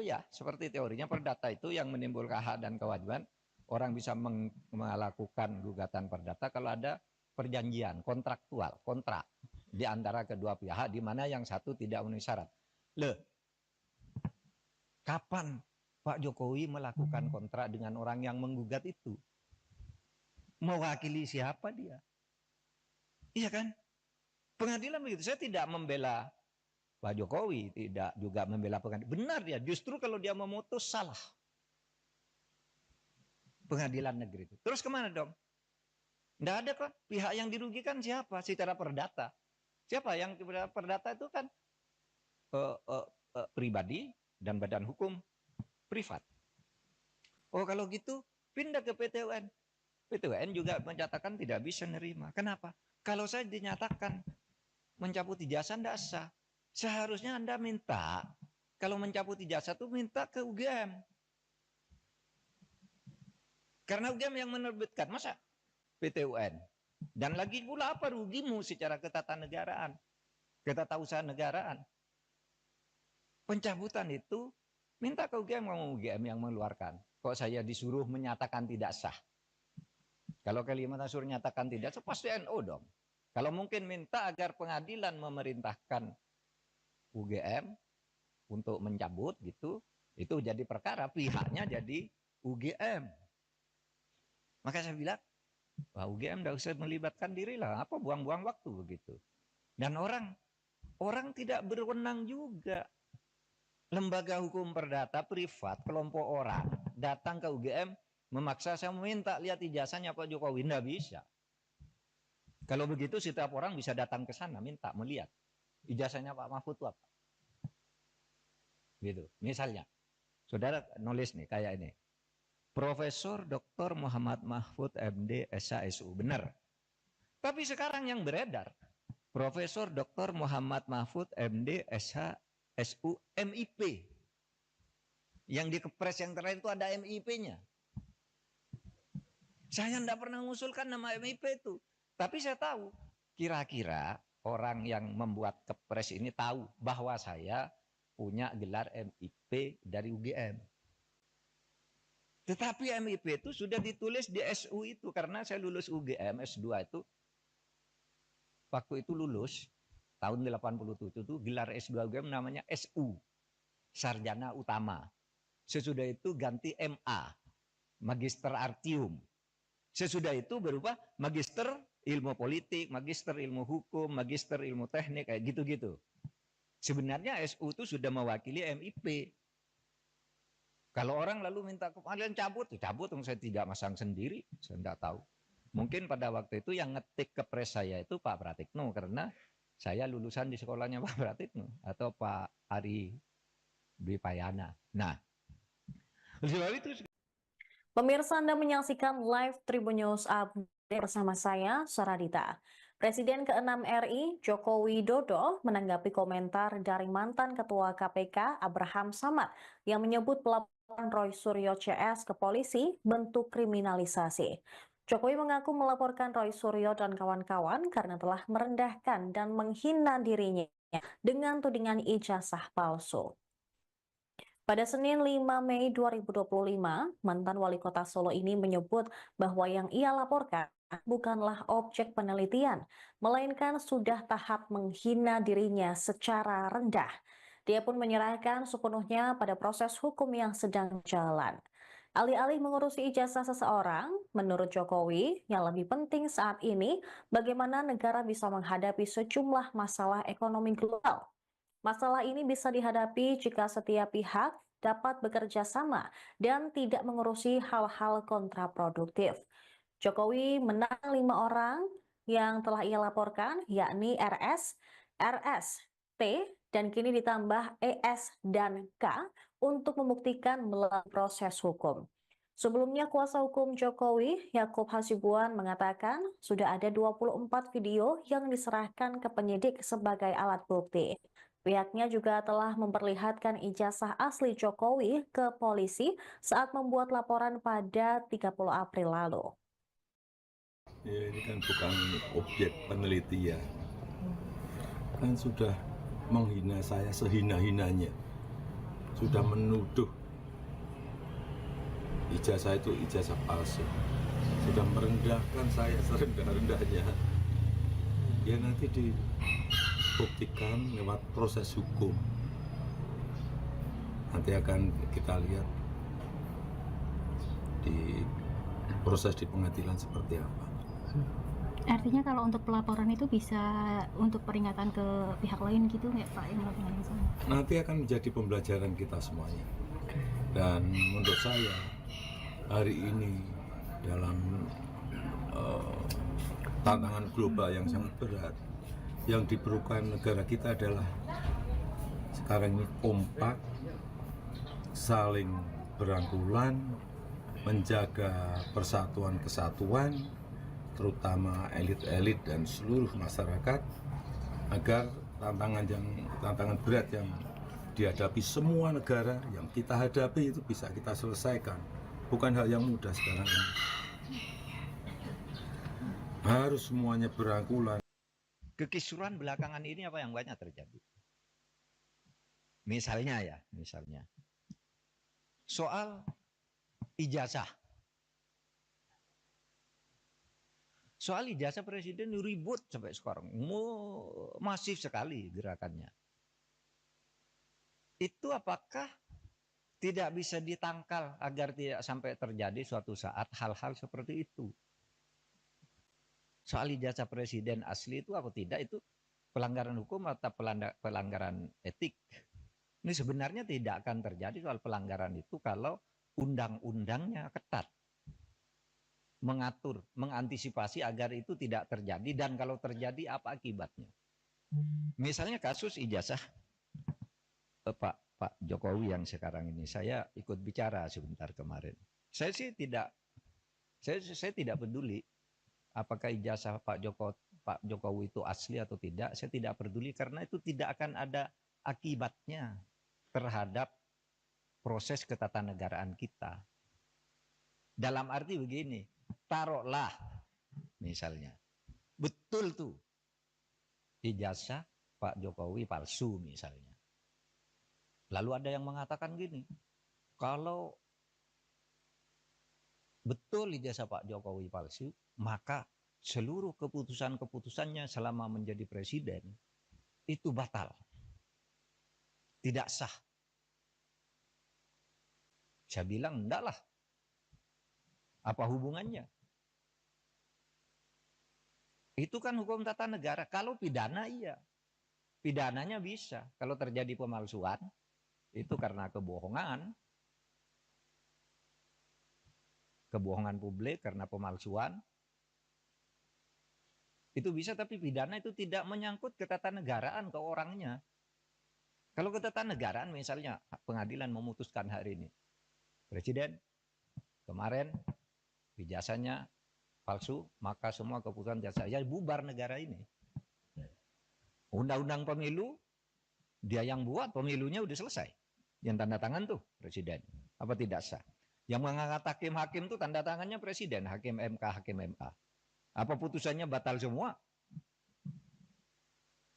ya seperti teorinya perdata itu yang menimbulkan hak dan kewajiban, orang bisa melakukan gugatan perdata kalau ada perjanjian kontraktual, kontrak di antara kedua pihak di mana yang satu tidak memenuhi syarat. Kapan Pak Jokowi melakukan kontrak dengan orang yang menggugat itu? Mewakili siapa dia? Iya kan? Pengadilan begitu. Saya tidak membela Pak Jokowi, tidak juga membela pengadilan. Benar dia, justru kalau dia memutus salah. Pengadilan negeri itu. Terus kemana dong? Tidak ada kok. Pihak yang dirugikan siapa? Secara perdata. Siapa yang perdata itu kan pribadi dan badan hukum privat. Oh kalau gitu pindah ke PT UN. PT UN juga menyatakan tidak bisa nerima. Kenapa? Kalau saya dinyatakan mencabut ijazah tidak sah. Seharusnya Anda minta, kalau mencabut ijazah itu minta ke UGM. Karena UGM yang menerbitkan, masa PT UN? Dan lagi pula apa rugimu secara ketatanegaraan, ketatausahaan negaraan? Pencabutan itu minta ke UGM, UGM yang mengeluarkan. Kok saya disuruh menyatakan tidak sah? Kalau Kalimantan suruh nyatakan tidak sah, pasti NU dong. Kalau mungkin minta agar pengadilan memerintahkan UGM untuk mencabut gitu, itu jadi perkara, pihaknya jadi UGM. Maka saya bilang, wah UGM tidak usah melibatkan diri lah, apa buang-buang waktu begitu. Dan orang tidak berwenang juga. Lembaga hukum perdata privat, kelompok orang datang ke UGM memaksa saya meminta lihat ijazahnya Pak Jokowi, tidak bisa. Kalau begitu setiap orang bisa datang ke sana minta melihat ijazahnya Pak Mahfud itu apa. Gitu. Misalnya, saudara nulis nih kayak ini. Profesor Dr. Muhammad Mahfud MD SHSU, benar. Tapi sekarang yang beredar, Profesor Dr. Muhammad Mahfud MD SHSU MIP. Yang di Kepres yang terakhir itu ada MIP-nya. Saya tidak pernah mengusulkan nama MIP itu. Tapi saya tahu, kira-kira orang yang membuat Kepres ini tahu bahwa saya punya gelar MIP dari UGM. Tetapi MIP itu sudah ditulis di SU itu. Karena saya lulus UGM S2 itu. Waktu itu lulus, tahun 87 itu gelar S2 UGM namanya SU. Sarjana Utama. Sesudah itu ganti MA. Magister Artium. Sesudah itu berubah Magister Ilmu Politik, Magister Ilmu Hukum, Magister Ilmu Teknik, kayak gitu-gitu. Sebenarnya SU itu sudah mewakili MIP. Kalau orang lalu minta kalian cabut, cabut, saya tidak masang sendiri, saya tidak tahu. Mungkin pada waktu itu yang ngetik Kepres saya itu Pak Pratikno, karena saya lulusan di sekolahnya Pak Pratikno, atau Pak Ari Dwi Payana. Nah, sebab itu. Pemirsa, Anda menyaksikan live Tribun News Update bersama saya, Saradita. Presiden ke-6 RI, Joko Widodo, menanggapi komentar dari mantan Ketua KPK, Abraham Samad, yang menyebut pelaporan Roy Suryo CS ke polisi bentuk kriminalisasi. Jokowi mengaku melaporkan Roy Suryo dan kawan-kawan karena telah merendahkan dan menghina dirinya dengan tudingan ijazah palsu. Pada Senin 5 Mei 2025, mantan wali kota Solo ini menyebut bahwa yang ia laporkan bukanlah objek penelitian, melainkan sudah tahap menghina dirinya secara rendah. Dia pun menyerahkan sepenuhnya pada proses hukum yang sedang jalan. Alih-alih mengurusi ijazah seseorang, menurut Jokowi, yang lebih penting saat ini bagaimana negara bisa menghadapi sejumlah masalah ekonomi global. Masalah ini bisa dihadapi jika setiap pihak dapat bekerja sama dan tidak mengurusi hal-hal kontraproduktif. Jokowi menang 5 orang yang telah ia laporkan, yakni RS, RS, T, dan kini ditambah ES dan K untuk membuktikan melalui proses hukum. Sebelumnya, kuasa hukum Jokowi, Yakub Hasibuan, mengatakan sudah ada 24 video yang diserahkan ke penyidik sebagai alat bukti. Pihaknya juga telah memperlihatkan ijazah asli Jokowi ke polisi saat membuat laporan pada 30 April lalu. Ya, ini kan bukan objek penelitian. Kan sudah menghina saya sehina-hinanya. sudah menuduh ijazah itu ijazah palsu, sudah merendahkan saya serendah-rendahnya, ya nanti dibuktikan lewat proses hukum. Nanti akan kita lihat di proses di pengadilan seperti apa. Artinya kalau untuk pelaporan itu bisa untuk peringatan ke pihak lain gitu nggak Pak yang melakukan yang sama? Nanti akan menjadi pembelajaran kita semuanya. Dan menurut saya hari ini dalam tantangan global yang sangat berat, yang diperlukan negara kita adalah sekarang ini kompak, saling berangkulan, menjaga persatuan kesatuan, terutama elit-elit dan seluruh masyarakat, agar tantangan berat yang dihadapi semua negara yang kita hadapi itu bisa kita selesaikan. Bukan hal yang mudah sekarang ini. Harus semuanya berangkulan. Kekisruhan belakangan ini apa yang banyak terjadi? Misalnya soal ijazah. Soal ijazah presiden ribut sampai sekarang. Masif sekali gerakannya. Itu apakah tidak bisa ditangkal agar tidak sampai terjadi suatu saat hal-hal seperti itu? Soal ijazah presiden asli itu atau tidak, itu pelanggaran hukum atau pelanggaran etik. Ini sebenarnya tidak akan terjadi soal pelanggaran itu kalau undang-undangnya ketat. Mengatur, mengantisipasi agar itu tidak terjadi, dan kalau terjadi apa akibatnya. Misalnya kasus ijazah Pak Jokowi yang sekarang ini, saya ikut bicara sebentar kemarin. Saya sih tidak peduli apakah ijazah Pak Jokowi itu asli atau tidak. Saya tidak peduli karena itu tidak akan ada akibatnya terhadap proses ketatanegaraan kita. Dalam arti begini, taruhlah misalnya betul tuh ijazah Pak Jokowi palsu misalnya. Lalu ada yang mengatakan gini, kalau betul ijazah Pak Jokowi palsu, maka seluruh keputusan-keputusannya selama menjadi presiden itu batal. Tidak sah. Saya bilang enggak lah. Apa hubungannya? Itu kan hukum tata negara. Kalau pidana iya. Pidananya bisa. Kalau terjadi pemalsuan, itu karena kebohongan. Kebohongan publik karena pemalsuan. Itu bisa, tapi pidana itu tidak menyangkut ketatanegaraan ke orangnya. Kalau ketatanegaraan misalnya pengadilan memutuskan hari ini. Presiden kemarin ijazahnya palsu, maka semua keputusan jasa ya bubar negara ini. Undang-undang pemilu dia yang buat, pemilunya udah selesai. Yang tanda tangan tuh presiden. Apa tidak sah? Yang mengangkat hakim-hakim tuh tanda tangannya presiden, hakim MA. Apa putusannya batal semua?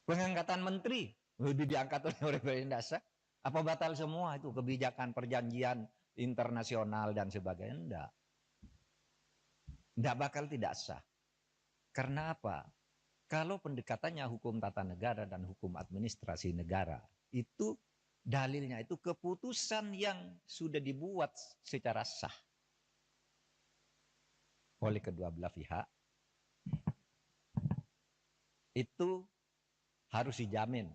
Pengangkatan menteri diangkat oleh presiden dasar. Apa batal semua itu kebijakan perjanjian internasional dan sebagainya? Enggak. Enggak bakal tidak sah. Karena apa? Kalau pendekatannya hukum tata negara dan hukum administrasi negara, itu dalilnya itu keputusan yang sudah dibuat secara sah oleh kedua belah pihak, itu harus dijamin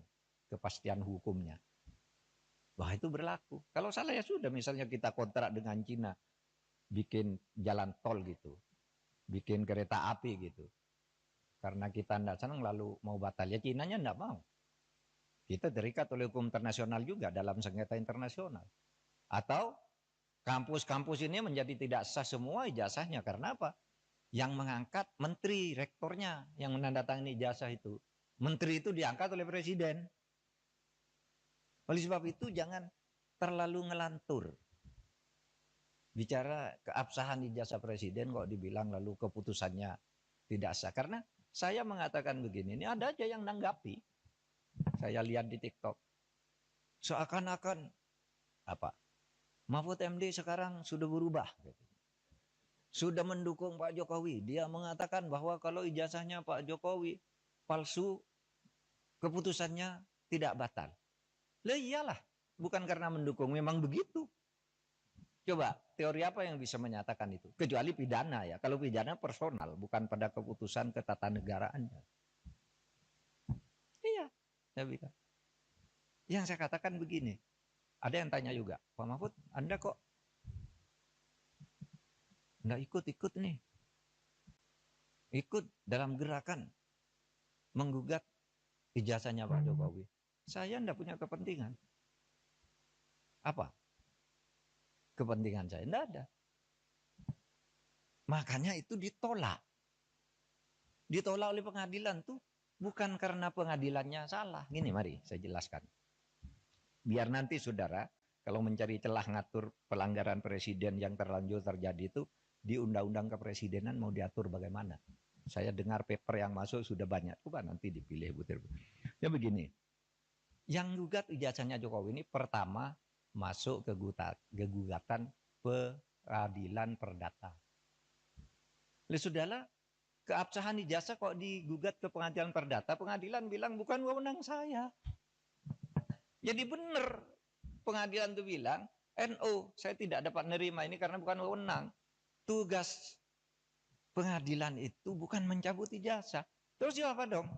kepastian hukumnya. Wah, itu berlaku. Kalau salah ya sudah, misalnya kita kontrak dengan Cina, bikin jalan tol gitu, bikin kereta api gitu. Karena kita tidak senang lalu mau batal, ya Cinanya tidak mau. Kita terikat oleh hukum internasional juga dalam sengketa internasional. Atau kampus-kampus ini menjadi tidak sah semua ijazahnya. Karena apa? Yang mengangkat menteri, rektornya yang menandatangani ijazah itu. Menteri itu diangkat oleh presiden. Oleh sebab itu jangan terlalu ngelantur. Bicara keabsahan ijazah presiden kok dibilang lalu keputusannya tidak sah. Karena saya mengatakan begini, ini ada aja yang nanggapi. Saya lihat di TikTok. Seakan-akan apa? Mahfud MD sekarang sudah berubah. Sudah mendukung Pak Jokowi. Dia mengatakan bahwa kalau ijazahnya Pak Jokowi palsu, keputusannya tidak batal. Lah iyalah, bukan karena mendukung, memang begitu. Coba, teori apa yang bisa menyatakan itu? Kecuali pidana ya. Kalau pidana personal, bukan pada keputusan ketatanegaraannya. Iya, saya bilang. Yang saya katakan begini, ada yang tanya juga, Pak Mahfud, Anda kok nggak ikut-ikut nih? Ikut dalam gerakan menggugat ijazahnya Pak Jokowi. Saya enggak punya kepentingan. Apa? Kepentingan saya enggak ada. Makanya itu ditolak. Ditolak oleh pengadilan tuh bukan karena pengadilannya salah. Gini mari saya jelaskan. Biar nanti saudara kalau mencari celah ngatur pelanggaran presiden yang terlanjur terjadi itu di undang-undang kepresidenan mau diatur bagaimana. Saya dengar paper yang masuk sudah banyak. Coba nanti dipilih butir. Ya begini. Yang gugat ijazahnya Jokowi ini pertama masuk ke gugatan peradilan perdata. Lalu sudahlah, keabsahan ijazah kok digugat ke pengadilan perdata, pengadilan bilang bukan wewenang saya. Jadi benar pengadilan itu bilang, NO, saya tidak dapat menerima ini karena bukan wewenang. Tugas pengadilan itu bukan mencabut ijazah. Terus apa dong?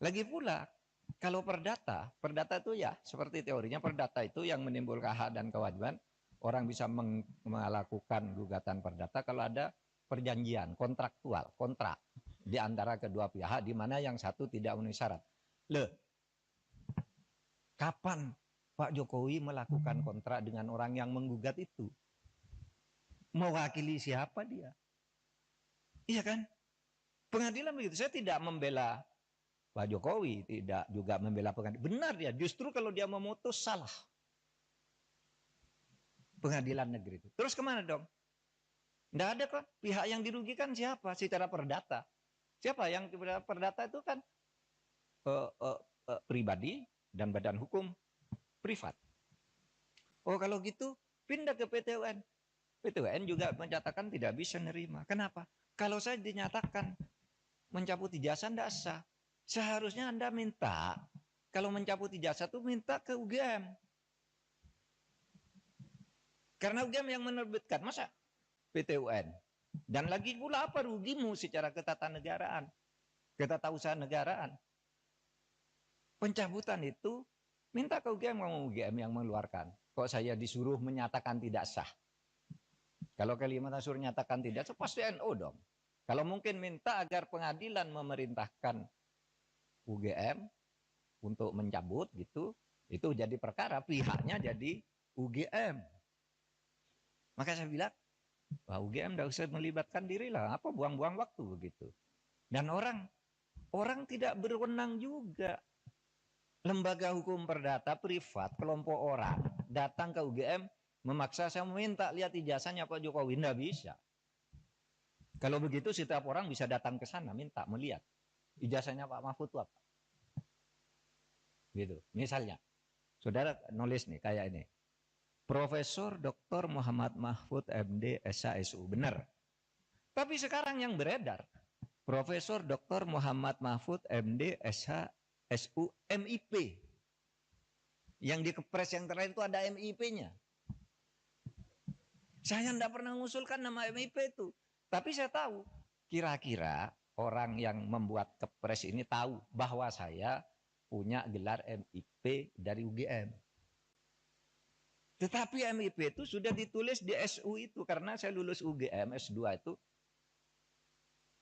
Lagi pula, kalau perdata itu ya seperti teorinya perdata itu yang menimbulkan hak dan kewajiban. Orang bisa melakukan gugatan perdata kalau ada perjanjian kontraktual, kontrak di antara kedua pihak di mana yang satu tidak memenuhi syarat. Loh, kapan Pak Jokowi melakukan kontrak dengan orang yang menggugat itu? Mewakili siapa dia? Iya kan? Pengadilan begitu. Saya tidak membela Pak Jokowi, tidak juga membela pengadilan. Benar dia, justru kalau dia memutus salah. Pengadilan negeri itu. Terus kemana dong? Tidak ada kok. Pihak yang dirugikan siapa? Secara perdata. Siapa yang perdata itu kan pribadi dan badan hukum privat. Oh kalau gitu pindah ke PT UN. PT UN juga menyatakan tidak bisa nerima. Kenapa? Kalau saya dinyatakan mencabut ijazah tidak sah. Seharusnya Anda minta, kalau mencabut ijazah itu minta ke UGM. Karena UGM yang menerbitkan, masa PT UN? Dan lagi pula apa rugimu secara ketatanegaraan, ketatausahaan negaraan? Pencabutan itu minta ke UGM, mau UGM yang mengeluarkan. Kok saya disuruh menyatakan tidak sah? Kalau Kalimantan suruh nyatakan tidak sah, pasti NO dong. Kalau mungkin minta agar pengadilan memerintahkan UGM untuk mencabut gitu, itu jadi perkara, pihaknya jadi UGM. Maka saya bilang, wah UGM tidak usah melibatkan diri lah, apa buang-buang waktu begitu. Dan orang tidak berwenang juga. Lembaga hukum perdata privat, kelompok orang datang ke UGM memaksa saya meminta lihat ijazahnya Pak Jokowi, tidak bisa. Kalau begitu setiap orang bisa datang ke sana minta melihat ijazahnya Pak Mahfud itu apa. Gitu. Misalnya, saudara nulis nih kayak ini. Profesor Dr. Muhammad Mahfud MD SHSU, benar. Tapi sekarang yang beredar, Profesor Dr. Muhammad Mahfud MD SHSU MIP. Yang di kepres yang terakhir itu ada MIP-nya. Saya tidak pernah mengusulkan nama MIP itu. Tapi saya tahu, kira-kira orang yang membuat kepres ini tahu bahwa saya punya gelar MIP dari UGM. Tetapi MIP itu sudah ditulis di SU itu karena saya lulus UGM S2 itu.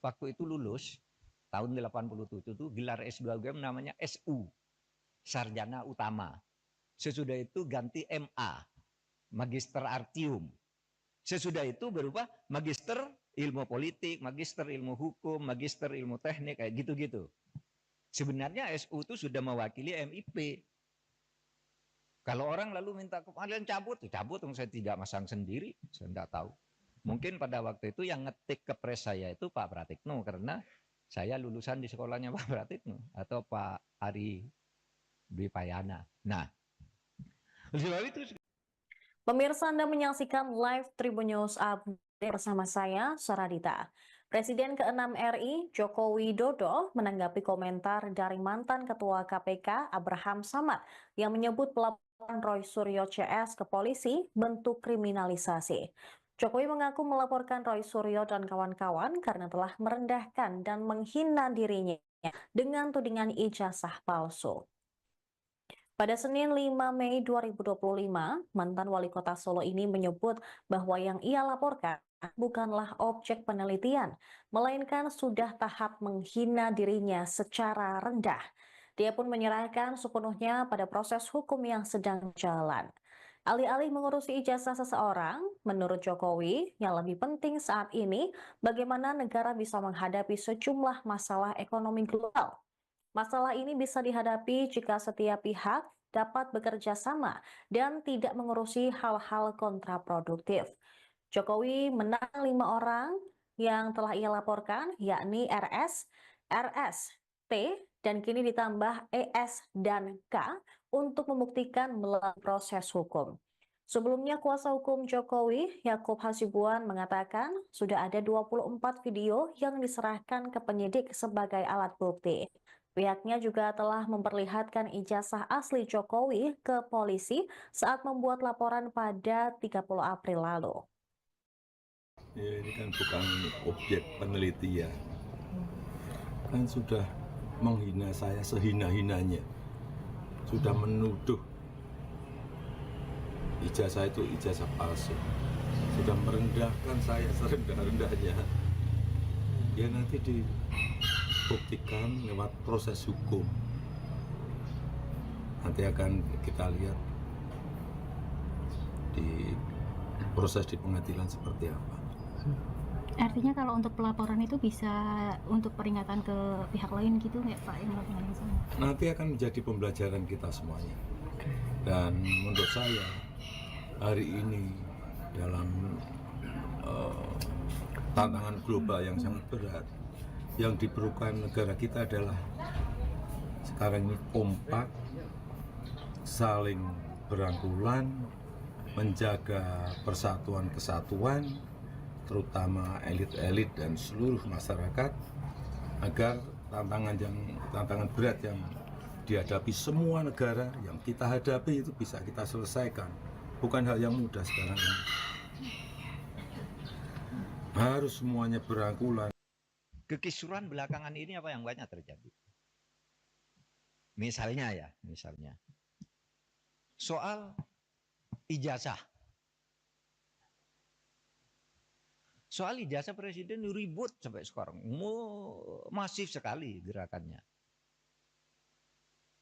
Waktu itu lulus tahun 87 itu gelar S2 UGM namanya SU, Sarjana Utama. Sesudah itu ganti MA, Magister Artium. Sesudah itu berubah Magister Ilmu Politik, Magister Ilmu Hukum, Magister Ilmu Teknik, kayak gitu-gitu. Sebenarnya SU itu sudah mewakili MIP. Kalau orang lalu minta kalian cabut, saya tidak masang sendiri, saya tidak tahu. Mungkin pada waktu itu yang ngetik kepres saya itu Pak Pratikno, karena saya lulusan di sekolahnya Pak Pratikno atau Pak Ari Dwi Payana. Nah, Sebab itu Pemirsa, Anda menyaksikan live Tribun News Update bersama saya, Saradita. Presiden ke-6 RI, Joko Widodo, menanggapi komentar dari mantan Ketua KPK, Abraham Samad, yang menyebut pelaporan Roy Suryo CS ke polisi bentuk kriminalisasi. Jokowi mengaku melaporkan Roy Suryo dan kawan-kawan karena telah merendahkan dan menghina dirinya dengan tudingan ijazah palsu. Pada Senin 5 Mei 2025, mantan wali kota Solo ini menyebut bahwa yang ia laporkan bukanlah objek penelitian, melainkan sudah tahap menghina dirinya secara rendah. Dia pun menyerahkan sepenuhnya pada proses hukum yang sedang jalan. Alih-alih mengurusi ijazah seseorang, menurut Jokowi, yang lebih penting saat ini bagaimana negara bisa menghadapi sejumlah masalah ekonomi global. Masalah ini bisa dihadapi jika setiap pihak dapat bekerja sama dan tidak mengurusi hal-hal kontraproduktif. Jokowi menang 5 orang yang telah ia laporkan, yakni RS, RS, T, dan kini ditambah ES dan K untuk membuktikan melalui proses hukum. Sebelumnya, kuasa hukum Jokowi, Yakub Hasibuan, mengatakan sudah ada 24 video yang diserahkan ke penyidik sebagai alat bukti. Pihaknya juga telah memperlihatkan ijazah asli Jokowi ke polisi saat membuat laporan pada 30 April lalu. Ya, ini kan bukan objek penelitian, kan sudah menghina saya sehina-hinanya, sudah menuduh ijazah itu ijazah palsu, sudah merendahkan saya serendah-rendahnya. Ya nanti dibuktikan lewat proses hukum. Nanti akan kita lihat di proses di pengadilan seperti apa. Artinya kalau untuk pelaporan itu bisa untuk peringatan ke pihak lain gitu nggak Pak yang melakukan yang sama? Nanti akan menjadi pembelajaran kita semuanya. Dan menurut saya hari ini dalam tantangan global yang sangat berat, yang diperlukan negara kita adalah sekarang ini kompak, saling berangkulan, menjaga persatuan kesatuan, terutama elit-elit dan seluruh masyarakat, agar tantangan berat yang dihadapi semua negara yang kita hadapi itu bisa kita selesaikan. Bukan hal yang mudah sekarang ini. Harus semuanya berangkulan. kekisruhan belakangan ini apa yang banyak terjadi? Misalnya soal ijazah. Soal ijazah presiden ribut sampai sekarang. Masif sekali gerakannya.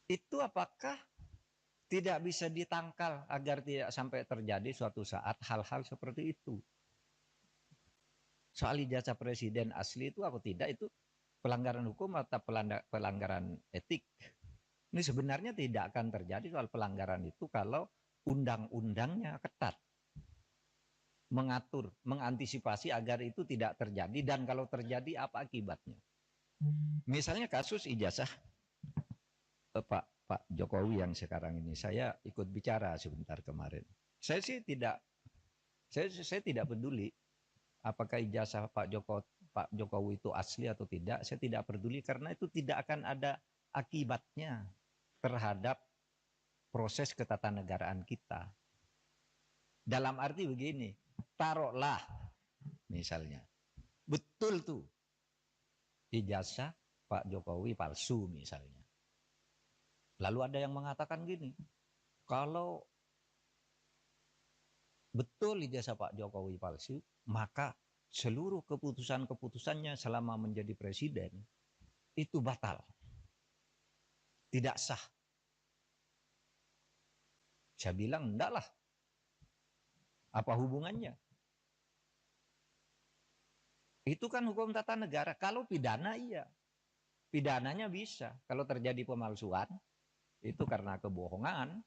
Itu apakah tidak bisa ditangkal agar tidak sampai terjadi suatu saat hal-hal seperti itu? Soal ijazah presiden asli itu atau tidak, itu pelanggaran hukum atau pelanggaran etik. Ini sebenarnya tidak akan terjadi soal pelanggaran itu kalau undang-undangnya ketat. Mengatur, mengantisipasi agar itu tidak terjadi, dan kalau terjadi apa akibatnya. Misalnya kasus ijazah Pak Jokowi yang sekarang ini, saya ikut bicara sebentar kemarin. Saya tidak peduli apakah ijazah Pak Jokowi itu asli atau tidak. Saya tidak peduli karena itu tidak akan ada akibatnya terhadap proses ketatanegaraan kita. Dalam arti begini, taruhlah misalnya betul tuh ijazah Pak Jokowi palsu misalnya. Lalu ada yang mengatakan gini, kalau betul ijazah Pak Jokowi palsu, maka seluruh keputusan-keputusannya selama menjadi presiden itu batal. Tidak sah. Saya bilang enggak lah. Apa hubungannya? Itu kan hukum tata negara. Kalau pidana iya. Pidananya bisa. Kalau terjadi pemalsuan, itu karena kebohongan.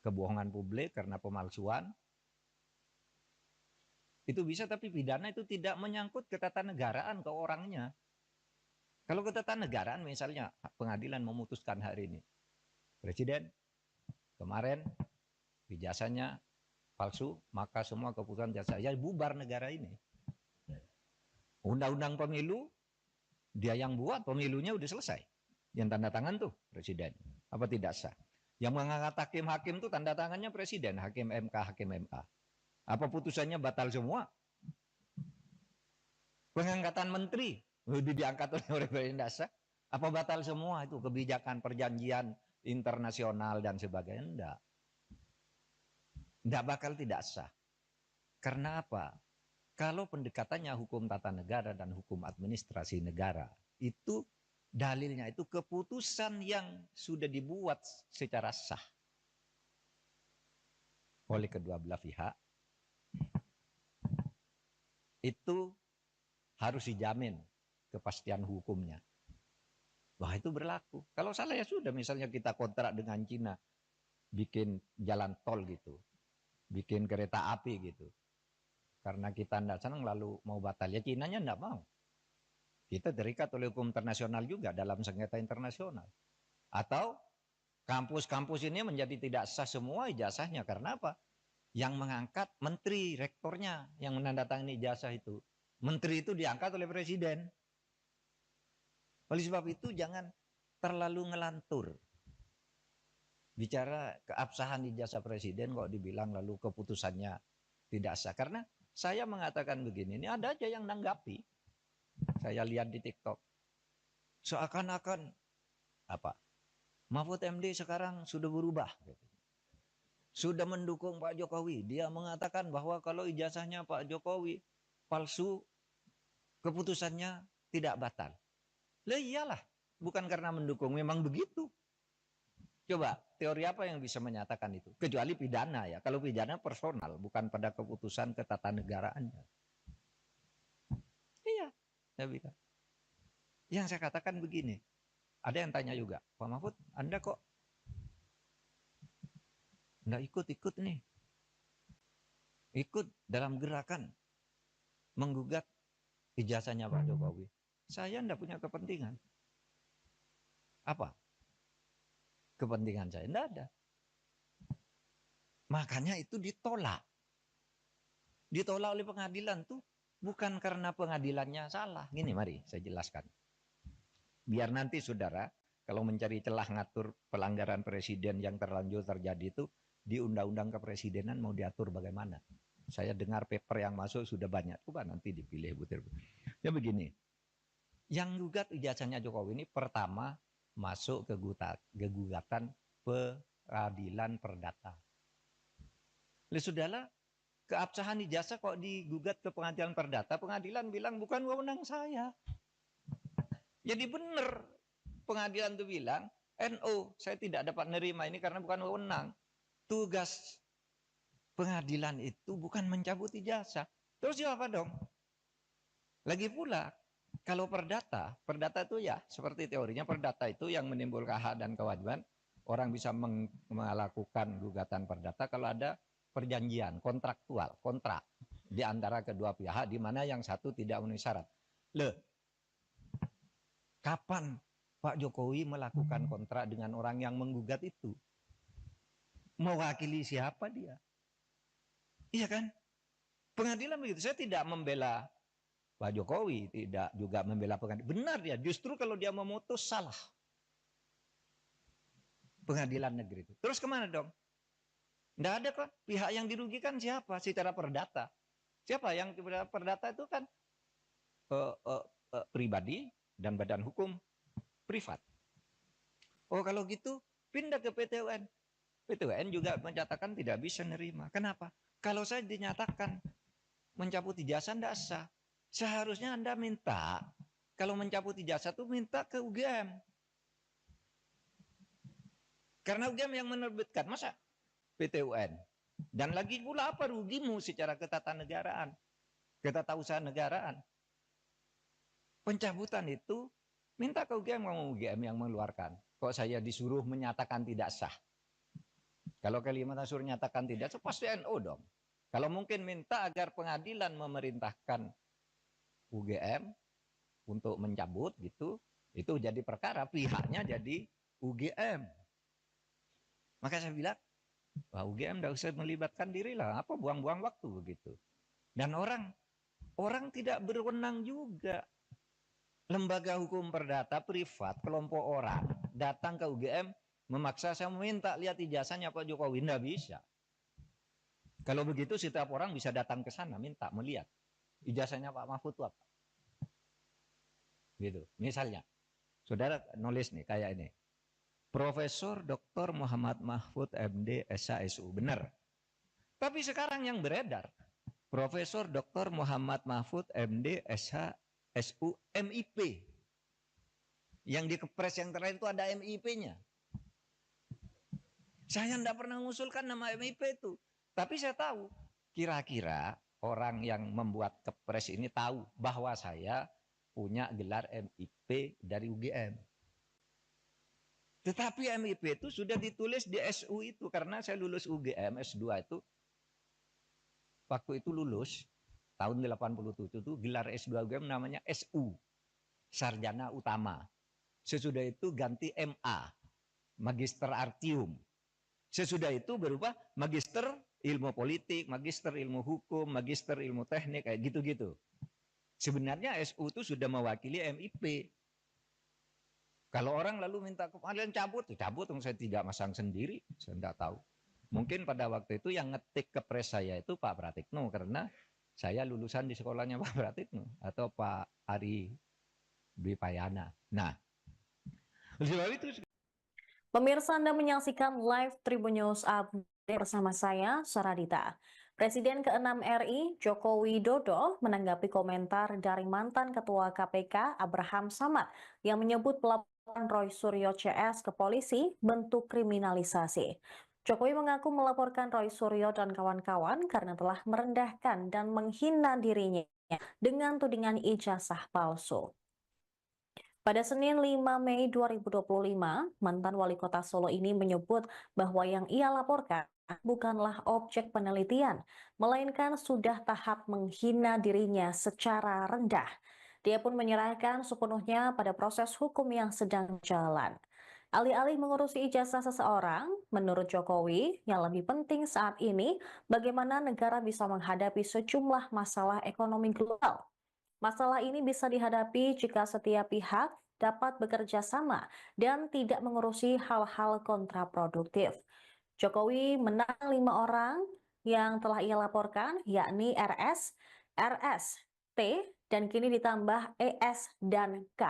Kebohongan publik karena pemalsuan. Itu bisa, tapi pidana itu tidak menyangkut ketatanegaraan ke orangnya. Kalau ketatanegaraan misalnya pengadilan memutuskan hari ini, Presiden kemarin ijazahnya palsu, maka semua keputusan jasa ya bubar negara ini. Undang-undang pemilu dia yang buat, pemilunya udah selesai. Yang tanda tangan tuh presiden. Apa tidak sah? Yang mengangkat hakim-hakim tuh tanda tangannya presiden, hakim MK, hakim MA. Apa putusannya batal semua? Pengangkatan menteri udah diangkat oleh presiden, tidak sah. Apa batal semua itu kebijakan perjanjian internasional dan sebagainya? Enggak. Enggak bakal tidak sah. Karena apa? Kalau pendekatannya hukum tata negara dan hukum administrasi negara, itu dalilnya itu keputusan yang sudah dibuat secara sah oleh kedua belah pihak, itu harus dijamin kepastian hukumnya. Wah, itu berlaku. Kalau salah ya sudah, misalnya kita kontrak dengan Cina, bikin jalan tol gitu, bikin kereta api gitu. Karena kita tidak senang lalu mau batal, ya Cinanya tidak mau. Kita terikat oleh hukum internasional juga dalam sengketa internasional. Atau kampus-kampus ini menjadi tidak sah semua ijazahnya. Karena apa? Yang mengangkat menteri, rektornya yang menandatangani ijazah itu. Menteri itu diangkat oleh presiden. Oleh sebab itu jangan terlalu ngelantur. Bicara keabsahan ijazah presiden kok dibilang lalu keputusannya tidak sah. Karena saya mengatakan begini, ini ada aja yang nanggapi. Saya lihat di TikTok. Seakan-akan apa? Mahfud MD sekarang sudah berubah. Sudah mendukung Pak Jokowi. Dia mengatakan bahwa kalau ijazahnya Pak Jokowi palsu, keputusannya tidak batal. Lah iyalah, bukan karena mendukung, memang begitu. Coba, teori apa yang bisa menyatakan itu? Kecuali pidana ya. Kalau pidana personal, bukan pada keputusan ketatanegaraannya. Iya, saya bilang. Yang saya katakan begini, ada yang tanya juga, Pak Mahfud, Anda kok nggak ikut-ikut nih? Ikut dalam gerakan menggugat ijazahnya Pak Jokowi. Saya enggak punya kepentingan. Apa? Kepentingan saya enggak ada. Makanya itu ditolak. Ditolak oleh pengadilan tuh bukan karena pengadilannya salah. Gini mari saya jelaskan. Biar nanti saudara kalau mencari celah ngatur pelanggaran presiden yang terlanjur terjadi itu di undang-undang kepresidenan mau diatur bagaimana. Saya dengar paper yang masuk sudah banyak. Coba nanti dipilih butir. Ya begini. Yang gugat ijazahnya Jokowi ini pertama masuk ke gugatan peradilan perdata. Sudahlah, keabsahan ijazah kok digugat ke pengadilan perdata, pengadilan bilang bukan wewenang saya. Jadi benar pengadilan itu bilang, NO, saya tidak dapat menerima ini karena bukan wewenang. Tugas pengadilan itu bukan mencabut ijazah. Terus apa dong? Lagi pula, kalau perdata itu ya seperti teorinya perdata itu yang menimbulkan hak dan kewajiban. Orang bisa melakukan gugatan perdata kalau ada perjanjian kontraktual, kontrak di antara kedua pihak di mana yang satu tidak memenuhi syarat. Kapan Pak Jokowi melakukan kontrak dengan orang yang menggugat itu? Mewakili siapa dia? Iya kan? Pengadilan begitu. Saya tidak membela Pak Jokowi, tidak juga membela pengadilan. Benar dia, justru kalau dia memutus salah. Pengadilan negeri itu. Terus kemana dong? Tidak ada kok. Pihak yang dirugikan siapa? Secara perdata. Siapa yang perdata itu kan pribadi dan badan hukum privat. Oh kalau gitu pindah ke PT UN. PT UN juga menyatakan tidak bisa nerima. Kenapa? Kalau saya dinyatakan mencabut ijazah tidak sah. Seharusnya Anda minta, kalau mencabut ijazah itu minta ke UGM. Karena UGM yang menerbitkan, masa PT UN? Dan lagi pula apa rugimu secara ketatanegaraan, ketatausahaan negaraan? Pencabutan itu minta ke UGM, kamu UGM yang mengeluarkan. Kok saya disuruh menyatakan tidak sah? Kalau Kalimantan suruh nyatakan tidak sah, pasti NO dong. Kalau mungkin minta agar pengadilan memerintahkan UGM untuk mencabut gitu, itu jadi perkara, pihaknya jadi UGM. Maka saya bilang, wah UGM tidak usah melibatkan diri lah, apa buang-buang waktu begitu. Dan orang tidak berwenang juga. Lembaga hukum perdata privat, kelompok orang datang ke UGM memaksa saya minta lihat ijazahnya Pak Jokowi, tidak bisa. Kalau begitu setiap orang bisa datang ke sana minta melihat ijazahnya Pak Mahfud itu apa. Gitu. Misalnya, saudara nulis nih kayak ini. Profesor Dr. Muhammad Mahfud MD SHSU, benar. Tapi sekarang yang beredar, Profesor Dr. Muhammad Mahfud MD SHSU MIP. Yang di kepres yang terakhir itu ada MIP-nya. Saya tidak pernah mengusulkan nama MIP itu. Tapi saya tahu, kira-kira orang yang membuat kepres ini tahu bahwa saya punya gelar MIP dari UGM. Tetapi MIP itu sudah ditulis di SU itu, karena saya lulus UGM S2 itu, waktu itu lulus, tahun 87 itu gelar S2 UGM namanya SU, Sarjana Utama. Sesudah itu ganti MA, Magister Artium. Sesudah itu berubah Magister Ilmu Politik, Magister Ilmu Hukum, Magister Ilmu Teknik, kayak gitu-gitu. Sebenarnya SU itu sudah mewakili MIP. Kalau orang lalu minta kalian cabut, cabut, saya tidak masang sendiri, saya tidak tahu. Mungkin pada waktu itu yang ngetik kepres saya itu Pak Pratikno, karena saya lulusan di sekolahnya Pak Pratikno atau Pak Ari Dwi Payana. Nah, sebab itu. Pemirsa, Anda menyaksikan live Tribun News Update bersama saya, Saradita. Presiden ke-6 RI, Joko Widodo, menanggapi komentar dari mantan Ketua KPK, Abraham Samad, yang menyebut pelaporan Roy Suryo CS ke polisi bentuk kriminalisasi. Jokowi mengaku melaporkan Roy Suryo dan kawan-kawan karena telah merendahkan dan menghina dirinya dengan tudingan ijazah palsu. Pada Senin 5 Mei 2025, mantan wali kota Solo ini menyebut bahwa yang ia laporkan bukanlah objek penelitian, melainkan sudah tahap menghina dirinya secara rendah. Dia pun menyerahkan sepenuhnya pada proses hukum yang sedang jalan. Alih-alih mengurusi ijazah seseorang, menurut Jokowi, yang lebih penting saat ini bagaimana negara bisa menghadapi sejumlah masalah ekonomi global. Masalah ini bisa dihadapi jika setiap pihak dapat bekerja sama dan tidak mengurusi hal-hal kontraproduktif. Jokowi menang 5 orang yang telah ia laporkan, yakni RS, T, dan kini ditambah ES dan K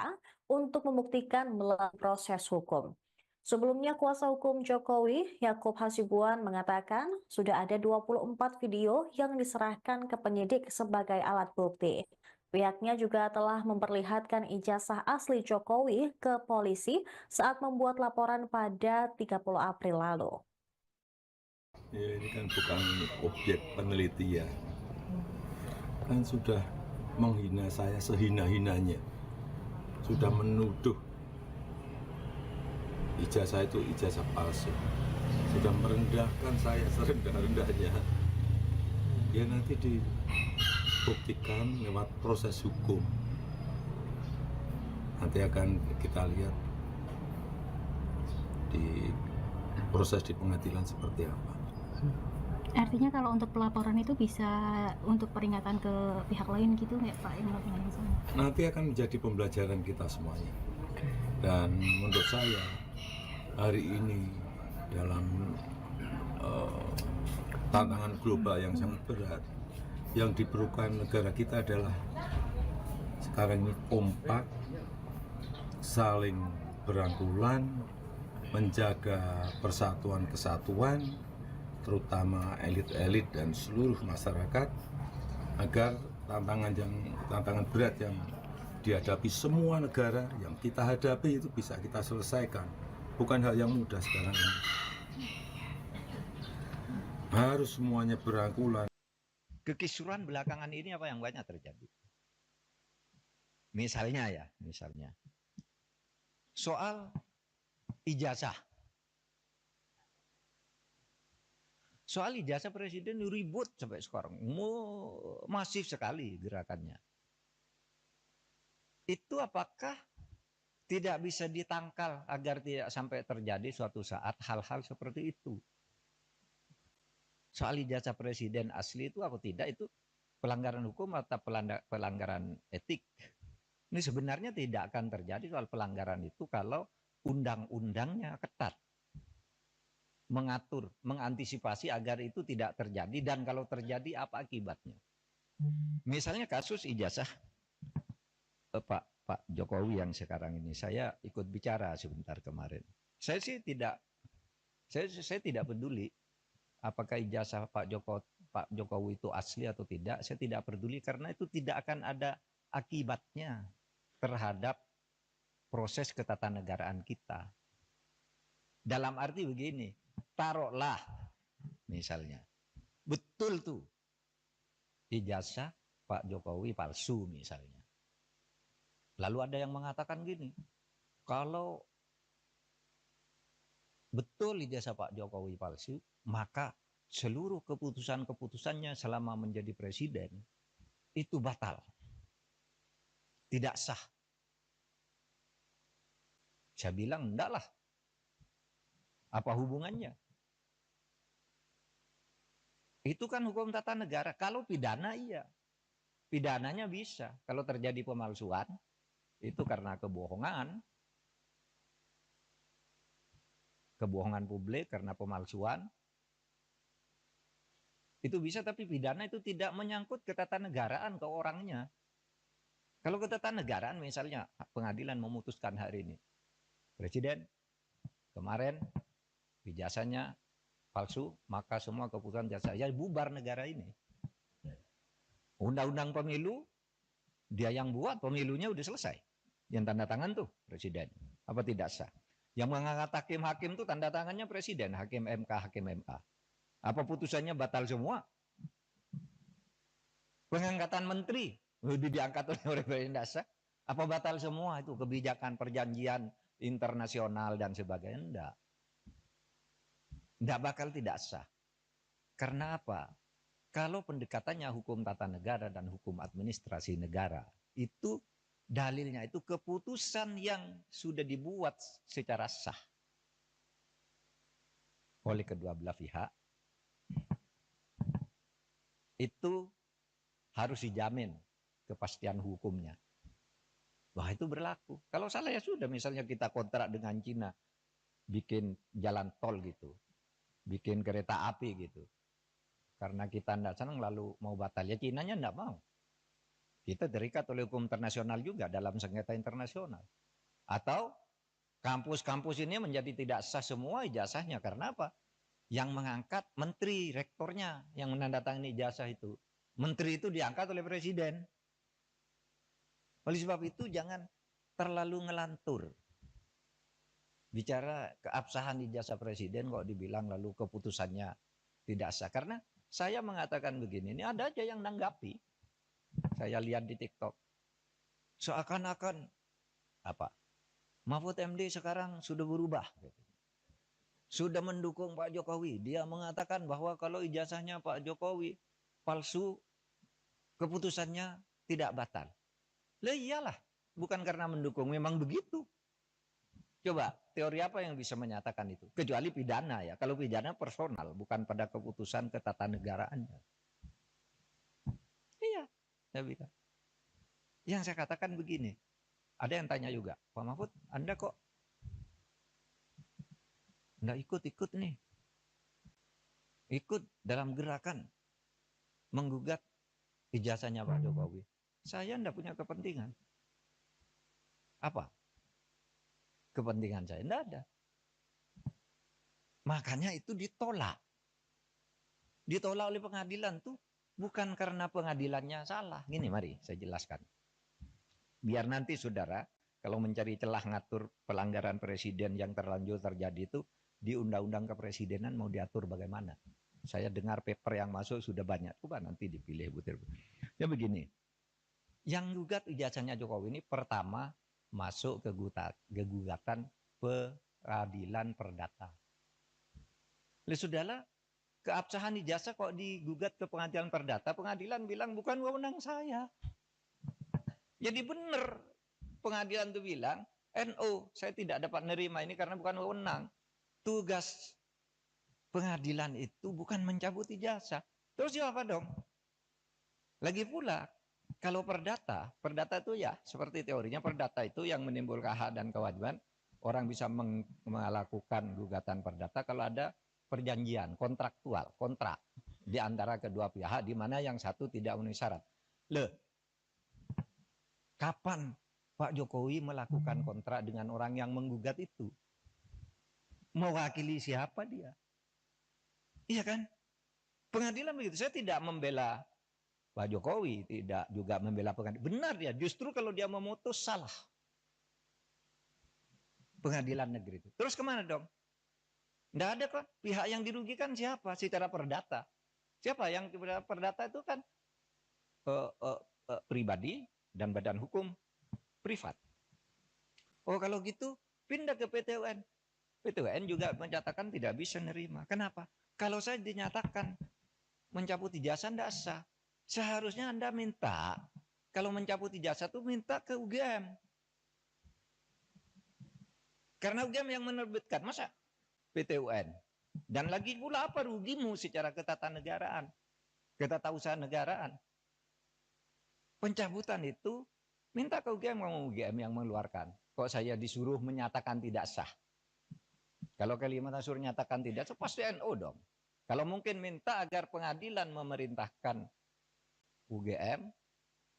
untuk membuktikan melalui proses hukum. Sebelumnya, kuasa hukum Jokowi, Yakub Hasibuan, mengatakan sudah ada 24 video yang diserahkan ke penyidik sebagai alat bukti. Pihaknya juga telah memperlihatkan ijazah asli Jokowi ke polisi saat membuat laporan pada 30 April lalu. Ya, ini kan bukan objek penelitian. Kan sudah menghina saya sehina-hinanya. Sudah menuduh ijazah itu ijazah palsu. Sudah merendahkan saya serendah-rendahnya. Ya nanti dibuktikan lewat proses hukum. Nanti akan kita lihat di proses di pengadilan seperti apa. Artinya kalau untuk pelaporan itu bisa untuk peringatan ke pihak lain gitu nggak Pak yang melakukan yang sama? Nanti akan menjadi pembelajaran kita semuanya. Dan menurut saya hari ini dalam tantangan global yang sangat berat, yang diperlukan negara kita adalah sekarang ini kompak, saling berangkulan, menjaga persatuan kesatuan, terutama elit-elit dan seluruh masyarakat, agar tantangan berat yang dihadapi semua negara yang kita hadapi itu bisa kita selesaikan. Bukan hal yang mudah sekarang ini. Harus semuanya berangkulan. Kekisruhan belakangan ini apa yang banyak terjadi? Misalnya soal ijazah. Soal ijazah presiden ribut sampai sekarang. Masif sekali gerakannya. Itu apakah tidak bisa ditangkal agar tidak sampai terjadi suatu saat hal-hal seperti itu. Soal ijazah presiden asli itu apa tidak, itu pelanggaran hukum atau pelanggaran etik. Ini sebenarnya tidak akan terjadi soal pelanggaran itu kalau undang-undangnya ketat. Mengatur, mengantisipasi agar itu tidak terjadi, dan kalau terjadi apa akibatnya. Misalnya kasus ijazah Pak Jokowi yang sekarang ini, saya ikut bicara sebentar kemarin. Saya sih tidak, saya tidak peduli apakah ijazah Pak Jokowi itu asli atau tidak. Saya tidak peduli karena itu tidak akan ada akibatnya terhadap proses ketatanegaraan kita. Dalam arti begini, taruhlah misalnya betul tuh ijazah Pak Jokowi palsu misalnya. Lalu ada yang mengatakan gini, kalau betul ijazah Pak Jokowi palsu, maka seluruh keputusan-keputusannya selama menjadi presiden itu batal. Tidak sah. Saya bilang enggak lah. Apa hubungannya? Itu kan hukum tata negara. Kalau pidana iya. Pidananya bisa. Kalau terjadi pemalsuan, itu karena kebohongan. Kebohongan publik karena pemalsuan. Itu bisa, tapi pidana itu tidak menyangkut ketatanegaraan ke orangnya. Kalau ketatanegaraan misalnya pengadilan memutuskan hari ini, presiden kemarin ijazahnya palsu, maka semua keputusan jasa ya bubar negara ini. Undang-undang pemilu dia yang buat, pemilunya udah selesai. Yang tanda tangan tuh presiden. Apa tidak sah? Yang mengangkat hakim-hakim tuh tanda tangannya presiden, hakim MK, hakim MA. Apa putusannya batal semua? Pengangkatan menteri diangkat oleh presiden dasar. Apa batal semua itu kebijakan perjanjian internasional dan sebagainya? Enggak. Enggak bakal tidak sah. Karena apa? Kalau pendekatannya hukum tata negara dan hukum administrasi negara, itu dalilnya itu keputusan yang sudah dibuat secara sah oleh kedua belah pihak, itu harus dijamin kepastian hukumnya. Wah, itu berlaku. Kalau salah ya sudah, misalnya kita kontrak dengan Cina, bikin jalan tol gitu, bikin kereta api gitu. Karena kita tidak senang lalu mau batal, ya Cinanya tidak mau. Kita terikat oleh hukum internasional juga dalam sengketa internasional. Atau kampus-kampus ini menjadi tidak sah semua ijazahnya. Karena apa? Yang mengangkat menteri, rektornya yang menandatangani ijazah itu. Menteri itu diangkat oleh presiden. Oleh sebab itu jangan terlalu ngelantur. Bicara keabsahan ijazah presiden kok dibilang lalu keputusannya tidak sah. Karena saya mengatakan begini, ini ada aja yang nanggapi. Saya lihat di TikTok. Seakan-akan apa? Mahfud MD sekarang sudah berubah. Sudah mendukung Pak Jokowi. Dia mengatakan bahwa kalau ijazahnya Pak Jokowi palsu, keputusannya tidak batal. Lah iyalah, bukan karena mendukung, memang begitu. Coba, teori apa yang bisa menyatakan itu? Kecuali pidana ya. Kalau pidana personal, bukan pada keputusan ketatanegaraannya. Iya, saya bilang. Yang saya katakan begini, ada yang tanya juga, Pak Mahfud, Anda kok nggak ikut-ikut nih? Ikut dalam gerakan menggugat ijazahnya Pak Jokowi. Saya enggak punya kepentingan. Apa? Kepentingan saya enggak ada. Makanya itu ditolak. Ditolak oleh pengadilan tuh bukan karena pengadilannya salah. Gini, mari saya jelaskan. Biar nanti saudara kalau mencari celah ngatur pelanggaran presiden yang terlanjur terjadi itu di undang-undang kepresidenan mau diatur bagaimana. Saya dengar paper yang masuk sudah banyak. Coba nanti dipilih butir. Ya begini. Yang gugat ijazahnya Jokowi ini pertama masuk ke gugatan peradilan perdata. Oleh saudara, keabsahan ijazah kok digugat ke pengadilan perdata, pengadilan bilang bukan wewenang saya. Jadi benar pengadilan itu bilang NO, saya tidak dapat menerima ini karena bukan wewenang. Tugas pengadilan itu bukan mencabut ijazah. Terus apa dong? Lagi pula, kalau perdata itu ya seperti teorinya perdata itu yang menimbulkan hak dan kewajiban. Orang bisa melakukan gugatan perdata kalau ada perjanjian kontraktual, kontrak di antara kedua pihak di mana yang satu tidak memenuhi syarat. Kapan Pak Jokowi melakukan kontrak dengan orang yang menggugat itu? Mewakili siapa dia? Iya kan? Pengadilan begitu. Saya tidak membela Pak Jokowi, tidak juga membela pengadilan. Benar ya, justru kalau dia memutus salah. Pengadilan negeri itu. Terus kemana dong? Tidak ada kok. Pihak yang dirugikan siapa? Secara perdata. Siapa yang perdata itu kan pribadi dan badan hukum privat. Oh kalau gitu pindah ke PT UN. PT UN juga menyatakan tidak bisa nerima. Kenapa? Kalau saya dinyatakan mencabut ijazah tidak sah. Seharusnya Anda minta, kalau mencabut ijazah itu minta ke UGM. Karena UGM yang menerbitkan, masa PT UN? Dan lagi pula apa rugimu secara ketatanegaraan, ketatausahaan negaraan? Pencabutan itu minta ke UGM yang mengeluarkan. Kok saya disuruh menyatakan tidak sah? Kalau Kalimantan suruh nyatakan tidak sah, pasti NO dong. Kalau mungkin minta agar pengadilan memerintahkan UGM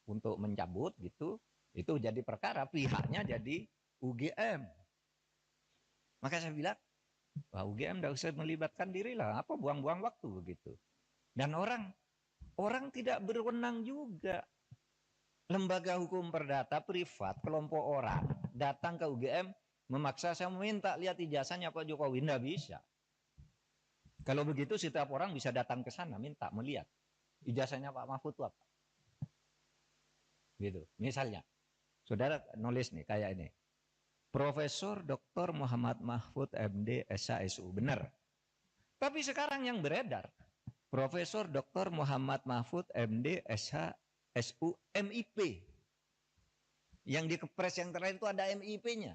untuk mencabut gitu, itu jadi perkara, pihaknya jadi UGM. Maka saya bilang, wah UGM tidak usah melibatkan diri lah, apa buang-buang waktu begitu. Dan orang tidak berwenang juga. Lembaga hukum perdata privat, kelompok orang datang ke UGM memaksa saya meminta lihat ijazahnya Pak Jokowi, tidak bisa. Kalau begitu setiap orang bisa datang ke sana minta melihat ijazahnya Pak Mahfud itu apa. Gitu. Misalnya, saudara nulis nih kayak ini. Profesor Dr. Muhammad Mahfud MD SHSU, benar. Tapi sekarang yang beredar, Profesor Dr. Muhammad Mahfud MD SHSU MIP. Yang di kepres yang terakhir itu ada MIP-nya.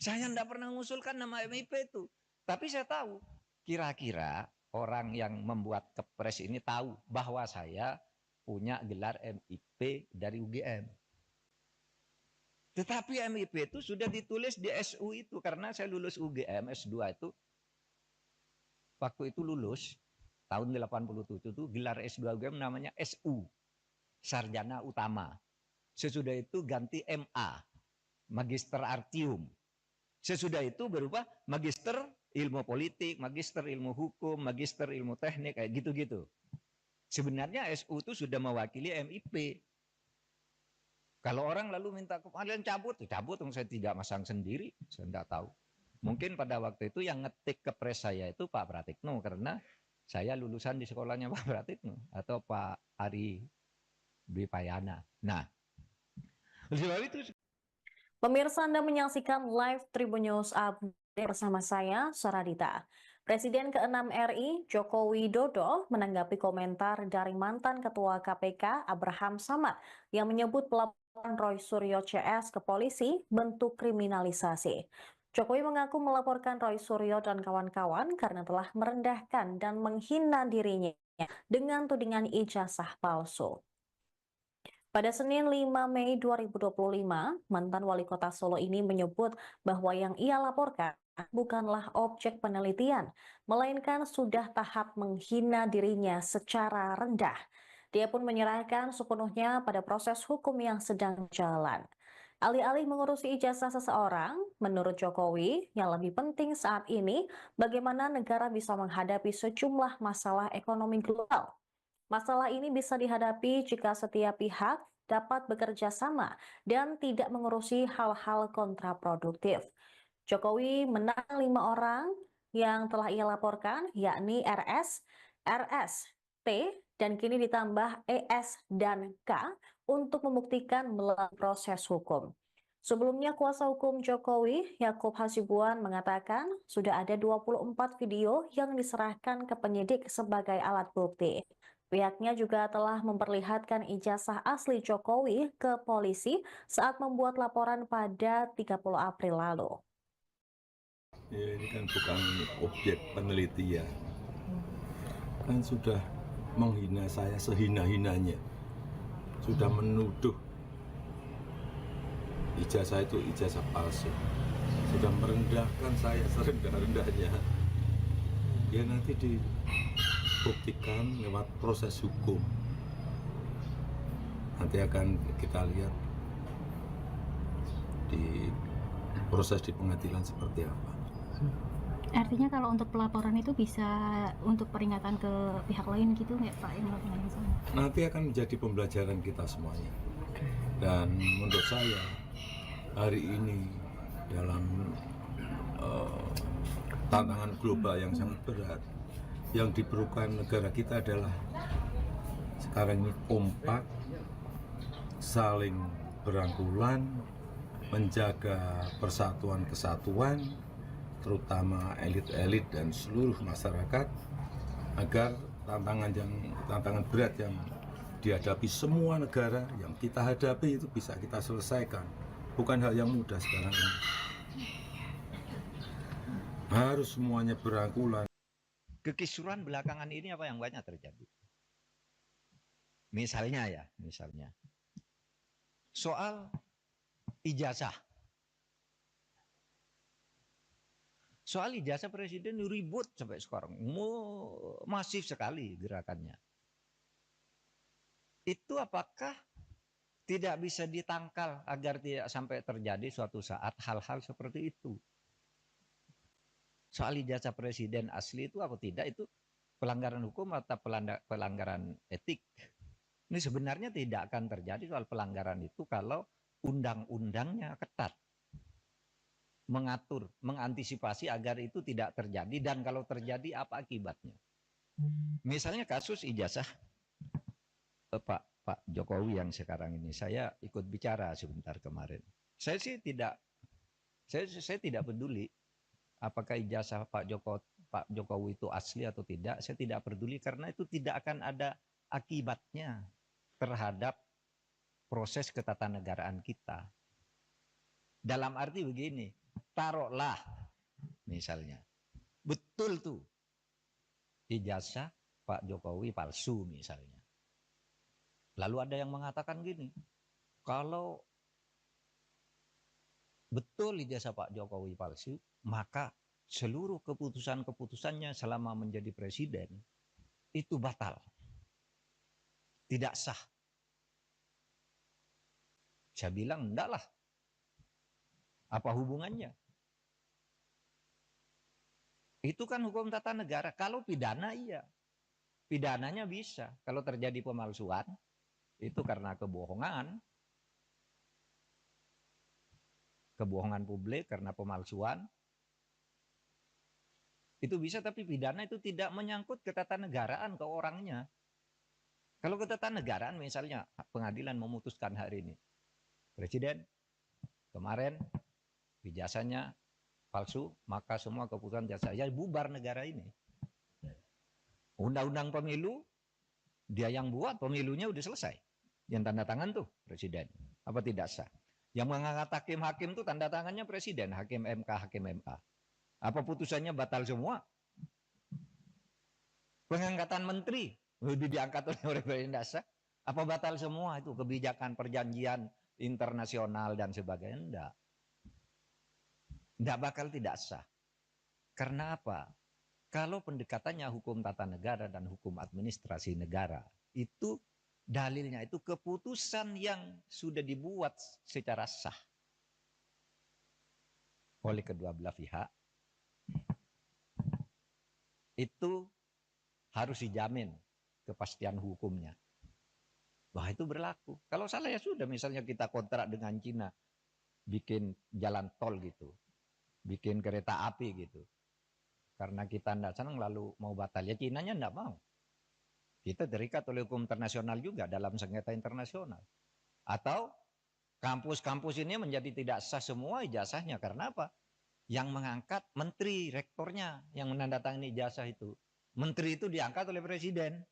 Saya tidak pernah mengusulkan nama MIP itu. Tapi saya tahu, kira-kira orang yang membuat kepres ini tahu bahwa saya punya gelar MIP dari UGM. Tetapi MIP itu sudah ditulis di SU itu. Karena saya lulus UGM S2 itu. Waktu itu lulus, tahun 87 itu gelar S2 UGM namanya SU. Sarjana Utama. Sesudah itu ganti MA. Magister Artium. Sesudah itu berubah Magister Ilmu Politik, Magister Ilmu Hukum, Magister Ilmu Teknik, kayak gitu-gitu. Sebenarnya SU itu sudah mewakili MIP. Kalau orang lalu minta kalian cabut, saya tidak masang sendiri, saya tidak tahu. Mungkin pada waktu itu yang ngetik kepres saya itu Pak Pratikno, karena saya lulusan di sekolahnya Pak Pratikno, atau Pak Ari Dwi Payana. Nah, sebab itu. Pemirsa, Anda menyaksikan live Tribun News Update bersama saya, Saradita. Presiden ke-6 RI, Joko Widodo, menanggapi komentar dari mantan Ketua KPK, Abraham Samad, yang menyebut pelaporan Roy Suryo CS ke polisi bentuk kriminalisasi. Jokowi mengaku melaporkan Roy Suryo dan kawan-kawan karena telah merendahkan dan menghina dirinya dengan tudingan ijazah palsu. Pada Senin 5 Mei 2025, mantan wali kota Solo ini menyebut bahwa yang ia laporkan bukanlah objek penelitian, melainkan sudah tahap menghina dirinya secara rendah. Dia pun menyerahkan sepenuhnya pada proses hukum yang sedang jalan. Alih-alih mengurusi ijazah seseorang, menurut Jokowi, yang lebih penting saat ini bagaimana negara bisa menghadapi sejumlah masalah ekonomi global. Masalah ini bisa dihadapi jika setiap pihak dapat bekerja sama dan tidak mengurusi hal-hal kontraproduktif. Jokowi menang 5 orang yang telah ia laporkan, yakni RS, T, dan kini ditambah ES dan K untuk membuktikan melalui proses hukum. Sebelumnya, kuasa hukum Jokowi, Yakub Hasibuan, mengatakan sudah ada 24 video yang diserahkan ke penyidik sebagai alat bukti. Pihaknya juga telah memperlihatkan ijazah asli Jokowi ke polisi saat membuat laporan pada 30 April lalu. Ya, ini kan bukan objek penelitian, kan sudah menghina saya sehina-hinanya, sudah menuduh ijazah itu ijazah palsu, sudah merendahkan saya serendah-rendahnya. Ya nanti dibuktikan lewat proses hukum. Nanti akan kita lihat di proses di pengadilan seperti apa. Artinya kalau untuk pelaporan itu bisa untuk peringatan ke pihak lain gitu nggak Pak yang melakukan yang sama? Nanti akan menjadi pembelajaran kita semuanya. Dan menurut saya hari ini dalam tantangan global yang sangat berat, yang diperlukan negara kita adalah sekarang ini kompak, saling berangkulan, menjaga persatuan kesatuan, terutama elit-elit dan seluruh masyarakat, agar tantangan berat yang dihadapi semua negara yang kita hadapi itu bisa kita selesaikan. Bukan hal yang mudah sekarang ini. Harus semuanya berangkulan. Kekisruhan belakangan ini apa yang banyak terjadi? Misalnya soal ijazah. Soal ijazah presiden ribut sampai sekarang, masif sekali gerakannya. Itu apakah tidak bisa ditangkal agar tidak sampai terjadi suatu saat hal-hal seperti itu? Soal ijazah presiden asli itu apa tidak, itu pelanggaran hukum atau pelanggaran etik? Ini sebenarnya tidak akan terjadi soal pelanggaran itu kalau undang-undangnya ketat, mengatur, mengantisipasi agar itu tidak terjadi, dan kalau terjadi apa akibatnya. Misalnya kasus ijazah Pak Jokowi yang sekarang ini, saya ikut bicara sebentar kemarin. Saya sih tidak peduli apakah ijazah Pak Jokowi itu asli atau tidak. Saya tidak peduli karena itu tidak akan ada akibatnya terhadap proses ketatanegaraan kita. Dalam arti begini, taruhlah misalnya betul tuh ijazah Pak Jokowi palsu misalnya. Lalu ada yang mengatakan gini, kalau betul ijazah Pak Jokowi palsu, maka seluruh keputusan-keputusannya selama menjadi presiden itu batal, tidak sah. Saya bilang enggak lah. Apa hubungannya? Itu kan hukum tata negara. Kalau pidana iya. Pidananya bisa. Kalau terjadi pemalsuan, itu karena kebohongan. Kebohongan publik karena pemalsuan. Itu bisa, tapi pidana itu tidak menyangkut ketatanegaraan ke orangnya. Kalau ketatanegaraan misalnya pengadilan memutuskan hari ini, presiden kemarin ijazahnya palsu, maka semua keputusan jasa ya bubar negara ini. Undang-undang pemilu dia yang buat, pemilunya udah selesai. Yang tanda tangan tuh presiden. Apa tidak sah? Yang mengangkat hakim-hakim tuh tanda tangannya presiden, hakim MK, hakim MA. Apa putusannya batal semua? Pengangkatan menteri udah diangkat oleh presiden, tidak sah. Apa batal semua itu kebijakan perjanjian internasional dan sebagainya? Enggak. Enggak bakal tidak sah. Karena apa? Kalau pendekatannya hukum tata negara dan hukum administrasi negara, itu dalilnya itu keputusan yang sudah dibuat secara sah oleh kedua belah pihak, itu harus dijamin kepastian hukumnya. Wah, itu berlaku. Kalau salah ya sudah, misalnya kita kontrak dengan Cina, bikin jalan tol gitu, bikin kereta api gitu. Karena kita tidak senang lalu mau batal, ya Cinanya tidak mau. Kita terikat oleh hukum internasional juga dalam sengketa internasional. Atau kampus-kampus ini menjadi tidak sah semua ijazahnya. Karena apa? Yang mengangkat menteri, rektornya yang menandatangani ijazah itu. Menteri itu diangkat oleh presiden.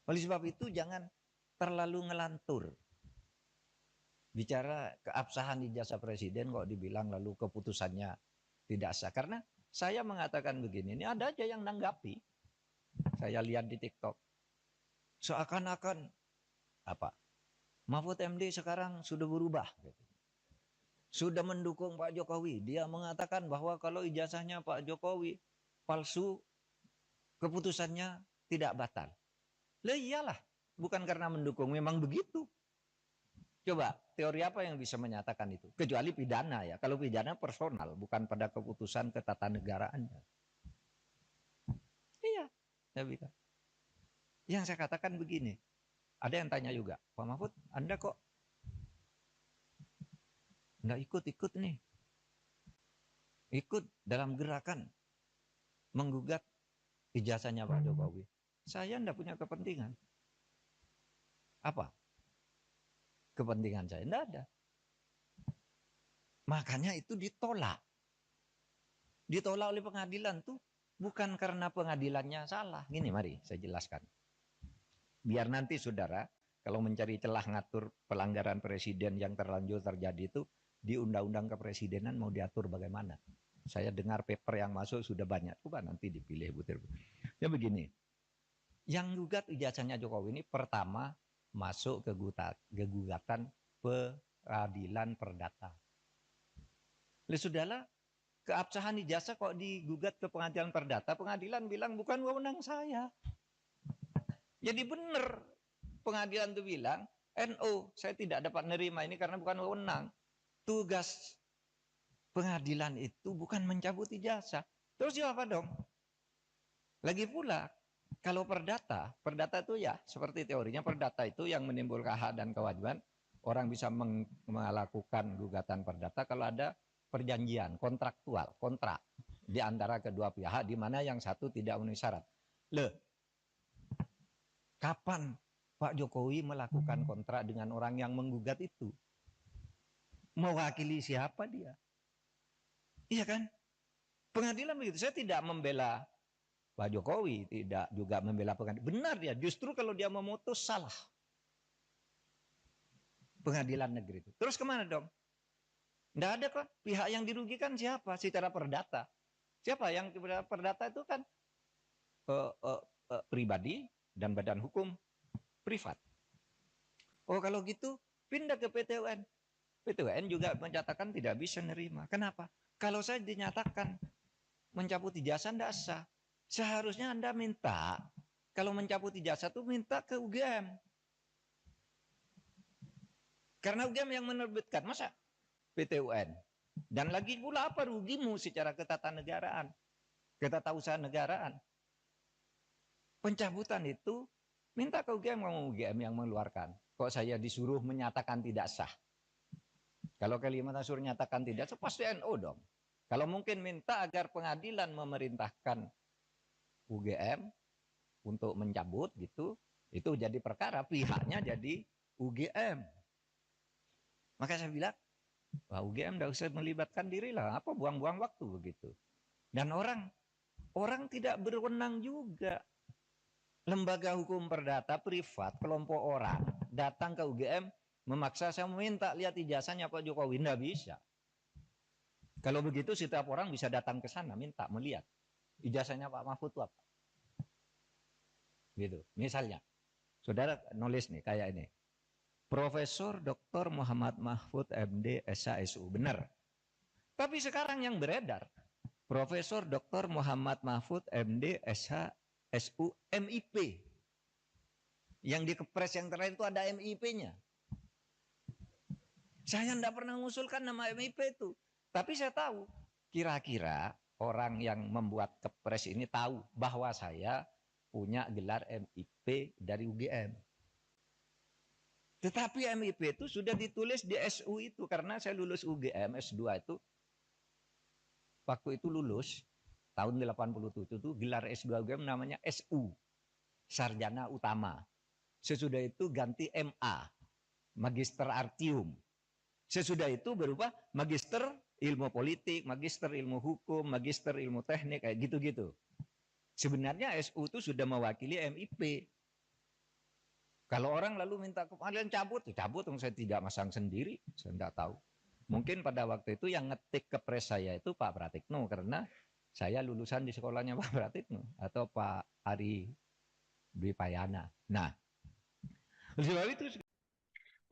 Oleh sebab itu jangan terlalu ngelantur. Bicara keabsahan ijazah presiden kok dibilang lalu keputusannya tidak sah. Karena saya mengatakan begini, ini ada aja yang nanggapi. Saya lihat di TikTok. Seakan-akan apa? Mahfud MD sekarang sudah berubah. Sudah mendukung Pak Jokowi. Dia mengatakan bahwa kalau ijazahnya Pak Jokowi palsu, keputusannya tidak batal. Lah iyalah, bukan karena mendukung, memang begitu. Coba, teori apa yang bisa menyatakan itu? Kecuali pidana ya. Kalau pidana personal, bukan pada keputusan ketatanegaraannya. Iya, saya bilang. Yang saya katakan begini, ada yang tanya juga, Pak Mahfud, Anda kok nggak ikut-ikut nih? Ikut dalam gerakan menggugat ijazahnya Pak Jokowi. Saya enggak punya kepentingan. Apa? Kepentingan saya enggak ada. Makanya itu ditolak. Ditolak oleh pengadilan tuh bukan karena pengadilannya salah. Gini mari saya jelaskan. Biar nanti saudara kalau mencari celah ngatur pelanggaran presiden yang terlanjur terjadi itu di undang-undang kepresidenan mau diatur bagaimana. Saya dengar paper yang masuk sudah banyak. Coba nanti dipilih butir. Ya begini. Yang gugat ijazahnya Jokowi ini pertama masuk ke gugatan peradilan perdata. Sudahlah, keabsahan ijazah kok digugat ke pengadilan perdata, pengadilan bilang bukan wewenang saya. Jadi benar pengadilan itu bilang, NO, saya tidak dapat nerima ini karena bukan wewenang. Tugas pengadilan itu bukan mencabut ijazah. Terus apa dong? Lagi pula, kalau perdata itu ya seperti teorinya perdata itu yang menimbulkan hak dan kewajiban. Orang bisa melakukan gugatan perdata kalau ada perjanjian kontraktual, kontrak di antara kedua pihak di mana yang satu tidak memenuhi syarat. Kapan Pak Jokowi melakukan kontrak dengan orang yang menggugat itu? Mewakili siapa dia? Iya kan? Pengadilan begitu. Saya tidak membela Pak Jokowi, tidak juga membela pengadilan. Benar dia, justru kalau dia memutus salah. Pengadilan negeri itu. Terus kemana dong? Tidak ada kok. Pihak yang dirugikan siapa? Secara perdata. Siapa yang perdata itu kan pribadi dan badan hukum privat. Oh kalau gitu pindah ke PT UN. PT UN juga menyatakan tidak bisa nerima. Kenapa? Kalau saya dinyatakan mencabut ijazah tidak sah. Seharusnya Anda minta, kalau mencabut ijazah itu minta ke UGM. Karena UGM yang menerbitkan, masa PT UN? Dan lagi pula apa rugimu secara ketatanegaraan, ketatausahaan negaraan? Pencabutan itu minta ke UGM, ngomong UGM yang mengeluarkan. Kok saya disuruh menyatakan tidak sah? Kalau Kalimantan suruh nyatakan tidak sah, pasti NO dong. Kalau mungkin minta agar pengadilan memerintahkan UGM untuk mencabut gitu, itu jadi perkara, pihaknya jadi UGM. Maka saya bilang, wah UGM tidak usah melibatkan diri lah, apa buang-buang waktu begitu. Dan orang tidak berwenang juga. Lembaga hukum perdata privat, kelompok orang datang ke UGM memaksa saya meminta lihat ijazahnya Pak Jokowi, tidak bisa. Kalau begitu setiap orang bisa datang ke sana minta melihat ijazahnya Pak Mahfud itu apa. Gitu. Misalnya, saudara nulis nih kayak ini. Profesor Dr. Muhammad Mahfud MD SHSU, benar. Tapi sekarang yang beredar, Profesor Dr. Muhammad Mahfud MD SHSU MIP. Yang di kepres yang terakhir itu ada MIP-nya. Saya tidak pernah mengusulkan nama MIP itu. Tapi saya tahu, kira-kira orang yang membuat kepres ini tahu bahwa saya punya gelar MIP dari UGM. Tetapi MIP itu sudah ditulis di SU itu. Karena saya lulus UGM S2 itu. Waktu itu lulus, tahun 87 itu gelar S2 UGM namanya SU. Sarjana Utama. Sesudah itu ganti MA. Magister Artium. Sesudah itu berubah Magister Ilmu Politik, Magister Ilmu Hukum, Magister Ilmu Teknik, kayak gitu-gitu. Sebenarnya SU itu sudah mewakili MIP. Kalau orang lalu minta kalian cabut, ya cabut, saya tidak masang sendiri, saya tidak tahu. Mungkin pada waktu itu yang ngetik ke pres saya itu Pak Pratikno, karena saya lulusan di sekolahnya Pak Pratikno atau Pak Ari Dwi Payana. Nah, sebab itu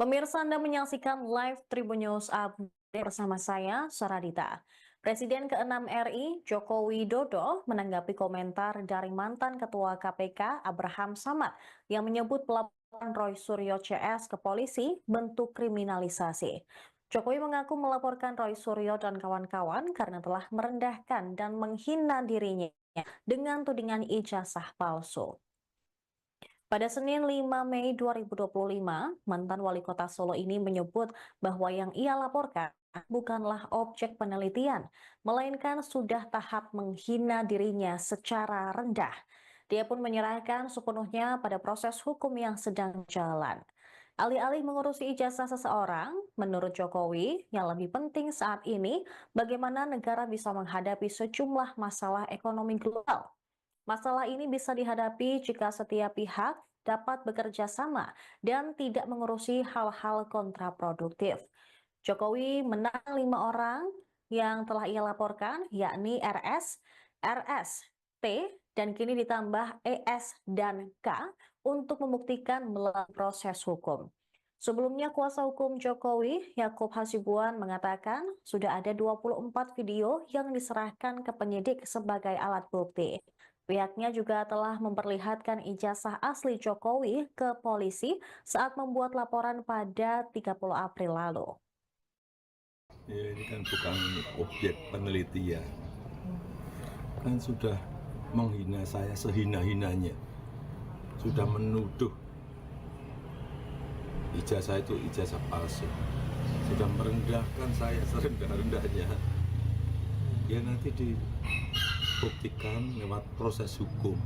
Pemirsa, Anda menyaksikan live Tribun News Update bersama saya, Saradita. Presiden ke-6 RI, Joko Widodo, menanggapi komentar dari mantan Ketua KPK, Abraham Samad, yang menyebut pelaporan Roy Suryo CS ke polisi bentuk kriminalisasi. Jokowi mengaku melaporkan Roy Suryo dan kawan-kawan karena telah merendahkan dan menghina dirinya dengan tudingan ijazah palsu. Pada Senin 5 Mei 2025, mantan wali kota Solo ini menyebut bahwa yang ia laporkan bukanlah objek penelitian, melainkan sudah tahap menghina dirinya secara rendah. Dia pun menyerahkan sepenuhnya pada proses hukum yang sedang jalan. Alih-alih mengurusi ijazah seseorang, menurut Jokowi, yang lebih penting saat ini bagaimana negara bisa menghadapi sejumlah masalah ekonomi global. Masalah ini bisa dihadapi jika setiap pihak dapat bekerja sama dan tidak mengurusi hal-hal kontraproduktif. Jokowi menang 5 orang yang telah ia laporkan, yakni RS, RS, T, dan kini ditambah ES dan K untuk membuktikan melalui proses hukum. Sebelumnya, kuasa hukum Jokowi, Yakub Hasibuan, mengatakan sudah ada 24 video yang diserahkan ke penyidik sebagai alat bukti. Pihaknya juga telah memperlihatkan ijazah asli Jokowi ke polisi saat membuat laporan pada 30 April lalu. Ya, ini kan bukan objek penelitian. Kan sudah menghina saya sehina-hinanya. Sudah menuduh ijazah itu ijazah palsu. Sudah merendahkan saya serendah-rendahnya. Ya nanti dibuktikan lewat proses hukum.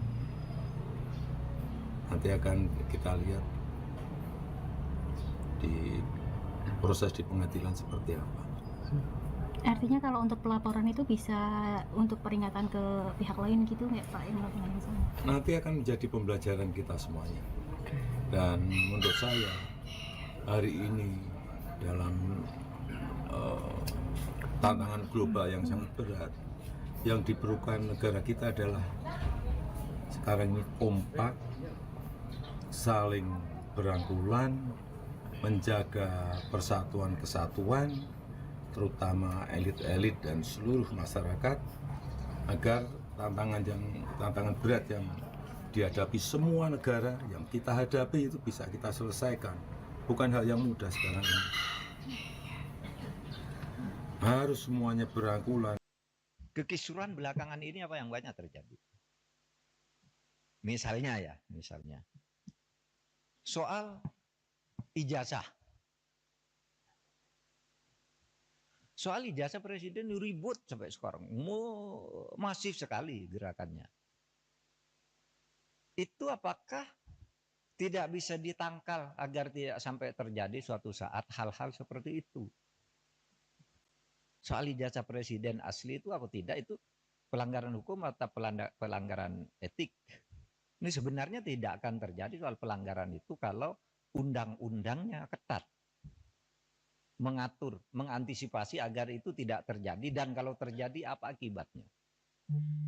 Nanti akan kita lihat di proses di pengadilan seperti apa. Artinya kalau untuk pelaporan itu bisa untuk peringatan ke pihak lain gitu nggak Pak yang melakukan yang sama? Nanti akan menjadi pembelajaran kita semuanya. Dan menurut saya hari ini dalam tantangan global yang sangat berat, yang diperlukan negara kita adalah sekarang ini kompak, saling berangkulan, menjaga persatuan kesatuan, terutama elit-elit dan seluruh masyarakat, agar tantangan berat yang dihadapi semua negara yang kita hadapi itu bisa kita selesaikan. Bukan hal yang mudah sekarang ini. Harus semuanya berangkulan. kekisruhan belakangan ini apa yang banyak terjadi? Misalnya soal ijazah. Soal ijazah presiden ribut sampai sekarang. Masif sekali gerakannya. Itu apakah tidak bisa ditangkal agar tidak sampai terjadi suatu saat hal-hal seperti itu? Soal ijazah presiden asli itu apa tidak, itu pelanggaran hukum atau pelanggaran etik. Ini sebenarnya tidak akan terjadi soal pelanggaran itu kalau undang-undangnya ketat. Mengatur, mengantisipasi agar itu tidak terjadi, dan kalau terjadi apa akibatnya.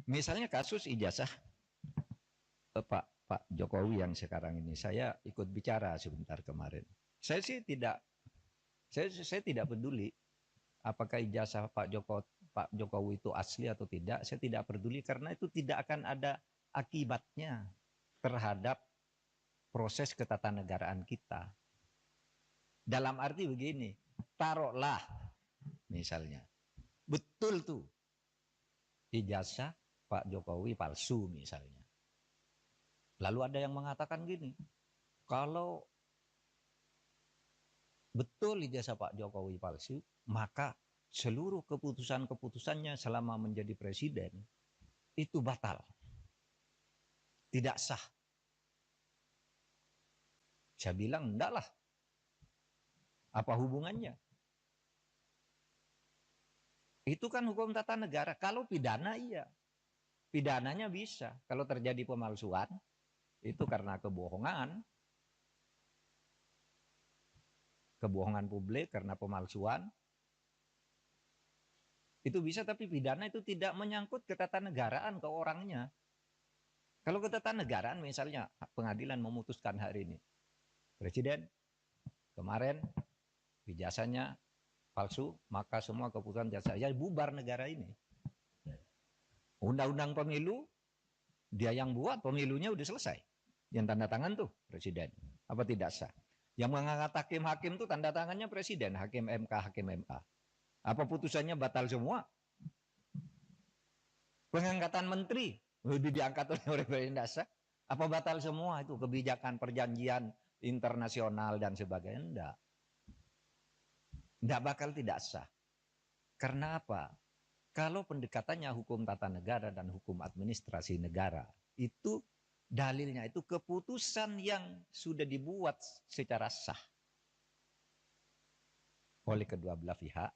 Misalnya kasus ijazah Pak Jokowi yang sekarang ini, saya ikut bicara sebentar kemarin. Saya tidak peduli apakah ijazah Pak Jokowi itu asli atau tidak. Saya tidak peduli karena itu tidak akan ada akibatnya terhadap proses ketatanegaraan kita. Dalam arti begini, taruhlah misalnya betul tuh ijazah Pak Jokowi palsu misalnya. Lalu ada yang mengatakan gini, kalau betul ijazah Pak Jokowi palsu, maka seluruh keputusan-keputusannya selama menjadi presiden itu batal. Tidak sah. Saya bilang enggak lah. Apa hubungannya? Itu kan hukum tata negara. Kalau pidana iya. Pidananya bisa. Kalau terjadi pemalsuan, itu karena kebohongan, kebohongan publik, karena pemalsuan. Itu bisa, tapi pidana itu tidak menyangkut ketatanegaraan ke orangnya. Kalau ketatanegaraan misalnya pengadilan memutuskan hari ini, Presiden kemarin ijazahnya palsu, maka semua keputusan jasa ya bubar negara ini. Undang-undang pemilu dia yang buat, pemilunya udah selesai. Yang tanda tangan tuh Presiden. Apa tidak sah? Yang mengangkat hakim-hakim tuh tanda tangannya Presiden, hakim MK, hakim MA. Apa putusannya batal semua? Pengangkatan menteri diangkat oleh Presiden dasar. Apa batal semua itu kebijakan perjanjian internasional dan sebagainya? Enggak. Enggak bakal tidak sah. Karena apa? Kalau pendekatannya hukum tata negara dan hukum administrasi negara, itu dalilnya itu keputusan yang sudah dibuat secara sah oleh kedua belah pihak,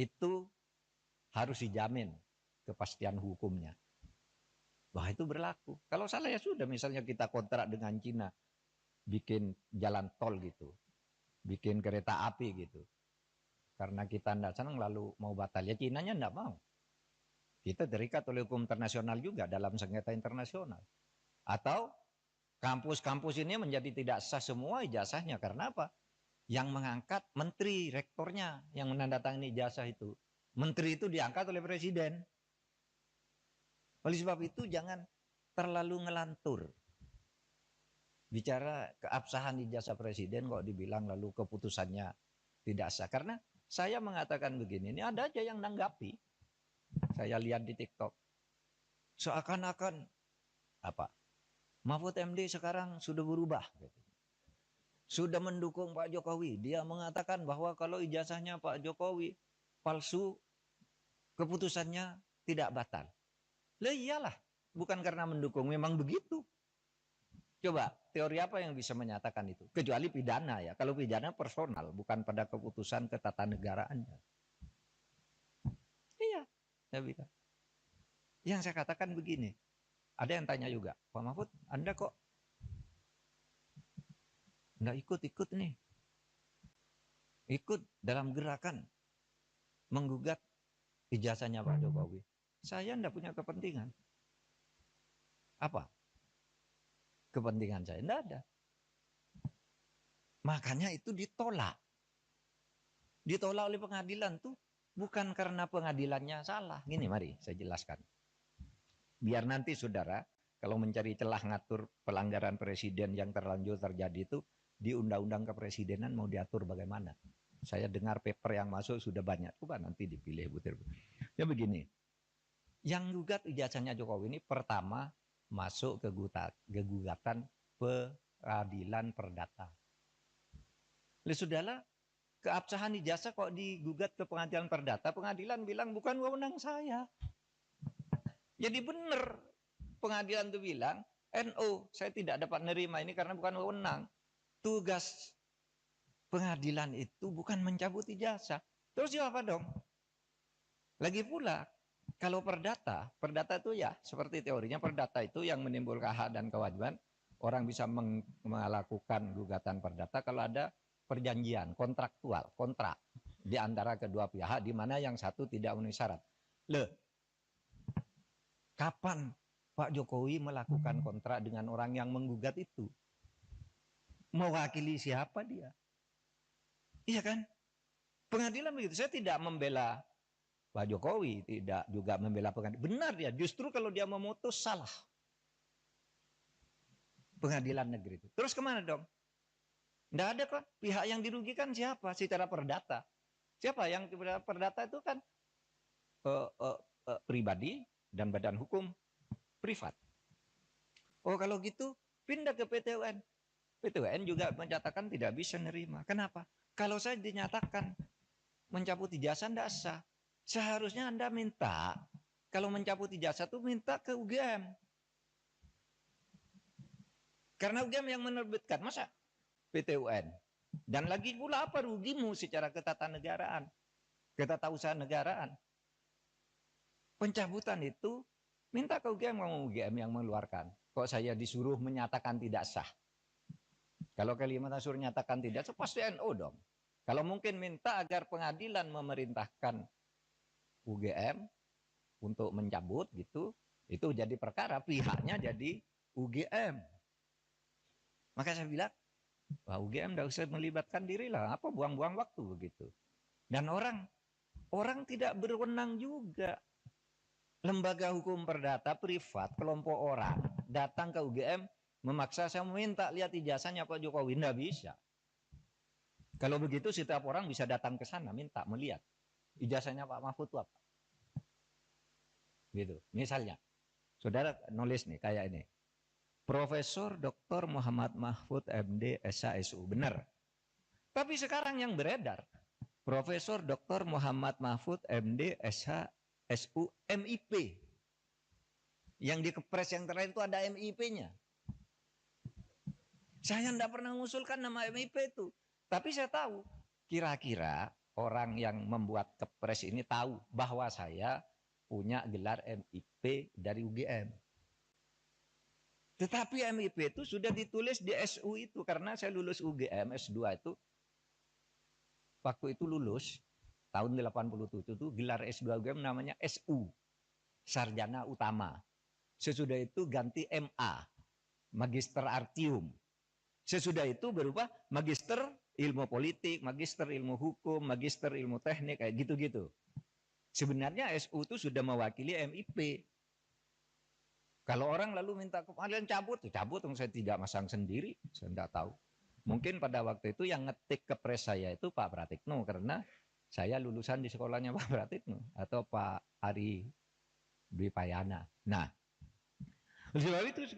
itu harus dijamin kepastian hukumnya. Wah, itu berlaku. Kalau salah ya sudah, misalnya kita kontrak dengan Cina, bikin jalan tol gitu, bikin kereta api gitu. Karena kita tidak senang lalu mau batal, ya Cinanya tidak mau. Kita terikat oleh hukum internasional juga dalam sengketa internasional. Atau kampus-kampus ini menjadi tidak sah semua ijazahnya. Karena apa? Yang mengangkat menteri, rektornya yang menandatangani ijazah itu. Menteri itu diangkat oleh presiden. Oleh sebab itu jangan terlalu ngelantur. Bicara keabsahan ijazah presiden kok dibilang lalu keputusannya tidak sah. Karena saya mengatakan begini, ini ada aja yang nanggapi. Saya lihat di TikTok. Seakan-akan apa? Mahfud MD sekarang sudah berubah. Sudah mendukung Pak Jokowi. Dia mengatakan bahwa kalau ijazahnya Pak Jokowi palsu, keputusannya tidak batal. Lah iyalah, bukan karena mendukung, memang begitu. Coba, teori apa yang bisa menyatakan itu? Kecuali pidana ya. Kalau pidana personal, bukan pada keputusan ketatanegaraannya. Iya, saya bilang. Yang saya katakan begini, ada yang tanya juga, Pak Mahfud, Anda kok nggak ikut-ikut nih? Ikut dalam gerakan menggugat ijazahnya Pak Jokowi. Saya enggak punya kepentingan. Apa? Kepentingan saya enggak ada. Makanya itu ditolak. Ditolak oleh pengadilan tuh bukan karena pengadilannya salah. Gini mari saya jelaskan. Biar nanti saudara kalau mencari celah ngatur pelanggaran presiden yang terlanjur terjadi itu di undang-undang kepresidenan mau diatur bagaimana. Saya dengar paper yang masuk sudah banyak. Coba nanti dipilih butir. Ya begini. Yang gugat ijazahnya Jokowi ini pertama masuk ke gugatan peradilan perdata. Lalu sudahlah, keabsahan ijazah kok digugat ke pengadilan perdata, pengadilan bilang bukan wewenang saya. Jadi benar pengadilan itu bilang, NO saya tidak dapat menerima ini karena bukan wewenang. Tugas pengadilan itu bukan mencabut ijazah. Terus apa dong? Lagi pula, kalau perdata itu ya seperti teorinya perdata itu yang menimbulkan hak dan kewajiban. Orang bisa melakukan gugatan perdata kalau ada perjanjian kontraktual, kontrak di antara kedua pihak di mana yang satu tidak memenuhi syarat. Kapan Pak Jokowi melakukan kontrak dengan orang yang menggugat itu? Mewakili siapa dia? Iya kan? Pengadilan begitu. Saya tidak membela Pak Jokowi, tidak juga membela pengadilan. Benar dia, justru kalau dia memutus salah. Pengadilan negeri itu. Terus kemana dong? Tidak ada kok. Pihak yang dirugikan siapa? Secara perdata. Siapa yang perdata itu kan pribadi dan badan hukum privat. Oh kalau gitu pindah ke PT UN. PT UN juga menyatakan tidak bisa nerima. Kenapa? Kalau saya dinyatakan mencabut ijazah tidak sah. Seharusnya Anda minta, kalau mencabut ijazah itu minta ke UGM. Karena UGM yang menerbitkan, masa PT UN? Dan lagi pula apa rugimu secara ketatanegaraan, ketatausahaan negaraan? Pencabutan itu minta ke UGM yang mengeluarkan. Kok saya disuruh menyatakan tidak sah? Kalau Kalimantan Sur nyatakan tidak, so pasti NU dong. Kalau mungkin minta agar pengadilan memerintahkan UGM untuk mencabut gitu, itu jadi perkara, pihaknya jadi UGM. Maka saya bilang, wah UGM tidak usah melibatkan diri lah, apa buang-buang waktu begitu. Dan orang tidak berwenang juga. Lembaga hukum perdata privat, kelompok orang datang ke UGM memaksa saya meminta lihat ijazahnya Pak Jokowi, tidak bisa. Kalau begitu setiap orang bisa datang ke sana minta melihat ijazahnya Pak Mahfud itu apa. Gitu. Misalnya, saudara nulis nih kayak ini. Profesor Dr. Muhammad Mahfud MD SHSU, benar. Tapi sekarang yang beredar, Profesor Dr. Muhammad Mahfud MD SHSU MIP. Yang di Kepres yang terakhir itu ada MIP-nya. Saya tidak pernah mengusulkan nama MIP itu. Tapi saya tahu, kira-kira orang yang membuat Kepres ini tahu bahwa saya punya gelar MIP dari UGM. Tetapi MIP itu sudah ditulis di SU itu. Karena saya lulus UGM S2 itu. Waktu itu lulus, tahun 87 itu gelar S2 UGM namanya SU. Sarjana Utama. Sesudah itu ganti MA. Magister Artium. Sesudah itu berubah Magister Ilmu Politik, Magister Ilmu Hukum, Magister Ilmu Teknik, kayak gitu-gitu. Sebenarnya SU itu sudah mewakili MIP. Kalau orang lalu minta kalian cabut, cabut, saya tidak masang sendiri, saya tidak tahu. Mungkin pada waktu itu yang ngetik Kepres saya itu Pak Pratikno, karena saya lulusan di sekolahnya Pak Pratikno, atau Pak Ari Dwi Payana. Nah, sebab itu.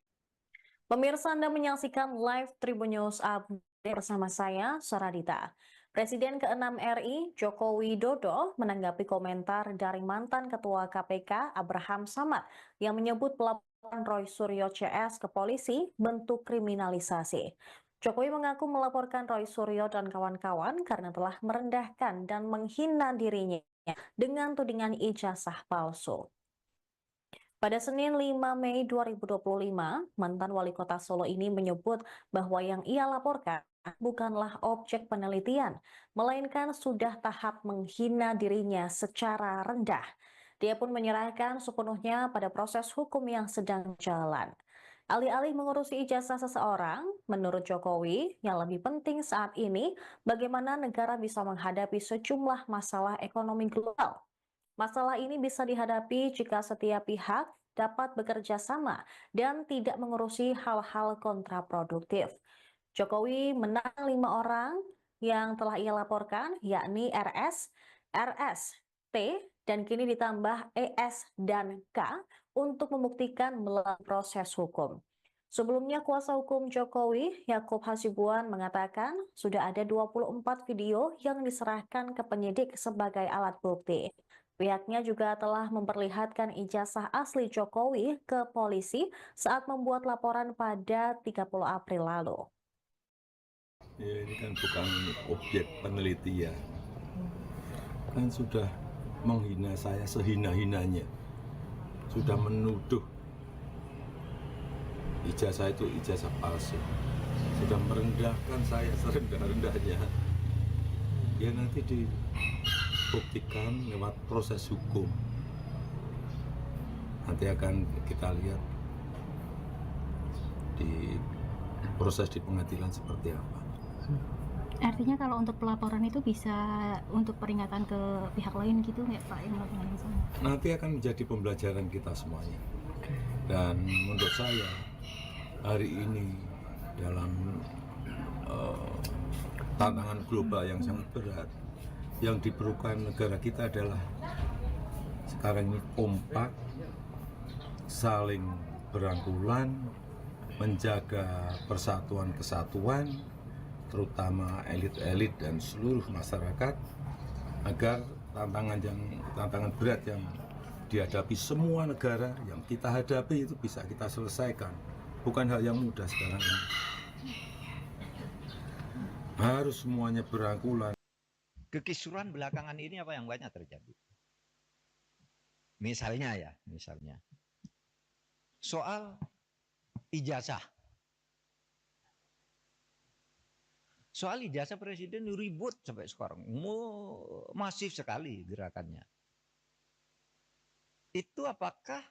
Pemirsa, Anda menyaksikan live Tribun News Update bersama saya, Saradita. Presiden ke-6 RI, Joko Widodo, menanggapi komentar dari mantan Ketua KPK, Abraham Samad, yang menyebut pelaporan Roy Suryo CS ke polisi bentuk kriminalisasi. Jokowi mengaku melaporkan Roy Suryo dan kawan-kawan karena telah merendahkan dan menghina dirinya dengan tudingan ijazah palsu. Pada Senin 5 Mei 2025, mantan wali kota Solo ini menyebut bahwa yang ia laporkan bukanlah objek penelitian, melainkan sudah tahap menghina dirinya secara rendah. Dia pun menyerahkan sepenuhnya pada proses hukum yang sedang jalan. Alih-alih mengurusi ijazah seseorang, menurut Jokowi, yang lebih penting saat ini bagaimana negara bisa menghadapi sejumlah masalah ekonomi global. Masalah ini bisa dihadapi jika setiap pihak dapat bekerja sama dan tidak mengurusi hal-hal kontraproduktif. Jokowi menang 5 orang yang telah ia laporkan, yakni RS, T, dan kini ditambah ES dan K untuk membuktikan melalui proses hukum. Sebelumnya, kuasa hukum Jokowi, Yakub Hasibuan, mengatakan sudah ada 24 video yang diserahkan ke penyidik sebagai alat bukti. Pihaknya juga telah memperlihatkan ijazah asli Jokowi ke polisi saat membuat laporan pada 30 April lalu. Ya, ini kan bukan objek penelitian. Kan sudah menghina saya sehina-hinanya. Sudah menuduh ijazah itu ijazah palsu. Sudah merendahkan saya serendah-rendahnya. Ya nanti dibuktikan lewat proses hukum. Nanti akan kita lihat di proses di pengadilan seperti apa. Artinya kalau untuk pelaporan itu bisa untuk peringatan ke pihak lain gitu nggak Pak yang melakukan yang sama? Nanti akan menjadi pembelajaran kita semuanya. Dan menurut saya hari ini dalam tantangan global yang sangat berat, yang diperlukan negara kita adalah sekarang ini kompak, saling berangkulan, menjaga persatuan kesatuan, terutama elit-elit dan seluruh masyarakat, agar tantangan berat yang dihadapi semua negara yang kita hadapi itu bisa kita selesaikan. Bukan hal yang mudah sekarang ini. Harus semuanya berangkulan. Kekisruhan belakangan ini apa yang banyak terjadi? Misalnya soal ijazah. Soal ijazah presiden ribut sampai sekarang. Masif sekali gerakannya. Itu apakah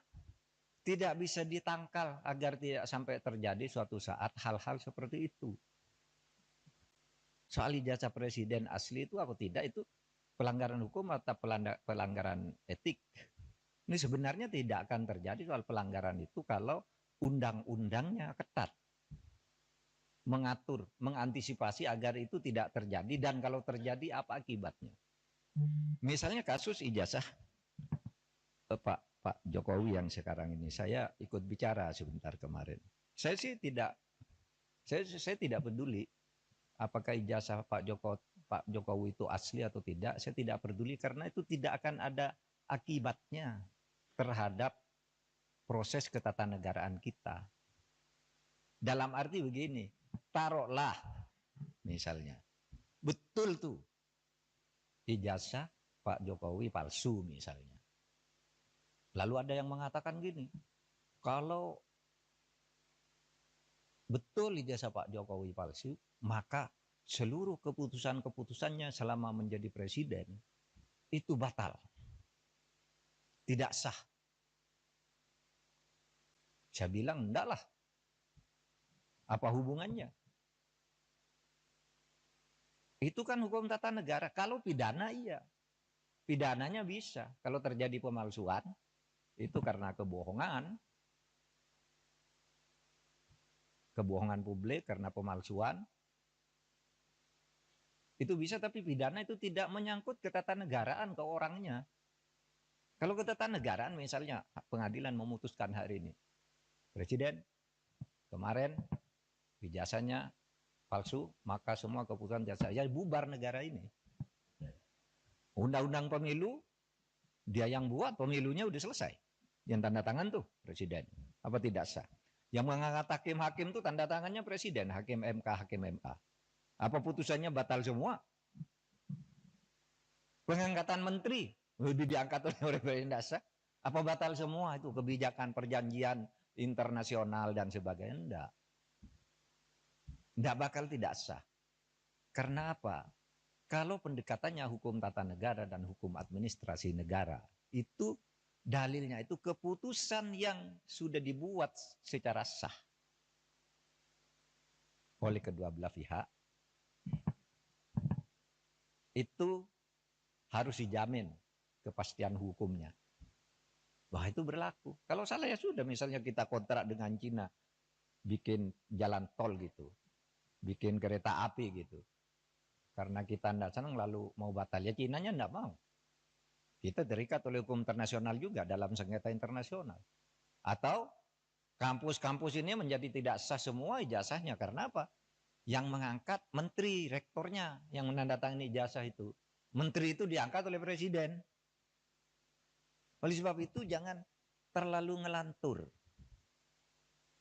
tidak bisa ditangkal agar tidak sampai terjadi suatu saat hal-hal seperti itu? Soal ijazah presiden asli itu atau tidak, itu pelanggaran hukum atau pelanggaran etik. Ini sebenarnya tidak akan terjadi soal pelanggaran itu kalau undang-undangnya ketat. Mengatur, mengantisipasi agar itu tidak terjadi, dan kalau terjadi apa akibatnya. Misalnya kasus ijazah Pak Jokowi yang sekarang ini, saya ikut bicara sebentar kemarin. Saya sih tidak, saya tidak peduli apakah ijazah Pak Jokowi itu asli atau tidak. Saya tidak peduli karena itu tidak akan ada akibatnya terhadap proses ketatanegaraan kita. Dalam arti begini, taruhlah misalnya betul tuh ijazah Pak Jokowi palsu misalnya. Lalu ada yang mengatakan gini, kalau betul ijazah Pak Jokowi palsu, maka seluruh keputusan-keputusannya selama menjadi presiden itu batal. Tidak sah. Saya bilang enggak lah. Apa hubungannya? Itu kan hukum tata negara. Kalau pidana iya. Pidananya bisa. Kalau terjadi pemalsuan, itu karena kebohongan. Kebohongan publik karena pemalsuan. Itu bisa, tapi pidana itu tidak menyangkut ketatanegaraan ke orangnya. Kalau ketatanegaraan misalnya pengadilan memutuskan hari ini. Presiden kemarin ijazahnya palsu, maka semua keputusan saya bubar negara ini. Undang-undang pemilu, dia yang buat, pemilunya udah selesai. Yang tanda tangan tuh presiden. Apa tidak sah? Yang mengangkat hakim-hakim tuh tanda tangannya presiden, hakim MK. Apa putusannya batal semua? Pengangkatan menteri, lebih diangkat oleh presiden, tidak sah. Apa batal semua itu kebijakan perjanjian internasional dan sebagainya? Enggak. Tidak bakal tidak sah. Karena apa? Kalau pendekatannya hukum tata negara dan hukum administrasi negara, itu dalilnya itu keputusan yang sudah dibuat secara sah oleh kedua belah pihak, itu harus dijamin kepastian hukumnya. Wah, itu berlaku. Kalau salah ya sudah, misalnya kita kontrak dengan Cina, bikin jalan tol gitu, bikin kereta api gitu. Karena kita tidak senang lalu mau batal, ya Cinanya tidak mau. Kita terikat oleh hukum internasional juga dalam sengketa internasional. Atau kampus-kampus ini menjadi tidak sah semua ijazahnya. Karena apa? Yang mengangkat menteri, rektornya yang menandatangani ijazah itu. Menteri itu diangkat oleh presiden. Oleh sebab itu jangan terlalu ngelantur.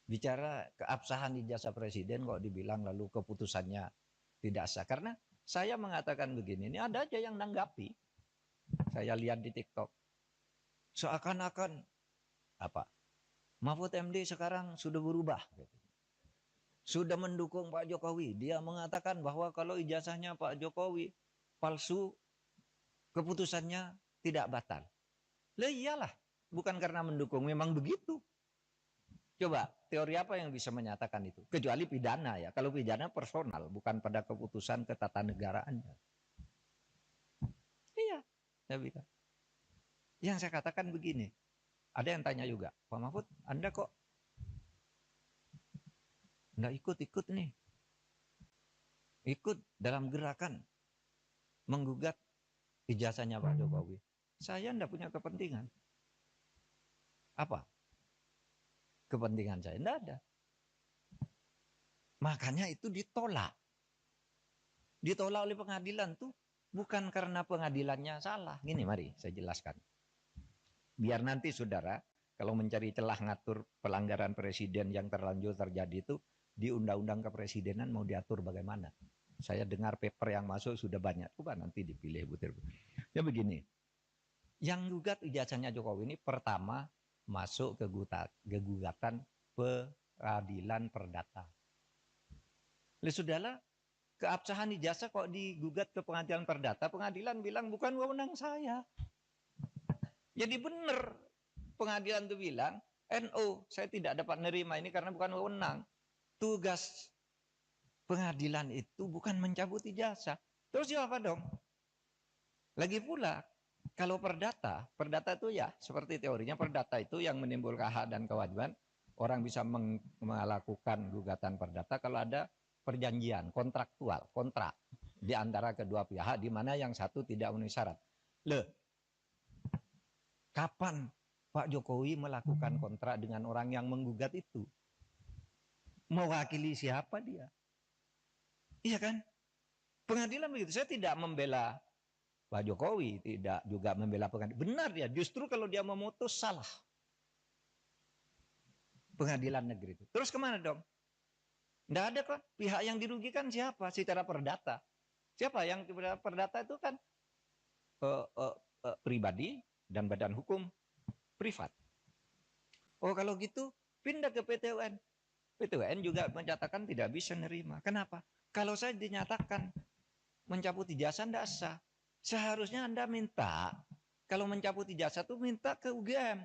Bicara keabsahan ijazah presiden kok dibilang lalu keputusannya tidak sah. Karena saya mengatakan begini, ini ada aja yang nanggapi. Saya lihat di TikTok. Seakan-akan apa? Mahfud MD sekarang sudah berubah. Sudah mendukung Pak Jokowi. Dia mengatakan bahwa kalau ijazahnya Pak Jokowi palsu, keputusannya tidak batal. Lah iyalah, bukan karena mendukung, memang begitu. Coba, teori apa yang bisa menyatakan itu? Kecuali pidana ya. Kalau pidana personal, bukan pada keputusan ketatanegaraannya. Iya, saya bilang. Yang saya katakan begini, ada yang tanya juga, Pak Mahfud, Anda kok nggak ikut-ikut nih? Ikut dalam gerakan menggugat ijazahnya Pak Jokowi. Saya enggak punya kepentingan. Apa? Kepentingan saya enggak ada. Makanya itu ditolak. Ditolak oleh pengadilan tuh bukan karena pengadilannya salah. Gini, mari saya jelaskan. Biar nanti saudara kalau mencari celah ngatur pelanggaran presiden yang terlanjur terjadi itu di undang-undang kepresidenan mau diatur bagaimana. Saya dengar paper yang masuk sudah banyak. Coba nanti dipilih butir. Ya begini. Yang gugat ijazahnya Jokowi ini pertama masuk ke gugatan peradilan perdata. Sudahlah, keabsahan ijazah kok digugat ke pengadilan perdata, pengadilan bilang bukan wewenang saya. Jadi benar pengadilan itu bilang, NO, saya tidak dapat nerima ini karena bukan wewenang. Tugas pengadilan itu bukan mencabut ijazah. Terus apa dong? Lagi pula, kalau perdata itu ya seperti teorinya perdata itu yang menimbulkan hak dan kewajiban. Orang bisa melakukan gugatan perdata kalau ada perjanjian kontraktual, kontrak di antara kedua pihak di mana yang satu tidak memenuhi syarat. Kapan Pak Jokowi melakukan kontrak dengan orang yang menggugat itu? Mewakili siapa dia? Iya kan? Pengadilan begitu. Saya tidak membela Pak Jokowi, tidak juga membela pengadilan. Benar dia, justru kalau dia memutus salah. Pengadilan negeri itu. Terus kemana dong? Tidak ada kan? Pihak yang dirugikan siapa? Secara perdata. Siapa yang perdata itu kan pribadi dan badan hukum privat. Oh kalau gitu pindah ke PT UN. PT UN juga menyatakan tidak bisa nerima. Kenapa? Kalau saya dinyatakan mencabut ijazah tidak sah. Seharusnya Anda minta, kalau mencabut ijazah itu minta ke UGM.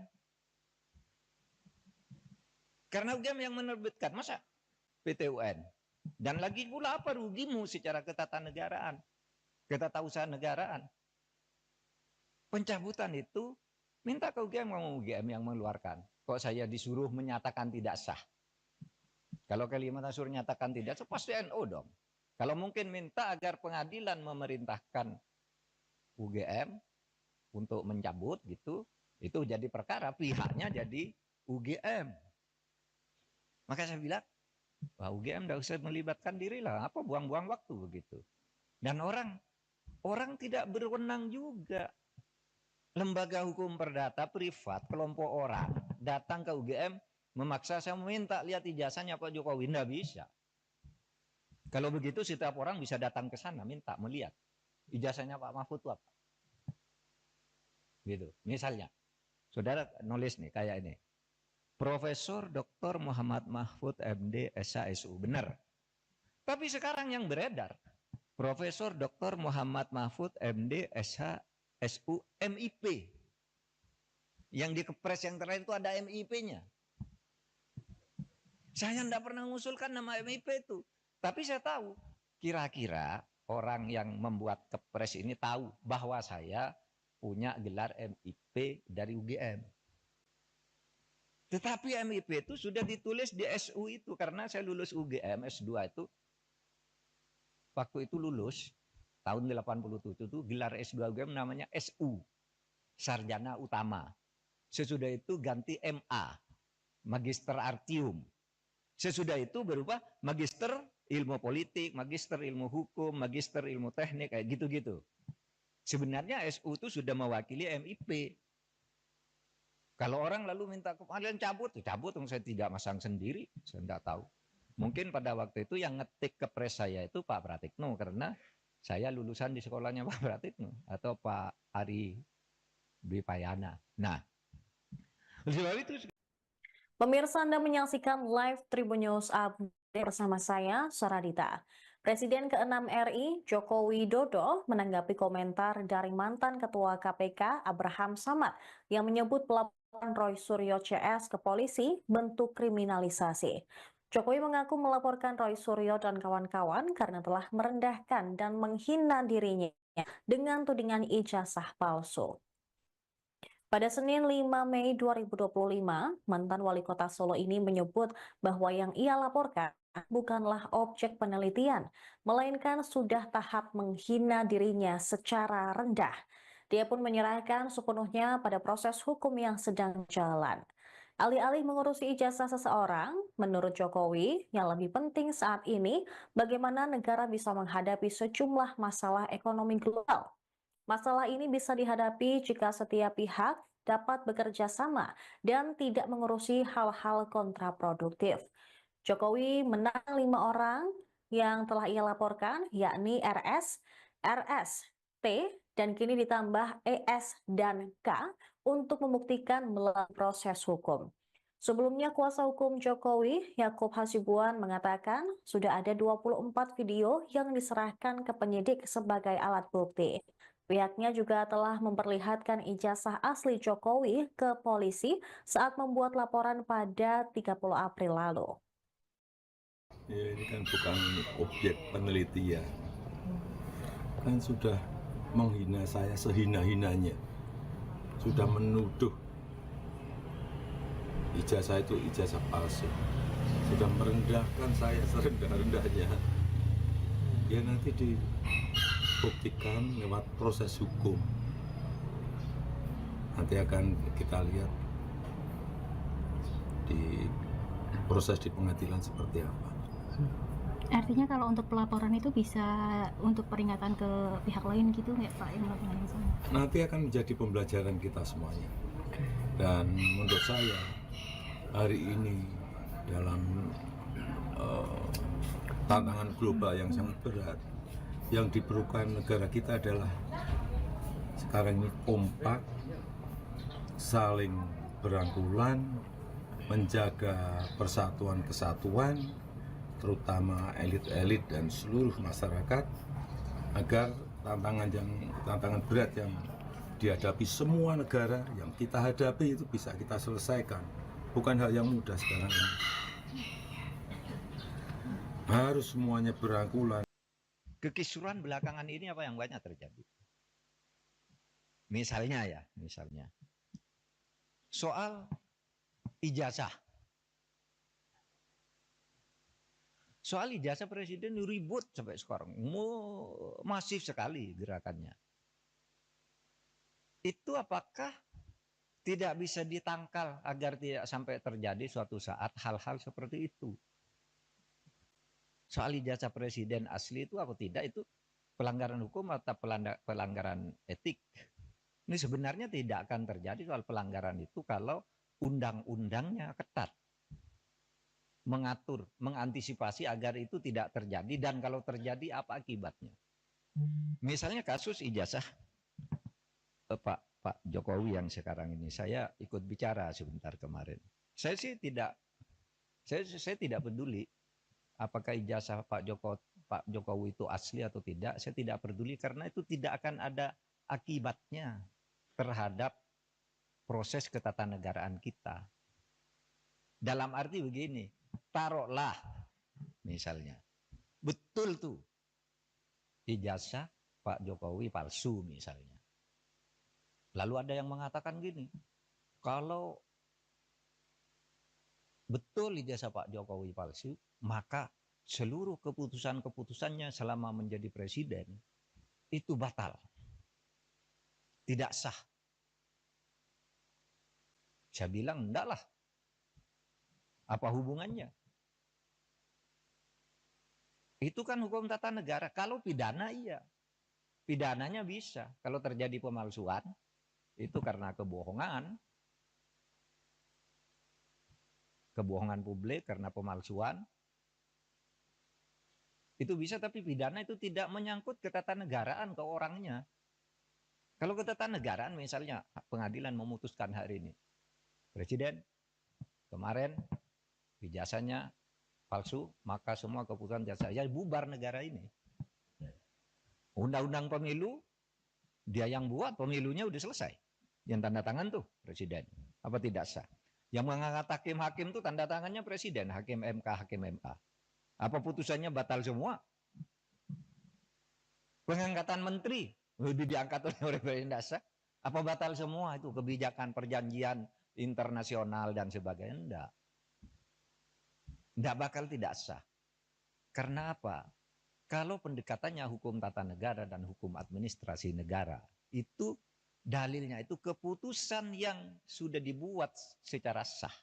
Karena UGM yang menerbitkan, masa PT UN? Dan lagi pula apa rugimu secara ketatanegaraan, ketatausahaan negaraan? Pencabutan itu minta ke UGM, mau UGM yang mengeluarkan. Kok saya disuruh menyatakan tidak sah? Kalau Kalimantan suruh nyatakan tidak sah, pasti NO dong. Kalau mungkin minta agar pengadilan memerintahkan UGM untuk mencabut gitu, itu jadi perkara, pihaknya jadi UGM. Maka saya bilang, wah UGM tidak usah melibatkan diri lah, apa buang-buang waktu begitu. Dan orang tidak berwenang juga. Lembaga hukum perdata privat, kelompok orang datang ke UGM memaksa saya meminta lihat ijazahnya Pak Jokowi, tidak bisa. Kalau begitu setiap orang bisa datang ke sana minta melihat ijazahnya Pak Mahfud itu apa. Gitu. Misalnya, saudara nulis nih kayak ini. Profesor Dr. Muhammad Mahfud MD SHSU, benar. Tapi sekarang yang beredar, Profesor Dr. Muhammad Mahfud MD SHSU MIP. Yang di kepres yang terakhir itu ada MIP-nya. Saya tidak pernah mengusulkan nama MIP itu. Tapi saya tahu, kira-kira orang yang membuat kepres ini tahu bahwa saya punya gelar MIP dari UGM. Tetapi MIP itu sudah ditulis di SU itu karena saya lulus UGM S2 itu. Waktu itu lulus tahun 87 itu gelar S2 UGM namanya SU, Sarjana Utama. Sesudah itu ganti MA, Magister Artium. Sesudah itu berubah Magister Ilmu Politik, Magister Ilmu Hukum, Magister Ilmu Teknik, kayak gitu-gitu. Sebenarnya SU itu sudah mewakili MIP. Kalau orang lalu minta kalian cabut, saya tidak masang sendiri, saya tidak tahu. Mungkin pada waktu itu yang ngetik kepres saya itu Pak Pratikno, karena saya lulusan di sekolahnya Pak Pratikno atau Pak Ari Dwi Payana. Nah, sebab itu. Pemirsa, Anda menyaksikan live Tribun News Update bersama saya, Saradita. Presiden ke-6 RI, Joko Widodo, menanggapi komentar dari mantan Ketua KPK, Abraham Samad, yang menyebut pelaporan Roy Suryo CS ke polisi bentuk kriminalisasi. Jokowi mengaku melaporkan Roy Suryo dan kawan-kawan karena telah merendahkan dan menghina dirinya dengan tudingan ijazah palsu. Pada Senin 5 Mei 2025, mantan wali kota Solo ini menyebut bahwa yang ia laporkan bukanlah objek penelitian, melainkan sudah tahap menghina dirinya secara rendah. Dia pun menyerahkan sepenuhnya pada proses hukum yang sedang jalan. Alih-alih mengurusi ijazah seseorang, menurut Jokowi, yang lebih penting saat ini bagaimana negara bisa menghadapi sejumlah masalah ekonomi global. Masalah ini bisa dihadapi jika setiap pihak dapat bekerja sama dan tidak mengurusi hal-hal kontraproduktif. Jokowi menang 5 orang yang telah ia laporkan, yakni RS, RS, T, dan kini ditambah ES dan K untuk membuktikan melalui proses hukum. Sebelumnya, kuasa hukum Jokowi, Yakub Hasibuan, mengatakan sudah ada 24 video yang diserahkan ke penyidik sebagai alat bukti. Pihaknya juga telah memperlihatkan ijazah asli Jokowi ke polisi saat membuat laporan pada 30 April lalu. Ya, ini kan bukan objek penelitian, kan sudah menghina saya sehina-hinanya, sudah menuduh ijazah itu ijazah palsu, sudah merendahkan saya serendah-rendahnya. Ya nanti dibuktikan lewat proses hukum, nanti akan kita lihat di proses di pengadilan seperti apa. Artinya kalau untuk pelaporan itu bisa untuk peringatan ke pihak lain gitu nggak Pak yang melakukan yang sama? Nanti akan menjadi pembelajaran kita semuanya. Dan menurut saya hari ini dalam tantangan global yang sangat berat, yang diperlukan negara kita adalah sekarang ini kompak, saling berangkulan, menjaga persatuan kesatuan, terutama elit-elit dan seluruh masyarakat, agar tantangan berat yang dihadapi semua negara yang kita hadapi itu bisa kita selesaikan. Bukan hal yang mudah sekarang ini. Harus semuanya berangkulan. Kekisruhan belakangan ini apa yang banyak terjadi? Misalnya soal ijazah. Soal ijazah presiden ribut sampai sekarang. Masif sekali gerakannya. Itu apakah tidak bisa ditangkal agar tidak sampai terjadi suatu saat hal-hal seperti itu? Soal ijazah presiden asli itu apa tidak, itu pelanggaran hukum atau pelanggaran etik? Ini sebenarnya tidak akan terjadi soal pelanggaran itu kalau undang-undangnya ketat. Mengatur, mengantisipasi agar itu tidak terjadi, dan kalau terjadi apa akibatnya. Misalnya kasus ijazah Pak Jokowi yang sekarang ini, saya ikut bicara sebentar kemarin. Saya tidak peduli apakah ijazah Pak Jokowi itu asli atau tidak. Saya tidak peduli karena itu tidak akan ada akibatnya terhadap proses ketatanegaraan kita. Dalam arti begini, taruhlah misalnya betul tuh ijazah Pak Jokowi palsu misalnya. Lalu ada yang mengatakan gini, kalau betul ijazah Pak Jokowi palsu, maka seluruh keputusan-keputusannya selama menjadi presiden itu batal. Tidak sah. Saya bilang enggak lah. Apa hubungannya? Itu kan hukum tata negara. Kalau pidana iya. Pidananya bisa. Kalau terjadi pemalsuan, itu karena kebohongan. Kebohongan publik karena pemalsuan. Itu bisa, tapi pidana itu tidak menyangkut ketatanegaraan ke orangnya. Kalau ketatanegaraan misalnya pengadilan memutuskan hari ini, presiden kemarin ijazahnya palsu, maka semua keputusan jasa ya bubar negara ini. Undang-undang pemilu dia yang buat, pemilunya udah selesai. Yang tanda tangan tuh presiden. Apa tidak sah? Yang mengangkat hakim-hakim tuh tanda tangannya presiden, hakim MK, hakim MA. Apa putusannya batal semua? Pengangkatan menteri lebih diangkat oleh presiden, tidak sah. Apa batal semua itu kebijakan perjanjian internasional dan sebagainya? Enggak. Enggak bakal tidak sah. Karena apa? Kalau pendekatannya hukum tata negara dan hukum administrasi negara, itu dalilnya itu keputusan yang sudah dibuat secara sah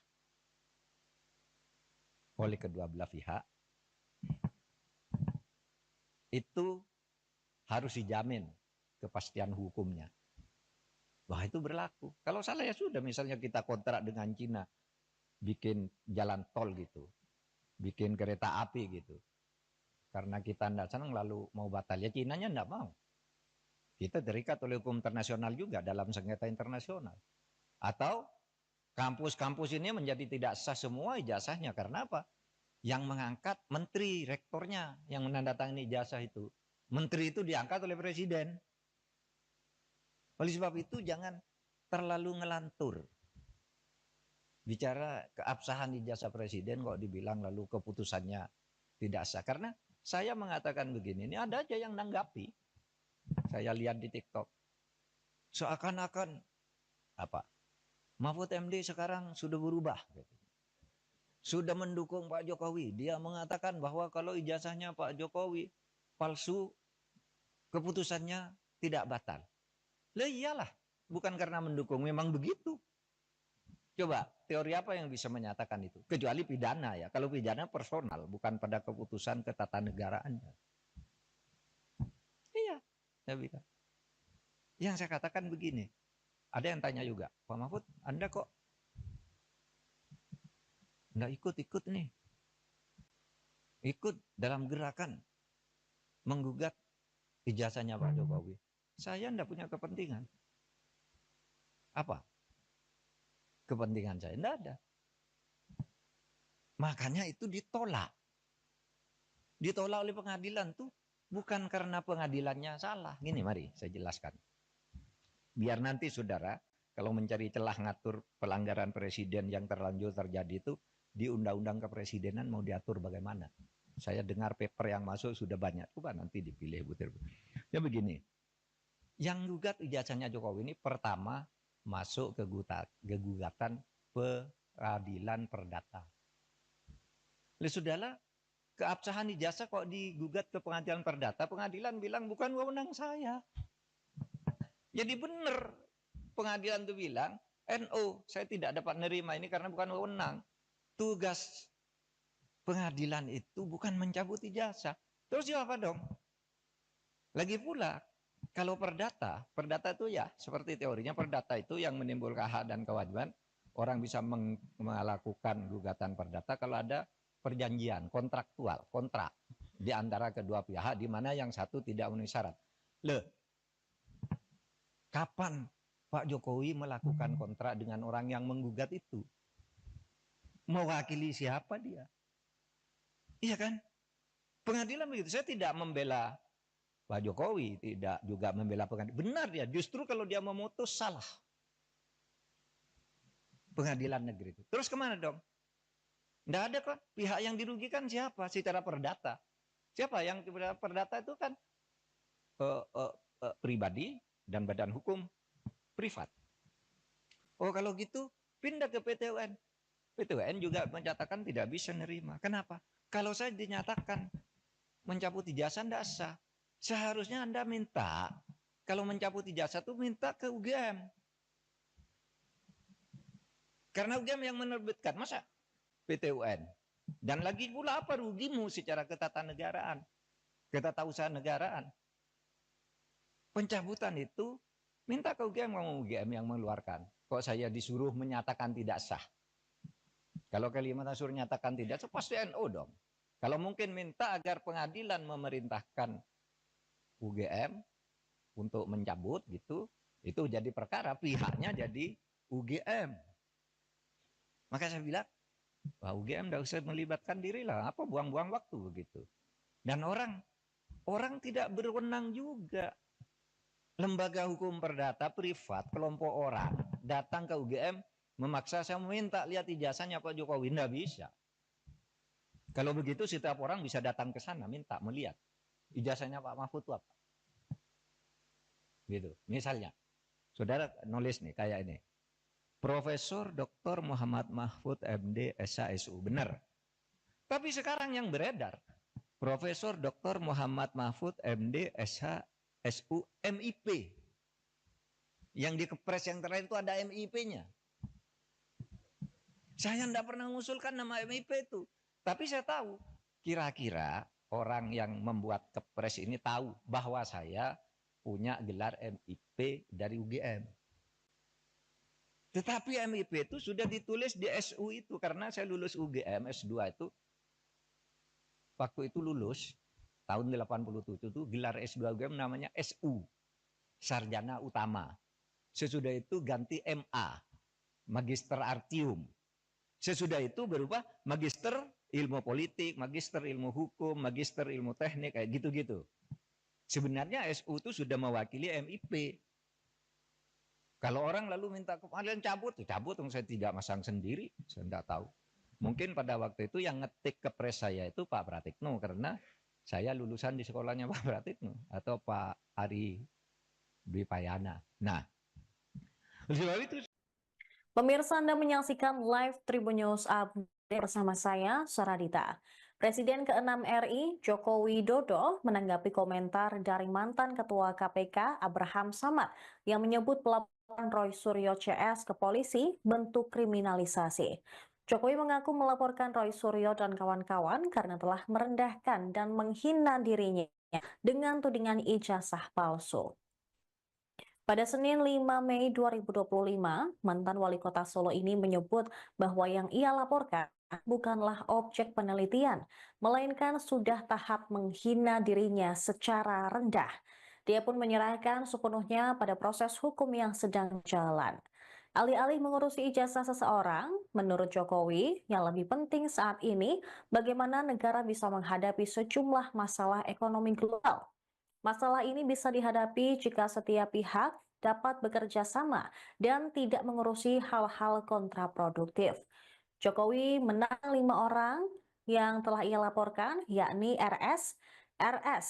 oleh kedua belah pihak, itu harus dijamin kepastian hukumnya. Wah, itu berlaku. Kalau salah ya sudah, misalnya kita kontrak dengan Cina, bikin jalan tol gitu, bikin kereta api gitu. Karena kita tidak senang lalu mau batal, ya Cinanya tidak mau. Kita terikat oleh hukum internasional juga dalam sengketa internasional. Atau Kampus-kampus ini menjadi tidak sah semua ijazahnya. Karena apa? Yang mengangkat menteri, rektornya yang menandatangani ijazah itu. Menteri itu diangkat oleh presiden. Oleh sebab itu jangan terlalu ngelantur. Bicara keabsahan ijazah presiden kok dibilang lalu keputusannya tidak sah. Karena saya mengatakan begini, ini ada aja yang nanggapi. Saya lihat di TikTok. Seakan-akan apa? Mahfud MD sekarang sudah berubah. Sudah mendukung Pak Jokowi. Dia mengatakan bahwa kalau ijazahnya Pak Jokowi palsu, keputusannya tidak batal. Lah iyalah, bukan karena mendukung, memang begitu. Coba, teori apa yang bisa menyatakan itu? Kecuali pidana ya. Kalau pidana personal, bukan pada keputusan ketatanegaraannya. Iya, saya bilang. Yang saya katakan begini, ada yang tanya juga, Pak Mahfud, Anda kok nggak ikut-ikut nih? Ikut dalam gerakan menggugat ijazahnya Pak Jokowi. Saya nggak punya kepentingan. Apa? Kepentingan saya nggak ada. Makanya itu ditolak. Ditolak oleh pengadilan tuh bukan karena pengadilannya salah. Gini mari saya jelaskan. Biar nanti saudara kalau mencari celah ngatur pelanggaran presiden yang terlanjur terjadi itu di undang-undang kepresidenan mau diatur bagaimana. Saya dengar paper yang masuk sudah banyak. Coba nanti dipilih butir. Ya begini. Yang gugat ijazahnya Jokowi ini pertama masuk ke gugatan peradilan perdata. Sudahlah, keabsahan ijazah kok digugat ke pengadilan perdata, pengadilan bilang bukan wewenang saya. Jadi benar pengadilan itu bilang, NO, saya tidak dapat menerima ini karena bukan wewenang. Tugas pengadilan itu bukan mencabut ijazah. Terus apa dong? Lagi pula, kalau perdata itu ya seperti teorinya perdata itu yang menimbulkan hak dan kewajiban. Orang bisa melakukan gugatan perdata kalau ada perjanjian kontraktual, kontrak di antara kedua pihak di mana yang satu tidak memenuhi syarat. Kapan Pak Jokowi melakukan kontrak dengan orang yang menggugat itu? Mewakili siapa dia? Iya kan? Pengadilan begitu. Saya tidak membela Pak Jokowi, tidak juga membela pengadilan. Benar dia, justru kalau dia memutus salah. Pengadilan negeri itu. Terus kemana dong? Tidak ada kok. Pihak yang dirugikan siapa? Secara perdata. Siapa yang perdata itu kan pribadi dan badan hukum privat. Oh kalau gitu pindah ke PT UN. PT UN juga menyatakan tidak bisa nerima. Kenapa? Kalau saya dinyatakan mencabut ijazah tidak sah. Seharusnya Anda minta, kalau mencabut ijazah itu minta ke UGM. Karena UGM yang menerbitkan, masa PT UN? Dan lagi pula apa rugimu secara ketatanegaraan, ketatausahaan negaraan? Pencabutan itu minta ke UGM, ngomong UGM yang mengeluarkan. Kok saya disuruh menyatakan tidak sah? Kalau Kalimantan suruh nyatakan tidak sah, pasti NO dong. Kalau mungkin minta agar pengadilan memerintahkan UGM untuk mencabut gitu, itu jadi perkara, pihaknya jadi UGM. Maka saya bilang, wah UGM tidak usah melibatkan diri lah, apa buang-buang waktu begitu. Dan orang tidak berwenang juga. Lembaga hukum perdata privat, kelompok orang datang ke UGM memaksa saya meminta lihat ijazahnya Pak Jokowi, tidak bisa. Kalau begitu setiap orang bisa datang ke sana minta melihat ijazahnya Pak Mahfud itu apa. Gitu. Misalnya, saudara nulis nih kayak ini. Profesor Dr. Muhammad Mahfud MD SHSU, benar. Tapi sekarang yang beredar, Profesor Dr. Muhammad Mahfud MD SHSU MIP. Yang di kepres yang terakhir itu ada MIP-nya. Saya tidak pernah mengusulkan nama MIP itu. Tapi saya tahu, kira-kira orang yang membuat kepres ini tahu bahwa saya punya gelar MIP dari UGM. Tetapi MIP itu sudah ditulis di SU itu. Karena saya lulus UGM S2 itu. Waktu itu lulus, tahun 87 itu gelar S2 UGM namanya SU. Sarjana Utama. Sesudah itu ganti MA. magister artium. Sesudah itu berubah magister ilmu politik, magister ilmu hukum, magister ilmu teknik, kayak gitu-gitu. Sebenarnya SU itu sudah mewakili MIP. Kalau orang lalu minta kalian cabut, cabut, saya tidak masang sendiri, saya tidak tahu. Mungkin pada waktu itu yang ngetik ke pres saya itu Pak Pratikno, karena saya lulusan di sekolahnya Pak Pratikno atau Pak Ari Dwi Payana. Nah, sebab itu. Pemirsa, Anda menyaksikan live Tribun News Update bersama saya, Saradita. Presiden ke-6 RI, Joko Widodo, menanggapi komentar dari mantan Ketua KPK, Abraham Samad, yang menyebut pelaporan Roy Suryo CS ke polisi bentuk kriminalisasi. Jokowi mengaku melaporkan Roy Suryo dan kawan-kawan karena telah merendahkan dan menghina dirinya dengan tudingan ijazah palsu. Pada Senin 5 Mei 2025, mantan wali kota Solo ini menyebut bahwa yang ia laporkan bukanlah objek penelitian, melainkan sudah tahap menghina dirinya secara rendah. Dia pun menyerahkan sepenuhnya pada proses hukum yang sedang jalan. Alih-alih mengurusi ijazah seseorang, menurut Jokowi, yang lebih penting saat ini bagaimana negara bisa menghadapi sejumlah masalah ekonomi global. Masalah ini bisa dihadapi jika setiap pihak dapat bekerja sama dan tidak mengurusi hal-hal kontraproduktif. Jokowi menang 5 orang yang telah ia laporkan, yakni RS, RS,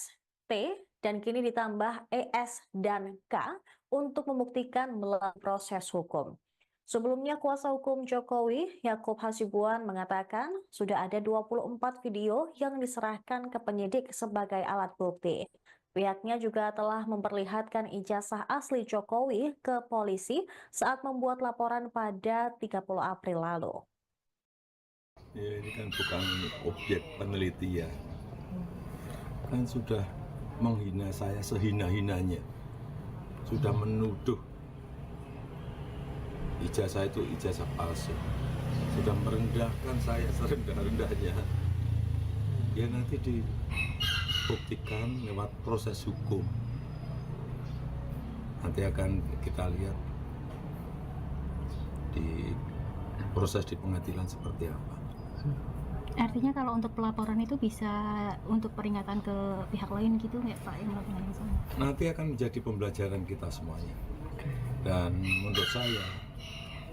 T, dan kini ditambah ES dan K untuk membuktikan melalui proses hukum. Sebelumnya, kuasa hukum Jokowi, Yakub Hasibuan, mengatakan sudah ada 24 video yang diserahkan ke penyidik sebagai alat bukti. Pihaknya juga telah memperlihatkan ijazah asli Jokowi ke polisi saat membuat laporan pada 30 April lalu. Ya, ini kan bukan objek penelitian. Kan sudah menghina saya sehina-hinanya. Sudah menuduh ijazah itu ijazah palsu. Sudah merendahkan saya serendah-rendahnya. Ya nanti dibuktikan lewat proses hukum. Nanti akan kita lihat di proses di pengadilan seperti apa. Artinya kalau untuk pelaporan itu bisa untuk peringatan ke pihak lain gitu nggak Pak yang melakukan yang sama? Nanti akan menjadi pembelajaran kita semuanya. Dan menurut saya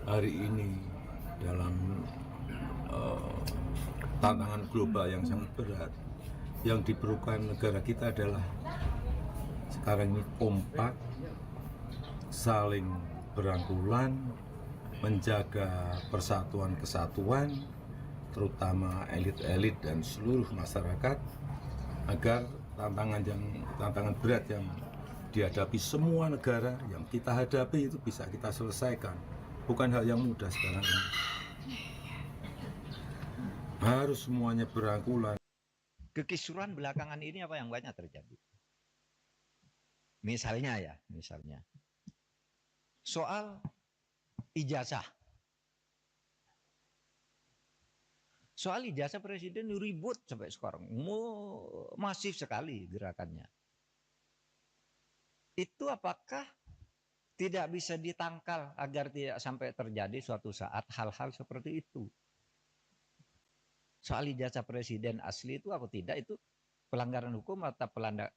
hari ini dalam tantangan global yang sangat berat, yang diperlukan negara kita adalah sekarang ini kompak, saling berangkulan, menjaga persatuan kesatuan, terutama elit-elit dan seluruh masyarakat, agar tantangan berat yang dihadapi semua negara yang kita hadapi itu bisa kita selesaikan. Bukan hal yang mudah sekarang ini. Harus semuanya berangkulan. Kekisruhan belakangan ini apa yang banyak terjadi? Misalnya soal ijazah. Soal ijazah presiden ribut sampai sekarang. Masif sekali gerakannya. Itu apakah tidak bisa ditangkal agar tidak sampai terjadi suatu saat hal-hal seperti itu? Soal ijazah presiden asli itu apa tidak, itu pelanggaran hukum atau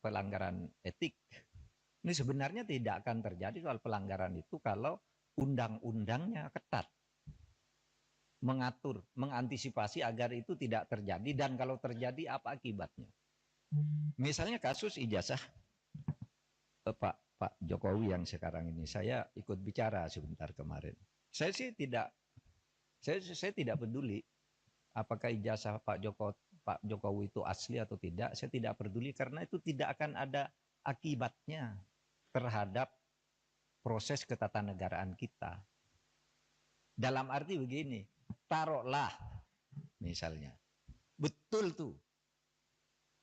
pelanggaran etik. Ini sebenarnya tidak akan terjadi soal pelanggaran itu kalau undang-undangnya ketat. Mengatur, mengantisipasi agar itu tidak terjadi, dan kalau terjadi apa akibatnya. Misalnya kasus ijazah Pak Jokowi yang sekarang ini, saya ikut bicara sebentar kemarin. Saya tidak peduli apakah ijazah Pak Jokowi itu asli atau tidak. Saya tidak peduli karena itu tidak akan ada akibatnya terhadap proses ketatanegaraan kita. Dalam arti begini, taruhlah misalnya betul tuh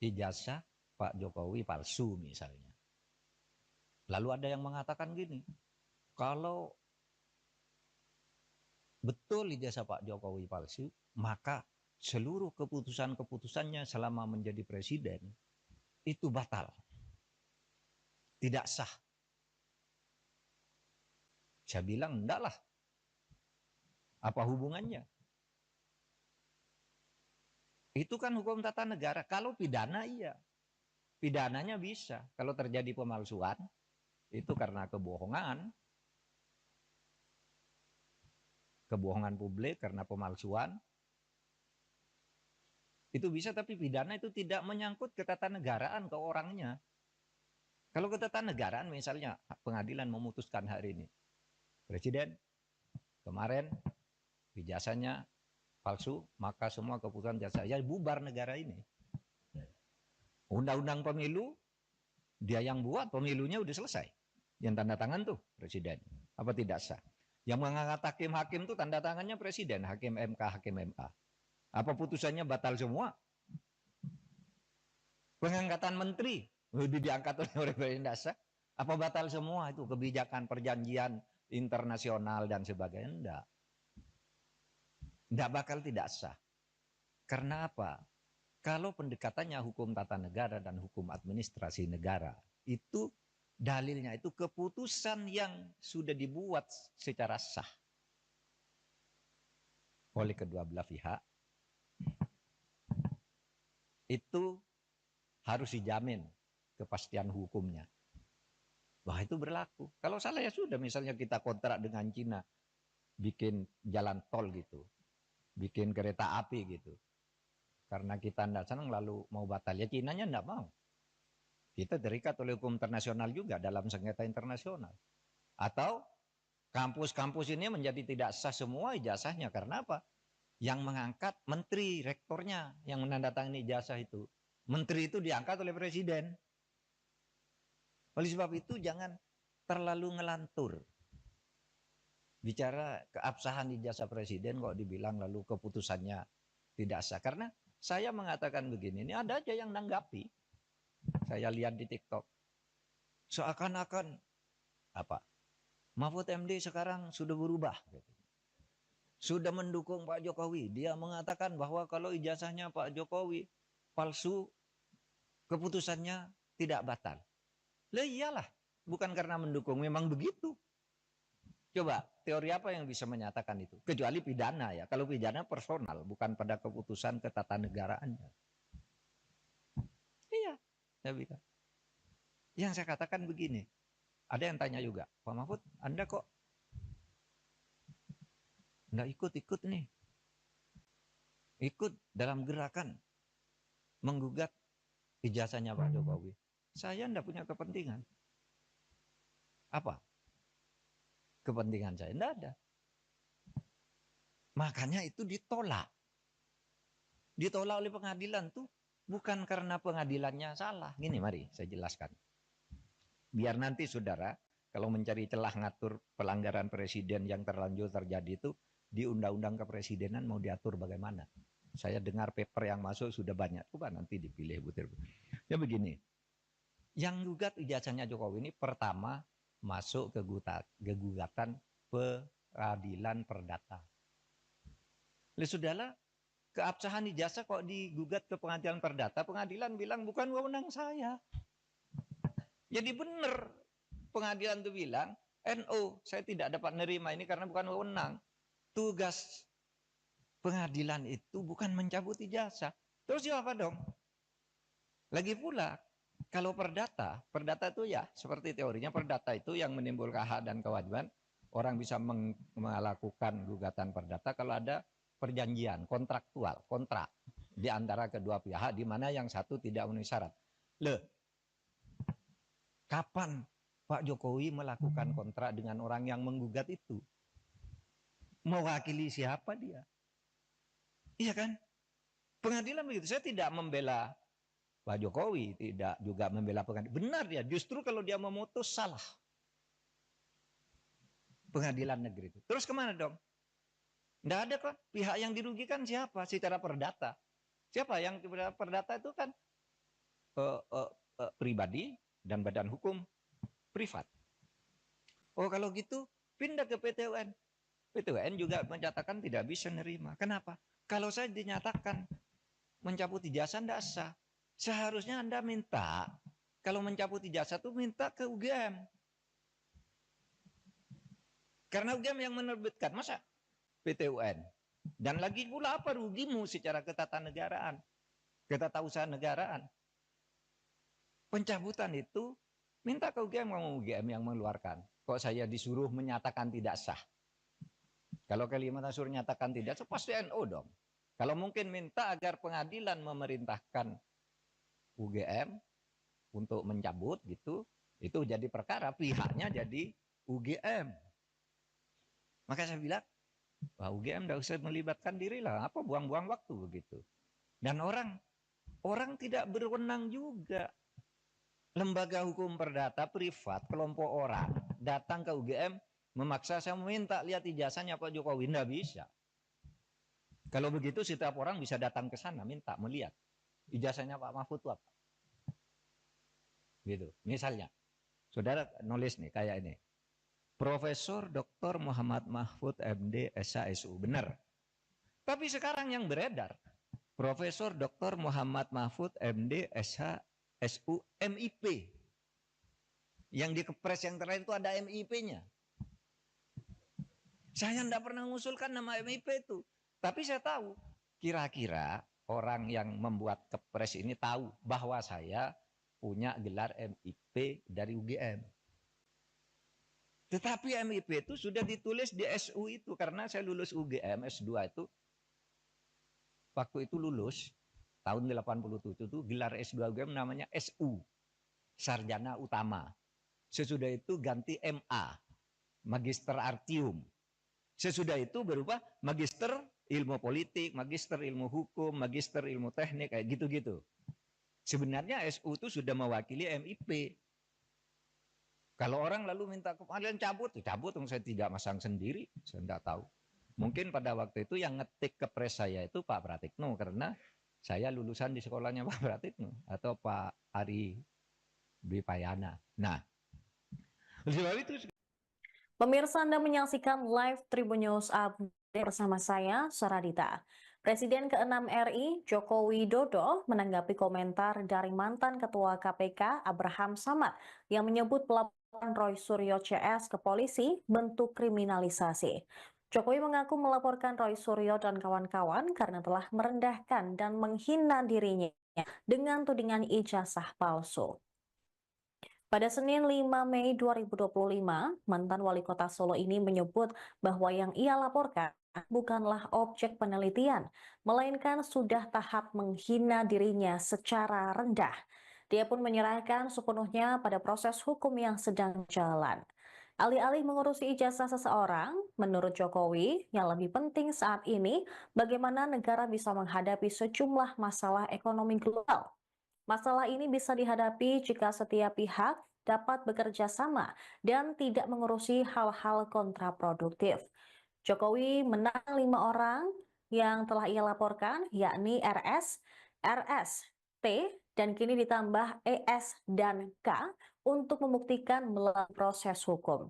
ijazah Pak Jokowi palsu misalnya. Lalu ada yang mengatakan gini, kalau betul ijazah Pak Jokowi palsu, maka seluruh keputusan-keputusannya selama menjadi presiden itu batal. Tidak sah. Saya bilang enggak lah. Apa hubungannya? Itu kan hukum tata negara. Kalau pidana iya. Pidananya bisa. Kalau terjadi pemalsuan, itu karena kebohongan. Kebohongan publik karena pemalsuan. Itu bisa, tapi pidana itu tidak menyangkut ketatanegaraan ke orangnya. Kalau ketatanegaraan misalnya pengadilan memutuskan hari ini. Presiden kemarin ijazahnya palsu, maka semua keputusan jasa ya bubar negara ini. Undang-undang pemilu dia yang buat, pemilunya udah selesai. Yang tanda tangan tuh presiden. Apa tidak sah? Yang mengangkat hakim-hakim tuh tanda tangannya presiden, hakim MK, hakim MA. Apa putusannya batal semua? Pengangkatan menteri udah diangkat oleh presiden dasar. Apa batal semua itu kebijakan perjanjian internasional dan sebagainya? Enggak. Enggak bakal tidak sah. Karena apa? Kalau pendekatannya hukum tata negara dan hukum administrasi negara, itu dalilnya itu keputusan yang sudah dibuat secara sah oleh kedua belah pihak, itu harus dijamin kepastian hukumnya. Wah, itu berlaku. Kalau salah ya sudah, misalnya kita kontrak dengan Cina, bikin jalan tol gitu, bikin kereta api gitu. Karena kita tidak senang lalu mau batal, ya Cinanya tidak mau. Kita terikat oleh hukum internasional juga dalam sengketa internasional. Atau kampus-kampus ini menjadi tidak sah semua ijazahnya. Karena apa? Yang mengangkat menteri, rektornya yang menandatangani ijazah itu. Menteri itu diangkat oleh presiden. Oleh sebab itu jangan terlalu ngelantur. Bicara keabsahan ijazah presiden kok dibilang lalu keputusannya tidak sah. Karena saya mengatakan begini, ini ada aja yang nanggapi. Saya lihat di TikTok. Seakan-akan apa? Mahfud MD sekarang sudah berubah. Sudah mendukung Pak Jokowi. Dia mengatakan bahwa kalau ijazahnya Pak Jokowi palsu, keputusannya tidak batal. Lah iyalah, bukan karena mendukung, memang begitu. Coba, teori apa yang bisa menyatakan itu? Kecuali pidana ya. Kalau pidana personal, bukan pada keputusan ketatanegaraannya. Iya, saya bilang. Yang saya katakan begini, ada yang tanya juga, Pak Mahfud, Anda kok nggak ikut-ikut nih? Ikut dalam gerakan menggugat ijazahnya Pak Jokowi. Saya enggak punya kepentingan. Apa? Kepentingan saya enggak ada. Makanya itu ditolak. Ditolak oleh pengadilan tuh bukan karena pengadilannya salah. Gini mari saya jelaskan. Biar nanti saudara kalau mencari celah ngatur pelanggaran presiden yang terlanjur terjadi itu di undang-undang kepresidenan mau diatur bagaimana. Saya dengar paper yang masuk sudah banyak. Coba nanti dipilih butir. Ya begini. Yang gugat ijazahnya Jokowi ini pertama masuk ke gugatan peradilan perdata. Lalu sudahlah, keabsahan ijazah kok digugat ke pengadilan perdata, pengadilan bilang bukan wewenang saya. Jadi benar pengadilan itu bilang, NO saya tidak dapat menerima ini karena bukan wewenang. Tugas pengadilan itu bukan mencabut ijazah. Terus apa dong? Lagi pula, kalau perdata itu ya seperti teorinya perdata itu yang menimbulkan hak dan kewajiban. Orang bisa melakukan gugatan perdata kalau ada perjanjian kontraktual, kontrak di antara kedua pihak di mana yang satu tidak memenuhi syarat. Loh, kapan Pak Jokowi melakukan kontrak dengan orang yang menggugat itu? Mewakili siapa dia? Iya kan? Pengadilan begitu. Saya tidak membela Pak Jokowi, tidak juga membela pengadilan. Benar dia, justru kalau dia memutus salah. Pengadilan negeri itu. Terus kemana dong? Tidak ada kok. Pihak yang dirugikan siapa? Secara perdata. Siapa yang perdata itu kan pribadi dan badan hukum privat. Oh kalau gitu pindah ke PT UN. PT UN juga menyatakan tidak bisa menerima. Kenapa? Kalau saya dinyatakan mencabut ijazah tidak sah. Seharusnya Anda minta, kalau mencabut ijazah itu minta ke UGM. Karena UGM yang menerbitkan. Masa PT UN. Dan lagi pula apa rugimu secara ketatanegaraan, ketatausahaan negaraan. Pencabutan itu minta ke UGM, mau UGM yang mengeluarkan. Kok saya disuruh menyatakan tidak sah? Kalau Kalimantan suruh nyatakan tidak sah, pasti NU dong. Kalau mungkin minta agar pengadilan memerintahkan UGM untuk mencabut gitu, itu jadi perkara, pihaknya jadi UGM. Maka saya bilang, wah UGM tidak usah melibatkan diri lah, apa buang-buang waktu begitu. Dan orang tidak berwenang juga. Lembaga hukum perdata privat, kelompok orang datang ke UGM memaksa saya minta lihat ijazahnya Pak Jokowi, tidak bisa. Kalau begitu setiap orang bisa datang ke sana minta melihat ijazahnya Pak Mahfud itu apa. Gitu. Misalnya, saudara nulis nih kayak ini. Profesor Dr. Muhammad Mahfud MD SHSU, benar. Tapi sekarang yang beredar, Profesor Dr. Muhammad Mahfud MD SHSU MIP. Yang di Kepres yang terakhir itu ada MIP-nya. Saya tidak pernah mengusulkan nama MIP itu. Tapi saya tahu, kira-kira orang yang membuat Kepres ini tahu bahwa saya punya gelar MIP dari UGM. Tetapi MIP itu sudah ditulis di SU itu, karena saya lulus UGM S2 itu, waktu itu lulus, tahun 87 itu gelar S2 UGM namanya SU, Sarjana Utama. Sesudah itu ganti MA, Magister Artium. Sesudah itu berubah Magister Ilmu Politik, Magister Ilmu Hukum, Magister Ilmu Teknik, kayak gitu-gitu. Sebenarnya SU itu sudah mewakili MIP. Kalau orang lalu minta kalian cabut, saya tidak masang sendiri, saya tidak tahu. Mungkin pada waktu itu yang ngetik Kepres saya itu Pak Pratikno, karena saya lulusan di sekolahnya Pak Pratikno atau Pak Ari Dwi Payana. Nah, sebab itu. Pemirsa, Anda menyaksikan live Tribun News Update bersama saya, Saradita. Presiden ke-6 RI, Joko Widodo, menanggapi komentar dari mantan Ketua KPK, Abraham Samad, yang menyebut pelaporan Roy Suryo CS ke polisi bentuk kriminalisasi. Jokowi mengaku melaporkan Roy Suryo dan kawan-kawan karena telah merendahkan dan menghina dirinya dengan tudingan ijazah palsu. Pada Senin 5 Mei 2025, mantan wali kota Solo ini menyebut bahwa yang ia laporkan bukanlah objek penelitian, melainkan sudah tahap menghina dirinya secara rendah. Dia pun menyerahkan sepenuhnya pada proses hukum yang sedang jalan. Alih-alih mengurusi ijazah seseorang, menurut Jokowi, yang lebih penting saat ini bagaimana negara bisa menghadapi sejumlah masalah ekonomi global. Masalah ini bisa dihadapi jika setiap pihak dapat bekerja sama dan tidak mengurusi hal-hal kontraproduktif. Jokowi menang 5 orang yang telah ia laporkan, yakni RS, T, dan kini ditambah ES dan K untuk membuktikan melalui proses hukum.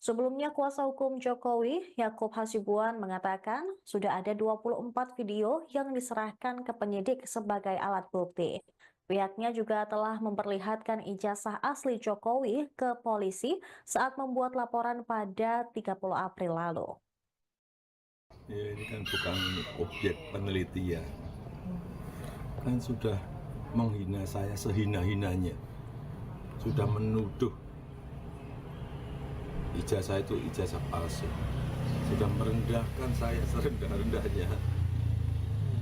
Sebelumnya, kuasa hukum Jokowi, Yakub Hasibuan, mengatakan sudah ada 24 video yang diserahkan ke penyidik sebagai alat bukti. Pihaknya juga telah memperlihatkan ijazah asli Jokowi ke polisi saat membuat laporan pada 30 April lalu. Ya, ini kan bukan objek penelitian. Kan sudah menghina saya sehina-hinanya. Sudah menuduh ijazah itu ijazah palsu. Sudah merendahkan saya serendah-rendahnya.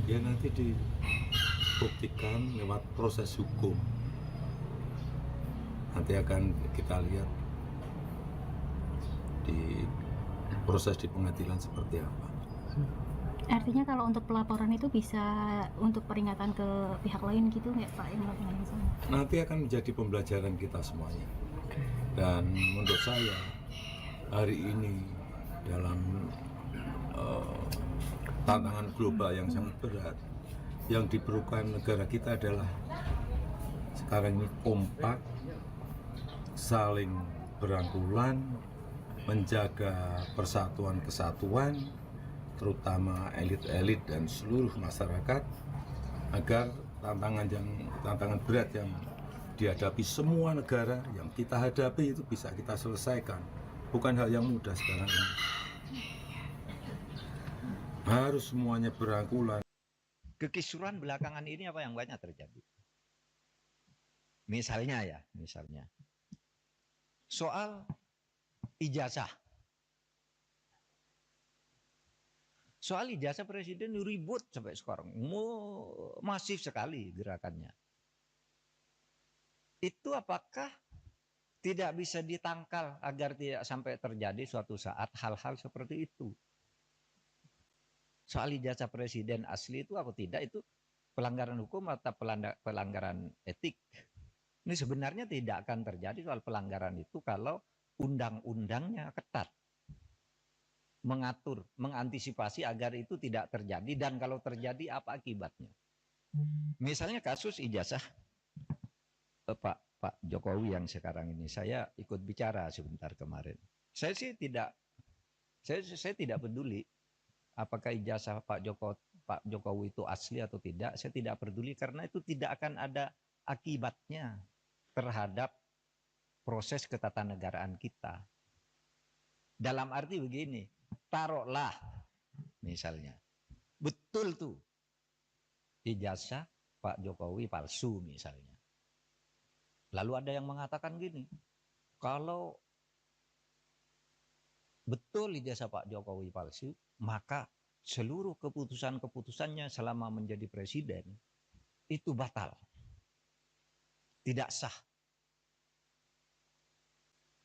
Ya nanti dibuktikan lewat proses hukum. Nanti akan kita lihat di proses di pengadilan seperti apa. Artinya kalau untuk pelaporan itu bisa untuk peringatan ke pihak lain gitu nggak Pak yang melakukan yang sama? Nanti akan menjadi pembelajaran kita semuanya. Dan menurut saya hari ini dalam tantangan global yang sangat berat, yang diperlukan negara kita adalah sekarang ini kompak, saling berangkulan, menjaga persatuan kesatuan, terutama elit-elit dan seluruh masyarakat, agar tantangan berat yang dihadapi semua negara yang kita hadapi itu bisa kita selesaikan. Bukan hal yang mudah sekarang ini. Harus semuanya berangkulan. Kekisruhan belakangan ini apa yang banyak terjadi? Misalnya soal ijazah. Soal ijazah presiden ribut sampai sekarang. Masif sekali gerakannya. Itu apakah tidak bisa ditangkal agar tidak sampai terjadi suatu saat hal-hal seperti itu? Soal ijazah presiden asli itu atau tidak, itu pelanggaran hukum atau pelanggaran etik. Ini sebenarnya tidak akan terjadi soal pelanggaran itu kalau undang-undangnya ketat. Mengatur, mengantisipasi agar itu tidak terjadi, dan kalau terjadi apa akibatnya. Misalnya kasus ijazah Pak Jokowi yang sekarang ini, saya ikut bicara sebentar kemarin. Saya sih tidak peduli apakah ijazah Pak Jokowi itu asli atau tidak. Saya tidak peduli karena itu tidak akan ada akibatnya terhadap proses ketatanegaraan kita. Dalam arti begini, taruhlah misalnya betul tuh ijazah Pak Jokowi palsu misalnya. Lalu ada yang mengatakan gini, kalau betul ijazah Pak Jokowi palsu, maka seluruh keputusan-keputusannya selama menjadi presiden itu batal. Tidak sah.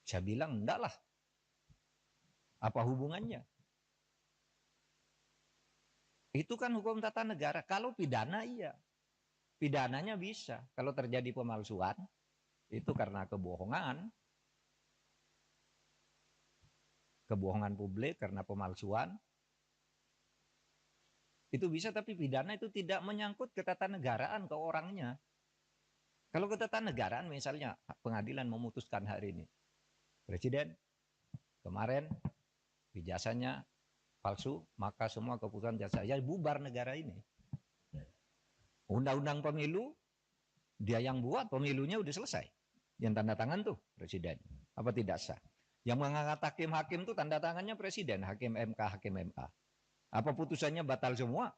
Saya bilang enggak lah. Apa hubungannya? Itu kan hukum tata negara. Kalau pidana iya. Pidananya bisa. Kalau terjadi pemalsuan, itu karena kebohongan. Kebohongan publik karena pemalsuan. Itu bisa, tapi pidana itu tidak menyangkut ketatanegaraan ke orangnya. Kalau ketatanegaraan misalnya pengadilan memutuskan hari ini, presiden kemarin ijazahnya palsu, maka semua keputusan jasa ya bubar negara ini. Undang-undang pemilu dia yang buat, pemilunya udah selesai. Yang tanda tangan tuh presiden. Apa tidak sah? Yang mengangkat hakim-hakim tuh tanda tangannya presiden, hakim MK. Apa putusannya batal semua?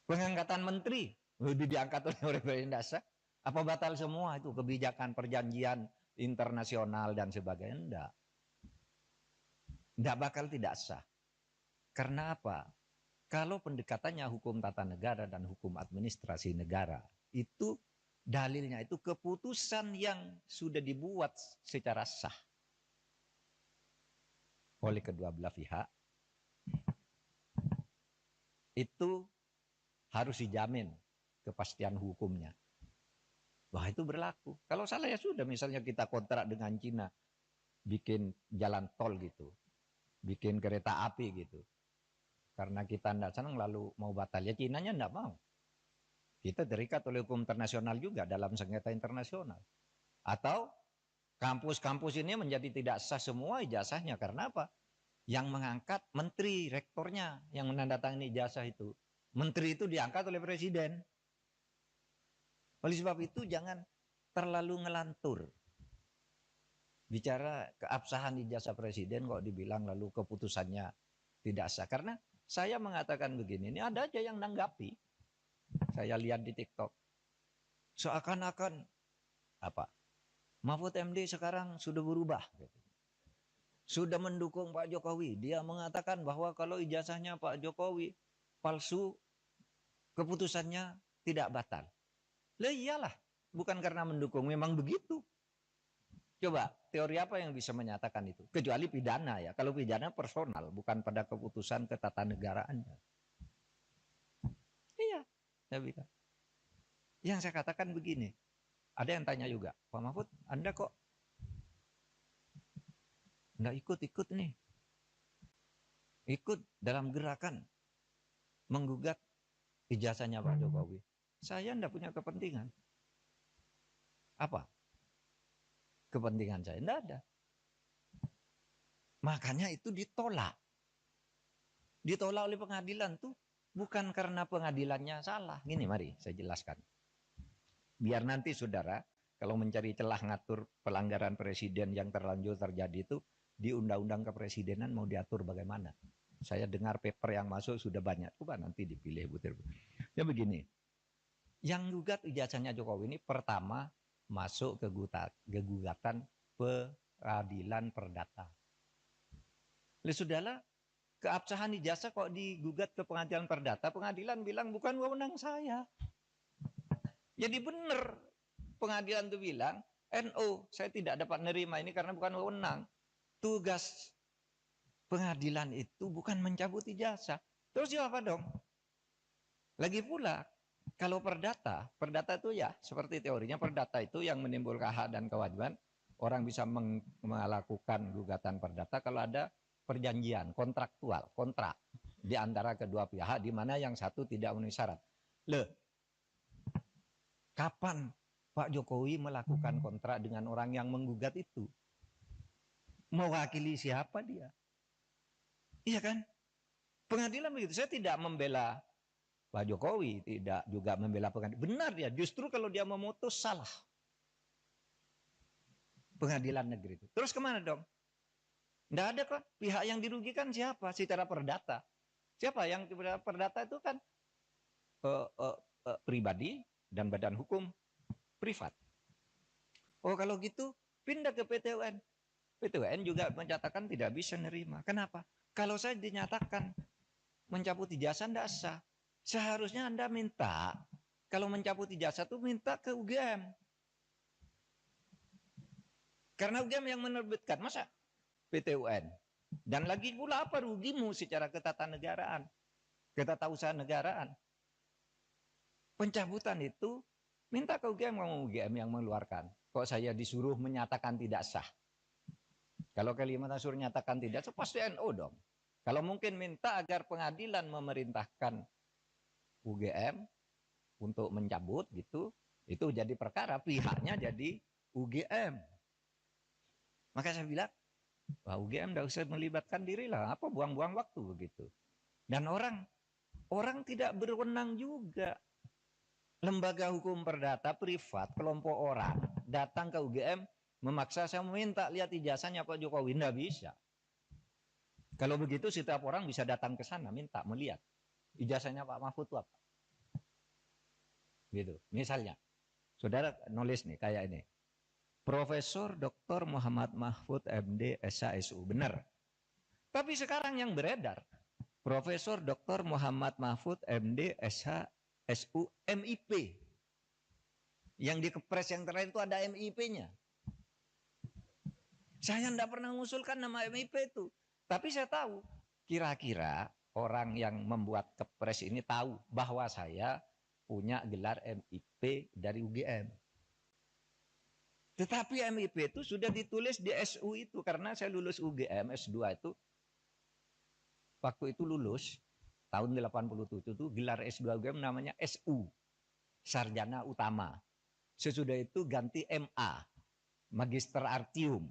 Pengangkatan menteri diangkat oleh presiden, tidak sah. Apa batal semua itu kebijakan perjanjian internasional dan sebagainya? Enggak. Enggak bakal tidak sah. Karena apa? Kalau pendekatannya hukum tata negara dan hukum administrasi negara, itu dalilnya itu keputusan yang sudah dibuat secara sah oleh kedua belah pihak, itu harus dijamin kepastian hukumnya. Wah, itu berlaku. Kalau salah ya sudah, misalnya kita kontrak dengan Cina, bikin jalan tol gitu, bikin kereta api gitu. Karena kita tidak senang lalu mau batal, ya Cinanya tidak mau. Kita terikat oleh hukum internasional juga dalam sengketa internasional. Atau kampus-kampus ini menjadi tidak sah semua ijazahnya. Karena apa? Yang mengangkat menteri, rektornya yang menandatangani ijazah itu. Menteri itu diangkat oleh presiden. Oleh sebab itu jangan terlalu ngelantur. Bicara keabsahan ijazah presiden kok dibilang lalu keputusannya tidak sah. Karena saya mengatakan begini, ini ada aja yang nanggapi. Saya lihat di TikTok. Seakan-akan apa? Mahfud MD sekarang sudah berubah. Sudah mendukung Pak Jokowi. Dia mengatakan bahwa kalau ijazahnya Pak Jokowi palsu, keputusannya tidak batal. Lah iyalah, bukan karena mendukung, memang begitu. Coba, teori apa yang bisa menyatakan itu? Kecuali pidana ya. Kalau pidana personal, bukan pada keputusan ketatanegaraannya. Iya, saya bilang. Yang saya katakan begini, ada yang tanya juga, Pak Mahfud, Anda kok nggak ikut-ikut nih? Ikut dalam gerakan menggugat ijazahnya Pak Jokowi. Saya enggak punya kepentingan. Apa? Kepentingan saya enggak ada. Makanya itu ditolak. Ditolak oleh pengadilan tuh bukan karena pengadilannya salah. Gini, mari saya jelaskan. Biar nanti saudara kalau mencari celah ngatur pelanggaran presiden yang terlanjur terjadi itu di undang-undang kepresidenan mau diatur bagaimana. Saya dengar paper yang masuk sudah banyak. Coba nanti dipilih butir. Ya begini, yang gugat ijazahnya Jokowi ini pertama masuk ke gugatan peradilan perdata. Sudahlah, keabsahan ijazah kok digugat ke pengadilan perdata, pengadilan bilang bukan wewenang saya. Jadi benar pengadilan itu bilang, NO, saya tidak dapat menerima ini karena bukan wewenang. Tugas pengadilan itu bukan mencabut ijazah. Terus apa dong? Lagi pula, kalau perdata itu ya seperti teorinya perdata itu yang menimbulkan hak dan kewajiban. Orang bisa melakukan gugatan perdata kalau ada perjanjian kontraktual, kontrak di antara kedua pihak di mana yang satu tidak memenuhi syarat. Kapan Pak Jokowi melakukan kontrak dengan orang yang menggugat itu? Mewakili siapa dia? Iya kan? Pengadilan begitu. Saya tidak membela Pak Jokowi, tidak juga membela pengadilan. Benar dia, justru kalau dia memutus salah. Pengadilan negeri itu. Terus kemana dong? Tidak ada kan? Pihak yang dirugikan siapa? Secara perdata. Siapa yang perdata itu kan pribadi dan badan hukum privat. Oh kalau gitu pindah ke PT UN. PT UN juga menyatakan tidak bisa menerima. Kenapa? Kalau saya dinyatakan mencabut ijazah tidak sah. Seharusnya Anda minta, kalau mencabut ijazah itu minta ke UGM. Karena UGM yang menerbitkan, masa PT UN. Dan lagi pula apa rugimu secara ketatanegaraan, ketatausahaan negaraan. Pencabutan itu minta ke UGM yang mengeluarkan. Kok saya disuruh menyatakan tidak sah? Kalau Kalimantan suruh nyatakan tidak sah, pasti NO dong. Kalau mungkin minta agar pengadilan memerintahkan UGM untuk mencabut gitu, itu jadi perkara, pihaknya jadi UGM. Maka saya bilang, wah UGM tidak usah melibatkan diri lah, apa buang-buang waktu begitu. Dan orang tidak berwenang juga. Lembaga hukum perdata privat, kelompok orang datang ke UGM memaksa saya meminta lihat ijazahnya Pak Jokowi, tidak bisa. Kalau begitu setiap orang bisa datang ke sana minta melihat ijazahnya Pak Mahfud itu apa. Gitu. Misalnya, saudara nulis nih kayak ini. Profesor Dr. Muhammad Mahfud MD SHSU, benar. Tapi sekarang yang beredar, Profesor Dr. Muhammad Mahfud MD SHSU MIP. Yang di kepres yang terakhir itu ada MIP-nya. Saya tidak pernah mengusulkan nama MIP itu. Tapi saya tahu, kira-kira orang yang membuat kepres ini tahu bahwa saya punya gelar MIP dari UGM. Tetapi MIP itu sudah ditulis di SU itu karena saya lulus UGM S2 itu. Waktu itu lulus tahun 87 itu gelar S2 UGM namanya SU, Sarjana Utama. Sesudah itu ganti MA, Magister Artium.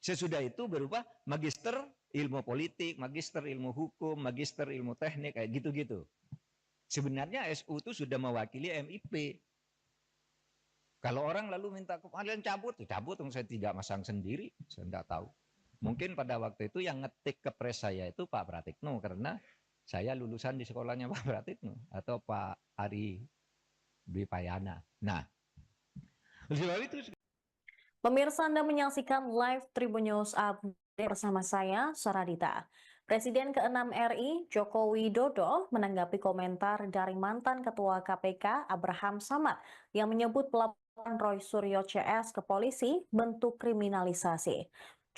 Sesudah itu berubah Magister Ilmu Politik, Magister Ilmu Hukum, Magister Ilmu Teknik, kayak gitu-gitu. Sebenarnya SU itu sudah mewakili MIP. Kalau orang lalu minta kalian cabut, saya tidak masang sendiri, saya tidak tahu. Mungkin pada waktu itu yang ngetik kepres saya itu Pak Pratikno, karena saya lulusan di sekolahnya Pak Pratikno atau Pak Ari Dwi Payana. Nah, sebab itu. Pemirsa, Anda menyaksikan live Tribun News Update bersama saya, Saradita. Presiden ke-6 RI, Joko Widodo, menanggapi komentar dari mantan Ketua KPK, Abraham Samad, yang menyebut pelaporan Roy Suryo CS ke polisi bentuk kriminalisasi.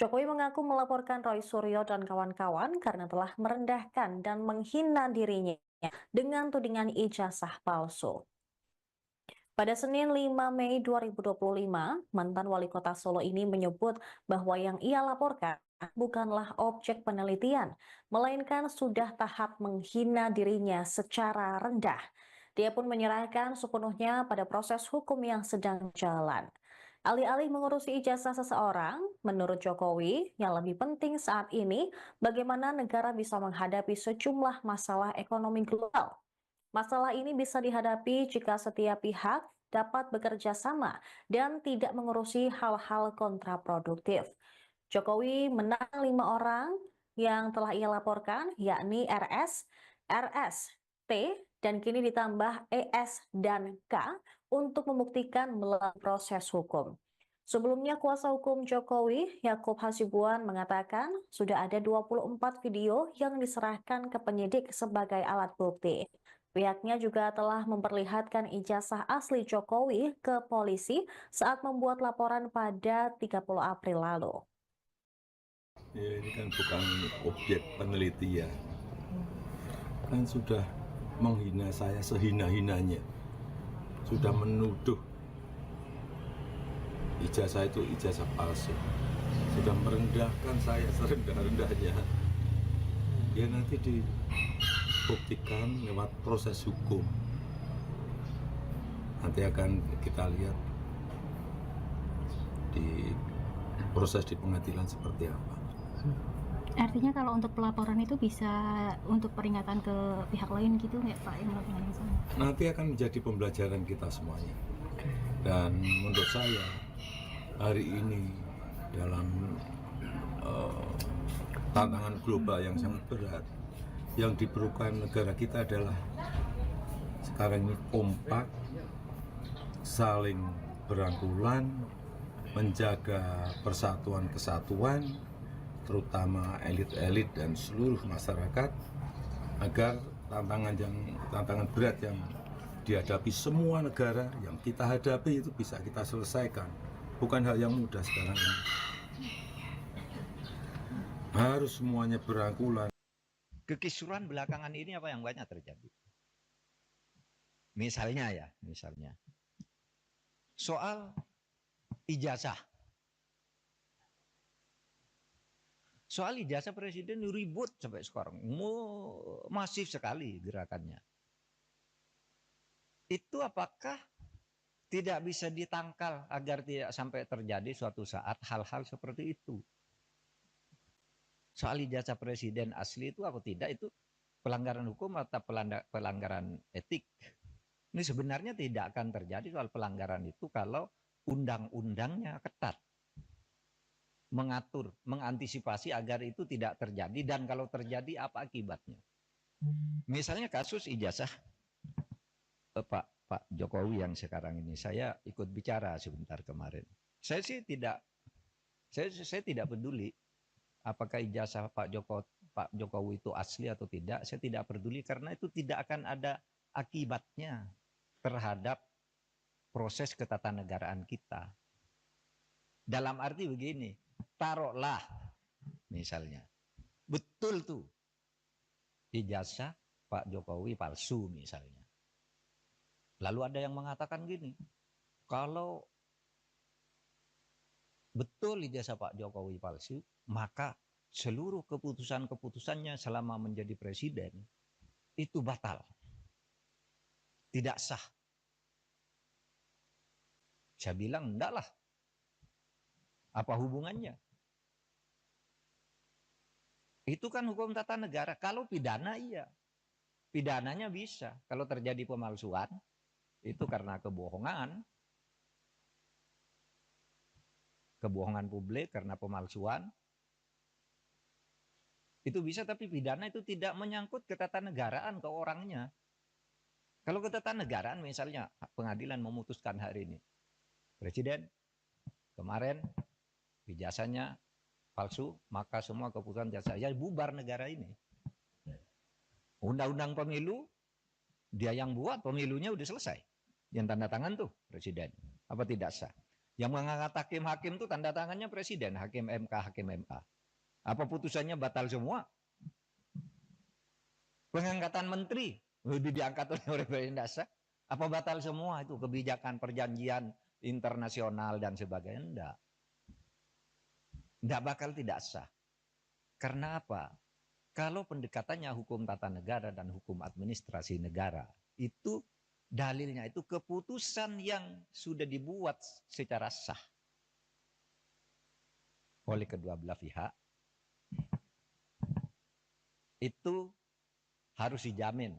Jokowi mengaku melaporkan Roy Suryo dan kawan-kawan karena telah merendahkan dan menghina dirinya dengan tudingan ijazah palsu. Pada Senin 5 Mei 2025, mantan wali kota Solo ini menyebut bahwa yang ia laporkan bukanlah objek penelitian, melainkan sudah tahap menghina dirinya secara rendah. Dia pun menyerahkan sepenuhnya pada proses hukum yang sedang jalan. Alih-alih mengurusi ijazah seseorang, menurut Jokowi, yang lebih penting saat ini bagaimana negara bisa menghadapi sejumlah masalah ekonomi global. Masalah ini bisa dihadapi jika setiap pihak dapat bekerja sama dan tidak mengurusi hal-hal kontraproduktif. Jokowi menang 5 orang yang telah ia laporkan, yakni RS, RS, T, dan kini ditambah ES dan K untuk membuktikan melalui proses hukum. Sebelumnya, kuasa hukum Jokowi, Yakub Hasibuan, mengatakan sudah ada 24 video yang diserahkan ke penyidik sebagai alat bukti. Pihaknya juga telah memperlihatkan ijazah asli Jokowi ke polisi saat membuat laporan pada 30 April lalu. Ya, ini kan bukan objek penelitian, kan sudah menghina saya sehina-hinanya, sudah menuduh ijazah itu ijazah palsu, sudah merendahkan saya serendah-rendahnya. Ya nanti dibuktikan lewat proses hukum. Nanti akan kita lihat di proses di pengadilan seperti apa. Artinya kalau untuk pelaporan itu bisa untuk peringatan ke pihak lain gitu nggak Pak yang melakukan yang sama? Nanti akan menjadi pembelajaran kita semuanya. Dan menurut saya hari ini dalam tantangan global yang sangat berat, yang diperlukan negara kita adalah sekarang ini kompak, saling berangkulan, menjaga persatuan kesatuan, terutama elit-elit dan seluruh masyarakat, agar tantangan berat yang dihadapi semua negara yang kita hadapi itu bisa kita selesaikan. Bukan hal yang mudah sekarang ini. Harus semuanya berangkulan. Kekisruhan belakangan ini apa yang banyak terjadi? Misalnya soal ijazah. Soal ijazah presiden ribut sampai sekarang, masif sekali gerakannya. Itu apakah tidak bisa ditangkal agar tidak sampai terjadi suatu saat hal-hal seperti itu? Soal ijazah presiden asli itu apa tidak, itu pelanggaran hukum atau pelanggaran etik? Ini sebenarnya tidak akan terjadi soal pelanggaran itu kalau undang-undangnya ketat. Mengatur, mengantisipasi agar itu tidak terjadi, dan kalau terjadi apa akibatnya. Misalnya kasus ijazah Pak Jokowi yang sekarang ini, saya ikut bicara sebentar kemarin. Saya tidak peduli apakah ijazah Pak Jokowi itu asli atau tidak. Saya tidak peduli karena itu tidak akan ada akibatnya terhadap proses ketatanegaraan kita. Dalam arti begini, taruhlah misalnya betul tuh ijazah Pak Jokowi palsu misalnya. Lalu ada yang mengatakan gini, kalau betul ijazah Pak Jokowi palsu, maka seluruh keputusan-keputusannya selama menjadi presiden itu batal. Tidak sah. Saya bilang enggak lah. Apa hubungannya? Itu kan hukum tata negara. Kalau pidana iya. Pidananya bisa. Kalau terjadi pemalsuan, itu karena kebohongan publik, karena pemalsuan, itu bisa, tapi pidana itu tidak menyangkut ketatanegaraan ke orangnya. Kalau ketatanegaraan misalnya pengadilan memutuskan hari ini, presiden kemarin ijazahnya palsu, maka semua keputusan jasa ya bubar negara ini. Undang-undang pemilu dia yang buat, pemilunya udah selesai. Yang tanda tangan tuh presiden. Apa tidak sah? Yang mengangkat hakim-hakim tuh tanda tangannya presiden, hakim MK, hakim MA. Apa putusannya batal semua? Pengangkatan menteri udah diangkat oleh presiden, tidak sah. Apa batal semua itu kebijakan perjanjian internasional dan sebagainya? Enggak. Enggak bakal tidak sah. Karena apa? Kalau pendekatannya hukum tata negara dan hukum administrasi negara, itu dalilnya itu keputusan yang sudah dibuat secara sah oleh kedua belah pihak, itu harus dijamin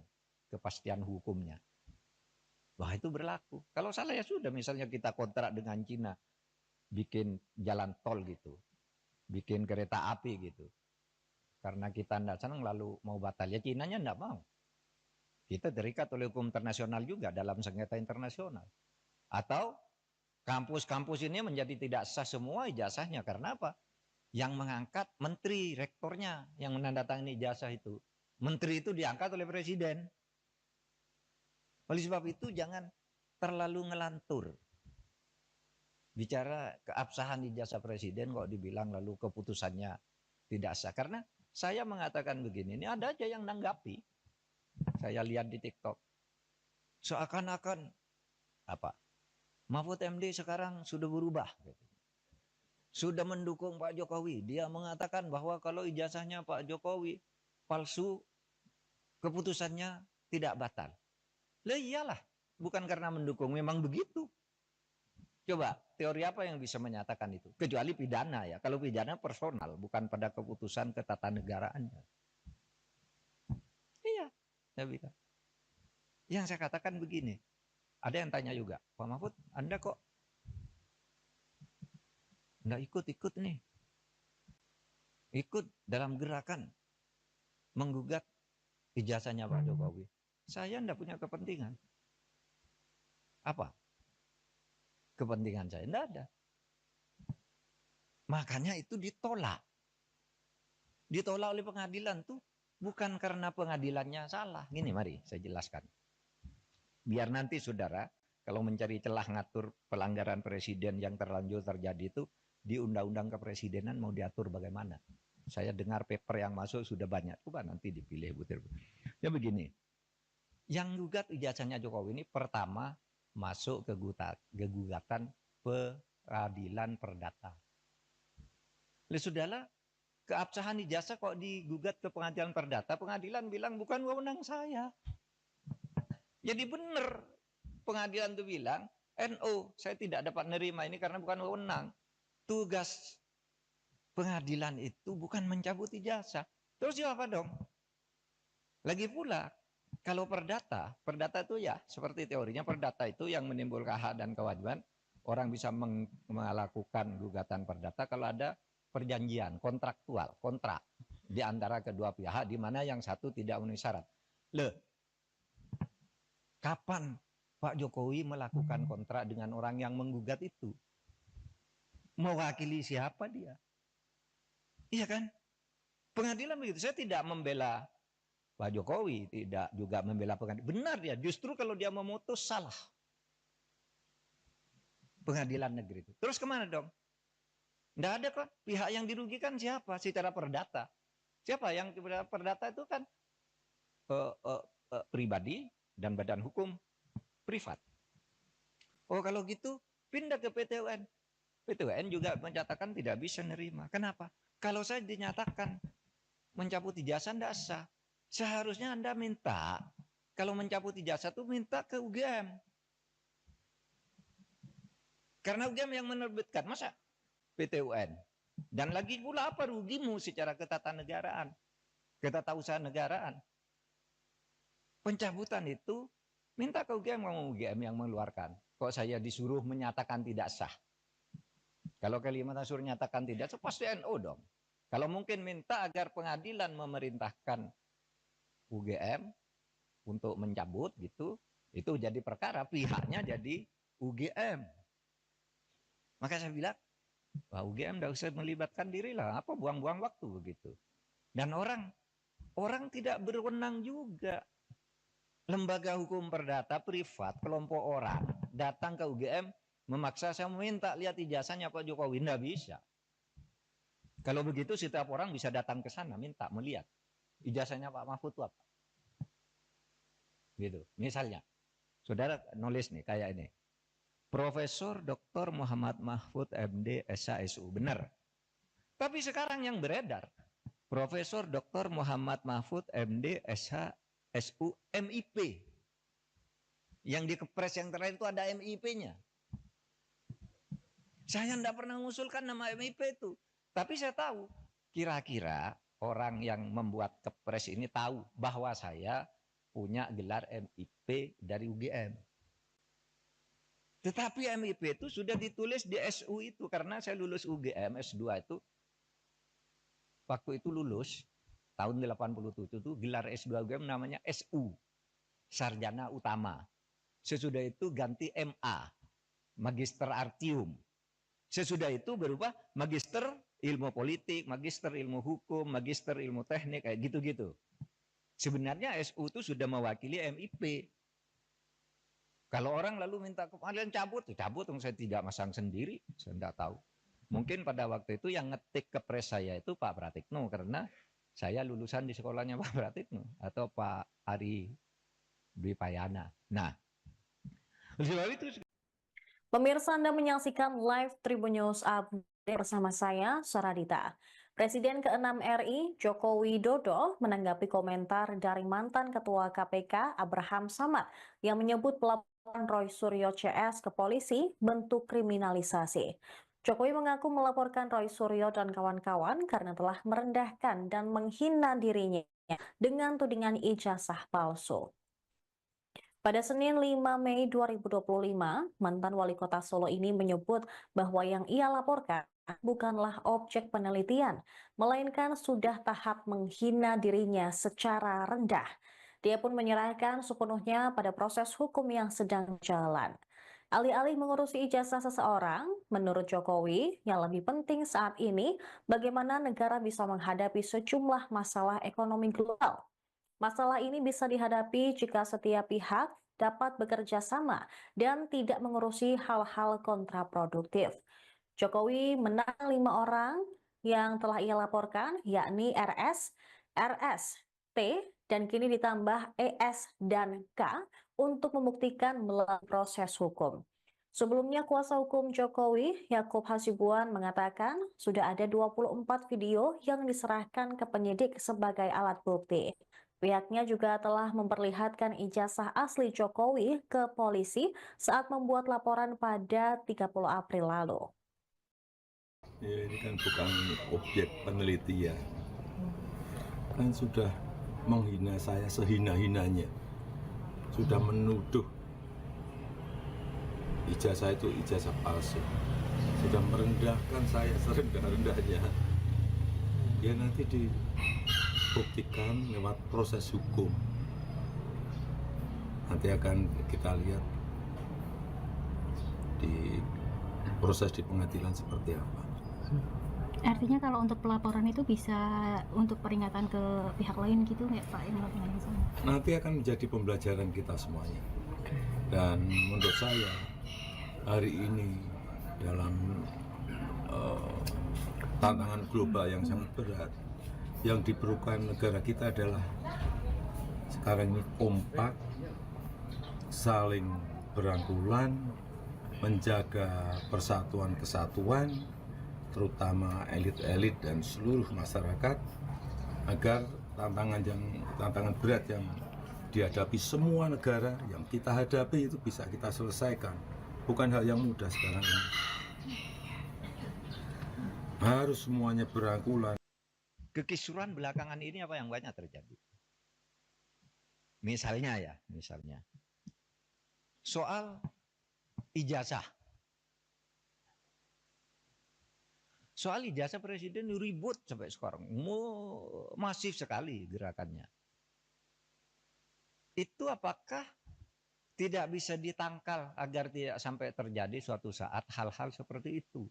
kepastian hukumnya. Wah, itu berlaku. Kalau salah ya sudah, misalnya kita kontrak dengan Cina, bikin jalan tol gitu, bikin kereta api gitu. karena kita tidak senang lalu mau batal. Ya Cinanya tidak mau. Kita terikat oleh hukum internasional juga dalam sengketa internasional. Atau kampus-kampus ini menjadi tidak sah semua ijazahnya. Karena apa? Yang mengangkat menteri, rektornya yang menandatangani ijazah itu. Menteri itu diangkat oleh presiden. Oleh sebab itu jangan terlalu ngelantur. Bicara keabsahan ijazah presiden kok dibilang lalu keputusannya tidak sah. Karena saya mengatakan begini, ini ada aja yang nanggapi. Saya lihat di TikTok. Seakan-akan apa? Mahfud MD sekarang sudah berubah. Sudah mendukung Pak Jokowi. Dia mengatakan bahwa kalau ijazahnya Pak Jokowi palsu, keputusannya tidak batal. Lah iyalah, bukan karena mendukung, memang begitu. Coba, teori apa yang bisa menyatakan itu? Kecuali pidana ya. Kalau pidana personal, bukan pada keputusan ketatanegaraannya. Iya, saya bilang. Yang saya katakan begini, ada yang tanya juga, Pak Mahfud, Anda kok nggak ikut-ikut nih? Ikut dalam gerakan menggugat ijazahnya Pak Jokowi. Saya nggak punya kepentingan. Apa? Kepentingan saya nggak ada. Makanya itu ditolak. Ditolak oleh pengadilan tuh bukan karena pengadilannya salah. Gini mari saya jelaskan. Biar nanti saudara kalau mencari celah ngatur pelanggaran presiden yang terlanjur terjadi itu di undang-undang kepresidenan mau diatur bagaimana. Saya dengar paper yang masuk sudah banyak. Coba nanti dipilih butir. Ya begini. Yang gugat ijazahnya Jokowi ini pertama masuk ke gugatan peradilan perdata. Sudahlah, keabsahan ijazah kok digugat ke pengadilan perdata, pengadilan bilang bukan wewenang saya. Jadi benar pengadilan itu bilang, NO, saya tidak dapat nerima ini karena bukan wewenang. Tugas pengadilan itu bukan mencabut ijazah. Terus apa dong? Lagi pula, kalau perdata itu ya seperti teorinya perdata itu yang menimbulkan hak dan kewajiban. Orang bisa melakukan gugatan perdata kalau ada perjanjian kontraktual, kontrak di antara kedua pihak di mana yang satu tidak memenuhi syarat. Kapan Pak Jokowi melakukan kontrak dengan orang yang menggugat itu? Mewakili siapa dia? Iya kan? Pengadilan begitu. Saya tidak membela Pak Jokowi, tidak juga membela pengadilan. Benar dia, justru kalau dia memutus salah. Pengadilan negeri itu. Terus kemana dong? Tidak ada kok. Pihak yang dirugikan siapa? Secara perdata. Siapa yang perdata itu kan pribadi dan badan hukum privat. Oh kalau gitu pindah ke PT UN. PT UN juga menyatakan tidak bisa nerima. Kenapa? Kalau saya dinyatakan mencabut ijazah tidak sah. Seharusnya Anda minta, kalau mencabut ijazah itu minta ke UGM. Karena UGM yang menerbitkan, masa PT UN? Dan lagi pula apa rugimu secara ketatanegaraan, ketatausahaan negaraan? Pencabutan itu minta ke UGM, kamu UGM yang mengeluarkan. Kok saya disuruh menyatakan tidak sah? Kalau Kalimantan suruh nyatakan tidak sah, pasti NO dong. Kalau mungkin minta agar pengadilan memerintahkan UGM untuk mencabut gitu, itu jadi perkara, pihaknya jadi UGM. Maka saya bilang, wah UGM tidak usah melibatkan diri lah, apa buang-buang waktu begitu. Dan orang tidak berwenang juga. Lembaga hukum perdata privat, kelompok orang datang ke UGM memaksa saya meminta lihat ijazahnya Pak Jokowi, tidak bisa. Kalau begitu setiap orang bisa datang ke sana minta melihat ijazahnya Pak Mahfud itu apa. Gitu. Misalnya, saudara nulis nih kayak ini. Profesor Dr. Muhammad Mahfud MD SHSU, benar. Tapi sekarang yang beredar, Profesor Dr. Muhammad Mahfud MD SHSU MIP. Yang di kepres yang terakhir itu ada MIP-nya. Saya tidak pernah mengusulkan nama MIP itu. Tapi saya tahu, kira-kira orang yang membuat kepres ini tahu bahwa saya punya gelar MIP dari UGM. Tetapi MIP itu sudah ditulis di SU itu. Karena saya lulus UGM S2 itu. Waktu itu lulus, tahun 87 itu gelar S2 UGM namanya SU, Sarjana Utama. Sesudah itu ganti MA, Magister Artium. Sesudah itu berubah Magister Ilmu Politik, Magister Ilmu Hukum, Magister Ilmu Teknik, kayak gitu-gitu. Sebenarnya SU itu sudah mewakili MIP. Kalau orang lalu minta kalian cabut, cabut, saya tidak masang sendiri, saya tidak tahu. Mungkin pada waktu itu yang ngetik ke pres saya itu Pak Pratikno, karena saya lulusan di sekolahnya Pak Pratikno atau Pak Ari Dwi Payana. Nah, sebab itu. Pemirsa, Anda menyaksikan live Tribun News Update bersama saya, Saradita. Presiden ke-6 RI, Joko Widodo, menanggapi komentar dari mantan Ketua KPK, Abraham Samad, yang menyebut pelaporan Roy Suryo CS ke polisi bentuk kriminalisasi. Jokowi mengaku melaporkan Roy Suryo dan kawan-kawan karena telah merendahkan dan menghina dirinya dengan tudingan ijazah palsu. Pada Senin 5 Mei 2025, mantan wali kota Solo ini menyebut bahwa yang ia laporkan bukanlah objek penelitian, melainkan sudah tahap menghina dirinya secara rendah. Dia pun menyerahkan sepenuhnya pada proses hukum yang sedang jalan. Alih-alih mengurusi ijazah seseorang, menurut Jokowi, yang lebih penting saat ini bagaimana negara bisa menghadapi sejumlah masalah ekonomi global. Masalah ini bisa dihadapi jika setiap pihak dapat bekerja sama dan tidak mengurusi hal-hal kontraproduktif. Jokowi menang 5 orang yang telah ia laporkan, yakni RS, RS, T, dan kini ditambah ES dan K untuk membuktikan melalui proses hukum. Sebelumnya, kuasa hukum Jokowi, Yakub Hasibuan, mengatakan sudah ada 24 video yang diserahkan ke penyidik sebagai alat bukti. Pihaknya juga telah memperlihatkan ijazah asli Jokowi ke polisi saat membuat laporan pada 30 April lalu. Ya, ini kan bukan objek penelitian. Kan sudah menghina saya sehina-hinanya. Sudah menuduh ijazah itu ijazah palsu. Sudah merendahkan saya serendah-rendahnya. Ya nanti dibuktikan lewat proses hukum. Nanti akan kita lihat di proses di pengadilan seperti apa. Artinya kalau untuk pelaporan itu bisa untuk peringatan ke pihak lain gitu nggak Pak yang melakukan yang sama? Nanti akan menjadi pembelajaran kita semuanya. Dan menurut saya hari ini dalam tantangan global yang sangat berat, yang diperlukan negara kita adalah sekarang ini kompak, saling berangkulan, menjaga persatuan kesatuan, terutama elit-elit dan seluruh masyarakat, agar tantangan berat yang dihadapi semua negara yang kita hadapi itu bisa kita selesaikan. Bukan hal yang mudah sekarang ini. Harus semuanya berangkulan. Kekisruhan belakangan ini apa yang banyak terjadi? Misalnya soal ijazah. Soal ijazah presiden ribut sampai sekarang. Masif sekali gerakannya. Itu apakah tidak bisa ditangkal agar tidak sampai terjadi suatu saat hal-hal seperti itu?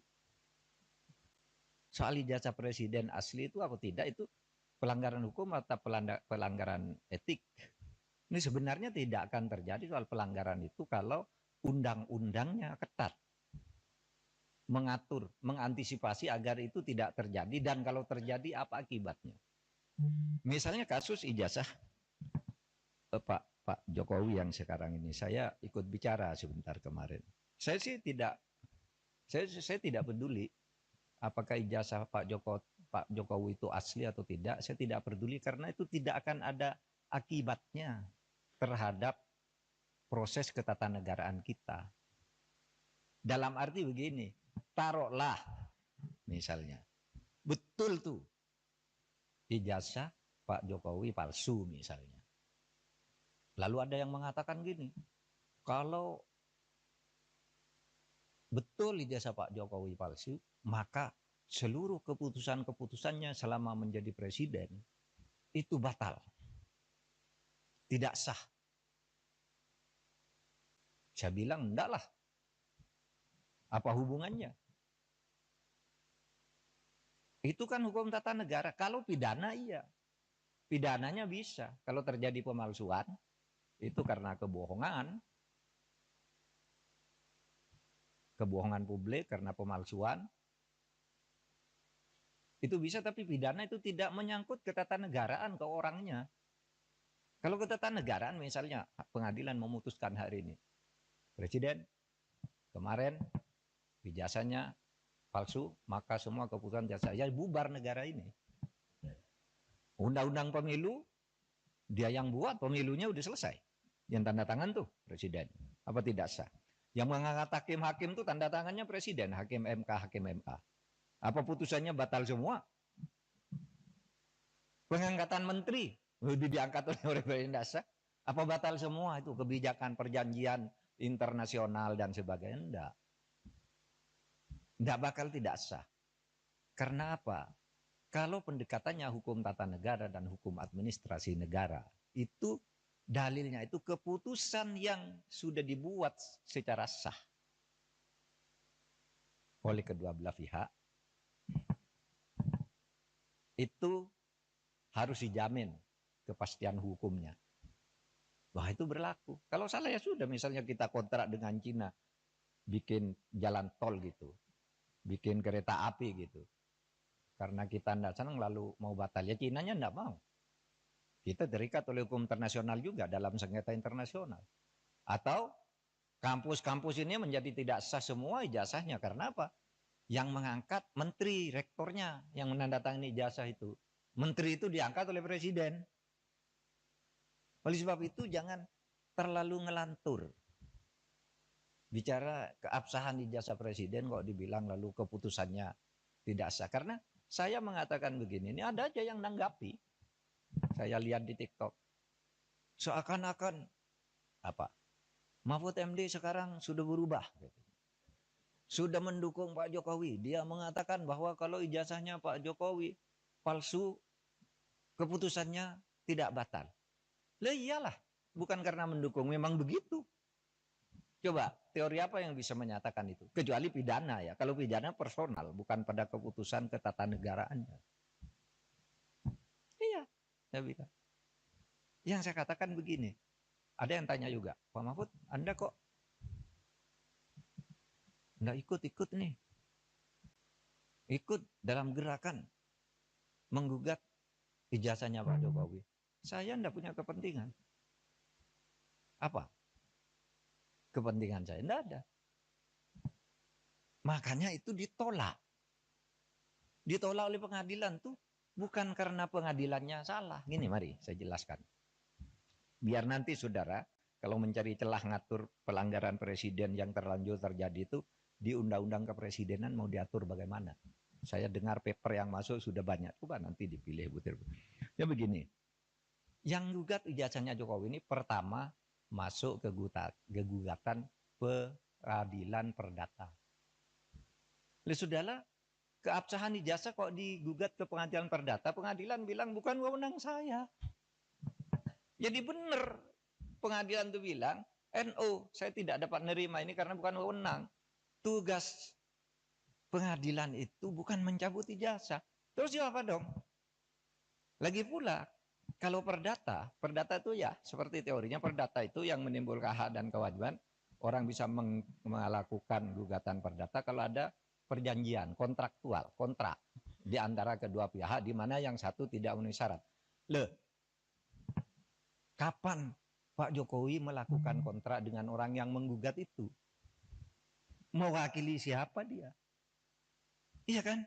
Soal ijazah presiden asli itu apa tidak, itu pelanggaran hukum atau pelanggaran etik. Ini sebenarnya tidak akan terjadi soal pelanggaran itu kalau undang-undangnya ketat. Mengatur, mengantisipasi agar itu tidak terjadi, dan kalau terjadi apa akibatnya. Misalnya kasus ijazah Pak Jokowi yang sekarang ini, saya ikut bicara sebentar kemarin. Saya tidak peduli apakah ijazah Pak Jokowi itu asli atau tidak. Saya tidak peduli karena itu tidak akan ada akibatnya terhadap proses ketatanegaraan kita. Dalam arti begini, taruhlah misalnya betul tuh ijazah Pak Jokowi palsu misalnya. Lalu ada yang mengatakan gini, kalau betul ijazah Pak Jokowi palsu, maka seluruh keputusan-keputusannya selama menjadi presiden itu batal. Tidak sah. Saya bilang enggak lah. Apa hubungannya? Itu kan hukum tata negara. Kalau pidana iya. Pidananya bisa. Kalau terjadi pemalsuan, itu karena kebohongan. Kebohongan publik karena pemalsuan. Itu bisa, tapi pidana itu tidak menyangkut ketatanegaraan ke orangnya. Kalau ketatanegaraan misalnya pengadilan memutuskan hari ini. Presiden kemarin ijazahnya palsu, maka semua keputusan jasa ya bubar negara ini. Undang-undang pemilu dia yang buat, pemilunya udah selesai. Yang tanda tangan tuh presiden. Apa tidak sah? Yang mengangkat hakim-hakim tuh tanda tangannya presiden, hakim MK. Apa putusannya batal semua? Pengangkatan menteri udah diangkat oleh presiden dasar. Apa batal semua itu kebijakan perjanjian internasional dan sebagainya? Enggak. Enggak bakal tidak sah. Karena apa? Kalau pendekatannya hukum tata negara dan hukum administrasi negara, itu dalilnya itu keputusan yang sudah dibuat secara sah oleh kedua belah pihak, itu harus dijamin kepastian hukumnya. Wah, itu berlaku. Kalau salah ya sudah, misalnya kita kontrak dengan Cina, bikin jalan tol gitu, bikin kereta api gitu. Karena kita tidak senang lalu mau batal, ya Cinanya tidak mau. Kita terikat oleh hukum internasional juga dalam sengketa internasional. Atau kampus-kampus ini menjadi tidak sah semua ijazahnya. Karena apa? Yang mengangkat menteri, rektornya yang menandatangani ijazah itu. Menteri itu diangkat oleh presiden. Oleh sebab itu jangan terlalu ngelantur. Bicara keabsahan ijazah presiden kok dibilang lalu keputusannya tidak sah. Karena saya mengatakan begini, ini ada aja yang nanggapi. Saya lihat di TikTok. Seakan-akan apa? Mahfud MD sekarang sudah berubah. Sudah mendukung Pak Jokowi. Dia mengatakan bahwa kalau ijazahnya Pak Jokowi palsu, keputusannya tidak batal. Lah iyalah, bukan karena mendukung, memang begitu. Coba, teori apa yang bisa menyatakan itu? Kecuali pidana ya. Kalau pidana personal, bukan pada keputusan ketatanegaraannya. Iya, saya bilang. Yang saya katakan begini, ada yang tanya juga, Pak Mahfud, Anda kok nggak ikut-ikut nih? Ikut dalam gerakan menggugat ijazahnya Pak Jokowi. Saya nggak punya kepentingan. Apa? Kepentingan saya tidak ada. Makanya itu ditolak. Ditolak oleh pengadilan tuh bukan karena pengadilannya salah. Gini mari saya jelaskan. Biar nanti saudara kalau mencari celah ngatur pelanggaran presiden yang terlanjur terjadi itu di undang-undang kepresidenan mau diatur bagaimana. Saya dengar paper yang masuk sudah banyak. Coba nanti dipilih butir-butir. Ya begini. Yang gugat ijazahnya Jokowi ini pertama masuk ke gugatan peradilan perdata. Oleh saudara, keabsahan ijazah kok digugat ke pengadilan perdata, pengadilan bilang bukan wewenang saya. Jadi benar pengadilan itu bilang, NO, saya tidak dapat menerima ini karena bukan wewenang. Tugas pengadilan itu bukan mencabut ijazah. Terus apa dong? Lagi pula, kalau perdata itu ya seperti teorinya perdata itu yang menimbulkan hak dan kewajiban. Orang bisa melakukan gugatan perdata kalau ada perjanjian kontraktual, kontrak di antara kedua pihak di mana yang satu tidak memenuhi syarat. Kapan Pak Jokowi melakukan kontrak dengan orang yang menggugat itu? Mewakili siapa dia? Iya kan?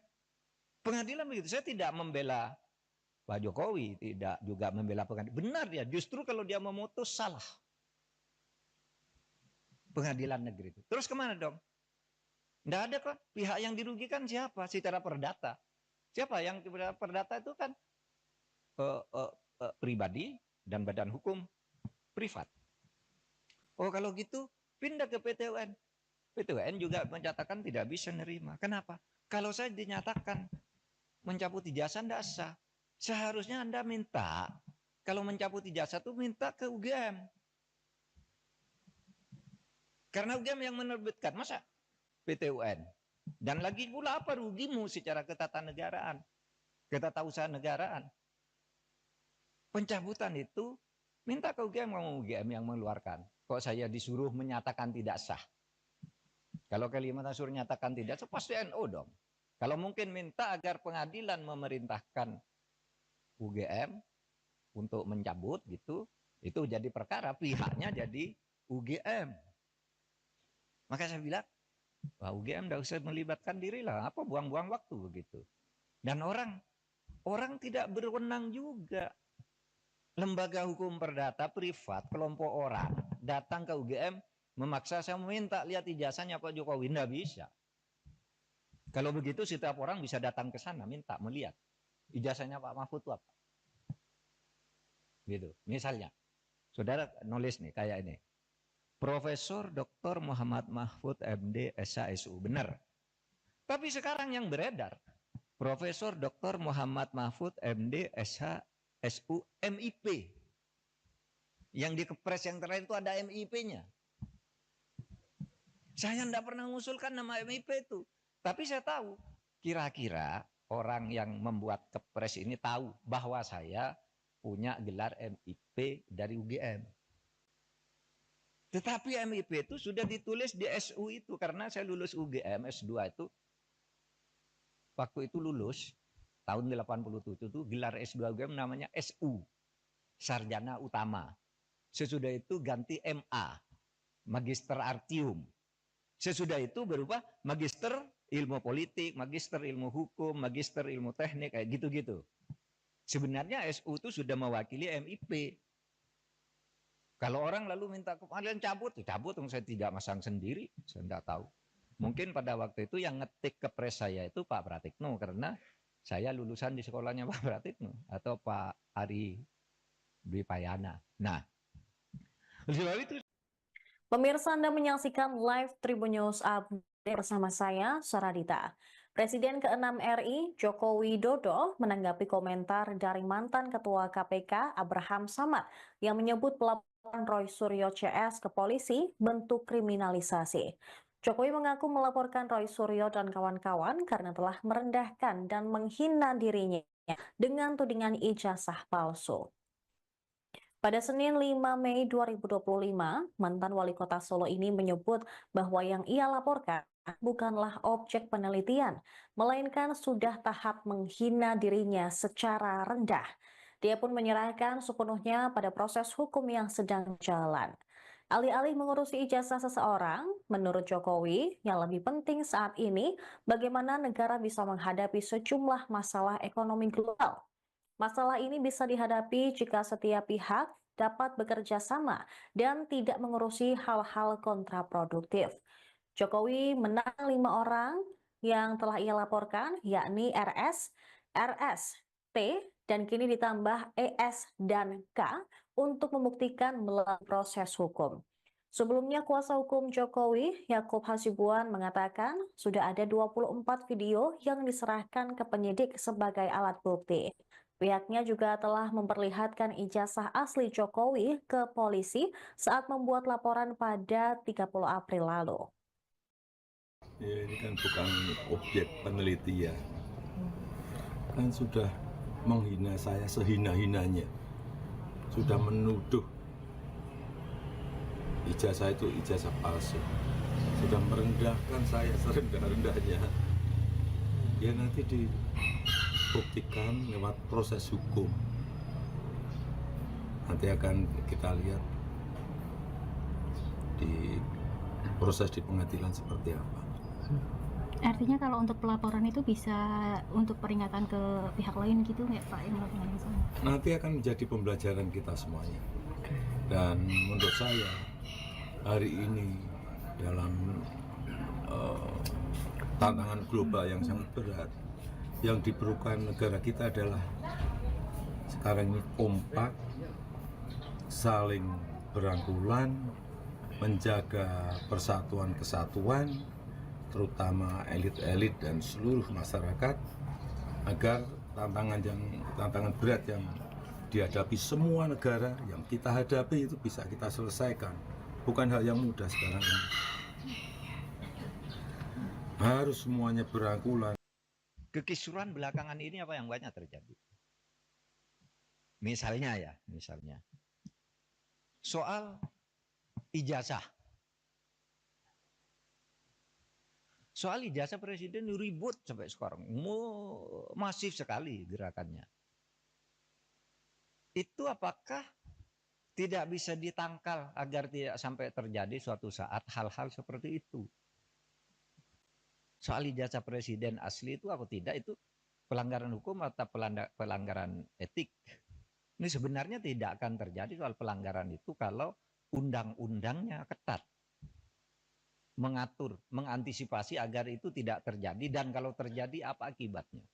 Pengadilan begitu. Saya tidak membela Pak Jokowi, tidak juga membela pengadilan. Benar ya, justru kalau dia memutus salah. Pengadilan negeri itu. Terus kemana dong? Tidak ada kok. Pihak yang dirugikan siapa? Secara perdata. Siapa yang perdata itu kan pribadi dan badan hukum privat. Oh kalau gitu pindah ke PT UN. PT UN juga menyatakan tidak bisa nerima. Kenapa? Kalau saya dinyatakan mencabut ijazah tidak sah. Seharusnya Anda minta, kalau mencabut ijazah itu minta ke UGM. Karena UGM yang menerbitkan, masa PT UN? Dan lagi pula apa rugimu secara ketatanegaraan, ketatausahaan negaraan? Pencabutan itu minta ke UGM, mau UGM yang mengeluarkan. Kok saya disuruh menyatakan tidak sah? Kalau Kalimantan Sur nyatakan tidak sah, pasti NU dong. Kalau mungkin minta agar pengadilan memerintahkan UGM untuk mencabut gitu, itu jadi perkara, pihaknya jadi UGM. Maka saya bilang, wah UGM tidak usah melibatkan diri lah, apa buang-buang waktu begitu. Dan orang tidak berwenang juga. Lembaga hukum perdata privat, kelompok orang datang ke UGM memaksa saya meminta lihat ijazahnya Pak Jokowi, tidak bisa. Kalau begitu setiap orang bisa datang ke sana minta melihat ijazahnya Pak Mahfud itu apa. Gitu. Misalnya, saudara nulis nih kayak ini. Profesor Dr. Muhammad Mahfud MD SHSU, benar. Tapi sekarang yang beredar, Profesor Dr. Muhammad Mahfud MD SHSU MIP. Yang di Kepres yang terakhir itu ada MIP-nya. Saya tidak pernah mengusulkan nama MIP itu. Tapi saya tahu, kira-kira orang yang membuat Kepres ini tahu bahwa saya punya gelar MIP dari UGM. Tetapi MIP itu sudah ditulis di SU itu, karena saya lulus UGM S2 itu, waktu itu lulus, tahun 87 itu gelar S2 UGM namanya SU, Sarjana Utama. Sesudah itu ganti MA, Magister Artium. Sesudah itu berubah Magister Ilmu Politik, Magister Ilmu Hukum, Magister Ilmu Teknik, kayak gitu-gitu. Sebenarnya SU itu sudah mewakili MIP. Kalau orang lalu minta kalian cabut, saya tidak masang sendiri, saya tidak tahu. Mungkin pada waktu itu yang ngetik Kepres saya itu Pak Pratikno, karena saya lulusan di sekolahnya Pak Pratikno atau Pak Ari Dwi Payana. Nah, sebab itu. Pemirsa, Anda menyaksikan live Tribun News Update bersama saya, Saradita. Presiden ke-6 RI, Joko Widodo, menanggapi komentar dari mantan Ketua KPK, Abraham Samad, yang menyebut pelaporan Roy Suryo CS ke polisi bentuk kriminalisasi. Jokowi mengaku melaporkan Roy Suryo dan kawan-kawan karena telah merendahkan dan menghina dirinya dengan tudingan ijazah palsu. Pada Senin 5 Mei 2025, mantan wali kota Solo ini menyebut bahwa yang ia laporkan bukanlah objek penelitian, melainkan sudah tahap menghina dirinya secara rendah. Dia pun menyerahkan sepenuhnya pada proses hukum yang sedang jalan. Alih-alih mengurusi ijazah seseorang, menurut Jokowi, yang lebih penting saat ini bagaimana negara bisa menghadapi sejumlah masalah ekonomi global. Masalah ini bisa dihadapi jika setiap pihak dapat bekerja sama dan tidak mengurusi hal-hal kontraproduktif. Jokowi menang 5 orang yang telah ia laporkan, yakni RS, RS, T, dan kini ditambah ES dan K untuk membuktikan melalui proses hukum. Sebelumnya, kuasa hukum Jokowi, Yakub Hasibuan, mengatakan sudah ada 24 video yang diserahkan ke penyidik sebagai alat bukti. Pihaknya juga telah memperlihatkan ijazah asli Jokowi ke polisi saat membuat laporan pada 30 April lalu. Ya, ini kan bukan objek penelitian. Kan sudah menghina saya sehina-hinanya. Sudah menuduh ijazah itu ijazah palsu. Sudah merendahkan saya serendah-rendahnya. Ya nanti dibuktikan lewat proses hukum. Nanti akan kita lihat di proses di pengadilan seperti apa. Artinya kalau untuk pelaporan itu bisa untuk peringatan ke pihak lain gitu nggak Pak? Nanti akan menjadi pembelajaran kita semuanya. Dan menurut saya hari ini dalam tantangan global yang sangat berat, yang diperlukan negara kita adalah sekarang ini kompak, saling berangkulan, menjaga persatuan kesatuan, terutama elit-elit dan seluruh masyarakat, agar tantangan berat yang dihadapi semua negara, yang kita hadapi itu bisa kita selesaikan. Bukan hal yang mudah sekarang ini. Harus semuanya berangkulan. Kekisruhan belakangan ini apa yang banyak terjadi? Misalnya soal ijazah. Soal ijazah presiden ribut sampai sekarang. Masif sekali gerakannya. Itu apakah tidak bisa ditangkal agar tidak sampai terjadi suatu saat hal-hal seperti itu? Soal ijazah presiden asli itu atau tidak, itu pelanggaran hukum atau pelanggaran etik. Ini sebenarnya tidak akan terjadi soal pelanggaran itu kalau undang-undangnya ketat. Mengatur, mengantisipasi agar itu tidak terjadi, dan kalau terjadi apa akibatnya.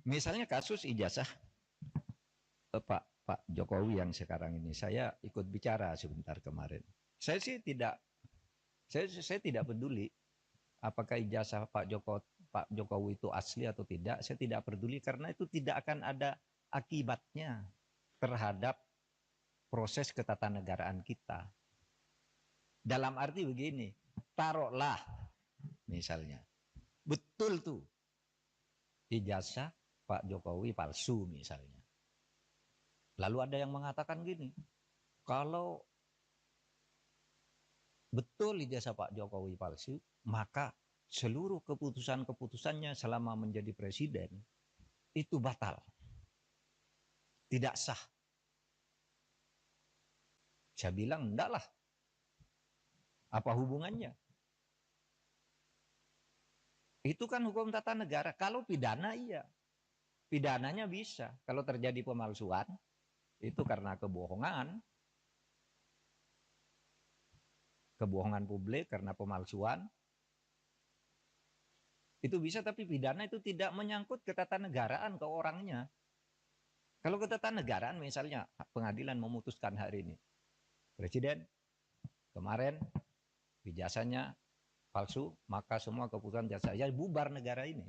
Misalnya kasus ijazah Pak Jokowi yang sekarang ini, saya ikut bicara sebentar kemarin. Saya sih tidak peduli apakah ijazah Pak Jokowi itu asli atau tidak. Saya tidak peduli karena itu tidak akan ada akibatnya terhadap proses ketatanegaraan kita. Dalam arti begini, taruhlah misalnya betul tuh ijazah Pak Jokowi palsu misalnya. Lalu ada yang mengatakan gini, kalau betul ijazah Pak Jokowi palsu, maka seluruh keputusan-keputusannya selama menjadi presiden itu batal. Tidak sah. Saya bilang enggak lah. Apa hubungannya? Itu kan hukum tata negara. Kalau pidana iya. Pidananya bisa. Kalau terjadi pemalsuan, itu karena kebohongan. Kebohongan publik karena pemalsuan. Itu bisa, tapi pidana itu tidak menyangkut ketatanegaraan ke orangnya. Kalau ketatanegaraan misalnya pengadilan memutuskan hari ini. Presiden kemarin ijazahnya palsu, maka semua keputusan ijazah bubar negara ini.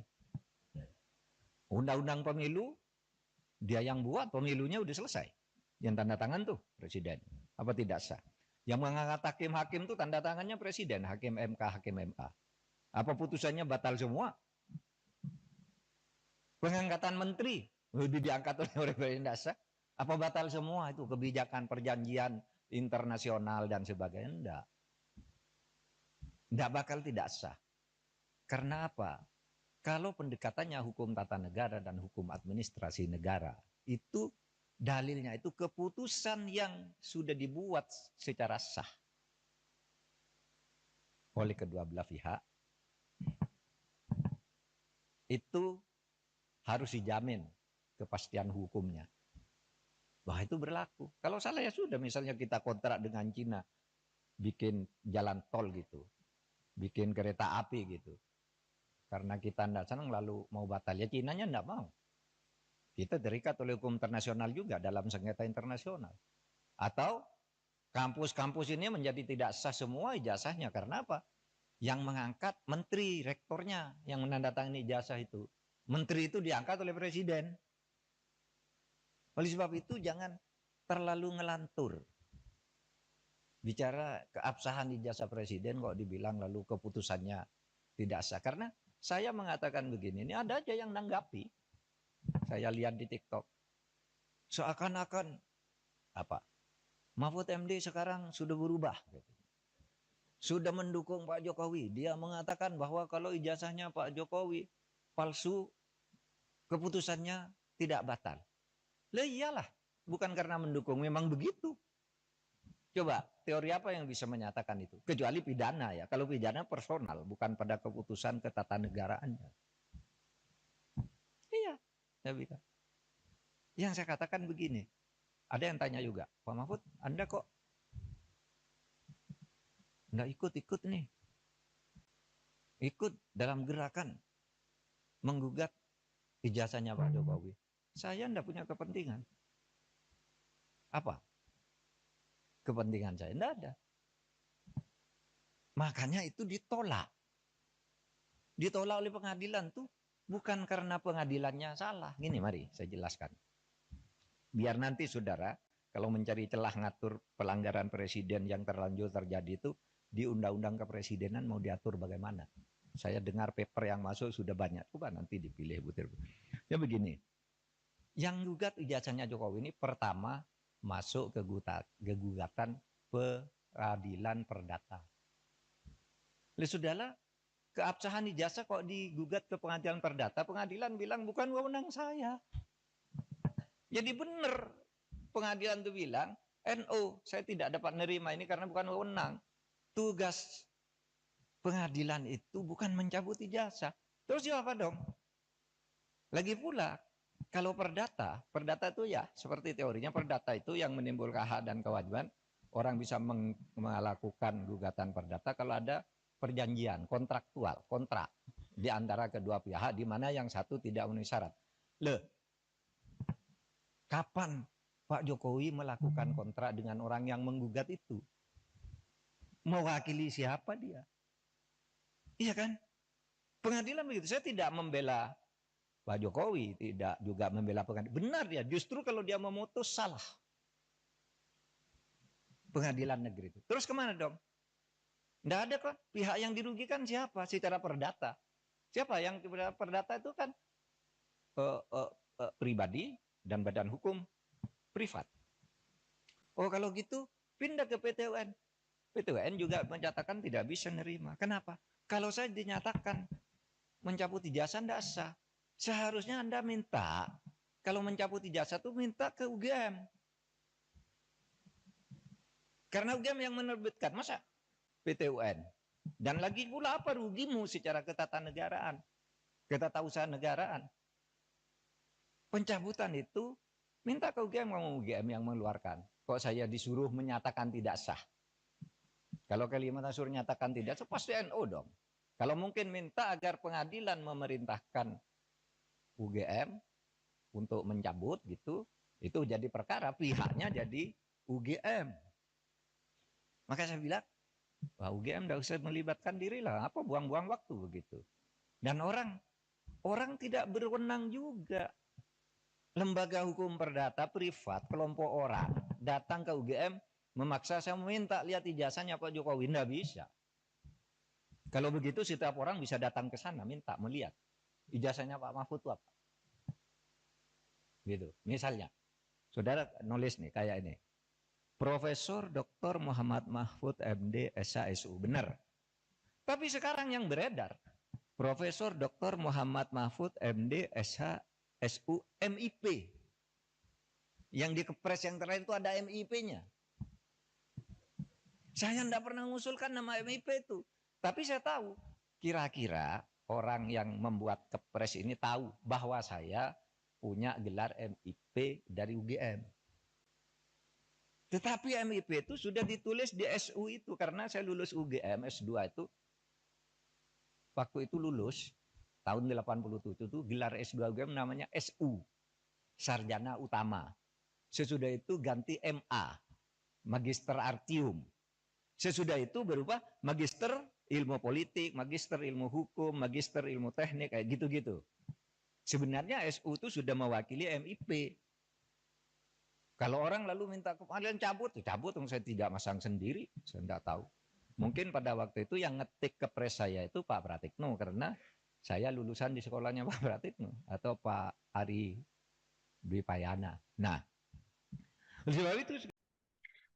Undang-undang pemilu, dia yang buat, pemilunya udah selesai. Yang tanda tangan tuh presiden. Apa tidak sah? Yang mengangkat hakim-hakim tuh tanda tangannya presiden, hakim MK, hakim MA. Apa putusannya batal semua? Pengangkatan menteri, udah diangkat oleh presiden, tidak sah. Apa batal semua itu kebijakan perjanjian internasional dan sebagainya? Enggak. Tidak bakal tidak sah. Karena apa? Kalau pendekatannya hukum tata negara dan hukum administrasi negara, itu dalilnya itu keputusan yang sudah dibuat secara sah oleh kedua belah pihak, itu harus dijamin kepastian hukumnya. Wah, itu berlaku. Kalau salah ya sudah, misalnya kita kontrak dengan Cina, bikin jalan tol gitu, bikin kereta api gitu. Karena kita tidak senang lalu mau batal, ya Cinanya tidak mau. Kita terikat oleh hukum internasional juga dalam sengketa internasional. Atau kampus-kampus ini menjadi tidak sah semua ijazahnya. Karena apa? Yang mengangkat menteri, rektornya yang menandatangani ijazah itu. Menteri itu diangkat oleh presiden. Oleh sebab itu jangan terlalu ngelantur. Bicara keabsahan ijazah presiden kok dibilang lalu keputusannya tidak sah. Karena saya mengatakan begini, ini ada aja yang nanggapi. Saya lihat di TikTok. Seakan-akan apa? Mahfud MD sekarang sudah berubah. Sudah mendukung Pak Jokowi. Dia mengatakan bahwa kalau ijazahnya Pak Jokowi palsu, keputusannya tidak batal. Lah iyalah, bukan karena mendukung, memang begitu. Coba, teori apa yang bisa menyatakan itu? Kecuali pidana ya. Kalau pidana personal, bukan pada keputusan ketatanegaraannya. Iya, saya bilang. Yang saya katakan begini, ada yang tanya juga, Pak Mahfud, Anda kok nggak ikut-ikut nih? Ikut dalam gerakan menggugat ijazahnya Pak Jokowi. Saya enggak punya kepentingan. Apa? Kepentingan saya enggak ada. Makanya itu ditolak. Ditolak oleh pengadilan tuh. bukan karena pengadilannya salah. Gini, mari saya jelaskan. Biar nanti saudara, kalau mencari celah ngatur pelanggaran presiden yang terlanjur terjadi itu, di Undang-Undang Kepresidenan mau diatur bagaimana. Saya dengar paper yang masuk sudah banyak. Coba nanti dipilih butir. Ya begini, yang gugat ijazahnya Jokowi ini pertama masuk ke gugatan peradilan perdata. Sudahlah, keabsahan ijazah kok digugat ke pengadilan perdata, pengadilan bilang bukan wewenang saya. Jadi benar pengadilan itu bilang, NO, saya tidak dapat nerima ini karena bukan wewenang. Tugas pengadilan itu bukan mencabut ijazah. Terus apa dong? Lagi pula, kalau perdata itu ya seperti teorinya perdata itu yang menimbulkan hak dan kewajiban. Orang bisa melakukan gugatan perdata kalau ada perjanjian kontraktual, kontrak di antara kedua pihak di mana yang satu tidak memenuhi syarat. Kapan Pak Jokowi melakukan kontrak dengan orang yang menggugat itu? Mewakili siapa dia? Iya kan? Pengadilan begitu. Saya tidak membela Pak Jokowi, tidak juga membela pengadilan. Benar dia, justru kalau dia memutus salah. Pengadilan negeri itu. Terus kemana dong? Tidak ada kok. Pihak yang dirugikan siapa? Secara perdata. Siapa yang perdata itu kan pribadi dan badan hukum privat. Oh kalau gitu pindah ke PT UN. PT UN juga menyatakan tidak bisa nerima. Kenapa? Kalau saya dinyatakan mencabut ijazah tidak sah. Seharusnya Anda minta, kalau mencabut ijazah itu minta ke UGM. Karena UGM yang menerbitkan, masa PT UN? Dan lagi pula apa rugimu secara ketatanegaraan, ketatausahaan negaraan? Pencabutan itu minta ke UGM, ngomong UGM yang mengeluarkan. Kok saya disuruh menyatakan tidak sah? Kalau Kalimantan suruh nyatakan tidak sah, pasti NO dong. Kalau mungkin minta agar pengadilan memerintahkan UGM untuk mencabut gitu, itu jadi perkara, pihaknya jadi UGM. Maka saya bilang, wah UGM tidak usah melibatkan diri lah, apa buang-buang waktu begitu. Dan orang tidak berwenang juga. Lembaga hukum perdata privat, kelompok orang datang ke UGM memaksa saya meminta lihat ijazahnya Pak Jokowi, tidak bisa. Kalau begitu setiap orang bisa datang ke sana minta melihat ijazahnya Pak Mahfud itu apa. Gitu. Misalnya, saudara nulis nih kayak ini. Profesor Dr. Muhammad Mahfud MD SHSU, benar. Tapi sekarang yang beredar, Profesor Dr. Muhammad Mahfud MD SHSU MIP. Yang di Kepres yang terakhir itu ada MIP-nya. Saya tidak pernah mengusulkan nama MIP itu. Tapi saya tahu, kira-kira orang yang membuat Kepres ini tahu bahwa saya punya gelar MIP dari UGM. Tetapi MIP itu sudah ditulis di SU itu karena saya lulus UGM S2 itu. Waktu itu lulus tahun 87 itu gelar S2 UGM namanya SU, Sarjana Utama. Sesudah itu ganti MA, Magister Artium. Sesudah itu berubah Magister Ilmu Politik, Magister Ilmu Hukum, Magister Ilmu Teknik, kayak gitu-gitu. Sebenarnya SU itu sudah mewakili MIP. Kalau orang lalu minta kalian cabut, cabut, saya tidak masang sendiri, saya tidak tahu. Mungkin pada waktu itu yang ngetik Kepres saya itu Pak Pratikno, karena saya lulusan di sekolahnya Pak Pratikno, atau Pak Ari Dwi Payana. Nah, sebab itu.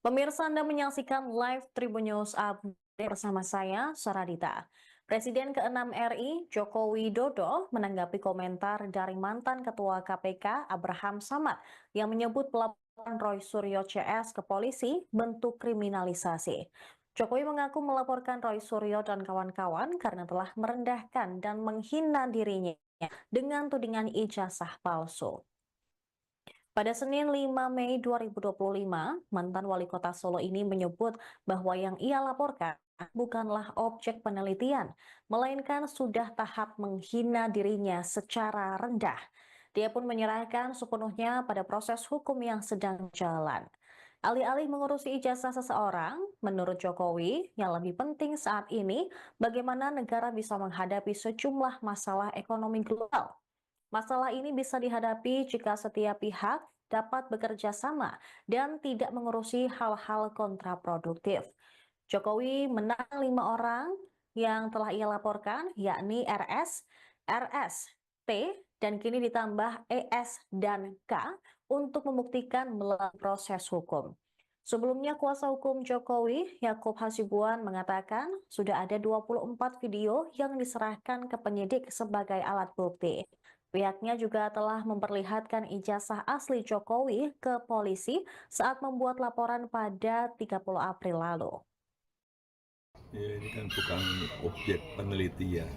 Pemirsa, Anda menyaksikan live Tribun News Update bersama saya, Saradita. Presiden ke-6 RI, Joko Widodo, menanggapi komentar dari mantan Ketua KPK, Abraham Samad, yang menyebut pelaporan Roy Suryo CS ke polisi bentuk kriminalisasi. Jokowi mengaku melaporkan Roy Suryo dan kawan-kawan karena telah merendahkan dan menghina dirinya dengan tudingan ijazah palsu. Pada Senin 5 Mei 2025, mantan wali kota Solo ini menyebut bahwa yang ia laporkan bukanlah objek penelitian, melainkan sudah tahap menghina dirinya secara rendah. Dia pun menyerahkan sepenuhnya pada proses hukum yang sedang jalan. Alih-alih mengurusi ijazah seseorang, menurut Jokowi, yang lebih penting saat ini bagaimana negara bisa menghadapi sejumlah masalah ekonomi global. Masalah ini bisa dihadapi jika setiap pihak dapat bekerja sama dan tidak mengurusi hal-hal kontraproduktif. Jokowi menang 5 orang yang telah ia laporkan, yakni RS, RS, T, dan kini ditambah ES dan K untuk membuktikan melalui proses hukum. Sebelumnya, kuasa hukum Jokowi, Yakub Hasibuan, mengatakan sudah ada 24 video yang diserahkan ke penyidik sebagai alat bukti. Pihaknya juga telah memperlihatkan ijazah asli Jokowi ke polisi saat membuat laporan pada 30 April lalu. Ya, ini kan bukan objek penelitian,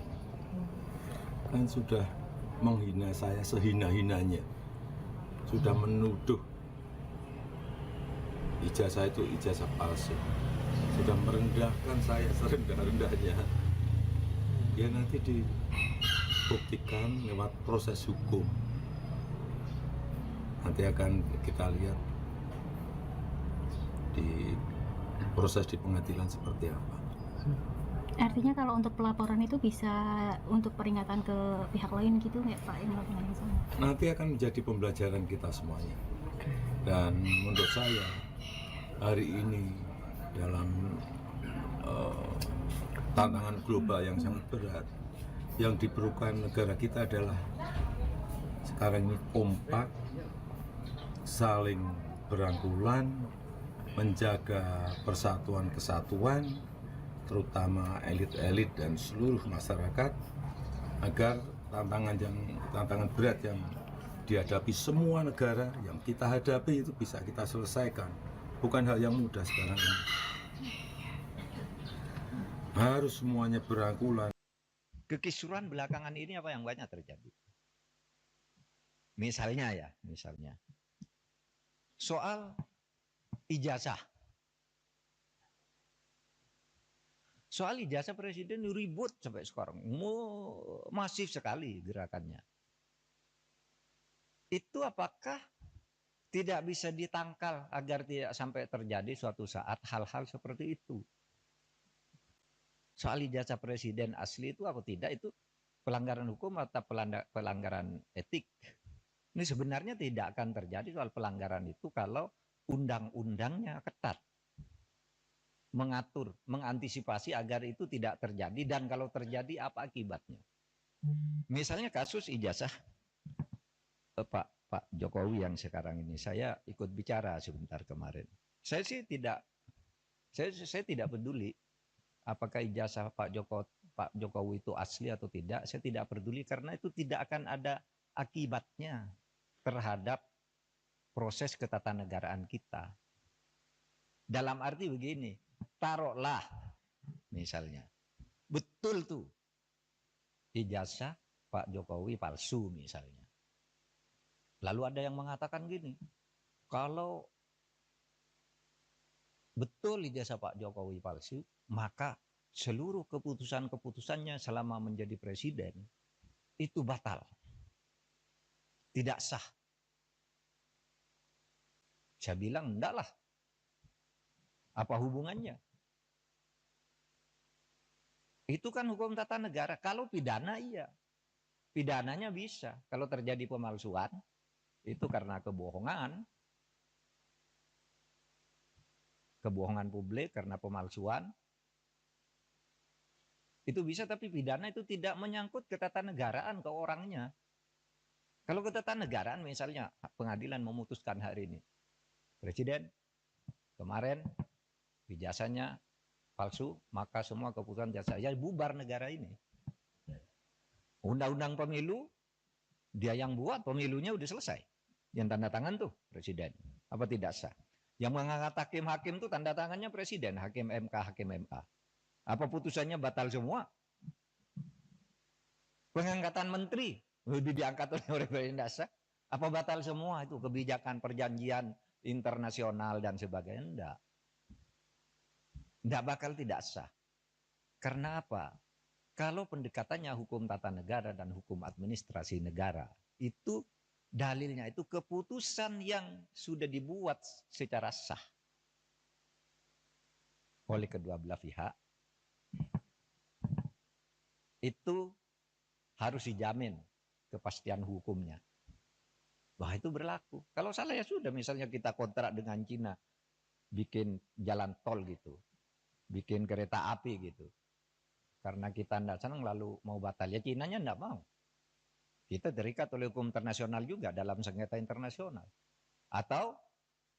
kan sudah menghina saya sehina-hinanya, sudah menuduh ijazah itu ijazah palsu, sudah merendahkan saya serendah-rendahnya. Ya nanti dibuktikan lewat proses hukum, nanti akan kita lihat di proses di pengadilan seperti apa. Artinya kalau untuk pelaporan itu bisa untuk peringatan ke pihak lain gitu nggak Pak yang melakukan yang sama? Nanti akan menjadi pembelajaran kita semuanya. Dan menurut saya hari ini dalam tantangan global yang sangat berat, yang diperlukan negara kita adalah sekarang ini kompak, saling berangkulan, menjaga persatuan kesatuan, terutama elit-elit dan seluruh masyarakat, agar tantangan berat yang dihadapi semua negara yang kita hadapi itu bisa kita selesaikan. Bukan hal yang mudah sekarang ini. Harus semuanya berangkulan. Kekisruhan belakangan ini apa yang banyak terjadi? Misalnya soal ijazah. Soal ijazah presiden ribut sampai sekarang. Masif sekali gerakannya. Itu apakah tidak bisa ditangkal agar tidak sampai terjadi suatu saat hal-hal seperti itu? Soal ijazah presiden asli itu apa tidak, itu pelanggaran hukum atau pelanggaran etik? Ini sebenarnya tidak akan terjadi soal pelanggaran itu kalau undang-undangnya ketat. Mengatur, mengantisipasi agar itu tidak terjadi, dan kalau terjadi apa akibatnya. Misalnya kasus ijazah Pak Jokowi yang sekarang ini, saya ikut bicara sebentar kemarin. Saya tidak peduli apakah ijazah Pak Jokowi itu asli atau tidak. Saya tidak peduli karena itu tidak akan ada akibatnya terhadap proses ketatanegaraan kita. Dalam arti begini, taruhlah misalnya betul tuh ijazah Pak Jokowi palsu misalnya. Lalu ada yang mengatakan gini, kalau betul ijazah Pak Jokowi palsu, maka seluruh keputusan-keputusannya selama menjadi presiden itu batal. Tidak sah. Saya bilang enggak lah. Apa hubungannya? Itu kan hukum tata negara. Kalau pidana iya. Pidananya bisa. Kalau terjadi pemalsuan, itu karena kebohongan. Kebohongan publik karena pemalsuan. Itu bisa, tapi pidana itu tidak menyangkut ketatanegaraan ke orangnya. Kalau ketatanegaraan misalnya pengadilan memutuskan hari ini, presiden kemarin ijazahnya palsu, maka semua keputusan jasa ya bubar negara ini. Undang-undang pemilu dia yang buat, pemilunya udah selesai. Yang tanda tangan tuh presiden. Apa tidak sah? Yang mengangkat hakim-hakim tuh tanda tangannya presiden, hakim MK, hakim MA. Apa putusannya batal semua? Pengangkatan menteri udah diangkat oleh presiden, tidak sah. Apa batal semua itu kebijakan perjanjian internasional dan sebagainya? Enggak. Tidak bakal tidak sah. Karena apa? Kalau pendekatannya hukum tata negara dan hukum administrasi negara, itu dalilnya itu keputusan yang sudah dibuat secara sah. oleh kedua belah pihak, itu harus dijamin kepastian hukumnya. Bahwa itu berlaku. Kalau salah ya sudah, misalnya kita kontrak dengan Cina, bikin jalan tol gitu, bikin kereta api gitu. Karena kita tidak senang lalu mau batal, ya Cinanya tidak mau. Kita terikat oleh hukum internasional juga dalam sengketa internasional. Atau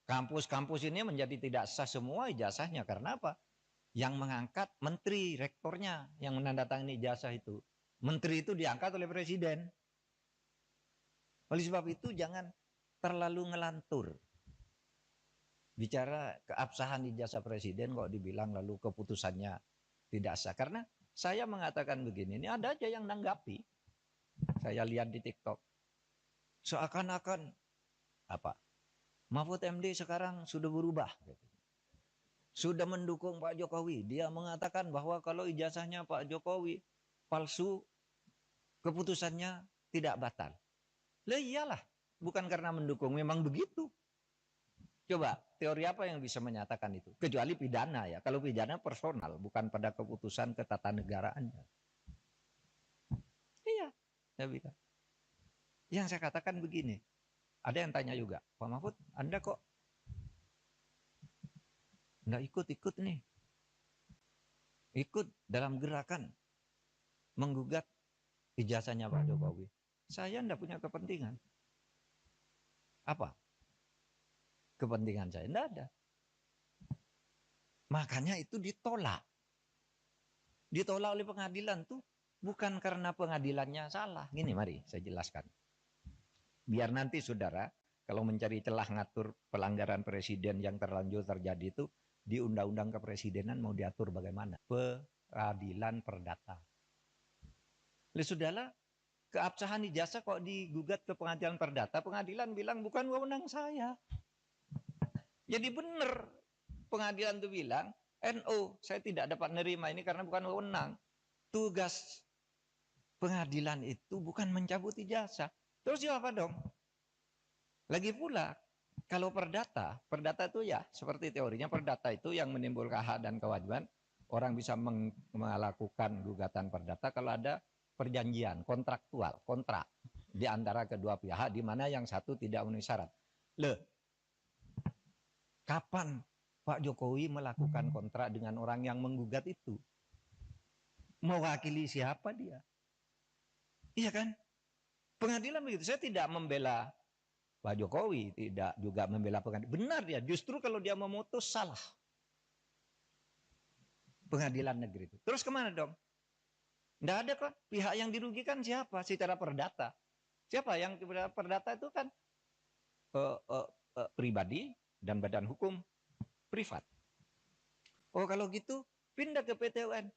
kampus-kampus ini menjadi tidak sah semua ijazahnya. Karena apa? Yang mengangkat menteri, rektornya yang menandatangani ijazah itu. Menteri itu diangkat oleh presiden. Oleh sebab itu jangan terlalu ngelantur. Bicara keabsahan ijazah presiden kok dibilang lalu keputusannya tidak sah. Karena saya mengatakan begini, ini ada aja yang nanggapi. Saya lihat di TikTok. Seakan-akan apa? Mahfud MD sekarang sudah berubah. Sudah mendukung Pak Jokowi. Dia mengatakan bahwa kalau ijazahnya Pak Jokowi palsu, keputusannya tidak batal. Lah iyalah, bukan karena mendukung, memang begitu. Coba, teori apa yang bisa menyatakan itu? Kecuali pidana ya. Kalau pidana personal, bukan pada keputusan ketatanegaraannya. Iya, saya bilang. Yang saya katakan begini, ada yang tanya juga, Pak Mahfud, Anda kok nggak ikut-ikut nih? Ikut dalam gerakan menggugat ijazahnya Pak Jokowi. Saya enggak punya kepentingan. Apa? Kepentingan saya enggak ada. Makanya itu ditolak. Ditolak oleh pengadilan tuh bukan karena pengadilannya salah. Gini mari saya jelaskan. Biar nanti saudara kalau mencari celah ngatur pelanggaran presiden yang terlanjur terjadi itu di undang-undang kepresidenan mau diatur bagaimana? Peradilan perdata. Saudara, keabsahan ijazah kok digugat ke pengadilan perdata, pengadilan bilang bukan wewenang saya. Jadi benar pengadilan itu bilang, NO, saya tidak dapat menerima ini karena bukan wewenang. Tugas pengadilan itu bukan mencabut ijazah. Terus apa dong? Lagi pula, kalau perdata itu ya seperti teorinya perdata itu yang menimbulkan hak dan kewajiban. Orang bisa melakukan gugatan perdata kalau ada perjanjian kontraktual, kontrak di antara kedua pihak di mana yang satu tidak memenuhi syarat. Kapan Pak Jokowi melakukan kontrak dengan orang yang menggugat itu? Mewakili siapa dia? Iya kan? Pengadilan begitu. Saya tidak membela Pak Jokowi, tidak juga membela pengadilan. Benar dia, justru kalau dia memutus salah. Pengadilan negeri itu. Terus kemana dong? Tidak ada kok. Pihak yang dirugikan siapa? Secara perdata. Siapa yang perdata itu kan pribadi dan badan hukum privat. Oh kalau gitu pindah ke PT UN.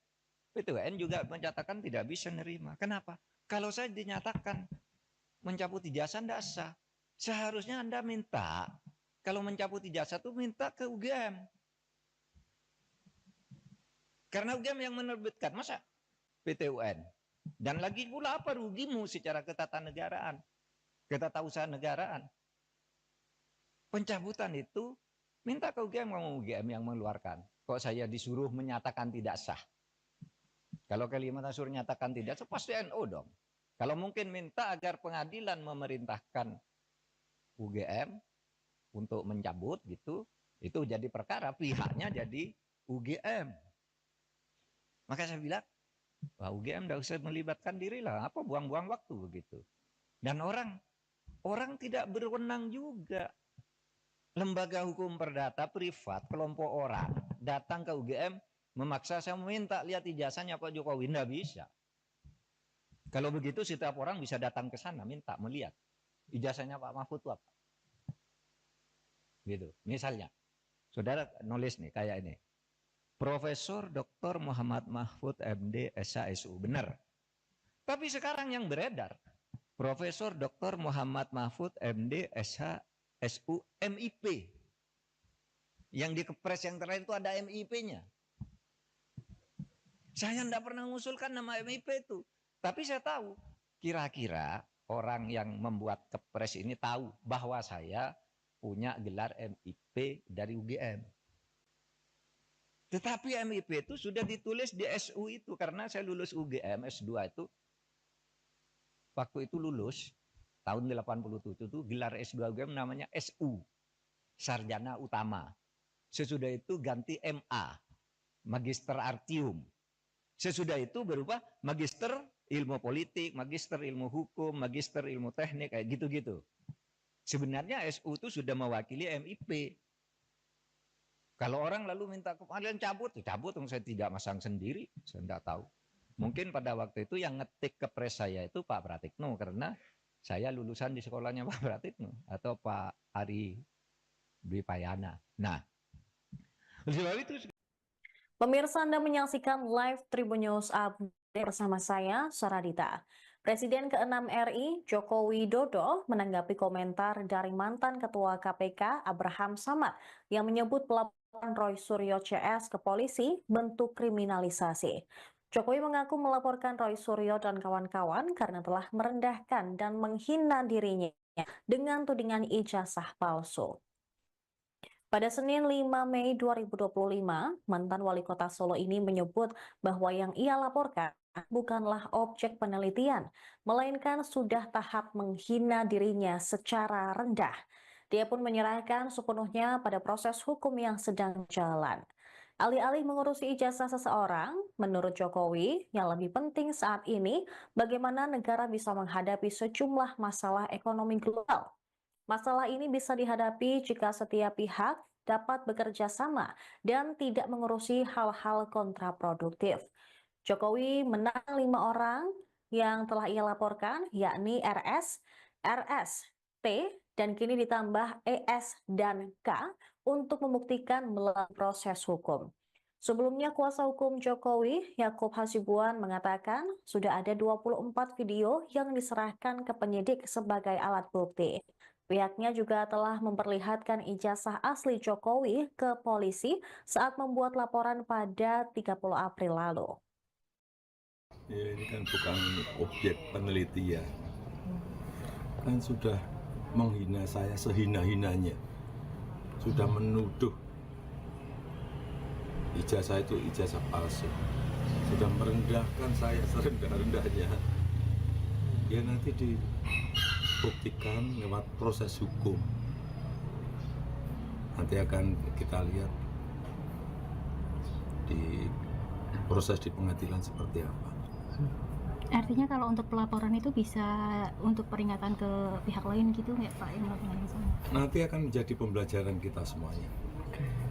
PT UN juga menyatakan tidak bisa nerima. Kenapa? Kalau saya dinyatakan mencabut ijazah tidak sah. Seharusnya Anda minta kalau mencabut ijazah itu minta ke UGM. Karena UGM yang menerbitkan, masa PT UN. Dan lagi pula apa rugimu secara ketatanegaraan, ketatausahaan negaraan. Pencabutan itu minta ke UGM, ngomong UGM yang mengeluarkan. Kok saya disuruh menyatakan tidak sah? Kalau Kalimantan suruh nyatakan tidak sah, pasti NO dong. Kalau mungkin minta agar pengadilan memerintahkan UGM untuk mencabut gitu, itu jadi perkara, pihaknya jadi UGM. Maka saya bilang, wah UGM tidak usah melibatkan diri lah, apa buang-buang waktu begitu. Dan orang tidak berwenang juga. Lembaga hukum perdata privat, kelompok orang datang ke UGM memaksa saya meminta lihat ijazahnya Pak Jokowi, tidak bisa. Kalau begitu setiap orang bisa datang ke sana minta melihat ijazahnya Pak Mahfud itu apa. Gitu. Misalnya, saudara nulis nih kayak ini. Profesor Dr. Muhammad Mahfud MD SHSU, benar. Tapi sekarang yang beredar, Profesor Dr. Muhammad Mahfud MD SHSU MIP. Yang di kepres yang terakhir itu ada MIP-nya. Saya tidak pernah mengusulkan nama MIP itu. Tapi saya tahu, kira-kira orang yang membuat kepres ini tahu bahwa saya punya gelar MIP dari UGM. Tetapi MIP itu sudah ditulis di SU itu karena saya lulus UGM S2 itu waktu itu lulus tahun 87 itu gelar S2 UGM namanya SU, Sarjana Utama. Sesudah itu ganti MA, Magister Artium. Sesudah itu berubah Magister Ilmu Politik, Magister Ilmu Hukum, Magister Ilmu Teknik, kayak gitu-gitu. Sebenarnya SU itu sudah mewakili MIP. Kalau orang lalu minta kalian cabut, ya cabut, saya tidak masang sendiri, saya tidak tahu. Mungkin pada waktu itu yang ngetik ke pres saya itu Pak Pratikno, karena saya lulusan di sekolahnya Pak Pratikno atau Pak Ari Dwi Payana. Nah, sebab itu Pemirsa, Anda menyaksikan live Tribun News Update bersama saya, Saradita. Presiden ke-6 RI, Joko Widodo, menanggapi komentar dari mantan Ketua KPK, Abraham Samad, yang menyebut pelaporan Roy Suryo CS ke polisi bentuk kriminalisasi. Jokowi mengaku melaporkan Roy Suryo dan kawan-kawan karena telah merendahkan dan menghina dirinya dengan tudingan ijazah palsu. Pada Senin 5 Mei 2025, mantan wali kota Solo ini menyebut bahwa yang ia laporkan bukanlah objek penelitian, melainkan sudah tahap menghina dirinya secara rendah. Dia pun menyerahkan sepenuhnya pada proses hukum yang sedang jalan. Alih-alih mengurusi ijazah seseorang, menurut Jokowi, yang lebih penting saat ini bagaimana negara bisa menghadapi sejumlah masalah ekonomi global. Masalah ini bisa dihadapi jika setiap pihak dapat bekerja sama dan tidak mengurusi hal-hal kontraproduktif. Jokowi menang 5 orang yang telah ia laporkan, yakni RS, RS, T, dan kini ditambah ES dan K untuk membuktikan melalui proses hukum. Sebelumnya, kuasa hukum Jokowi, Yakub Hasibuan, mengatakan sudah ada 24 video yang diserahkan ke penyidik sebagai alat bukti. Pihaknya juga telah memperlihatkan ijazah asli Jokowi ke polisi saat membuat laporan pada 30 April lalu. Ya, ini kan bukan objek penelitian. Kan sudah menghina saya sehina-hinanya. Sudah menuduh ijazah itu ijazah palsu. Sudah merendahkan saya serendah-rendahnya. Ya nanti dibuktikan lewat proses hukum. Nanti akan kita lihat di proses di pengadilan seperti apa. Artinya kalau untuk pelaporan itu bisa untuk peringatan ke pihak lain gitu nggak Pak yang melakukan yang sama? Nanti akan menjadi pembelajaran kita semuanya.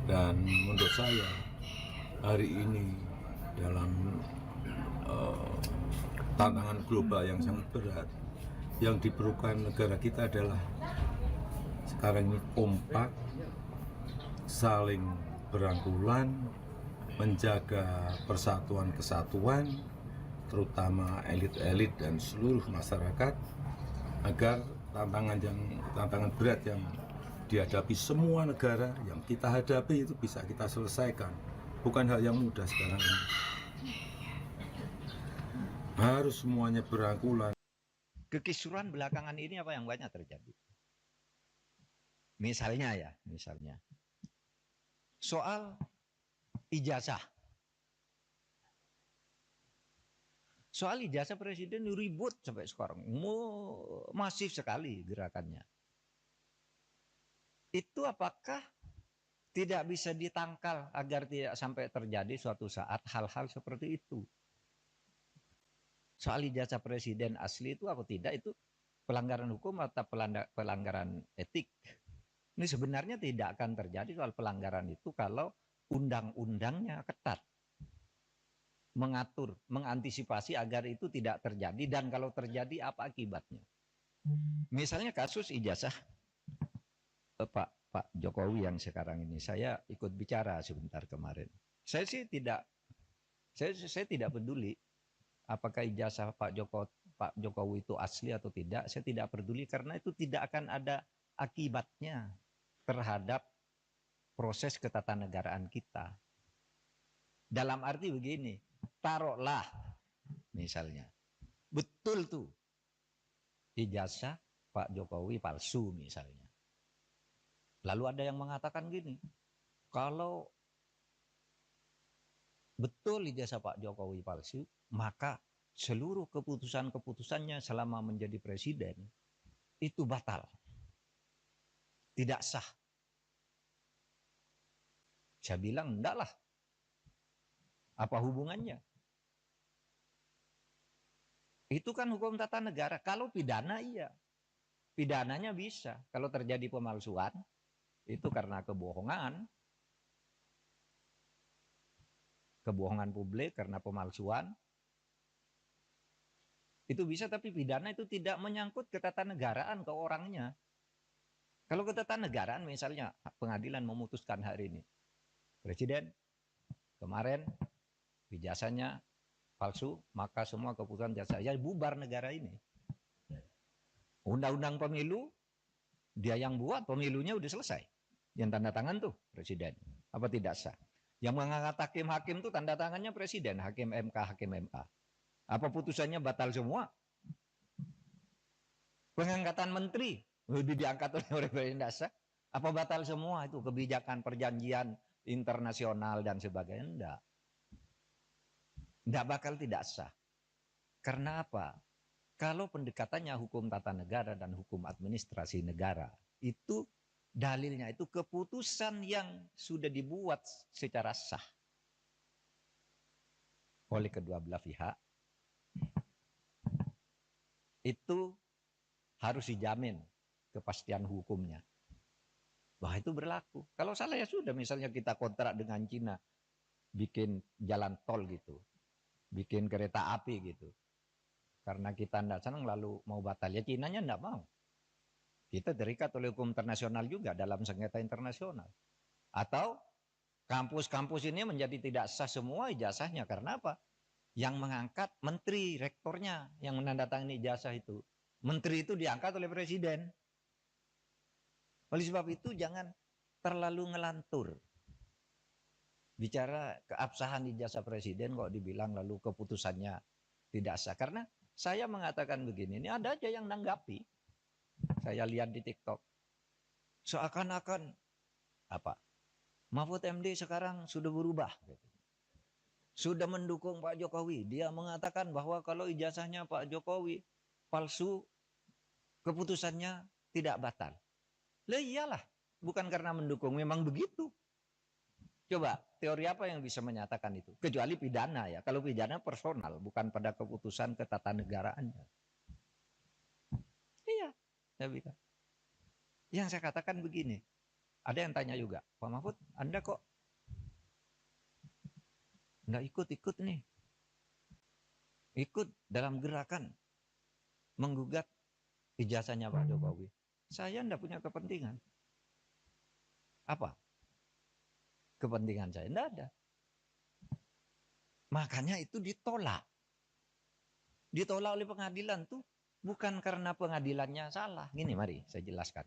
Dan menurut saya hari ini dalam tantangan global yang sangat berat, yang diperlukan negara kita adalah sekarang ini kompak, saling berangkulan, menjaga persatuan kesatuan, terutama elit-elit dan seluruh masyarakat, agar tantangan berat yang dihadapi semua negara yang kita hadapi itu bisa kita selesaikan. Bukan hal yang mudah sekarang ini. Harus semuanya berangkulan. kekisruhan belakangan ini apa yang banyak terjadi? Misalnya soal ijazah. Soal ijazah presiden ribut sampai sekarang. Masif sekali gerakannya. Itu apakah tidak bisa ditangkal agar tidak sampai terjadi suatu saat hal-hal seperti itu? Soal ijazah presiden asli itu apa tidak, itu pelanggaran hukum atau pelanggaran etik. Ini sebenarnya tidak akan terjadi soal pelanggaran itu kalau undang-undangnya ketat. Mengatur, mengantisipasi agar itu tidak terjadi, dan kalau terjadi apa akibatnya. Misalnya kasus ijazah Pak Jokowi yang sekarang ini, saya ikut bicara sebentar kemarin. Saya tidak peduli apakah ijazah Pak Jokowi itu asli atau tidak. Saya tidak peduli karena itu tidak akan ada akibatnya terhadap proses ketatanegaraan kita. Dalam arti begini, taruhlah misalnya betul tuh ijazah Pak Jokowi palsu misalnya. Lalu ada yang mengatakan gini, kalau betul ijazah Pak Jokowi palsu, maka seluruh keputusan-keputusannya selama menjadi presiden itu batal, tidak sah. Saya bilang enggak lah. Apa hubungannya? Itu kan hukum tata negara. Kalau pidana iya. Pidananya bisa. Kalau terjadi pemalsuan, itu karena kebohongan. Kebohongan publik karena pemalsuan. Itu bisa, tapi pidana itu tidak menyangkut ketatanegaraan ke orangnya. Kalau ketatanegaraan misalnya pengadilan memutuskan hari ini. Presiden kemarin ijazahnya palsu, maka semua keputusan jasa ya bubar negara ini. Undang-undang pemilu dia yang buat, pemilunya udah selesai. Yang tanda tangan tuh presiden. Apa tidak sah? Yang mengangkat hakim-hakim tuh tanda tangannya presiden, hakim MK, hakim MA. Apa putusannya batal semua? Pengangkatan menteri diangkat oleh presiden dasar. Apa batal semua itu kebijakan perjanjian internasional dan sebagainya? Enggak. Enggak bakal tidak sah. Karena apa? Kalau pendekatannya hukum tata negara dan hukum administrasi negara, itu dalilnya itu keputusan yang sudah dibuat secara sah oleh kedua belah pihak, itu harus dijamin kepastian hukumnya. Bahwa itu berlaku. Kalau salah ya sudah, misalnya kita kontrak dengan Cina, bikin jalan tol gitu, bikin kereta api gitu. Karena kita tidak senang lalu mau batal, ya Cinanya tidak mau. Kita terikat oleh hukum internasional juga dalam sengketa internasional. Atau kampus-kampus ini menjadi tidak sah semua ijazahnya. Karena apa? Yang mengangkat menteri, rektornya yang menandatangani ijazah itu. Menteri itu diangkat oleh presiden. Oleh sebab itu jangan terlalu ngelantur. Bicara keabsahan ijazah presiden kok dibilang lalu keputusannya tidak sah. Karena saya mengatakan begini, ini ada aja yang nanggapi. Saya lihat di TikTok. Seakan-akan apa? Mahfud MD sekarang sudah berubah. Sudah mendukung Pak Jokowi. Dia mengatakan bahwa kalau ijazahnya Pak Jokowi palsu, keputusannya tidak batal. Lah iyalah, bukan karena mendukung, memang begitu. Coba, teori apa yang bisa menyatakan itu? Kecuali pidana ya. Kalau pidana personal, bukan pada keputusan ketatanegaraannya. Iya, saya bilang. Yang saya katakan begini, ada yang tanya juga, Pak Mahfud, Anda kok nggak ikut-ikut nih? Ikut dalam gerakan menggugat ijazahnya Pak Jokowi. Saya enggak punya kepentingan. Apa? Kepentingan saya enggak ada. Makanya itu ditolak. Ditolak oleh pengadilan tuh bukan karena pengadilannya salah. Gini mari saya jelaskan.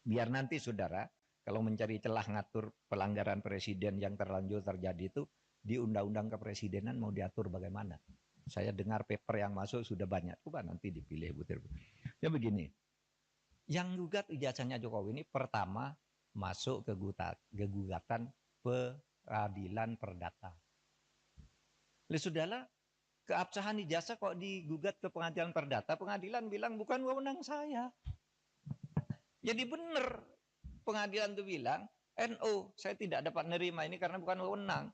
Biar nanti saudara kalau mencari celah ngatur pelanggaran presiden yang terlanjur terjadi itu di undang-undang kepresidenan mau diatur bagaimana. Saya dengar paper yang masuk sudah banyak. Coba nanti dipilih butir. Ya begini. Yang gugat ijazahnya Jokowi ini pertama masuk ke gugatan peradilan perdata. Oleh saudara, keabsahan ijazah kok digugat ke pengadilan perdata, pengadilan bilang bukan wewenang saya. Jadi benar pengadilan itu bilang, NO, saya tidak dapat menerima ini karena bukan wewenang.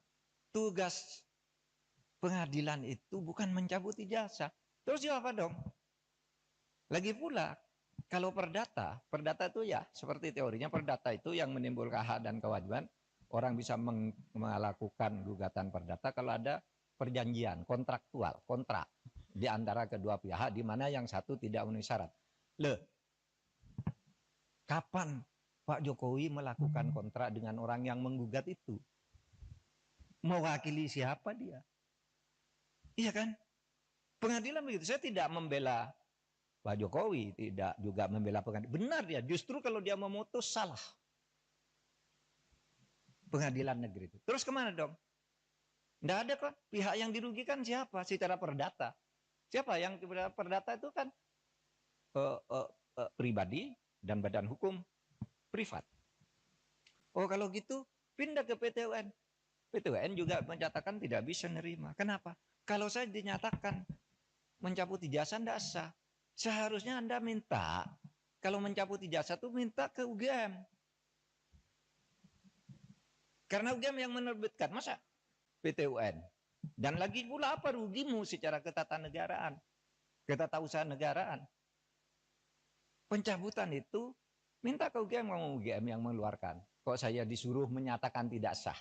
Tugas pengadilan itu bukan mencabut ijazah. Terus apa dong? Lagi pula, kalau perdata itu ya seperti teorinya perdata itu yang menimbulkan hak dan kewajiban. Orang bisa melakukan gugatan perdata kalau ada perjanjian kontraktual, kontrak di antara kedua pihak di mana yang satu tidak memenuhi syarat. Kapan Pak Jokowi melakukan kontrak dengan orang yang menggugat itu? Mewakili siapa dia? Iya kan? Pengadilan begitu. Saya tidak membela Pak Jokowi, tidak juga membela pengadilan. Benar ya, justru kalau dia memutus salah. Pengadilan negeri itu. Terus kemana dong? Tidak ada kok. Pihak yang dirugikan siapa? Secara perdata. Siapa yang perdata itu kan pribadi dan badan hukum privat. Oh kalau gitu pindah ke PT UN. PT UN juga menyatakan tidak bisa nerima. Kenapa? Kalau saya dinyatakan mencabut ijazah tidak sah. Seharusnya Anda minta, kalau mencabut ijazah itu minta ke UGM. Karena UGM yang menerbitkan, masa PT UN? Dan lagi pula apa rugimu secara ketatanegaraan, ketatausahaan negaraan? Pencabutan itu minta ke UGM, mau UGM yang mengeluarkan. Kok saya disuruh menyatakan tidak sah?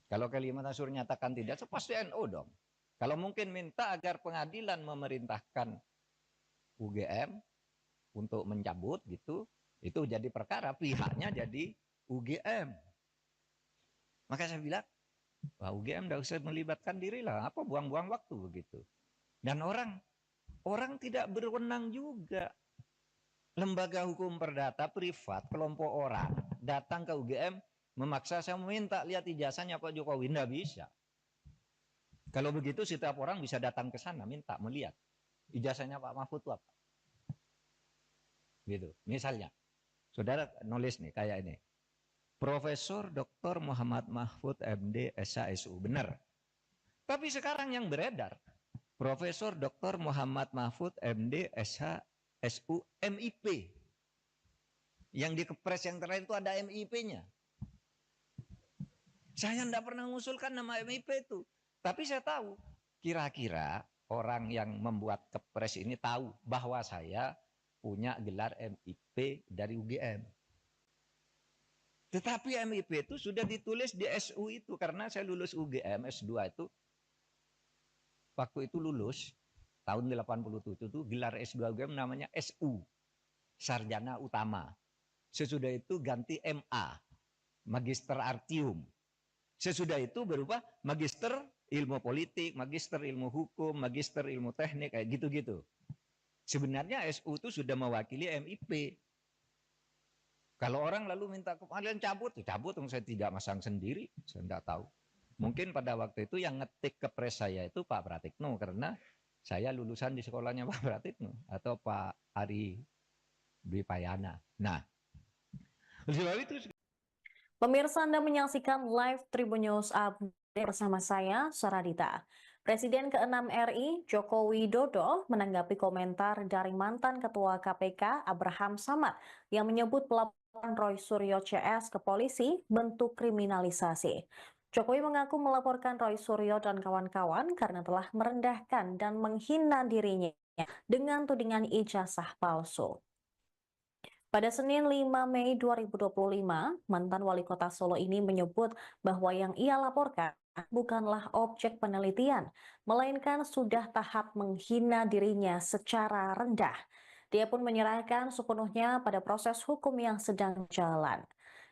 Kalau Kalimantan Sur nyatakan tidak sah, pasti NU dong. Kalau mungkin minta agar pengadilan memerintahkan UGM untuk mencabut gitu, itu jadi perkara, pihaknya jadi UGM. Maka saya bilang, wah UGM tidak usah melibatkan diri lah, apa buang-buang waktu begitu. Dan orang tidak berwenang juga. Lembaga hukum perdata privat, kelompok orang datang ke UGM memaksa saya meminta lihat ijazahnya Pak Jokowi, tidak bisa. Kalau begitu setiap orang bisa datang ke sana minta melihat ijazahnya Pak Mahfud itu apa. Gitu. Misalnya, saudara nulis nih kayak ini. Profesor Dr. Muhammad Mahfud MD SHSU, benar. Tapi sekarang yang beredar, Profesor Dr. Muhammad Mahfud MD SHSU MIP. Yang di Kepres yang terakhir itu ada MIP-nya. Saya tidak pernah mengusulkan nama MIP itu. Tapi saya tahu, kira-kira orang yang membuat Kepres ini tahu bahwa saya punya gelar MIP dari UGM. Tetapi MIP itu sudah ditulis di SU itu, karena saya lulus UGM S2 itu, waktu itu lulus, tahun 87 itu gelar S2 UGM namanya SU, Sarjana Utama. Sesudah itu ganti MA, Magister Artium. Sesudah itu berubah Magister Ilmu Politik, Magister Ilmu Hukum, Magister Ilmu Teknik, kayak gitu-gitu. Sebenarnya SU itu sudah mewakili MIP. Kalau orang lalu minta kalian cabut, saya tidak masang sendiri, saya tidak tahu. Mungkin pada waktu itu yang ngetik Kepres saya itu Pak Pratikno, karena saya lulusan di sekolahnya Pak Pratikno, atau Pak Ari Dwi Payana. Nah, sebab itu. Pemirsa, Anda menyaksikan live Tribun News Update bersama saya, Saradita. Presiden ke-6 RI, Joko Widodo, menanggapi komentar dari mantan Ketua KPK, Abraham Samad, yang menyebut pelaporan Roy Suryo CS ke polisi bentuk kriminalisasi. Jokowi mengaku melaporkan Roy Suryo dan kawan-kawan karena telah merendahkan dan menghina dirinya dengan tudingan ijazah palsu. Pada Senin 5 Mei 2025, mantan wali kota Solo ini menyebut bahwa yang ia laporkan bukanlah objek penelitian, melainkan sudah tahap menghina dirinya secara rendah. Dia pun menyerahkan sepenuhnya pada proses hukum yang sedang jalan.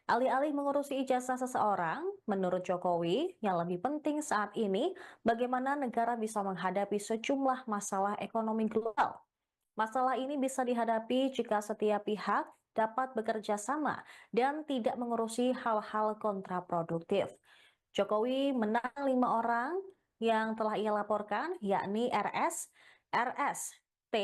Alih-alih mengurusi ijazah seseorang, menurut Jokowi, yang lebih penting saat ini bagaimana negara bisa menghadapi sejumlah masalah ekonomi global. Masalah ini bisa dihadapi jika setiap pihak dapat bekerja sama dan tidak mengurusi hal-hal kontraproduktif. Jokowi menang 5 orang yang telah ia laporkan, yakni RS, T,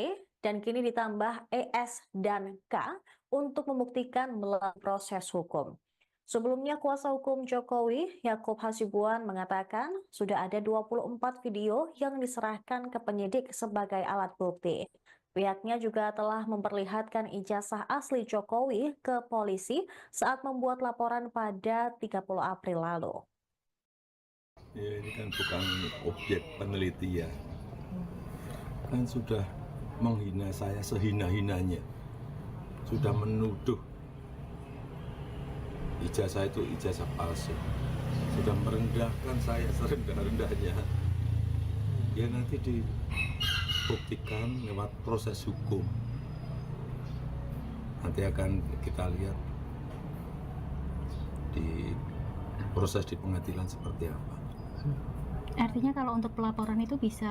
dan kini ditambah ES dan K untuk membuktikan melalui proses hukum. Sebelumnya, kuasa hukum Jokowi, Yakub Hasibuan, mengatakan sudah ada 24 video yang diserahkan ke penyidik sebagai alat bukti. Pihaknya juga telah memperlihatkan ijazah asli Jokowi ke polisi saat membuat laporan pada 30 April lalu. Ya, ini kan bukan objek penelitian. Kan sudah menghina saya sehina-hinanya. Sudah menuduh ijazah itu ijazah palsu. Sudah merendahkan saya serendah-rendahnya. Ya nanti dibuktikan lewat proses hukum. Nanti akan kita lihat di proses di pengadilan seperti apa. Artinya kalau untuk pelaporan itu bisa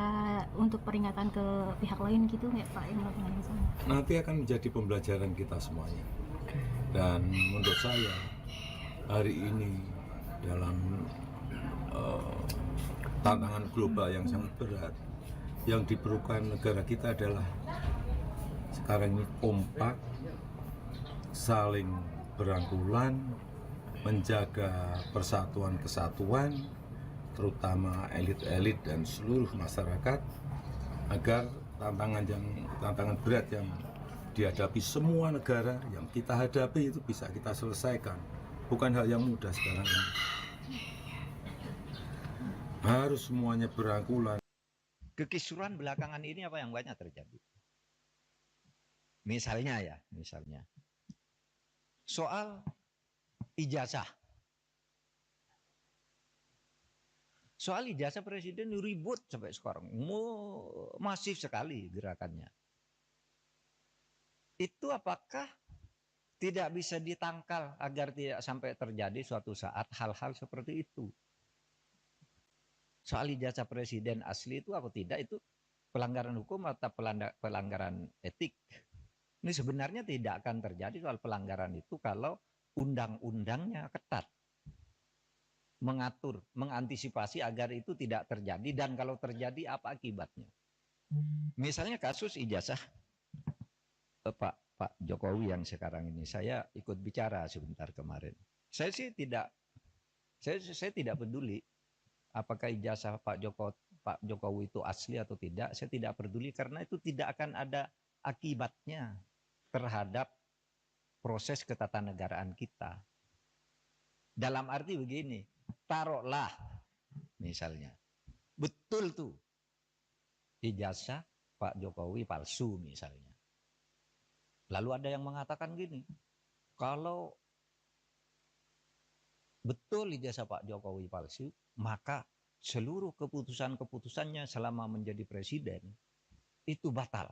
untuk peringatan ke pihak lain gitu nggak Pak yang melakukan yang sama? Nanti akan menjadi pembelajaran kita semuanya. Dan menurut saya hari ini dalam tantangan global yang sangat berat, yang diperlukan negara kita adalah sekarang ini kompak, saling berangkulan, menjaga persatuan kesatuan, terutama elit-elit dan seluruh masyarakat, agar tantangan berat yang dihadapi semua negara yang kita hadapi itu bisa kita selesaikan. Bukan hal yang mudah sekarang ini. Harus semuanya berangkulan. Kekisruhan belakangan ini apa yang banyak terjadi? Misalnya soal ijazah. Soal ijazah presiden ribut sampai sekarang. Masif sekali gerakannya. Itu apakah tidak bisa ditangkal agar tidak sampai terjadi suatu saat hal-hal seperti itu? Soal ijazah presiden asli itu apa tidak, itu pelanggaran hukum atau pelanggaran etik. Ini sebenarnya tidak akan terjadi soal pelanggaran itu kalau undang-undangnya ketat. Mengatur, mengantisipasi agar itu tidak terjadi, dan kalau terjadi apa akibatnya. Misalnya kasus ijazah Pak Jokowi yang sekarang ini, saya ikut bicara sebentar kemarin. Saya sih tidak peduli apakah ijazah Pak Jokowi itu asli atau tidak. Saya tidak peduli karena itu tidak akan ada akibatnya terhadap proses ketatanegaraan kita. Dalam arti begini, taruhlah misalnya betul tuh ijazah Pak Jokowi palsu misalnya. Lalu ada yang mengatakan gini, kalau betul ijazah Pak Jokowi palsu, maka seluruh keputusan-keputusannya selama menjadi presiden itu batal.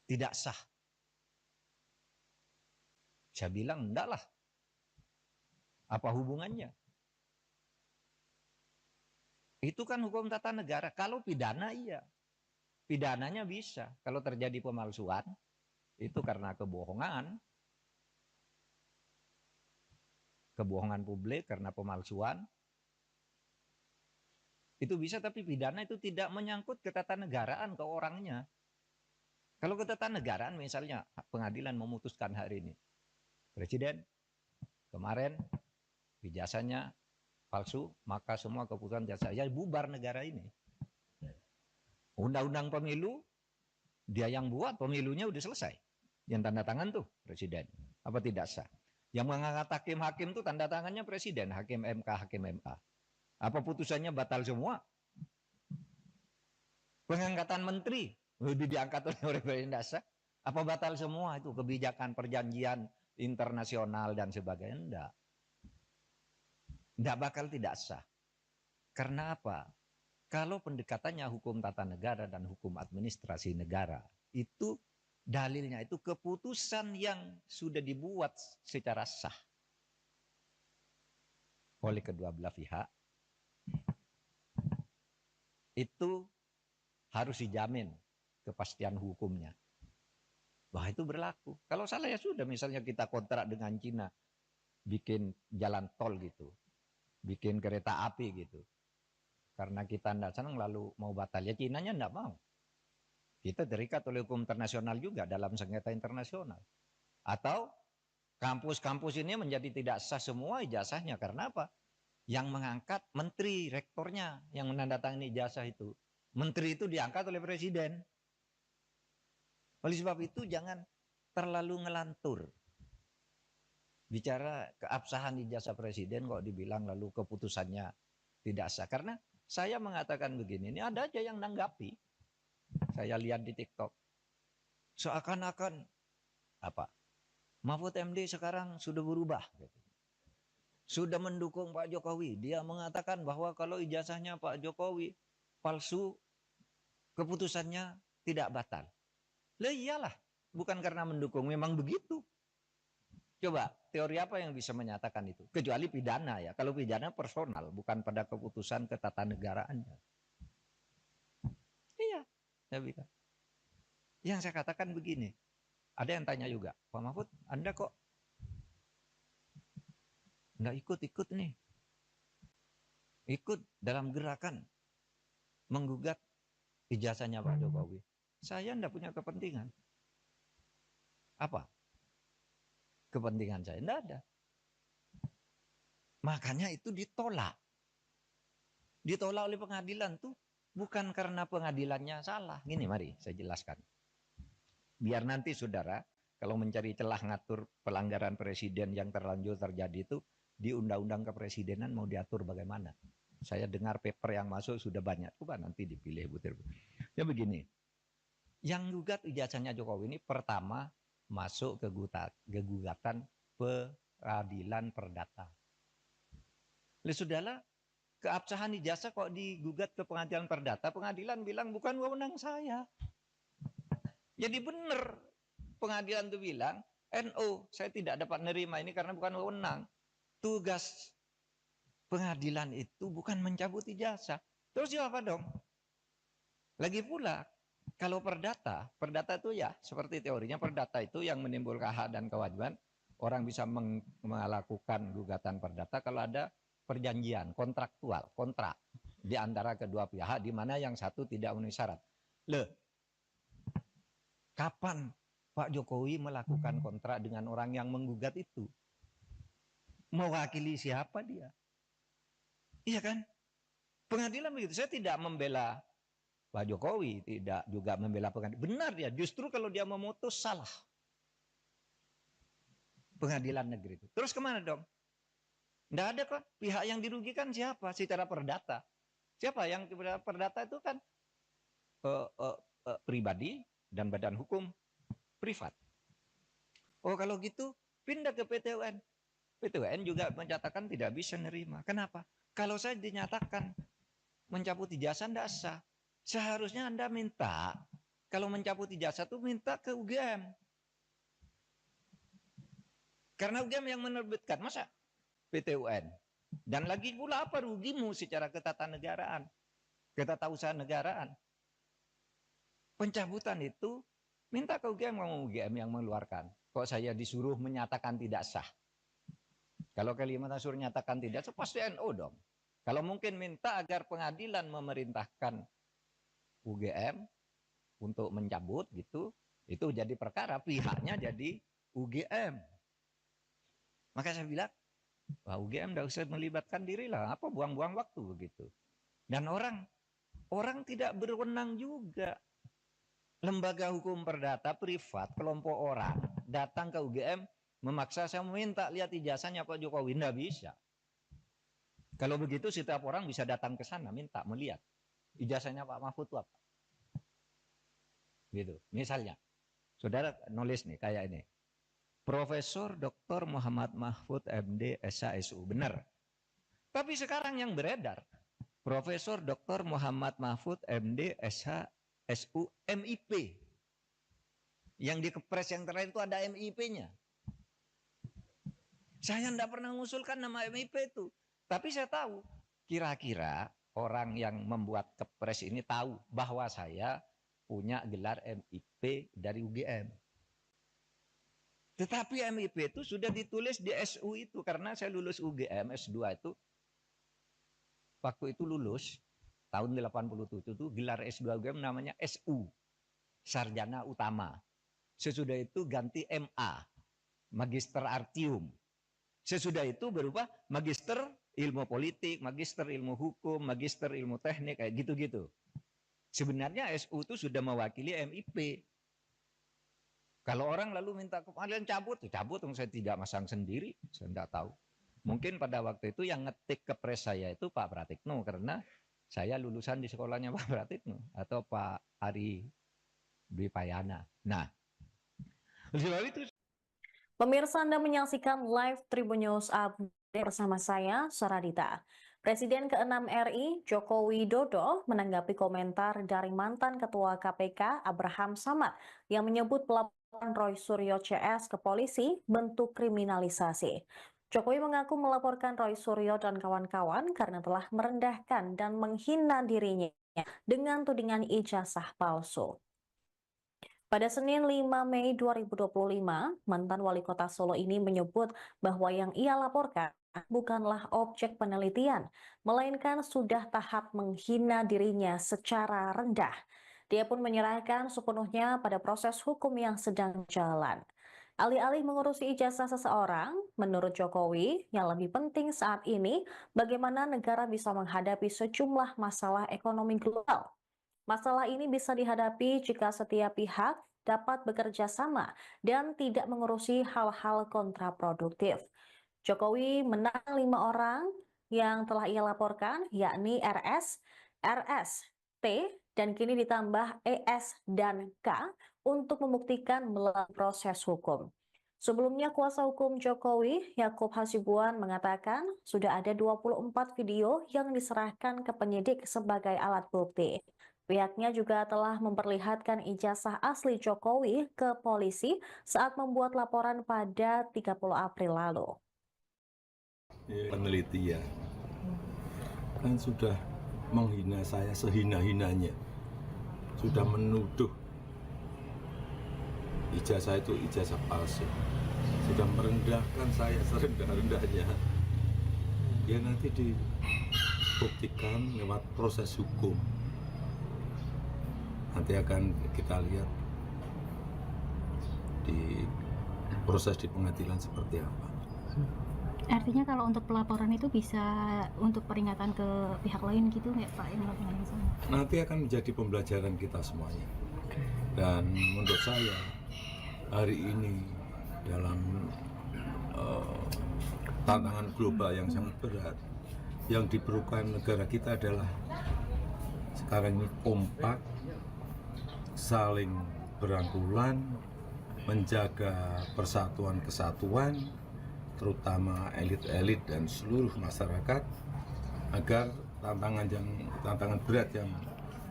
Tidak sah. Saya bilang enggak lah. Apa hubungannya? Itu kan hukum tata negara. Kalau pidana iya. Pidananya bisa. Kalau terjadi pemalsuan, itu karena kebohongan. Kebohongan publik karena pemalsuan. Itu bisa, tapi pidana itu tidak menyangkut ketatanegaraan ke orangnya. Kalau ketatanegaraan misalnya pengadilan memutuskan hari ini. Presiden kemarin ijazahnya palsu, maka semua keputusan jasa ya bubar negara ini. Undang-undang pemilu dia yang buat, pemilunya udah selesai. Yang tanda tangan tuh presiden. Apa tidak sah? Yang mengangkat hakim-hakim tuh tanda tangannya presiden, hakim MK, hakim MA. Apa putusannya batal semua? Pengangkatan menteri udah diangkat oleh presiden, tidak sah. Apa batal semua itu kebijakan perjanjian internasional dan sebagainya? Enggak. Tidak bakal tidak sah. Karena apa? Kalau pendekatannya hukum tata negara dan hukum administrasi negara, itu dalilnya itu keputusan yang sudah dibuat secara sah oleh kedua belah pihak, itu harus dijamin kepastian hukumnya. Wah, itu berlaku. Kalau salah ya sudah, misalnya kita kontrak dengan Cina, bikin jalan tol gitu, bikin kereta api gitu. Karena kita tidak senang lalu mau batal, ya Cinanya tidak mau. Kita terikat oleh hukum internasional juga dalam sengketa internasional. Atau kampus-kampus ini menjadi tidak sah semua ijazahnya. Karena apa? Yang mengangkat menteri, rektornya yang menandatangani ijazah itu. Menteri itu diangkat oleh presiden. Oleh sebab itu jangan terlalu ngelantur. Bicara keabsahan ijazah presiden kok dibilang lalu keputusannya tidak sah. Karena saya mengatakan begini, ini ada aja yang nanggapi. Saya lihat di TikTok. Seakan-akan apa? Mahfud MD sekarang sudah berubah. Sudah mendukung Pak Jokowi. Dia mengatakan bahwa kalau ijazahnya Pak Jokowi palsu, keputusannya tidak batal. Lah iyalah, bukan karena mendukung, memang begitu. Coba, teori apa yang bisa menyatakan itu? Kecuali pidana ya. Kalau pidana personal, bukan pada keputusan ketatanegaraannya. Iya, saya bilang. Yang saya katakan begini, ada yang tanya juga, Pak Mahfud, Anda kok nggak ikut-ikut nih? Ikut dalam gerakan menggugat ijazahnya Pak Jokowi. Saya enggak punya kepentingan. Apa? Kepentingan saya enggak ada. Makanya itu ditolak. Ditolak oleh pengadilan tuh bukan karena pengadilannya salah. Gini, mari saya jelaskan. Biar nanti saudara, kalau mencari celah ngatur pelanggaran presiden yang terlanjur terjadi itu, di Undang-Undang Kepresidenan mau diatur bagaimana. Saya dengar paper yang masuk sudah banyak. Coba nanti dipilih butir. Ya begini, yang gugat ijazahnya Jokowi ini pertama masuk ke gugatan peradilan perdata. Oleh saudara, keabsahan ijazah kok digugat ke pengadilan perdata, pengadilan bilang bukan wewenang saya. Jadi benar pengadilan itu bilang, NO, saya tidak dapat nerima ini karena bukan wewenang. Tugas pengadilan itu bukan mencabut ijazah. Terus apa dong? Lagi pula, kalau perdata itu ya seperti teorinya perdata itu yang menimbulkan hak dan kewajiban. Orang bisa melakukan gugatan perdata kalau ada perjanjian kontraktual, kontrak di antara kedua pihak di mana yang satu tidak memenuhi syarat. Kapan Pak Jokowi melakukan kontrak dengan orang yang menggugat itu? Mewakili siapa dia? Iya kan? Pengadilan begitu. Saya tidak membela Pak Jokowi, tidak juga membela pengadilan. Benar dia, justru kalau dia memutus salah. Pengadilan negeri itu. Terus kemana dong? Tidak ada kok. Pihak yang dirugikan siapa? Secara perdata. Siapa yang perdata itu kan pribadi dan badan hukum privat. Oh kalau gitu pindah ke PT UN. PT UN juga menyatakan tidak bisa nerima. Kenapa? Kalau saya dinyatakan mencabut ijazah tidak sah. Seharusnya Anda minta, kalau mencabut ijazah itu minta ke UGM. Karena UGM yang menerbitkan, masa PT UN? Dan lagi pula apa rugimu secara ketatanegaraan, ketatausahaan negaraan? Pencabutan itu minta ke UGM, UGM yang mengeluarkan. Kok saya disuruh menyatakan tidak sah? Kalau Kalimantan suruh nyatakan tidak sah, pasti NO dong. Kalau mungkin minta agar pengadilan memerintahkan UGM untuk mencabut gitu, itu jadi perkara, pihaknya jadi UGM. Maka saya bilang, wah UGM tidak usah melibatkan diri lah, apa buang-buang waktu begitu. Dan orang tidak berwenang juga. Lembaga hukum perdata privat, kelompok orang datang ke UGM memaksa saya meminta lihat ijazahnya Pak Jokowi, tidak bisa. Kalau begitu setiap orang bisa datang ke sana minta melihat ijazahnya Pak Mahfud itu apa. Gitu. Misalnya, saudara nulis nih kayak ini. Profesor Dr. Muhammad Mahfud MD SHSU, benar. Tapi sekarang yang beredar, Profesor Dr. Muhammad Mahfud MD SHSU MIP. Yang di Kepres yang terakhir itu ada MIP-nya. Saya tidak pernah mengusulkan nama MIP itu. Tapi saya tahu, kira-kira orang yang membuat Kepres ini tahu bahwa saya punya gelar MIP dari UGM. Tetapi MIP itu sudah ditulis di SU itu karena saya lulus UGM S2 itu. Waktu itu lulus tahun 87 itu gelar S2 UGM namanya SU, Sarjana Utama. Sesudah itu ganti MA, Magister Artium. Sesudah itu berubah Magister Ilmu Politik, Magister Ilmu Hukum, Magister Ilmu Teknik, kayak gitu-gitu. Sebenarnya SU itu sudah mewakili MIP. Kalau orang lalu minta kemarin cabut, saya tidak masang sendiri, saya tidak tahu. Mungkin pada waktu itu yang ngetik Kepres saya itu Pak Pratikno, karena saya lulusan di sekolahnya Pak Pratikno, atau Pak Ari Dwi Payana. Nah, sebab itu. Pemirsa, Anda menyaksikan live Tribun News Update bersama saya, Saradita. Presiden ke-6 RI, Joko Widodo, menanggapi komentar dari mantan Ketua KPK, Abraham Samad, yang menyebut pelaporan Roy Suryo CS ke polisi bentuk kriminalisasi. Jokowi mengaku melaporkan Roy Suryo dan kawan-kawan karena telah merendahkan dan menghina dirinya dengan tudingan ijazah palsu. Pada Senin 5 Mei 2025, mantan wali kota Solo ini menyebut bahwa yang ia laporkan bukanlah objek penelitian, melainkan sudah tahap menghina dirinya secara rendah. Dia pun menyerahkan sepenuhnya pada proses hukum yang sedang jalan. Alih-alih mengurusi ijazah seseorang, menurut Jokowi, yang lebih penting saat ini bagaimana negara bisa menghadapi sejumlah masalah ekonomi global. Masalah ini bisa dihadapi jika setiap pihak dapat bekerja sama dan tidak mengurusi hal-hal kontraproduktif. Jokowi menang 5 orang yang telah ia laporkan, yakni RS, RS, T, dan kini ditambah ES dan K untuk membuktikan melalui proses hukum. Sebelumnya, kuasa hukum Jokowi, Yakub Hasibuan, mengatakan sudah ada 24 video yang diserahkan ke penyidik sebagai alat bukti. Pihaknya juga telah memperlihatkan ijazah asli Jokowi ke polisi saat membuat laporan pada 30 April lalu. Penelitian kan sudah menghina saya sehina-hinanya, sudah menuduh ijazah itu ijazah palsu, sudah merendahkan saya serendah-rendahnya. Ya nanti dibuktikan lewat proses hukum, nanti akan kita lihat di proses di pengadilan seperti apa. Artinya kalau untuk pelaporan itu bisa untuk peringatan ke pihak lain gitu nggak Pak yang melakukan yang sama? Nanti akan menjadi pembelajaran kita semuanya. Dan menurut saya hari ini dalam tantangan global yang sangat berat, yang diperlukan negara kita adalah sekarang ini kompak, saling berangkulan, menjaga persatuan kesatuan, terutama elit-elit dan seluruh masyarakat, agar tantangan berat yang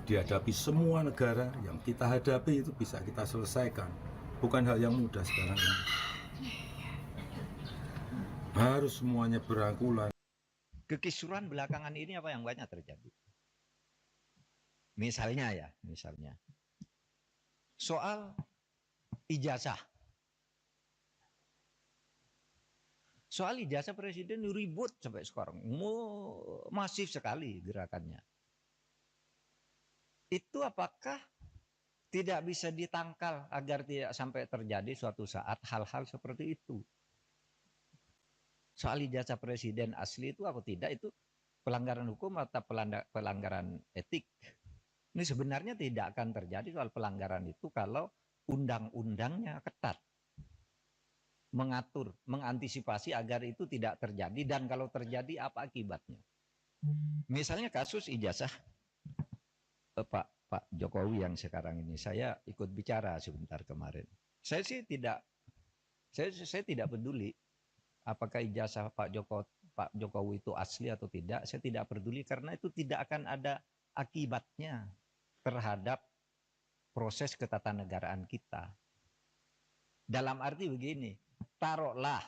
dihadapi semua negara yang kita hadapi itu bisa kita selesaikan. Bukan hal yang mudah sekarang ini. Harus semuanya berangkulan. Kekisruhan belakangan ini apa yang banyak terjadi? Misalnya soal ijazah. Soal ijazah presiden ribut sampai sekarang, masif sekali gerakannya. Itu apakah tidak bisa ditangkal agar tidak sampai terjadi suatu saat hal-hal seperti itu? Soal ijazah presiden asli itu apa tidak, itu pelanggaran hukum atau pelanggaran etik? Ini sebenarnya tidak akan terjadi soal pelanggaran itu kalau undang-undangnya ketat, mengatur, mengantisipasi agar itu tidak terjadi, dan kalau terjadi apa akibatnya. Misalnya kasus ijazah Pak Jokowi yang sekarang ini, saya ikut bicara sebentar kemarin. Saya tidak peduli apakah ijazah Pak Jokowi itu asli atau tidak. Saya tidak peduli karena itu tidak akan ada akibatnya terhadap proses ketatanegaraan kita. Dalam arti begini, taruhlah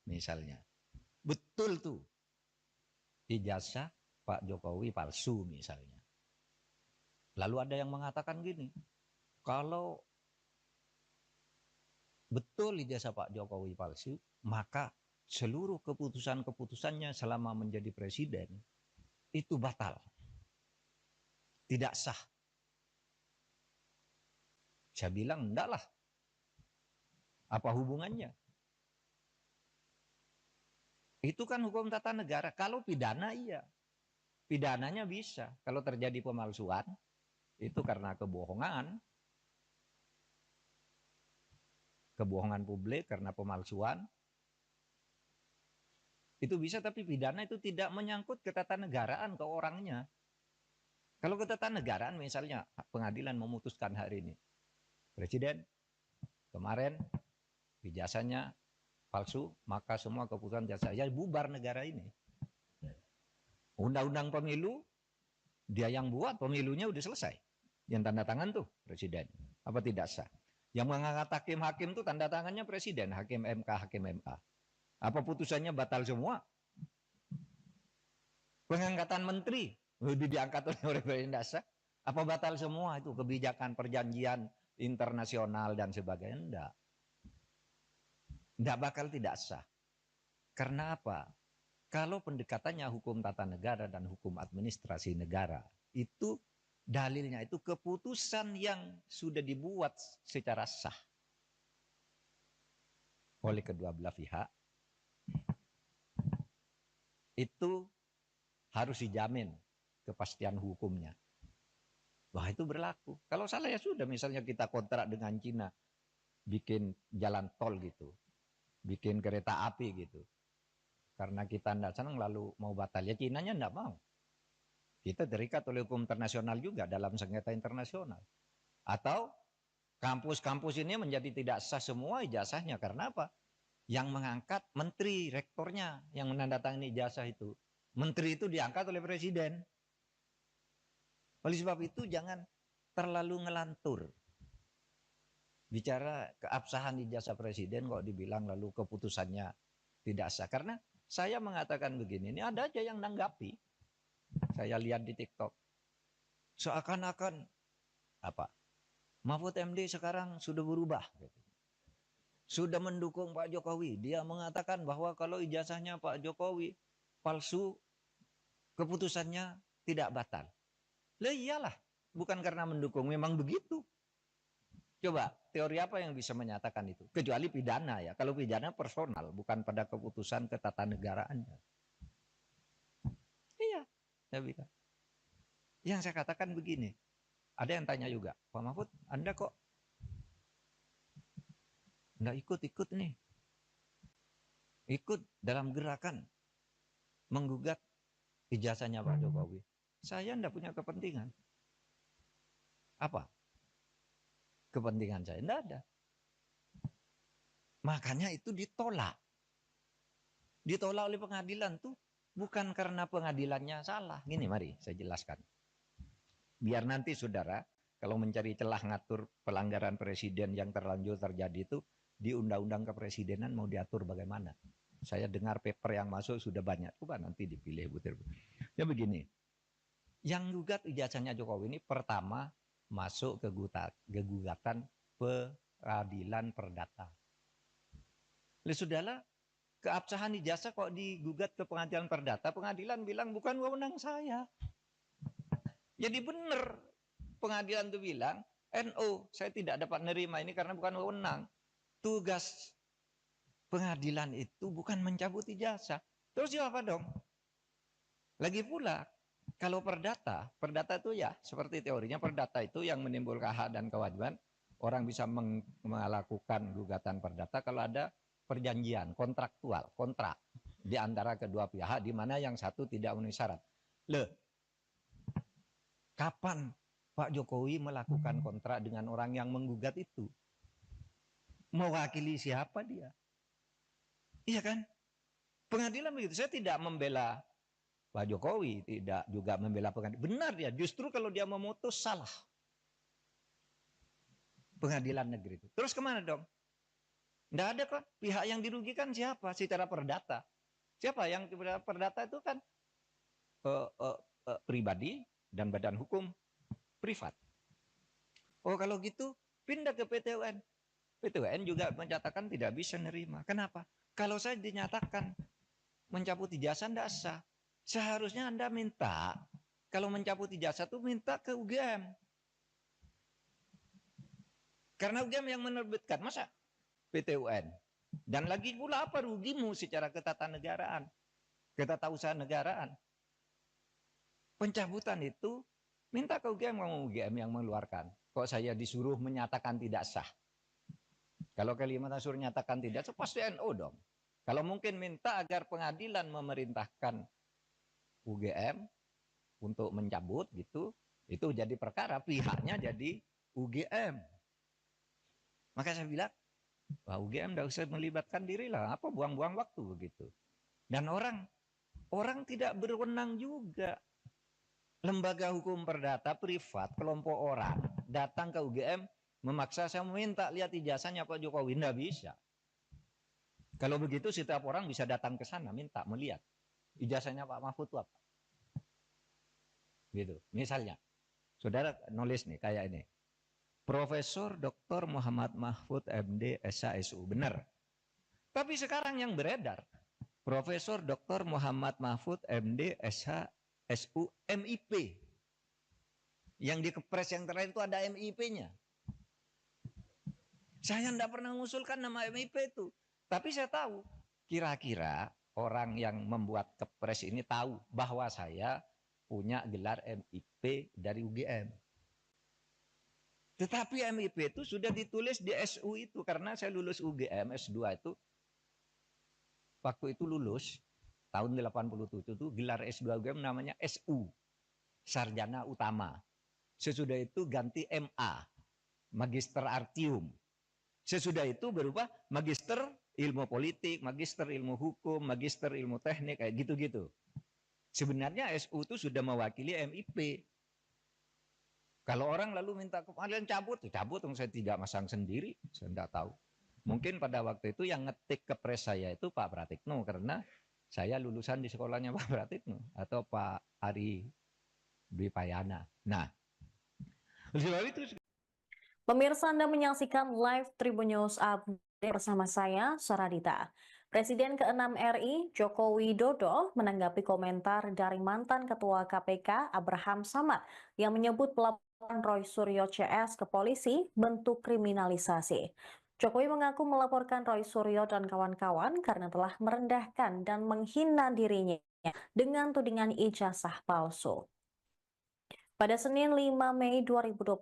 misalnya betul tuh ijazah Pak Jokowi palsu misalnya. Lalu ada yang mengatakan gini, kalau betul ijazah Pak Jokowi palsu, maka seluruh keputusan-keputusannya selama menjadi presiden itu batal, tidak sah. Saya bilang enggak lah. Apa hubungannya? Itu kan hukum tata negara. Kalau pidana iya. Pidananya bisa. Kalau terjadi pemalsuan, itu karena kebohongan. Kebohongan publik karena pemalsuan. Itu bisa, tapi pidana itu tidak menyangkut ketatanegaraan ke orangnya. Kalau ketatanegaraan misalnya pengadilan memutuskan hari ini, presiden kemarin ijazahnya palsu, maka semua keputusan jasa ya bubar negara ini. Undang-undang pemilu dia yang buat, pemilunya udah selesai. Yang tanda tangan tuh presiden. Apa tidak sah? Yang mengangkat hakim-hakim tuh tanda tangannya presiden, hakim MK, hakim MA. Apa putusannya batal semua? Pengangkatan menteri udah diangkat oleh presiden, tidak sah. Apa batal semua itu kebijakan perjanjian internasional dan sebagainya? Enggak. Enggak bakal tidak sah. Karena apa? Kalau pendekatannya hukum tata negara dan hukum administrasi negara, itu dalilnya itu keputusan yang sudah dibuat secara sah. oleh kedua belah pihak, itu harus dijamin kepastian hukumnya. Wah, itu berlaku. Kalau salah ya sudah, misalnya kita kontrak dengan Cina, bikin jalan tol gitu, bikin kereta api gitu. Karena kita tidak senang lalu mau batal, ya Cinanya tidak mau. Kita terikat oleh hukum internasional juga dalam sengketa internasional. Atau kampus-kampus ini menjadi tidak sah semua ijazahnya. Karena apa? Yang mengangkat menteri, rektornya yang menandatangani ijazah itu. Menteri itu diangkat oleh presiden. Oleh sebab itu jangan terlalu ngelantur. Bicara keabsahan ijazah presiden kok dibilang lalu keputusannya tidak sah. Karena saya mengatakan begini, ini ada aja yang nanggapi. Saya lihat di TikTok. Seakan-akan apa? Mahfud MD sekarang sudah berubah. Sudah mendukung Pak Jokowi. Dia mengatakan bahwa kalau ijazahnya Pak Jokowi palsu, keputusannya tidak batal. Lah iyalah, bukan karena mendukung, memang begitu. Coba, teori apa yang bisa menyatakan itu? Kecuali pidana ya. Kalau pidana personal, bukan pada keputusan ketatanegaraannya. Iya, saya bilang. Yang saya katakan begini, ada yang tanya juga, Pak Mahfud, Anda kok nggak ikut-ikut nih? Ikut dalam gerakan menggugat ijazahnya Pak Jokowi. Saya nggak punya kepentingan. Apa? Kepentingan saya nggak ada. Makanya itu ditolak. Ditolak oleh pengadilan tuh bukan karena pengadilannya salah. Gini, mari saya jelaskan. Biar nanti saudara, kalau mencari celah ngatur pelanggaran presiden yang terlanjur terjadi itu, di undang-undang kepresidenan mau diatur bagaimana. Saya dengar paper yang masuk sudah banyak. Coba nanti dipilih butir. Ya begini, yang gugat ijazahnya Jokowi ini pertama masuk ke gugatan peradilan perdata. Sudahlah, keabsahan ijazah kok digugat ke pengadilan perdata, pengadilan bilang bukan wewenang saya. Jadi benar pengadilan itu bilang, NO, saya tidak dapat menerima ini karena bukan wewenang. Tugas pengadilan itu bukan mencabut ijazah. Terus apa dong? Lagi pula, kalau perdata itu ya seperti teorinya perdata itu yang menimbulkan hak dan kewajiban. Orang bisa melakukan gugatan perdata kalau ada perjanjian kontraktual, kontrak di antara kedua pihak di mana yang satu tidak memenuhi syarat. Kapan Pak Jokowi melakukan kontrak dengan orang yang menggugat itu? Mewakili siapa dia? Iya kan? Pengadilan begitu. Saya tidak membela Pak Jokowi, tidak juga membela pengadilan. Benar dia, justru kalau dia memutus salah. Pengadilan negeri itu. Terus kemana dong? Tidak ada kok. Pihak yang dirugikan siapa? Secara perdata. Siapa yang perdata itu kan pribadi dan badan hukum privat. Oh kalau gitu pindah ke PT UN. PT UN juga menyatakan tidak bisa nerima. Kenapa? Kalau saya dinyatakan mencabut ijazah tidak sah. Seharusnya Anda minta, kalau mencabut ijazah itu minta ke UGM. Karena UGM yang menerbitkan, masa PT UN? Dan lagi pula apa rugimu secara ketatanegaraan, ketatausahaan negaraan? Pencabutan itu minta ke UGM, UGM yang mengeluarkan. Kok saya disuruh menyatakan tidak sah? Kalau Kalimantan suruh nyatakan tidak sah, pasti NO dong. Kalau mungkin minta agar pengadilan memerintahkan UGM untuk mencabut gitu, itu jadi perkara, pihaknya jadi UGM. Maka saya bilang, wah UGM tidak usah melibatkan diri lah, apa buang-buang waktu begitu. Dan orang tidak berwenang juga. Lembaga hukum perdata privat, kelompok orang datang ke UGM memaksa saya meminta lihat ijazahnya Pak Jokowi, tidak bisa. Kalau begitu setiap orang bisa datang ke sana minta melihat ijazahnya Pak Mahfud apa. Gitu. Misalnya, saudara nulis nih kayak ini. Profesor Dr. Muhammad Mahfud MD SHSU, benar. Tapi sekarang yang beredar, Profesor Dr. Muhammad Mahfud MD SHSU MIP. Yang di kepres yang terakhir itu ada MIP-nya. Saya tidak pernah mengusulkan nama MIP itu. Tapi saya tahu, kira-kira orang yang membuat kepres ini tahu bahwa saya punya gelar MIP dari UGM. Tetapi MIP itu sudah ditulis di SU itu, karena saya lulus UGM S2 itu, waktu itu lulus, tahun 87 itu gelar S2 UGM namanya SU, Sarjana Utama. Sesudah itu ganti MA, Magister Artium. Sesudah itu berubah Magister Ilmu Politik, Magister Ilmu Hukum, Magister Ilmu Teknik, kayak gitu-gitu. Sebenarnya SU itu sudah mewakili MIP. Kalau orang lalu minta kalian cabut, cabut, saya tidak masang sendiri, saya tidak tahu. Mungkin pada waktu itu yang ngetik kepres saya itu Pak Pratikno, karena saya lulusan di sekolahnya Pak Pratikno atau Pak Ari Dwi Payana. Nah, sebab itu. Pemirsa, Anda menyaksikan live Tribun News Update bersama saya, Saradita. Presiden ke-6 RI, Joko Widodo, menanggapi komentar dari mantan Ketua KPK, Abraham Samad, yang menyebut pelaporan Roy Suryo CS ke polisi bentuk kriminalisasi. Jokowi mengaku melaporkan Roy Suryo dan kawan-kawan karena telah merendahkan dan menghina dirinya dengan tudingan ijazah palsu. Pada Senin 5 Mei 2025,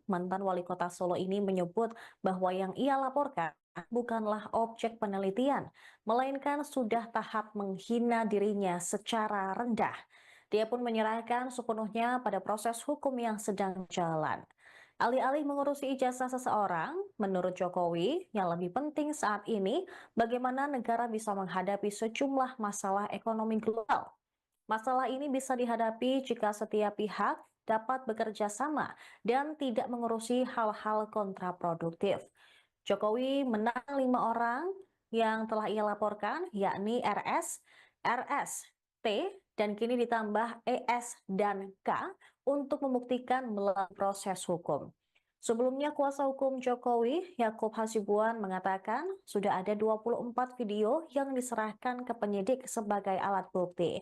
mantan wali kota Solo ini menyebut bahwa yang ia laporkan bukanlah objek penelitian, melainkan sudah tahap menghina dirinya secara rendah. Dia pun menyerahkan sepenuhnya pada proses hukum yang sedang jalan. Alih-alih mengurusi ijazah seseorang, menurut Jokowi, yang lebih penting saat ini bagaimana negara bisa menghadapi sejumlah masalah ekonomi global. Masalah ini bisa dihadapi jika setiap pihak dapat bekerja sama dan tidak mengurusi hal-hal kontraproduktif. Jokowi menang 5 orang yang telah ia laporkan, yakni RS, RS, T, dan kini ditambah ES dan K untuk membuktikan melalui proses hukum. Sebelumnya, kuasa hukum Jokowi, Yakub Hasibuan, mengatakan sudah ada 24 video yang diserahkan ke penyidik sebagai alat bukti.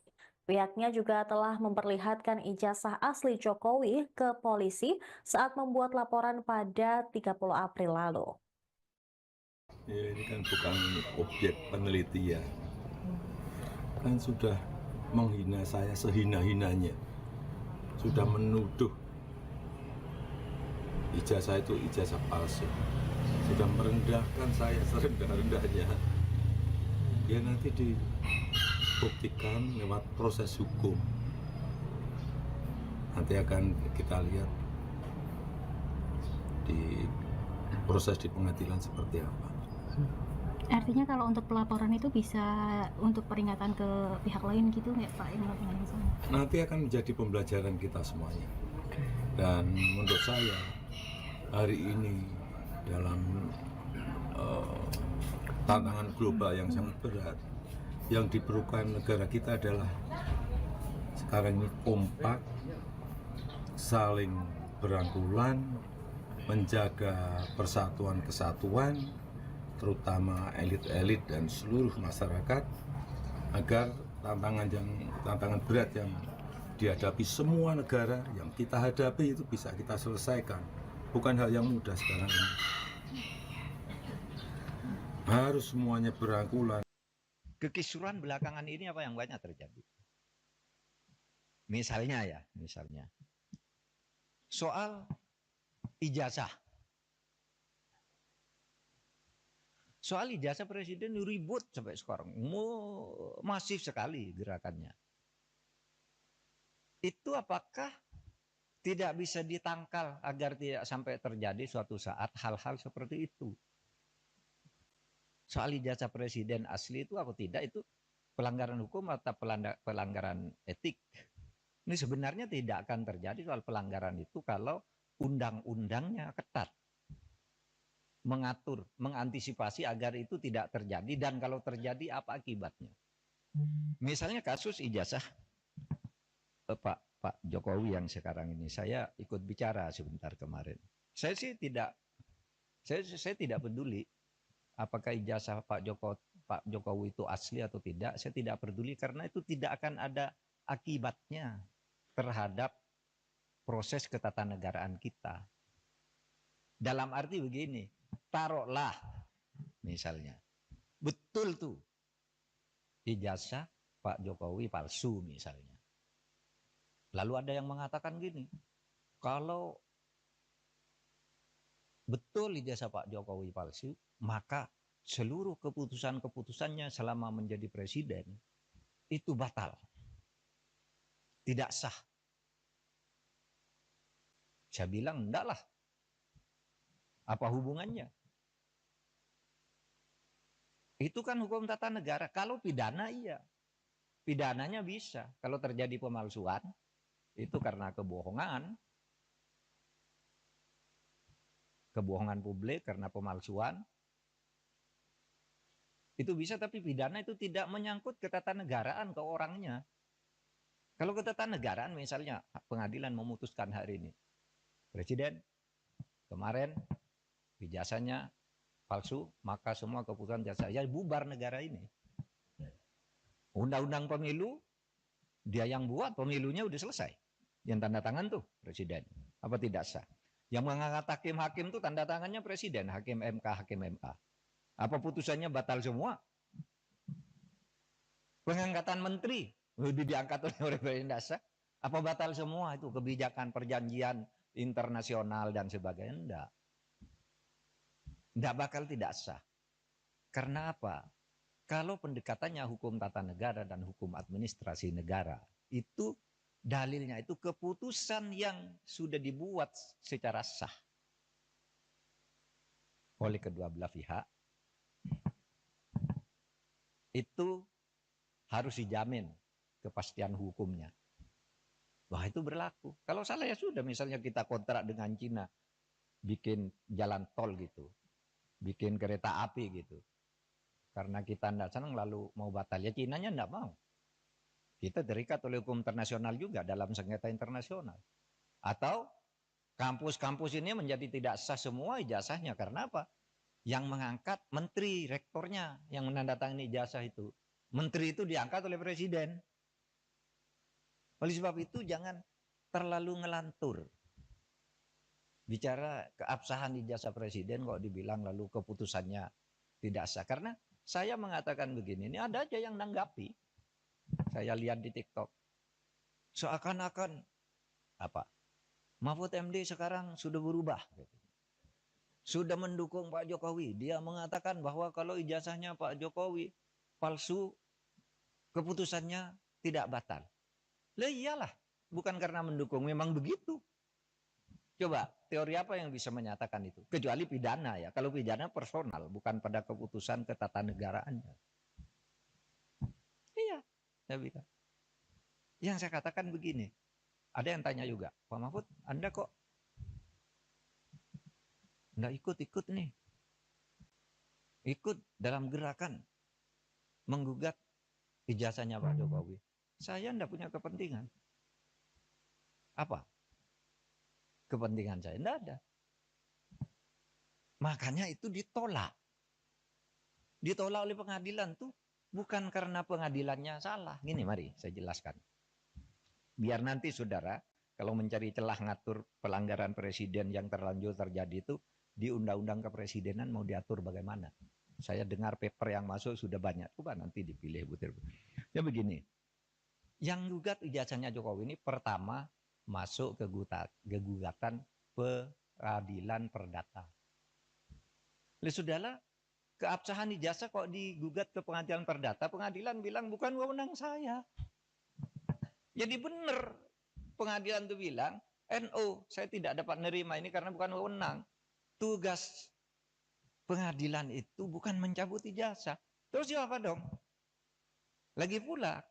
Pihaknya juga telah memperlihatkan ijazah asli Jokowi ke polisi saat membuat laporan pada 30 April lalu. Ya, ini kan bukan objek penelitian. Kan sudah menghina saya sehina-hinanya. Sudah menuduh ijazah itu ijazah palsu. Sudah merendahkan saya serendah-rendahnya. Ya nanti dibuktikan lewat proses hukum. Nanti akan kita lihat di proses di pengadilan seperti apa. Artinya kalau untuk pelaporan itu bisa untuk peringatan ke pihak lain gitu nggak Pak? Nanti akan menjadi pembelajaran kita semuanya. Dan menurut saya hari ini dalam tantangan global yang sangat berat, yang diperlukan negara kita adalah sekarang ini kompak, saling berangkulan, menjaga persatuan kesatuan, terutama elit-elit dan seluruh masyarakat, agar tantangan berat yang dihadapi semua negara yang kita hadapi itu bisa kita selesaikan. Bukan hal yang mudah sekarang ini. Harus semuanya berangkulan. Kekisuran belakangan ini apa yang banyak terjadi? Misalnya soal ijazah. Soal ijazah presiden ribut sampai sekarang, masif sekali gerakannya. Itu apakah tidak bisa ditangkal agar tidak sampai terjadi suatu saat hal-hal seperti itu? Soal ijazah presiden asli itu apa tidak, itu pelanggaran hukum atau pelanggaran etik. Ini sebenarnya tidak akan terjadi soal pelanggaran itu kalau undang-undangnya ketat. Mengatur, mengantisipasi agar itu tidak terjadi, dan kalau terjadi apa akibatnya. Misalnya kasus ijazah Pak Jokowi yang sekarang ini, saya ikut bicara sebentar kemarin. Saya tidak peduli apakah ijazah Pak Jokowi itu asli atau tidak, saya tidak peduli karena itu tidak akan ada akibatnya terhadap proses ketatanegaraan kita. Dalam arti begini, taruhlah misalnya Betul tuh. Ijazah Pak Jokowi palsu misalnya. Lalu ada yang mengatakan gini, kalau betul ijazah Pak Jokowi palsu, maka seluruh keputusan-keputusannya selama menjadi presiden itu batal. Tidak sah. Saya bilang enggak lah. Apa hubungannya? Itu kan hukum tata negara. Kalau pidana iya. Pidananya bisa. Kalau terjadi pemalsuan, itu karena kebohongan. Kebohongan publik karena pemalsuan. Itu bisa, tapi pidana itu tidak menyangkut ketatanegaraan ke orangnya. Kalau ketatanegaraan misalnya pengadilan memutuskan hari ini. Presiden kemarin ijazahnya palsu, maka semua keputusan jasa saya bubar negara ini. Undang-undang pemilu, dia yang buat, pemilunya udah selesai. Yang tanda tangan tuh presiden. Apa tidak sah? Yang mengangkat hakim-hakim tuh tanda tangannya presiden, hakim MK, hakim MA. Apa putusannya batal semua? Pengangkatan menteri, udah diangkat oleh presiden dasar. Apa batal semua itu kebijakan perjanjian internasional dan sebagainya? Enggak. Enggak bakal tidak sah. Karena apa? Kalau pendekatannya hukum tata negara dan hukum administrasi negara, itu dalilnya itu keputusan yang sudah dibuat secara sah oleh kedua belah pihak, itu harus dijamin kepastian hukumnya. Wah, itu berlaku. Kalau salah ya sudah, misalnya kita kontrak dengan Cina, bikin jalan tol gitu, bikin kereta api gitu. Karena kita tidak senang lalu mau batal, ya Cinanya tidak mau. Kita terikat oleh hukum internasional juga dalam sengketa internasional. Atau kampus-kampus ini menjadi tidak sah semua ijazahnya. Karena apa? Yang mengangkat menteri, rektornya yang menandatangani ijazah itu. Menteri itu diangkat oleh presiden. Oleh sebab itu jangan terlalu ngelantur. Bicara keabsahan ijazah presiden kok dibilang lalu keputusannya tidak sah. Karena saya mengatakan begini, ini ada aja yang nanggapi. Saya lihat di TikTok. Seakan-akan apa? Mahfud MD sekarang sudah berubah. Sudah mendukung Pak Jokowi. Dia mengatakan bahwa kalau ijazahnya Pak Jokowi palsu, keputusannya tidak batal. Lah iyalah, bukan karena mendukung, memang begitu. Coba, teori apa yang bisa menyatakan itu? Kecuali pidana ya. Kalau pidana personal, bukan pada keputusan ketatanegaraannya. Iya, saya bilang. Yang saya katakan begini, ada yang tanya juga, Pak Mahfud, Anda kok nggak ikut-ikut nih? Ikut dalam gerakan menggugat ijazahnya Pak Jokowi. Saya nggak punya kepentingan. Apa? Kepentingan saya nggak ada. Makanya itu ditolak. Ditolak oleh pengadilan tuh bukan karena pengadilannya salah. Gini, mari saya jelaskan. Biar nanti saudara, kalau mencari celah ngatur pelanggaran presiden yang terlanjur terjadi itu, di undang-undang kepresidenan mau diatur bagaimana. Saya dengar paper yang masuk sudah banyak. Coba nanti dipilih butir. Ya begini, yang gugat ijazahnya Jokowi ini pertama masuk ke gugatan peradilan perdata. Oleh saudara, keabsahan ijazah kok digugat ke pengadilan perdata, pengadilan bilang bukan wewenang saya. Jadi benar pengadilan itu bilang, NO, saya tidak dapat menerima ini karena bukan wewenang. Tugas pengadilan itu bukan mencabut ijazah. Terus apa dong? Lagi pula,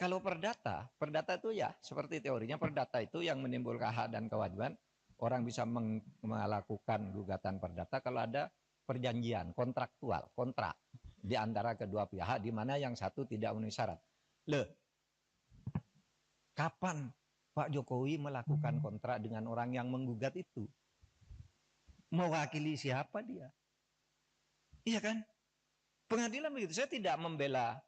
kalau perdata itu ya seperti teorinya perdata itu yang menimbulkan hak dan kewajiban. Orang bisa melakukan gugatan perdata kalau ada perjanjian kontraktual, kontrak di antara kedua pihak di mana yang satu tidak memenuhi syarat. Kapan Pak Jokowi melakukan kontrak dengan orang yang menggugat itu? Mewakili siapa dia? Iya kan? Pengadilan begitu. Saya tidak membela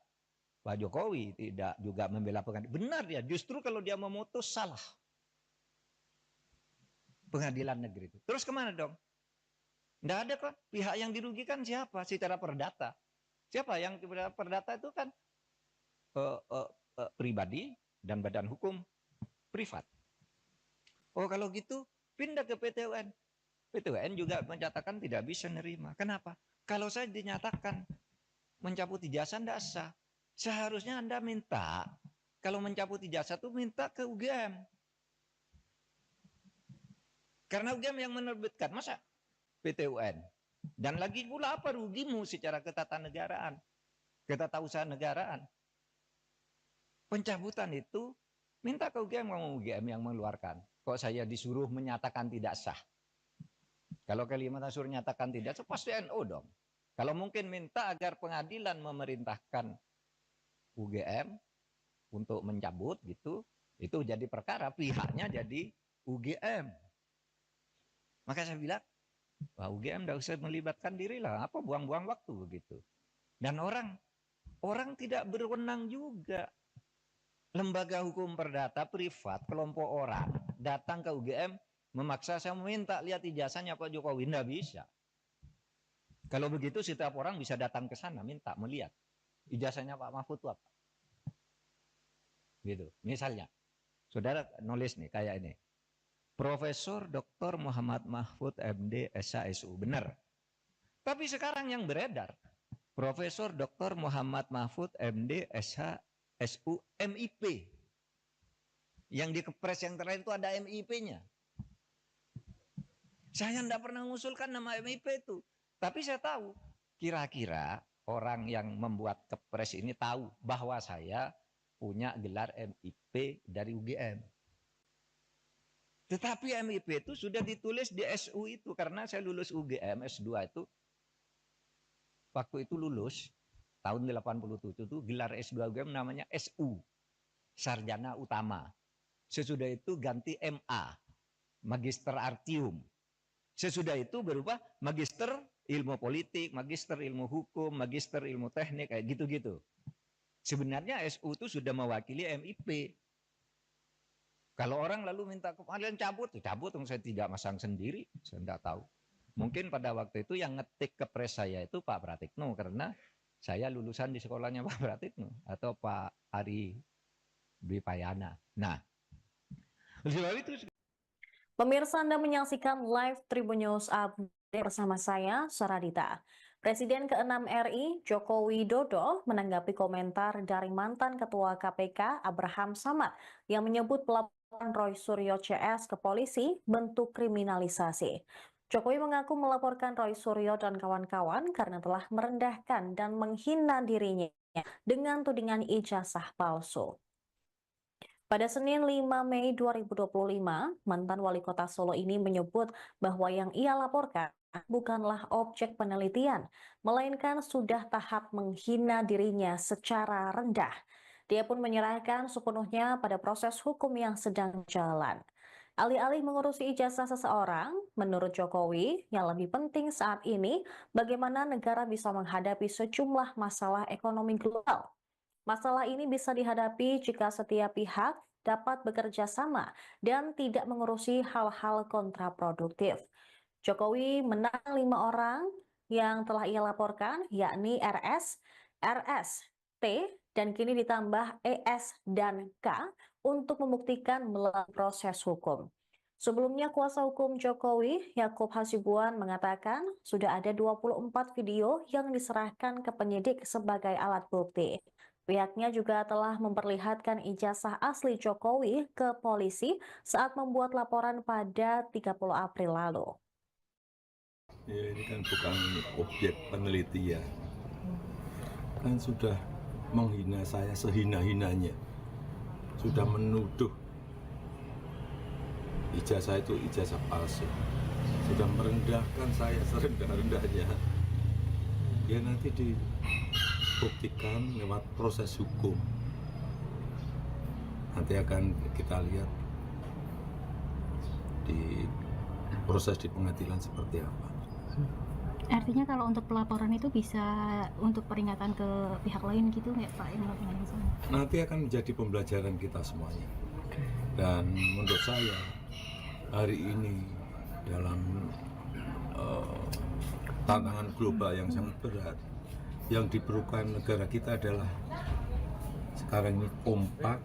Pak Jokowi, tidak juga membela pengadilan. Benar dia, justru kalau dia memutus salah. Pengadilan negeri itu. Terus kemana dong? Tidak ada kok. Pihak yang dirugikan siapa? Secara perdata. Siapa yang perdata itu kan pribadi dan badan hukum privat. Oh kalau gitu pindah ke PT UN. PT UN juga menyatakan tidak bisa nerima. Kenapa? Kalau saya dinyatakan mencabut ijazah tidak sah. Seharusnya Anda minta, kalau mencabut ijazah itu minta ke UGM. Karena UGM yang menerbitkan, masa PT UN? Dan lagi pula apa rugimu secara ketatanegaraan, ketatausahaan negaraan? Pencabutan itu minta ke UGM, mau UGM yang mengeluarkan. Kok saya disuruh menyatakan tidak sah? Kalau Kalimantan suruh nyatakan tidak sah, pasti NU dong. Kalau mungkin minta agar pengadilan memerintahkan UGM untuk mencabut gitu, itu jadi perkara, pihaknya jadi UGM. Maka saya bilang, wah UGM tidak usah melibatkan diri lah, apa buang-buang waktu begitu. Dan orang tidak berwenang juga. Lembaga hukum perdata privat, kelompok orang datang ke UGM memaksa saya meminta lihat ijazahnya Pak Jokowi, tidak bisa. Kalau begitu setiap orang bisa datang ke sana minta melihat ijazahnya Pak Mahfud itu apa. Gitu. Misalnya, saudara nulis nih kayak ini. Profesor Dr. Muhammad Mahfud MD SHSU, benar. Tapi sekarang yang beredar, Profesor Dr. Muhammad Mahfud MD SHSU MIP. Yang di kepres yang terakhir itu ada MIP-nya. Saya tidak pernah mengusulkan nama MIP itu. Tapi saya tahu, kira-kira orang yang membuat kepres ini tahu bahwa saya punya gelar MIP dari UGM. Tetapi MIP itu sudah ditulis di SU itu, karena saya lulus UGM S2 itu, waktu itu lulus, tahun 87 itu gelar S2 UGM namanya SU, Sarjana Utama. Sesudah itu ganti MA, Magister Artium. Sesudah itu berubah Magister Ilmu Politik, Magister Ilmu Hukum, Magister Ilmu Teknik, kayak gitu-gitu. Sebenarnya SU itu sudah mewakili MIP. Kalau orang lalu minta kalian cabut, saya tidak masang sendiri, saya tidak tahu. Mungkin pada waktu itu yang ngetik kepres saya itu Pak Pratikno, karena saya lulusan di sekolahnya Pak Pratikno atau Pak Ari Dwi Payana. Nah, sebab itu. Pemirsa, Anda menyaksikan live Tribun News Update bersama saya, Saradita. Presiden ke-6 RI, Joko Widodo, menanggapi komentar dari mantan Ketua KPK, Abraham Samad, yang menyebut pelaporan Roy Suryo CS ke polisi bentuk kriminalisasi. Jokowi mengaku melaporkan Roy Suryo dan kawan-kawan karena telah merendahkan dan menghina dirinya dengan tudingan ijazah palsu. Pada Senin 5 Mei 2025, mantan wali kota Solo ini menyebut bahwa yang ia laporkan bukanlah objek penelitian, melainkan sudah tahap menghina dirinya secara rendah. Dia pun menyerahkan sepenuhnya pada proses hukum yang sedang jalan. Alih-alih mengurusi ijazah seseorang, menurut Jokowi, yang lebih penting saat ini bagaimana negara bisa menghadapi sejumlah masalah ekonomi global. Masalah ini bisa dihadapi jika setiap pihak dapat bekerja sama dan tidak mengurusi hal-hal kontraproduktif. Jokowi menang 5 orang yang telah ia laporkan, yakni RS, RS, T, dan kini ditambah ES dan K untuk membuktikan melalui proses hukum. Sebelumnya, kuasa hukum Jokowi, Yakub Hasibuan, mengatakan sudah ada 24 video yang diserahkan ke penyidik sebagai alat bukti. Pihaknya juga telah memperlihatkan ijazah asli Jokowi ke polisi saat membuat laporan pada 30 April lalu. Ya, ini kan bukan objek penelitian. Kan sudah menghina saya sehina-hinanya. Sudah menuduh ijazah itu ijazah palsu. Sudah merendahkan saya serendah-rendahnya. Ya nanti dibuktikan lewat proses hukum. Nanti akan kita lihat di proses di pengadilan seperti apa. Artinya kalau untuk pelaporan itu bisa untuk peringatan ke pihak lain gitu nggak Pak yang melakukan yang sama? Nanti akan menjadi pembelajaran kita semuanya. Dan menurut saya hari ini dalam tantangan global yang sangat berat, yang diperlukan negara kita adalah sekarang ini kompak,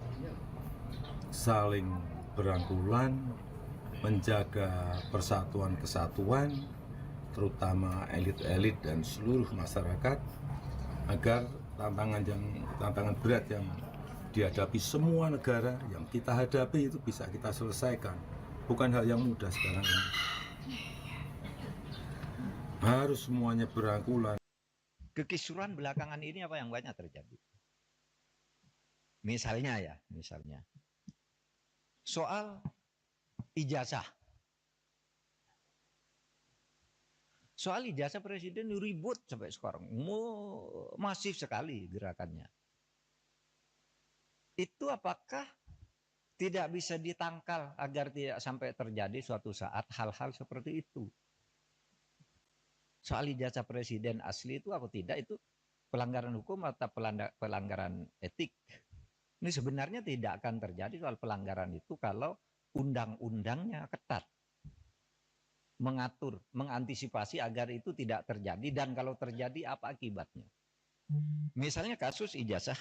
saling berangkulan, menjaga persatuan kesatuan, terutama elit-elit dan seluruh masyarakat, agar tantangan berat yang dihadapi semua negara yang kita hadapi itu bisa kita selesaikan. Bukan hal yang mudah sekarang ini. Harus semuanya berangkulan. Kekisruhan belakangan ini apa yang banyak terjadi? Misalnya soal ijazah. Soal ijazah presiden ribut sampai sekarang. Masif sekali gerakannya. Itu apakah tidak bisa ditangkal agar tidak sampai terjadi suatu saat hal-hal seperti itu? Soal ijazah presiden asli itu atau tidak, itu pelanggaran hukum atau pelanggaran etik. Ini sebenarnya tidak akan terjadi soal pelanggaran itu kalau undang-undangnya ketat. Mengatur, mengantisipasi agar itu tidak terjadi, dan kalau terjadi apa akibatnya. Misalnya kasus ijazah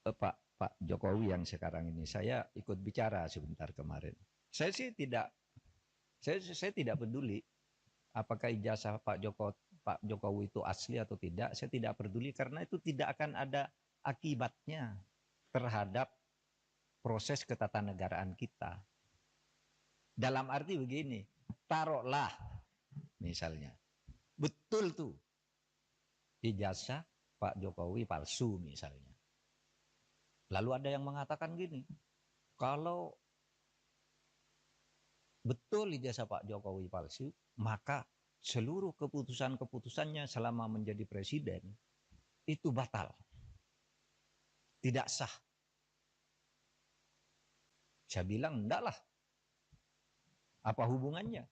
Pak Jokowi yang sekarang ini, saya ikut bicara sebentar kemarin. Saya tidak peduli apakah ijazah Pak Jokowi itu asli atau tidak. Saya tidak peduli karena itu tidak akan ada akibatnya terhadap proses ketatanegaraan kita. Dalam arti begini, taruhlah misalnya betul tuh ijazah Pak Jokowi palsu misalnya. Lalu ada yang mengatakan gini, kalau betul ijazah Pak Jokowi palsu, maka seluruh keputusan-keputusannya selama menjadi presiden itu batal. Tidak sah. Saya bilang enggak lah. Apa hubungannya?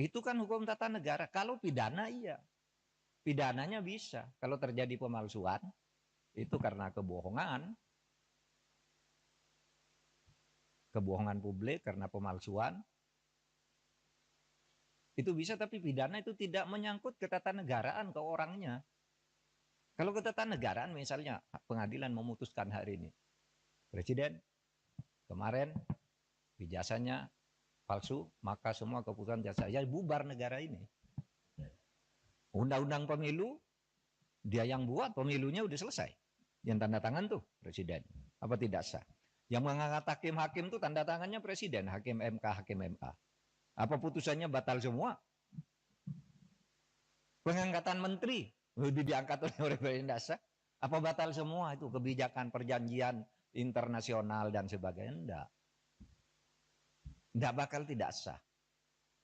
Itu kan hukum tata negara. Kalau pidana iya. Pidananya bisa. Kalau terjadi pemalsuan, itu karena kebohongan. Kebohongan publik karena pemalsuan. Itu bisa, tapi pidana itu tidak menyangkut ketatanegaraan ke orangnya. Kalau ketatanegaraan misalnya pengadilan memutuskan hari ini, presiden kemarin ijazahnya palsu, maka semua keputusan jasa ya bubar negara ini. Undang-undang pemilu dia yang buat, pemilunya udah selesai. Yang tanda tangan tuh presiden. Apa tidak sah? Yang mengangkat hakim-hakim tuh tanda tangannya presiden, hakim MK, hakim MA. Apa putusannya batal semua? Pengangkatan menteri udah diangkat oleh presiden, tidak sah. Apa batal semua itu kebijakan perjanjian internasional dan sebagainya? Enggak. Enggak bakal tidak sah.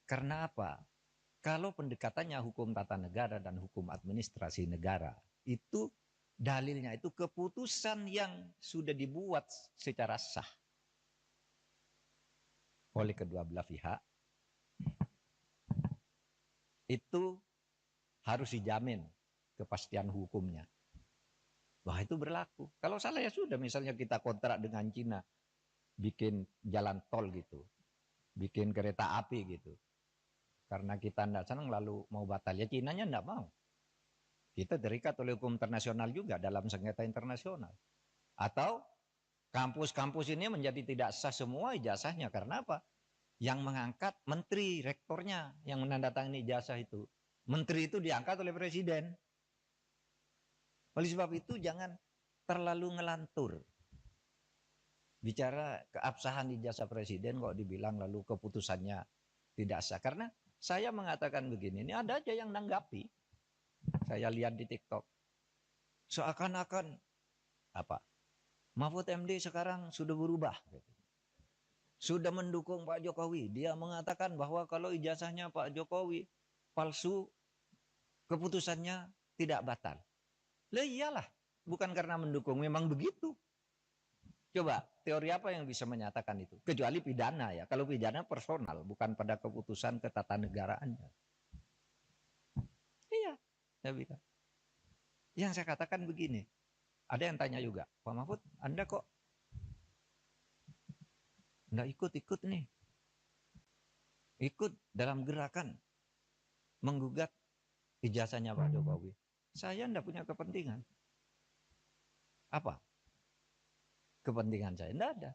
Karena apa? Kalau pendekatannya hukum tata negara dan hukum administrasi negara, itu dalilnya itu keputusan yang sudah dibuat secara sah oleh kedua belah pihak, itu harus dijamin kepastian hukumnya. Wah, itu berlaku. Kalau salah ya sudah, misalnya kita kontrak dengan Cina, bikin jalan tol gitu, bikin kereta api gitu. Karena kita tidak senang lalu mau batal, ya Cinanya tidak mau. Kita terikat oleh hukum internasional juga dalam sengketa internasional. Atau kampus-kampus ini menjadi tidak sah semua ijazahnya. Karena apa? Yang mengangkat menteri, rektornya yang menandatangani ijazah itu. Menteri itu diangkat oleh presiden. Oleh sebab itu jangan terlalu ngelantur. Bicara keabsahan ijazah presiden kok dibilang lalu keputusannya tidak sah. Karena saya mengatakan begini, ini ada aja yang nanggapi. Saya lihat di TikTok. Seakan-akan apa? Mahfud MD sekarang sudah berubah. Sudah mendukung Pak Jokowi. Dia mengatakan bahwa kalau ijazahnya Pak Jokowi palsu, keputusannya tidak batal. Lah iyalah, bukan karena mendukung, memang begitu. Coba, teori apa yang bisa menyatakan itu? Kecuali pidana ya. Kalau pidana personal, bukan pada keputusan ketatanegaraannya. Iya, saya bilang. Yang saya katakan begini, ada yang tanya juga, Pak Mahfud, Anda kok nggak ikut-ikut nih? Ikut dalam gerakan menggugat ijazahnya Pak Jokowi. Saya enggak punya kepentingan. Apa? Kepentingan saya enggak ada.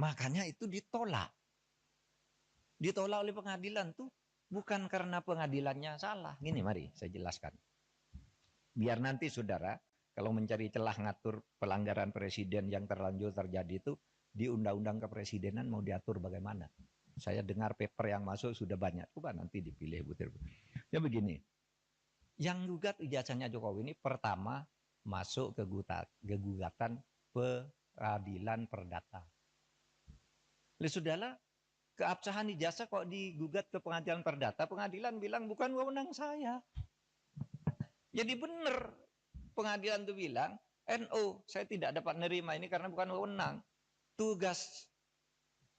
Makanya itu ditolak. Ditolak oleh pengadilan tuh bukan karena pengadilannya salah. Gini, mari saya jelaskan. Biar nanti saudara, kalau mencari celah ngatur pelanggaran presiden yang terlanjur terjadi itu, di Undang-Undang Kepresidenan mau diatur bagaimana. Saya dengar paper yang masuk sudah banyak. Coba nanti dipilih butir. Ya begini, yang gugat ijazahnya Jokowi ini pertama masuk ke gugatan peradilan perdata. Sudahlah, keabsahan ijazah kok digugat ke pengadilan perdata, pengadilan bilang bukan wewenang saya. Jadi benar pengadilan itu bilang, NO, saya tidak dapat nerima ini karena bukan wewenang. Tugas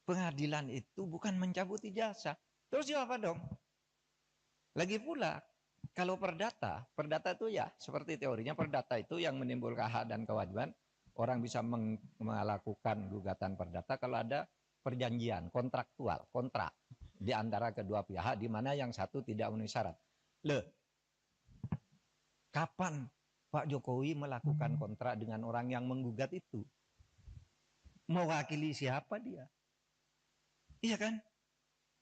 pengadilan itu bukan mencabut ijazah. Terus apa dong? Lagi pula, kalau perdata itu ya seperti teorinya perdata itu yang menimbulkan hak dan kewajiban. Orang bisa melakukan gugatan perdata kalau ada perjanjian kontraktual, kontrak di antara kedua pihak di mana yang satu tidak memenuhi syarat. Kapan Pak Jokowi melakukan kontrak dengan orang yang menggugat itu? Mewakili siapa dia? Iya kan?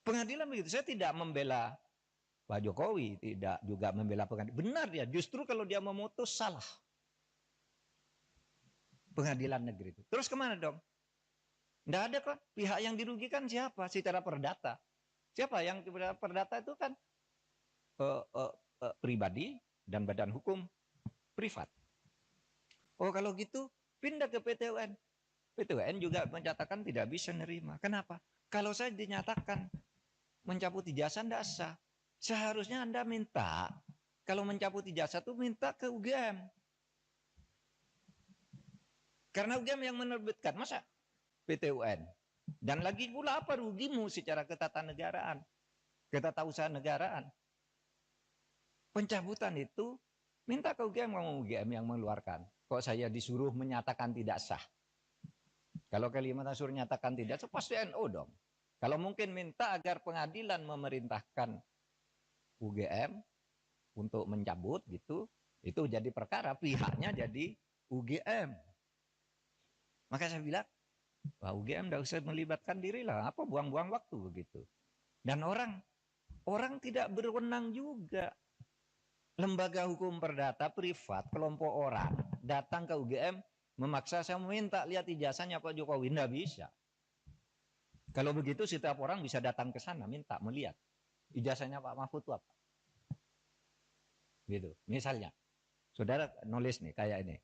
Pengadilan begitu. Saya tidak membela Pak Jokowi, tidak juga membela pengadilan. Benar dia, justru kalau dia memutus salah. Pengadilan negeri itu. Terus kemana dong? Tidak ada kok. Pihak yang dirugikan siapa? Secara perdata. Siapa yang perdata itu kan pribadi dan badan hukum privat. Oh kalau gitu pindah ke PT UN. PT UN juga menyatakan tidak bisa nerima. Kenapa? Kalau saya dinyatakan mencabut ijazah tidak sah. Seharusnya Anda minta, kalau mencabut ijazah itu minta ke UGM. Karena UGM yang menerbitkan, masa PT UN? Dan lagi pula apa rugimu secara ketatanegaraan, ketatausahaan negaraan? Pencabutan itu minta ke UGM, ngomong UGM yang mengeluarkan. Kok saya disuruh menyatakan tidak sah? Kalau Kalimantan suruh nyatakan tidak sah, pasti NO dong. Kalau mungkin minta agar pengadilan memerintahkan UGM untuk mencabut gitu, itu jadi perkara, pihaknya jadi UGM. Maka saya bilang, wah UGM tidak usah melibatkan diri lah, apa buang-buang waktu begitu. Dan orang tidak berwenang juga. Lembaga hukum perdata privat, kelompok orang datang ke UGM memaksa saya meminta lihat ijazahnya Pak Jokowi, tidak bisa. Kalau begitu setiap orang bisa datang ke sana minta melihat ijazahnya Pak Mahfud itu apa. Gitu. Misalnya, saudara nulis nih kayak ini.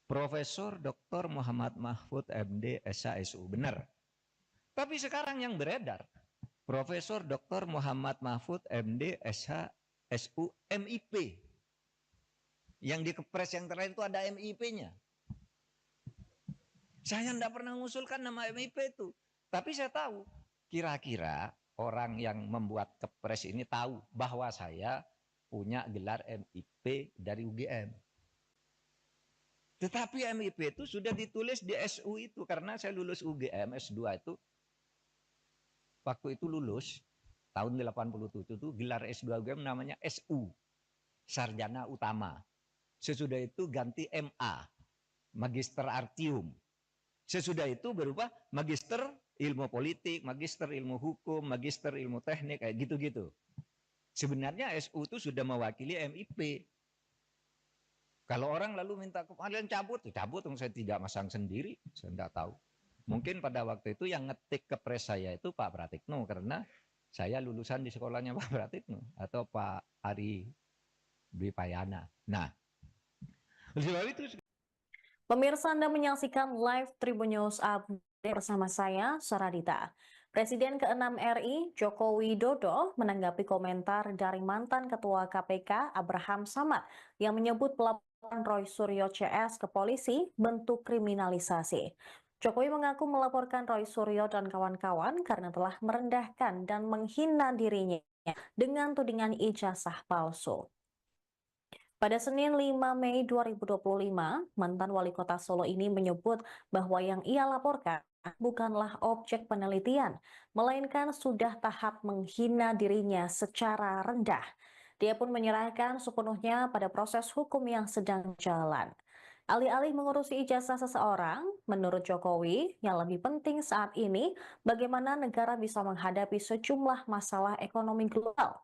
Profesor Dr. Muhammad Mahfud MD SHSU, benar. Tapi sekarang yang beredar, Profesor Dr. Muhammad Mahfud MD SHSU MIP. Yang di Kepres yang terakhir itu ada MIP-nya. Saya tidak pernah mengusulkan nama MIP itu. Tapi saya tahu, kira-kira orang yang membuat Kepres ini tahu bahwa saya punya gelar MIP dari UGM. Tetapi MIP itu sudah ditulis di SU itu. Karena saya lulus UGM S2 itu. Waktu itu lulus, tahun 87 itu gelar S2 UGM namanya SU. Sarjana Utama. Sesudah itu ganti MA. Magister Artium. Sesudah itu berubah Magister Ilmu Politik, Magister Ilmu Hukum, Magister Ilmu Teknik, kayak gitu-gitu. Sebenarnya SU itu sudah mewakili MIP. Kalau orang lalu minta kalian cabut, saya tidak masang sendiri, saya tidak tahu. Mungkin pada waktu itu yang ngetik Kepres saya itu Pak Pratikno, karena saya lulusan di sekolahnya Pak Pratikno atau Pak Ari Dwi Payana. Nah, sebab itu. Pemirsa, Anda menyaksikan live Tribun News Update bersama saya, Saradita. Presiden ke-6 RI, Joko Widodo, menanggapi komentar dari mantan Ketua KPK, Abraham Samad, yang menyebut pelaporan Roy Suryo CS ke polisi bentuk kriminalisasi. Jokowi mengaku melaporkan Roy Suryo dan kawan-kawan karena telah merendahkan dan menghina dirinya dengan tudingan ijazah palsu. Pada Senin 5 Mei 2025, mantan wali kota Solo ini menyebut bahwa yang ia laporkan bukanlah objek penelitian, melainkan sudah tahap menghina dirinya secara rendah. Dia pun menyerahkan sepenuhnya pada proses hukum yang sedang jalan. Alih-alih mengurusi ijazah seseorang, menurut Jokowi, yang lebih penting saat ini bagaimana negara bisa menghadapi sejumlah masalah ekonomi global.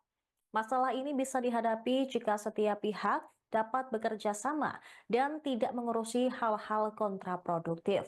Masalah ini bisa dihadapi jika setiap pihak dapat bekerja sama dan tidak mengurusi hal-hal kontraproduktif.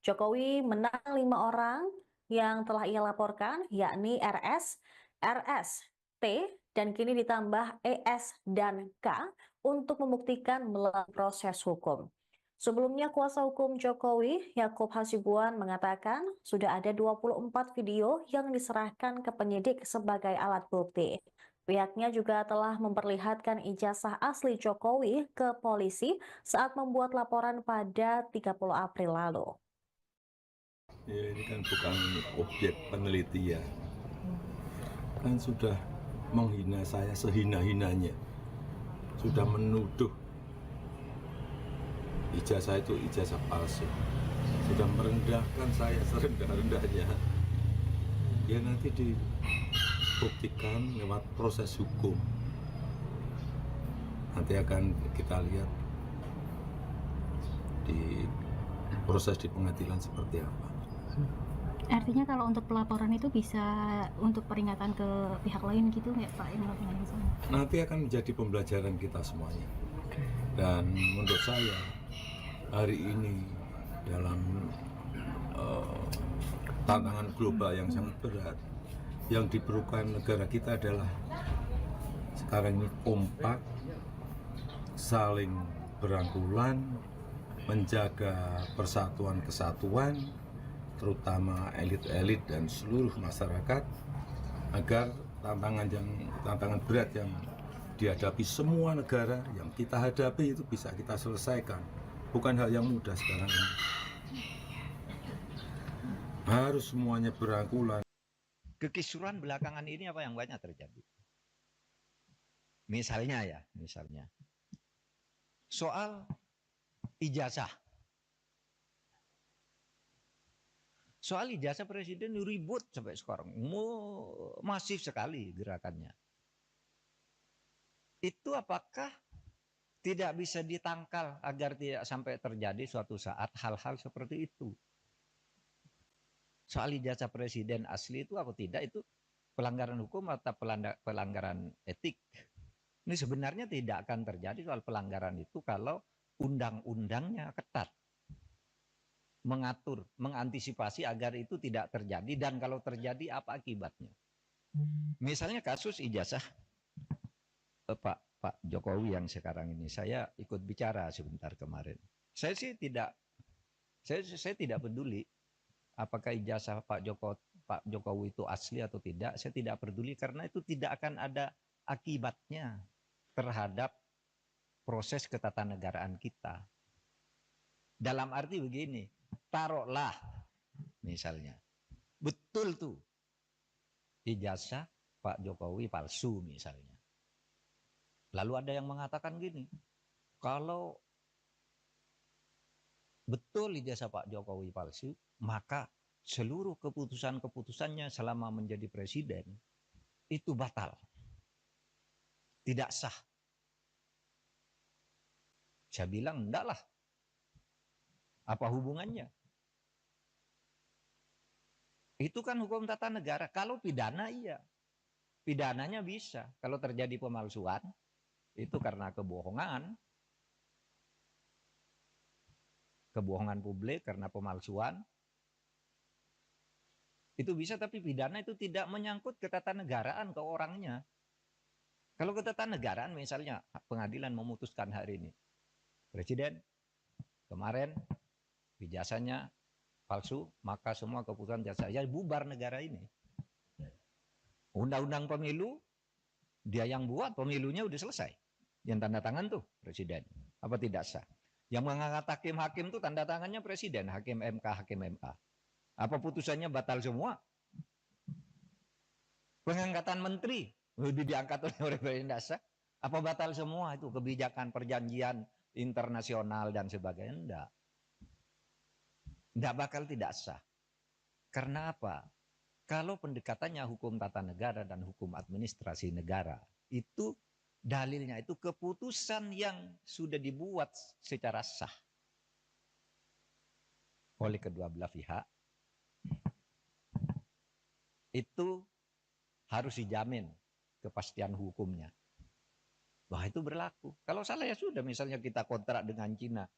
Jokowi menang 5 orang yang telah ia laporkan, yakni RS, RS, T, dan kini ditambah ES dan K untuk membuktikan melalui proses hukum. Sebelumnya, kuasa hukum Jokowi, Yakub Hasibuan, mengatakan sudah ada 24 video yang diserahkan ke penyidik sebagai alat bukti. Pihaknya juga telah memperlihatkan ijazah asli Jokowi ke polisi saat membuat laporan pada 30 April lalu. Ya, ini kan bukan objek penelitian. Kan sudah menghina saya sehina-hinanya. Sudah menuduh ijazah itu ijazah palsu. Sudah merendahkan saya serendah-rendahnya. Ya nanti dibuktikan lewat proses hukum. Nanti akan kita lihat di proses di pengadilan seperti apa. Artinya kalau untuk pelaporan itu bisa untuk peringatan ke pihak lain gitu nggak Pak yang melakukan yang sama? Nanti akan menjadi pembelajaran kita semuanya. Dan menurut saya hari ini dalam tantangan global yang sangat berat, yang diperlukan negara kita adalah sekarang ini kompak, saling berangkulan, menjaga persatuan kesatuan, terutama elit-elit dan seluruh masyarakat, agar tantangan berat yang dihadapi semua negara yang kita hadapi itu bisa kita selesaikan. Bukan hal yang mudah sekarang ini. Harus semuanya berangkulan. Kekisruhan belakangan ini apa yang banyak terjadi? Misalnya soal ijazah. Soal ijazah presiden ribut sampai sekarang. Masif sekali gerakannya. Itu apakah tidak bisa ditangkal agar tidak sampai terjadi suatu saat hal-hal seperti itu? Soal ijazah presiden asli itu apa tidak, itu pelanggaran hukum atau pelanggaran etik. Ini sebenarnya tidak akan terjadi soal pelanggaran itu kalau undang-undangnya ketat. Mengatur, mengantisipasi agar itu tidak terjadi, dan kalau terjadi apa akibatnya. Misalnya kasus ijazah Pak Jokowi yang sekarang ini, saya ikut bicara sebentar kemarin. Saya tidak peduli apakah ijazah Pak Jokowi itu asli atau tidak. Saya tidak peduli karena itu tidak akan ada akibatnya terhadap proses ketatanegaraan kita. Dalam arti begini, taruhlah misalnya betul tuh ijazah Pak Jokowi palsu misalnya. Lalu ada yang mengatakan gini, kalau betul ijazah Pak Jokowi palsu, maka seluruh keputusan-keputusannya selama menjadi presiden itu batal. Tidak sah. Saya bilang enggak lah. Apa hubungannya? Itu kan hukum tata negara. Kalau pidana iya. Pidananya bisa. Kalau terjadi pemalsuan, itu karena kebohongan. Kebohongan publik karena pemalsuan. Itu bisa, tapi pidana itu tidak menyangkut ketatanegaraan ke orangnya. Kalau ketatanegaraan misalnya pengadilan memutuskan hari ini, presiden kemarin ijazahnya palsu, maka semua keputusan saya bubar negara ini. Undang-undang pemilu dia yang buat, pemilunya udah selesai. Yang tanda tangan tuh presiden. Apa tidak sah? Yang mengangkat hakim-hakim tuh tanda tangannya presiden, hakim MK, hakim MA. Apa putusannya batal semua? Pengangkatan menteri udah diangkat oleh presiden, tidak sah. Apa batal semua itu kebijakan perjanjian internasional dan sebagainya? Enggak. Enggak bakal tidak sah. Karena apa? Kalau pendekatannya hukum tata negara dan hukum administrasi negara, itu dalilnya itu keputusan yang sudah dibuat secara sah oleh kedua belah pihak, itu harus dijamin kepastian hukumnya. Wah, itu berlaku. Kalau salah ya sudah, misalnya kita kontrak dengan Cina,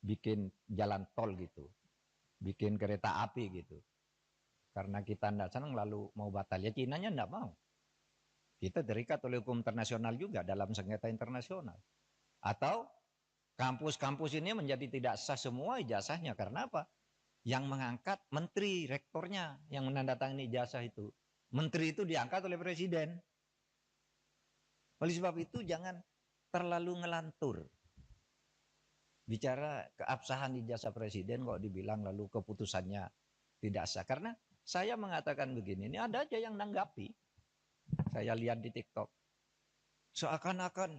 bikin jalan tol gitu, bikin kereta api gitu. Karena kita tidak senang lalu mau batal, ya Cinanya tidak mau. Kita terikat oleh hukum internasional juga dalam sengketa internasional. Atau kampus-kampus ini menjadi tidak sah semua ijazahnya. Karena apa? Yang mengangkat menteri, rektornya yang menandatangani ijazah itu. Menteri itu diangkat oleh presiden. Oleh sebab itu jangan terlalu ngelantur. Bicara keabsahan ijazah presiden kok dibilang lalu keputusannya tidak sah. Karena saya mengatakan begini, ini ada aja yang nanggapi. Saya lihat di TikTok. Seakan-akan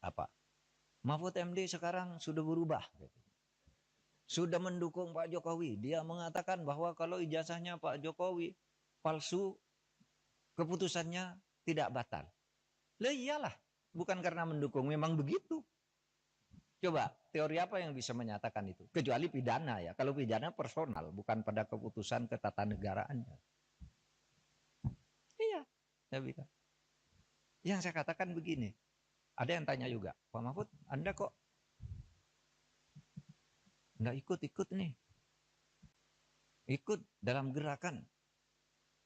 apa? Mahfud MD sekarang sudah berubah. Sudah mendukung Pak Jokowi. Dia mengatakan bahwa kalau ijazahnya Pak Jokowi palsu, keputusannya tidak batal. Lah iyalah, bukan karena mendukung, memang begitu. Coba, teori apa yang bisa menyatakan itu? Kecuali pidana ya. Kalau pidana personal, bukan pada keputusan ketatanegaraannya. Iya, saya bilang. Yang saya katakan begini, ada yang tanya juga, Pak Mahfud, Anda kok nggak ikut-ikut nih? Ikut dalam gerakan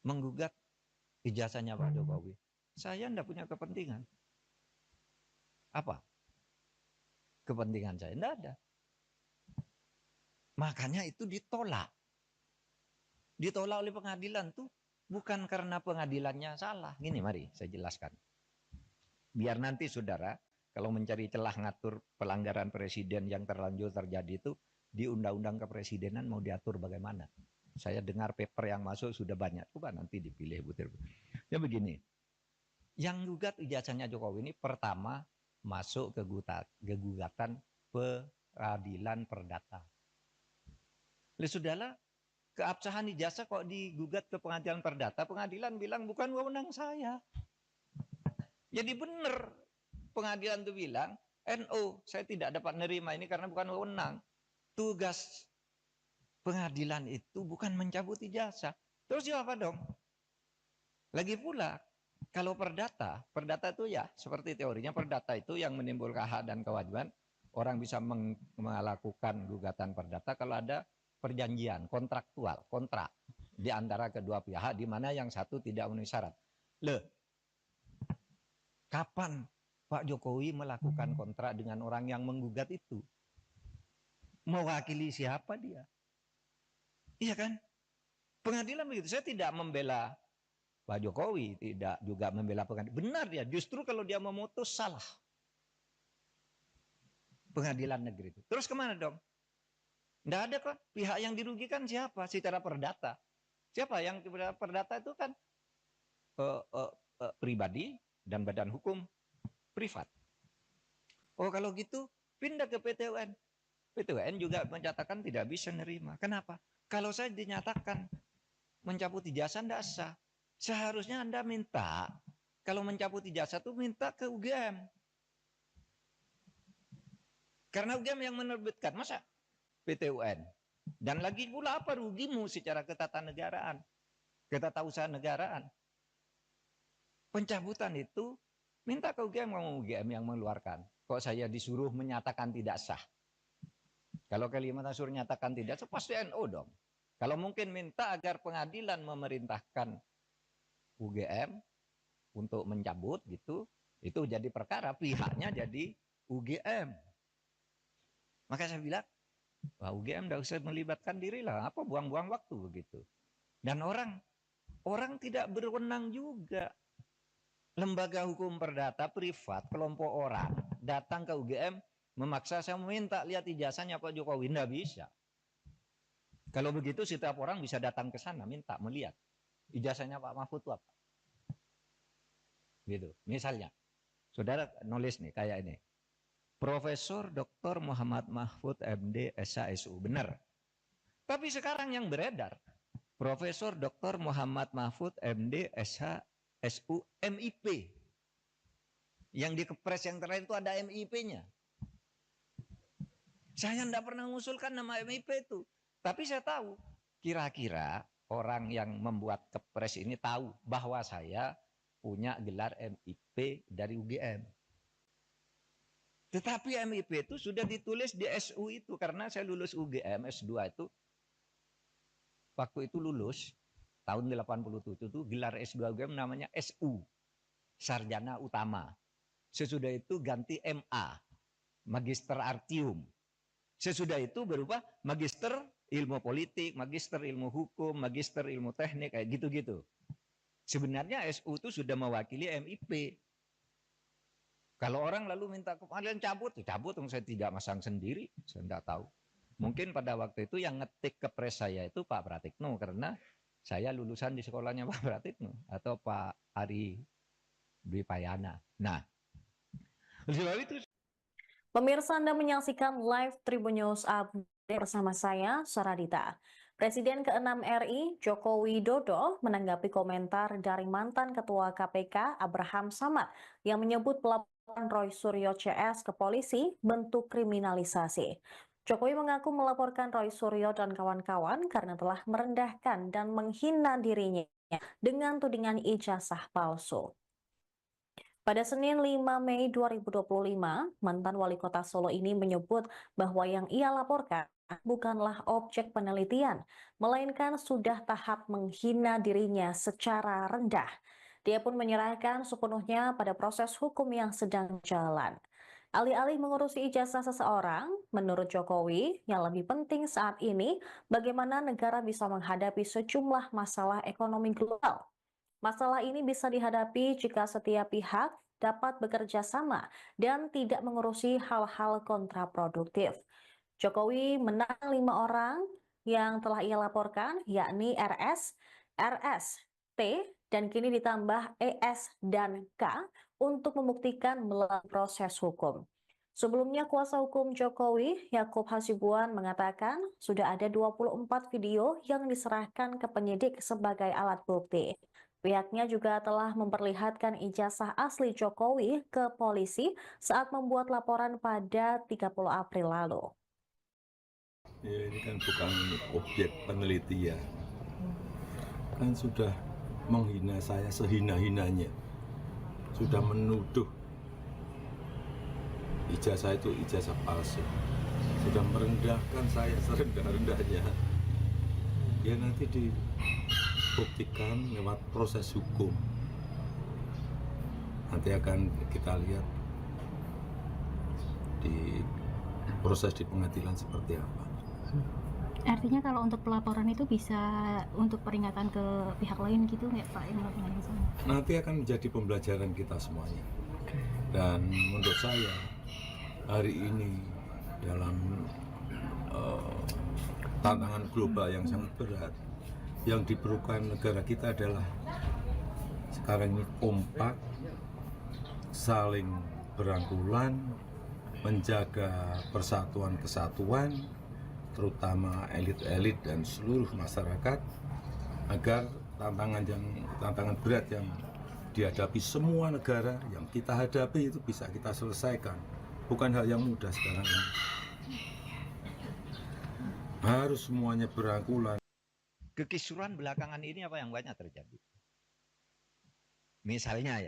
menggugat ijazahnya Pak Jokowi. Saya enggak punya kepentingan. Apa? Kepentingan saya enggak ada. Makanya itu ditolak. Ditolak oleh pengadilan tuh bukan karena pengadilannya salah. Gini mari saya jelaskan. Biar nanti saudara kalau mencari celah ngatur pelanggaran presiden yang terlanjur terjadi itu di undang-undang kepresidenan mau diatur bagaimana. Saya dengar paper yang masuk sudah banyak. Coba nanti dipilih butir. Ya begini. Yang gugat ijazahnya Jokowi ini pertama masuk ke gugatan peradilan perdata. Oleh saudara, keabsahan ijazah kok digugat ke pengadilan perdata, pengadilan bilang bukan wewenang saya. Jadi benar pengadilan itu bilang, NO, saya tidak dapat menerima ini karena bukan wewenang. Tugas pengadilan itu bukan mencabut ijazah. Terus apa dong? Lagi pula, kalau perdata itu ya seperti teorinya perdata itu yang menimbulkan hak dan kewajiban. Orang bisa melakukan gugatan perdata kalau ada perjanjian kontraktual, kontrak di antara kedua pihak di mana yang satu tidak memenuhi syarat. Kapan Pak Jokowi melakukan kontrak dengan orang yang menggugat itu? Mewakili siapa dia? Iya kan? Pengadilan begitu. Saya tidak membela Pak Jokowi, tidak juga membela pengadilan. Benar ya, justru kalau dia memutus salah. Pengadilan negeri itu. Terus kemana dong? Tidak ada kok. Pihak yang dirugikan siapa? Secara perdata. Siapa yang perdata itu kan pribadi dan badan hukum privat. Oh kalau gitu pindah ke PT UN. PT UN juga menyatakan tidak bisa menerima. Kenapa? Kalau saya dinyatakan mencabut ijazah tidak sah. Seharusnya Anda minta, kalau mencabut ijazah itu minta ke UGM. Karena UGM yang menerbitkan, masa PT UN? Dan lagi pula apa rugimu secara ketatanegaraan, ketatausahaan negaraan? Pencabutan itu minta ke UGM, UGM yang mengeluarkan. Kok saya disuruh menyatakan tidak sah? Kalau Kalimantan Sur nyatakan tidak sah, pasti NO dong. Kalau mungkin minta agar pengadilan memerintahkan UGM untuk mencabut gitu, itu jadi perkara, pihaknya jadi UGM. Maka saya bilang, wah UGM tidak usah melibatkan diri lah, apa buang-buang waktu begitu. Dan orang tidak berwenang juga. Lembaga hukum perdata privat, kelompok orang datang ke UGM memaksa saya meminta lihat ijazahnya Pak Jokowi, tidak bisa. Kalau begitu setiap orang bisa datang ke sana minta melihat ijazahnya Pak Mahfud itu apa. Gitu, misalnya. Saudara nulis nih kayak ini. Profesor Dr. Muhammad Mahfud MD SHSU. Benar. Tapi sekarang yang beredar Profesor Dr. Muhammad Mahfud MD SHSU MIP. Yang di Kepres yang terakhir itu ada MIP-nya. Saya tidak pernah mengusulkan nama MIP itu. Tapi saya tahu, kira-kira orang yang membuat Kepres ini tahu bahwa saya punya gelar MIP dari UGM. Tetapi MIP itu sudah ditulis di SU itu. Karena saya lulus UGM S2 itu. Waktu itu lulus, tahun 87 itu gelar S2 UGM namanya SU. Sarjana Utama. Sesudah itu ganti MA. Magister Artium. Sesudah itu berubah Magister Ilmu Politik, Magister Ilmu Hukum, Magister Ilmu Teknik, kayak gitu-gitu. Sebenarnya SU itu sudah mewakili MIP. Kalau orang lalu minta kalian cabut, cabut, saya tidak masang sendiri, saya tidak tahu. Mungkin pada waktu itu yang ngetik Kepres saya itu Pak Pratikno, karena saya lulusan di sekolahnya Pak Pratikno atau Pak Ari Dwi Payana. Nah, sebab itu. Pemirsa, Anda menyaksikan live Tribun News Update bersama saya, Saradita. Presiden ke-6 RI, Joko Widodo, menanggapi komentar dari mantan Ketua KPK, Abraham Samad, yang menyebut pelaporan Roy Suryo CS ke polisi bentuk kriminalisasi. Jokowi mengaku melaporkan Roy Suryo dan kawan-kawan karena telah merendahkan dan menghina dirinya dengan tudingan ijazah palsu. Pada Senin 5 Mei 2025, mantan wali kota Solo ini menyebut bahwa yang ia laporkan bukanlah objek penelitian, melainkan sudah tahap menghina dirinya secara rendah. Dia pun menyerahkan sepenuhnya pada proses hukum yang sedang jalan. Alih-alih mengurusi ijazah seseorang, menurut Jokowi, yang lebih penting saat ini bagaimana negara bisa menghadapi sejumlah masalah ekonomi global. Masalah ini bisa dihadapi jika setiap pihak dapat bekerja sama dan tidak mengurusi hal-hal kontraproduktif. Jokowi menang 5 orang yang telah ia laporkan, yakni RS, RS, T, dan kini ditambah ES dan K untuk membuktikan melalui proses hukum. Sebelumnya, kuasa hukum Jokowi, Yakub Hasibuan, mengatakan sudah ada 24 video yang diserahkan ke penyidik sebagai alat bukti. Pihaknya juga telah memperlihatkan ijazah asli Jokowi ke polisi saat membuat laporan pada 30 April lalu. Ya, ini kan bukan objek penelitian. Kan sudah menghina saya sehina-hinanya. Sudah menuduh ijazah itu ijazah palsu. Sudah merendahkan saya serendah-rendahnya. Ya nanti dibuktikan lewat proses hukum. Nanti akan kita lihat di proses di pengadilan seperti apa. Artinya kalau untuk pelaporan itu bisa untuk peringatan ke pihak lain gitu nggak Pak yang melakukan yang sama? Nanti akan menjadi pembelajaran kita semuanya. Dan menurut saya hari ini dalam tantangan global yang sangat berat, yang diperlukan negara kita adalah sekarang ini kompak, saling berangkulan, menjaga persatuan kesatuan, terutama elit-elit dan seluruh masyarakat, agar tantangan berat yang dihadapi semua negara yang kita hadapi itu bisa kita selesaikan. Bukan hal yang mudah sekarang ini. Harus semuanya berangkulan. Kekisruhan belakangan ini apa yang banyak terjadi? Misalnya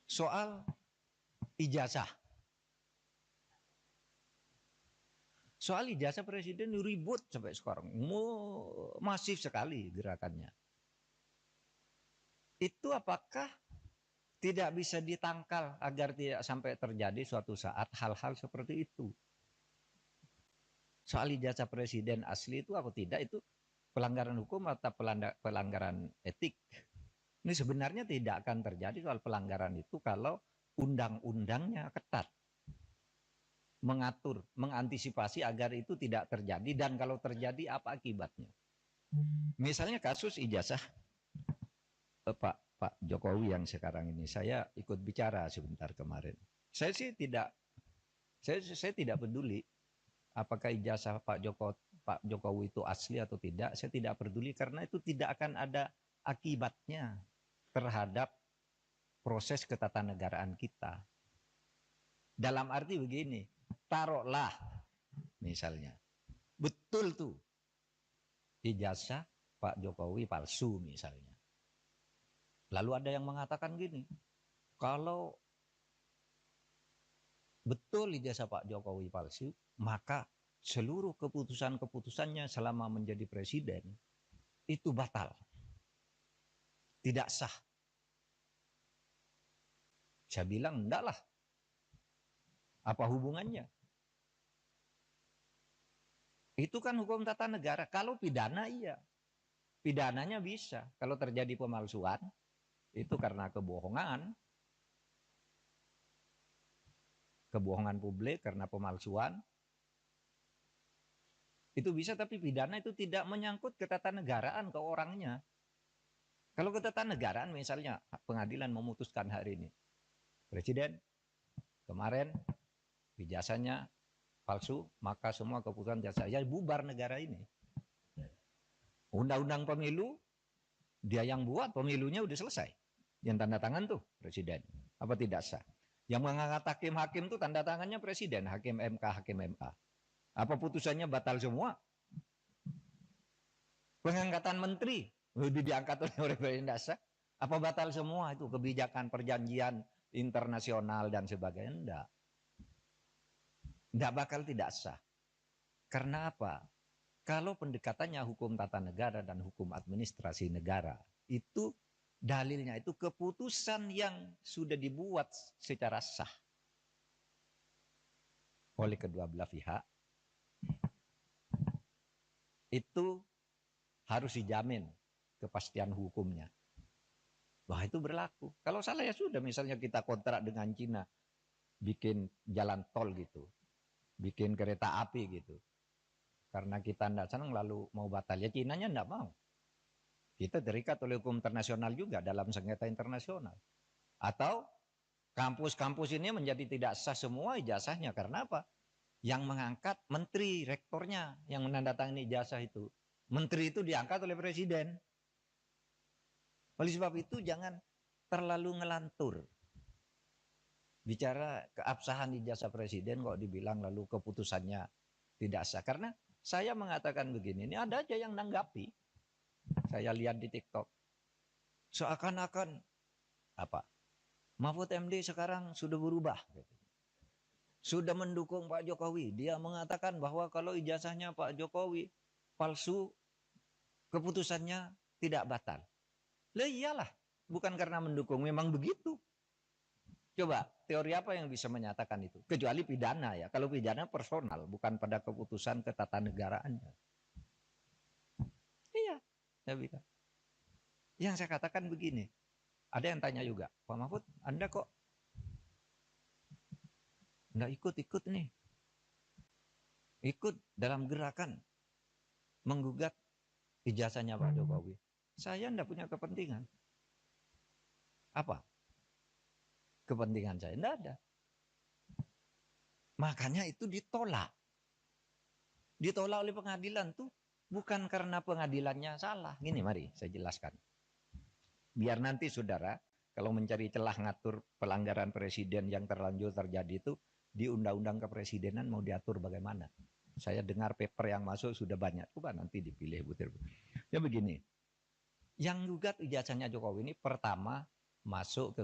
soal ijazah. Soal ijazah presiden ribut sampai sekarang. Masif sekali gerakannya. Itu apakah tidak bisa ditangkal agar tidak sampai terjadi suatu saat hal-hal seperti itu? Soal ijazah presiden asli itu apa tidak, itu pelanggaran hukum atau pelanggaran etik. Ini sebenarnya tidak akan terjadi soal pelanggaran itu kalau undang-undangnya ketat. Mengatur, mengantisipasi agar itu tidak terjadi, dan kalau terjadi apa akibatnya. Misalnya kasus ijazah Pak Pak Jokowi yang sekarang ini, saya ikut bicara sebentar kemarin. Saya sih tidak, saya tidak peduli apakah ijazah Pak Jokowi itu asli atau tidak. Saya tidak peduli karena itu tidak akan ada akibatnya terhadap proses ketatanegaraan kita. Dalam arti begini, taruhlah misalnya, betul tuh ijazah Pak Jokowi palsu misalnya. Lalu ada yang mengatakan gini, kalau betul ijazah Pak Jokowi palsu, maka seluruh keputusan-keputusannya selama menjadi presiden itu batal. Tidak sah. Saya bilang enggak lah. Apa hubungannya? Itu kan hukum tata negara. Kalau pidana iya. Pidananya bisa. Kalau terjadi pemalsuan, itu karena kebohongan. Kebohongan publik karena pemalsuan. Itu bisa, tapi pidana itu tidak menyangkut ketatanegaraan ke orangnya. Kalau ketatanegaraan misalnya pengadilan memutuskan hari ini. Presiden kemarin ijazahnya palsu, maka semua keputusan saya bubar negara ini. Undang-undang pemilu, dia yang buat, pemilunya udah selesai. Yang tanda tangan tuh presiden. Apa tidak sah? Yang mengangkat hakim-hakim tuh tanda tangannya presiden, hakim MK, hakim MA. Apa putusannya batal semua? Pengangkatan menteri, udah diangkat oleh presiden, tidak sah. Apa batal semua itu kebijakan perjanjian internasional dan sebagainya? Enggak. Enggak bakal tidak sah. Karena apa? Kalau pendekatannya hukum tata negara dan hukum administrasi negara, itu dalilnya itu keputusan yang sudah dibuat secara sah oleh kedua belah pihak, itu harus dijamin kepastian hukumnya. Wah, itu berlaku. Kalau salah ya sudah, misalnya kita kontrak dengan Cina, bikin jalan tol gitu, bikin kereta api gitu. Karena kita tidak senang lalu mau batal, ya Cinanya tidak mau. Kita terikat oleh hukum internasional juga dalam sengketa internasional. Atau kampus-kampus ini menjadi tidak sah semua ijazahnya. Karena apa? Yang mengangkat menteri, rektornya yang menandatangani ijazah itu. Menteri itu diangkat oleh presiden. Oleh sebab itu jangan terlalu ngelantur. Bicara keabsahan ijazah presiden kok dibilang lalu keputusannya tidak sah. Karena saya mengatakan begini, ini ada aja yang nanggapi. Saya lihat di TikTok. Seakan-akan apa? Mahfud MD sekarang sudah berubah. Sudah mendukung Pak Jokowi. Dia mengatakan bahwa kalau ijazahnya Pak Jokowi palsu, keputusannya tidak batal. Lah iyalah, bukan karena mendukung, memang begitu. Coba, teori apa yang bisa menyatakan itu? Kecuali pidana ya. Kalau pidana personal, bukan pada keputusan ketatanegaraan. Iya, saya bilang. Yang saya katakan begini, ada yang tanya juga, Pak Mahfud, Anda kok nggak ikut-ikut nih? Ikut dalam gerakan menggugat ijazahnya Pak Jokowi. Saya nggak punya kepentingan. Apa? Kepentingan saya tidak ada. Makanya itu ditolak. Ditolak oleh pengadilan tuh bukan karena pengadilannya salah. Gini mari saya jelaskan. Biar nanti saudara kalau mencari celah ngatur pelanggaran presiden yang terlanjur terjadi itu di undang-undang kepresidenan mau diatur bagaimana. Saya dengar paper yang masuk sudah banyak. Coba nanti dipilih butir-butir. Ya begini. Yang gugat ijazahnya Jokowi ini pertama masuk ke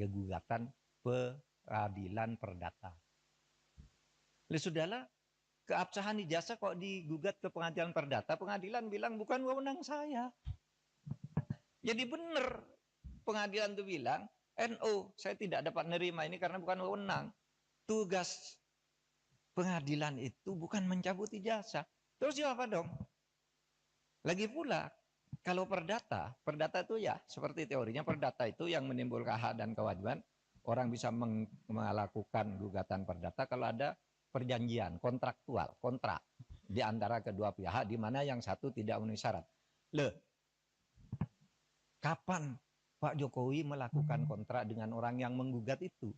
gugatan peradilan perdata. Oleh saudara, keabsahan ijazah kok digugat ke pengadilan perdata, pengadilan bilang bukan wewenang saya. Jadi benar pengadilan itu bilang, NO, saya tidak dapat menerima ini karena bukan wewenang. Tugas pengadilan itu bukan mencabut ijazah. Terus apa dong? Lagi pula, kalau perdata itu ya seperti teorinya perdata itu yang menimbulkan hak dan kewajiban. Orang bisa melakukan gugatan perdata kalau ada perjanjian kontraktual, kontrak di antara kedua pihak di mana yang satu tidak memenuhi syarat. Kapan Pak Jokowi melakukan kontrak dengan orang yang menggugat itu.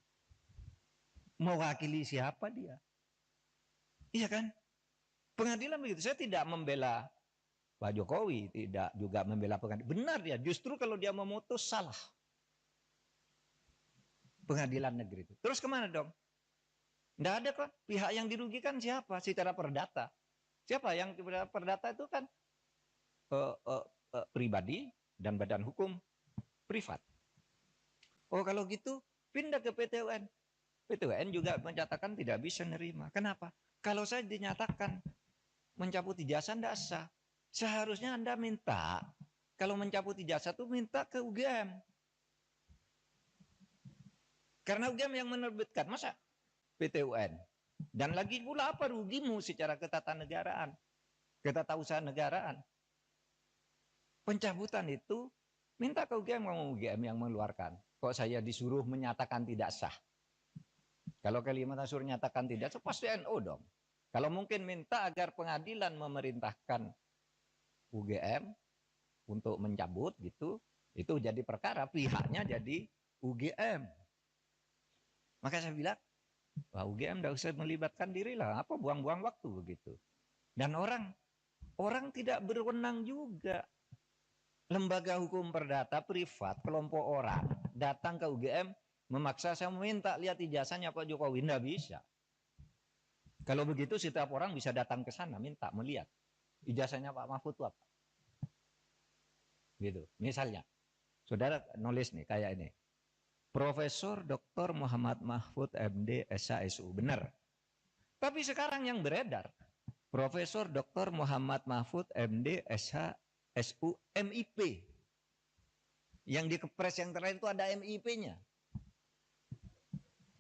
Mewakili siapa dia? Iya kan? Pengadilan begitu. Saya tidak membela Pak Jokowi, tidak juga membela pengadilan. Benar dia, justru kalau dia memutus salah. Pengadilan negeri itu. Terus kemana dong? Tidak ada kok. Pihak yang dirugikan siapa? Secara perdata. Siapa yang perdata itu kan pribadi dan badan hukum privat. Oh kalau gitu pindah ke PT UN. PT UN juga menyatakan tidak bisa nerima. Kenapa? Kalau saya dinyatakan mencabut ijazah tidak sah. Seharusnya Anda minta, kalau mencabut ijazah itu minta ke UGM. Karena UGM yang menerbitkan, masa PT UN? Dan lagi pula apa rugimu secara ketatanegaraan, ketatausahaan negaraan? Pencabutan itu minta ke UGM yang mengeluarkan. Kok saya disuruh menyatakan tidak sah? Kalau Kalimantan Sur nyatakan tidak sah, pasti NU dong. Kalau mungkin minta agar pengadilan memerintahkan UGM untuk mencabut gitu, itu jadi perkara, pihaknya jadi UGM. Maka saya bilang, wah UGM tidak usah melibatkan diri lah, apa buang-buang waktu begitu. Dan orang tidak berwenang juga. Lembaga hukum perdata privat, kelompok orang datang ke UGM memaksa saya meminta lihat ijazahnya Pak Jokowi, tidak bisa. Kalau begitu setiap orang bisa datang ke sana minta melihat ijazahnya Pak Mahfud itu apa. Gitu. Misalnya, saudara nulis nih kayak ini. Profesor Dr. Muhammad Mahfud MD SHSU, benar. Tapi sekarang yang beredar, Profesor Dr. Muhammad Mahfud MD SHSU MIP. Yang di Kepres yang terakhir itu ada MIP-nya.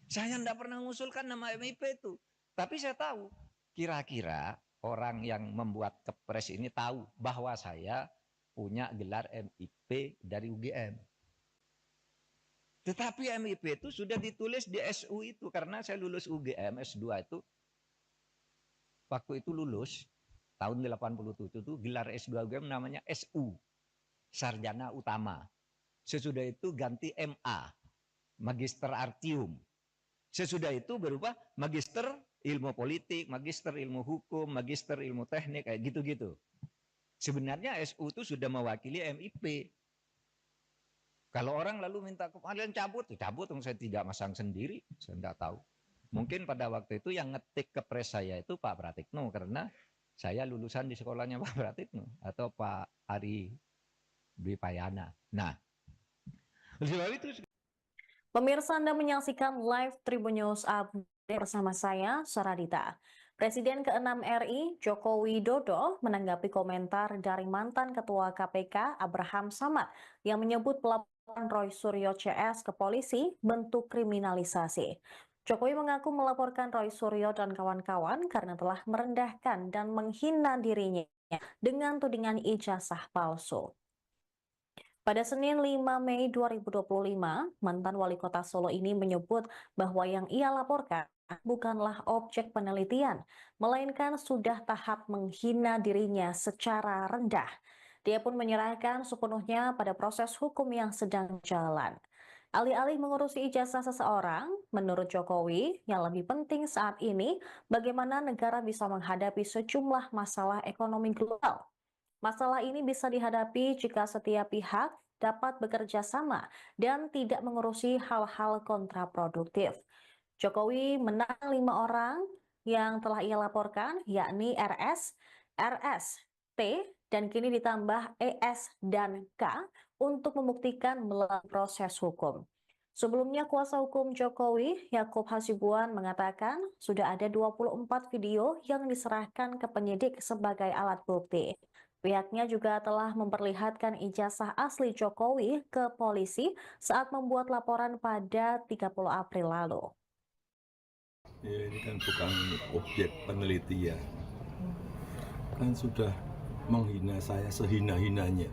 Saya tidak pernah mengusulkan nama MIP itu. Tapi saya tahu, kira-kira orang yang membuat Kepres ini tahu bahwa saya punya gelar MIP dari UGM. Tetapi MIP itu sudah ditulis di SU itu. Karena saya lulus UGM S2 itu. Waktu itu lulus, tahun 87 itu gelar S2 UGM namanya SU. Sarjana Utama. Sesudah itu ganti MA. Magister Artium. Sesudah itu berubah Magister Ilmu Politik, Magister Ilmu Hukum, Magister Ilmu Teknik, kayak gitu-gitu. Sebenarnya SU itu sudah mewakili MIP. Kalau orang lalu minta kalian cabut, saya tidak masang sendiri, saya tidak tahu. Mungkin pada waktu itu yang ngetik Kepres saya itu Pak Pratikno, karena saya lulusan di sekolahnya Pak Pratikno atau Pak Ari Dwi Payana. Nah, sebab itu. Pemirsa, Anda menyaksikan live Tribun News Update bersama saya, Saradita. Presiden ke-6 RI, Joko Widodo, menanggapi komentar dari mantan Ketua KPK, Abraham Samad, yang menyebut pelaporan Roy Suryo CS ke polisi bentuk kriminalisasi. Jokowi mengaku melaporkan Roy Suryo dan kawan-kawan karena telah merendahkan dan menghina dirinya dengan tudingan ijazah palsu. Pada Senin 5 Mei 2025, mantan wali kota Solo ini menyebut bahwa yang ia laporkan bukanlah objek penelitian, melainkan sudah tahap menghina dirinya secara rendah. Dia pun menyerahkan sepenuhnya pada proses hukum yang sedang jalan. Alih-alih mengurusi ijazah seseorang, menurut Jokowi, yang lebih penting saat ini bagaimana negara bisa menghadapi sejumlah masalah ekonomi global. Masalah ini bisa dihadapi jika setiap pihak dapat bekerja sama dan tidak mengurusi hal-hal kontraproduktif. Jokowi menang 5 orang yang telah ia laporkan, yakni RS, RS, T, dan kini ditambah ES dan K untuk membuktikan melalui proses hukum. Sebelumnya, kuasa hukum Jokowi, Yakub Hasibuan, mengatakan sudah ada 24 video yang diserahkan ke penyidik sebagai alat bukti. Pihaknya juga telah memperlihatkan ijazah asli Jokowi ke polisi saat membuat laporan pada 30 April lalu. Ya, ini kan bukan objek penelitian. Kan sudah menghina saya sehina-hinanya.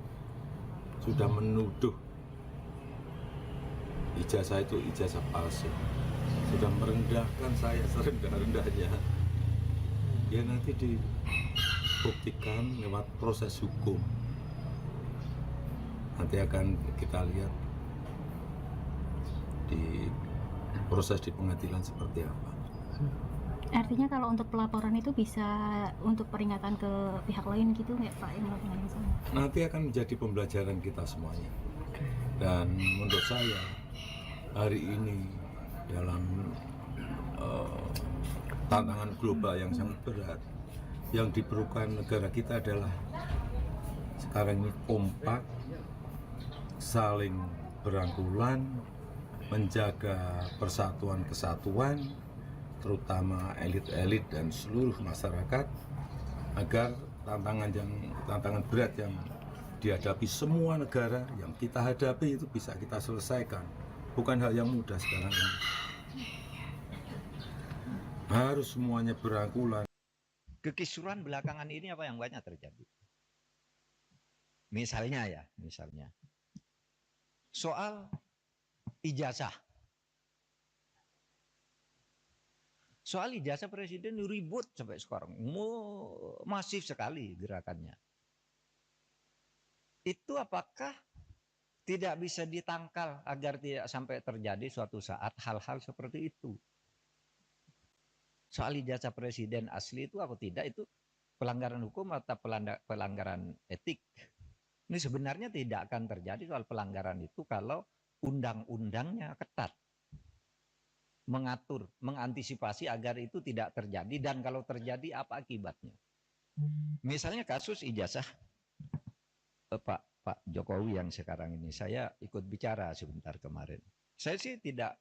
Sudah menuduh ijazah itu ijazah palsu. Sudah merendahkan saya serendah-rendahnya. Ya nanti dibuktikan lewat proses hukum. Nanti akan kita lihat di proses di pengadilan seperti apa. Artinya kalau untuk pelaporan itu bisa untuk peringatan ke pihak lain gitu nggak Pak yang melakukan yang sama? Nanti akan menjadi pembelajaran kita semuanya. Dan menurut saya hari ini dalam tantangan global yang sangat berat, yang diperlukan negara kita adalah sekarang ini kompak, saling berangkulan, menjaga persatuan kesatuan, terutama elit-elit dan seluruh masyarakat, agar tantangan berat yang dihadapi semua negara yang kita hadapi itu bisa kita selesaikan. Bukan hal yang mudah sekarang ini. Harus semuanya berangkulan. Kekisruhan belakangan ini apa yang banyak terjadi? Misalnya soal ijazah. Soal ijazah presiden ribut sampai sekarang. Masif sekali gerakannya. Itu apakah tidak bisa ditangkal agar tidak sampai terjadi suatu saat hal-hal seperti itu? Soal ijazah presiden asli itu atau tidak, itu pelanggaran hukum atau pelanggaran etik. Ini sebenarnya tidak akan terjadi soal pelanggaran itu kalau undang-undangnya ketat. Mengatur, mengantisipasi agar itu tidak terjadi, dan kalau terjadi apa akibatnya. Misalnya kasus ijazah Pak Jokowi yang sekarang ini, saya ikut bicara sebentar kemarin. Saya sih tidak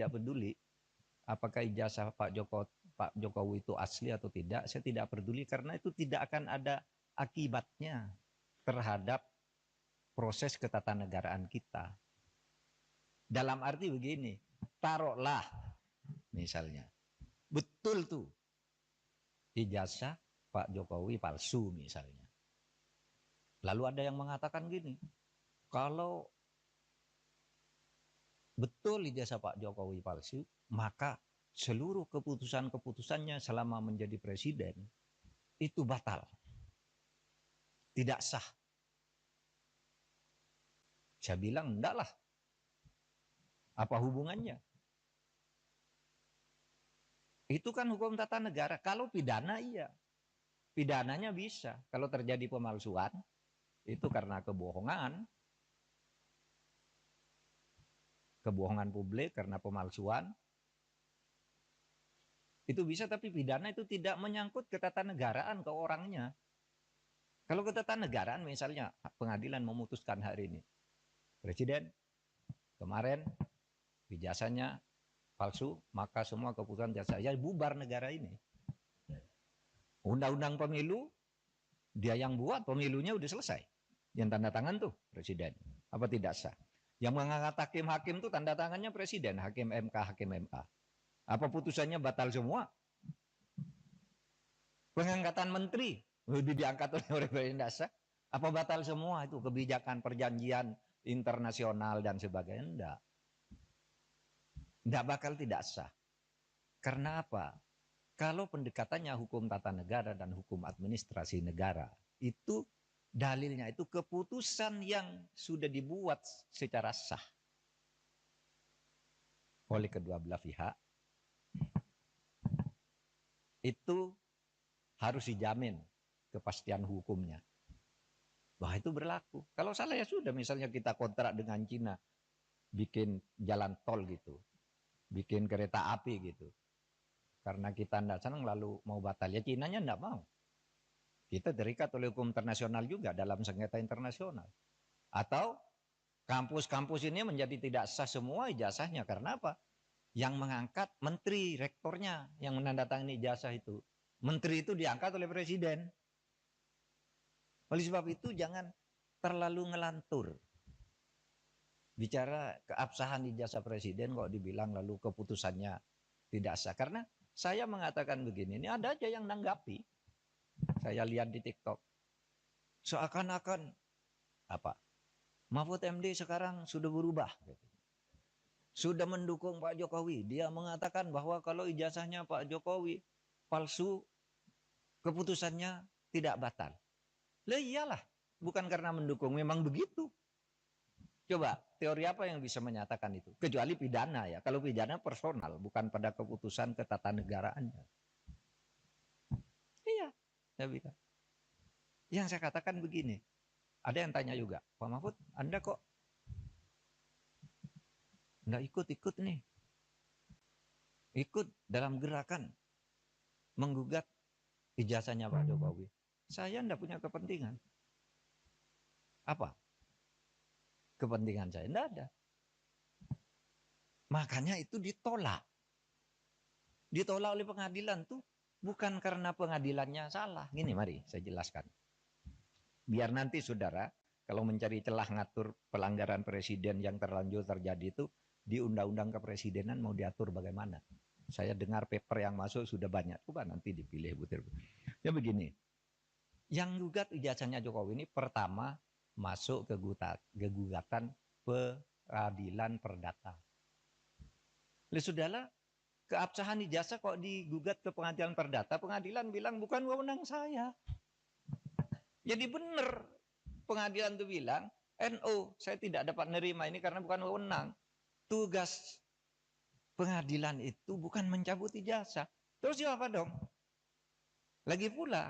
peduli apakah ijazah Pak Jokowi itu asli atau tidak. Saya tidak peduli karena itu tidak akan ada akibatnya terhadap proses ketatanegaraan kita. Dalam arti begini, taruhlah misalnya betul tuh ijazah Pak Jokowi palsu misalnya. Lalu ada yang mengatakan gini, kalau betul ijazah Pak Jokowi palsu, maka seluruh keputusan-keputusannya selama menjadi presiden itu batal. Tidak sah. Saya bilang enggak lah. Apa hubungannya? Itu kan hukum tata negara. Kalau pidana iya. Pidananya bisa. Kalau terjadi pemalsuan, itu karena kebohongan. Kebohongan publik karena pemalsuan. Itu bisa, tapi pidana itu tidak menyangkut ketatanegaraan ke orangnya. Kalau ketatanegaraan misalnya pengadilan memutuskan hari ini. Presiden kemarin ijazahnya palsu, maka semua keputusan jasa ya bubar negara ini. Undang-undang pemilu dia yang buat, pemilunya udah selesai. Yang tanda tangan tuh presiden. Apa tidak sah? Yang mengangkat hakim-hakim tuh tanda tangannya presiden, hakim MK, hakim MA. Apa putusannya batal semua? Pengangkatan menteri udah diangkat oleh presiden, tidak sah. Apa batal semua itu kebijakan perjanjian internasional dan sebagainya? Enggak. Tidak bakal tidak sah. Karena apa? Kalau pendekatannya hukum tata negara dan hukum administrasi negara, itu dalilnya itu keputusan yang sudah dibuat secara sah oleh kedua belah pihak, itu harus dijamin kepastian hukumnya. Wah, itu berlaku. Kalau salah ya sudah, misalnya kita kontrak dengan Cina, bikin jalan tol gitu, bikin kereta api gitu. Karena kita tidak senang lalu mau batal, ya Cinanya tidak mau. Kita terikat oleh hukum internasional juga dalam sengketa internasional. Atau kampus-kampus ini menjadi tidak sah semua ijazahnya. Karena apa? Yang mengangkat menteri, rektornya yang menandatangani ijazah itu. Menteri itu diangkat oleh presiden. Oleh sebab itu jangan terlalu ngelantur. Bicara keabsahan ijazah presiden kok dibilang lalu keputusannya tidak sah. Karena saya mengatakan begini, ini ada aja yang nanggapi. Saya lihat di TikTok. Seakan-akan apa? Mahfud MD sekarang sudah berubah. Sudah mendukung Pak Jokowi. Dia mengatakan bahwa kalau ijazahnya Pak Jokowi palsu, keputusannya tidak batal. Lah iyalah, bukan karena mendukung, memang begitu. Coba, teori apa yang bisa menyatakan itu? Kecuali pidana ya. Kalau pidana personal, bukan pada keputusan ketatanegaraannya. Iya, saya bilang. Yang saya katakan begini, ada yang tanya juga, Pak Mahfud, Anda kok nggak ikut-ikut nih? Ikut dalam gerakan menggugat ijazahnya Pak Jokowi. Saya enggak punya kepentingan. Apa? Kepentingan saya enggak ada. Makanya itu ditolak. Ditolak oleh pengadilan tuh bukan karena pengadilannya salah. Gini, mari saya jelaskan. Biar nanti saudara, kalau mencari celah ngatur pelanggaran presiden yang terlanjur terjadi itu, di undang-undang kepresidenan mau diatur bagaimana. Saya dengar paper yang masuk sudah banyak. Coba nanti dipilih butir. Ya begini, yang gugat ijazahnya Jokowi ini pertama masuk ke gugatan peradilan perdata. Sudahlah, keabsahan ijazah kok digugat ke pengadilan perdata, pengadilan bilang bukan wewenang saya. Jadi benar pengadilan itu bilang, NO, saya tidak dapat nerima ini karena bukan wewenang. Tugas pengadilan itu bukan mencabut ijazah. Terus apa dong? Lagi pula,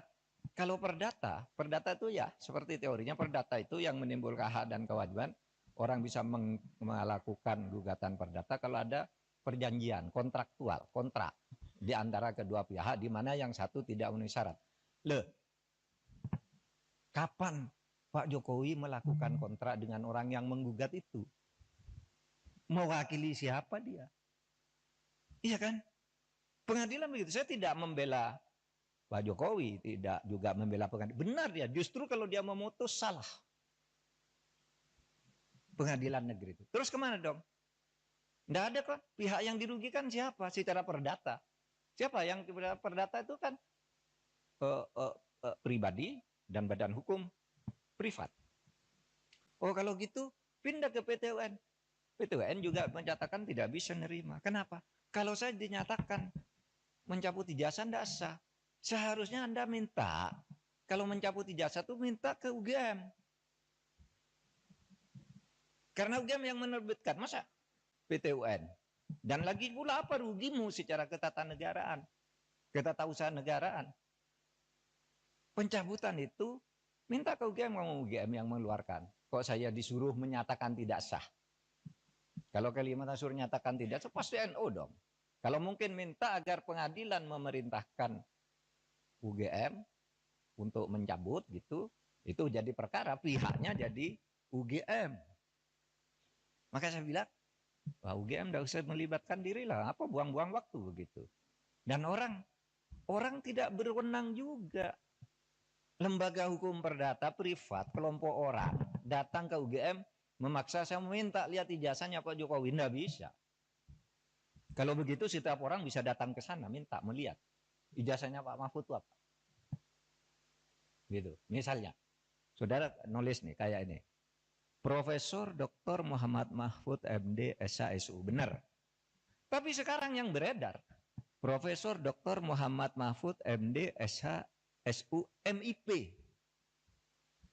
kalau perdata itu ya seperti teorinya perdata itu yang menimbulkan hak dan kewajiban. Orang bisa melakukan gugatan perdata kalau ada perjanjian kontraktual, kontrak di antara kedua pihak di mana yang satu tidak memenuhi syarat. Kapan Pak Jokowi melakukan kontrak dengan orang yang menggugat itu? Mewakili siapa dia? Iya kan? Pengadilan begitu. Saya tidak membela Pak Jokowi, tidak juga membela pengadilan. Benar dia, justru kalau dia memutus salah. Pengadilan negeri itu. Terus kemana dong? Tidak ada kok. Pihak yang dirugikan siapa? Secara perdata. Siapa yang perdata itu kan pribadi dan badan hukum privat. Oh kalau gitu pindah ke PT UN. PT UN juga menyatakan tidak bisa nerima. Kenapa? Kalau saya dinyatakan mencabut ijazah tidak sah. Seharusnya Anda minta, kalau mencabut ijazah itu minta ke UGM. Karena UGM yang menerbitkan, masa PT UN? Dan lagi pula apa rugimu secara ketatanegaraan, ketatausahaan negaraan? Pencabutan itu minta ke UGM, ngomong UGM yang mengeluarkan. Kok saya disuruh menyatakan tidak sah? Kalau Kalimantan suruh nyatakan tidak sah, pasti NO dong. Kalau mungkin minta agar pengadilan memerintahkan UGM untuk mencabut gitu, itu jadi perkara, pihaknya jadi UGM. Maka saya bilang, wah UGM tidak usah melibatkan diri lah, apa buang-buang waktu begitu. Dan orang tidak berwenang juga. Lembaga hukum perdata privat, kelompok orang datang ke UGM memaksa saya meminta lihat ijazahnya Pak Jokowi, tidak bisa. Kalau begitu setiap orang bisa datang ke sana minta melihat ijazahnya Pak Mahfud itu apa. Gitu. Misalnya, saudara nulis nih kayak ini. Profesor Dr. Muhammad Mahfud MD SHSU, benar. Tapi sekarang yang beredar, Profesor Dr. Muhammad Mahfud MD SHSU MIP.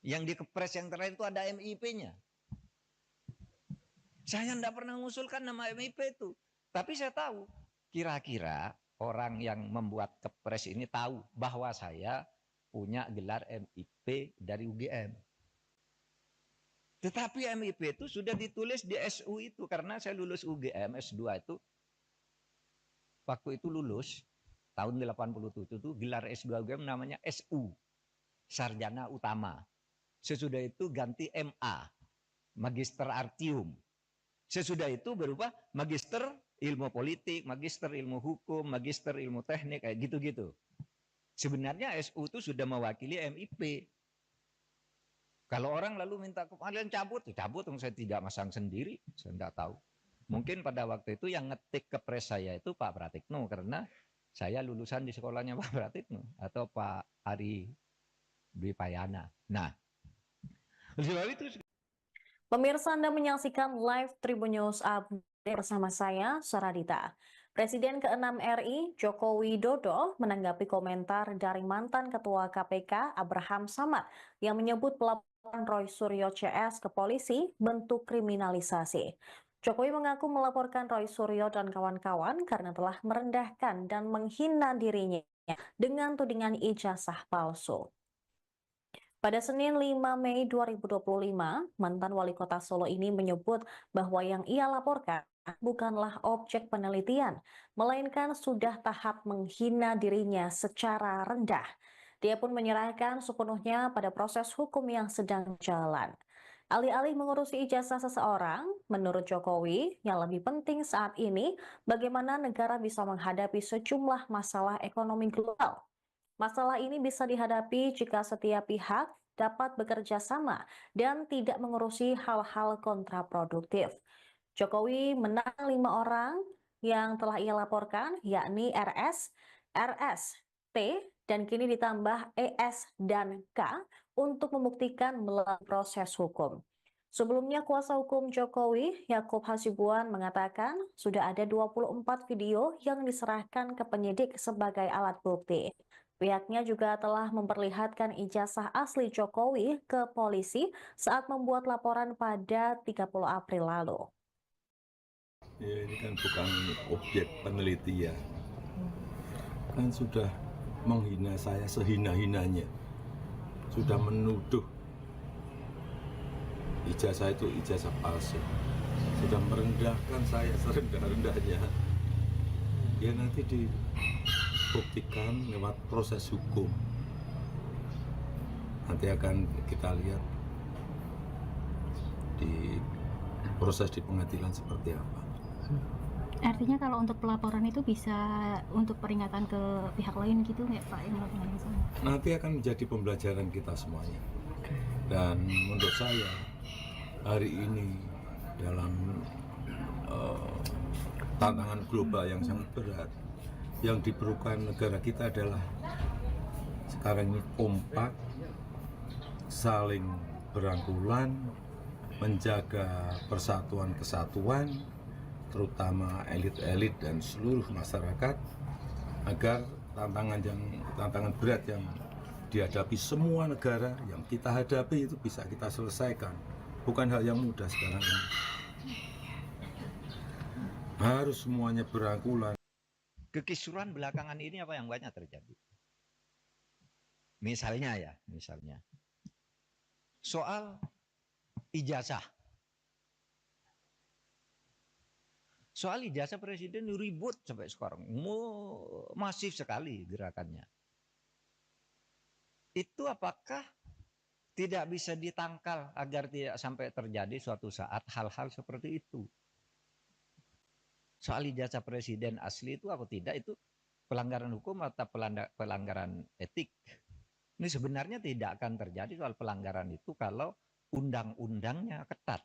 Yang di kepres yang terakhir itu ada MIP-nya. Saya tidak pernah mengusulkan nama MIP itu. Tapi saya tahu, kira-kira orang yang membuat kepres ini tahu bahwa saya punya gelar MIP dari UGM. Tetapi MIP itu sudah ditulis di SU itu. Karena saya lulus UGM S2 itu. Waktu itu lulus, tahun 87 itu gelar S2 UGM namanya SU. Sarjana Utama. Sesudah itu ganti MA. Magister Artium. Sesudah itu berubah Magister Ilmu Politik, Magister Ilmu Hukum, Magister Ilmu Teknik, kayak gitu-gitu. Sebenarnya SU itu sudah mewakili MIP. Kalau orang lalu minta kalian cabut, cabut, saya tidak masang sendiri, saya tidak tahu. Mungkin pada waktu itu yang ngetik kepres saya itu Pak Pratikno, karena saya lulusan di sekolahnya Pak Pratikno atau Pak Ari Dwi Payana. Nah, sebab itu. Pemirsa, Anda menyaksikan live Tribun News Update bersama saya, Saradita. Presiden ke-6 RI, Joko Widodo, menanggapi komentar dari mantan Ketua KPK, Abraham Samad, yang menyebut pelaporan Roy Suryo CS ke polisi bentuk kriminalisasi. Jokowi mengaku melaporkan Roy Suryo dan kawan-kawan karena telah merendahkan dan menghina dirinya dengan tudingan ijazah palsu. Pada Senin 5 Mei 2025, mantan wali kota Solo ini menyebut bahwa yang ia laporkan bukanlah objek penelitian, melainkan sudah tahap menghina dirinya secara rendah. Dia pun menyerahkan sepenuhnya pada proses hukum yang sedang jalan. Alih-alih mengurusi ijazah seseorang, menurut Jokowi, yang lebih penting saat ini bagaimana negara bisa menghadapi sejumlah masalah ekonomi global. Masalah ini bisa dihadapi jika setiap pihak dapat bekerja sama dan tidak mengurusi hal-hal kontraproduktif. Jokowi menang 5 orang yang telah ia laporkan, yakni RS, RS, T, dan kini ditambah ES dan K untuk membuktikan melalui proses hukum. Sebelumnya, kuasa hukum Jokowi, Yakub Hasibuan, mengatakan sudah ada 24 video yang diserahkan ke penyidik sebagai alat bukti. Pihaknya juga telah memperlihatkan ijazah asli Jokowi ke polisi saat membuat laporan pada 30 April lalu. Ya, ini kan bukan objek penelitian. Kan sudah menghina saya sehina-hinanya. Sudah menuduh ijazah itu ijazah palsu. Sudah merendahkan saya serendah-rendahnya. Ya nanti dibuktikan lewat proses hukum. Nanti akan kita lihat di proses di pengadilan seperti apa. Artinya kalau untuk pelaporan itu bisa untuk peringatan ke pihak lain gitu nggak Pak? Yang melakukan itu? Nanti akan menjadi pembelajaran kita semuanya. Dan menurut saya hari ini dalam tantangan global yang sangat berat, yang diperlukan negara kita adalah sekarang ini kompak, saling berangkulan, menjaga persatuan kesatuan, terutama elit-elit dan seluruh masyarakat, agar tantangan berat yang dihadapi semua negara yang kita hadapi itu bisa kita selesaikan. Bukan hal yang mudah sekarang ini. Harus semuanya berangkulan. Kekisruhan belakangan ini apa yang banyak terjadi? Misalnya soal ijazah. Soal ijazah presiden ribut sampai sekarang. Masif sekali gerakannya. Itu apakah tidak bisa ditangkal agar tidak sampai terjadi suatu saat hal-hal seperti itu? Soal ijazah presiden asli itu apa tidak, itu pelanggaran hukum atau pelanggaran etik. Ini sebenarnya tidak akan terjadi soal pelanggaran itu kalau undang-undangnya ketat.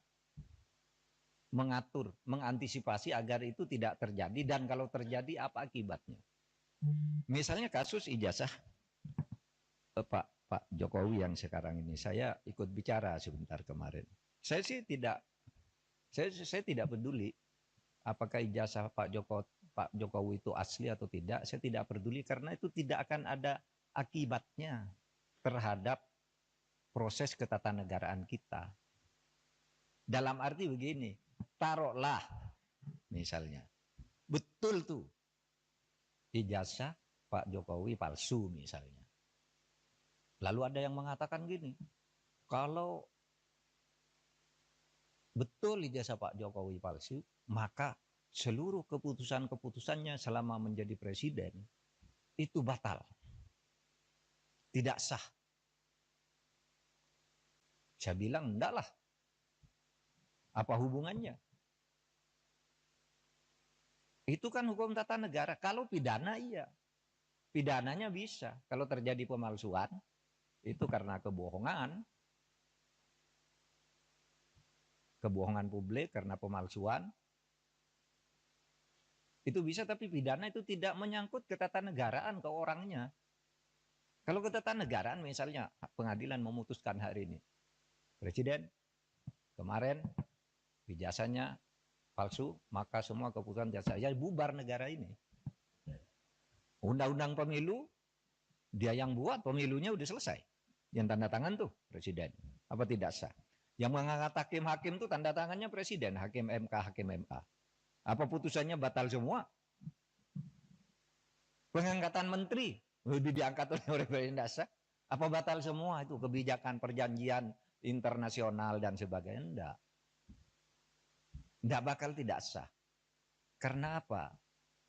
Mengatur, mengantisipasi agar itu tidak terjadi, dan kalau terjadi apa akibatnya. Misalnya kasus ijazah Pak Jokowi yang sekarang ini, saya ikut bicara sebentar kemarin. Saya tidak peduli apakah ijazah Pak Jokowi itu asli atau tidak. Saya tidak peduli karena itu tidak akan ada akibatnya terhadap proses ketatanegaraan kita. Dalam arti begini, taruhlah misalnya betul tuh ijazah Pak Jokowi palsu misalnya. Lalu ada yang mengatakan gini, kalau betul ijazah Pak Jokowi palsu, maka seluruh keputusan-keputusannya selama menjadi presiden itu batal. Tidak sah. Saya bilang enggak lah. Apa hubungannya? Itu kan hukum tata negara. Kalau pidana iya. Pidananya bisa. Kalau terjadi pemalsuan, itu karena kebohongan publik, karena pemalsuan, itu bisa, tapi pidana itu tidak menyangkut ketatanegaraan ke orangnya. Kalau ketatanegaraan misalnya pengadilan memutuskan hari ini, presiden kemarin ijazahnya palsu, maka semua keputusan jasa saya bubar negara ini. Undang-undang pemilu, dia yang buat, pemilunya udah selesai. Yang tanda tangan tuh presiden. Apa tidak sah? Yang mengangkat hakim-hakim tuh tanda tangannya presiden, hakim MK, hakim MA. Apa putusannya batal semua? Pengangkatan menteri, udah diangkat oleh presiden dasar. Apa batal semua itu kebijakan perjanjian internasional dan sebagainya? Enggak. Enggak bakal tidak sah. Karena apa?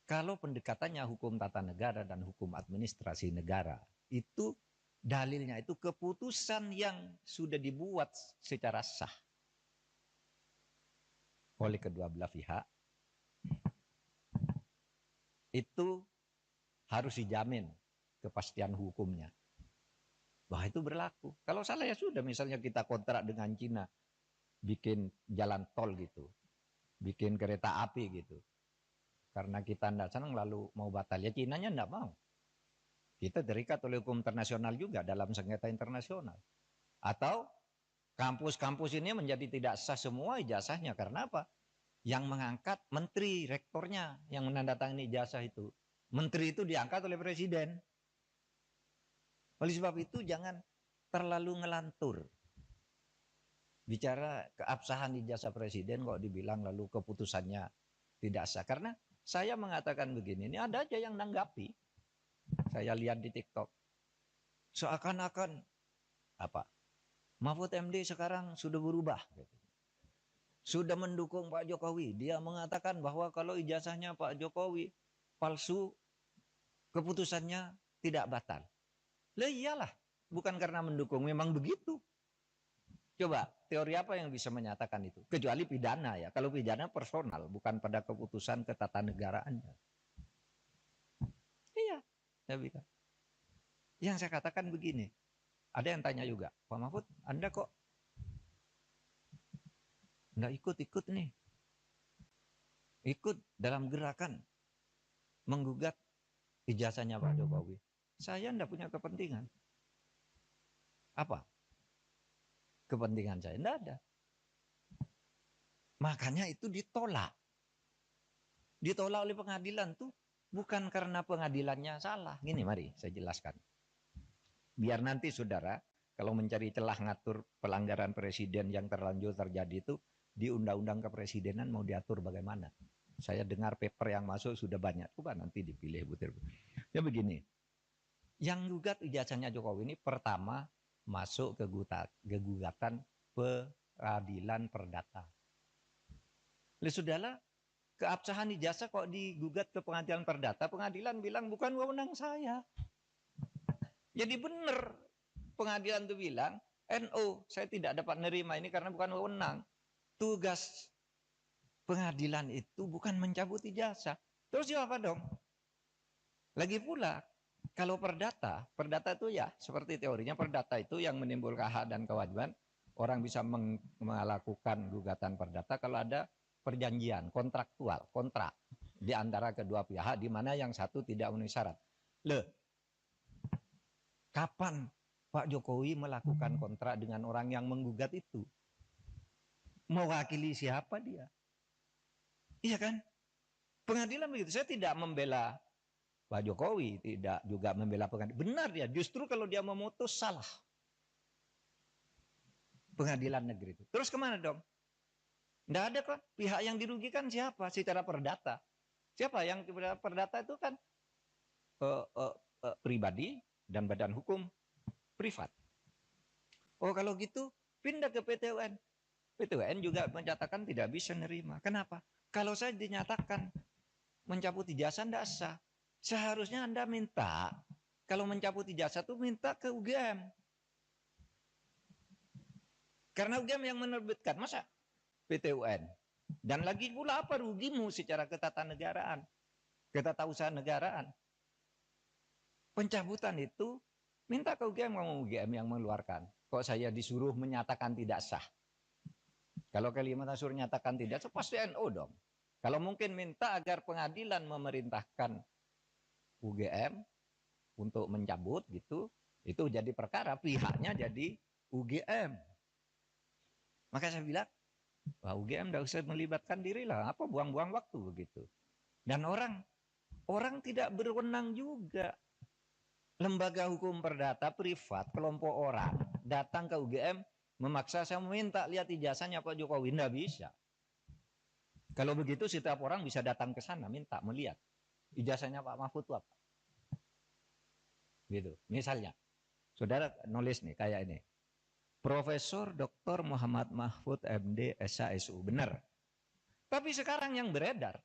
Kalau pendekatannya hukum tata negara dan hukum administrasi negara, itu dalilnya itu keputusan yang sudah dibuat secara sah oleh kedua belah pihak, itu harus dijamin kepastian hukumnya. Wah, itu berlaku. Kalau salah ya sudah, misalnya kita kontrak dengan Cina, bikin jalan tol gitu, bikin kereta api gitu. Karena kita tidak senang lalu mau batal, ya Cinanya tidak mau. Kita terikat oleh hukum internasional juga dalam sengketa internasional. Atau kampus-kampus ini menjadi tidak sah semua ijazahnya. Karena apa? Yang mengangkat menteri, rektornya yang menandatangani ijazah itu. Menteri itu diangkat oleh presiden. Oleh sebab itu jangan terlalu ngelantur. Bicara keabsahan ijazah presiden kok dibilang lalu keputusannya tidak sah. Karena saya mengatakan begini, ini ada aja yang nanggapi. Saya lihat di TikTok. Seakan-akan apa? Mahfud MD sekarang sudah berubah. Sudah mendukung Pak Jokowi. Dia mengatakan bahwa kalau ijazahnya Pak Jokowi palsu, keputusannya tidak batal. Lah iyalah, bukan karena mendukung, memang begitu. Coba, teori apa yang bisa menyatakan itu? Kecuali pidana ya. Kalau pidana personal, bukan pada keputusan ketatanegaraannya. Iya, saya bilang. Yang saya katakan begini, ada yang tanya juga, Pak Mahfud, Anda kok nggak ikut-ikut nih? Ikut dalam gerakan menggugat ijazahnya Pak Jokowi. Saya nggak punya kepentingan. Apa? Kepentingan saya nggak ada. Makanya itu ditolak. Ditolak oleh pengadilan tuh bukan karena pengadilannya salah. Gini mari saya jelaskan. Biar nanti saudara kalau mencari celah ngatur pelanggaran presiden yang terlanjur terjadi itu di undang-undang kepresidenan mau diatur bagaimana. Saya dengar paper yang masuk sudah banyak. Coba nanti dipilih butir. Ya begini. Yang gugat ijazahnya Jokowi ini pertama masuk ke gugatan peradilan perdata. Oleh saudara, keabsahan ijazah kok digugat ke pengadilan perdata, pengadilan bilang bukan wewenang saya. Jadi benar pengadilan itu bilang, NO, saya tidak dapat menerima ini karena bukan wewenang. Tugas pengadilan itu bukan mencabut ijazah. Terus apa dong? Lagi pula, kalau perdata itu ya seperti teorinya perdata itu yang menimbulkan hak dan kewajiban. Orang bisa melakukan gugatan perdata kalau ada perjanjian kontraktual, kontrak di antara kedua pihak di mana yang satu tidak memenuhi syarat. Kapan Pak Jokowi melakukan kontrak dengan orang yang menggugat itu? Mewakili siapa dia? Iya kan? Pengadilan begitu. Saya tidak membela Pak Jokowi, tidak juga membela pengadilan. Benar dia, justru kalau dia memutus salah. Pengadilan negeri itu. Terus kemana dong? Tidak ada kok. Pihak yang dirugikan siapa? Secara perdata. Siapa yang perdata itu kan pribadi dan badan hukum privat. Oh kalau gitu pindah ke PT UN. PT UN juga menyatakan tidak bisa nerima. Kenapa? Kalau saya dinyatakan mencabut ijazah tidak sah. Seharusnya Anda minta, kalau mencabut ijazah itu minta ke UGM. Karena UGM yang menerbitkan, masa PT UN? Dan lagi pula apa rugimu secara ketatanegaraan, ketatausahaan negaraan? Pencabutan itu minta ke UGM, mau UGM yang mengeluarkan. Kok saya disuruh menyatakan tidak sah? Kalau Kalimantan suruh nyatakan tidak sah, pasti NO dong. Kalau mungkin minta agar pengadilan memerintahkan UGM untuk mencabut gitu, itu jadi perkara pihaknya jadi UGM. Maka saya bilang Wah, UGM tidak usah melibatkan diri lah, apa buang-buang waktu begitu. Dan orang tidak berwenang juga. Lembaga hukum perdata privat, kelompok orang datang ke UGM memaksa saya minta lihat ijazahnya Pak Jokowi, tidak bisa. Kalau begitu setiap orang bisa datang ke sana minta melihat ijazahnya Pak Mahfud itu apa. Gitu. Misalnya, saudara nulis nih kayak ini. Profesor Dr. Muhammad Mahfud MD SHSU, benar. Tapi sekarang yang beredar,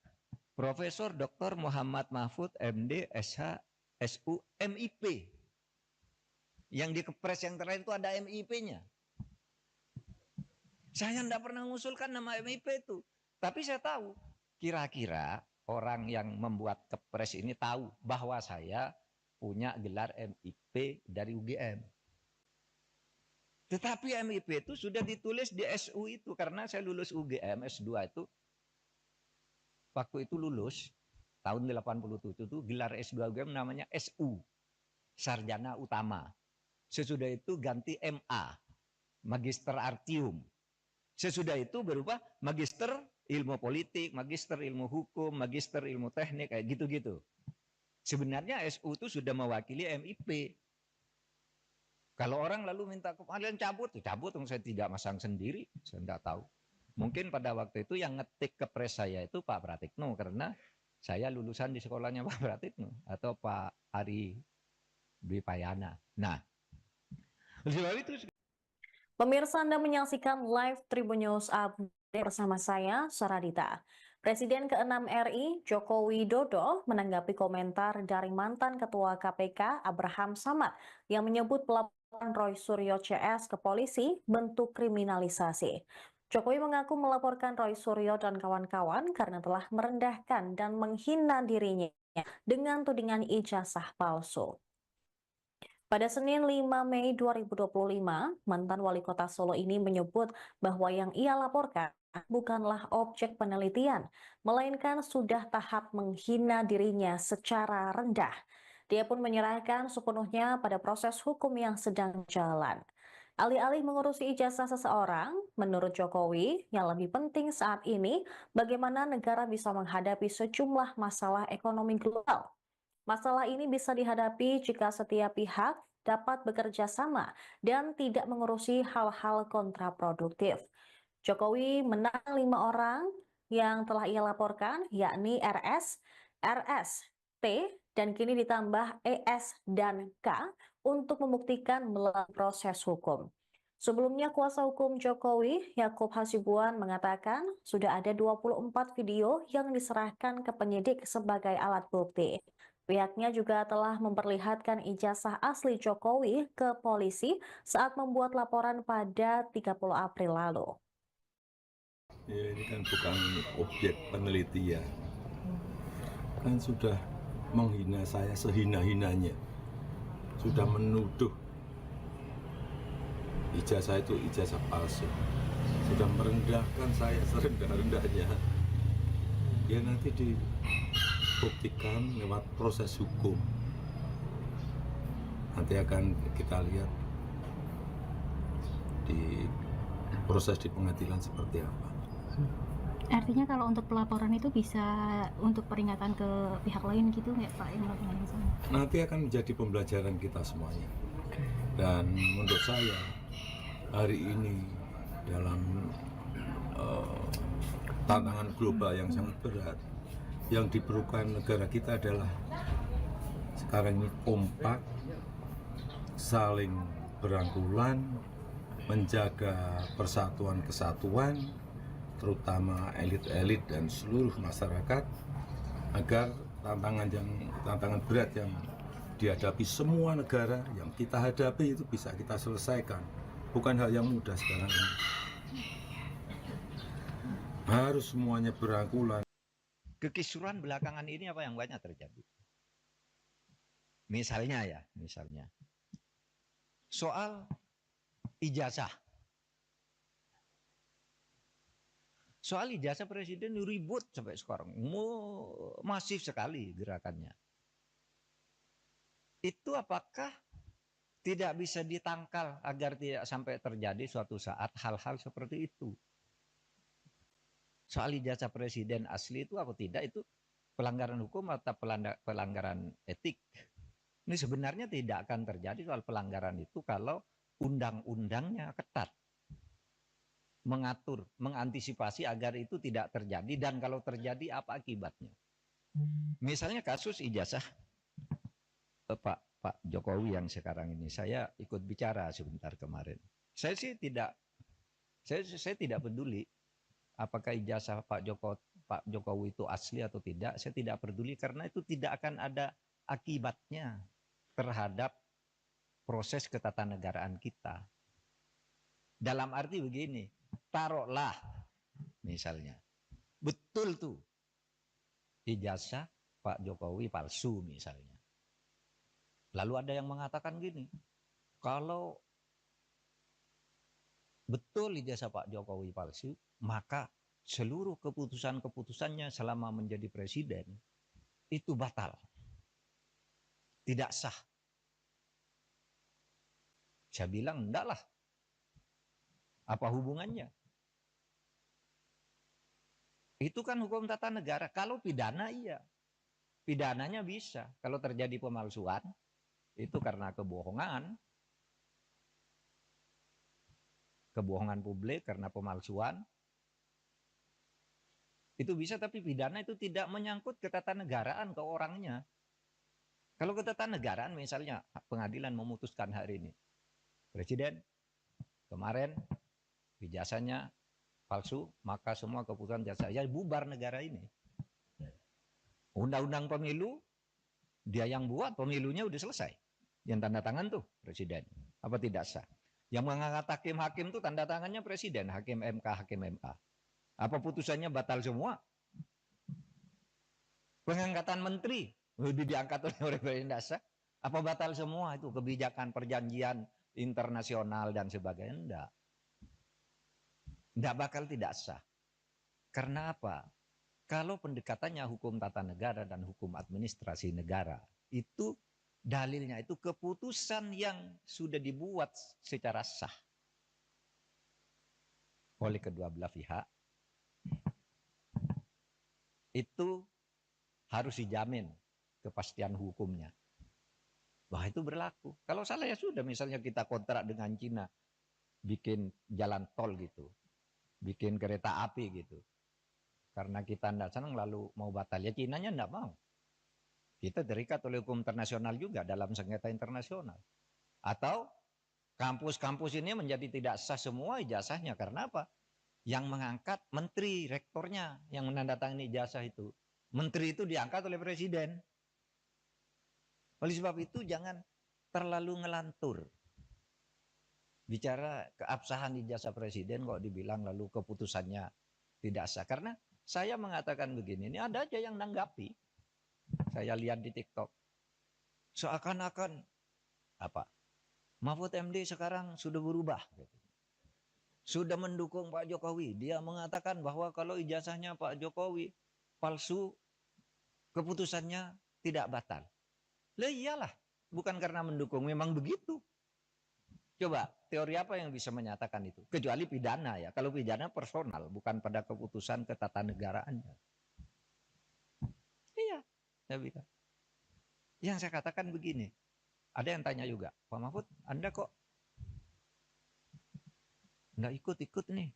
Profesor Dr. Muhammad Mahfud MD SHSU MIP. Yang di Kepres yang terakhir itu ada MIP-nya. Saya tidak pernah mengusulkan nama MIP itu. Tapi saya tahu, kira-kira orang yang membuat Kepres ini tahu bahwa saya punya gelar MIP dari UGM. Tetapi MIP itu sudah ditulis di SU itu. Karena saya lulus UGM S2 itu, waktu itu lulus, tahun 87 itu gelar S2 UGM namanya SU, Sarjana Utama. Sesudah itu ganti MA, Magister Artium. Sesudah itu berubah Magister Ilmu Politik, Magister Ilmu Hukum, Magister Ilmu Teknik, kayak gitu-gitu. Sebenarnya SU itu sudah mewakili MIP. Kalau orang lalu minta kalian cabut, saya tidak masang sendiri, saya tidak tahu. Mungkin pada waktu itu yang ngetik Kepres saya itu Pak Pratikno, karena saya lulusan di sekolahnya Pak Pratikno, atau Pak Ari Dwi Payana. Nah, sebab itu Pemirsa, Anda menyaksikan live Tribun News Update bersama saya, Saradita. Presiden ke-6 RI, Joko Widodo, menanggapi komentar dari mantan Ketua KPK, Abraham Samad, yang menyebut pelaporan Roy Suryo CS ke polisi bentuk kriminalisasi. Jokowi mengaku melaporkan Roy Suryo dan kawan-kawan karena telah merendahkan dan menghina dirinya dengan tudingan ijazah palsu. Pada Senin 5 Mei 2025, mantan wali kota Solo ini menyebut bahwa yang ia laporkan bukanlah objek penelitian, melainkan sudah tahap menghina dirinya secara rendah. Dia pun menyerahkan sepenuhnya pada proses hukum yang sedang jalan. Alih-alih mengurusi ijazah seseorang, menurut Jokowi, yang lebih penting saat ini bagaimana negara bisa menghadapi sejumlah masalah ekonomi global. Masalah ini bisa dihadapi jika setiap pihak dapat bekerja sama dan tidak mengurusi hal-hal kontraproduktif. Jokowi menang 5 orang yang telah ia laporkan, yakni RS, RS, T, dan kini ditambah ES dan K untuk membuktikan melalui proses hukum. Sebelumnya, kuasa hukum Jokowi, Yakub Hasibuan, mengatakan sudah ada 24 video yang diserahkan ke penyidik sebagai alat bukti. Pihaknya juga telah memperlihatkan ijazah asli Jokowi ke polisi saat membuat laporan pada 30 April lalu. Ya, ini kan bukan objek penelitian. Kan sudah menghina saya sehina-hinanya. Sudah menuduh ijazah itu ijazah palsu. Sudah merendahkan saya serendah-rendahnya. Ya nanti dibuktikan lewat proses hukum. Nanti akan kita lihat di proses di pengadilan seperti apa. Artinya kalau untuk pelaporan itu bisa untuk peringatan ke pihak lain gitu nggak Pak yang melakukan yang sama? Nanti akan menjadi pembelajaran kita semuanya. Dan menurut saya hari ini dalam tantangan global yang sangat berat, yang diperlukan negara kita adalah sekarang ini kompak, saling berangkulan, menjaga persatuan kesatuan, terutama elit-elit dan seluruh masyarakat, agar tantangan berat yang dihadapi semua negara yang kita hadapi itu bisa kita selesaikan. Bukan hal yang mudah sekarang ini. Harus semuanya berangkulan. kekisruhan belakangan ini apa yang banyak terjadi? Misalnya soal ijazah. Soal ijazah presiden ribut sampai sekarang, masif sekali gerakannya. Itu apakah tidak bisa ditangkal agar tidak sampai terjadi suatu saat hal-hal seperti itu? Soal ijazah presiden asli itu atau tidak itu pelanggaran hukum atau pelanggaran etik. Ini sebenarnya tidak akan terjadi soal pelanggaran itu kalau undang-undangnya ketat. Mengatur, mengantisipasi agar itu tidak terjadi dan kalau terjadi apa akibatnya. Misalnya kasus ijazah Pak Jokowi yang sekarang ini, saya ikut bicara sebentar kemarin. Saya sih tidak, saya tidak peduli apakah ijazah Pak Jokowi itu asli atau tidak. Saya tidak peduli karena itu tidak akan ada akibatnya terhadap proses ketatanegaraan kita. Dalam arti begini, taruhlah misalnya, betul tuh ijazah Pak Jokowi palsu misalnya. Lalu ada yang mengatakan gini, kalau betul ijazah Pak Jokowi palsu, maka seluruh keputusan-keputusannya selama menjadi presiden itu batal. Tidak sah. Saya bilang enggak lah. Apa hubungannya? Itu kan hukum tata negara. Kalau pidana iya. Pidananya bisa. Kalau terjadi pemalsuan, itu karena kebohongan. Kebohongan publik karena pemalsuan. Itu bisa, tapi pidana itu tidak menyangkut ketatanegaraan ke orangnya. Kalau ketatanegaraan misalnya pengadilan memutuskan hari ini. Presiden kemarin ijazahnya palsu, maka semua keputusan jasa ya bubar negara ini. Undang-undang pemilu dia yang buat, pemilunya udah selesai. Yang tanda tangan tuh presiden. Apa tidak sah? Yang mengangkat hakim-hakim tuh tanda tangannya presiden, hakim MK. Apa putusannya batal semua? Pengangkatan menteri diangkat oleh presiden tidak sah. Apa batal semua itu kebijakan perjanjian internasional dan sebagainya? Enggak. Tidak bakal tidak sah. Karena apa? Kalau pendekatannya hukum tata negara dan hukum administrasi negara, itu dalilnya itu keputusan yang sudah dibuat secara sah oleh kedua belah pihak, itu harus dijamin kepastian hukumnya. Wah itu berlaku. Kalau salah ya sudah, misalnya kita kontrak dengan Cina, bikin jalan tol gitu, bikin kereta api gitu. Karena kita tidak senang lalu mau batal, ya Cinanya tidak mau. Kita terikat oleh hukum internasional juga dalam sengketa internasional. Atau kampus-kampus ini menjadi tidak sah semua ijazahnya. Karena apa? Yang mengangkat menteri, rektornya yang menandatangani ijazah itu. Menteri itu diangkat oleh presiden. Oleh sebab itu jangan terlalu ngelantur. Bicara keabsahan ijazah presiden kok dibilang lalu keputusannya tidak sah. Karena saya mengatakan begini, ini ada aja yang nanggapi. Saya lihat di TikTok. Seakan-akan apa? Mahfud MD sekarang sudah berubah. Sudah mendukung Pak Jokowi. Dia mengatakan bahwa kalau ijazahnya Pak Jokowi palsu, keputusannya tidak batal. Lah iyalah, bukan karena mendukung, memang begitu. Coba, teori apa yang bisa menyatakan itu? Kecuali pidana ya. Kalau pidana personal, bukan pada keputusan ketatanegaraannya. Iya, saya bilang. Yang saya katakan begini, ada yang tanya juga, Pak Mahfud, Anda kok nggak ikut-ikut nih?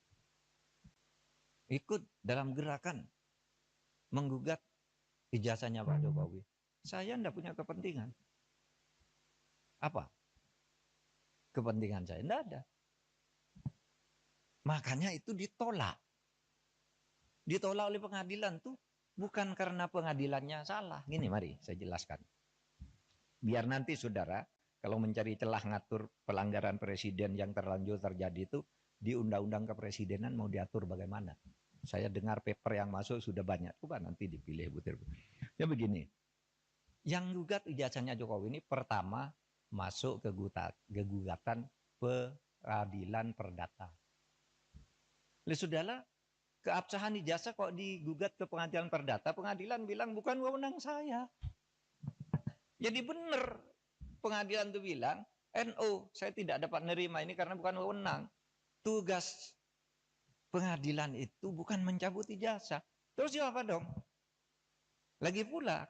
Ikut dalam gerakan menggugat ijazahnya Pak Jokowi. Saya enggak punya kepentingan. Apa? Kepentingan saya enggak ada. Makanya itu ditolak. Ditolak oleh pengadilan tuh bukan karena pengadilannya salah. Gini mari saya jelaskan. Biar nanti saudara kalau mencari celah ngatur pelanggaran presiden yang terlanjur terjadi itu di undang-undang kepresidenan mau diatur bagaimana. Saya dengar paper yang masuk sudah banyak. Coba nanti dipilih butir. Ya begini. Yang gugat ijazahnya Jokowi ini pertama masuk ke gugatan peradilan perdata. Lalu sudahlah, keabsahan ijazah kok digugat ke pengadilan perdata, pengadilan bilang bukan wewenang saya. Jadi benar pengadilan itu bilang, NO saya tidak dapat menerima ini karena bukan wewenang. Tugas pengadilan itu bukan mencabut ijazah. Terus apa dong? Lagi pula,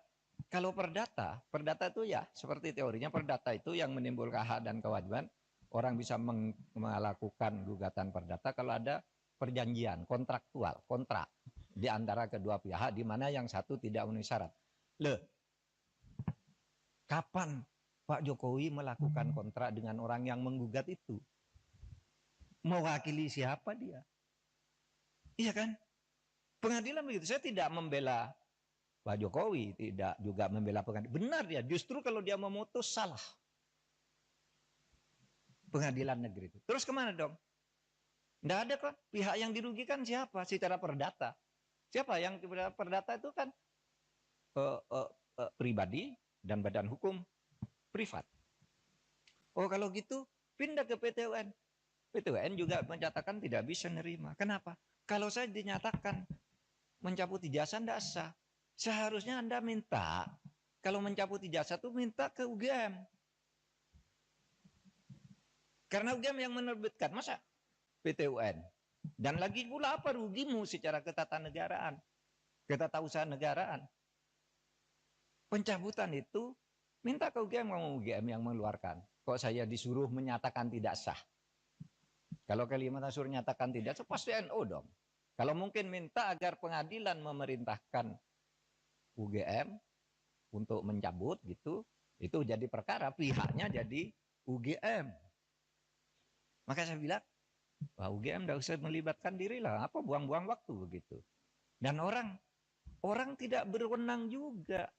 kalau perdata itu ya seperti teorinya perdata itu yang menimbulkan hak dan kewajiban. Orang bisa melakukan gugatan perdata kalau ada perjanjian kontraktual, kontrak di antara kedua pihak di mana yang satu tidak memenuhi syarat. Kapan Pak Jokowi melakukan kontrak dengan orang yang menggugat itu? Mewakili siapa dia? Iya kan? Pengadilan begitu. Saya tidak membela Pak Jokowi, tidak juga membela pengadilan. Benar dia, justru kalau dia memutus salah. Pengadilan negeri itu. Terus kemana dong? Tidak ada kan? Pihak yang dirugikan siapa? Secara perdata. Siapa yang perdata itu kan pribadi dan badan hukum privat. Oh kalau gitu pindah ke PT UN. PT UN juga menyatakan tidak bisa nerima. Kenapa? Kalau saya dinyatakan mencabut ijazah tidak sah. Seharusnya Anda minta, kalau mencabut ijazah itu minta ke UGM. Karena UGM yang menerbitkan, masa PT UN? Dan lagi pula apa rugimu secara ketatanegaraan, ketatausahaan negaraan? Pencabutan itu minta ke UGM, UGM yang mengeluarkan. Kok saya disuruh menyatakan tidak sah? Kalau Kalimantan suruh nyatakan tidak sah, pasti NU dong. Kalau mungkin minta agar pengadilan memerintahkan UGM untuk mencabut gitu, itu jadi perkara, pihaknya jadi UGM. Maka saya bilang, wah UGM tidak usah melibatkan diri lah, apa buang-buang waktu begitu. Dan orang tidak berwenang juga.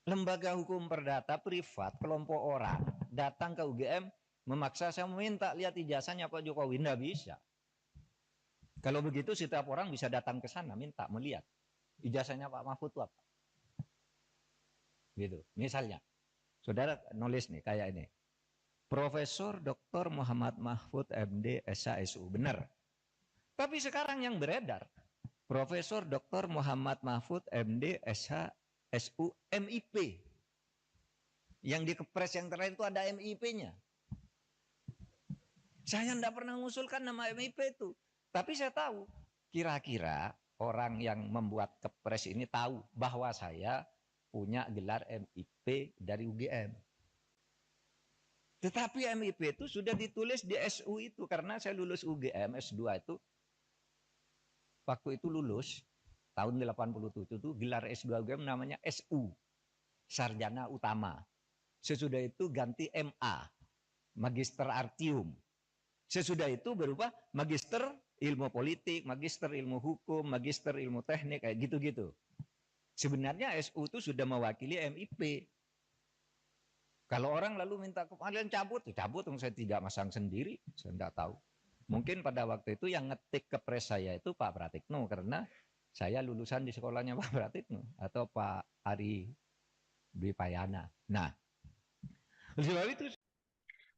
Lembaga hukum perdata privat, kelompok orang datang ke UGM memaksa saya meminta lihat ijazahnya Pak Jokowi, tidak bisa. Kalau begitu setiap orang bisa datang ke sana minta melihat ijazahnya Pak Mahfud itu apa. Gitu. Misalnya, saudara nulis nih kayak ini. Profesor Dr. Muhammad Mahfud MD SHSU, benar. Tapi sekarang yang beredar, Profesor Dr. Muhammad Mahfud MD SHSU MIP. Yang di kepres yang terakhir itu ada MIP-nya. Saya tidak pernah mengusulkan nama MIP itu. Tapi saya tahu, kira-kira orang yang membuat kepres ini tahu bahwa saya punya gelar MIP dari UGM. Tetapi MIP itu sudah ditulis di SU itu karena saya lulus UGM S2 itu. Waktu itu lulus tahun 87 itu gelar S2 UGM namanya SU, Sarjana Utama. Sesudah itu ganti MA, Magister Artium. Sesudah itu berubah Magister Ilmu Politik, Magister Ilmu Hukum, Magister Ilmu Teknik, kayak gitu-gitu. Sebenarnya SU itu sudah mewakili MIP. Kalau orang lalu minta kalian cabut, saya tidak masang sendiri, saya tidak tahu. Mungkin pada waktu itu yang ngetik kepres saya itu Pak Pratikno, karena saya lulusan di sekolahnya Pak Pratikno atau Pak Ari Dwi Payana. Nah, sebab itu.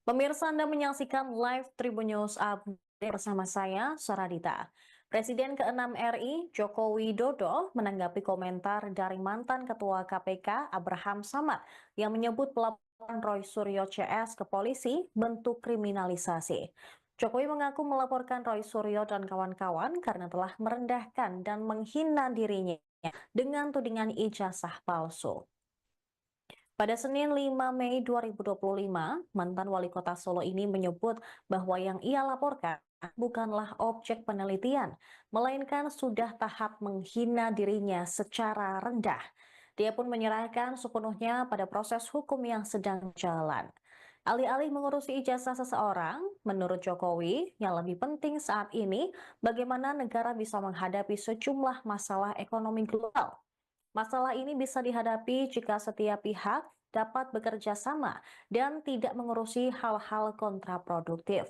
Pemirsa, Anda menyaksikan live Tribun News Update bersama saya, Saradita. Presiden ke-6 RI, Joko Widodo, menanggapi komentar dari mantan Ketua KPK, Abraham Samad, yang menyebut pelaporan Roy Suryo CS ke polisi bentuk kriminalisasi. Jokowi mengaku melaporkan Roy Suryo dan kawan-kawan karena telah merendahkan dan menghina dirinya dengan tudingan ijazah palsu. Pada Senin 5 Mei 2025, mantan wali kota Solo ini menyebut bahwa yang ia laporkan bukanlah objek penelitian, melainkan sudah tahap menghina dirinya secara rendah. Dia pun menyerahkan sepenuhnya pada proses hukum yang sedang jalan. Alih-alih mengurusi ijazah seseorang, menurut Jokowi, yang lebih penting saat ini bagaimana negara bisa menghadapi sejumlah masalah ekonomi global. Masalah ini bisa dihadapi jika setiap pihak dapat bekerja sama dan tidak mengurusi hal-hal kontraproduktif.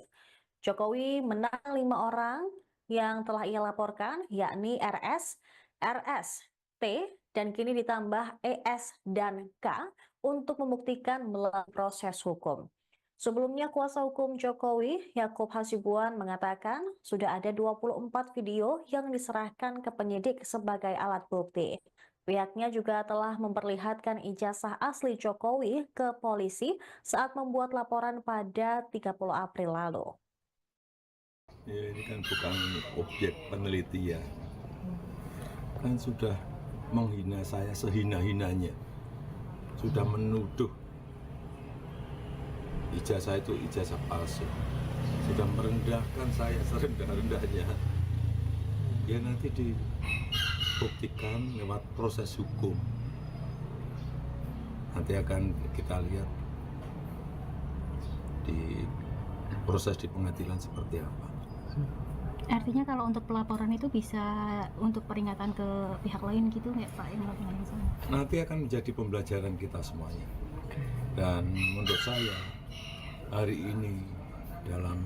Jokowi menang 5 orang yang telah ia laporkan, yakni RS, T, dan kini ditambah ES dan K untuk membuktikan melalui proses hukum. Sebelumnya, kuasa hukum Jokowi, Yakub Hasibuan, mengatakan sudah ada 24 video yang diserahkan ke penyidik sebagai alat bukti. Pihaknya juga telah memperlihatkan ijazah asli Jokowi ke polisi saat membuat laporan pada 30 April lalu. Ya, ini kan bukan objek penelitian. Kan sudah menghina saya sehina-hinanya. Sudah menuduh ijazah itu ijazah palsu. Sudah merendahkan saya serendah-rendahnya. Ya nanti dibuktikan lewat proses hukum. Nanti akan kita lihat di proses di pengadilan seperti apa. Artinya kalau untuk pelaporan itu bisa untuk peringatan ke pihak lain gitu nggak Pak yang melakukan yang sama? Nanti akan menjadi pembelajaran kita semuanya. Dan menurut saya hari ini dalam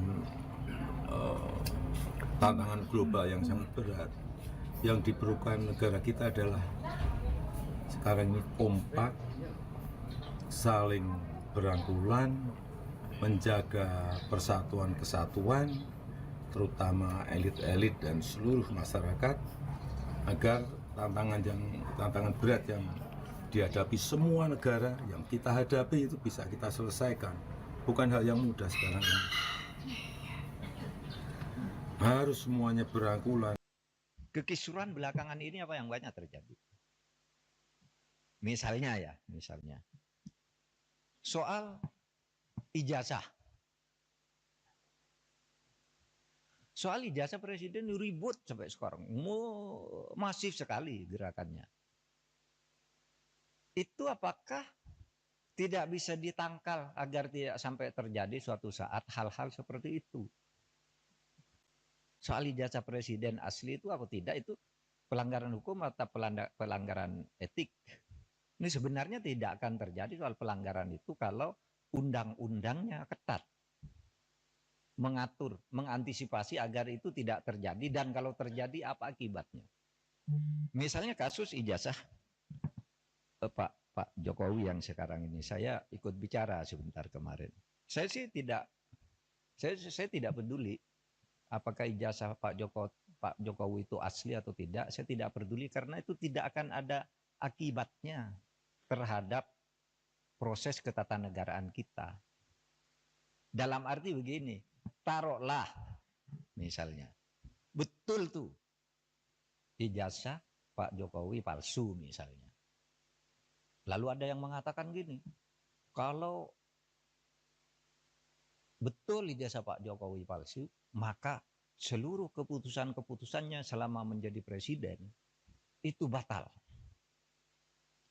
tantangan global yang sangat berat, yang diperlukan negara kita adalah sekarang ini kompak, saling berangkulan, menjaga persatuan kesatuan, terutama elit-elit dan seluruh masyarakat, agar tantangan berat yang dihadapi semua negara yang kita hadapi itu bisa kita selesaikan. Bukan hal yang mudah sekarang ini. Harus semuanya berangkulan. Kekisruhan belakangan ini apa yang banyak terjadi? Misalnya soal ijazah. Soal ijazah presiden ribut sampai sekarang. Masif sekali gerakannya. Itu apakah tidak bisa ditangkal agar tidak sampai terjadi suatu saat hal-hal seperti itu? Soal ijazah presiden asli itu apa tidak, itu pelanggaran hukum atau pelanggaran etik. Ini sebenarnya tidak akan terjadi soal pelanggaran itu kalau undang-undangnya ketat. Mengatur, mengantisipasi agar itu tidak terjadi, dan kalau terjadi apa akibatnya. Misalnya kasus ijazah Pak Jokowi yang sekarang ini, saya ikut bicara sebentar kemarin. Saya sih tidak peduli apakah ijazah Pak Jokowi itu asli atau tidak. Saya tidak peduli karena itu tidak akan ada akibatnya terhadap proses ketatanegaraan kita. Dalam arti begini, taruhlah misalnya betul tuh ijazah Pak Jokowi palsu misalnya. Lalu ada yang mengatakan gini, kalau betul ijazah Pak Jokowi palsu, maka seluruh keputusan-keputusannya selama menjadi presiden itu batal.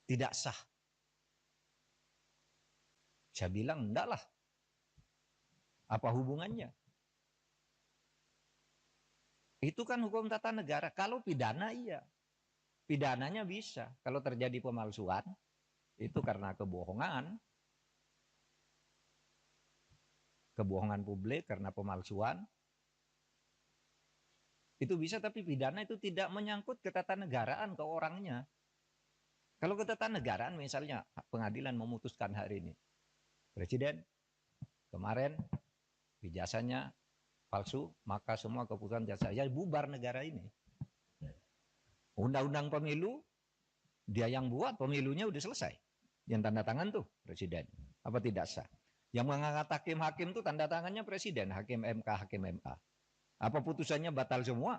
Tidak sah. Saya bilang enggak lah. Apa hubungannya? Itu kan hukum tata negara. Kalau pidana iya. Pidananya bisa. Kalau terjadi pemalsuan, itu karena kebohongan. Kebohongan publik karena pemalsuan. Itu bisa, tapi pidana itu tidak menyangkut ketatanegaraan ke orangnya. Kalau ketatanegaraan misalnya pengadilan memutuskan hari ini, presiden kemarin ijazahnya palsu, maka semua keputusan jasa ya bubar negara ini. Undang-undang pemilu dia yang buat, pemilunya udah selesai. Yang tanda tangan tuh presiden. Apa tidak sah? Yang mengangkat hakim-hakim tuh tanda tangannya presiden, hakim MK. Apa putusannya batal semua?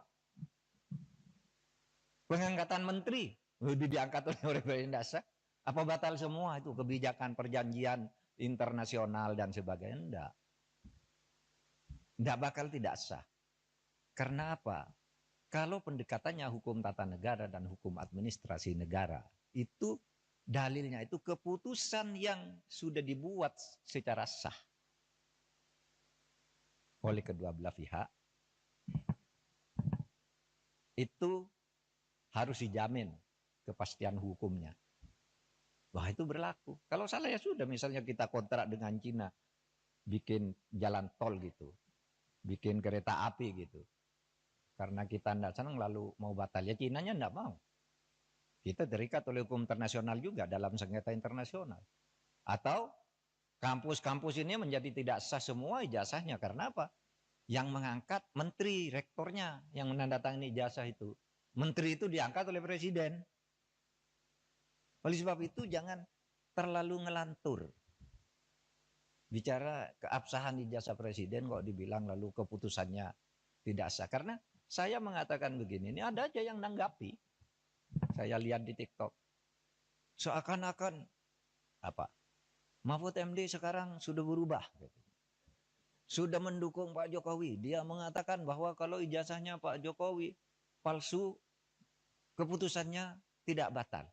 Pengangkatan menteri diangkat oleh presiden dasar. Apa batal semua itu kebijakan perjanjian internasional dan sebagainya? Enggak. Enggak bakal tidak sah. Karena apa? Kalau pendekatannya hukum tata negara dan hukum administrasi negara, itu dalilnya itu keputusan yang sudah dibuat secara sah oleh kedua belah pihak, itu harus dijamin kepastian hukumnya. Wah, itu berlaku. Kalau salah ya sudah, misalnya kita kontrak dengan Cina, bikin jalan tol gitu, bikin kereta api gitu. Karena kita tidak senang lalu mau batal, ya Cinanya tidak mau. Kita terikat oleh hukum internasional juga dalam sengketa internasional. Atau kampus-kampus ini menjadi tidak sah semua ijazahnya. Karena apa? Yang mengangkat menteri, rektornya yang menandatangani ijazah itu. Menteri itu diangkat oleh presiden. Oleh sebab itu jangan terlalu ngelantur. Bicara keabsahan ijazah presiden kok dibilang lalu keputusannya tidak sah. Karena saya mengatakan begini, ini ada aja yang nanggapi. Saya lihat di TikTok. Seakan-akan apa? Mahfud MD sekarang sudah berubah. Sudah mendukung Pak Jokowi. Dia mengatakan bahwa kalau ijazahnya Pak Jokowi palsu, keputusannya tidak batal.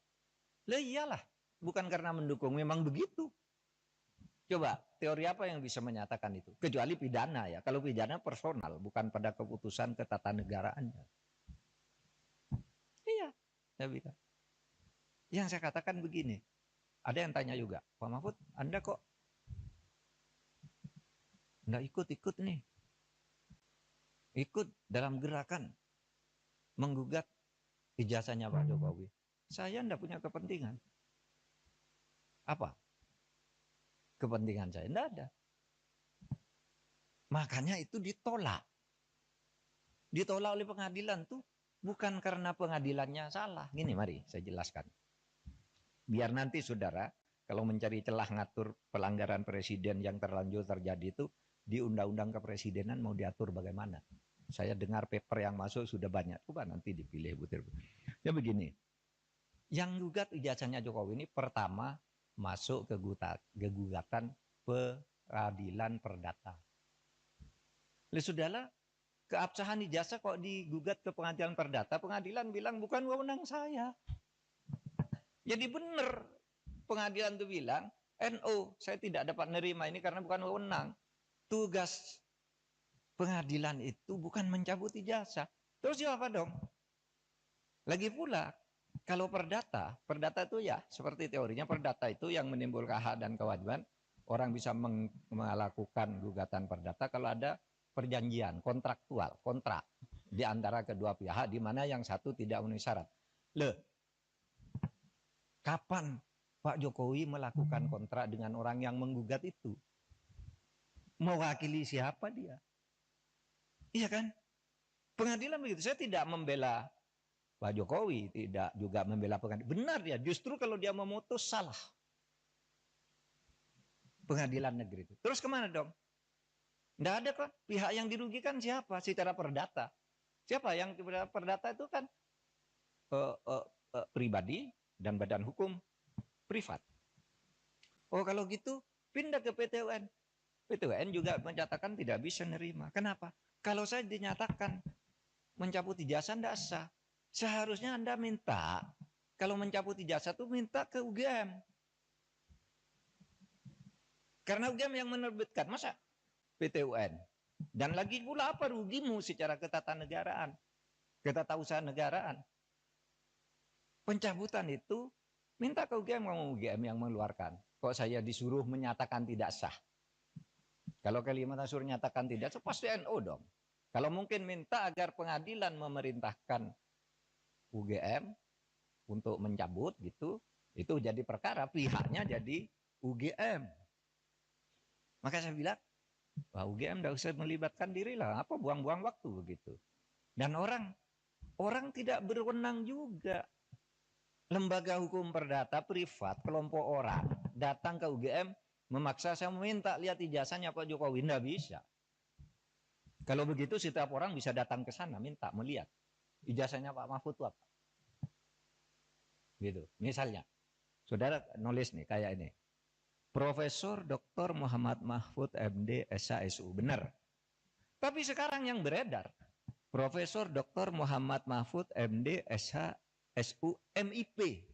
Lah iyalah, bukan karena mendukung, memang begitu. Coba, teori apa yang bisa menyatakan itu? Kecuali pidana ya. Kalau pidana personal, bukan pada keputusan ketatanegaraannya. Iya, saya bilang. Yang saya katakan begini, ada yang tanya juga, Pak Mahfud, Anda kok nggak ikut-ikut nih? Ikut dalam gerakan menggugat ijazahnya Pak Jokowi. Saya enggak punya kepentingan. Apa? Kepentingan saya enggak ada. Makanya itu ditolak. Ditolak oleh pengadilan tuh bukan karena pengadilannya salah. Gini, mari saya jelaskan. Biar nanti saudara, kalau mencari celah ngatur pelanggaran presiden yang terlanjur terjadi itu, di undang-undang kepresidenan mau diatur bagaimana. Saya dengar paper yang masuk sudah banyak. Coba nanti dipilih butir. Ya begini, yang gugat ijazahnya Jokowi ini pertama masuk ke gugatan peradilan perdata. Oleh sudahlah, keabsahan ijazah kok digugat ke pengadilan perdata, pengadilan bilang bukan wewenang saya. Jadi benar pengadilan itu bilang, NO, saya tidak dapat nerima ini karena bukan wewenang. Tugas pengadilan itu bukan mencabut ijazah. Terus apa dong? Lagi pula, kalau perdata itu ya seperti teorinya perdata itu yang menimbulkan hak dan kewajiban. Orang bisa melakukan gugatan perdata kalau ada perjanjian kontraktual, kontrak di antara kedua pihak di mana yang satu tidak memenuhi syarat. Kapan Pak Jokowi melakukan kontrak dengan orang yang menggugat itu? Mewakili siapa dia? Iya kan? Pengadilan begitu. Saya tidak membela Pak Jokowi, tidak juga membela pengadilan. Benar dia, justru kalau dia memutus salah. Pengadilan negeri itu. Terus kemana dong? Tidak ada kok. Pihak yang dirugikan siapa? Secara perdata. Siapa yang perdata itu kan pribadi dan badan hukum privat. Oh kalau gitu pindah ke PT UN. PT UN juga menyatakan tidak bisa nerima. Kenapa? Kalau saya dinyatakan mencabut ijazah tidak sah. Seharusnya Anda minta, kalau mencabut ijazah itu minta ke UGM. Karena UGM yang menerbitkan, masa PT UN? Dan lagi pula apa rugimu secara ketatanegaraan, ketatausahaan negaraan? Pencabutan itu minta ke UGM, kamu UGM yang mengeluarkan. Kok saya disuruh menyatakan tidak sah? Kalau Kalimantan suruh nyatakan tidak, so pasti NO dong. Kalau mungkin minta agar pengadilan memerintahkan UGM untuk mencabut gitu, itu jadi perkara, pihaknya jadi UGM. Maka saya bilang, wah UGM tidak usah melibatkan diri lah, apa buang-buang waktu begitu. Dan orang tidak berwenang juga. Lembaga hukum perdata privat, kelompok orang datang ke UGM memaksa saya meminta lihat ijazahnya Pak Jokowi, tidak bisa. Kalau begitu setiap orang bisa datang ke sana minta melihat ijazahnya Pak Mahfud itu apa. Gitu. Misalnya, saudara nulis nih kayak ini. Profesor Dr. Muhammad Mahfud MD SHSU, benar. Tapi sekarang yang beredar, Profesor Dr. Muhammad Mahfud MD SHSU MIP.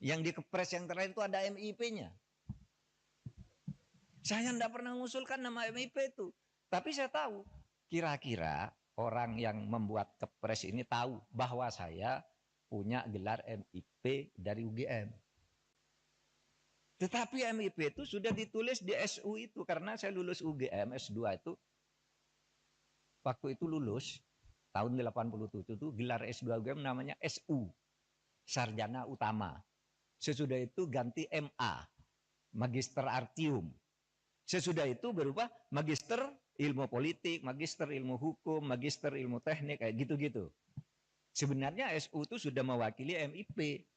Yang di kepres yang terakhir itu ada MIP-nya. Saya tidak pernah mengusulkan nama MIP itu. Tapi saya tahu, kira-kira orang yang membuat kepres ini tahu bahwa saya punya gelar MIP dari UGM. Tetapi MIP itu sudah ditulis di SU itu. Karena saya lulus UGM S2 itu. Waktu itu lulus, tahun 87 itu gelar S2 UGM namanya SU. Sarjana Utama. Sesudah itu ganti MA. Magister Artium. Sesudah itu berubah magister ilmu politik, magister ilmu hukum, magister ilmu teknik, kayak gitu-gitu. Sebenarnya SU itu sudah mewakili MIP.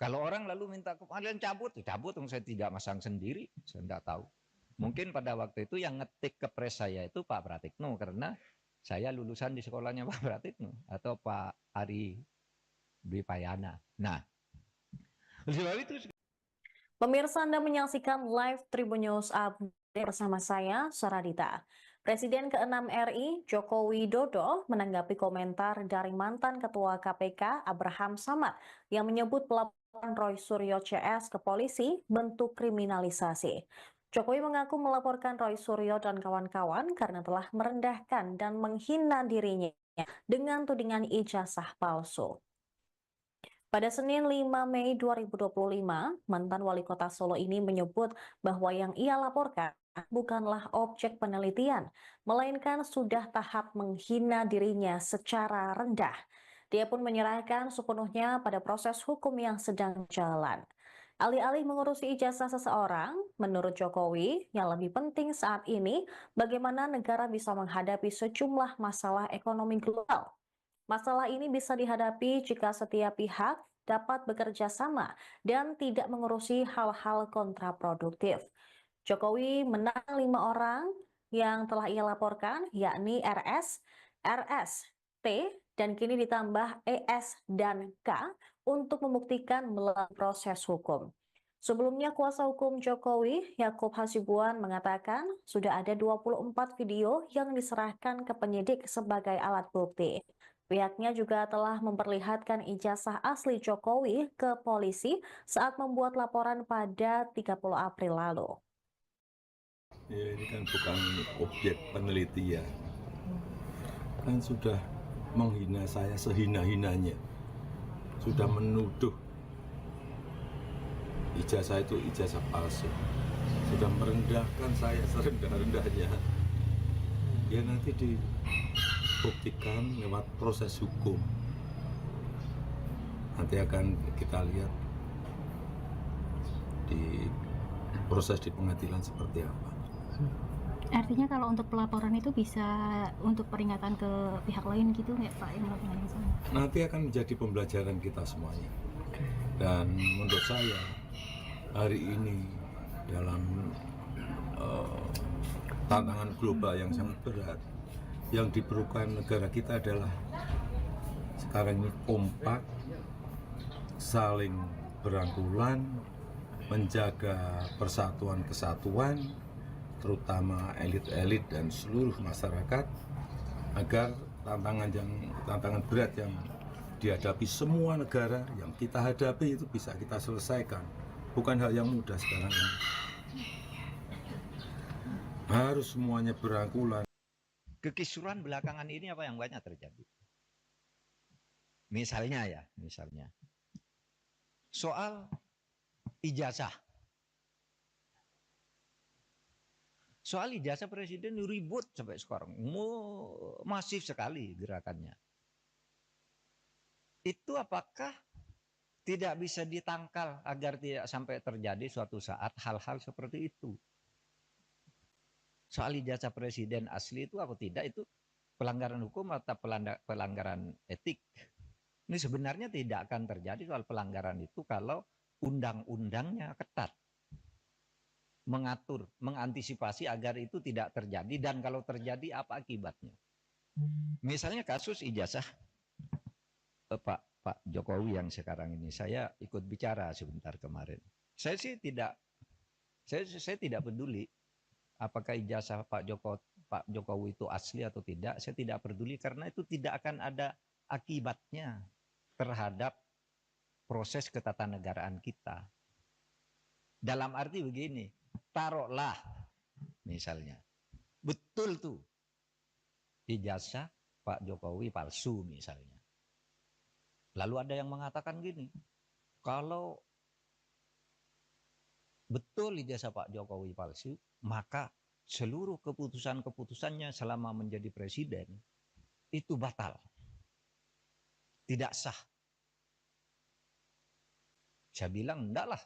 Kalau orang lalu minta kemarin cabut, cabut, saya tidak masang sendiri, saya tidak tahu. Mungkin pada waktu itu yang ngetik ke pres saya itu Pak Pratikno, karena saya lulusan di sekolahnya Pak Pratikno atau Pak Ari Dwi Payana. Nah, oleh sebab itu Pemirsa, Anda menyaksikan live Tribun News Update bersama saya, Saradita. Presiden ke-6 RI, Joko Widodo, menanggapi komentar dari mantan Ketua KPK, Abraham Samad, yang menyebut pelaporan Roy Suryo CS ke polisi bentuk kriminalisasi. Jokowi mengaku melaporkan Roy Suryo dan kawan-kawan karena telah merendahkan dan menghina dirinya dengan tudingan ijazah palsu. Pada Senin 5 Mei 2025, mantan wali kota Solo ini menyebut bahwa yang ia laporkan bukanlah objek penelitian, melainkan sudah tahap menghina dirinya secara rendah. Dia pun menyerahkan sepenuhnya pada proses hukum yang sedang jalan. Alih-alih mengurusi ijazah seseorang, menurut Jokowi, yang lebih penting saat ini bagaimana negara bisa menghadapi sejumlah masalah ekonomi global. Masalah ini bisa dihadapi jika setiap pihak dapat bekerja sama dan tidak mengurusi hal-hal kontraproduktif. Jokowi menang 5 orang yang telah ia laporkan, yakni RS, RS, T, dan kini ditambah ES dan K untuk membuktikan melalui proses hukum. Sebelumnya, kuasa hukum Jokowi, Yakub Hasibuan, mengatakan sudah ada 24 video yang diserahkan ke penyidik sebagai alat bukti. Pihaknya juga telah memperlihatkan ijazah asli Jokowi ke polisi saat membuat laporan pada 30 April lalu. Ya, ini kan bukan objek penelitian, kan sudah menghina saya sehina-hinanya, sudah menuduh ijazah itu ijazah palsu, sudah merendahkan saya serendah-rendahnya. Ya nanti dibuktikan lewat proses hukum. Nanti akan kita lihat di proses di pengadilan seperti apa. Artinya kalau untuk pelaporan itu bisa untuk peringatan ke pihak lain gitu nggak Pak yang melakukan di sana? Nanti akan menjadi pembelajaran kita semuanya. Dan menurut saya hari ini dalam tantangan global yang sangat berat, yang diperlukan negara kita adalah sekarang ini kompak, saling berangkulan, menjaga persatuan kesatuan, terutama elit-elit dan seluruh masyarakat, agar tantangan berat yang dihadapi semua negara yang kita hadapi itu bisa kita selesaikan. Bukan hal yang mudah sekarang ini. Harus semuanya berangkulan. kekisruhan belakangan ini apa yang banyak terjadi? Misalnya soal ijazah. Soal ijazah presiden ribut sampai sekarang, masif sekali gerakannya. Itu apakah tidak bisa ditangkal agar tidak sampai terjadi suatu saat hal-hal seperti itu? Soal ijazah presiden asli itu apa tidak, itu pelanggaran hukum atau pelanggaran etik. Ini sebenarnya tidak akan terjadi soal pelanggaran itu kalau undang-undangnya ketat, mengatur, mengantisipasi agar itu tidak terjadi, dan kalau terjadi apa akibatnya. Misalnya kasus ijazah Pak Jokowi yang sekarang ini, saya ikut bicara sebentar kemarin. Saya tidak peduli apakah ijazah Pak Jokowi itu asli atau tidak. Saya tidak peduli karena itu tidak akan ada akibatnya terhadap proses ketatanegaraan kita. Dalam arti begini, taruhlah misalnya betul tuh ijazah Pak Jokowi palsu misalnya. Lalu ada yang mengatakan gini, kalau betul ijazah Pak Jokowi palsu, maka seluruh keputusan-keputusannya selama menjadi presiden itu batal, tidak sah. Saya bilang enggak lah.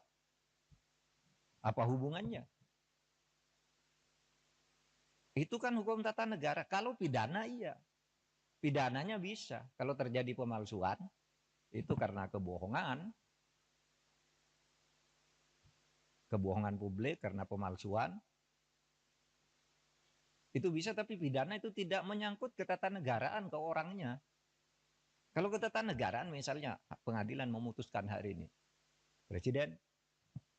Apa hubungannya? Itu kan hukum tata negara. Kalau pidana iya. Pidananya bisa. Kalau terjadi pemalsuan, itu karena kebohongan publik, karena pemalsuan, Itu bisa, tapi pidana itu tidak menyangkut ketatanegaraan ke orangnya. Kalau ketatanegaraan misalnya pengadilan memutuskan hari ini, Presiden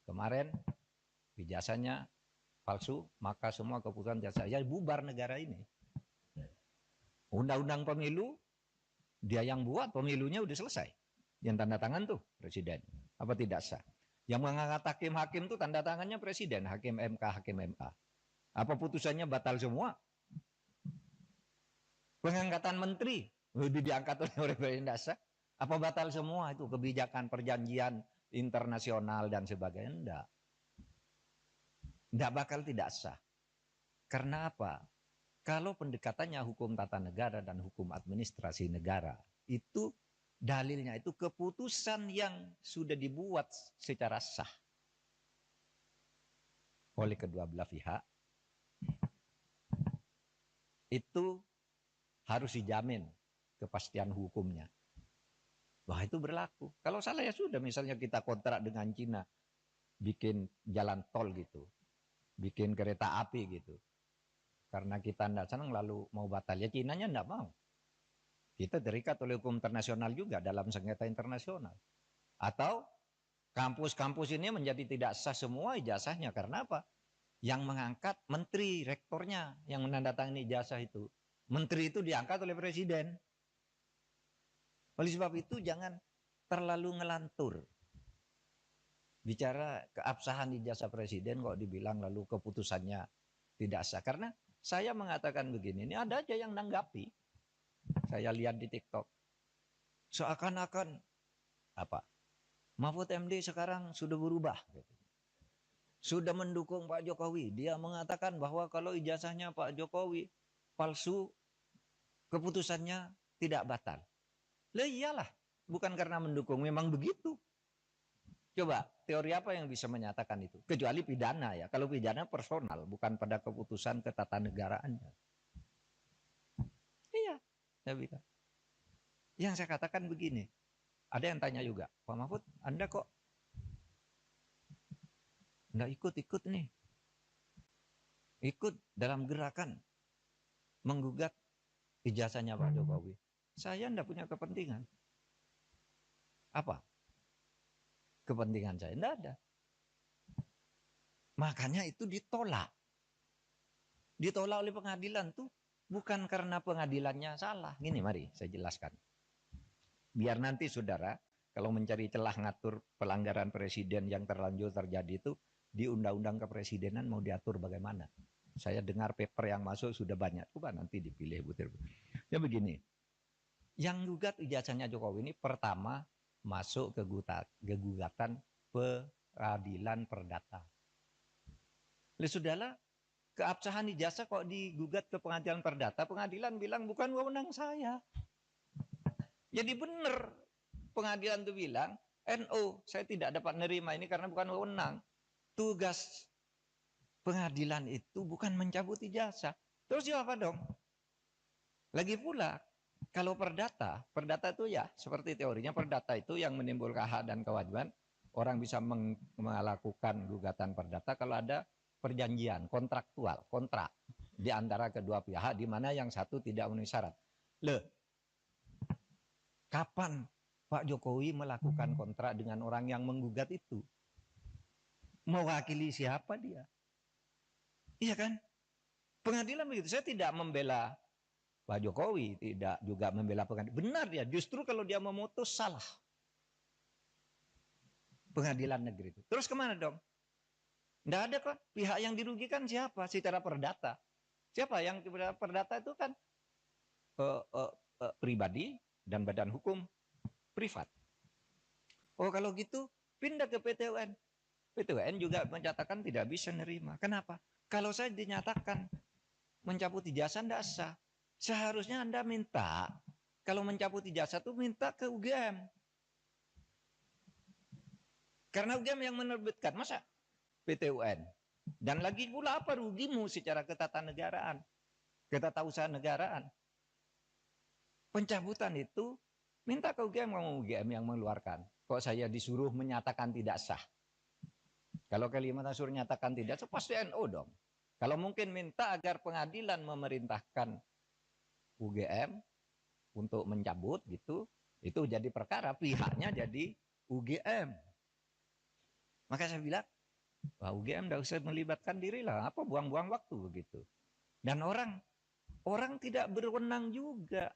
kemarin ijazahnya palsu, maka semua keputusan jasa ya bubar negara ini. Undang-undang pemilu dia yang buat, pemilunya udah selesai. Yang tanda tangan tuh Presiden. Apa tidak sah? Yang mengangkat hakim-hakim tuh tanda tangannya Presiden, hakim MK, hakim MA. Apa putusannya batal semua? Pengangkatan menteri udah diangkat oleh Presiden, tidak sah. Apa batal semua itu kebijakan perjanjian internasional dan sebagainya? Enggak. Enggak bakal tidak sah. Karena apa? Kalau pendekatannya hukum tata negara dan hukum administrasi negara, itu dalilnya itu keputusan yang sudah dibuat secara sah oleh kedua belah pihak, itu harus dijamin kepastian hukumnya. Wah, itu berlaku. Kalau salah ya sudah, misalnya kita kontrak dengan Cina, bikin jalan tol gitu, bikin kereta api gitu. Karena kita tidak senang lalu mau batal, ya Cinanya tidak mau. Kita terikat oleh hukum internasional juga dalam sengketa internasional. Atau kampus-kampus ini menjadi tidak sah semua ijazahnya. Karena apa? Yang mengangkat menteri, rektornya yang menandatangani ijazah itu. Menteri itu diangkat oleh presiden. Oleh sebab itu jangan terlalu ngelantur. Bicara keabsahan ijazah presiden kok dibilang lalu keputusannya tidak sah. Karena saya mengatakan begini, ini ada aja yang nanggapi. Saya lihat di TikTok. Seakan-akan apa? Mahfud MD sekarang sudah berubah. Sudah mendukung Pak Jokowi. Dia mengatakan bahwa kalau ijazahnya Pak Jokowi palsu, keputusannya tidak batal. Lah iyalah, bukan karena mendukung, memang begitu. Coba, teori apa yang bisa menyatakan itu? Kecuali pidana ya. Kalau pidana personal, bukan pada keputusan ketatanegaraannya. Iya, saya bilang. Yang saya katakan begini, ada yang tanya juga, Pak Mahfud, Anda kok nggak ikut-ikut nih? Ikut dalam gerakan menggugat ijazahnya Pak Jokowi. Saya enggak punya kepentingan. Apa? Kepentingan saya enggak ada. Makanya itu ditolak. Ditolak oleh pengadilan tuh bukan karena pengadilannya salah. Gini mari saya jelaskan. Biar nanti saudara kalau mencari celah ngatur pelanggaran presiden yang terlanjur terjadi itu di undang-undang kepresidenan mau diatur bagaimana. Saya dengar paper yang masuk sudah banyak. Coba nanti dipilih butir. Ya begini. Yang gugat ijazahnya Jokowi ini pertama masuk ke gugatan peradilan perdata. Sudahlah, keabsahan ijazah kok digugat ke pengadilan perdata, pengadilan bilang bukan wewenang saya. Jadi benar pengadilan itu bilang, NO, saya tidak dapat menerima ini karena bukan wewenang. Tugas pengadilan itu bukan mencabut ijazah. Terus apa dong? Lagi pula, kalau perdata itu ya seperti teorinya perdata itu yang menimbulkan hak dan kewajiban. Orang bisa melakukan gugatan perdata kalau ada perjanjian kontraktual, kontrak di antara kedua pihak di mana yang satu tidak memenuhi syarat. Kapan Pak Jokowi melakukan kontrak dengan orang yang menggugat itu? Mewakili siapa dia? Iya kan? Pengadilan begitu. Saya tidak membela Pak Jokowi, tidak juga membela pengadilan. Benar dia, justru kalau dia memutus salah. Pengadilan negeri itu. Terus kemana dong? Tidak ada kok. Pihak yang dirugikan siapa? Secara perdata. Siapa yang perdata itu kan pribadi dan badan hukum privat. Oh kalau gitu pindah ke PT UN. PT UN juga menyatakan tidak bisa nerima. Kenapa? Kalau saya dinyatakan mencabut ijazah tidak sah. Seharusnya Anda minta, kalau mencabut ijazah itu minta ke UGM. Karena UGM yang menerbitkan, masa PT UN? Dan lagi pula apa rugimu secara ketatanegaraan, ketatausahaan negaraan? Pencabutan itu minta ke UGM, kamu UGM yang mengeluarkan. Kok saya disuruh menyatakan tidak sah? Kalau Kalimantan suruh nyatakan tidak sah, pasti NO dong. Kalau mungkin minta agar pengadilan memerintahkan UGM untuk mencabut gitu, itu jadi perkara, pihaknya jadi UGM. Maka saya bilang, wah UGM tidak usah melibatkan diri lah, apa buang-buang waktu begitu. Dan orang tidak berwenang juga.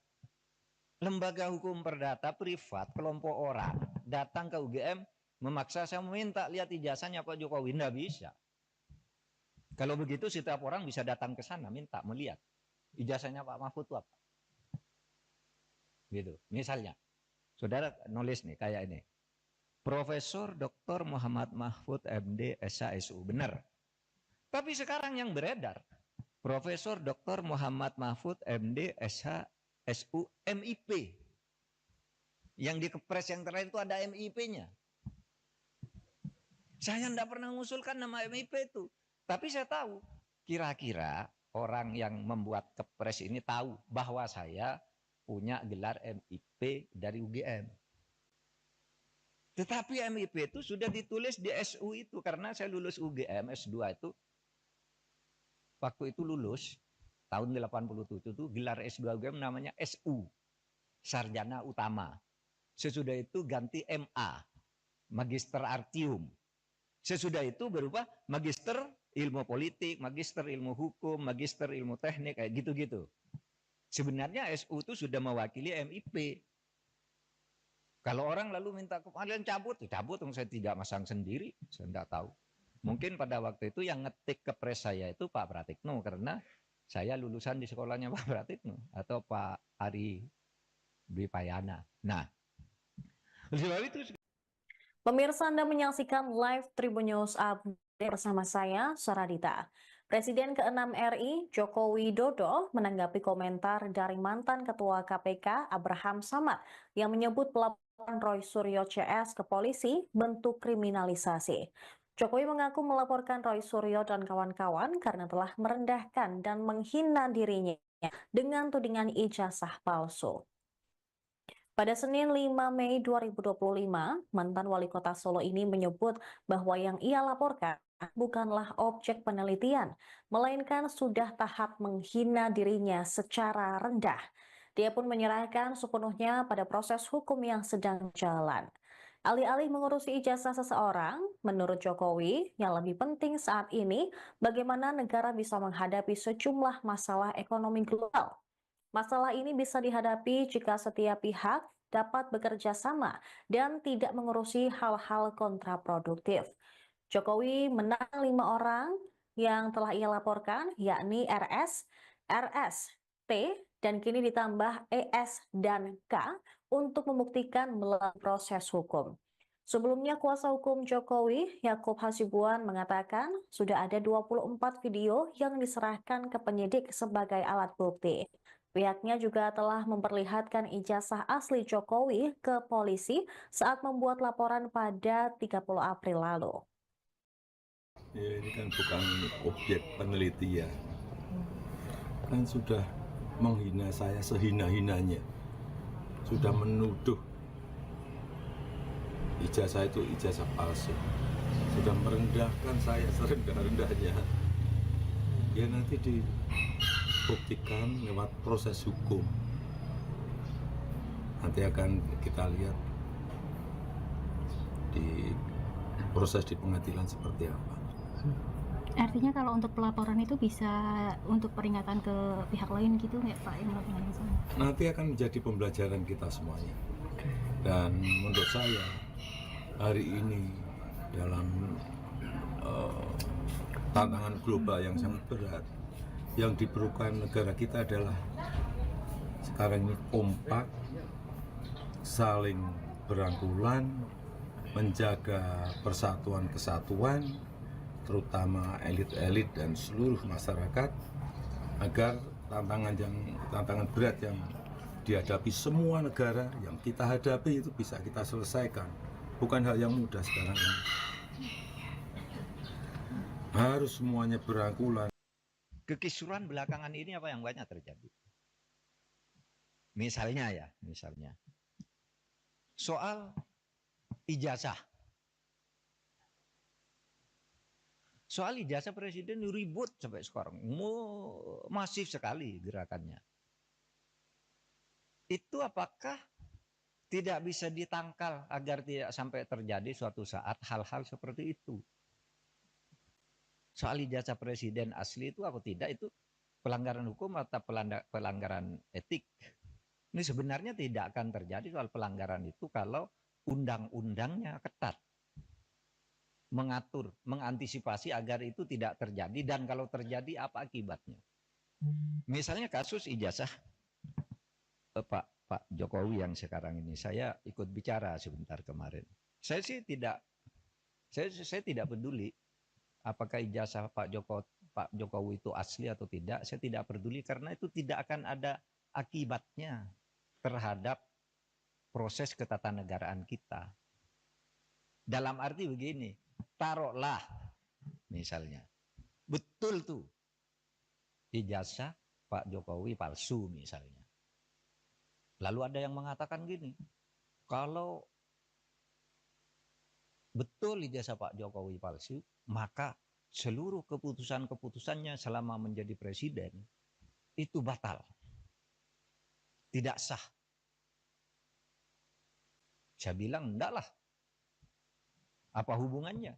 Lembaga hukum perdata privat, kelompok orang datang ke UGM memaksa saya meminta lihat ijazahnya Pak Jokowi, tidak bisa. Kalau begitu setiap orang bisa datang ke sana minta melihat ijazahnya Pak Mahfud itu apa. Gitu. Misalnya, saudara nulis nih kayak ini. Profesor Dr. Muhammad Mahfud MD SHSU, benar. Tapi sekarang yang beredar, Profesor Dr. Muhammad Mahfud MD SHSU MIP. Yang di Kepres yang terakhir itu ada MIP-nya. Saya tidak pernah mengusulkan nama MIP itu. Tapi saya tahu, kira-kira orang yang membuat Kepres ini tahu bahwa saya punya gelar MIP dari UGM. Tetapi MIP itu sudah ditulis di SU itu, karena saya lulus UGM S2 itu, waktu itu lulus, tahun 87 itu gelar S2 UGM namanya SU, Sarjana Utama. Sesudah itu ganti MA, Magister Artium. Sesudah itu berubah Magister Ilmu Politik, Magister Ilmu Hukum, Magister Ilmu Teknik, kayak gitu-gitu. Sebenarnya SU itu sudah mewakili MIP. Kalau orang lalu minta kalian cabut, cabut, saya tidak masang sendiri, saya tidak tahu. Mungkin pada waktu itu yang ngetik Kepres saya itu Pak Pratikno, karena saya lulusan di sekolahnya Pak Pratikno atau Pak Ari Dwi Payana. Nah, sebab itu. Pemirsa, Anda menyaksikan live Tribun News Update bersama saya, Saradita. Presiden ke-6 RI, Joko Widodo, menanggapi komentar dari mantan Ketua KPK, Abraham Samad, yang menyebut pelaporan Roy Suryo CS ke polisi bentuk kriminalisasi. Jokowi mengaku melaporkan Roy Suryo dan kawan-kawan karena telah merendahkan dan menghina dirinya dengan tudingan ijazah palsu. Pada Senin 5 Mei 2025, mantan wali kota Solo ini menyebut bahwa yang ia laporkan bukanlah objek penelitian, melainkan sudah tahap menghina dirinya secara rendah. Dia pun menyerahkan sepenuhnya pada proses hukum yang sedang jalan. Alih-alih mengurusi ijazah seseorang, menurut Jokowi, yang lebih penting saat ini bagaimana negara bisa menghadapi sejumlah masalah ekonomi global. Masalah ini bisa dihadapi jika setiap pihak dapat bekerja sama dan tidak mengurusi hal-hal kontraproduktif. Jokowi menang 5 orang yang telah ia laporkan, yakni RS, T, dan kini ditambah ES dan K untuk membuktikan melalui proses hukum. Sebelumnya, kuasa hukum Jokowi, Yakub Hasibuan, mengatakan sudah ada 24 video yang diserahkan ke penyidik sebagai alat bukti. Pihaknya juga telah memperlihatkan ijazah asli Jokowi ke polisi saat membuat laporan pada 30 April lalu. Ya, ini kan bukan objek penelitian. Kan sudah menghina saya sehina-hinanya. Sudah menuduh ijazah itu ijazah palsu. Sudah merendahkan saya serendah-rendahnya. Ya nanti dibuktikan lewat proses hukum. Nanti akan kita lihat di proses di pengadilan seperti apa. Artinya kalau untuk pelaporan itu bisa untuk peringatan ke pihak lain gitu nggak Pak? Nanti akan menjadi pembelajaran kita semuanya. Dan menurut saya hari ini dalam tantangan global yang sangat berat, yang diperlukan negara kita adalah sekarang ini kompak, saling berangkulan, menjaga persatuan kesatuan, terutama elit-elit dan seluruh masyarakat, agar tantangan berat yang dihadapi semua negara yang kita hadapi itu bisa kita selesaikan. Bukan hal yang mudah sekarang ini. Harus semuanya berangkulan. Kekisuran belakangan ini apa yang banyak terjadi? Misalnya soal ijazah. Soal ijazah presiden ribut sampai sekarang. Masif sekali gerakannya. Itu apakah tidak bisa ditangkal agar tidak sampai terjadi suatu saat hal-hal seperti itu? Soal ijazah presiden asli itu apa tidak, itu pelanggaran hukum atau pelanggaran etik. Ini sebenarnya tidak akan terjadi soal pelanggaran itu kalau undang-undangnya ketat. Mengatur, mengantisipasi agar itu tidak terjadi, dan kalau terjadi apa akibatnya. Misalnya kasus ijazah Pak Jokowi yang sekarang ini, saya ikut bicara sebentar kemarin. Saya sih tidak, saya tidak peduli apakah ijazah Pak Jokowi itu asli atau tidak. Saya tidak peduli karena itu tidak akan ada akibatnya terhadap proses ketatanegaraan kita. Dalam arti begini, taruhlah misalnya betul tuh ijazah Pak Jokowi palsu misalnya. Lalu ada yang mengatakan gini, kalau betul ijazah Pak Jokowi palsu, maka seluruh keputusan-keputusannya selama menjadi presiden itu batal. Tidak sah. Saya bilang enggak lah. Apa hubungannya?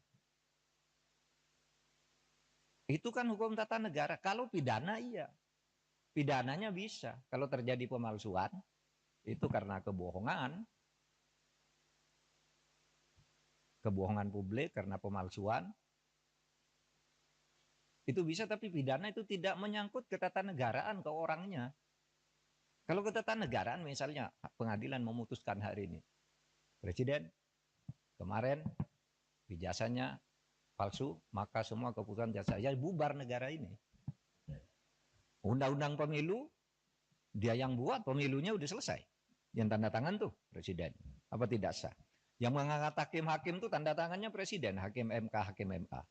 Itu kan hukum tata negara. Kalau pidana iya. Pidananya bisa. Kalau terjadi pemalsuan, itu karena kebohongan. Kebohongan publik karena pemalsuan. Itu bisa, tapi pidana itu tidak menyangkut ketatanegaraan ke orangnya. Kalau ketatanegaraan misalnya pengadilan memutuskan hari ini, presiden kemarin ijazahnya palsu, maka semua keputusan saya bubar negara ini. Undang-undang pemilu dia yang buat, pemilunya udah selesai. Yang tanda tangan tuh presiden. Apa tidak sah? Yang mengangkat hakim-hakim tuh tanda tangannya presiden, hakim MK, hakim MA.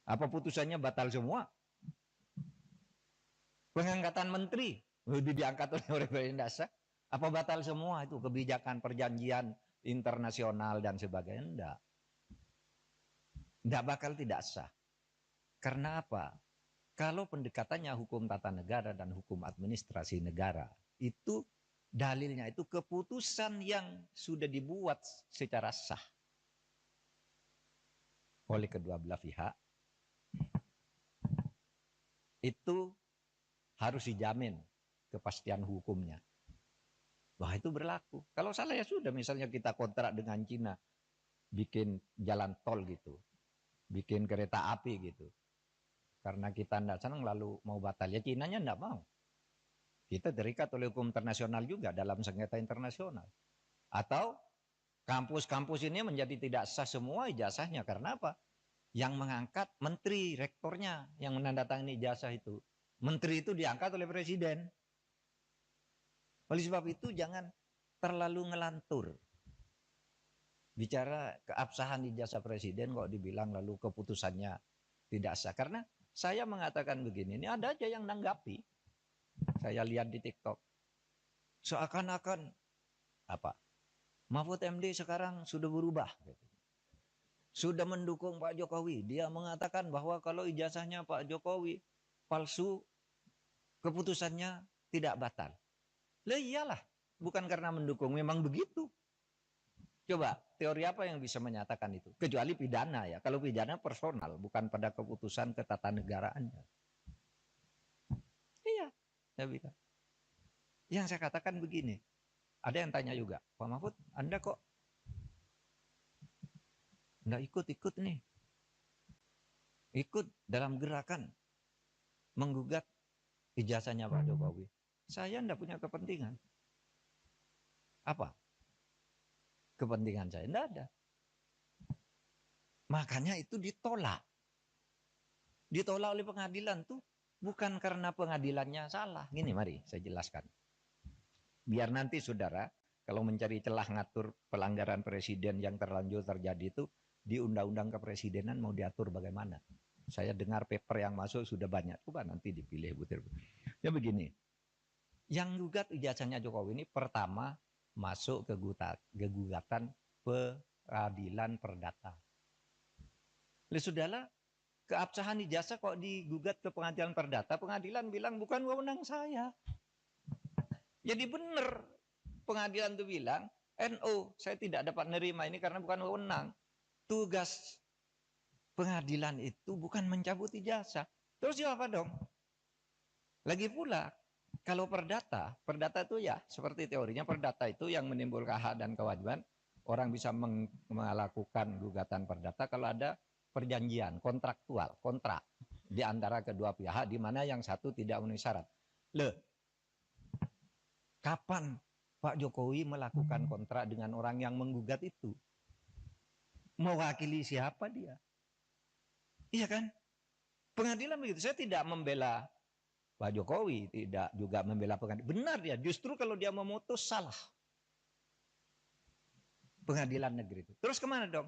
Apa putusannya batal semua? Pengangkatan menteri diangkat oleh presiden dasar. Apa batal semua itu kebijakan perjanjian internasional dan sebagainya? Enggak. Enggak bakal tidak sah. Karena apa? Kalau pendekatannya hukum tata negara dan hukum administrasi negara, itu dalilnya itu keputusan yang sudah dibuat secara sah oleh kedua belah pihak, itu harus dijamin kepastian hukumnya. Wah, itu berlaku. Kalau salah ya sudah, misalnya kita kontrak dengan Cina, bikin jalan tol gitu, bikin kereta api gitu. Karena kita tidak senang lalu mau batal, ya Cinanya tidak mau. Kita terikat oleh hukum internasional juga dalam sengketa internasional. Atau kampus-kampus ini menjadi tidak sah semua ijazahnya. Karena apa? Yang mengangkat menteri, rektornya yang menandatangani ijazah itu. Menteri itu diangkat oleh presiden. Oleh sebab itu jangan terlalu ngelantur. Bicara keabsahan ijazah presiden kok dibilang lalu keputusannya tidak sah. Karena saya mengatakan begini, ini ada aja yang nanggapi. Saya lihat di TikTok. Seakan-akan apa? Mahfud MD sekarang sudah berubah. Sudah mendukung Pak Jokowi. Dia mengatakan bahwa kalau ijazahnya Pak Jokowi palsu, keputusannya tidak batal. Lah iyalah, bukan karena mendukung, memang begitu. Coba, teori apa yang bisa menyatakan itu? Kecuali pidana ya. Kalau pidana personal, bukan pada keputusan ketatanegaraannya. Iya, saya bilang. Yang saya katakan begini, ada yang tanya juga, Pak Mahfud, Anda kok nggak ikut-ikut nih? Ikut dalam gerakan menggugat ijazahnya Pak Jokowi. Saya enggak punya kepentingan. Apa? Kepentingan saya enggak ada. Makanya itu ditolak. Ditolak oleh pengadilan tuh bukan karena pengadilannya salah. Gini, mari saya jelaskan. Biar nanti saudara, kalau mencari celah ngatur pelanggaran presiden yang terlanjur terjadi itu, di undang-undang kepresidenan mau diatur bagaimana. Saya dengar paper yang masuk sudah banyak. Coba nanti dipilih butir. Ya begini. Yang gugat ijazahnya Jokowi ini pertama masuk ke gugatan peradilan perdata. Oleh saudara, keabsahan ijazah kok digugat ke pengadilan perdata, pengadilan bilang bukan wewenang saya. Jadi benar pengadilan itu bilang, NO, saya tidak dapat menerima ini karena bukan wewenang. Tugas pengadilan itu bukan mencabut ijazah. Terus apa dong? Lagi pula, kalau perdata itu ya seperti teorinya perdata itu yang menimbulkan hak dan kewajiban. Orang bisa melakukan gugatan perdata kalau ada perjanjian kontraktual, kontrak di antara kedua pihak di mana yang satu tidak memenuhi syarat. Kapan Pak Jokowi melakukan kontrak dengan orang yang menggugat itu? Mewakili siapa dia? Iya kan? Pengadilan begitu. Saya tidak membela Pak Jokowi, tidak juga membela pengadilan. Benar dia, justru kalau dia memutus salah. Pengadilan negeri itu. Terus kemana dong?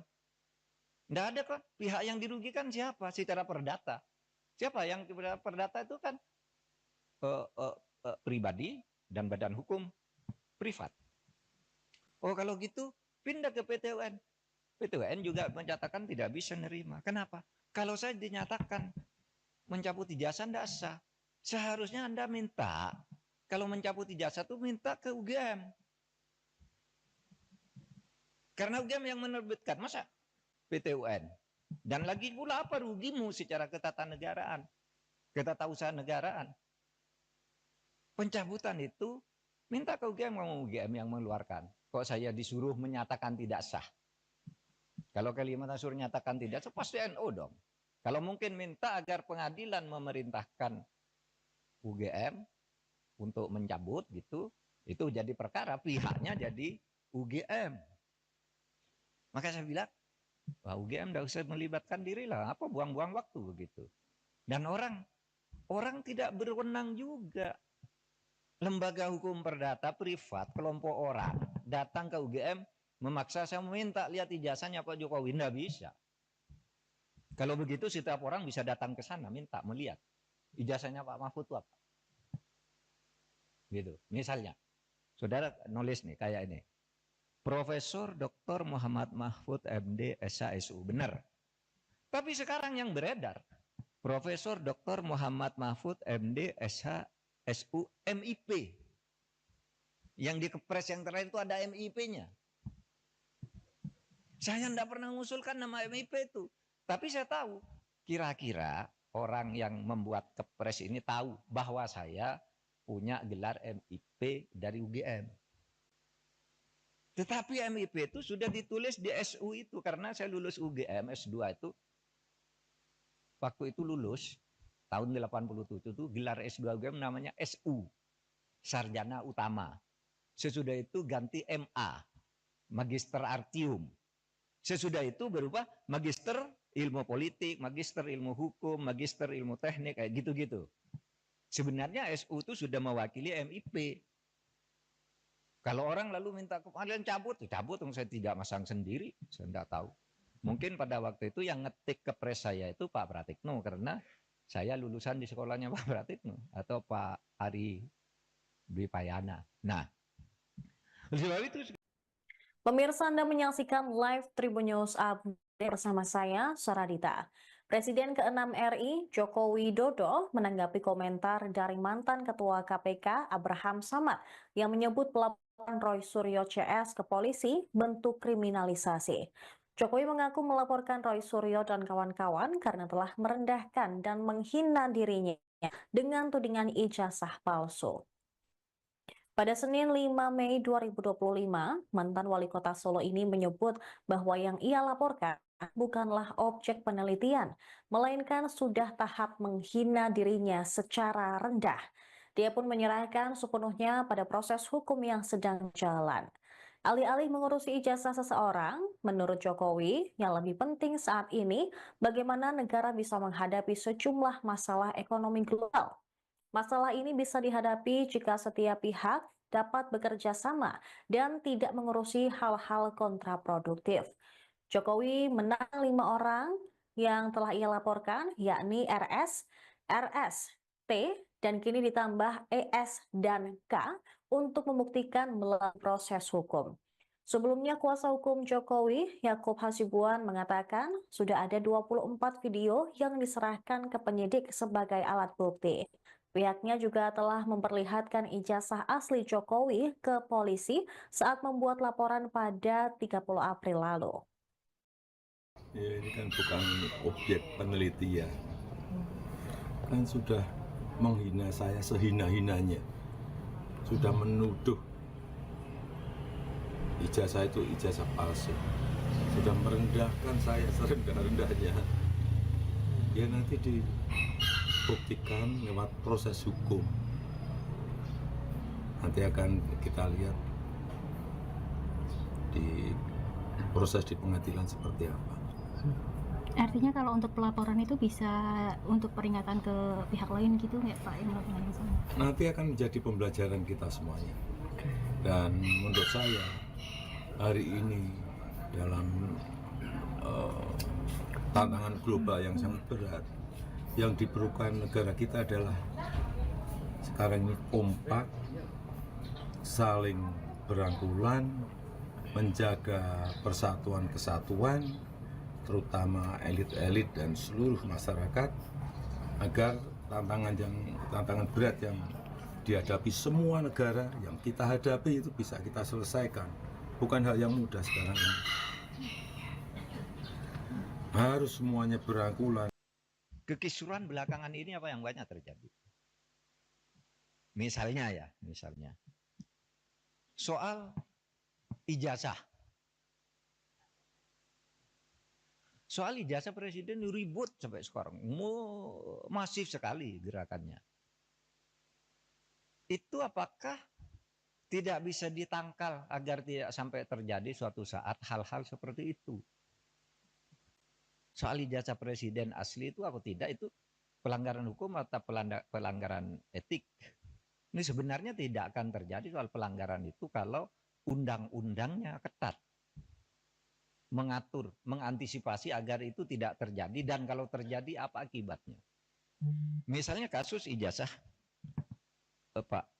Tidak ada kok. Pihak yang dirugikan siapa? Secara perdata. Siapa yang perdata itu kan pribadi dan badan hukum privat. Oh kalau gitu pindah ke PT UN. PT UN juga menyatakan tidak bisa nerima. Kenapa? Kalau saya dinyatakan mencabut ijazah tidak sah. Seharusnya Anda minta, kalau mencabut ijazah itu minta ke UGM. Karena UGM yang menerbitkan, masa PT UN? Dan lagi pula apa rugimu secara ketatanegaraan, ketatausahaan negaraan? Pencabutan itu minta ke UGM yang mengeluarkan. Kok saya disuruh menyatakan tidak sah? Kalau Kalimantan suruh nyatakan tidak sah, pasti NO dong. Kalau mungkin minta agar pengadilan memerintahkan UGM untuk mencabut gitu, itu jadi perkara, pihaknya jadi UGM. Maka saya bilang, wah UGM tidak usah melibatkan diri lah, apa buang-buang waktu begitu. Dan orang tidak berwenang juga. Lembaga hukum perdata privat, kelompok orang datang ke UGM memaksa saya meminta lihat ijazahnya Pak Jokowi, tidak bisa. Kalau begitu setiap orang bisa datang ke sana minta melihat ijazahnya Pak Mahfud itu apa. Gitu. Misalnya, saudara nulis nih kayak ini. Profesor Dr. Muhammad Mahfud MD SHSU, benar. Tapi sekarang yang beredar, Profesor Dr. Muhammad Mahfud MD SHSU MIP. Yang di kepres yang terakhir itu ada MIP-nya. Saya tidak pernah mengusulkan nama MIP itu. Tapi saya tahu, kira-kira orang yang membuat kepres ini tahu bahwa saya punya gelar MIP dari UGM. Tetapi MIP itu sudah ditulis di SU itu karena saya lulus UGM S2 itu. Waktu itu lulus tahun 87 itu gelar S2 UGM namanya SU, Sarjana Utama. Sesudah itu ganti MA, Magister Artium. Sesudah itu berubah Magister Ilmu Politik, Magister Ilmu Hukum, Magister Ilmu Teknik, kayak gitu-gitu. Sebenarnya SU itu sudah mewakili MIP. Kalau orang lalu minta kalian cabut, saya tidak masang sendiri, saya tidak tahu. Mungkin pada waktu itu yang ngetik kepres saya itu Pak Pratikno, karena saya lulusan di sekolahnya Pak Pratikno atau Pak Ari Dwi Payana. Nah, sebab itu. Pemirsa, Anda menyaksikan live Tribun News Update bersama saya, Saradita. Presiden ke-6 RI, Joko Widodo, menanggapi komentar dari mantan Ketua KPK, Abraham Samad, yang menyebut pelaporan Roy Suryo CS ke polisi bentuk kriminalisasi. Jokowi mengaku melaporkan Roy Suryo dan kawan-kawan karena telah merendahkan dan menghina dirinya dengan tudingan ijazah palsu. Pada Senin 5 Mei 2025, mantan wali kota Solo ini menyebut bahwa yang ia laporkan bukanlah objek penelitian, melainkan sudah tahap menghina dirinya secara rendah. Dia pun menyerahkan sepenuhnya pada proses hukum yang sedang jalan. Alih-alih mengurusi ijazah seseorang, menurut Jokowi, yang lebih penting saat ini bagaimana negara bisa menghadapi sejumlah masalah ekonomi global. Masalah ini bisa dihadapi jika setiap pihak dapat bekerja sama dan tidak mengurusi hal-hal kontraproduktif. Jokowi menang 5 orang yang telah ia laporkan, yakni RS, RS, T, dan kini ditambah ES dan K untuk membuktikan melalui proses hukum. Sebelumnya, kuasa hukum Jokowi, Yakub Hasibuan, mengatakan sudah ada 24 video yang diserahkan ke penyidik sebagai alat bukti. Pihaknya juga telah memperlihatkan ijazah asli Jokowi ke polisi saat membuat laporan pada 30 April lalu. Ya, ini kan bukan objek penelitian. Kan sudah menghina saya sehina-hinanya. Sudah menuduh ijazah itu ijazah palsu. Sudah merendahkan saya serendah-rendahnya. Ya nanti dibuktikan lewat proses hukum. Nanti akan kita lihat di proses di pengadilan seperti apa. Artinya kalau untuk pelaporan itu bisa untuk peringatan ke pihak lain gitu nggak Pak yang melakukan yang sama? Nanti akan menjadi pembelajaran kita semuanya. Dan menurut saya hari ini dalam tantangan global yang sangat berat, yang diperlukan negara kita adalah sekarang ini kompak, saling berangkulan, menjaga persatuan kesatuan, terutama elit-elit dan seluruh masyarakat, agar tantangan berat yang dihadapi semua negara yang kita hadapi itu bisa kita selesaikan. Bukan hal yang mudah sekarang ini. Harus semuanya berangkulan. Kekisruhan belakangan ini apa yang banyak terjadi? Misalnya soal ijazah. Soal ijazah presiden ribut sampai sekarang. Masif sekali gerakannya. Itu apakah tidak bisa ditangkal agar tidak sampai terjadi suatu saat hal-hal seperti itu? Soal ijazah presiden asli itu atau tidak, itu pelanggaran hukum atau pelanggaran etik. Ini sebenarnya tidak akan terjadi soal pelanggaran itu kalau undang-undangnya ketat. Mengatur, mengantisipasi agar itu tidak terjadi, dan kalau terjadi apa akibatnya. Misalnya kasus ijazah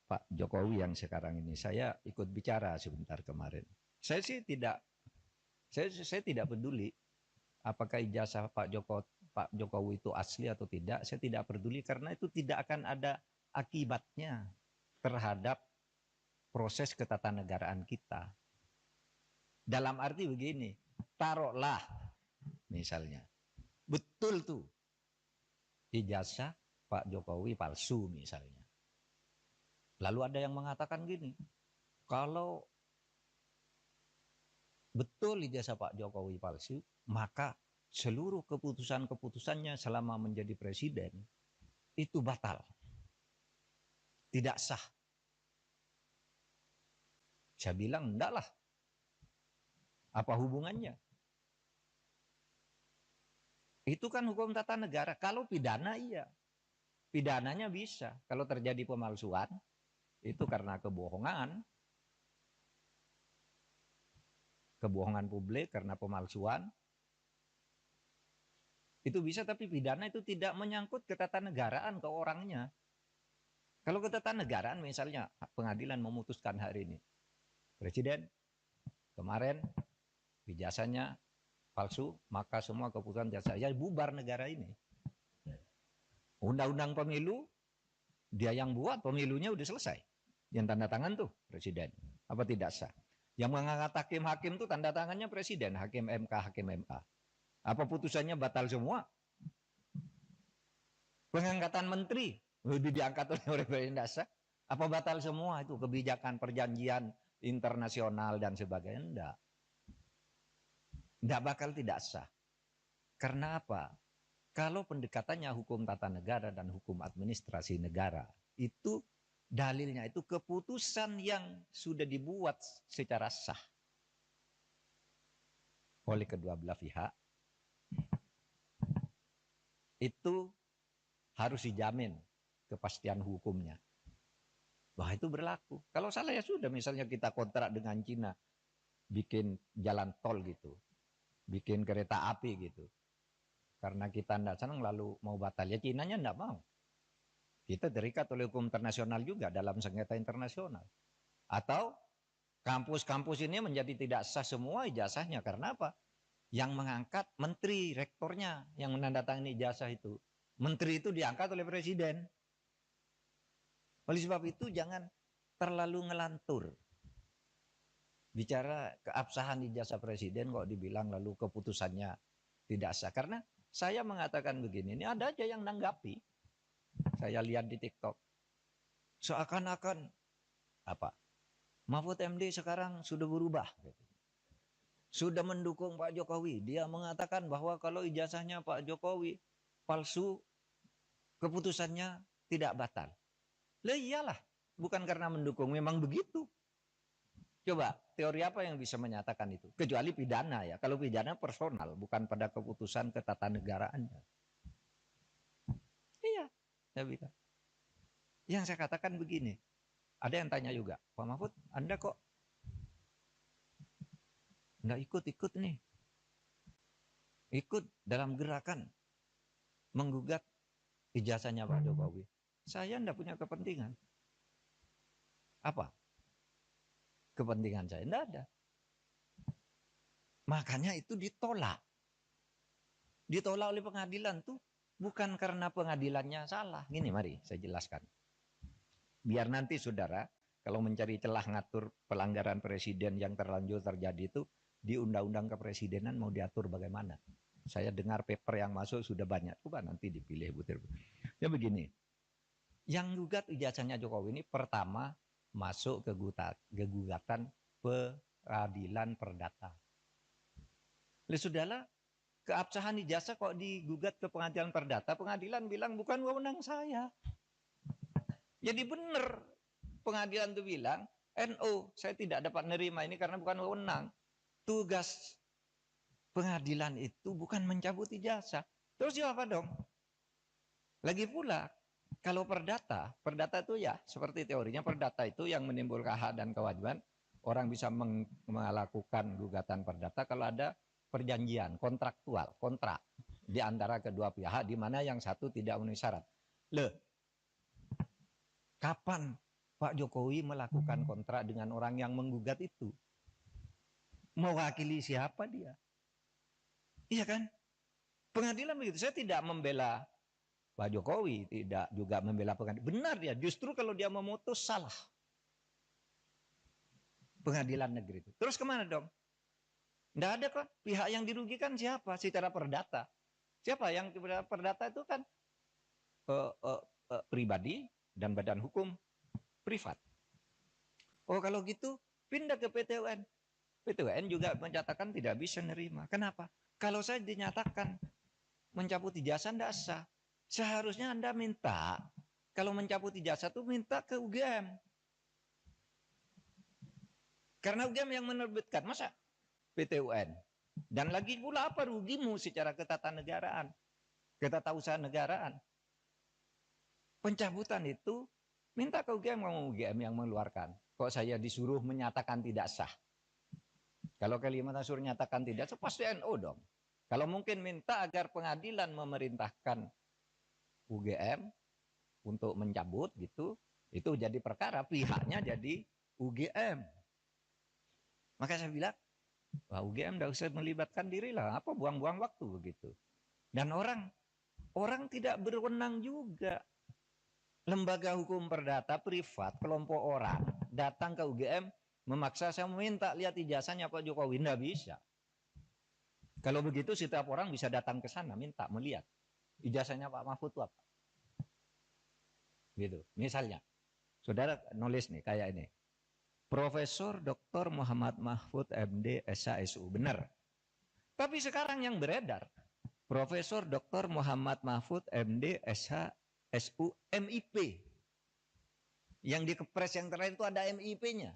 Pak Jokowi yang sekarang ini, saya ikut bicara sebentar kemarin. Saya tidak peduli apakah ijazah Pak Jokowi itu asli atau tidak. Saya tidak peduli karena itu tidak akan ada akibatnya terhadap proses ketatanegaraan kita. Dalam arti begini, taruhlah misalnya betul tuh ijazah Pak Jokowi palsu misalnya. Lalu ada yang mengatakan gini, kalau betul ijazah Pak Jokowi palsu, maka seluruh keputusan-keputusannya selama menjadi presiden itu batal. Tidak sah. Saya bilang, enggak lah. Apa hubungannya? Itu kan hukum tata negara. Kalau pidana iya. Pidananya bisa. Kalau terjadi pemalsuan, itu karena kebohongan publik, karena pemalsuan, itu bisa, tapi pidana itu tidak menyangkut ketatanegaraan ke orangnya. Kalau ketatanegaraan misalnya pengadilan memutuskan hari ini, presiden kemarin ijazahnya palsu, maka semua keputusan jasa ya bubar negara ini. Undang-undang pemilu dia yang buat, pemilunya udah selesai. Yang tanda tangan tuh presiden. Apa tidak sah? Yang mengangkat hakim-hakim tuh tanda tangannya presiden, hakim MK, hakim MA. Apa putusannya batal semua? Pengangkatan menteri udah diangkat oleh presiden, tidak sah. Apa batal semua itu kebijakan perjanjian internasional dan sebagainya? Enggak. Enggak bakal tidak sah. Karena apa? Kalau pendekatannya hukum tata negara dan hukum administrasi negara, itu dalilnya itu keputusan yang sudah dibuat secara sah oleh kedua belah pihak, itu harus dijamin kepastian hukumnya. Wah, itu berlaku. Kalau salah ya sudah, misalnya kita kontrak dengan Cina, bikin jalan tol gitu, bikin kereta api gitu. Karena kita tidak senang lalu mau batal, ya Cinanya tidak mau. Kita terikat oleh hukum internasional juga dalam sengketa internasional. Atau Kampus-kampus ini menjadi tidak sah semua ijazahnya. Karena apa? Yang mengangkat menteri, rektornya yang menandatangani ijazah itu. Menteri itu diangkat oleh presiden. Oleh sebab itu jangan terlalu ngelantur. Bicara keabsahan ijazah presiden kok dibilang lalu keputusannya tidak sah. Karena saya mengatakan begini, ini ada aja yang nanggapi. Saya lihat di TikTok. Seakan-akan apa? Mahfud MD sekarang sudah berubah. Sudah mendukung Pak Jokowi. Dia mengatakan bahwa kalau ijazahnya Pak Jokowi palsu, keputusannya tidak batal. Lah iyalah, bukan karena mendukung, memang begitu. Coba, teori apa yang bisa menyatakan itu? Kecuali pidana ya. Kalau pidana personal, bukan pada keputusan ketatanegaraannya. Iya, saya bilang. Yang saya katakan begini, ada yang tanya juga, Pak Mahfud, Anda kok nggak ikut-ikut nih? Ikut dalam gerakan menggugat ijazahnya Pak Jokowi. Saya enggak punya kepentingan. Apa? Kepentingan saya enggak ada. Makanya itu ditolak. Ditolak oleh pengadilan tuh bukan karena pengadilannya salah. Gini mari saya jelaskan. Biar nanti saudara kalau mencari celah ngatur pelanggaran presiden yang terlanjur terjadi itu di undang-undang kepresidenan mau diatur bagaimana. Saya dengar paper yang masuk sudah banyak. Coba nanti dipilih butir. Ya begini. Yang gugat ijazahnya Jokowi ini pertama masuk ke gugatan peradilan perdata. Sudahlah, keabsahan ijazah kok digugat ke pengadilan perdata, pengadilan bilang bukan wewenang saya. Jadi benar pengadilan itu bilang, NO, saya tidak dapat nerima ini karena bukan wewenang. Tugas pengadilan itu bukan mencabut ijazah. Terus apa dong? Lagi pula, kalau perdata itu ya seperti teorinya perdata itu yang menimbulkan hak dan kewajiban. Orang bisa melakukan gugatan perdata kalau ada perjanjian kontraktual, kontrak di antara kedua pihak di mana yang satu tidak memenuhi syarat. Loh, kapan Pak Jokowi melakukan kontrak dengan orang yang menggugat itu? Mewakili siapa dia? Iya kan? Pengadilan begitu. Saya tidak membela Pak Jokowi, tidak juga membela pengadilan. Benar dia, justru kalau dia memutus salah. Pengadilan negeri itu. Terus kemana dong? Tidak ada kok. Pihak yang dirugikan siapa? Secara perdata. Siapa yang perdata itu kan pribadi dan badan hukum privat. Oh kalau gitu pindah ke PT UN. PT UN juga menyatakan tidak bisa nerima. Kenapa? Kalau saya dinyatakan mencabut ijazah tidak sah. Seharusnya Anda minta, kalau mencabut ijazah itu minta ke UGM. Karena UGM yang menerbitkan, masa PT UN? Dan lagi pula apa rugimu secara ketatanegaraan, ketatausahaan negaraan? Pencabutan itu minta ke UGM, ngomong UGM yang mengeluarkan. Kok saya disuruh menyatakan tidak sah? Kalau Kalimantan suruh nyatakan tidak sah, pasti NO dong. Kalau mungkin minta agar pengadilan memerintahkan UGM untuk mencabut gitu, itu jadi perkara, pihaknya jadi UGM. Maka saya bilang, wah UGM tidak usah melibatkan diri lah, apa buang-buang waktu begitu. Dan orang tidak berwenang juga. Lembaga hukum perdata privat, kelompok orang datang ke UGM memaksa saya meminta lihat ijazahnya Pak Jokowi, tidak bisa. Kalau begitu setiap orang bisa datang ke sana minta melihat ijazahnya Pak Mahfud itu apa. Gitu. Misalnya, saudara nulis nih kayak ini. Profesor Dr. Muhammad Mahfud MD SHSU, benar. Tapi sekarang yang beredar, Profesor Dr. Muhammad Mahfud MD SHSU MIP. Yang di kepres yang terakhir itu ada MIP-nya.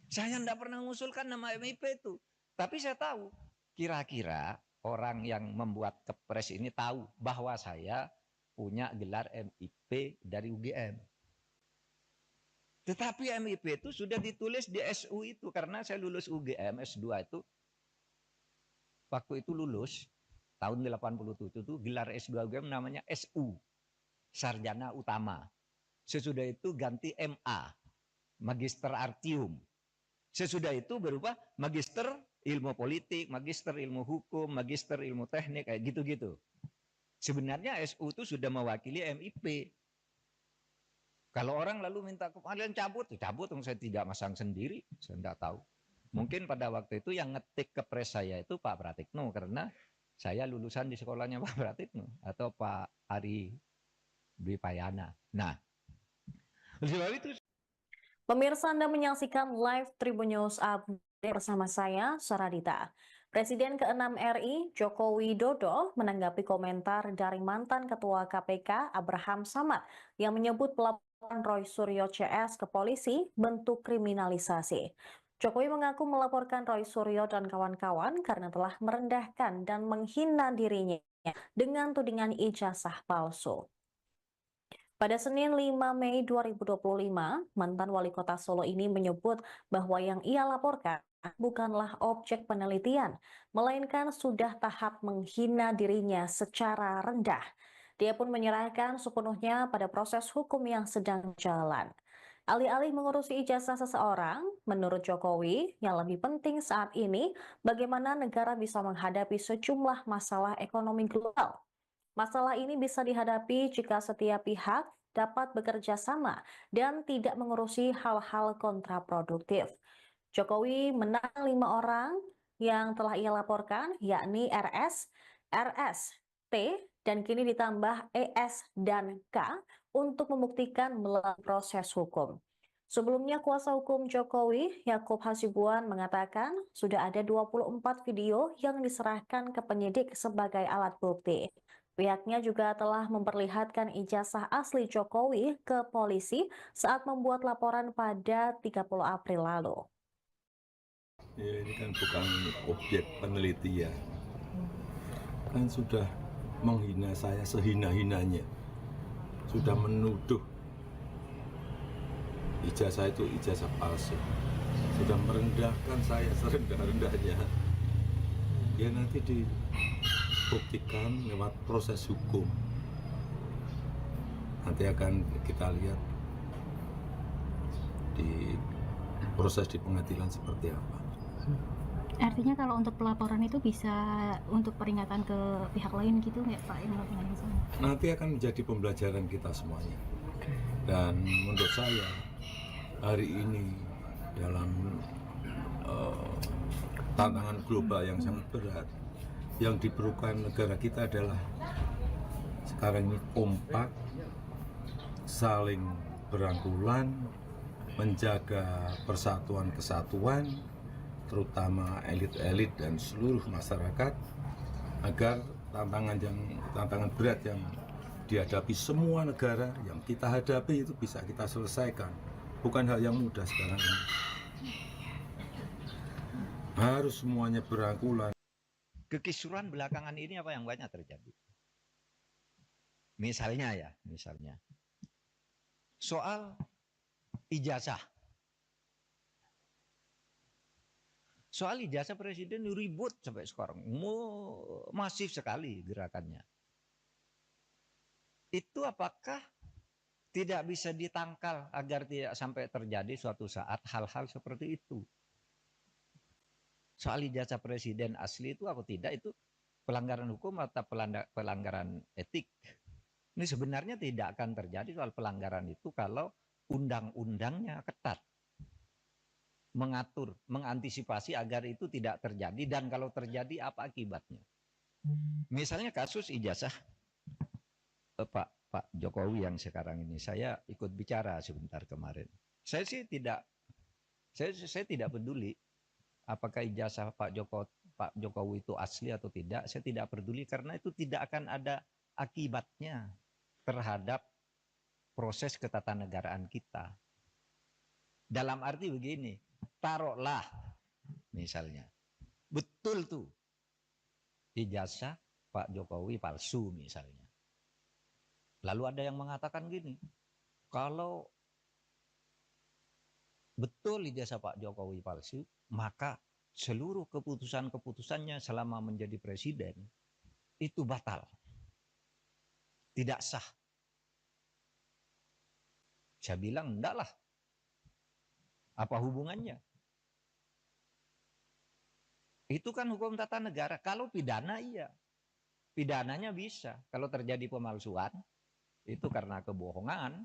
Saya tidak pernah mengusulkan nama MIP itu. Tapi saya tahu, kira-kira orang yang membuat kepres ini tahu bahwa saya punya gelar MIP dari UGM. Tetapi MIP itu sudah ditulis di SU itu. Karena saya lulus UGM S2 itu. Waktu itu lulus, tahun 87 itu gelar S2 UGM namanya SU. Sarjana Utama. Sesudah itu ganti MA. magister artium. Sesudah itu berubah magister ilmu politik, magister ilmu hukum, magister ilmu teknik, kayak gitu-gitu. Sebenarnya SU itu sudah mewakili MIP. Kalau orang lalu minta kalian cabut, cabut, saya tidak masang sendiri, saya tidak tahu. Mungkin pada waktu itu yang ngetik ke pres saya itu Pak Pratikno, karena saya lulusan di sekolahnya Pak Pratikno atau Pak Ari Dwi Payana. Nah, sebab itu. Pemirsa, Anda menyaksikan live Tribun News Update bersama saya, Saradita. Presiden ke-6 RI, Joko Widodo, menanggapi komentar dari mantan Ketua KPK, Abraham Samad, yang menyebut pelaporan Roy Suryo CS ke polisi bentuk kriminalisasi. Jokowi mengaku melaporkan Roy Suryo dan kawan-kawan karena telah merendahkan dan menghina dirinya dengan tudingan ijazah palsu. Pada Senin 5 Mei 2025, mantan wali kota Solo ini menyebut bahwa yang ia laporkan bukanlah objek penelitian, melainkan sudah tahap menghina dirinya secara rendah. Dia pun menyerahkan sepenuhnya pada proses hukum yang sedang jalan. Alih-alih mengurusi ijazah seseorang, menurut Jokowi, yang lebih penting saat ini bagaimana negara bisa menghadapi sejumlah masalah ekonomi global. Masalah ini bisa dihadapi jika setiap pihak dapat bekerja sama dan tidak mengurusi hal-hal kontraproduktif. Jokowi menang 5 orang yang telah ia laporkan, yakni RS, RS, T, dan kini ditambah ES dan K untuk membuktikan melalui proses hukum. Sebelumnya, kuasa hukum Jokowi, Yakub Hasibuan, mengatakan sudah ada 24 video yang diserahkan ke penyidik sebagai alat bukti. Pihaknya juga telah memperlihatkan ijazah asli Jokowi ke polisi saat membuat laporan pada 30 April lalu. Ya, ini kan bukan objek penelitian. Kan sudah menghina saya sehina-hinanya. Sudah menuduh ijazah itu ijazah palsu. Sudah merendahkan saya serendah-rendahnya. Ya nanti dibuktikan lewat proses hukum. Nanti akan kita lihat di proses di pengadilan seperti apa. Artinya kalau untuk pelaporan itu bisa untuk peringatan ke pihak lain gitu nggak Pak yang melakukan itu? Nanti akan menjadi pembelajaran kita semuanya. Dan menurut saya hari ini dalam tantangan global yang sangat berat, yang diperlukan negara kita adalah sekarang ini kompak, saling berangkulan, menjaga persatuan kesatuan, terutama elit-elit dan seluruh masyarakat, agar tantangan berat yang dihadapi semua negara yang kita hadapi itu bisa kita selesaikan. Bukan hal yang mudah sekarang ini. Harus semuanya berangkulan. Kekisruhan belakangan ini apa yang banyak terjadi? Misalnya soal ijazah. Soal ijazah presiden ribut sampai sekarang. Masif sekali gerakannya. Itu apakah tidak bisa ditangkal agar tidak sampai terjadi suatu saat hal-hal seperti itu? Soal ijazah presiden asli itu atau tidak, itu pelanggaran hukum atau pelanggaran etik. Ini sebenarnya tidak akan terjadi soal pelanggaran itu kalau undang-undangnya ketat. Mengatur, mengantisipasi agar itu tidak terjadi, dan kalau terjadi apa akibatnya. Misalnya kasus ijazah Pak Jokowi yang sekarang ini, saya ikut bicara sebentar kemarin. Saya tidak peduli apakah ijazah Pak Jokowi itu asli atau tidak. Saya tidak peduli karena itu tidak akan ada akibatnya terhadap proses ketatanegaraan kita. Dalam arti begini, taruhlah misalnya betul tuh ijazah Pak Jokowi palsu misalnya. Lalu ada yang mengatakan gini, kalau betul ijazah Pak Jokowi palsu, maka seluruh keputusan-keputusannya selama menjadi presiden itu batal. Tidak sah. Saya bilang enggak lah. Apa hubungannya? Itu kan hukum tata negara. Kalau pidana iya. Pidananya bisa. Kalau terjadi pemalsuan, itu karena kebohongan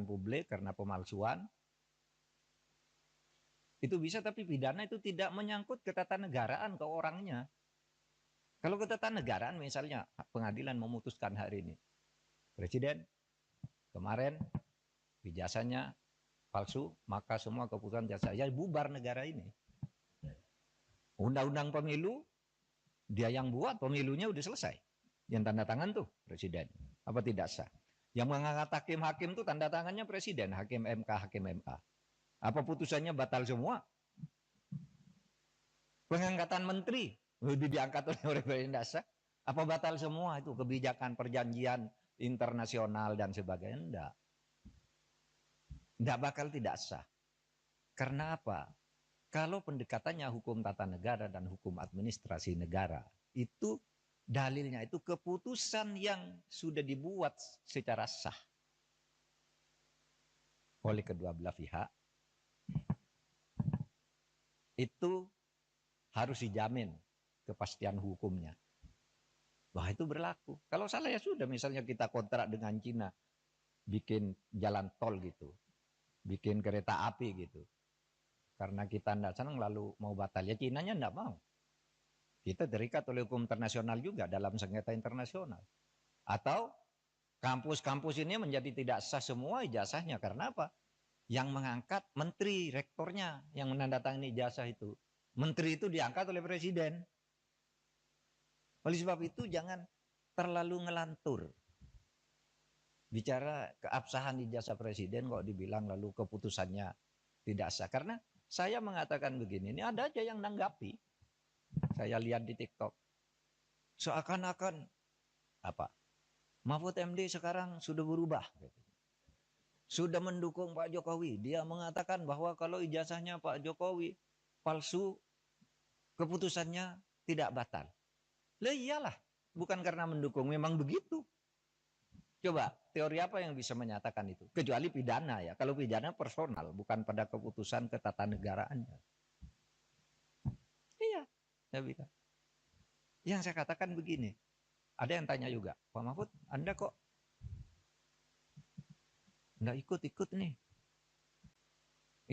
publik, karena pemalsuan, itu bisa, tapi pidana itu tidak menyangkut ketatanegaraan ke orangnya. Kalau ketatanegaraan misalnya pengadilan memutuskan hari ini, Presiden kemarin ijazahnya palsu, maka semua keputusan jasa ya bubar negara ini. Undang-undang pemilu dia yang buat, pemilunya udah selesai. Yang tanda tangan tuh Presiden. Apa tidak sah? Yang mengangkat hakim-hakim tuh tanda tangannya Presiden, hakim MK, hakim MA. Apa putusannya batal semua? Pengangkatan menteri udah diangkat oleh Presiden sah. Apa batal semua itu kebijakan perjanjian internasional dan sebagainya? Enggak. Enggak bakal tidak sah. Karena apa? Kalau pendekatannya hukum tata negara dan hukum administrasi negara, itu dalilnya itu keputusan yang sudah dibuat secara sah oleh kedua belah pihak, itu harus dijamin kepastian hukumnya. Wah, itu berlaku. Kalau salah ya sudah, misalnya kita kontrak dengan Cina, bikin jalan tol gitu, bikin kereta api gitu. Karena kita tidak senang lalu mau batal, ya Cinanya tidak mau. Kita terikat oleh hukum internasional juga dalam sengketa internasional. Atau kampus-kampus ini menjadi tidak sah semua ijazahnya. Karena apa? Yang mengangkat menteri, rektornya yang menandatangani ijazah itu. Menteri itu diangkat oleh presiden. Oleh sebab itu jangan terlalu ngelantur. Bicara keabsahan ijazah presiden kok dibilang lalu keputusannya tidak sah. Karena saya mengatakan begini, ini ada aja yang nanggapi. Saya lihat di TikTok. Seakan-akan apa? Mahfud MD sekarang sudah berubah. Sudah mendukung Pak Jokowi. Dia mengatakan bahwa kalau ijazahnya Pak Jokowi palsu, keputusannya tidak batal. Lah iyalah, bukan karena mendukung, memang begitu. Coba, teori apa yang bisa menyatakan itu? Kecuali pidana ya. Kalau pidana personal, bukan pada keputusan ketatanegaraannya. Iya, saya bilang. Yang saya katakan begini, ada yang tanya juga, Pak Mahfud, Anda kok nggak ikut-ikut nih?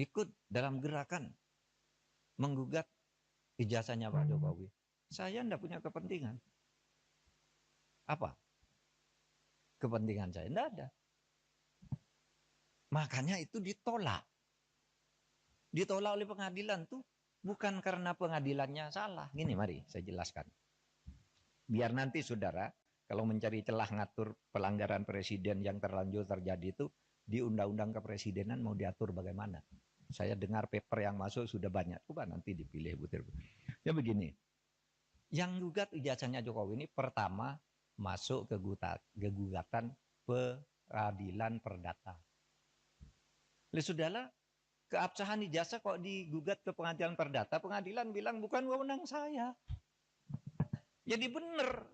Ikut dalam gerakan menggugat ijazahnya Pak Jokowi. Saya nggak punya kepentingan. Apa? Kepentingan saya tidak ada. Makanya itu ditolak. Ditolak oleh pengadilan tuh bukan karena pengadilannya salah. Gini mari saya jelaskan. Biar nanti saudara kalau mencari celah ngatur pelanggaran presiden yang terlanjur terjadi itu di undang-undang kepresidenan mau diatur bagaimana. Saya dengar paper yang masuk sudah banyak. Coba nanti dipilih butir. Ya begini. Yang gugat ijazahnya Jokowi ini pertama masuk ke gugatan peradilan perdata. Sudahlah, keabsahan ijazah kok digugat ke pengadilan perdata, pengadilan bilang bukan wewenang saya. Jadi benar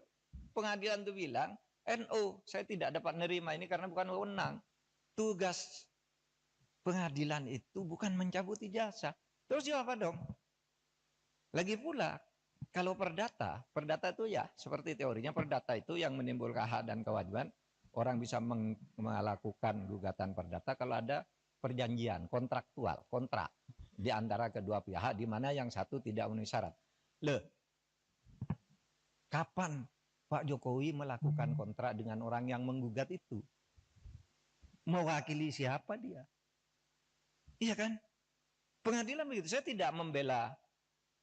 pengadilan itu bilang, NO, saya tidak dapat menerima ini karena bukan wewenang. Tugas pengadilan itu bukan mencabut ijazah. Terus apa dong? Lagi pula, kalau perdata itu ya seperti teorinya perdata itu yang menimbulkan hak dan kewajiban. Orang bisa melakukan gugatan perdata kalau ada perjanjian kontraktual, kontrak di antara kedua pihak di mana yang satu tidak memenuhi syarat. Kapan Pak Jokowi melakukan kontrak dengan orang yang menggugat itu? Mewakili siapa dia? Iya kan? Pengadilan begitu. Saya tidak membela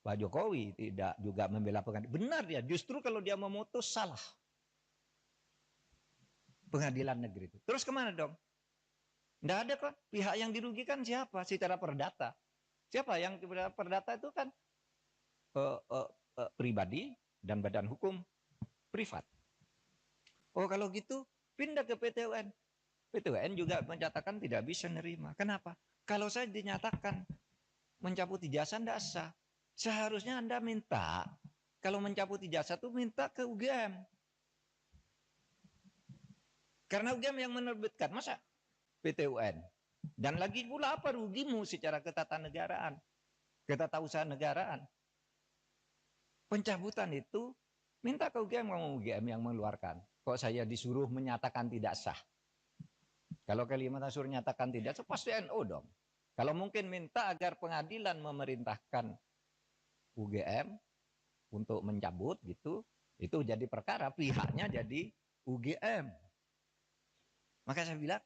Pak Jokowi, tidak juga membela pengadilan. Benar dia, justru kalau dia memutus salah. Pengadilan negeri itu. Terus kemana dong? Tidak ada kok. Pihak yang dirugikan siapa? Secara perdata. Siapa yang perdata itu kan pribadi dan badan hukum privat. Oh kalau gitu pindah ke PT UN. PT UN juga menyatakan tidak bisa nerima. Kenapa? Kalau saya dinyatakan mencabut ijazah tidak sah. Seharusnya Anda minta, kalau mencabut ijazah itu minta ke UGM. Karena UGM yang menerbitkan. Masa PT UN. Dan lagi pula apa rugimu secara ketatanegaraan, ketatausahaan negaraan? Pencabutan itu minta ke UGM, ngomong UGM yang mengeluarkan. Kok saya disuruh menyatakan tidak sah? Kalau Kalimantan suruh nyatakan tidak sah, pasti NU dong. Kalau mungkin minta agar pengadilan memerintahkan UGM untuk mencabut gitu, itu jadi perkara, pihaknya jadi UGM. Maka saya bilang,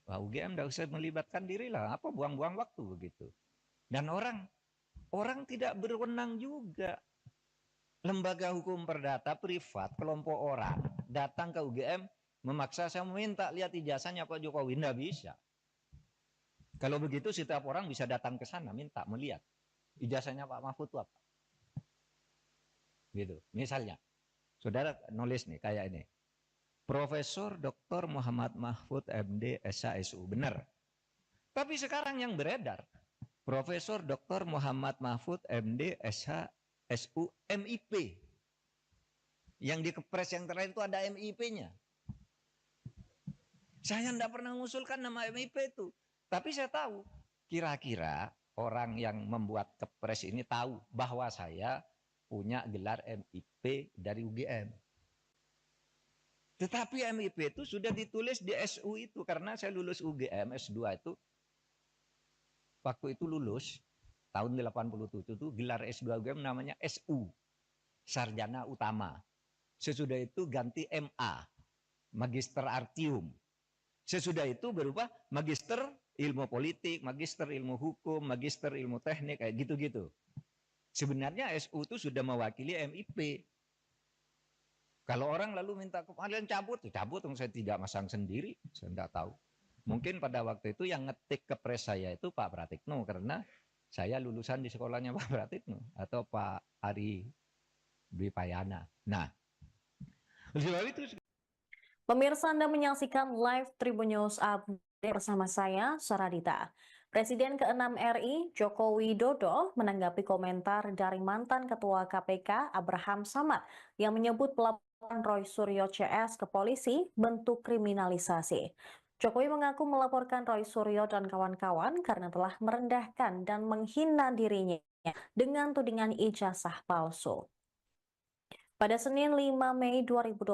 wah UGM tidak usah melibatkan diri lah, apa buang-buang waktu begitu. Dan orang tidak berwenang juga. Lembaga hukum perdata privat, kelompok orang datang ke UGM memaksa saya meminta lihat ijazahnya Pak Jokowi, tidak bisa. Kalau begitu setiap orang bisa datang ke sana minta melihat ijazahnya Pak Mahfud itu apa. Gitu. Misalnya, saudara nulis nih kayak ini. Profesor Dr. Muhammad Mahfud MD SHSU, benar. Tapi sekarang yang beredar, Profesor Dr. Muhammad Mahfud MD SHSU MIP. Yang di Kepres yang terakhir itu ada MIP-nya. Saya tidak pernah mengusulkan nama MIP itu. Tapi saya tahu, kira-kira orang yang membuat Kepres ini tahu bahwa saya punya gelar MIP dari UGM. Tetapi MIP itu sudah ditulis di SU itu, karena saya lulus UGM S2 itu, waktu itu lulus, tahun 87 itu gelar S2 UGM namanya SU, Sarjana Utama. Sesudah itu ganti MA, Magister Artium. Sesudah itu berubah Magister Ilmu Politik, Magister Ilmu Hukum, Magister Ilmu Teknik, kayak gitu-gitu. Sebenarnya SU itu sudah mewakili MIP. Kalau orang lalu minta kalian cabut, cabut, saya tidak masang sendiri, saya tidak tahu. Mungkin pada waktu itu yang ngetik Kepres saya itu Pak Pratikno, karena saya lulusan di sekolahnya Pak Pratikno atau Pak Ari Dwi Payana. Nah, itu. Pemirsa, Anda menyaksikan live Tribun News Update bersama saya, Saradita. Presiden ke-6 RI, Joko Widodo, menanggapi komentar dari mantan Ketua KPK, Abraham Samad, yang menyebut pelaporan Roy Suryo CS ke polisi bentuk kriminalisasi. Jokowi mengaku melaporkan Roy Suryo dan kawan-kawan karena telah merendahkan dan menghina dirinya dengan tudingan ijazah palsu. Pada Senin 5 Mei 2025,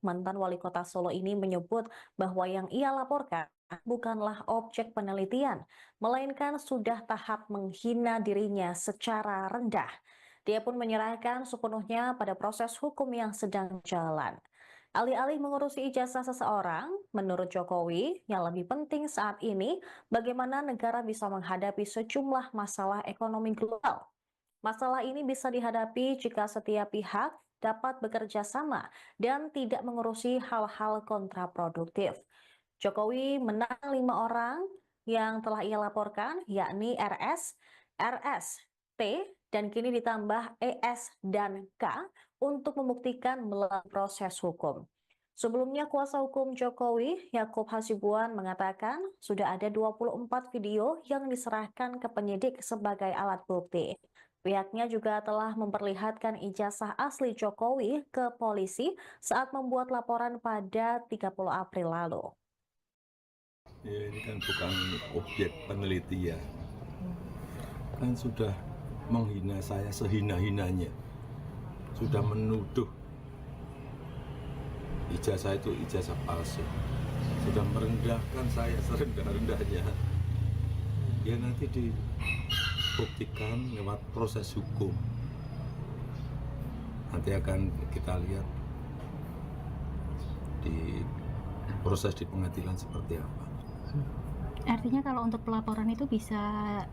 mantan wali kota Solo ini menyebut bahwa yang ia laporkan bukanlah objek penelitian, melainkan sudah tahap menghina dirinya secara rendah. Dia pun menyerahkan sepenuhnya pada proses hukum yang sedang jalan. Alih-alih mengurusi ijazah seseorang, menurut Jokowi, yang lebih penting saat ini bagaimana negara bisa menghadapi sejumlah masalah ekonomi global. Masalah ini bisa dihadapi jika setiap pihak dapat bekerja sama dan tidak mengurusi hal-hal kontraproduktif. Jokowi menang 5 orang yang telah ia laporkan, yakni RS, T, dan kini ditambah ES dan K untuk membuktikan melalui proses hukum. Sebelumnya, kuasa hukum Jokowi, Yakub Hasibuan, mengatakan sudah ada 24 video yang diserahkan ke penyidik sebagai alat bukti. Pihaknya juga telah memperlihatkan ijazah asli Jokowi ke polisi saat membuat laporan pada 30 April lalu. Ya, ini kan bukan objek penelitian. Kan sudah menghina saya sehina-hinanya. Sudah menuduh ijazah itu ijazah palsu. Sudah merendahkan saya serendah-rendahnya. Ya nanti dibuktikan lewat proses hukum. Nanti akan kita lihat di proses di pengadilan seperti apa. Artinya kalau untuk pelaporan itu bisa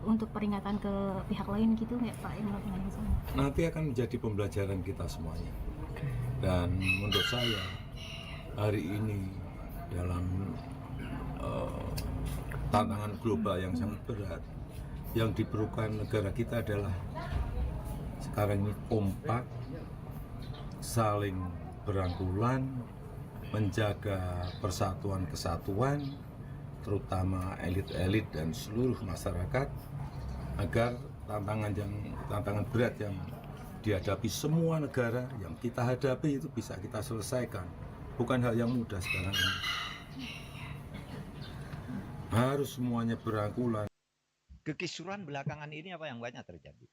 untuk peringatan ke pihak lain gitu nggak Pak? Nanti akan menjadi pembelajaran kita semuanya. Dan menurut saya hari ini dalam tantangan global yang sangat berat, yang diperlukan negara kita adalah sekarang ini kompak, saling berangkulan, menjaga persatuan kesatuan, terutama elit-elit dan seluruh masyarakat, agar tantangan berat yang dihadapi semua negara yang kita hadapi itu bisa kita selesaikan. Bukan hal yang mudah sekarang ini. Harus semuanya berangkulan. Kekisruhan belakangan ini apa yang banyak terjadi?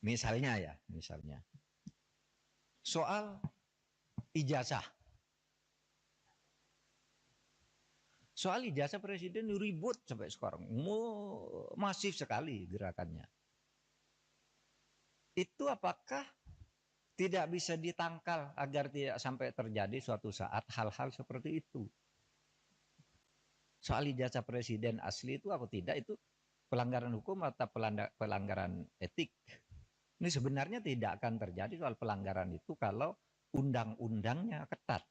Misalnya soal ijazah. Soal ijazah presiden ribut sampai sekarang. Masif sekali gerakannya. Itu apakah tidak bisa ditangkal agar tidak sampai terjadi suatu saat hal-hal seperti itu? Soal ijazah presiden asli itu apa tidak, itu pelanggaran hukum atau pelanggaran etik? Ini sebenarnya tidak akan terjadi soal pelanggaran itu kalau undang-undangnya ketat.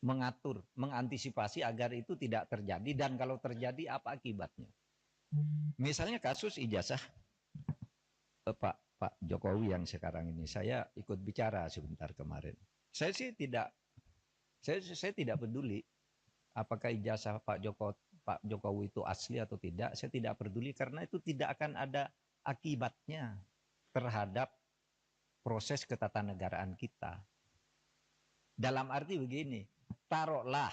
Mengatur, mengantisipasi agar itu tidak terjadi, dan kalau terjadi apa akibatnya. Misalnya kasus ijazah Pak Jokowi yang sekarang ini, saya ikut bicara sebentar kemarin. Saya tidak peduli apakah ijazah Pak Jokowi itu asli atau tidak. Saya tidak peduli karena itu tidak akan ada akibatnya terhadap proses ketatanegaraan kita. Dalam arti begini, taruhlah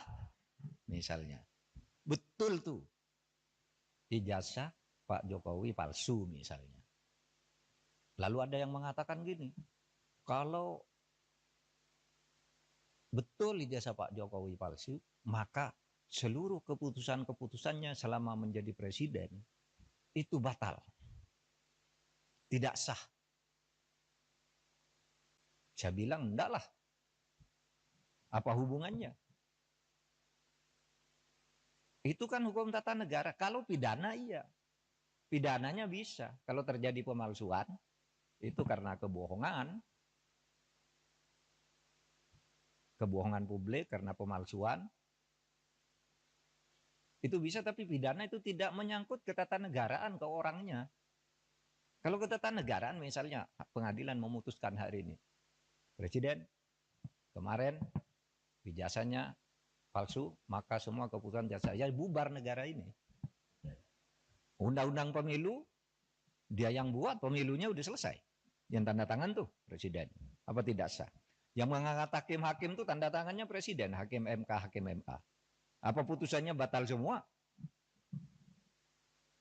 misalnya betul tuh ijazah Pak Jokowi palsu misalnya. Lalu ada yang mengatakan gini, kalau betul ijazah Pak Jokowi palsu, maka seluruh keputusan-keputusannya selama menjadi presiden itu batal. Tidak sah. Saya bilang enggak lah. Apa hubungannya? Itu kan hukum tata negara. Kalau pidana iya. Pidananya bisa. Kalau terjadi pemalsuan, itu karena kebohongan. Kebohongan publik karena pemalsuan. Itu bisa, tapi pidana itu tidak menyangkut ketatanegaraan ke orangnya. Kalau ketatanegaraan misalnya pengadilan memutuskan hari ini, presiden kemarin ijazahnya palsu, maka semua keputusan jasa ya bubar negara ini. Undang-undang pemilu dia yang buat, pemilunya udah selesai. Yang tanda tangan tuh presiden. Apa tidak sah? Yang mengangkat hakim-hakim tuh tanda tangannya presiden, hakim MK, hakim MA. Apa putusannya batal semua?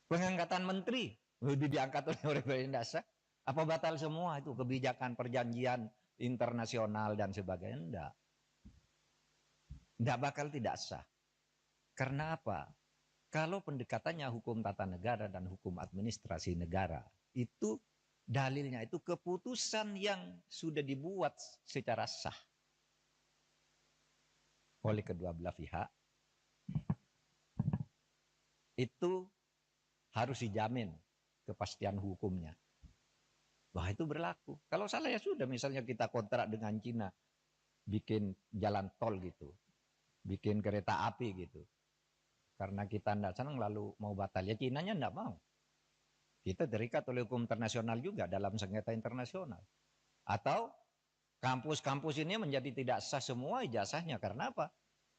Pengangkatan menteri diangkat oleh presiden dasar. Apa batal semua itu kebijakan perjanjian internasional dan sebagainya? Enggak. Enggak bakal tidak sah. Karena apa? Kalau pendekatannya hukum tata negara dan hukum administrasi negara, itu dalilnya itu keputusan yang sudah dibuat secara sah oleh kedua belah pihak, itu harus dijamin kepastian hukumnya. Wah, itu berlaku. Kalau salah ya sudah, misalnya kita kontrak dengan Cina, bikin jalan tol gitu, bikin kereta api gitu. Karena kita tidak senang lalu mau batal, ya Cinanya tidak mau. Kita terikat oleh hukum internasional juga dalam sengketa internasional. Atau kampus-kampus ini menjadi tidak sah semua ijazahnya. Karena apa?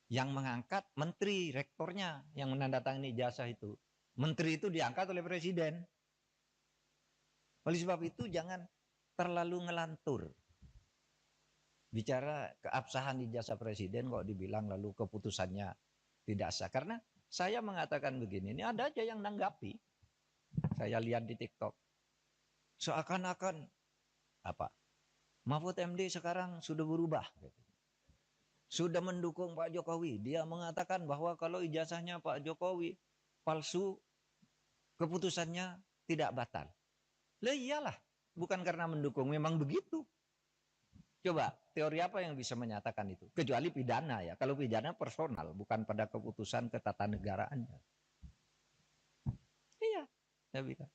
Yang mengangkat menteri, rektornya yang menandatangani ijazah itu. Menteri itu diangkat oleh presiden. Oleh sebab itu jangan terlalu ngelantur. Bicara keabsahan ijazah presiden kok dibilang lalu keputusannya tidak sah. Karena saya mengatakan begini, ini ada aja yang nanggapi. Saya lihat di TikTok. Seakan-akan apa? Mahfud MD sekarang sudah berubah. Sudah mendukung Pak Jokowi. Dia mengatakan bahwa kalau ijazahnya Pak Jokowi palsu, keputusannya tidak batal. Lah iyalah, bukan karena mendukung, memang begitu. Coba, teori apa yang bisa menyatakan itu? Kecuali pidana ya. Kalau pidana personal, bukan pada keputusan ketatanegaraannya. Iya, saya bilang.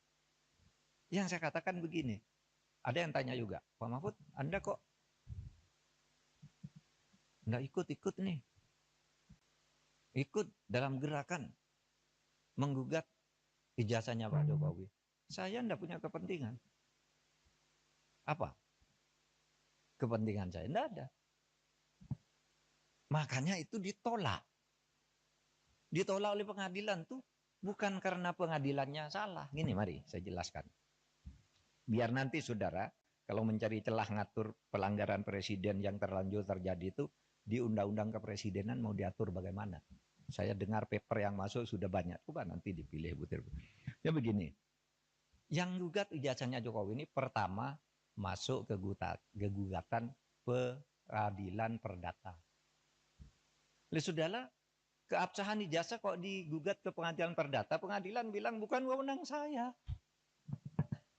Yang saya katakan begini, ada yang tanya juga, Pak Mahfud, Anda kok nggak ikut-ikut nih? Ikut dalam gerakan menggugat ijazahnya Pak Jokowi. Saya enggak punya kepentingan. Apa? Kepentingan saya enggak ada. Makanya itu ditolak. Ditolak oleh pengadilan tuh bukan karena pengadilannya salah. Gini, mari saya jelaskan. Biar nanti saudara, kalau mencari celah ngatur pelanggaran presiden yang terlanjur terjadi itu, di undang-undang kepresidenan mau diatur bagaimana. Saya dengar paper yang masuk sudah banyak. Coba nanti dipilih butir. Ya begini, yang gugat ijazahnya Jokowi ini pertama masuk ke gugatan peradilan perdata. Sudahlah, keabsahan ijazah kok digugat ke pengadilan perdata, pengadilan bilang bukan wewenang saya.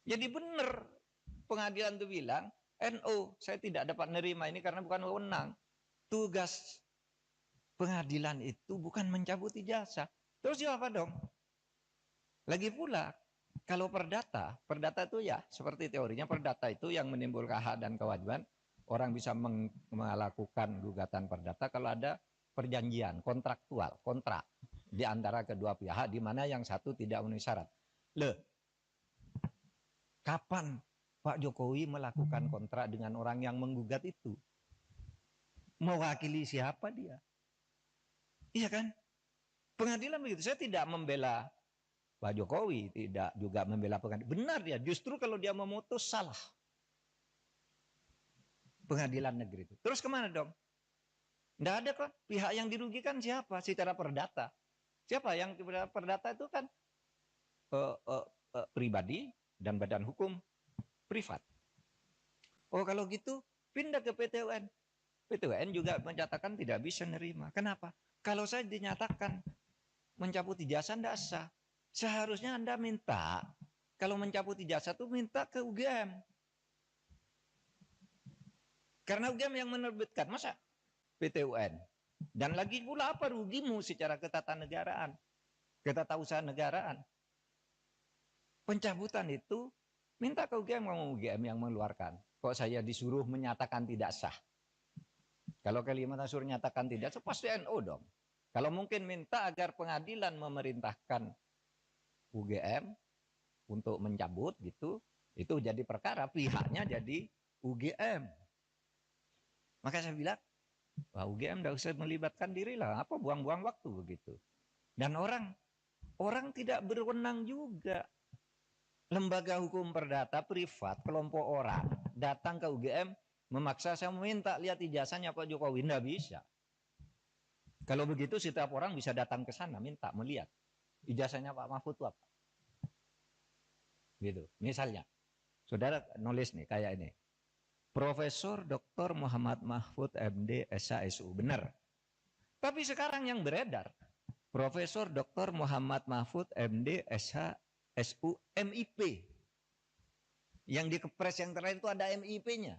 Jadi benar, pengadilan itu bilang, NO, saya tidak dapat menerima ini karena bukan wewenang. Tugas pengadilan itu bukan mencabut ijazah. Terus apa dong? Lagi pula, kalau perdata itu ya seperti teorinya perdata itu yang menimbulkan hak dan kewajiban. Orang bisa melakukan gugatan perdata kalau ada perjanjian kontraktual, kontrak di antara kedua pihak di mana yang satu tidak memenuhi syarat. Kapan Pak Jokowi melakukan kontrak dengan orang yang menggugat itu? Mewakili siapa dia? Iya kan? Pengadilan begitu. Saya tidak membela Pak Jokowi, tidak juga membela pengadilan. Benar dia, justru kalau dia memutus salah. Pengadilan negeri itu. Terus kemana dong? Tidak ada kok. Pihak yang dirugikan siapa? Secara perdata. Siapa yang perdata itu kan pribadi dan badan hukum privat. Oh kalau gitu pindah ke PT UN. PT UN juga menyatakan tidak bisa menerima. Kenapa? Kalau saya dinyatakan mencabut ijazah tidak sah. Seharusnya Anda minta, kalau mencabut ijazah itu minta ke UGM. Karena UGM yang menerbitkan, masa PT UN? Dan lagi pula apa rugimu secara ketatanegaraan, ketatausahaan negaraan? Pencabutan itu minta ke UGM yang mengeluarkan. Kok saya disuruh menyatakan tidak sah? Kalau Kalimantan suruh nyatakan tidak sah, pasti NO dong. Kalau mungkin minta agar pengadilan memerintahkan UGM untuk mencabut gitu, itu jadi perkara, pihaknya jadi UGM. Maka saya bilang, wah UGM tidak usah melibatkan diri lah, apa buang-buang waktu begitu. Dan orang tidak berwenang juga. Lembaga hukum perdata privat, kelompok orang datang ke UGM memaksa saya meminta lihat ijazahnya Pak Jokowi, tidak bisa. Kalau begitu setiap orang bisa datang ke sana minta melihat ijazahnya Pak Mahfud itu apa. Gitu. Misalnya, saudara nulis nih kayak ini. Profesor Dr. Muhammad Mahfud MD SHSU, benar. Tapi sekarang yang beredar, Profesor Dr. Muhammad Mahfud MD SHSU MIP. Yang di kepres yang terakhir itu ada MIP-nya.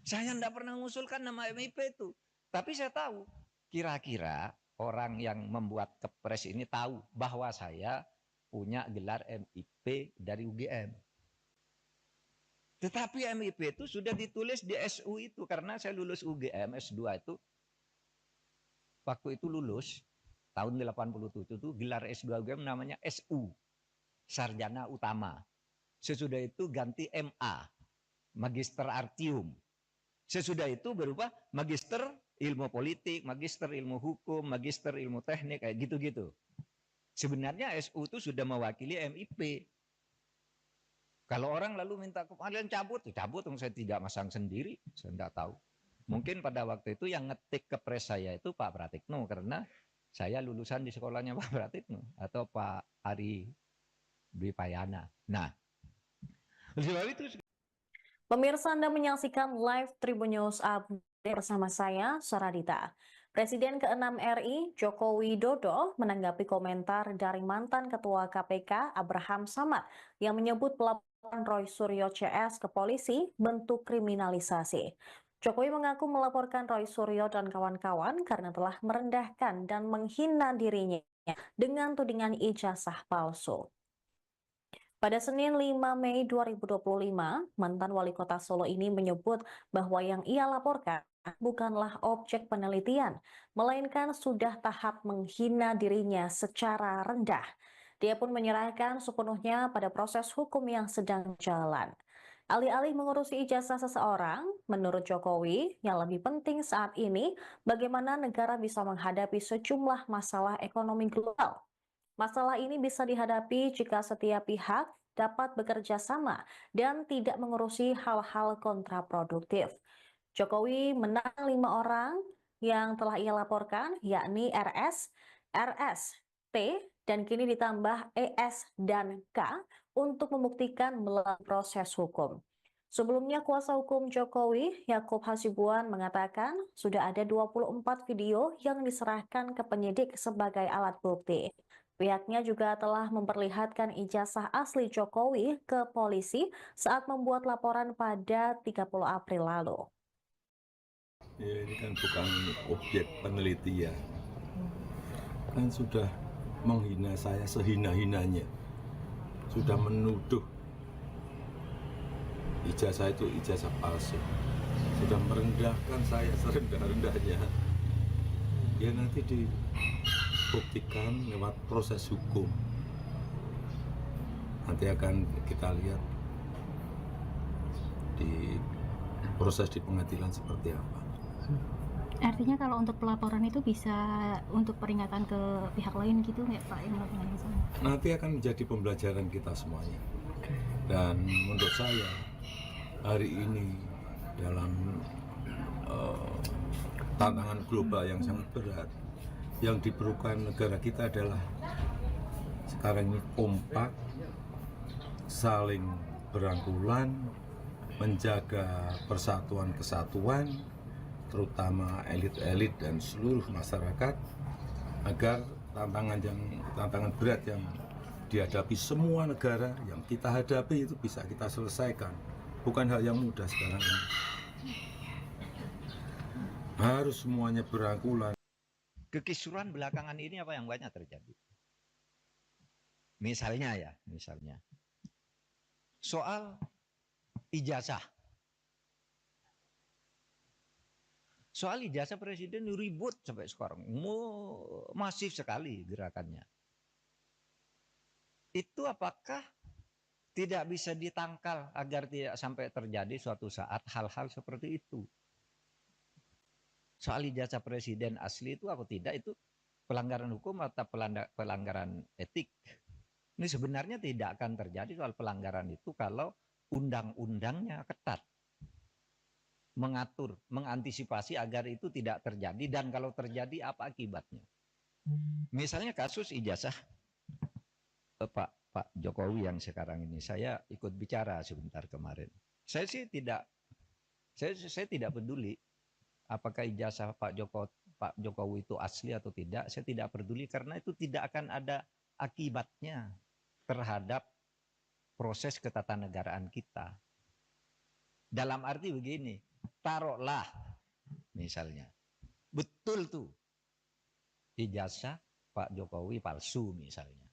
Saya tidak pernah mengusulkan nama MIP itu. Tapi saya tahu, kira-kira orang yang membuat kepres ini tahu bahwa saya punya gelar MIP dari UGM. Tetapi MIP itu sudah ditulis di SU itu. Karena saya lulus UGM S2 itu. Waktu itu lulus, tahun 87 itu gelar S2 UGM namanya SU. Sarjana Utama. Sesudah itu ganti MA. Magister Artium. Sesudah itu berubah Magister Ilmu Politik, Magister Ilmu Hukum, Magister Ilmu Teknik, kayak gitu-gitu. Sebenarnya SU itu sudah mewakili MIP. Kalau orang lalu minta kalian cabut, saya tidak masang sendiri, saya tidak tahu. Mungkin pada waktu itu yang ngetik kepres saya itu Pak Pratikno, karena saya lulusan di sekolahnya Pak Pratikno atau Pak Ari Dwi Payana. Nah, sebab itu. Pemirsa, Anda menyaksikan live Tribun News Update bersama saya, Saradita. Presiden ke-6 RI, Joko Widodo, menanggapi komentar dari mantan Ketua KPK, Abraham Samad, yang menyebut pelaporan Roy Suryo CS ke polisi bentuk kriminalisasi. Jokowi mengaku melaporkan Roy Suryo dan kawan-kawan karena telah merendahkan dan menghina dirinya dengan tudingan ijazah palsu. Pada Senin 5 Mei 2025, mantan wali kota Solo ini menyebut bahwa yang ia laporkan bukanlah objek penelitian, melainkan sudah tahap menghina dirinya secara rendah. Dia pun menyerahkan sepenuhnya pada proses hukum yang sedang jalan. Alih-alih mengurusi ijazah seseorang, menurut Jokowi, yang lebih penting saat ini bagaimana negara bisa menghadapi sejumlah masalah ekonomi global. Masalah ini bisa dihadapi jika setiap pihak dapat bekerja sama dan tidak mengurusi hal-hal kontraproduktif. Jokowi menang 5 orang yang telah ia laporkan, yakni RS, RS, T, dan kini ditambah ES dan K untuk membuktikan melalui proses hukum. Sebelumnya, kuasa hukum Jokowi, Yakub Hasibuan, mengatakan sudah ada 24 video yang diserahkan ke penyidik sebagai alat bukti. Pihaknya juga telah memperlihatkan ijazah asli Jokowi ke polisi saat membuat laporan pada 30 April lalu. Ya, ini kan bukan objek penelitian. Kan sudah menghina saya sehina-hinanya. Sudah menuduh ijazah itu ijazah palsu. Sudah merendahkan saya serendah-rendahnya. Ya nanti dibuktikan lewat proses hukum. Nanti akan kita lihat di proses di pengadilan seperti apa. Artinya kalau untuk pelaporan itu bisa untuk peringatan ke pihak lain gitu nggak Pak yang melakukan yang sama? Nanti akan menjadi pembelajaran kita semuanya. Dan menurut saya hari ini dalam tantangan global yang sangat berat, yang diperlukan negara kita adalah sekarang ini kompak, saling berangkulan, menjaga persatuan kesatuan, terutama elit-elit dan seluruh masyarakat, agar tantangan berat yang dihadapi semua negara yang kita hadapi itu bisa kita selesaikan. Bukan hal yang mudah sekarang ini. Harus semuanya berangkulan. Kekisruhan belakangan ini apa yang banyak terjadi? Misalnya soal ijazah. Soal ijazah presiden ribut sampai sekarang. Masif sekali gerakannya. Itu apakah tidak bisa ditangkal agar tidak sampai terjadi suatu saat hal-hal seperti itu? Soal ijazah presiden asli itu atau tidak, itu pelanggaran hukum atau pelanggaran etik. Ini sebenarnya tidak akan terjadi soal pelanggaran itu kalau undang-undangnya ketat. Mengatur, mengantisipasi agar itu tidak terjadi, dan kalau terjadi apa akibatnya. Misalnya kasus ijazah Pak Jokowi yang sekarang ini, saya ikut bicara sebentar kemarin. Saya sih tidak peduli apakah ijazah Pak Jokowi itu asli atau tidak. Saya tidak peduli karena itu tidak akan ada akibatnya terhadap proses ketatanegaraan kita. Dalam arti begini, taruhlah misalnya betul tuh ijazah Pak Jokowi palsu misalnya.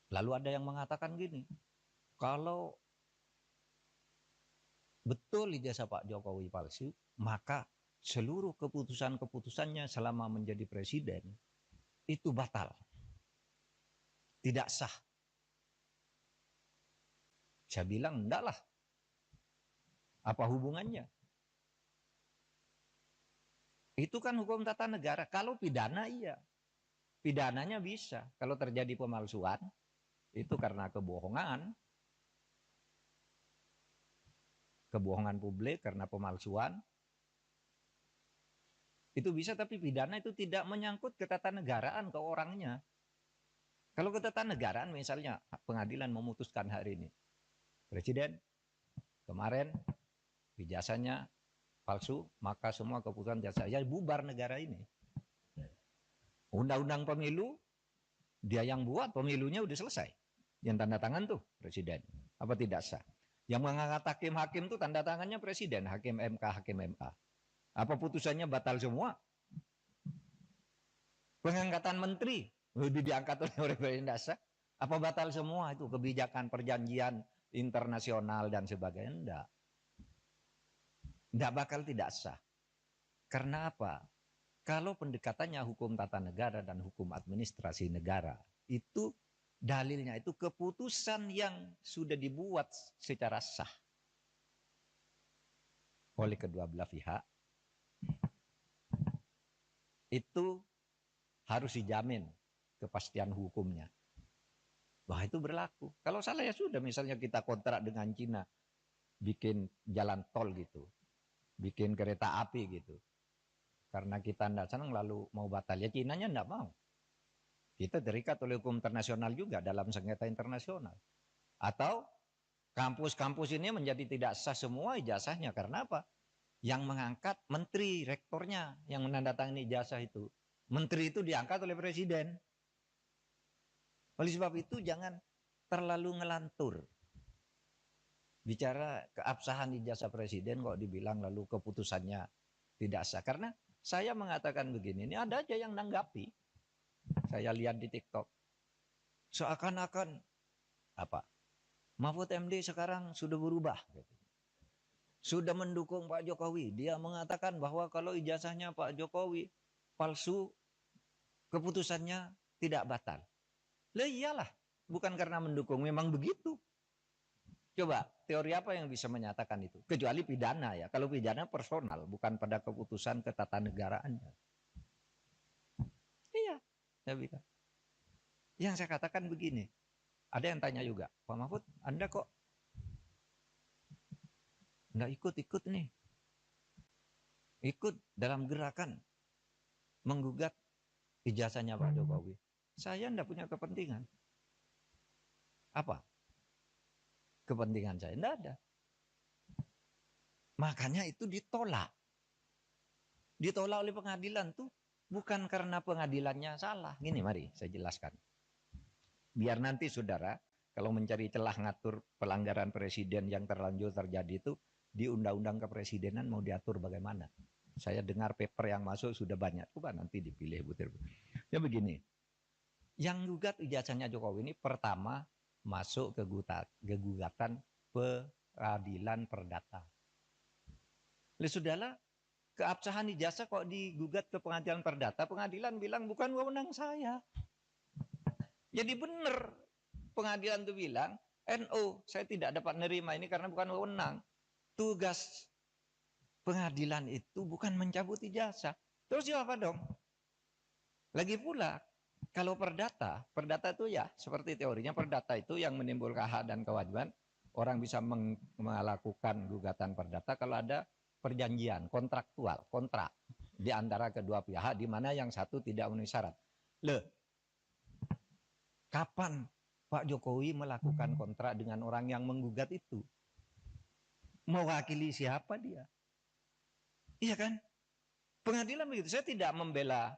Lalu ada yang mengatakan gini, kalau betul ijazah Pak Jokowi palsu, maka seluruh keputusan-keputusannya selama menjadi presiden itu batal. Tidak sah. Saya bilang enggak lah. Apa hubungannya? Itu kan hukum tata negara. Kalau pidana iya. Pidananya bisa. Kalau terjadi pemalsuan, itu karena kebohongan. Kebohongan publik karena pemalsuan. Itu bisa, tapi pidana itu tidak menyangkut ketatanegaraan ke orangnya. Kalau ketatanegaraan misalnya pengadilan memutuskan hari ini. Presiden kemarin ijazahnya palsu, maka semua keputusan jasa ya bubar negara ini. Undang-undang pemilu dia yang buat, pemilunya udah selesai. Yang tanda tangan tuh presiden. Apa tidak sah? Yang mengangkat hakim-hakim tuh tanda tangannya presiden, hakim MK, hakim MA. Apa putusannya batal semua? Pengangkatan menteri udah diangkat oleh presiden, tidak sah. Apa batal semua itu kebijakan perjanjian internasional dan sebagainya? Enggak. Enggak bakal tidak sah. Karena apa? Kalau pendekatannya hukum tata negara dan hukum administrasi negara, itu dalilnya itu keputusan yang sudah dibuat secara sah oleh kedua belah pihak, itu harus dijamin kepastian hukumnya. Wah, itu berlaku. Kalau salah ya sudah, misalnya kita kontrak dengan Cina, bikin jalan tol gitu, bikin kereta api gitu. karena kita tidak senang lalu mau batal. Ya Cinanya tidak mau. Kita terikat oleh hukum internasional juga dalam sengketa internasional. Atau kampus-kampus ini menjadi tidak sah semua ijazahnya. Karena apa? Yang mengangkat menteri, rektornya yang menandatangani ijazah itu. Menteri itu diangkat oleh presiden. Oleh sebab itu jangan terlalu ngelantur. Bicara keabsahan ijazah presiden kok dibilang lalu keputusannya tidak sah. Karena saya mengatakan begini, ini ada aja yang nanggapi. Saya lihat di TikTok. Seakan-akan apa? Mahfud MD sekarang sudah berubah. Sudah mendukung Pak Jokowi. Dia mengatakan bahwa kalau ijazahnya Pak Jokowi palsu, keputusannya tidak batal. Lah iyalah, bukan karena mendukung, memang begitu. Coba, teori apa yang bisa menyatakan itu? Kecuali pidana ya. Kalau pidana personal, bukan pada keputusan ketatanegaraannya. Iya, saya bilang. Yang saya katakan begini, ada yang tanya juga, Pak Mahfud, Anda kok nggak ikut-ikut nih? Ikut dalam gerakan menggugat ijazahnya Pak Jokowi. Saya enggak punya kepentingan. Apa? Kepentingan saya enggak ada. Makanya itu ditolak. Ditolak oleh pengadilan tuh bukan karena pengadilannya salah. Gini mari saya jelaskan. Biar nanti saudara kalau mencari celah ngatur pelanggaran presiden yang terlanjur terjadi itu di undang-undang kepresidenan mau diatur bagaimana. Saya dengar paper yang masuk sudah banyak. Coba nanti dipilih butir. Ya begini. Yang gugat ijazahnya Jokowi ini pertama masuk ke gugatan peradilan perdata. Sudahlah, keabsahan ijazah kok digugat ke pengadilan perdata, pengadilan bilang bukan wewenang saya. Jadi benar pengadilan itu bilang, NO, saya tidak dapat nerima ini karena bukan wewenang. Tugas pengadilan itu bukan mencabut ijazah. Terus apa dong? Lagi pula, kalau perdata itu ya seperti teorinya perdata itu yang menimbulkan hak dan kewajiban. Orang bisa melakukan gugatan perdata kalau ada perjanjian kontraktual, kontrak di antara kedua pihak di mana yang satu tidak memenuhi syarat. Kapan Pak Jokowi melakukan kontrak dengan orang yang menggugat itu? Mewakili siapa dia? Iya kan? Pengadilan begitu. Saya tidak membela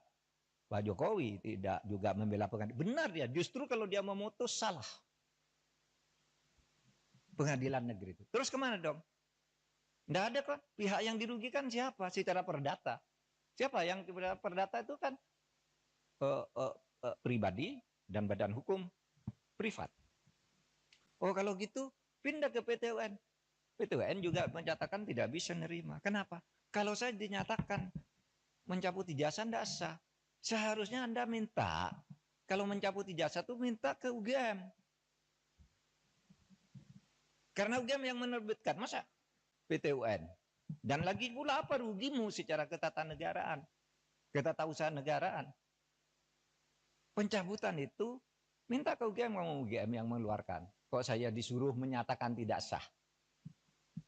Pak Jokowi, tidak juga membela pengadilan. Benar dia, justru kalau dia memutus salah. Pengadilan negeri itu. Terus kemana dong? Tidak ada kok. Pihak yang dirugikan siapa? Secara perdata. Siapa yang perdata itu kan pribadi dan badan hukum privat. Oh kalau gitu pindah ke PT UN. PT UN juga menyatakan tidak bisa nerima. Kenapa? Kalau saya dinyatakan mencabut ijazah tidak sah. Seharusnya Anda minta, kalau mencabut ijazah itu minta ke UGM. Karena UGM yang menerbitkan, masa PT UN? Dan lagi pula apa rugimu secara ketatanegaraan, ketatausahaan negaraan? Pencabutan itu minta ke UGM, kamu UGM yang mengeluarkan. Kok saya disuruh menyatakan tidak sah?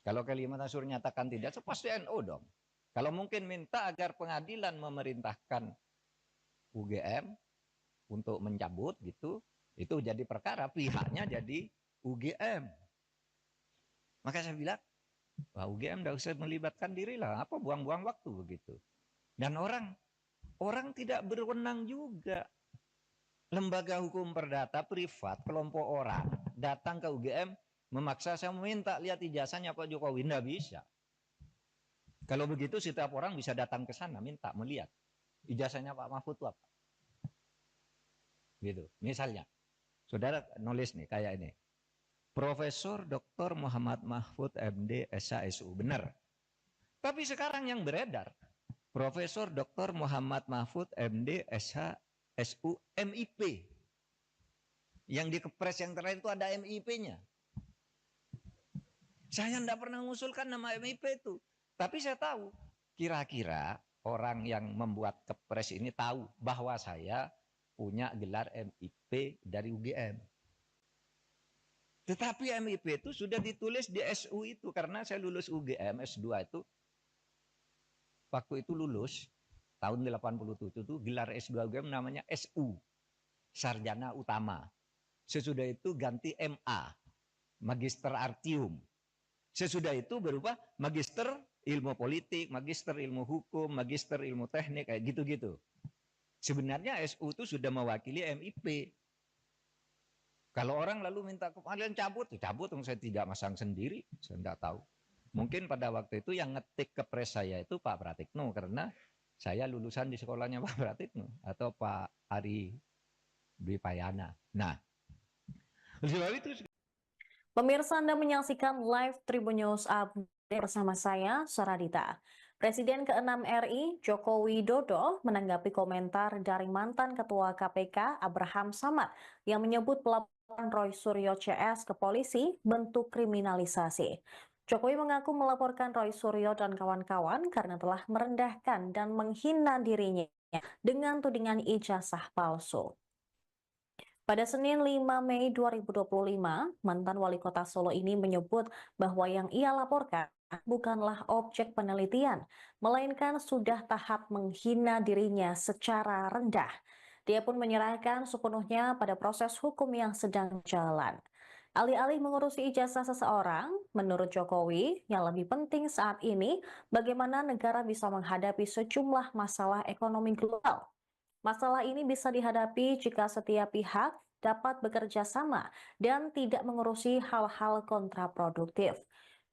Kalau Kalimantan suruh nyatakan tidak sah, pasti NO dong. Kalau mungkin minta agar pengadilan memerintahkan UGM untuk mencabut gitu, itu jadi perkara, pihaknya jadi UGM. Maka saya bilang, wah UGM tidak usah melibatkan diri lah, apa buang-buang waktu begitu. Dan orang tidak berwenang juga. Lembaga hukum perdata privat, kelompok orang datang ke UGM memaksa saya meminta lihat ijazahnya Pak Jokowi, tidak bisa. Kalau begitu setiap orang bisa datang ke sana minta melihat ijazahnya Pak Mahfud itu apa. Gitu. Misalnya, saudara nulis nih kayak ini. Profesor Dr. Muhammad Mahfud MD SHSU, benar. Tapi sekarang yang beredar, Profesor Dr. Muhammad Mahfud MD SHSU MIP. Yang di kepres yang terakhir itu ada MIP-nya. Saya tidak pernah mengusulkan nama MIP itu. Tapi saya tahu, kira-kira orang yang membuat kepres ini tahu bahwa saya punya gelar MIP dari UGM. Tetapi MIP itu sudah ditulis di SU itu. Karena saya lulus UGM S2 itu. Waktu itu lulus, tahun 87 itu gelar S2 UGM namanya SU, Sarjana Utama. Sesudah itu ganti MA, Magister Artium. Sesudah itu berubah Magister Ilmu Politik, Magister Ilmu Hukum, Magister Ilmu Teknik, kayak gitu-gitu. Sebenarnya SU itu sudah mewakili MIP. Kalau orang lalu minta kalian cabut, ya cabut, saya tidak masang sendiri, saya tidak tahu. Mungkin pada waktu itu yang ngetik ke pres saya itu Pak Pratikno, karena saya lulusan di sekolahnya Pak Pratikno atau Pak Ari Dwi Payana. Nah, sebab itu Pemirsa, Anda menyaksikan live Tribun News Update bersama saya, Saradita. Presiden ke-6 RI, Joko Widodo, menanggapi komentar dari mantan Ketua KPK, Abraham Samad, yang menyebut pelaporan Roy Suryo CS ke polisi bentuk kriminalisasi. Jokowi mengaku melaporkan Roy Suryo dan kawan-kawan karena telah merendahkan dan menghina dirinya dengan tudingan ijazah palsu. Pada Senin 5 Mei 2025, mantan wali kota Solo ini menyebut bahwa yang ia laporkan bukanlah objek penelitian, melainkan sudah tahap menghina dirinya secara rendah. Dia pun menyerahkan sepenuhnya pada proses hukum yang sedang jalan. Alih-alih mengurusi ijazah seseorang, menurut Jokowi, yang lebih penting saat ini bagaimana negara bisa menghadapi sejumlah masalah ekonomi global. Masalah ini bisa dihadapi jika setiap pihak dapat bekerja sama dan tidak mengurusi hal-hal kontraproduktif.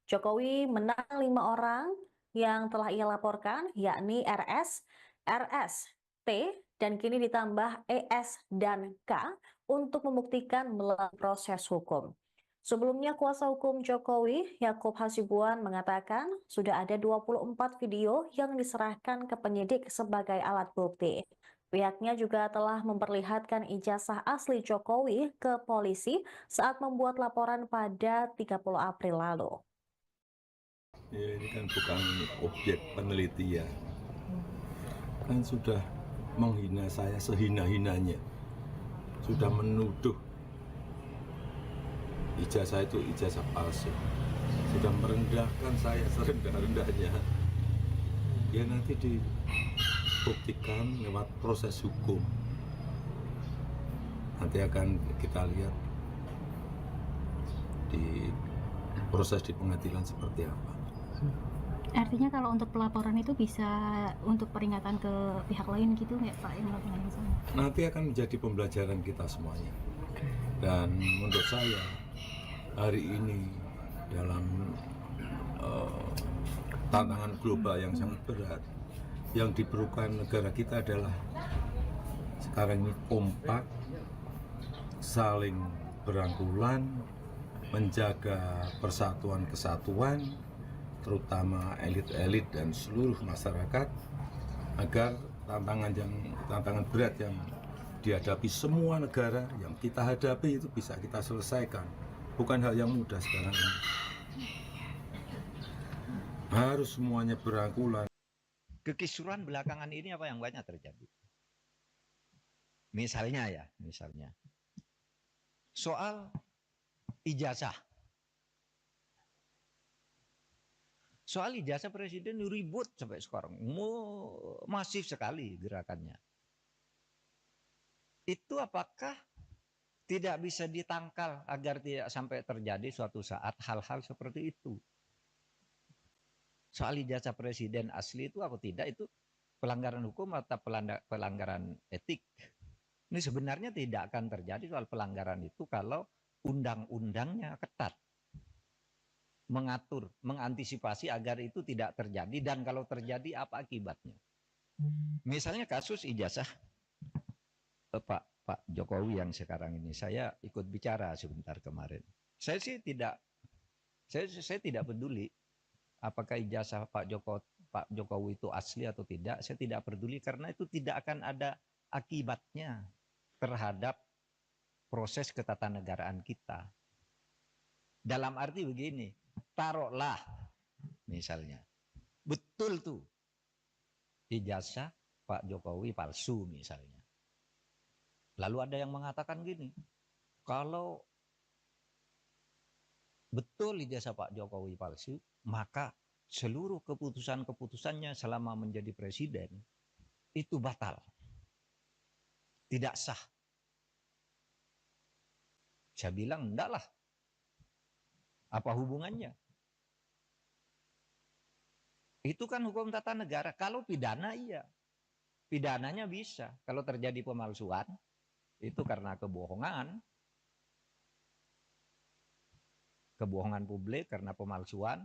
Jokowi menang 5 orang yang telah ia laporkan, yakni RS, RS, T, dan kini ditambah ES dan K untuk membuktikan melalui proses hukum. Sebelumnya, kuasa hukum Jokowi, Yakub Hasibuan, mengatakan sudah ada 24 video yang diserahkan ke penyidik sebagai alat bukti. Pihaknya juga telah memperlihatkan ijazah asli Jokowi ke polisi saat membuat laporan pada 30 April lalu. Ya, ini kan bukan objek penelitian. Kan sudah menghina saya sehina-hinanya. Sudah menuduh ijazah itu ijazah palsu. Sudah merendahkan saya serendah-rendahnya. Ya nanti dibuktikan lewat proses hukum. Nanti akan kita lihat di proses di pengadilan seperti apa. Artinya kalau untuk pelaporan itu bisa untuk peringatan ke pihak lain gitu nggak Pak yang melakukan yang sama? Nanti akan menjadi pembelajaran kita semuanya. Dan menurut saya hari ini dalam tantangan global yang sangat berat, yang diperlukan negara kita adalah sekarang ini kompak, saling berangkulan, menjaga persatuan kesatuan, terutama elit-elit dan seluruh masyarakat, agar tantangan berat yang dihadapi semua negara yang kita hadapi itu bisa kita selesaikan. Bukan hal yang mudah sekarang ini. Harus semuanya berangkulan. kekisruhan belakangan ini apa yang banyak terjadi? Misalnya soal ijazah. Soal ijazah presiden ribut sampai sekarang, masif sekali gerakannya. Itu apakah tidak bisa ditangkal agar tidak sampai terjadi suatu saat hal-hal seperti itu? Soal ijazah presiden asli itu apa tidak, itu pelanggaran hukum atau pelanggaran etik? Ini sebenarnya tidak akan terjadi soal pelanggaran itu kalau undang-undangnya ketat, mengatur, mengantisipasi agar itu tidak terjadi, dan kalau terjadi apa akibatnya. Misalnya kasus ijazah Pak Jokowi yang sekarang ini, saya ikut bicara sebentar kemarin. Saya tidak peduli apakah ijazah Pak Jokowi itu asli atau tidak. Saya tidak peduli karena itu tidak akan ada akibatnya terhadap proses ketatanegaraan kita. Dalam arti begini, taruhlah misalnya betul tuh ijazah Pak Jokowi palsu misalnya. Lalu ada yang mengatakan gini, kalau betul ijazah Pak Jokowi palsu, maka seluruh keputusan-keputusannya selama menjadi presiden itu batal. Tidak sah. Saya bilang, enggak lah. Apa hubungannya? Itu kan hukum tata negara. Kalau pidana iya. Pidananya bisa. Kalau terjadi pemalsuan, itu karena kebohongan. Kebohongan publik karena pemalsuan.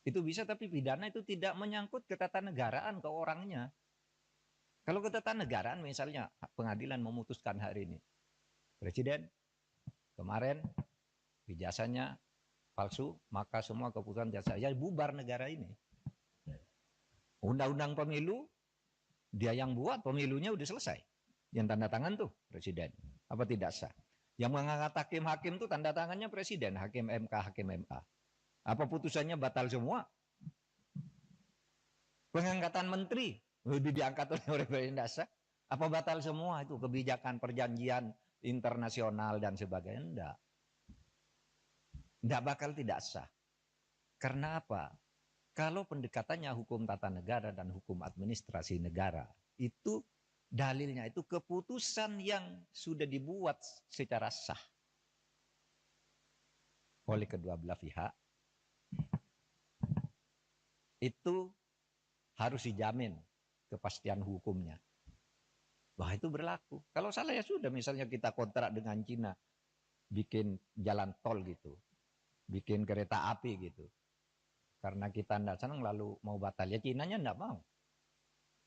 Itu bisa, tapi pidana itu tidak menyangkut ketatanegaraan ke orangnya. Kalau ketatanegaraan misalnya pengadilan memutuskan hari ini. Presiden kemarin ijazahnya palsu, maka semua keputusan jasa ya bubar negara ini. Undang-undang pemilu dia yang buat, pemilunya udah selesai. Yang tanda tangan tuh presiden. Apa tidak sah? Yang mengangkat hakim-hakim tuh tanda tangannya presiden, hakim MK, hakim MA. Apa putusannya batal semua? Pengangkatan menteri diangkat oleh presiden dasar. Apa batal semua itu kebijakan perjanjian internasional dan sebagainya? Enggak. Enggak bakal tidak sah. Karena apa? Kalau pendekatannya hukum tata negara dan hukum administrasi negara, itu dalilnya itu keputusan yang sudah dibuat secara sah oleh kedua belah pihak, itu harus dijamin kepastian hukumnya. Wah, itu berlaku. Kalau salah ya sudah, misalnya kita kontrak dengan Cina, bikin jalan tol gitu, bikin kereta api gitu. Karena kita tidak senang lalu mau batal, ya Cinanya tidak mau.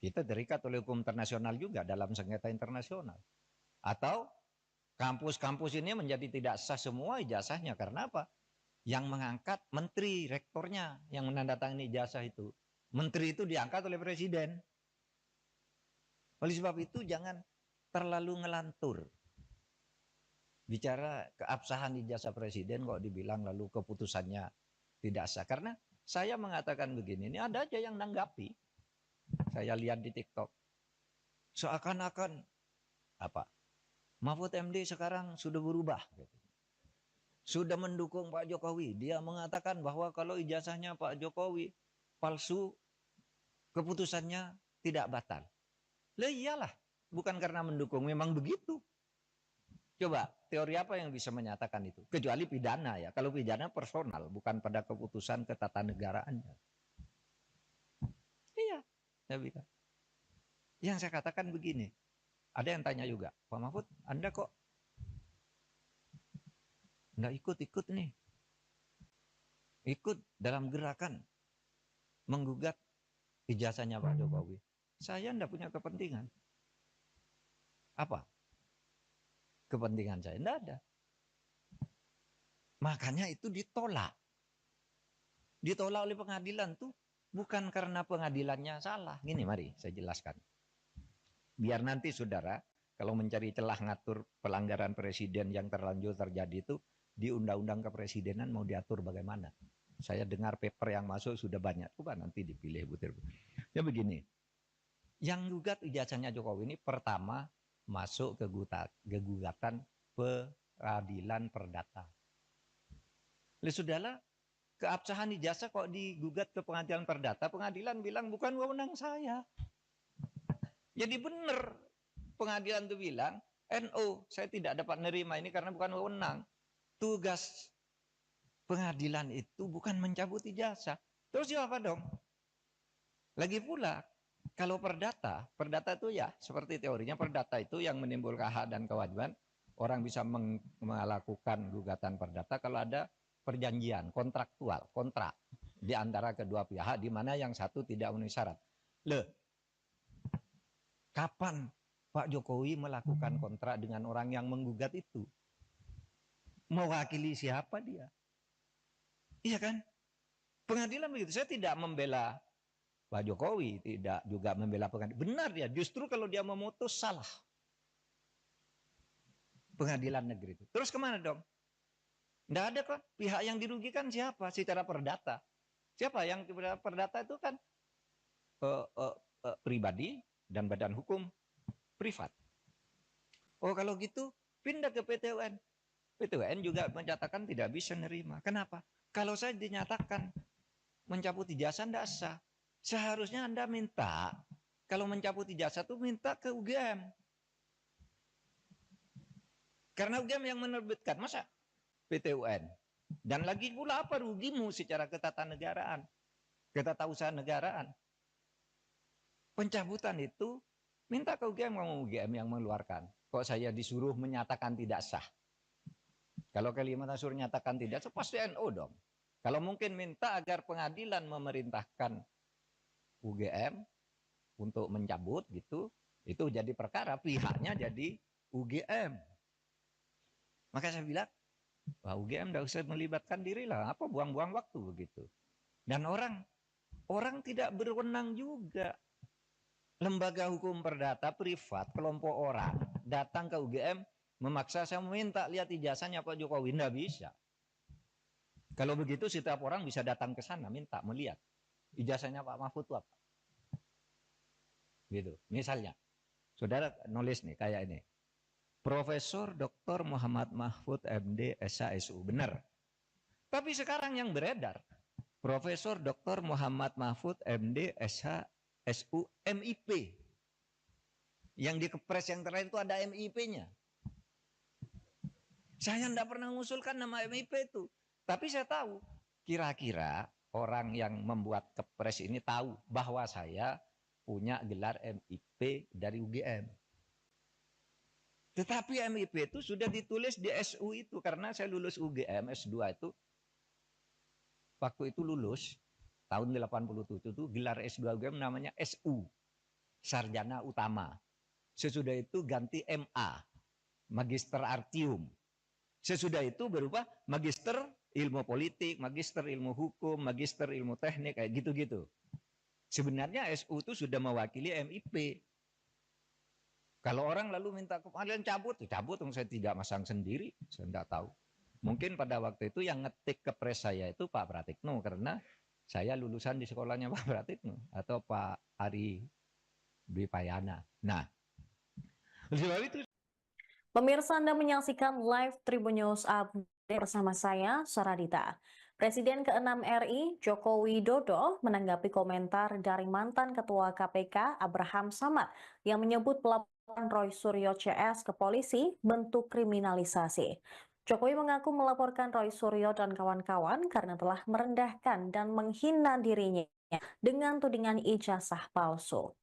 Kita terikat oleh hukum internasional juga dalam sengketa internasional. Atau kampus-kampus ini menjadi tidak sah semua ijazahnya. Karena apa? Yang mengangkat menteri, rektornya yang menandatangani ijazah itu. Menteri itu diangkat oleh presiden. Oleh sebab itu jangan terlalu ngelantur. Bicara keabsahan ijazah presiden kok dibilang lalu keputusannya tidak sah. Karena saya mengatakan begini, ini ada aja yang nanggapi. Saya lihat di TikTok. Seakan-akan apa? Mahfud MD sekarang sudah berubah. Sudah mendukung Pak Jokowi. Dia mengatakan bahwa kalau ijazahnya Pak Jokowi palsu, keputusannya tidak batal. Lah iyalah, bukan karena mendukung, memang begitu. Coba, teori apa yang bisa menyatakan itu? Kecuali pidana ya. Kalau pidana personal, bukan pada keputusan ketatanegaraannya. Iya, saya bilang. Yang saya katakan begini, ada yang tanya juga, Pak Mahfud, Anda kok nggak ikut-ikut nih? Ikut dalam gerakan menggugat ijazahnya Pak Jokowi. Saya enggak punya kepentingan. Apa? Kepentingan saya enggak ada. Makanya itu ditolak. Ditolak oleh pengadilan tuh bukan karena pengadilannya salah. Gini mari saya jelaskan. Biar nanti saudara kalau mencari celah ngatur pelanggaran presiden yang terlanjur terjadi itu di undang-undang kepresidenan mau diatur bagaimana. Saya dengar paper yang masuk sudah banyak. Coba nanti dipilih butir. Ya begini. Yang gugat ijazahnya Jokowi ini pertama masuk ke gugatan peradilan perdata. Lalu sudahlah, keabsahan ijazah kok digugat ke pengadilan perdata, pengadilan bilang bukan wewenang saya. Jadi benar pengadilan itu bilang, NO, saya tidak dapat menerima ini karena bukan wewenang. Tugas pengadilan itu bukan mencabut ijazah. Terus apa dong? Lagi pula, kalau perdata itu ya seperti teorinya perdata itu yang menimbulkan hak dan kewajiban. Orang bisa melakukan gugatan perdata kalau ada perjanjian kontraktual, kontrak di antara kedua pihak di mana yang satu tidak memenuhi syarat. Kapan Pak Jokowi melakukan kontrak dengan orang yang menggugat itu? Mewakili siapa dia? Iya kan? Pengadilan begitu. Saya tidak membela Pak Jokowi, tidak juga membela pengadilan. Benar dia, justru kalau dia memutus salah. Pengadilan negeri itu. Terus kemana dong? Tidak ada kok. Pihak yang dirugikan siapa? Secara perdata. Siapa yang perdata itu kan pribadi dan badan hukum privat. Oh kalau gitu pindah ke PT UN. PT UN juga menyatakan tidak bisa nerima. Kenapa? Kalau saya dinyatakan mencabut ijazah tidak sah. Seharusnya Anda minta, kalau mencabut ijazah itu minta ke UGM. Karena UGM yang menerbitkan, masa PT UN? Dan lagi pula apa rugimu secara ketatanegaraan, ketatausahaan negaraan? Pencabutan itu minta ke UGM, mau UGM yang mengeluarkan. Kok saya disuruh menyatakan tidak sah? Kalau Kalimantan suruh nyatakan tidak sah, pasti NU dong. Kalau mungkin minta agar pengadilan memerintahkan UGM untuk mencabut gitu, itu jadi perkara, pihaknya jadi UGM. Maka saya bilang, wah UGM tidak usah melibatkan diri lah, apa buang-buang waktu begitu. Dan orang tidak berwenang juga. Lembaga hukum perdata privat, kelompok orang datang ke UGM memaksa saya meminta lihat ijazahnya Pak Jokowi, tidak bisa. Kalau begitu setiap orang bisa datang ke sana minta melihat ijazahnya Pak Mahfud itu apa. Gitu. Misalnya, saudara nulis nih kayak ini. Profesor Dr. Muhammad Mahfud MD SHSU, benar. Tapi sekarang yang beredar, Profesor Dr. Muhammad Mahfud MD SHSU MIP. Yang di Kepres yang terakhir itu ada MIP-nya. Saya tidak pernah mengusulkan nama MIP itu. Tapi saya tahu, kira-kira orang yang membuat Kepres ini tahu bahwa saya punya gelar MIP dari UGM. Tetapi MIP itu sudah ditulis di SU itu, karena saya lulus UGM S2 itu, waktu itu lulus, tahun 87 itu gelar S2 UGM namanya SU, Sarjana Utama. Sesudah itu ganti MA, Magister Artium. Sesudah itu berubah Magister Ilmu Politik, Magister Ilmu Hukum, Magister Ilmu Teknik, kayak gitu-gitu. Sebenarnya SU itu sudah mewakili MIP. Kalau orang lalu minta kalian cabut, saya tidak masang sendiri, saya tidak tahu. Mungkin pada waktu itu yang ngetik Kepres saya itu Pak Pratikno, karena saya lulusan di sekolahnya Pak Pratikno, atau Pak Ari Dwi Payana. Nah, sebab itu. Pemirsa, Anda menyaksikan live Tribun News Update bersama saya, Saradita. Presiden ke-6 RI, Joko Widodo, menanggapi komentar dari mantan Ketua KPK, Abraham Samad, yang menyebut pelaporan Roy Suryo CS ke polisi bentuk kriminalisasi. Jokowi mengaku melaporkan Roy Suryo dan kawan-kawan karena telah merendahkan dan menghina dirinya dengan tudingan ijazah palsu.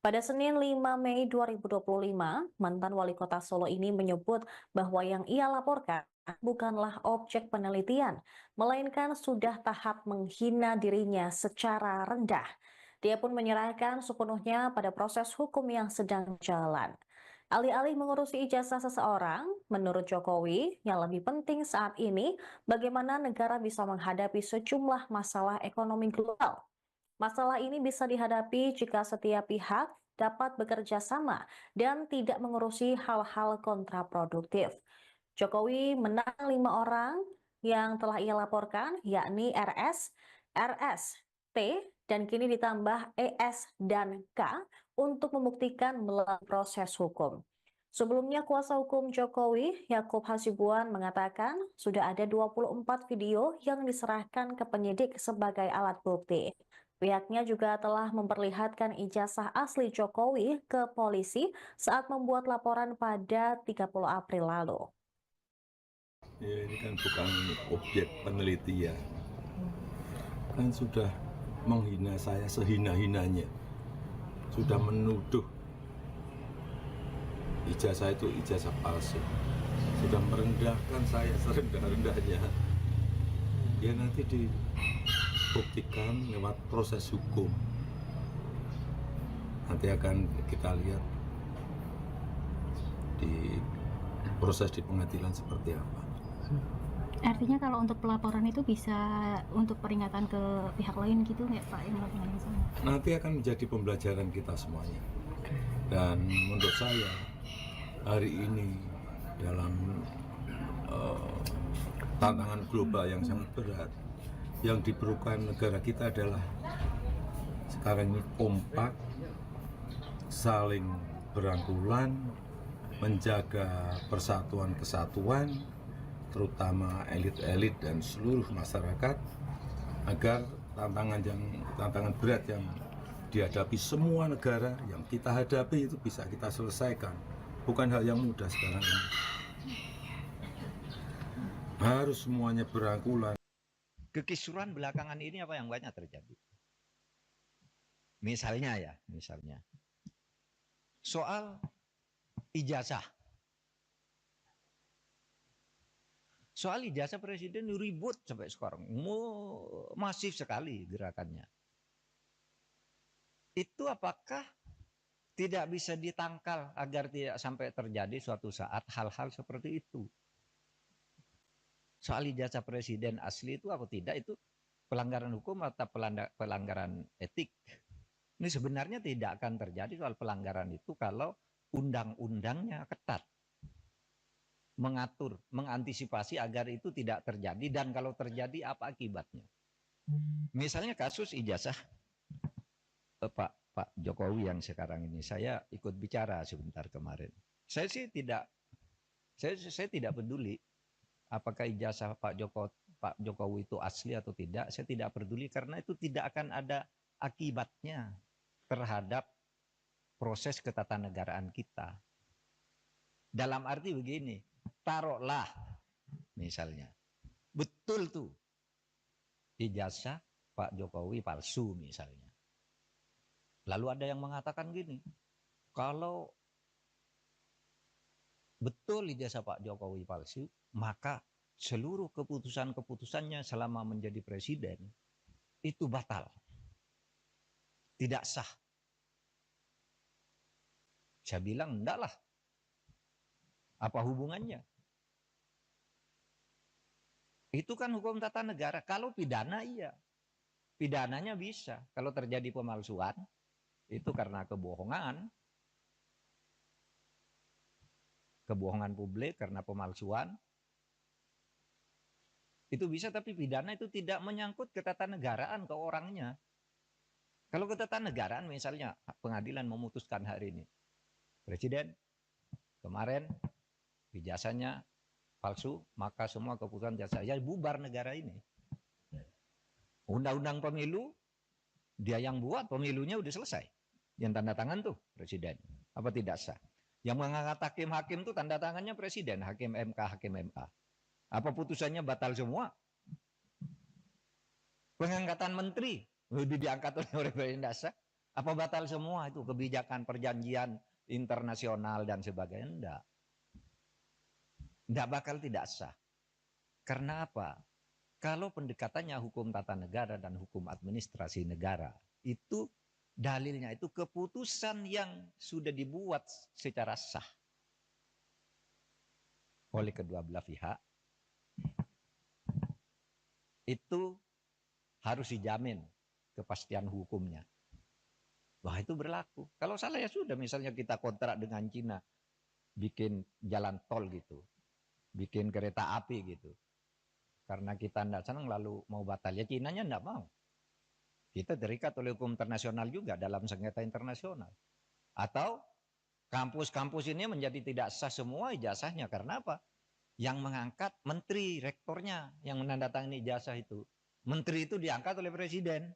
Pada Senin 5 Mei 2025, mantan wali kota Solo ini menyebut bahwa yang ia laporkan bukanlah objek penelitian, melainkan sudah tahap menghina dirinya secara rendah. Dia pun menyerahkan sepenuhnya pada proses hukum yang sedang jalan. Alih-alih mengurusi ijazah seseorang, menurut Jokowi, yang lebih penting saat ini bagaimana negara bisa menghadapi sejumlah masalah ekonomi global. Masalah ini bisa dihadapi jika setiap pihak dapat bekerja sama dan tidak mengurusi hal-hal kontraproduktif. Jokowi menang 5 orang yang telah ia laporkan, yakni RS, T, dan kini ditambah ES dan K untuk membuktikan melalui proses hukum. Sebelumnya, kuasa hukum Jokowi, Yakub Hasibuan, mengatakan sudah ada 24 video yang diserahkan ke penyidik sebagai alat bukti. Pihaknya juga telah memperlihatkan ijazah asli Jokowi ke polisi saat membuat laporan pada 30 April lalu. Ya, ini kan bukan objek penelitian. Kan sudah menghina saya sehina-hinanya. Sudah menuduh ijazah itu ijazah palsu. Sudah merendahkan saya serendah-rendahnya. Ya nanti dibuktikan lewat proses hukum. Nanti akan kita lihat di proses di pengadilan seperti apa. Artinya kalau untuk pelaporan itu bisa untuk peringatan ke pihak lain gitu nggak Pak yang melakukan yang sama? Nanti akan menjadi pembelajaran kita semuanya. Dan menurut saya hari ini dalam tantangan global yang sangat berat, yang diperlukan negara kita adalah sekarang ini kompak, saling berangkulan, menjaga persatuan kesatuan, terutama elit-elit dan seluruh masyarakat, agar tantangan berat yang dihadapi semua negara, yang kita hadapi itu bisa kita selesaikan. Bukan hal yang mudah sekarang ini. Harus semuanya berangkulan. Kekisruhan belakangan ini apa yang banyak terjadi? Misalnya soal ijazah. Soal ijazah presiden ribut sampai sekarang. Masif sekali gerakannya. Itu apakah tidak bisa ditangkal agar tidak sampai terjadi suatu saat hal-hal seperti itu? Soal ijazah presiden asli itu apa tidak, itu pelanggaran hukum atau pelanggaran etik? Ini sebenarnya tidak akan terjadi soal pelanggaran itu kalau undang-undangnya ketat. Mengatur, mengantisipasi agar itu tidak terjadi, dan kalau terjadi apa akibatnya. Misalnya kasus ijazah Pak Jokowi yang sekarang ini, saya ikut bicara sebentar kemarin. Saya sih tidak peduli apakah ijazah Pak Jokowi itu asli atau tidak. Saya tidak peduli karena itu tidak akan ada akibatnya terhadap proses ketatanegaraan kita. Dalam arti begini, taruhlah misalnya betul tuh ijazah Pak Jokowi palsu misalnya. Lalu ada yang mengatakan gini, kalau betul ijazah Pak Jokowi palsu, maka seluruh keputusan-keputusannya selama menjadi presiden itu batal. Tidak sah. Saya bilang enggak lah. Apa hubungannya? Itu kan hukum tata negara. Kalau pidana iya. Pidananya bisa. Kalau terjadi pemalsuan, itu karena kebohongan. Kebohongan publik karena pemalsuan. Itu bisa, tapi pidana itu tidak menyangkut ketatanegaraan ke orangnya. Kalau ketatanegaraan misalnya pengadilan memutuskan hari ini, presiden kemarin ijazahnya palsu, maka semua keputusan jasa ya bubar negara ini. Undang-undang pemilu dia yang buat, pemilunya udah selesai. Yang tanda tangan tuh presiden. Apa tidak sah? Yang mengangkat hakim-hakim tuh tanda tangannya presiden, hakim MK. Apa putusannya batal semua? Pengangkatan menteri diangkat oleh presiden, tidak sah. Apa batal semua itu kebijakan perjanjian internasional dan sebagainya? Enggak. Enggak bakal tidak sah. Karena apa? Kalau pendekatannya hukum tata negara dan hukum administrasi negara, itu dalilnya itu keputusan yang sudah dibuat secara sah oleh kedua belah pihak, itu harus dijamin kepastian hukumnya. Wah, itu berlaku. Kalau salah ya sudah, misalnya kita kontrak dengan Cina, bikin jalan tol gitu, bikin kereta api gitu. Karena kita tidak senang lalu mau batal, ya Cinanya tidak mau. Kita terikat oleh hukum internasional juga dalam sengketa internasional. Atau kampus-kampus ini menjadi tidak sah semua ijazahnya. Karena apa? Yang mengangkat menteri, rektornya yang menandatangani ijazah itu. Menteri itu diangkat oleh presiden.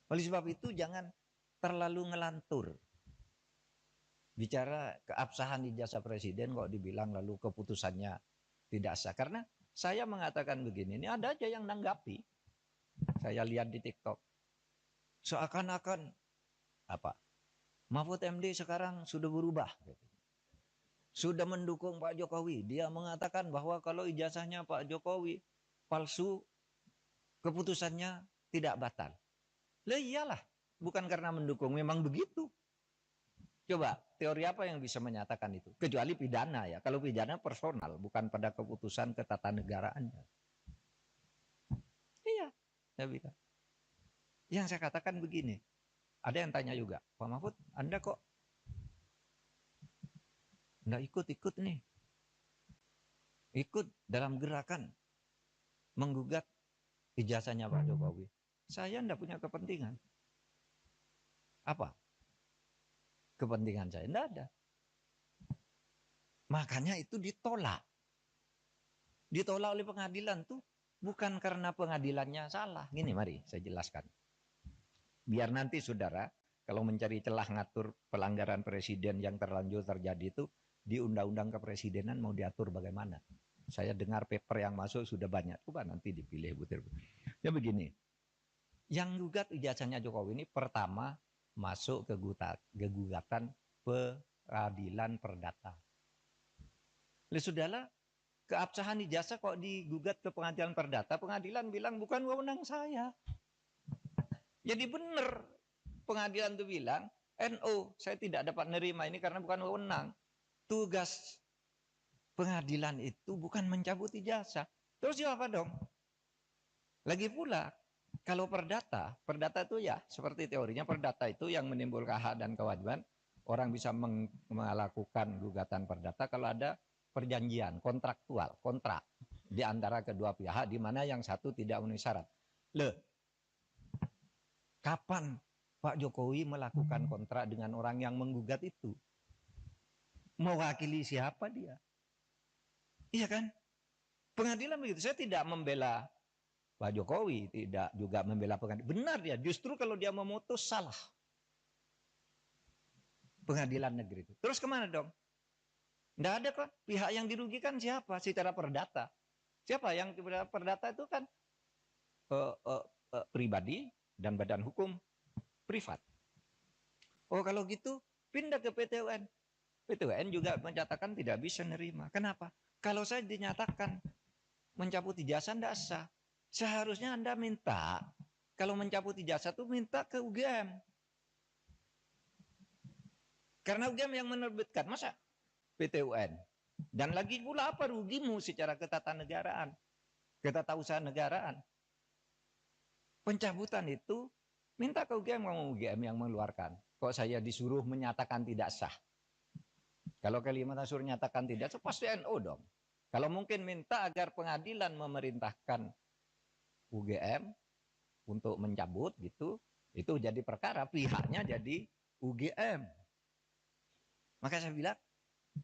Oleh sebab itu jangan terlalu ngelantur. Bicara keabsahan ijazah presiden kok dibilang lalu keputusannya tidak sah. Karena saya mengatakan begini, ini ada aja yang nanggapi. Saya lihat di TikTok. Seakan-akan apa? Mahfud MD sekarang sudah berubah. Sudah mendukung Pak Jokowi. Dia mengatakan bahwa kalau ijazahnya Pak Jokowi palsu, keputusannya tidak batal. Lah iyalah, bukan karena mendukung, memang begitu. Coba, teori apa yang bisa menyatakan itu? Kecuali pidana ya. Kalau pidana personal, bukan pada keputusan ketatanegaraannya. Iya, saya bilang. Yang saya katakan begini, ada yang tanya juga, Pak Mahfud, Anda kok nggak ikut-ikut nih? Ikut dalam gerakan menggugat ijazahnya Pak Jokowi. Saya enggak punya kepentingan. Apa? Kepentingan saya enggak ada. Makanya itu ditolak. Ditolak oleh pengadilan tuh. bukan karena pengadilannya salah. Gini, mari saya jelaskan. Biar nanti saudara, kalau mencari celah ngatur pelanggaran presiden yang terlanjur terjadi itu, di undang-undang kepresidenan mau diatur bagaimana. Saya dengar paper yang masuk sudah banyak. Coba nanti dipilih butir. Ya begini, yang gugat ijazahnya Jokowi ini pertama masuk ke gugatan peradilan perdata. Oleh saudara, keabsahan ijazah kok digugat ke pengadilan perdata, pengadilan bilang bukan wewenang saya. Jadi benar pengadilan itu bilang, NO, saya tidak dapat nerima ini karena bukan wewenang. Tugas pengadilan itu bukan mencabut ijazah. Terus apa dong? Lagi pula, kalau perdata itu ya seperti teorinya perdata itu yang menimbulkan hak dan kewajiban. Orang bisa melakukan gugatan perdata kalau ada perjanjian kontraktual, kontrak di antara kedua pihak di mana yang satu tidak memenuhi syarat. Kapan Pak Jokowi melakukan kontrak dengan orang yang menggugat itu? Mewakili siapa dia? Iya kan? Pengadilan begitu. Saya tidak membela Pak Jokowi, tidak juga membela pengadilan. Benar dia, justru kalau dia memutus salah. Pengadilan negeri itu. Terus kemana dong? Tidak ada kan? Pihak yang dirugikan siapa? Secara perdata. Siapa yang perdata itu kan pribadi dan badan hukum privat. Oh kalau gitu pindah ke PT UN. PT UN juga menyatakan tidak bisa nerima. Kenapa? Kalau saya dinyatakan mencabut ijazah tidak sah. Seharusnya Anda minta, kalau mencabut ijazah itu minta ke UGM. Karena UGM yang menerbitkan, masa PT UN? Dan lagi pula apa rugimu secara ketatanegaraan, ketatausahaan negaraan? Pencabutan itu minta ke UGM, mau UGM yang mengeluarkan. Kok saya disuruh menyatakan tidak sah? Kalau Kalimantan suruh nyatakan tidak sah, pasti NO dong. Kalau mungkin minta agar pengadilan memerintahkan UGM untuk mencabut gitu, itu jadi perkara, pihaknya jadi UGM. Maka saya bilang,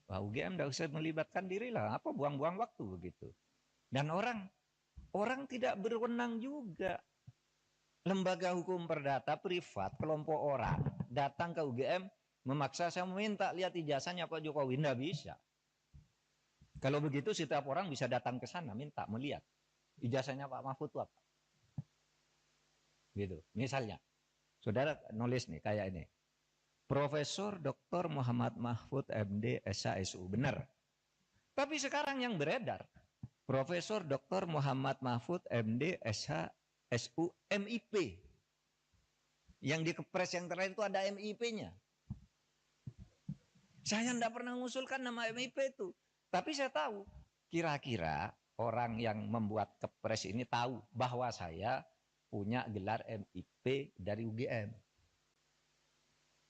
wah UGM tidak usah melibatkan diri lah, apa buang-buang waktu begitu. Dan orang tidak berwenang juga. Lembaga hukum perdata privat, kelompok orang datang ke UGM memaksa saya meminta lihat ijazahnya Pak Jokowi, tidak bisa. Kalau begitu setiap orang bisa datang ke sana minta melihat ijazahnya Pak Mahfud itu apa. Gitu. Misalnya, saudara nulis nih kayak ini. Profesor Dr. Muhammad Mahfud MD SHSU, benar. Tapi sekarang yang beredar, Profesor Dr. Muhammad Mahfud MD SHSU MIP. Yang di Kepres yang terakhir itu ada MIP-nya. Saya tidak pernah mengusulkan nama MIP itu. Tapi saya tahu, kira-kira orang yang membuat Kepres ini tahu bahwa saya punya gelar MIP dari UGM.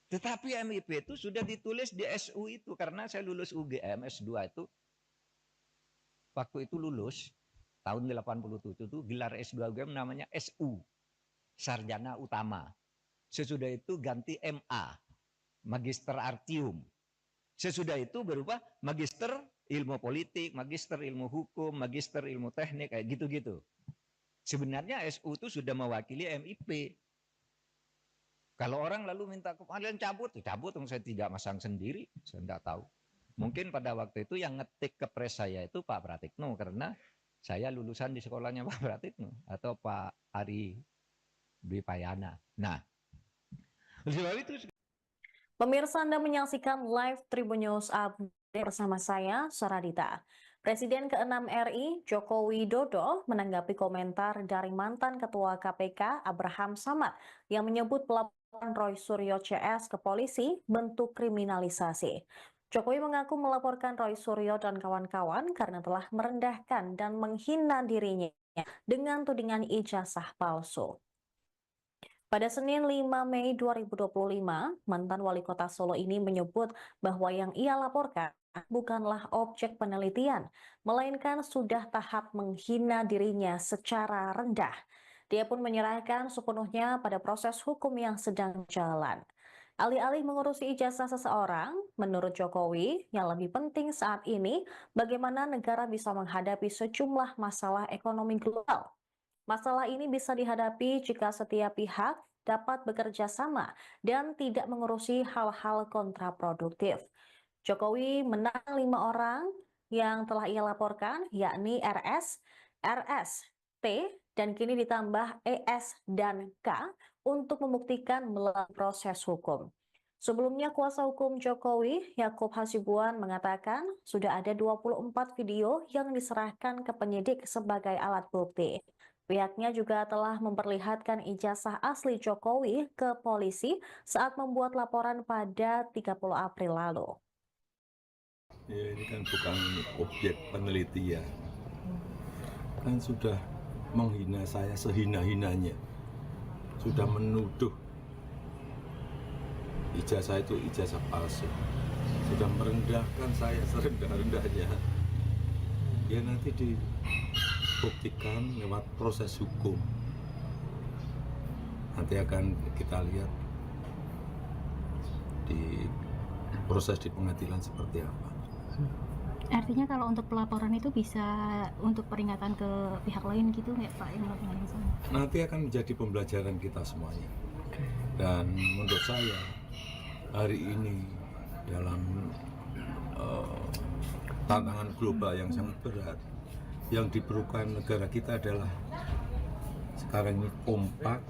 Tetapi MIP itu sudah ditulis di SU itu karena saya lulus UGM S2 itu. Waktu itu lulus tahun 87 itu gelar S2 UGM namanya SU, Sarjana Utama. Sesudah itu ganti MA, Magister Artium. Sesudah itu berubah Magister Ilmu Politik, Magister Ilmu Hukum, Magister Ilmu Teknik, kayak gitu-gitu. Sebenarnya SU itu sudah mewakili MIP. Kalau orang lalu minta kalian cabut, saya tidak masang sendiri, saya tidak tahu. Mungkin pada waktu itu yang ngetik Kepres saya itu Pak Pratikno, karena saya lulusan di sekolahnya Pak Pratikno atau Pak Ari Dwi Payana. Nah, sebab itu. Pemirsa, Anda menyaksikan live Tribun News Update bersama saya, Saradita. Presiden ke-6 RI, Joko Widodo, menanggapi komentar dari mantan Ketua KPK, Abraham Samad, yang menyebut pelaporan Roy Suryo CS ke polisi bentuk kriminalisasi. Jokowi mengaku melaporkan Roy Suryo dan kawan-kawan karena telah merendahkan dan menghina dirinya dengan tudingan ijazah palsu. Pada Senin 5 Mei 2025, mantan wali kota Solo ini menyebut bahwa yang ia laporkan bukanlah objek penelitian, melainkan sudah tahap menghina dirinya secara rendah. Dia pun menyerahkan sepenuhnya pada proses hukum yang sedang jalan. Alih-alih mengurusi ijazah seseorang, menurut Jokowi, yang lebih penting saat ini bagaimana negara bisa menghadapi sejumlah masalah ekonomi global. Masalah ini bisa dihadapi jika setiap pihak dapat bekerja sama dan tidak mengurusi hal-hal kontraproduktif. Jokowi menang 5 orang yang telah ia laporkan, yakni RS, RS, T, dan kini ditambah ES dan K untuk membuktikan melalui proses hukum. Sebelumnya, kuasa hukum Jokowi, Yakub Hasibuan, mengatakan sudah ada 24 video yang diserahkan ke penyidik sebagai alat bukti. Pihaknya juga telah memperlihatkan ijazah asli Jokowi ke polisi saat membuat laporan pada 30 April lalu. Ya, ini kan bukan objek penelitian, kan sudah menghina saya sehina-hinanya, sudah menuduh ijazah itu ijazah palsu, sudah merendahkan saya serendah-rendahnya. Ya nanti dibuktikan lewat proses hukum, nanti akan kita lihat di proses di pengadilan seperti apa. Artinya kalau untuk pelaporan itu bisa untuk peringatan ke pihak lain gitu nggak Pak yang melakukan yang sama? Nanti akan menjadi pembelajaran kita semuanya. Dan menurut saya hari ini dalam tantangan global yang sangat berat, yang diperlukan negara kita adalah sekarang ini kompak,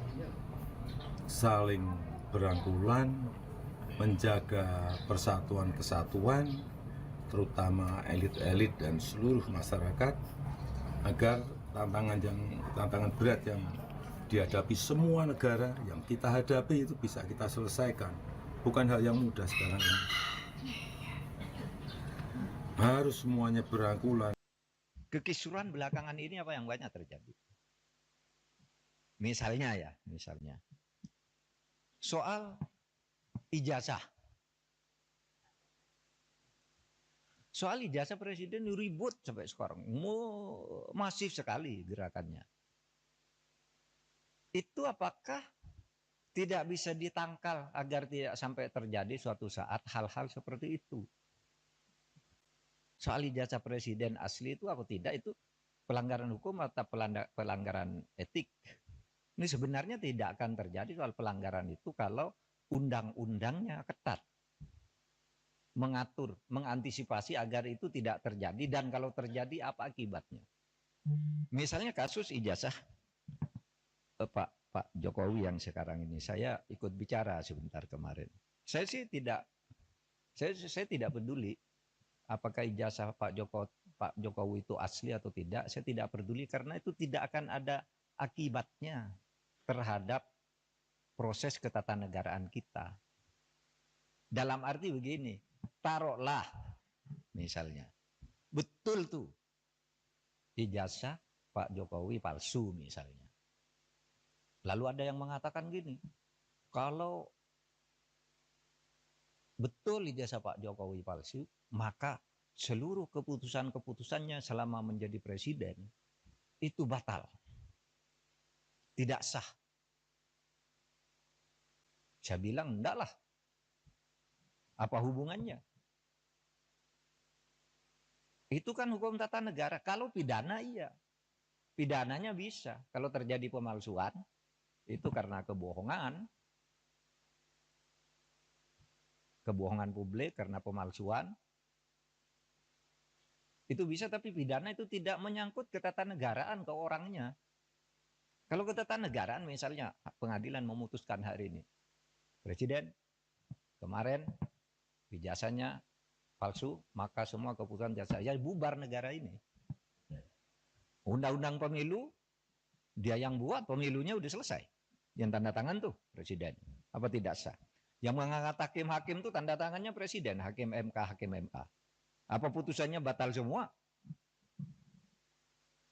saling berangkulan, menjaga persatuan kesatuan, terutama elit-elit dan seluruh masyarakat, agar tantangan berat yang dihadapi semua negara yang kita hadapi itu bisa kita selesaikan. Bukan hal yang mudah sekarang ini. Harus semuanya berangkulan. Kekisruhan belakangan ini apa yang banyak terjadi? Misalnya soal ijazah. Soal ijazah presiden ribut sampai sekarang. Masif sekali gerakannya. Itu apakah tidak bisa ditangkal agar tidak sampai terjadi suatu saat hal-hal seperti itu? Soal ijazah presiden asli itu atau tidak, itu pelanggaran hukum atau pelanggaran etik. Ini sebenarnya tidak akan terjadi soal pelanggaran itu kalau undang-undangnya ketat. Mengatur, mengantisipasi agar itu tidak terjadi, dan kalau terjadi apa akibatnya. Misalnya kasus ijazah Pak Jokowi yang sekarang ini, saya ikut bicara sebentar kemarin. Saya tidak peduli apakah ijazah Pak Jokowi itu asli atau tidak. Saya tidak peduli karena itu tidak akan ada akibatnya terhadap proses ketatanegaraan kita. Dalam arti begini, taruhlah misalnya betul tuh ijazah Pak Jokowi palsu misalnya. Lalu ada yang mengatakan gini, kalau betul ijazah Pak Jokowi palsu, maka seluruh keputusan-keputusannya selama menjadi presiden itu batal. Tidak sah. Saya bilang enggak lah. Apa hubungannya? Itu kan hukum tata negara. Kalau pidana iya. Pidananya bisa. Kalau terjadi pemalsuan, itu karena kebohongan. Kebohongan publik karena pemalsuan. Itu bisa, tapi pidana itu tidak menyangkut ketatanegaraan ke orangnya. Kalau ketatanegaraan misalnya pengadilan memutuskan hari ini, presiden kemarin ijazahnya palsu, maka semua keputusan jasa ya bubar negara ini. Undang-undang pemilu dia yang buat, pemilunya udah selesai. Yang tanda tangan tuh presiden. Apa tidak sah? Yang mengangkat hakim-hakim tuh tanda tangannya presiden, hakim MK, hakim MA. Apa putusannya batal semua?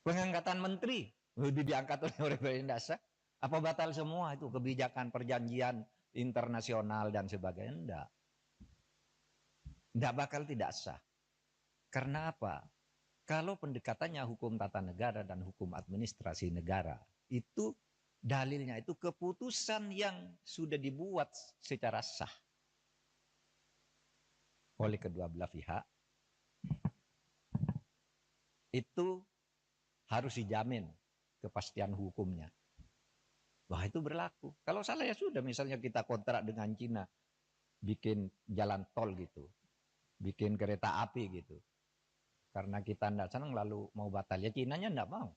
Pengangkatan menteri udah diangkat oleh presiden, tidak sah. Apa batal semua itu kebijakan perjanjian internasional dan sebagainya? Enggak. Enggak bakal tidak sah. Karena apa? Kalau pendekatannya hukum tata negara dan hukum administrasi negara, itu Dalilnya itu keputusan yang sudah dibuat secara sah oleh kedua belah pihak itu harus dijamin kepastian hukumnya. Wah, itu berlaku. Kalau salah ya sudah, misalnya kita kontrak dengan Cina, bikin jalan tol gitu, bikin kereta api gitu. Karena kita tidak senang lalu mau batal, ya Cinanya tidak mau.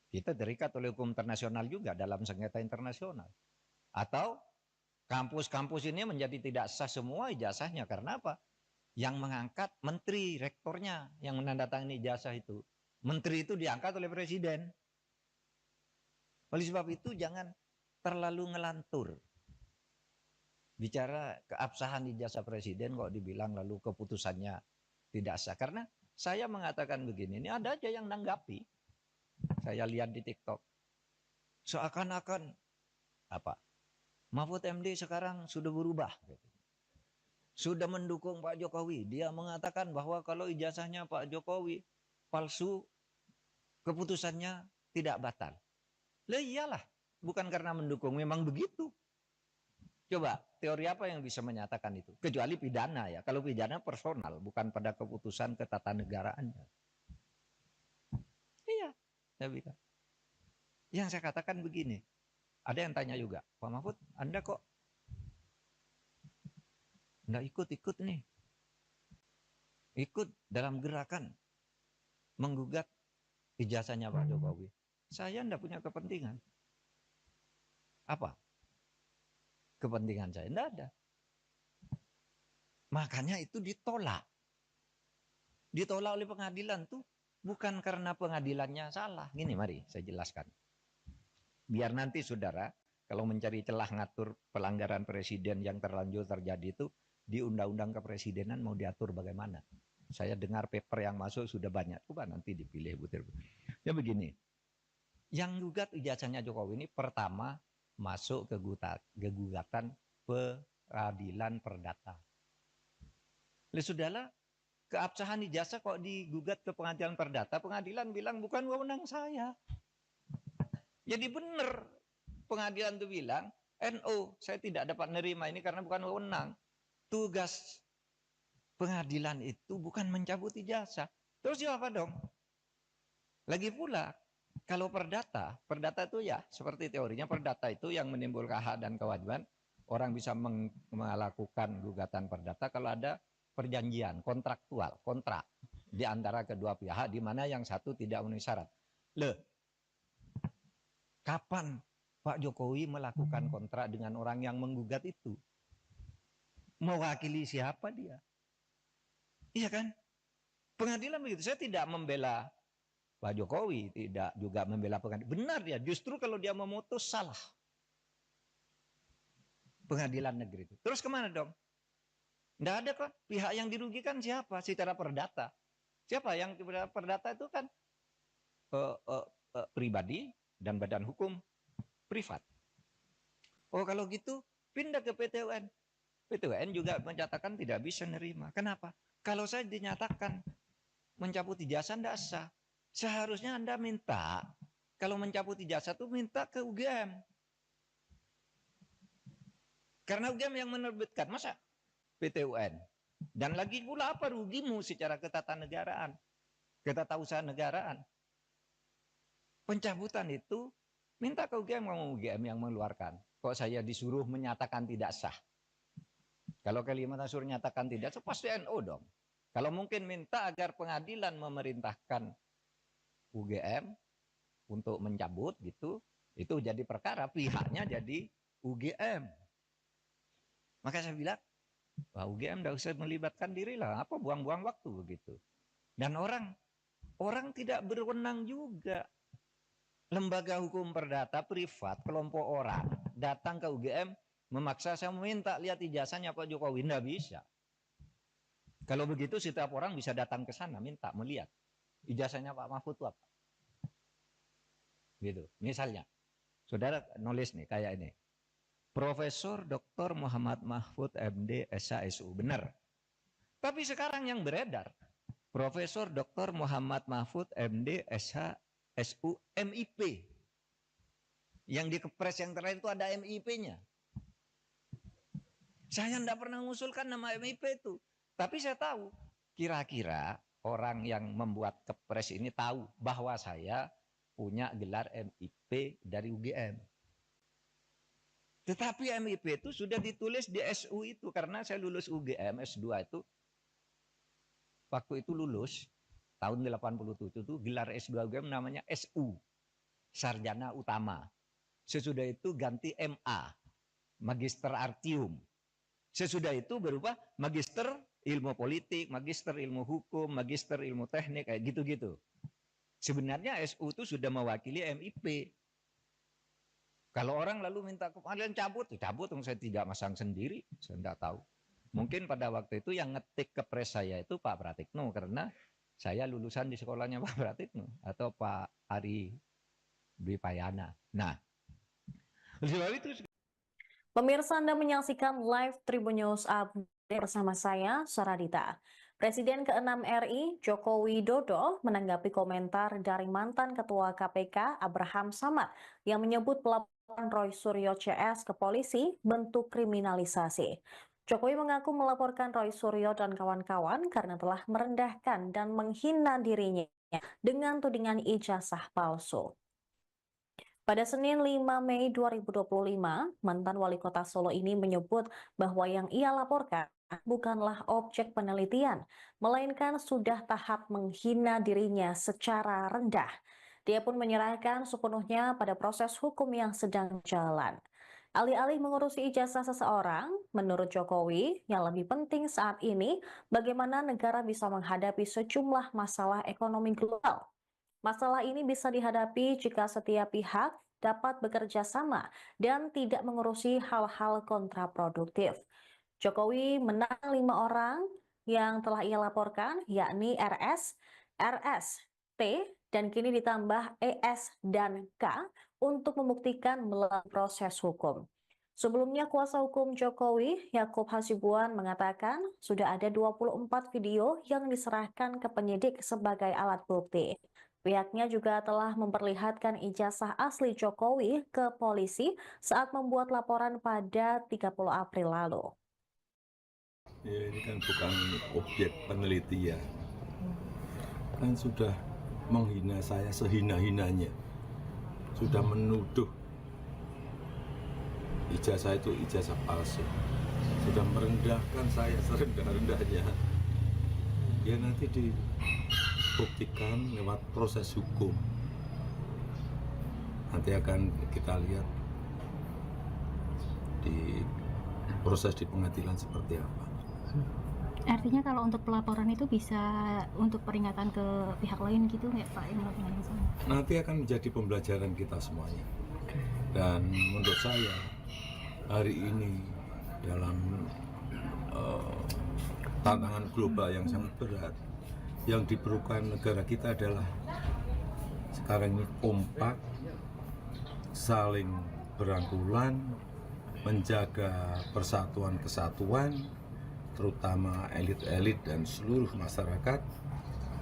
Kita terikat oleh hukum internasional juga dalam sengketa internasional. Atau kampus-kampus ini menjadi tidak sah semua ijazahnya. Karena apa? Yang mengangkat menteri, rektornya yang menandatangani ijazah itu. Menteri itu diangkat oleh presiden. Oleh sebab itu jangan terlalu ngelantur. Bicara keabsahan ijazah presiden kok dibilang lalu keputusannya tidak sah. Karena saya mengatakan begini, ini ada aja yang nanggapi. Saya lihat di TikTok. Seakan-akan apa? Mahfud MD sekarang sudah berubah. Sudah mendukung Pak Jokowi. Dia mengatakan bahwa kalau ijazahnya Pak Jokowi palsu, keputusannya tidak batal. Lah iyalah, bukan karena mendukung, memang begitu. Coba, teori apa yang bisa menyatakan itu? Kecuali pidana ya. Kalau pidana personal, bukan pada keputusan ketatanegaraannya. Iya, saya bilang. Yang saya katakan begini, ada yang tanya juga, Pak Mahfud, Anda kok nggak ikut-ikut nih? Ikut dalam gerakan menggugat ijazahnya Pak Jokowi. Saya nggak punya kepentingan. Apa? Kepentingan saya nggak ada. Makanya itu ditolak. Ditolak oleh pengadilan tuh bukan karena pengadilannya salah. Gini, mari saya jelaskan. Biar nanti saudara, kalau mencari celah ngatur pelanggaran presiden yang terlanjur terjadi itu, di undang-undang kepresidenan mau diatur bagaimana. Saya dengar paper yang masuk sudah banyak. Coba nanti dipilih butir. Ya begini, yang gugat ijazahnya Jokowi ini pertama masuk ke gugatan peradilan perdata. Sudahlah, keabsahan ijazah kok digugat ke pengadilan perdata, pengadilan bilang bukan wewenang saya. Jadi benar pengadilan itu bilang, NO, saya tidak dapat menerima ini karena bukan wewenang. Tugas pengadilan itu bukan mencabut ijazah. Terus apa dong? Lagi pula, kalau perdata itu ya seperti teorinya perdata itu yang menimbulkan hak dan kewajiban. Orang bisa melakukan gugatan perdata kalau ada perjanjian kontraktual, kontrak di antara kedua pihak di mana yang satu tidak memenuhi syarat. Kapan Pak Jokowi melakukan kontrak dengan orang yang menggugat itu? Mewakili siapa dia? Iya kan? Pengadilan begitu. Saya tidak membela Pak Jokowi, tidak juga membela pengadilan. Benar dia, justru kalau dia memutus salah. Pengadilan negeri itu. Terus kemana dong? Tidak ada kok. Pihak yang dirugikan siapa? Secara perdata. Siapa yang perdata itu kan pribadi dan badan hukum privat. Oh kalau gitu pindah ke PT UN. PT UN juga menyatakan tidak bisa menerima. Kenapa? Kalau saya dinyatakan mencabut ijazah tidak sah. Seharusnya Anda minta, kalau mencabut ijazah itu minta ke UGM. Karena UGM yang menerbitkan, masa PT UN? Dan lagi pula apa rugimu secara ketatanegaraan, ketatausahaan negaraan? Pencabutan itu minta ke UGM, kamu UGM yang mengeluarkan. Kok saya disuruh menyatakan tidak sah? Kalau Kalimantan suruh nyatakan tidak sah, pasti NO dong. Kalau mungkin minta agar pengadilan memerintahkan UGM untuk mencabut gitu, itu jadi perkara, pihaknya jadi UGM. Maka saya bilang, wah UGM tidak usah melibatkan diri lah, apa buang-buang waktu begitu. Dan orang tidak berwenang juga. Lembaga hukum perdata privat, kelompok orang datang ke UGM memaksa saya meminta lihat ijazahnya Pak Jokowi, tidak bisa. Kalau begitu setiap orang bisa datang ke sana minta melihat ijazahnya Pak Mahfud itu apa. Gitu. Misalnya, saudara nulis nih kayak ini. Profesor Dr. Muhammad Mahfud MD SHSU, benar. Tapi sekarang yang beredar, Profesor Dr. Muhammad Mahfud MD SHSU MIP. Yang di Kepres yang terakhir itu ada MIP-nya. Saya tidak pernah mengusulkan nama MIP itu. Tapi saya tahu, kira-kira orang yang membuat Kepres ini tahu bahwa saya punya gelar MIP dari UGM. Tetapi MIP itu sudah ditulis di SU itu. Karena saya lulus UGM S2 itu. Waktu itu lulus, tahun 87 itu gelar S2 UGM namanya SU. Sarjana Utama. Sesudah itu ganti MA. Magister Artium. Sesudah itu berubah magister ilmu politik, magister ilmu hukum, magister ilmu teknik, kayak gitu-gitu. Sebenarnya SU itu sudah mewakili MIP. Kalau orang lalu minta kalian cabut, cabut, saya tidak masang sendiri, saya tidak tahu. Mungkin pada waktu itu yang ngetik Kepres saya itu Pak Pratikno, karena saya lulusan di sekolahnya Pak Pratikno atau Pak Ari Dwi Payana. Nah, sebab itu. Pemirsa, Anda menyaksikan live Tribun News Update bersama saya, Saradita. Presiden ke-6 RI, Joko Widodo, menanggapi komentar dari mantan Ketua KPK, Abraham Samad, yang menyebut pelaporan Roy Suryo CS ke polisi bentuk kriminalisasi. Jokowi mengaku melaporkan Roy Suryo dan kawan-kawan karena telah merendahkan dan menghina dirinya dengan tudingan ijazah palsu. Pada Senin 5 Mei 2025, mantan wali kota Solo ini menyebut bahwa yang ia laporkan bukanlah objek penelitian, melainkan sudah tahap menghina dirinya secara rendah. Dia pun menyerahkan sepenuhnya pada proses hukum yang sedang jalan. Alih-alih mengurusi ijazah seseorang, menurut Jokowi, yang lebih penting saat ini bagaimana negara bisa menghadapi sejumlah masalah ekonomi global. Masalah ini bisa dihadapi jika setiap pihak dapat bekerja sama dan tidak mengurusi hal-hal kontraproduktif. Jokowi menang 5 orang yang telah ia laporkan, yakni RS, RS, T, dan kini ditambah ES dan K untuk membuktikan melalui proses hukum. Sebelumnya, kuasa hukum Jokowi, Yakub Hasibuan, mengatakan sudah ada 24 video yang diserahkan ke penyidik sebagai alat bukti. Pihaknya juga telah memperlihatkan ijazah asli Jokowi ke polisi saat membuat laporan pada 30 April lalu. Ya, ini kan bukan objek penelitian. Kan sudah menghina saya sehina-hinanya. Sudah menuduh ijazah itu ijazah palsu. Sudah merendahkan saya serendah-rendahnya. Ya nanti dibuktikan lewat proses hukum. Nanti akan kita lihat di proses di pengadilan seperti apa. Artinya kalau untuk pelaporan itu bisa untuk peringatan ke pihak lain gitu nggak Pak? Nanti akan menjadi pembelajaran kita semuanya. Dan menurut saya hari ini dalam tantangan global yang sangat berat, yang diperlukan negara kita adalah sekarang ini kompak, saling berangkulan, menjaga persatuan kesatuan, terutama elit-elit dan seluruh masyarakat,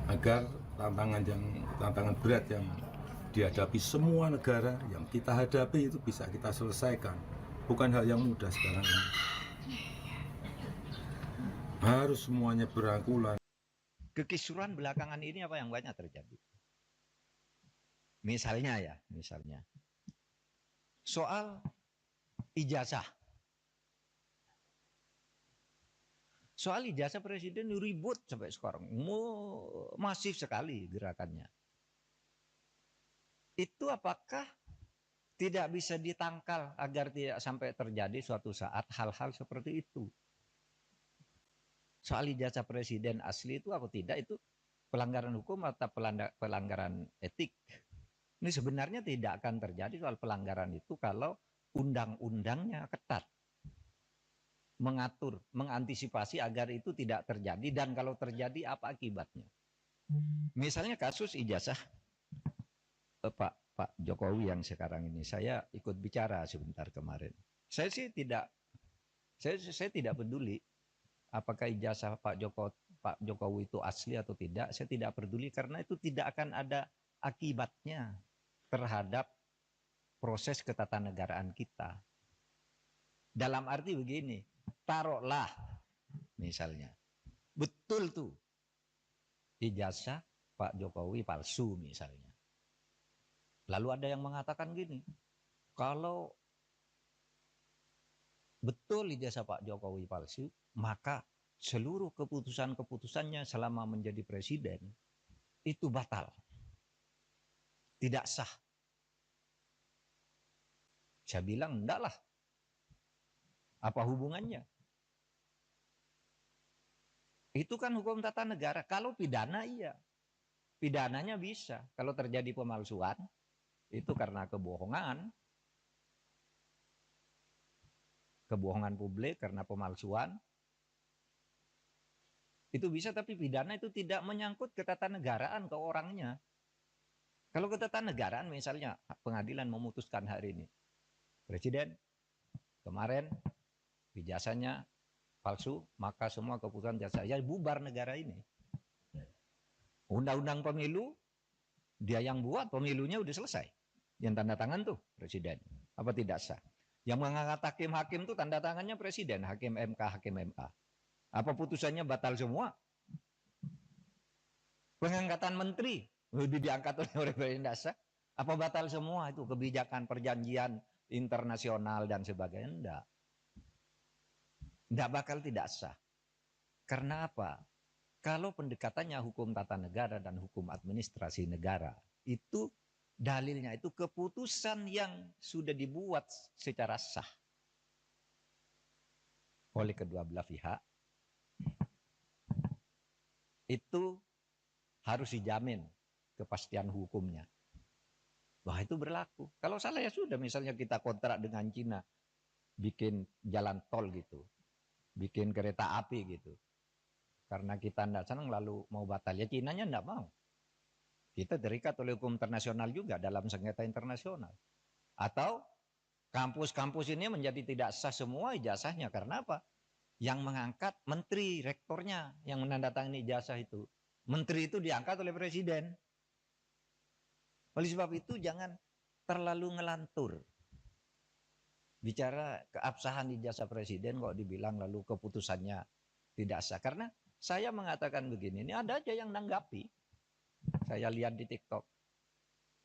agar tantangan berat yang dihadapi semua negara yang kita hadapi itu bisa kita selesaikan. Bukan hal yang mudah sekarang ini. Harus semuanya berangkulan. Kekisuran belakangan ini apa yang banyak terjadi? Misalnya soal ijazah. Soal ijazah presiden ribut sampai sekarang. Masif sekali gerakannya. Itu apakah tidak bisa ditangkal agar tidak sampai terjadi suatu saat hal-hal seperti itu? Soal ijazah presiden asli itu atau tidak, itu pelanggaran hukum atau pelanggaran etik. Ini sebenarnya tidak akan terjadi soal pelanggaran itu kalau undang-undangnya ketat. Mengatur, mengantisipasi agar itu tidak terjadi, dan kalau terjadi apa akibatnya. Misalnya kasus ijazah Pak Jokowi yang sekarang ini, saya ikut bicara sebentar kemarin. Saya tidak peduli apakah ijazah Pak Jokowi itu asli atau tidak. Saya tidak peduli karena itu tidak akan ada akibatnya terhadap proses ketatanegaraan kita. Dalam arti begini, taruhlah misalnya, betul tuh ijazah Pak Jokowi palsu misalnya. Lalu ada yang mengatakan gini, kalau betul ijazah Pak Jokowi palsu, maka seluruh keputusan-keputusannya selama menjadi presiden itu batal. Tidak sah. Saya bilang enggak lah. Apa hubungannya? Itu kan hukum tata negara. Kalau pidana iya. Pidananya bisa. Kalau terjadi pemalsuan, itu karena kebohongan. Kebohongan publik karena pemalsuan. Itu bisa, tapi pidana itu tidak menyangkut ketatanegaraan ke orangnya. Kalau ketatanegaraan misalnya pengadilan memutuskan hari ini, Presiden kemarin ijazahnya palsu, maka semua keputusan saya bubar negara ini. Undang-undang pemilu dia yang buat, pemilunya udah selesai. Yang tanda tangan tuh Presiden. Apa tidak sah? Yang mengangkat hakim-hakim tuh tanda tangannya Presiden, hakim MK, hakim MA. Apa putusannya batal semua? Pengangkatan menteri diangkat oleh Presiden dasar. Apa batal semua itu kebijakan perjanjian internasional dan sebagainya? Enggak. Enggak bakal tidak sah. Karena apa? Kalau pendekatannya hukum tata negara dan hukum administrasi negara, itu dalilnya itu keputusan yang sudah dibuat secara sah oleh kedua belah pihak, itu harus dijamin kepastian hukumnya. Wah, itu berlaku. Kalau salah ya sudah, misalnya kita kontrak dengan Cina, bikin jalan tol gitu, bikin kereta api gitu. Karena kita tidak senang lalu mau batal, ya Cinanya tidak mau. Kita terikat oleh hukum internasional juga dalam sengketa internasional. Atau kampus-kampus ini menjadi tidak sah semua ijazahnya. Karena apa? Yang mengangkat menteri, rektornya yang menandatangani ijazah itu. Menteri itu diangkat oleh presiden. Oleh sebab itu jangan terlalu ngelantur. Bicara keabsahan ijazah presiden kok dibilang lalu keputusannya tidak sah. Karena saya mengatakan begini, ini ada aja yang nanggapi. Saya lihat di TikTok.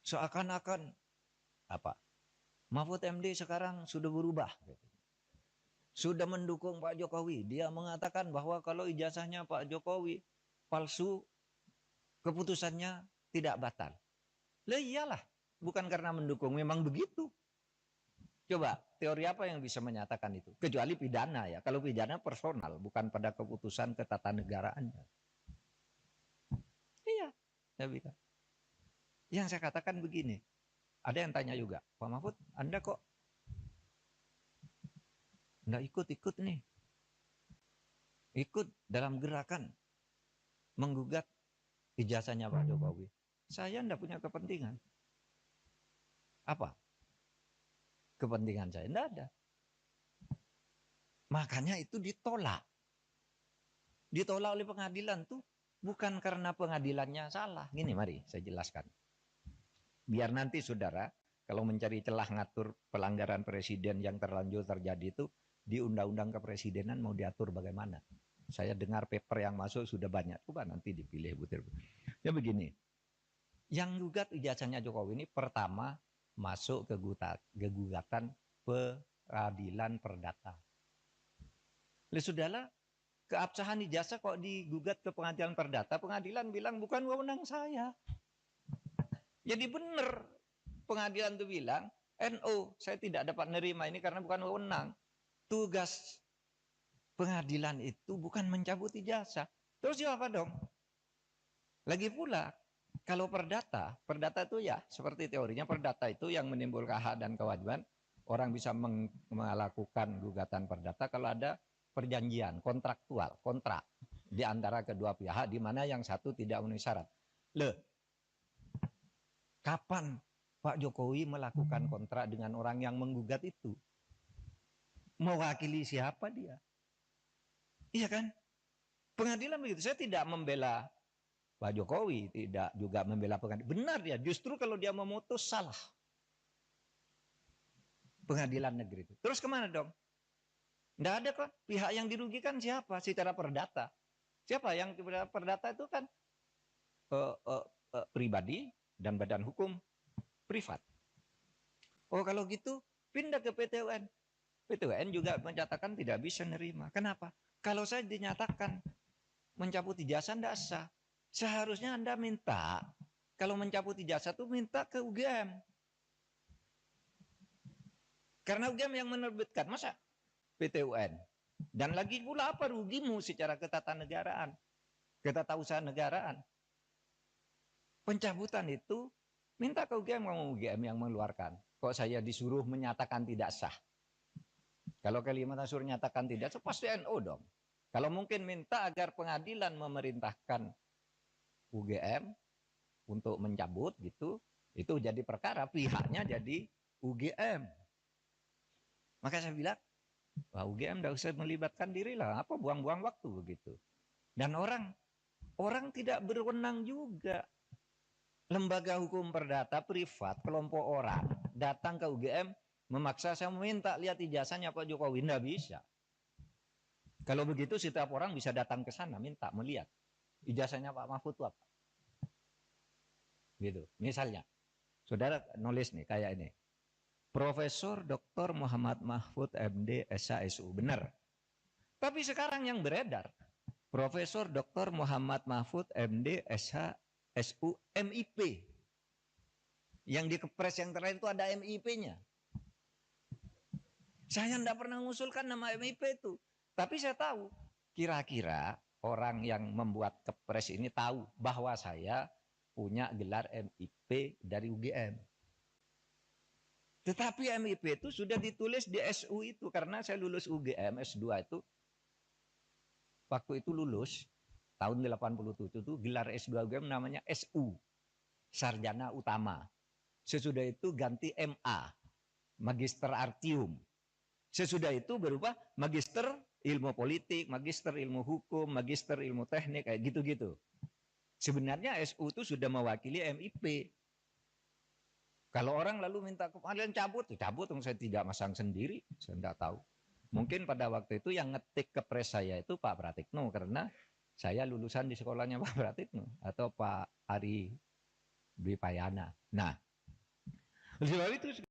Seakan-akan apa? Mahfud MD sekarang sudah berubah. Sudah mendukung Pak Jokowi. Dia mengatakan bahwa kalau ijazahnya Pak Jokowi palsu, keputusannya tidak batal. Lah iyalah, bukan karena mendukung, memang begitu. Coba, teori apa yang bisa menyatakan itu? Kecuali pidana ya. Kalau pidana personal, bukan pada keputusan ketatanegaraannya. Iya, saya bilang. Yang saya katakan begini, ada yang tanya juga, Pak Mahfud, Anda kok nggak ikut-ikut nih? Ikut dalam gerakan menggugat ijazahnya Pak Jokowi. Saya enggak punya kepentingan. Apa? Kepentingan saya enggak ada. Makanya itu ditolak. Ditolak oleh pengadilan tuh bukan karena pengadilannya salah. Gini mari saya jelaskan. Biar nanti saudara kalau mencari celah ngatur pelanggaran presiden yang terlanjur terjadi itu di undang-undang kepresidenan mau diatur bagaimana. Saya dengar paper yang masuk sudah banyak. Coba nanti dipilih butir. Ya begini. Yang gugat ijazahnya Jokowi ini pertama masuk ke gugatan peradilan perdata. Oleh saudara, keabsahan ijazah kok digugat ke pengadilan perdata, pengadilan bilang bukan wewenang saya. Jadi benar pengadilan itu bilang, NO, saya tidak dapat menerima ini karena bukan wewenang. Tugas pengadilan itu bukan mencabut ijazah. Terus apa dong? Lagi pula, kalau perdata itu ya seperti teorinya perdata itu yang menimbulkan hak dan kewajiban. Orang bisa melakukan gugatan perdata kalau ada perjanjian kontraktual, kontrak di antara kedua pihak di mana yang satu tidak memenuhi syarat. Kapan Pak Jokowi melakukan kontrak dengan orang yang menggugat itu? Mewakili siapa dia? Iya kan? Pengadilan begitu. Saya tidak membela Pak Jokowi, tidak juga membela pengadilan. Benar dia, justru kalau dia memutus salah. pengadilan negeri itu. Terus kemana dong? Nggak ada kok. Pihak yang dirugikan siapa? Secara perdata. Siapa yang perdata itu kan pribadi dan badan hukum privat. Oh kalau gitu pindah ke PT UN. PT UN juga menyatakan tidak bisa nerima. Kenapa? Kalau saya dinyatakan mencabut ijazah tidak sah. Seharusnya Anda minta, kalau mencabut ijazah itu minta ke UGM. Karena UGM yang menerbitkan, masa PT UN? Dan lagi pula apa rugimu secara ketatanegaraan, ketatausahaan negaraan? Pencabutan itu minta ke UGM, mau UGM yang mengeluarkan. Kok saya disuruh menyatakan tidak sah? Kalau Kalimantan Sur nyatakan tidak sah, pasti NU dong. Kalau mungkin minta agar pengadilan memerintahkan UGM untuk mencabut gitu, itu jadi perkara, pihaknya jadi UGM. Maka saya bilang, wah UGM tidak usah melibatkan diri lah, apa buang-buang waktu begitu. Dan orang tidak berwenang juga. Lembaga hukum perdata privat, kelompok orang datang ke UGM memaksa saya meminta lihat ijazahnya Pak Jokowi, tidak bisa. Kalau begitu setiap orang bisa datang ke sana minta melihat ijazahnya Pak Mahfud itu apa. Gitu. Misalnya, saudara nulis nih kayak ini. Profesor Dr. Muhammad Mahfud MD SHSU, benar. Tapi sekarang yang beredar, Profesor Dr. Muhammad Mahfud MD SHSU MIP. Yang di Kepres yang terakhir itu ada MIP-nya. Saya tidak pernah mengusulkan nama MIP itu. Tapi saya tahu, kira-kira orang yang membuat Kepres ini tahu bahwa saya punya gelar MIP dari UGM. Tetapi MIP itu sudah ditulis di SU itu, karena saya lulus UGM S2 itu, waktu itu lulus, tahun 87 itu gelar S2 UGM namanya SU, Sarjana Utama. Sesudah itu ganti MA, Magister Artium. Sesudah itu berubah Magister Ilmu Politik, Magister Ilmu Hukum, Magister Ilmu Teknik, kayak gitu-gitu. Sebenarnya SU itu sudah mewakili MIP. Kalau orang lalu minta kalian cabut, saya tidak masang sendiri, saya tidak tahu. Mungkin pada waktu itu yang ngetik Kepres saya itu Pak Pratikno, karena saya lulusan di sekolahnya Pak Pratikno atau Pak Ari Dwi Payana. Nah, sebab itu.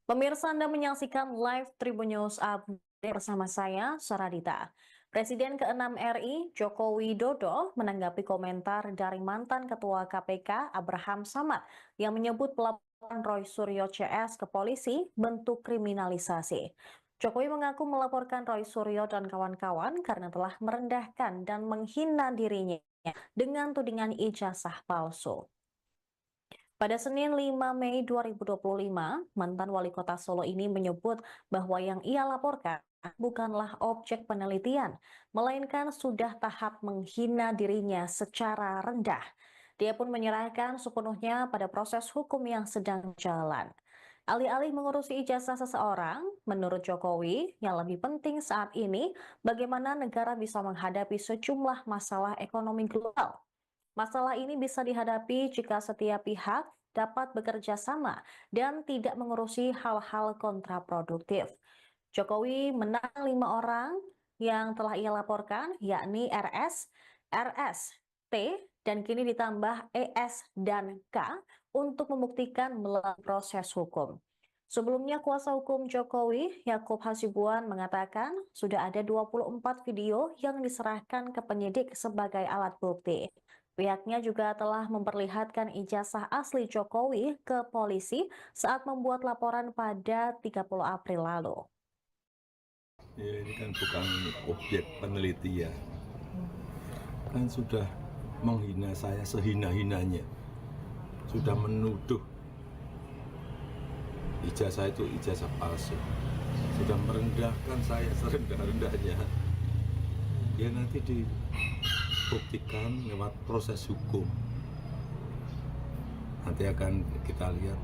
Pemirsa, Anda menyaksikan live Tribun News Update bersama saya, Saradita. Presiden ke-6 RI, Joko Widodo, menanggapi komentar dari mantan Ketua KPK, Abraham Samad, yang menyebut pelaporan Roy Suryo CS ke polisi bentuk kriminalisasi. Jokowi mengaku melaporkan Roy Suryo dan kawan-kawan karena telah merendahkan dan menghina dirinya dengan tudingan ijazah palsu. Pada Senin 5 Mei 2025, mantan wali kota Solo ini menyebut bahwa yang ia laporkan bukanlah objek penelitian, melainkan sudah tahap menghina dirinya secara rendah. Dia pun menyerahkan sepenuhnya pada proses hukum yang sedang jalan. Alih-alih mengurusi ijazah seseorang, menurut Jokowi, yang lebih penting saat ini bagaimana negara bisa menghadapi sejumlah masalah ekonomi global. Masalah ini bisa dihadapi jika setiap pihak dapat bekerja sama dan tidak mengurusi hal-hal kontraproduktif. Jokowi menang 5 orang yang telah ia laporkan, yakni RS, RS, T, dan kini ditambah ES dan K untuk membuktikan melalui proses hukum. Sebelumnya, kuasa hukum Jokowi, Yakub Hasibuan, mengatakan sudah ada 24 video yang diserahkan ke penyidik sebagai alat bukti. Pihaknya juga telah memperlihatkan ijazah asli Jokowi ke polisi saat membuat laporan pada 30 April lalu. Ya, ini kan bukan objek penelitian. Kan sudah menghina saya sehina-hinanya. Sudah menuduh ijazah itu ijazah palsu. Sudah merendahkan saya serendah-rendahnya. Ya nanti dibuktikan lewat proses hukum. Nanti akan kita lihat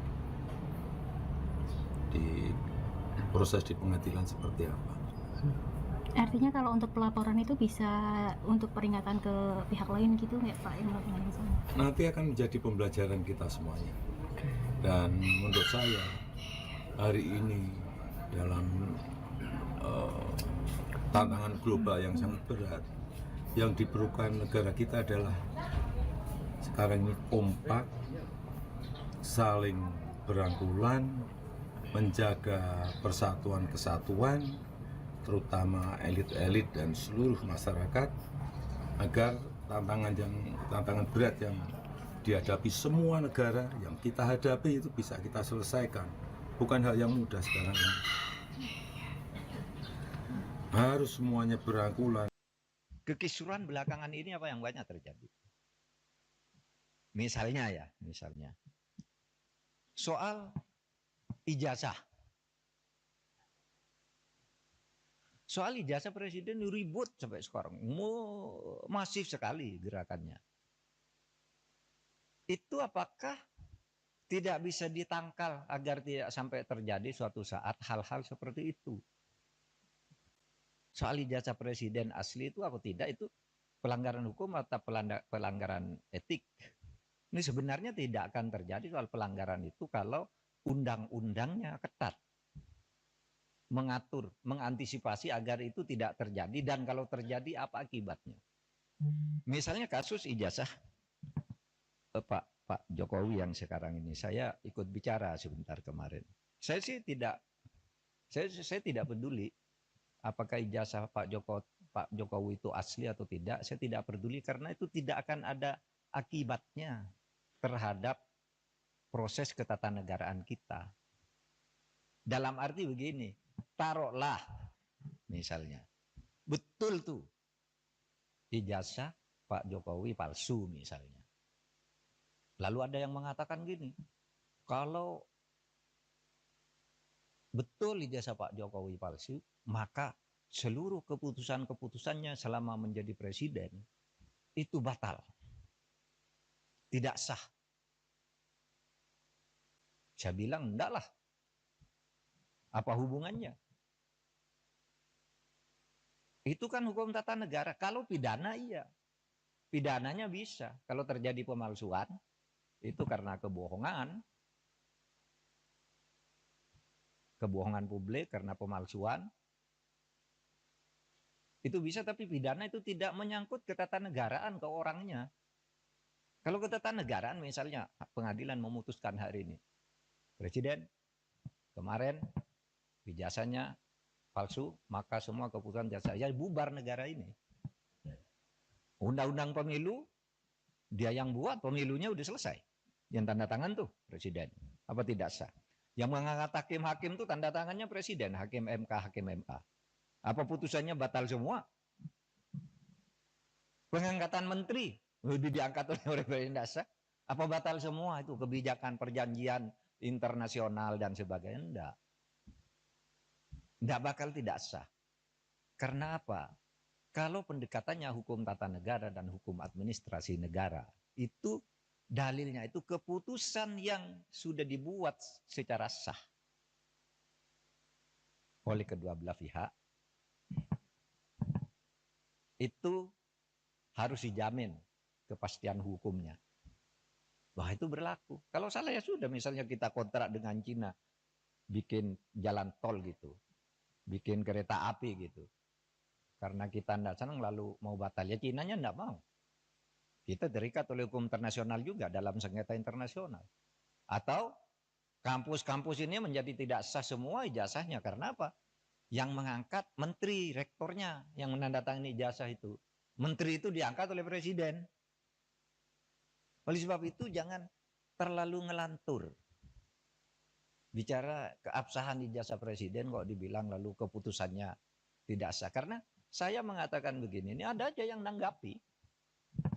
di proses di pengadilan seperti apa. Artinya kalau untuk pelaporan itu bisa untuk peringatan ke pihak lain gitu nggak Pak? Nanti akan menjadi pembelajaran kita semuanya. Dan menurut saya hari ini dalam tantangan global yang sangat berat. Yang diperlukan negara kita adalah sekarang ini kompak, saling berangkulan, menjaga persatuan kesatuan, terutama elit-elit dan seluruh masyarakat, agar tantangan berat yang dihadapi semua negara yang kita hadapi itu bisa kita selesaikan. Bukan hal yang mudah sekarang ini. Harus semuanya berangkulan. Kekisruhan belakangan ini apa yang banyak terjadi? Misalnya soal ijazah. Soal ijazah presiden ribut sampai sekarang. Masif sekali gerakannya. Itu apakah tidak bisa ditangkal agar tidak sampai terjadi suatu saat hal-hal seperti itu? Soal ijazah presiden asli itu atau tidak, itu pelanggaran hukum atau pelanggaran etik. Ini sebenarnya tidak akan terjadi soal pelanggaran itu kalau undang-undangnya ketat. Mengatur, mengantisipasi agar itu tidak terjadi, dan kalau terjadi apa akibatnya. Misalnya kasus ijazah Pak Jokowi yang sekarang ini, saya ikut bicara sebentar kemarin. Saya sih tidak peduli apakah ijazah Pak Jokowi itu asli atau tidak. Saya tidak peduli karena itu tidak akan ada akibatnya terhadap proses ketatanegaraan kita. Dalam arti begini, taruhlah misalnya betul tuh ijazah Pak Jokowi palsu misalnya. Lalu ada yang mengatakan gini, kalau betul ijazah Pak Jokowi palsu, maka seluruh keputusan-keputusannya selama menjadi presiden itu batal. Tidak sah. Saya bilang enggak lah. Apa hubungannya? Itu kan hukum tata negara. Kalau pidana iya. Pidananya bisa. Kalau terjadi pemalsuan, itu karena kebohongan publik, karena pemalsuan, itu bisa, tapi pidana itu tidak menyangkut ketatanegaraan ke orangnya. Kalau ketatanegaraan misalnya pengadilan memutuskan hari ini, presiden kemarin ijazahnya palsu, maka semua keputusan jasa ya bubar negara ini. Undang-undang pemilu dia yang buat, pemilunya udah selesai. Yang tanda tangan tuh presiden. Apa tidak sah? Yang mengangkat hakim-hakim tuh tanda tangannya presiden, hakim MK, hakim MA. Apa putusannya batal semua? Pengangkatan menteri udah diangkat oleh presiden, tidak sah. Apa batal semua itu kebijakan perjanjian internasional dan sebagainya? Enggak. Enggak bakal tidak sah. Karena apa? Kalau pendekatannya hukum tata negara dan hukum administrasi negara, itu dalilnya itu keputusan yang sudah dibuat secara sah oleh kedua belah pihak, itu harus dijamin kepastian hukumnya. Wah, itu berlaku. Kalau salah ya sudah, misalnya kita kontrak dengan Cina, bikin jalan tol gitu, bikin kereta api gitu. Karena kita tidak senang lalu mau batal, ya Cinanya tidak mau. Kita terikat oleh hukum internasional juga dalam sengketa internasional. Atau kampus-kampus ini menjadi tidak sah semua ijazahnya. Karena apa? Yang mengangkat menteri, rektornya yang menandatangani ijazah itu. Menteri itu diangkat oleh presiden. Oleh sebab itu jangan terlalu ngelantur. Bicara keabsahan ijazah presiden kok dibilang lalu keputusannya tidak sah. Karena saya mengatakan begini, ini ada aja yang nanggapi.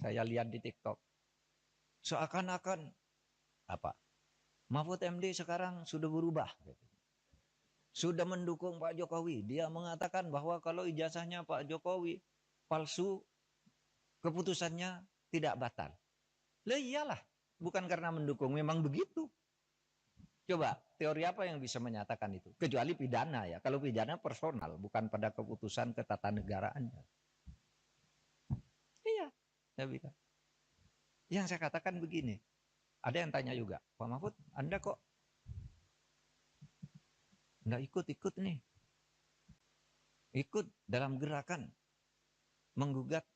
Saya lihat di TikTok. Seakan-akan apa? Mahfud MD sekarang sudah berubah. Sudah mendukung Pak Jokowi. Dia mengatakan bahwa kalau ijazahnya Pak Jokowi palsu, keputusannya tidak batal. Lah iyalah, bukan karena mendukung, memang begitu. Coba, teori apa yang bisa menyatakan itu? Kecuali pidana ya. Kalau pidana personal, bukan pada keputusan ketatanegaraannya. Iya, saya bilang. Yang saya katakan begini, ada yang tanya juga, Pak Mahfud, Anda kok nggak ikut-ikut nih. Ikut dalam gerakan menggugat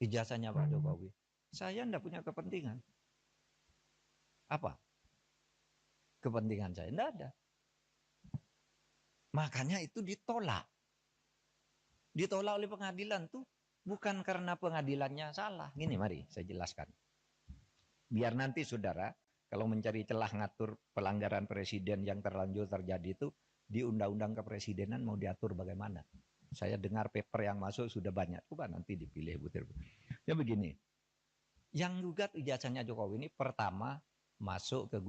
ijazahnya Pak Jokowi. Saya enggak punya kepentingan. Apa? Kepentingan saya enggak ada. Makanya itu ditolak. Ditolak oleh pengadilan tuh bukan karena pengadilannya salah. Gini, mari saya jelaskan. Biar nanti saudara, kalau mencari celah ngatur pelanggaran presiden yang terlanjur terjadi itu, di Undang-Undang Kepresidenan mau diatur bagaimana. Saya dengar paper yang masuk sudah banyak. Coba nanti dipilih butir. Ya begini, yang gugat ijazahnya Jokowi ini pertama masuk ke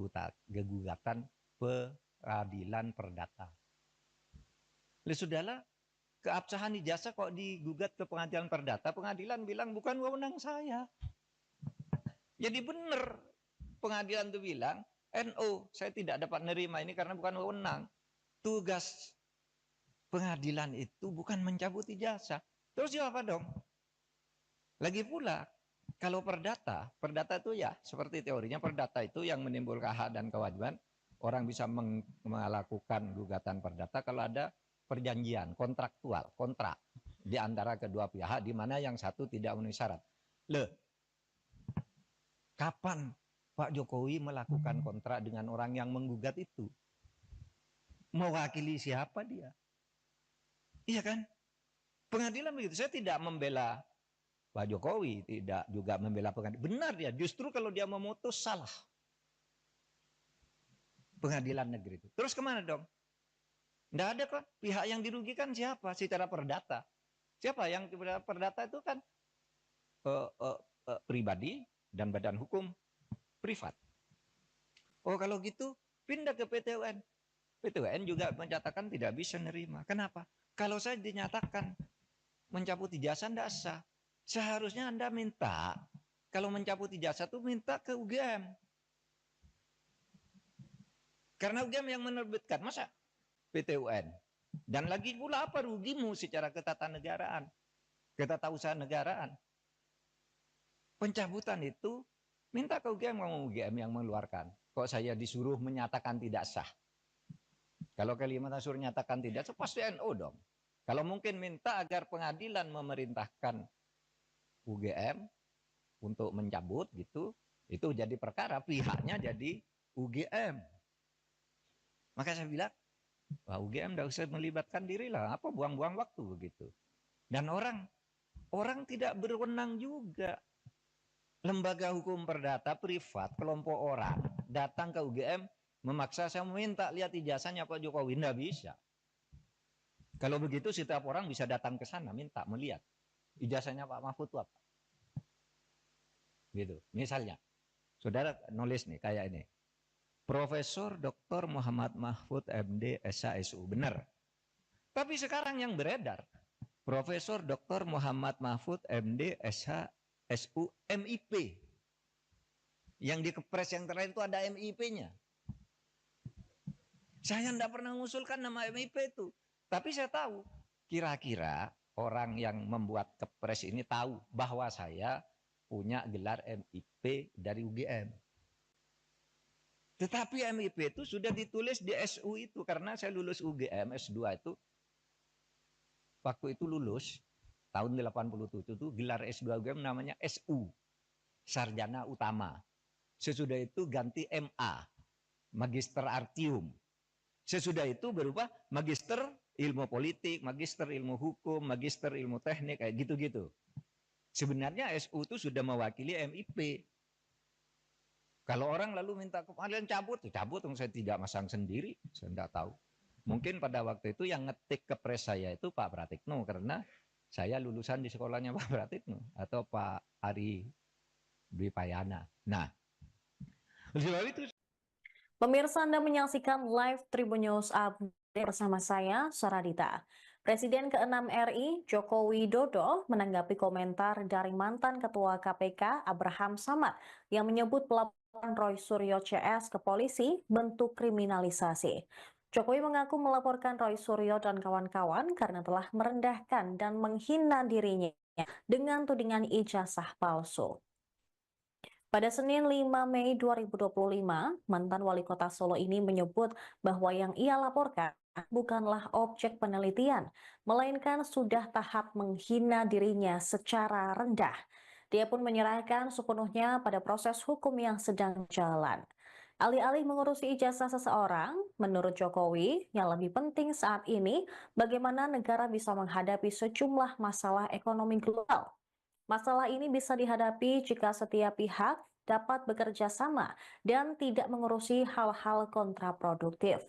gugatan peradilan perdata. Sudahlah, keabsahan ijazah kok digugat ke pengadilan perdata, pengadilan bilang bukan wewenang saya. Jadi benar pengadilan itu bilang, NO, saya tidak dapat nerima ini karena bukan wewenang. Tugas pengadilan itu bukan mencabut ijazah. Terus apa dong? Lagi pula, kalau perdata itu ya seperti teorinya perdata itu yang menimbulkan hak dan kewajiban. Orang bisa melakukan gugatan perdata kalau ada perjanjian kontraktual, kontrak di antara kedua pihak di mana yang satu tidak memenuhi syarat. Kapan Pak Jokowi melakukan kontrak dengan orang yang menggugat itu? Mewakili siapa dia? Iya kan? Pengadilan begitu. Saya tidak membela Pak Jokowi, tidak juga membela pengadilan. Benar dia, justru kalau dia memutus salah. Pengadilan negeri itu. Terus kemana dong? Tidak ada kok. Pihak yang dirugikan siapa? Secara perdata. Siapa yang perdata itu kan pribadi dan badan hukum privat. Oh kalau gitu pindah ke PT UN. PT UN juga menyatakan tidak bisa nerima. Kenapa? Kalau saya dinyatakan mencabut ijazah tidak sah. Seharusnya Anda minta, kalau mencabut ijazah itu minta ke UGM. Karena UGM yang menerbitkan, masa PT UN? Dan lagi pula apa rugimu secara ketatanegaraan, ketatausahaan negaraan? Pencabutan itu minta ke UGM, ngomong UGM yang mengeluarkan. Kok saya disuruh menyatakan tidak sah? Kalau Kalimantan suruh nyatakan tidak, pasti NO dong. Kalau mungkin minta agar pengadilan memerintahkan UGM untuk mencabut gitu, itu jadi perkara, pihaknya jadi UGM. Maka saya bilang, wah UGM tidak usah melibatkan diri lah, apa buang-buang waktu begitu. Dan orang tidak berwenang juga. Lembaga hukum perdata privat, kelompok orang datang ke UGM memaksa saya meminta lihat ijazahnya Pak Jokowi, tidak bisa. Kalau begitu setiap orang bisa datang ke sana minta melihat ijazahnya Pak Mahfud itu apa. Gitu. Misalnya, saudara nulis nih kayak ini. Profesor Dr. Muhammad Mahfud MD SHSU, benar. Tapi sekarang yang beredar, Profesor Dr. Muhammad Mahfud MD SHSU MIP. Yang di Kepres yang terakhir itu ada MIP-nya. Saya tidak pernah mengusulkan nama MIP itu. Tapi saya tahu, kira-kira orang yang membuat Kepres ini tahu bahwa saya punya gelar MIP dari UGM. Tetapi MIP itu sudah ditulis di SU itu. Karena saya lulus UGM S2 itu. Waktu itu lulus, tahun 87 itu gelar S2 UGM namanya SU. Sarjana Utama. Sesudah itu ganti MA. Magister Artium. Sesudah itu berubah Magister Ilmu Politik, Magister Ilmu Hukum, Magister Ilmu Teknik, kayak gitu-gitu. Sebenarnya SU itu sudah mewakili MIP. Kalau orang lalu minta kalian cabut, saya tidak masang sendiri, saya tidak tahu. Mungkin pada waktu itu yang ngetik Kepres saya itu Pak Pratikno, karena saya lulusan di sekolahnya Pak Pratikno, atau Pak Ari Dwi Payana. Nah, sebab itu Pemirsa, Anda menyaksikan live Tribun News Update bersama saya, Saradita. Presiden ke-6 RI, Joko Widodo, menanggapi komentar dari mantan Ketua KPK, Abraham Samad, yang menyebut pelaporan Roy Suryo CS ke polisi bentuk kriminalisasi. Jokowi mengaku melaporkan Roy Suryo dan kawan-kawan karena telah merendahkan dan menghina dirinya dengan tudingan ijazah palsu. Pada Senin 5 Mei 2025, mantan wali kota Solo ini menyebut bahwa yang ia laporkan bukanlah objek penelitian, melainkan sudah tahap menghina dirinya secara rendah. Dia pun menyerahkan sepenuhnya pada proses hukum yang sedang jalan. Alih-alih mengurusi ijazah seseorang, menurut Jokowi, yang lebih penting saat ini bagaimana negara bisa menghadapi sejumlah masalah ekonomi global. Masalah ini bisa dihadapi jika setiap pihak dapat bekerja sama dan tidak mengurusi hal-hal kontraproduktif.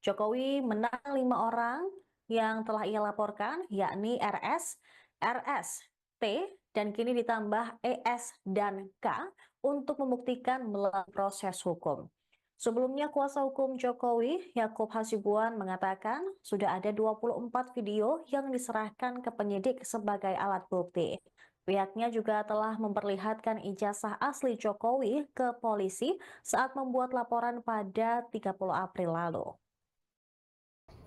Jokowi menang 5 orang yang telah ia laporkan, yakni RS, RS, T, dan kini ditambah ES dan K untuk membuktikan melalui proses hukum. Sebelumnya, kuasa hukum Jokowi, Yakub Hasibuan, mengatakan sudah ada 24 video yang diserahkan ke penyidik sebagai alat bukti. Pihaknya juga telah memperlihatkan ijazah asli Jokowi ke polisi saat membuat laporan pada 30 April lalu.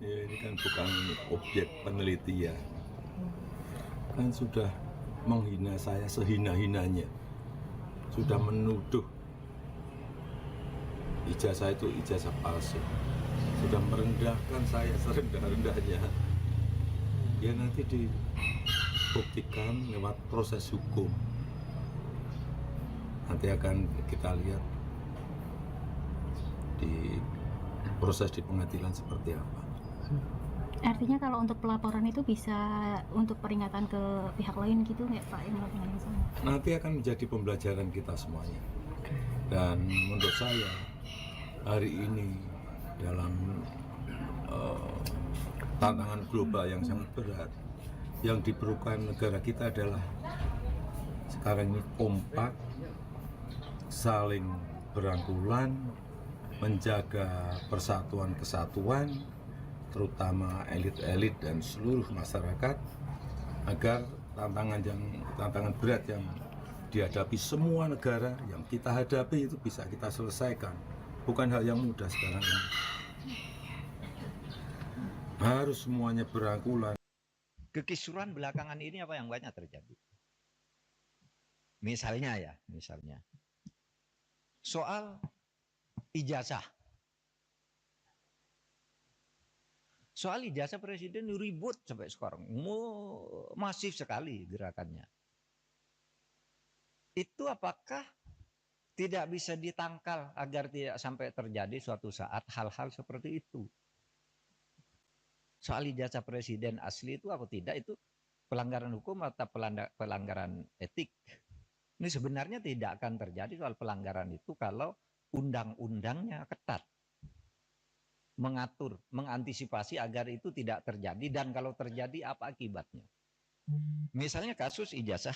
Ya, ini kan bukan objek penelitian, kan sudah menghina saya sehina-hinanya, sudah menuduh ijazah itu ijazah palsu, sudah merendahkan saya serendah-rendahnya. Ya nanti dibuktikan lewat proses hukum, nanti akan kita lihat di proses di pengadilan seperti apa. Artinya kalau untuk pelaporan itu bisa untuk peringatan ke pihak lain gitu nggak Pak yang melakukan yang sama? Nanti akan menjadi pembelajaran kita semuanya. Dan menurut saya hari ini dalam tantangan global yang sangat berat, yang diperlukan negara kita adalah sekarang ini kompak, saling berangkulan, menjaga persatuan kesatuan, terutama elit-elit dan seluruh masyarakat, agar tantangan berat yang dihadapi semua negara yang kita hadapi itu bisa kita selesaikan. Bukan hal yang mudah sekarang ini. Harus semuanya berangkulan. Kekisruhan belakangan ini apa yang banyak terjadi? Misalnya soal ijazah. Soal ijazah presiden ribut sampai sekarang. Masif sekali gerakannya. Itu apakah tidak bisa ditangkal agar tidak sampai terjadi suatu saat hal-hal seperti itu? Soal ijazah presiden asli itu apa tidak, itu pelanggaran hukum atau pelanggaran etik? Ini sebenarnya tidak akan terjadi soal pelanggaran itu kalau undang-undangnya ketat. Mengatur, mengantisipasi agar itu tidak terjadi, dan kalau terjadi apa akibatnya. Misalnya kasus ijazah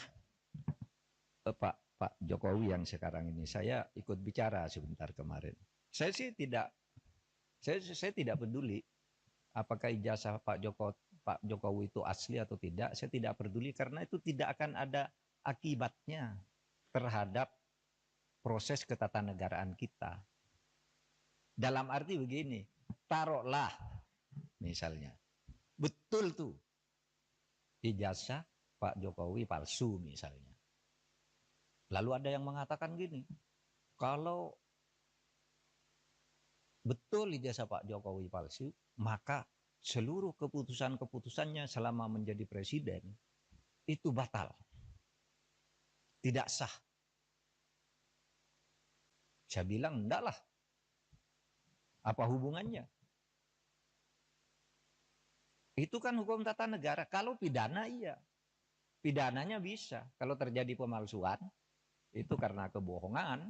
Pak Jokowi yang sekarang ini, saya ikut bicara sebentar kemarin. Saya tidak peduli apakah ijazah Pak Jokowi itu asli atau tidak. Saya tidak peduli karena itu tidak akan ada akibatnya terhadap proses ketatanegaraan kita. Dalam arti begini, taruhlah misalnya betul tuh ijazah Pak Jokowi palsu misalnya. Lalu ada yang mengatakan gini, kalau betul ijazah Pak Jokowi palsu, maka seluruh keputusan-keputusannya selama menjadi presiden itu batal. Tidak sah. Saya bilang enggak lah. Apa hubungannya? Itu kan hukum tata negara. Kalau pidana iya. Pidananya bisa. Kalau terjadi pemalsuan, itu karena kebohongan.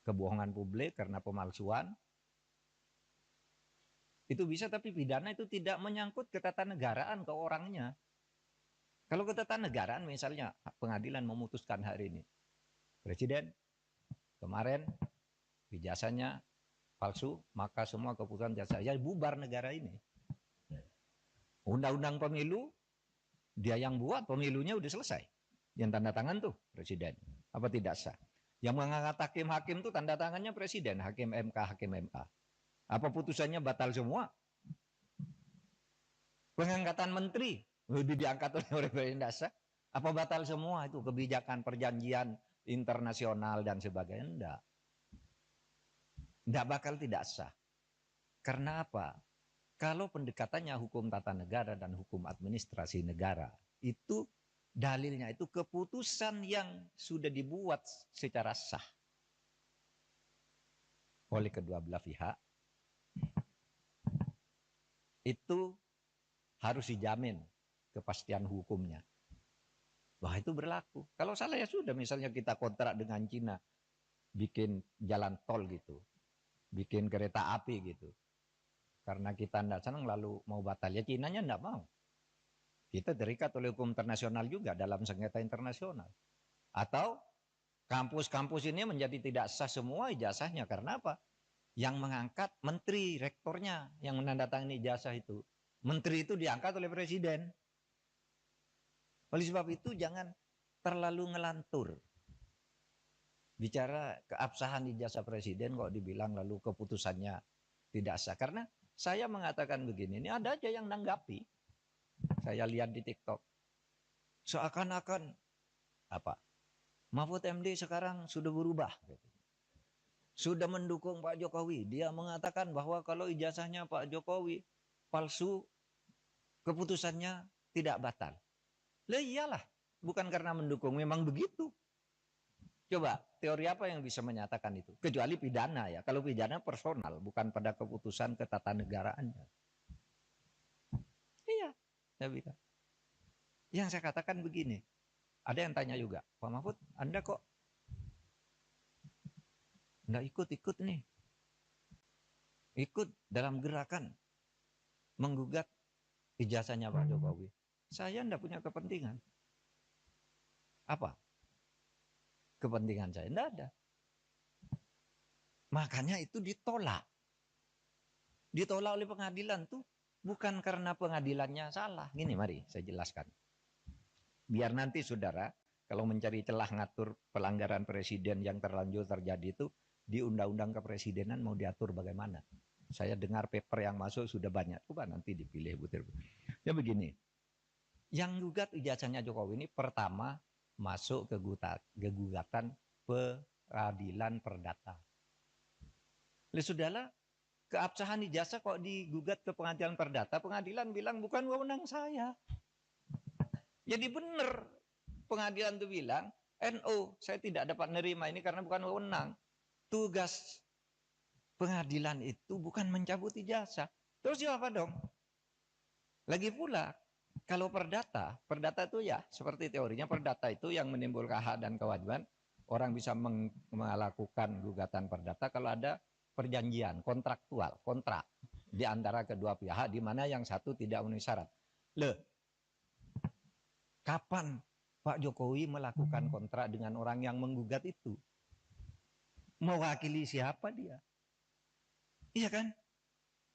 Kebohongan publik karena pemalsuan. Itu bisa, tapi pidana itu tidak menyangkut ketatanegaraan ke orangnya. Kalau ketatanegaraan misalnya pengadilan memutuskan hari ini, presiden kemarin ijazahnya palsu, maka semua keputusan jasa ya bubar negara ini. Undang-undang pemilu dia yang buat, pemilunya udah selesai. Yang tanda tangan tuh presiden. Apa tidak sah? Yang mengangkat hakim-hakim tuh tanda tangannya presiden, hakim MK, hakim MA. Apa putusannya batal semua? Pengangkatan menteri udah diangkat oleh presiden, tidak sah. Apa batal semua itu kebijakan perjanjian internasional dan sebagainya? Enggak. Enggak bakal tidak sah. Karena apa? Kalau pendekatannya hukum tata negara dan hukum administrasi negara, itu dalilnya itu keputusan yang sudah dibuat secara sah oleh kedua belah pihak, itu harus dijamin kepastian hukumnya. Wah, itu berlaku. Kalau salah ya sudah, misalnya kita kontrak dengan Cina, bikin jalan tol gitu, bikin kereta api gitu. Karena kita tidak senang lalu mau batal, ya Cinanya tidak mau. Kita terikat oleh hukum internasional juga dalam sengketa internasional. Atau kampus-kampus ini menjadi tidak sah semua ijazahnya. Karena apa? Yang mengangkat menteri, rektornya yang menandatangani ijazah itu. Menteri itu diangkat oleh presiden. Oleh sebab itu jangan terlalu ngelantur. Bicara keabsahan ijazah presiden kok dibilang lalu keputusannya tidak sah. Karena saya mengatakan begini, ini ada aja yang nanggapi. Saya lihat di TikTok. Seakan-akan apa? Mahfud MD sekarang sudah berubah. Sudah mendukung Pak Jokowi. Dia mengatakan bahwa kalau ijazahnya Pak Jokowi palsu, keputusannya tidak batal. Lah iyalah, bukan karena mendukung, memang begitu. Coba, teori apa yang bisa menyatakan itu? Kecuali pidana ya. Kalau pidana personal, bukan pada keputusan ketatanegaraannya. Iya, saya bilang. Yang saya katakan begini, ada yang tanya juga, Pak Mahfud, Anda kok nggak ikut-ikut nih? Ikut dalam gerakan menggugat ijazahnya Pak Jokowi. Saya nggak punya kepentingan. Apa? Kepentingan saya nggak ada. Makanya itu ditolak. Ditolak oleh pengadilan tuh bukan karena pengadilannya salah. Gini, mari saya jelaskan. Biar nanti saudara, kalau mencari celah ngatur pelanggaran presiden yang terlanjur terjadi itu, di undang-undang kepresidenan mau diatur bagaimana. Saya dengar paper yang masuk sudah banyak. Coba nanti dipilih butir. Ya begini, yang gugat ijazahnya Jokowi ini pertama masuk ke gugatan peradilan perdata. Sudahlah, keabsahan ijazah kok digugat ke pengadilan perdata, pengadilan bilang bukan wewenang saya. Jadi benar pengadilan itu bilang, NO, saya tidak dapat menerima ini karena bukan wewenang. Tugas pengadilan itu bukan mencabut ijazah. Terus apa dong? Lagi pula, kalau perdata itu ya seperti teorinya perdata itu yang menimbulkan hak dan kewajiban. Orang bisa melakukan gugatan perdata kalau ada perjanjian kontraktual, kontrak di antara kedua pihak di mana yang satu tidak memenuhi syarat. Kapan Pak Jokowi melakukan kontrak dengan orang yang menggugat itu? Mewakili siapa dia? Iya kan?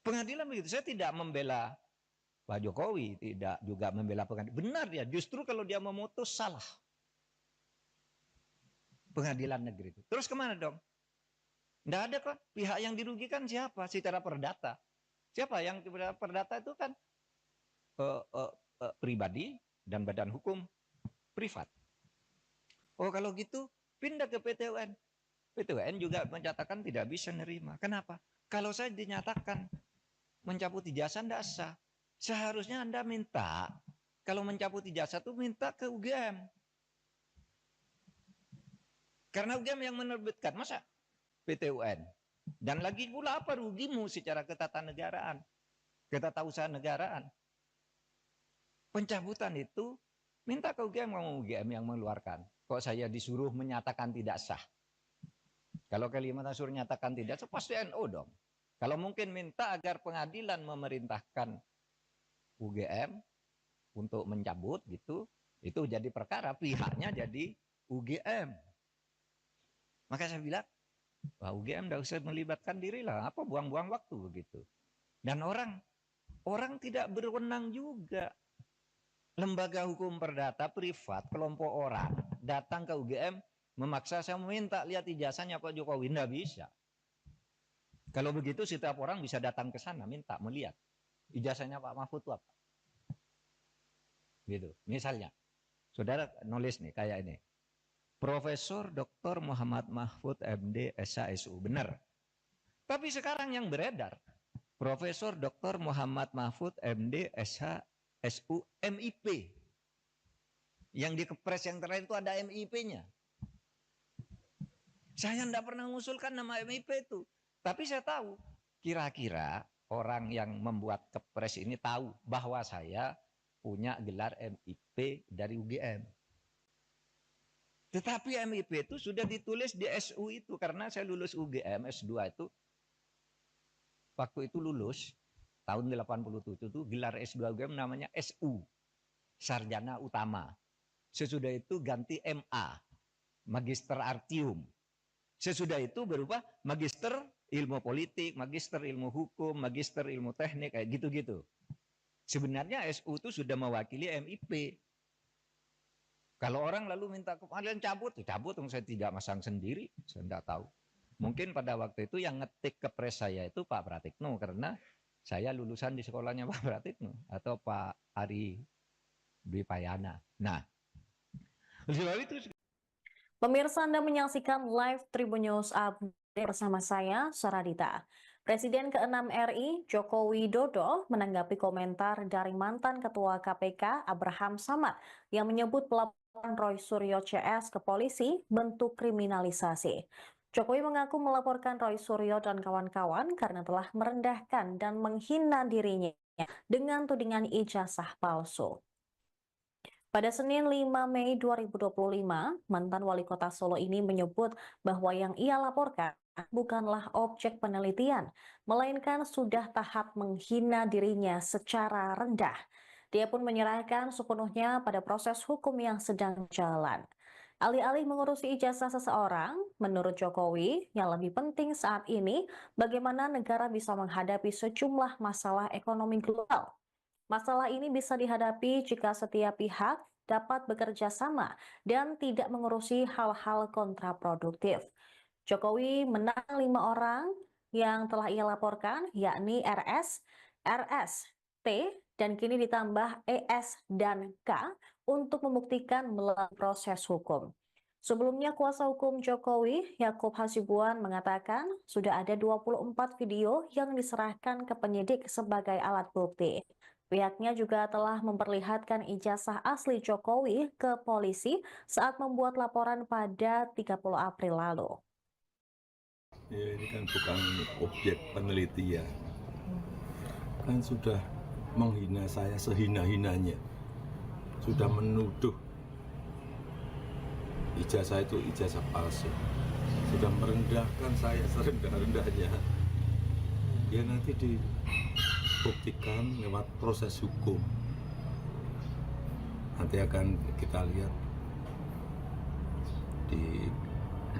Pengadilan begitu. Saya tidak membela Pak Jokowi, tidak juga membela pengadilan. Benar dia, justru kalau dia memutus salah. Pengadilan negeri itu. Terus kemana dong? Tidak ada kok. Pihak yang dirugikan siapa? Secara perdata. Siapa yang perdata itu kan pribadi dan badan hukum privat. Oh kalau gitu pindah ke PT UN. PT UN juga menyatakan tidak bisa nerima. Kenapa? Kalau saya dinyatakan mencabut ijazah tidak sah. Seharusnya Anda minta, kalau mencabut ijazah itu minta ke UGM. Karena UGM yang menerbitkan, masa PT UN? Dan lagi pula apa rugimu secara ketatanegaraan, ketatausahaan negaraan? Pencabutan itu minta ke UGM, kamu UGM yang mengeluarkan. Kok saya disuruh menyatakan tidak sah? Kalau Kalimantan suruh nyatakan tidak sah, pasti NO dong. Kalau mungkin minta agar pengadilan memerintahkan UGM untuk mencabut gitu, itu jadi perkara, pihaknya jadi UGM. Maka saya bilang, wah UGM tidak usah melibatkan diri lah, apa buang-buang waktu begitu. Dan orang tidak berwenang juga. Lembaga hukum perdata privat, kelompok orang datang ke UGM memaksa saya meminta lihat ijazahnya Pak Jokowi, tidak bisa. Kalau begitu setiap orang bisa datang ke sana minta melihat ijazahnya Pak Mahfud itu apa. Gitu. Misalnya, saudara nulis nih kayak ini. Profesor Dr. Muhammad Mahfud MD SHSU, benar. Tapi sekarang yang beredar Profesor Dr. Muhammad Mahfud MD SH SU MIP. Yang di Kepres yang terakhir itu ada MIP-nya. Saya tidak pernah mengusulkan nama MIP itu. Tapi saya tahu, kira-kira orang yang membuat Kepres ini tahu bahwa saya punya gelar MIP dari UGM. Tetapi MIP itu sudah ditulis di SU itu, karena saya lulus UGM S2 itu. Waktu itu lulus, tahun 87 itu gelar S2 UGM namanya SU, Sarjana Utama. Sesudah itu ganti MA, Magister Artium. Sesudah itu berubah Magister Ilmu Politik, Magister Ilmu Hukum, Magister Ilmu Teknik, kayak gitu-gitu. Sebenarnya SU itu sudah mewakili MIP. Kalau orang lalu minta kalian cabut, cabut, saya tidak masang sendiri, saya tidak tahu. Mungkin pada waktu itu yang ngetik Kepres saya itu Pak Pratikno, karena saya lulusan di sekolahnya Pak Pratikno atau Pak Ari Dwi Payana. Nah, sebab itu. Pemirsa, Anda menyaksikan live Tribun News Update bersama saya, Saradita. Presiden ke-6 RI, Joko Widodo, menanggapi komentar dari mantan Ketua KPK, Abraham Samad, yang menyebut pelaporan Roy Suryo CS ke polisi bentuk kriminalisasi. Jokowi mengaku melaporkan Roy Suryo dan kawan-kawan karena telah merendahkan dan menghina dirinya dengan tudingan ijazah palsu. Pada Senin 5 Mei 2025, mantan wali kota Solo ini menyebut bahwa yang ia laporkan bukanlah objek penelitian, melainkan sudah tahap menghina dirinya secara rendah. Dia pun menyerahkan sepenuhnya pada proses hukum yang sedang jalan. Alih-alih mengurusi ijazah seseorang, menurut Jokowi, yang lebih penting saat ini bagaimana negara bisa menghadapi sejumlah masalah ekonomi global. Masalah ini bisa dihadapi jika setiap pihak dapat bekerja sama dan tidak mengurusi hal-hal kontraproduktif. Jokowi menang 5 orang yang telah ia laporkan, yakni RS, RS, T, dan kini ditambah ES dan K untuk membuktikan melalui proses hukum. Sebelumnya, kuasa hukum Jokowi, Yakub Hasibuan, mengatakan sudah ada 24 video yang diserahkan ke penyidik sebagai alat bukti. Pihaknya juga telah memperlihatkan ijazah asli Jokowi ke polisi saat membuat laporan pada 30 April lalu. Ya, ini kan bukan objek penelitian. Kan sudah menghina saya sehina-hinanya. Sudah menuduh ijazah itu ijazah palsu. Sudah merendahkan saya serendah-rendahnya. Ya nanti dibuktikan lewat proses hukum. Nanti akan kita lihat di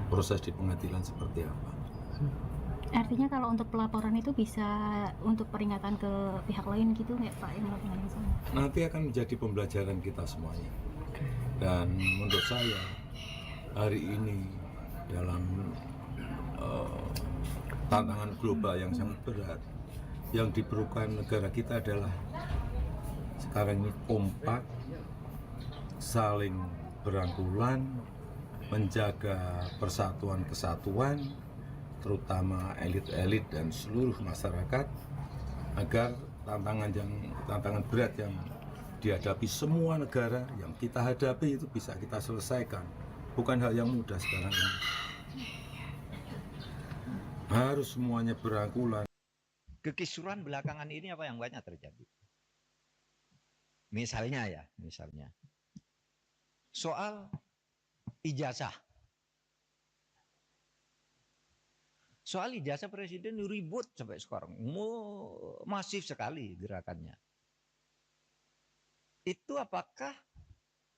proses di pengadilan seperti apa. Artinya kalau untuk pelaporan itu bisa untuk peringatan ke pihak lain gitu nggak Pak yang melakukan yang sama? Nanti akan menjadi pembelajaran kita semuanya. Dan menurut saya hari ini dalam tantangan global yang sangat berat, yang diperlukan negara kita adalah sekarang ini kompak, saling berangkulan, menjaga persatuan kesatuan, terutama elit-elit dan seluruh masyarakat, agar tantangan berat yang dihadapi semua negara yang kita hadapi itu bisa kita selesaikan. Bukan hal yang mudah sekarang ini. Harus semuanya berangkulan. Kekisuran belakangan ini apa yang banyak terjadi? Misalnya soal ijazah. Soal ijazah presiden ribut sampai sekarang, masif sekali gerakannya. Itu apakah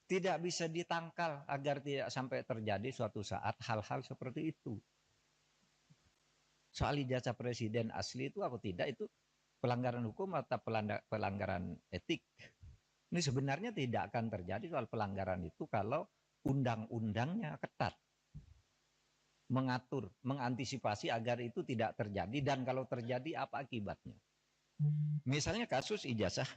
tidak bisa ditangkal agar tidak sampai terjadi suatu saat hal-hal seperti itu? Soal ijazah presiden asli itu apa tidak, itu pelanggaran hukum atau pelanggaran etik? Ini sebenarnya tidak akan terjadi soal pelanggaran itu kalau undang-undangnya ketat. Mengatur, mengantisipasi agar itu tidak terjadi, dan kalau terjadi apa akibatnya. Misalnya kasus ijazah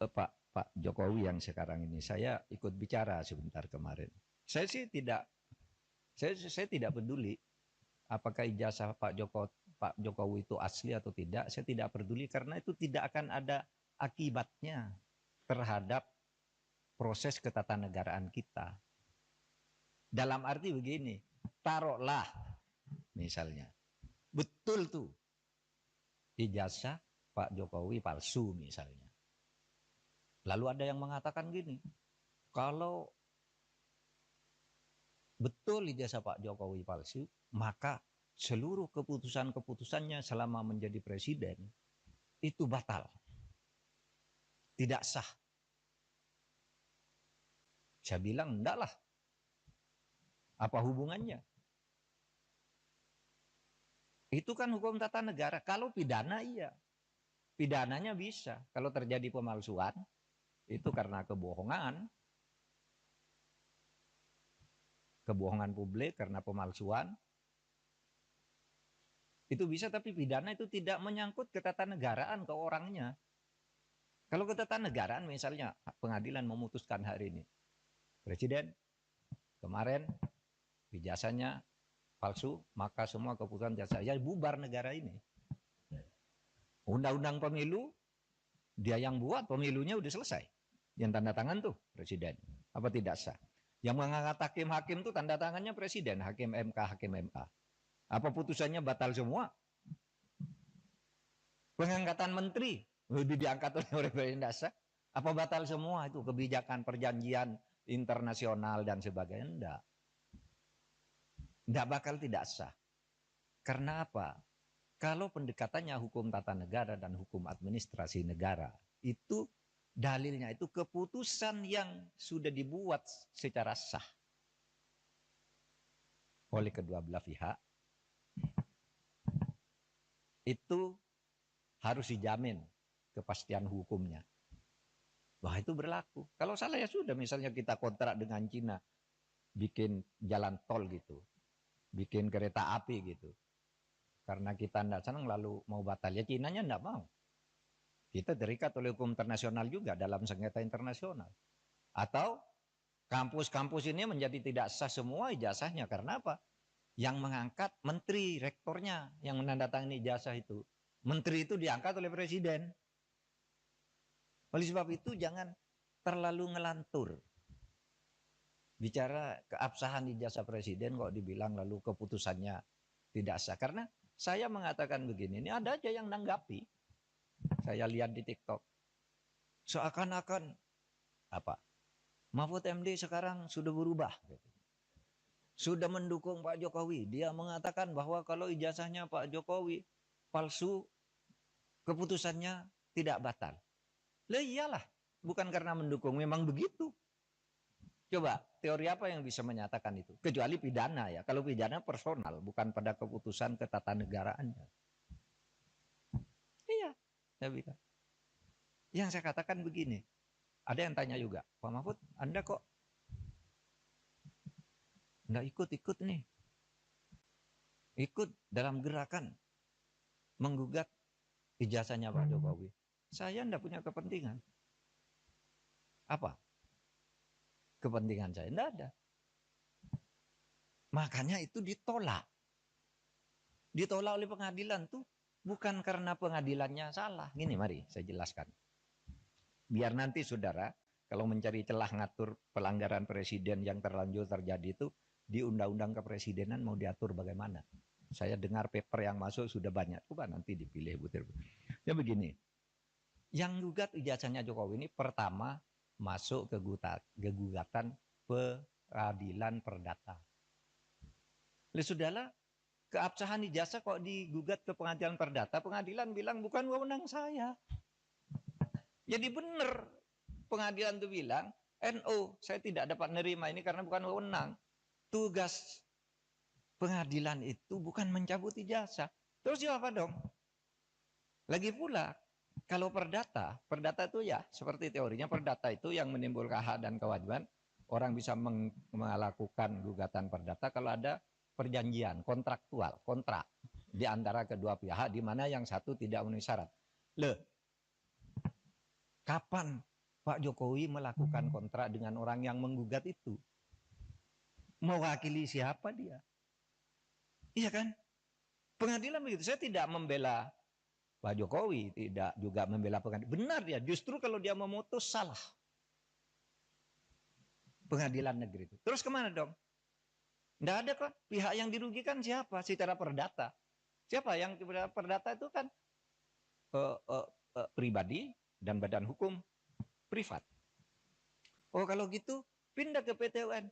Pak Jokowi yang sekarang ini, saya ikut bicara sebentar kemarin. Saya tidak peduli apakah ijazah Pak Pak Jokowi itu asli atau tidak, saya tidak peduli karena itu tidak akan ada akibatnya terhadap proses ketatanegaraan kita. Dalam arti begini, taruhlah misalnya, betul tuh ijazah Pak Jokowi palsu misalnya. Lalu ada yang mengatakan gini, kalau betul ijazah Pak Jokowi palsu, maka seluruh keputusan-keputusannya selama menjadi presiden itu batal. Tidak sah. Saya bilang enggak lah. Apa hubungannya? Itu kan hukum tata negara. Kalau pidana iya. Pidananya bisa. Kalau terjadi pemalsuan, itu karena kebohongan. Kebohongan publik karena pemalsuan. Itu bisa, tapi pidana itu tidak menyangkut ketatanegaraan ke orangnya. Kalau ketatanegaraan misalnya pengadilan memutuskan hari ini, Presiden kemarin ijazahnya palsu, maka semua keputusan saya bubar negara ini. Undang-undang pemilu dia yang buat, pemilunya udah selesai. Yang tanda tangan tuh Presiden. Apa tidak sah? Yang mengangkat hakim-hakim tuh tanda tangannya Presiden, hakim MK, hakim MA. Apa putusannya batal semua? Pengangkatan menteri diangkat oleh Presiden dasar. Apa batal semua itu kebijakan perjanjian internasional dan sebagainya? Enggak. Enggak bakal tidak sah. Karena apa? Kalau pendekatannya hukum tata negara dan hukum administrasi negara, itu dalilnya itu keputusan yang sudah dibuat secara sah oleh kedua belah pihak, itu harus dijamin kepastian hukumnya. Wah, itu berlaku. Kalau salah ya sudah, misalnya kita kontrak dengan Cina, bikin jalan tol gitu, bikin kereta api gitu. Karena kita tidak senang lalu mau batal, ya Cinanya tidak mau. Kita terikat oleh hukum internasional juga dalam sengketa internasional. Atau kampus-kampus ini menjadi tidak sah semua ijazahnya. Karena apa? Yang mengangkat menteri, rektornya yang menandatangani ijazah itu. Menteri itu diangkat oleh presiden. Oleh sebab itu jangan terlalu ngelantur. Bicara keabsahan ijazah presiden kok dibilang lalu keputusannya tidak sah. Karena saya mengatakan begini, ini ada aja yang nanggapi. Saya lihat di TikTok. Seakan-akan apa? Mahfud MD sekarang sudah berubah. Sudah mendukung Pak Jokowi. Dia mengatakan bahwa kalau ijazahnya Pak Jokowi palsu, keputusannya tidak batal. Lah iyalah, bukan karena mendukung, memang begitu. Coba, teori apa yang bisa menyatakan itu? Kecuali pidana ya. Kalau pidana personal, bukan pada keputusan ketatanegaraannya. Iya, saya bilang. Yang saya katakan begini, ada yang tanya juga, Pak Mahfud, Anda kok nggak ikut-ikut nih? Ikut dalam gerakan menggugat ijazahnya Pak Jokowi. Saya enggak punya kepentingan. Apa? Kepentingan saya enggak ada. Makanya itu ditolak. Ditolak oleh pengadilan tuh bukan karena pengadilannya salah. Gini mari saya jelaskan. Biar nanti saudara kalau mencari celah ngatur pelanggaran presiden yang terlanjur terjadi itu di undang-undang kepresidenan mau diatur bagaimana. Saya dengar paper yang masuk sudah banyak. Coba nanti dipilih butir. Ya begini. Yang gugat ijazahnya Jokowi ini pertama masuk ke gugatan peradilan perdata. Oleh saudara, keabsahan ijazah kok digugat ke pengadilan perdata, pengadilan bilang bukan wewenang saya. Jadi benar pengadilan itu bilang, NO, saya tidak dapat menerima ini karena bukan wewenang. Tugas pengadilan itu bukan mencabut ijazah. Terus apa dong? Lagi pula, kalau perdata itu ya seperti teorinya perdata itu yang menimbulkan hak dan kewajiban. Orang bisa melakukan gugatan perdata kalau ada perjanjian kontraktual, kontrak di antara kedua pihak di mana yang satu tidak memenuhi syarat. Kapan Pak Jokowi melakukan kontrak dengan orang yang menggugat itu? Mewakili siapa dia? Iya kan? Pengadilan begitu. Saya tidak membela Pak Jokowi, tidak juga membela pengadilan. Benar dia, justru kalau dia memutus salah. Pengadilan negeri itu. Terus kemana dong? Tidak ada kok. Pihak yang dirugikan siapa? Secara perdata. Siapa yang perdata itu kan pribadi dan badan hukum privat. Oh kalau gitu pindah ke PT UN.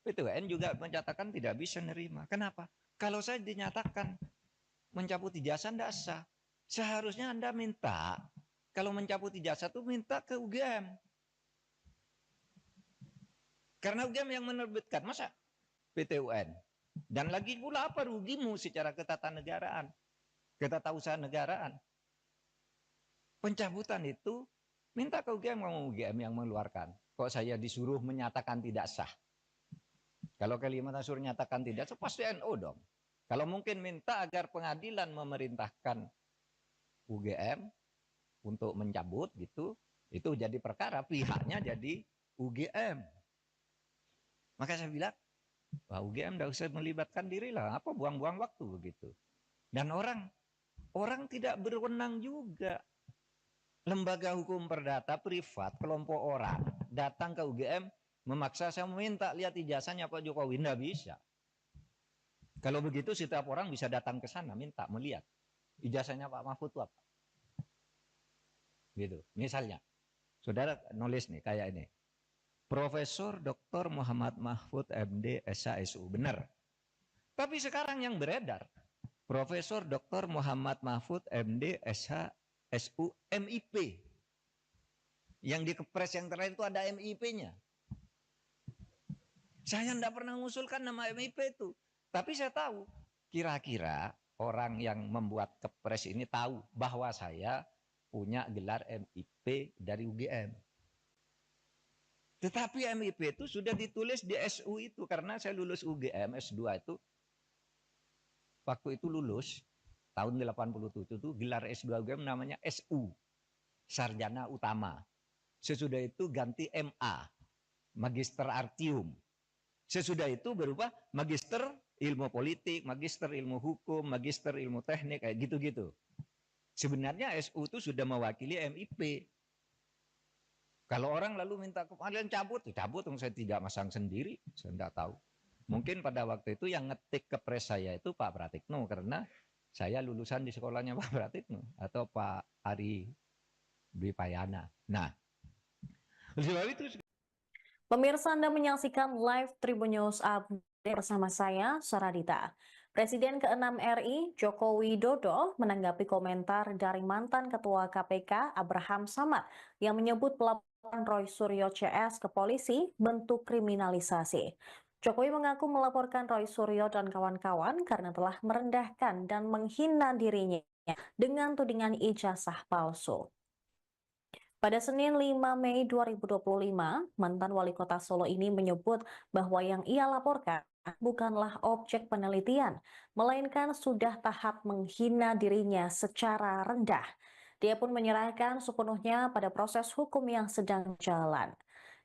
PT UN juga menyatakan tidak bisa nerima. Kenapa? Kalau saya dinyatakan mencabut ijazah tidak sah. Seharusnya Anda minta, kalau mencabut ijazah itu minta ke UGM. Karena UGM yang menerbitkan, masa PT UN? Dan lagi pula apa rugimu secara ketatanegaraan, ketatausahaan negaraan? Pencabutan itu minta ke UGM, mau UGM yang mengeluarkan. Kok saya disuruh menyatakan tidak sah? Kalau Kalimantan suruh nyatakan tidak sah, pasti NU dong. Kalau mungkin minta agar pengadilan memerintahkan UGM untuk mencabut gitu, itu jadi perkara, pihaknya jadi UGM. Maka saya bilang, wah UGM tidak usah melibatkan diri lah, apa buang-buang waktu begitu. Dan orang tidak berwenang juga. Lembaga hukum perdata privat, kelompok orang datang ke UGM memaksa saya meminta lihat ijazahnya Pak Jokowi, tidak bisa. Kalau begitu setiap orang bisa datang ke sana minta melihat ijazahnya Pak Mahfud itu apa. Gitu. Misalnya, saudara nulis nih kayak ini. Profesor Dr. Muhammad Mahfud MD SHSU, benar. Tapi sekarang yang beredar, Profesor Dr. Muhammad Mahfud MD SHSU MIP. Yang di Kepres yang terakhir itu ada MIP-nya. Saya tidak pernah mengusulkan nama MIP itu. Tapi saya tahu, kira-kira orang yang membuat Kepres ini tahu bahwa saya punya gelar MIP dari UGM. Tetapi MIP itu sudah ditulis di SU itu. Karena saya lulus UGM S2 itu. Waktu itu lulus, tahun 87 itu gelar S2 UGM namanya SU. Sarjana Utama. Sesudah itu ganti MA. Magister Artium. Sesudah itu berubah Magister Ilmu Politik, Magister Ilmu Hukum, Magister Ilmu Teknik, kayak gitu-gitu. Sebenarnya SU itu sudah mewakili MIP. Kalau orang lalu minta kalian cabut, saya tidak masang sendiri, saya tidak tahu. Mungkin pada waktu itu yang ngetik Kepres saya itu Pak Pratikno, karena saya lulusan di sekolahnya Pak Pratikno atau Pak Ari Dwi Payana. Nah, sebab itu. Pemirsa, Anda menyaksikan live Tribun News Update bersama saya, Saradita. Presiden ke-6 RI, Joko Widodo, menanggapi komentar dari mantan Ketua KPK, Abraham Samad, yang menyebut pelaporan Roy Suryo CS ke polisi bentuk kriminalisasi. Jokowi mengaku melaporkan Roy Suryo dan kawan-kawan karena telah merendahkan dan menghina dirinya dengan tudingan ijazah palsu. Pada Senin 5 Mei 2025, mantan wali kota Solo ini menyebut bahwa yang ia laporkan bukanlah objek penelitian, melainkan sudah tahap menghina dirinya secara rendah. Dia pun menyerahkan sepenuhnya pada proses hukum yang sedang jalan.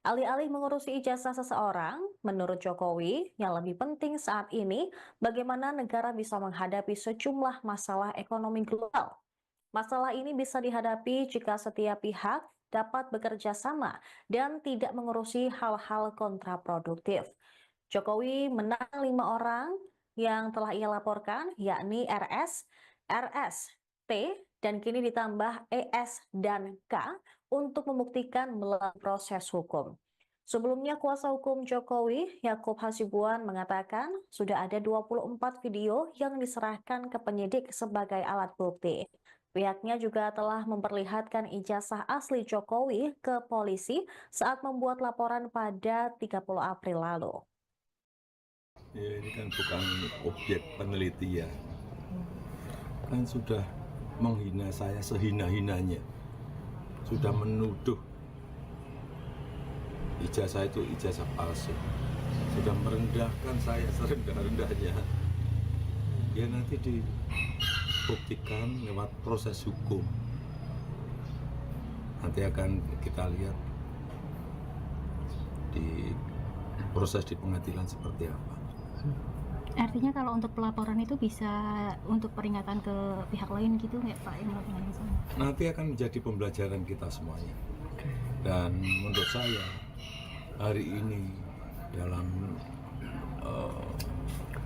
Alih-alih mengurusi ijazah seseorang, menurut Jokowi, yang lebih penting saat ini bagaimana negara bisa menghadapi sejumlah masalah ekonomi global. Masalah ini bisa dihadapi jika setiap pihak dapat bekerja sama dan tidak mengurusi hal-hal kontraproduktif. Jokowi menang 5 orang yang telah ia laporkan, yakni RS, RS, T, dan kini ditambah ES dan K untuk membuktikan melalui proses hukum. Sebelumnya, kuasa hukum Jokowi, Yakub Hasibuan, mengatakan sudah ada 24 video yang diserahkan ke penyidik sebagai alat bukti. Pihaknya juga telah memperlihatkan ijazah asli Jokowi ke polisi saat membuat laporan pada 30 April lalu. Ya, ini kan bukan objek penelitian. Kan sudah menghina saya sehina-hinanya. Sudah menuduh ijazah itu ijazah palsu. Sudah merendahkan saya serendah-rendahnya. Ya nanti dibuktikan lewat proses hukum. Nanti akan kita lihat di proses di pengadilan seperti apa. Artinya kalau untuk pelaporan itu bisa untuk peringatan ke pihak lain gitu nggak Pak yang melakukan yang sama? Nanti akan menjadi pembelajaran kita semuanya. Dan menurut saya hari ini dalam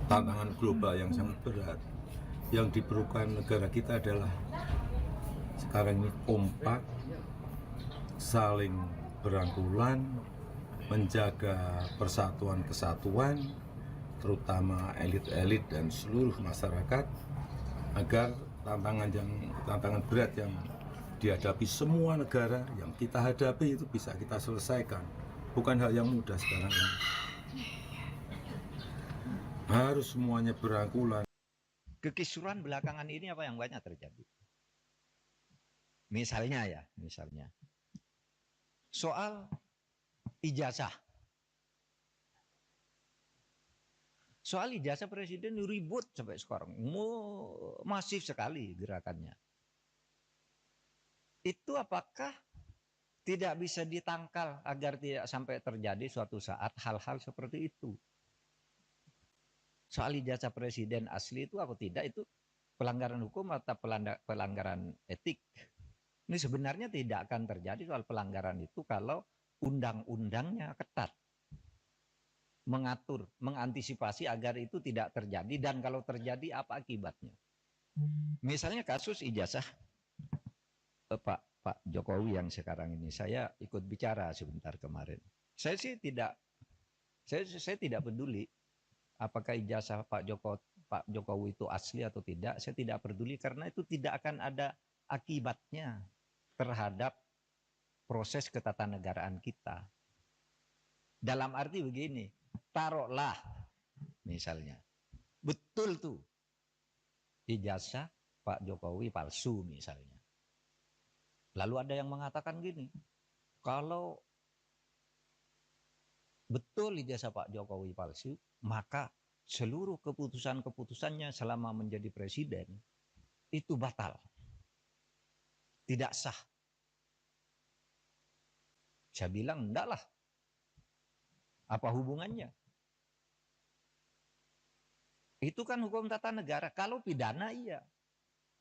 tantangan global yang sangat berat, yang diperlukan negara kita adalah sekarang ini kompak, saling berangkulan, menjaga persatuan kesatuan, terutama elit-elit dan seluruh masyarakat, agar tantangan berat yang dihadapi semua negara yang kita hadapi itu bisa kita selesaikan. Bukan hal yang mudah sekarang ini. Harus semuanya berangkulan. Kekisruhan belakangan ini apa yang banyak terjadi? Misalnya soal ijazah. Soal ijazah presiden ribut sampai sekarang. Masif sekali gerakannya. Itu apakah tidak bisa ditangkal agar tidak sampai terjadi suatu saat hal-hal seperti itu? Soal ijazah presiden asli itu atau tidak, itu pelanggaran hukum atau pelanggaran etik. Ini sebenarnya tidak akan terjadi soal pelanggaran itu kalau undang-undangnya ketat. Mengatur, mengantisipasi agar itu tidak terjadi, dan kalau terjadi apa akibatnya. Misalnya kasus ijazah Pak Jokowi yang sekarang ini, saya ikut bicara sebentar kemarin. Saya tidak peduli apakah ijazah Pak Jokowi itu asli atau tidak. Saya tidak peduli karena itu tidak akan ada akibatnya terhadap proses ketatanegaraan kita. Dalam arti begini, taruhlah misalnya betul tuh ijazah Pak Jokowi palsu misalnya. Lalu ada yang mengatakan gini, kalau betul ijazah Pak Jokowi palsu, maka seluruh keputusan-keputusannya selama menjadi presiden itu batal. Tidak sah. Saya bilang enggak lah. Apa hubungannya? Itu kan hukum tata negara. Kalau pidana iya.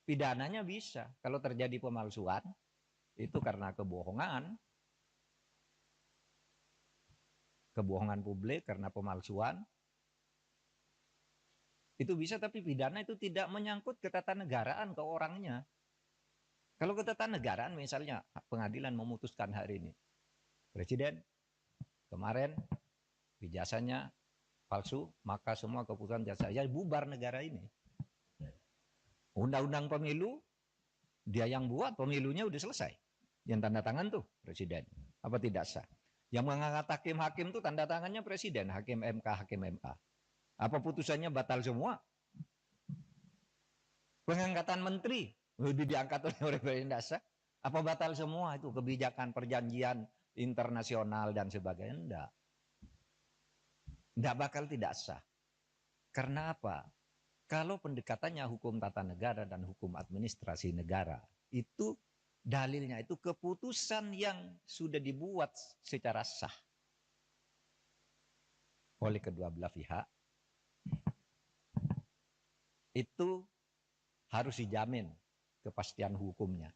Pidananya bisa. Kalau terjadi pemalsuan, itu karena kebohongan. Kebohongan publik karena pemalsuan. Itu bisa, tapi pidana itu tidak menyangkut ketatanegaraan ke orangnya. Kalau ketatanegaraan misalnya pengadilan memutuskan hari ini, presiden kemarin ijazahnya palsu, maka semua keputusan jasa ya bubar negara ini. Undang-undang pemilu dia yang buat, pemilunya udah selesai. Yang tanda tangan tuh presiden. Apa tidak sah? Yang mengangkat hakim-hakim tuh tanda tangannya presiden, hakim MK, hakim MA. Apa putusannya batal semua? Pengangkatan menteri udah diangkat oleh presiden, tidak sah. Apa batal semua itu kebijakan perjanjian internasional dan sebagainya? Enggak. Enggak bakal tidak sah. Karena apa? Kalau pendekatannya hukum tata negara dan hukum administrasi negara, itu dalilnya itu keputusan yang sudah dibuat secara sah oleh kedua belah pihak, itu harus dijamin kepastian hukumnya.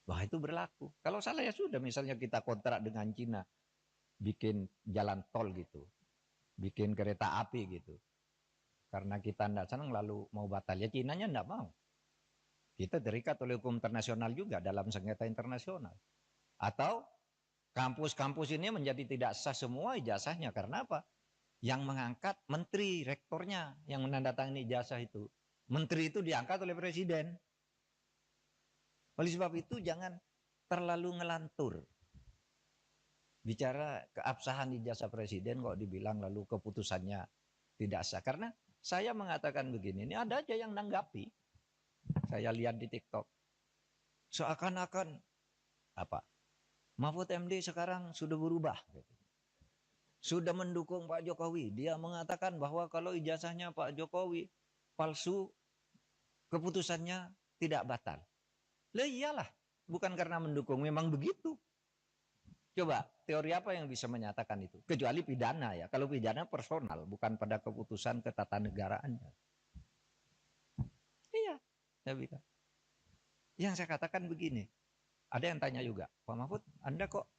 Wah, itu berlaku. Kalau salah ya sudah, misalnya kita kontrak dengan Cina, bikin jalan tol gitu, bikin kereta api gitu. Karena kita tidak senang lalu mau batal, ya Cinanya tidak mau. Kita terikat oleh hukum internasional juga dalam sengketa internasional. Atau kampus-kampus ini menjadi tidak sah semua ijazahnya. Karena apa? Yang mengangkat menteri, rektornya yang menandatangani ijazah itu. Menteri itu diangkat oleh presiden. Oleh sebab itu jangan terlalu ngelantur. Bicara keabsahan ijazah presiden kok dibilang lalu keputusannya tidak sah. Karena saya mengatakan begini, ini ada aja yang nanggapi. Saya lihat di TikTok. Seakan-akan apa? Mahfud MD sekarang sudah berubah. Sudah mendukung Pak Jokowi. Dia mengatakan bahwa kalau ijazahnya Pak Jokowi palsu, keputusannya tidak batal. Lah iyalah, bukan karena mendukung, memang begitu. Coba teori apa yang bisa menyatakan itu? Kecuali pidana ya. Kalau pidana personal, bukan pada keputusan ketatanegaraannya. Iya, saya bilang. Yang saya katakan begini, ada yang tanya juga, Pak Mahfud, Anda kok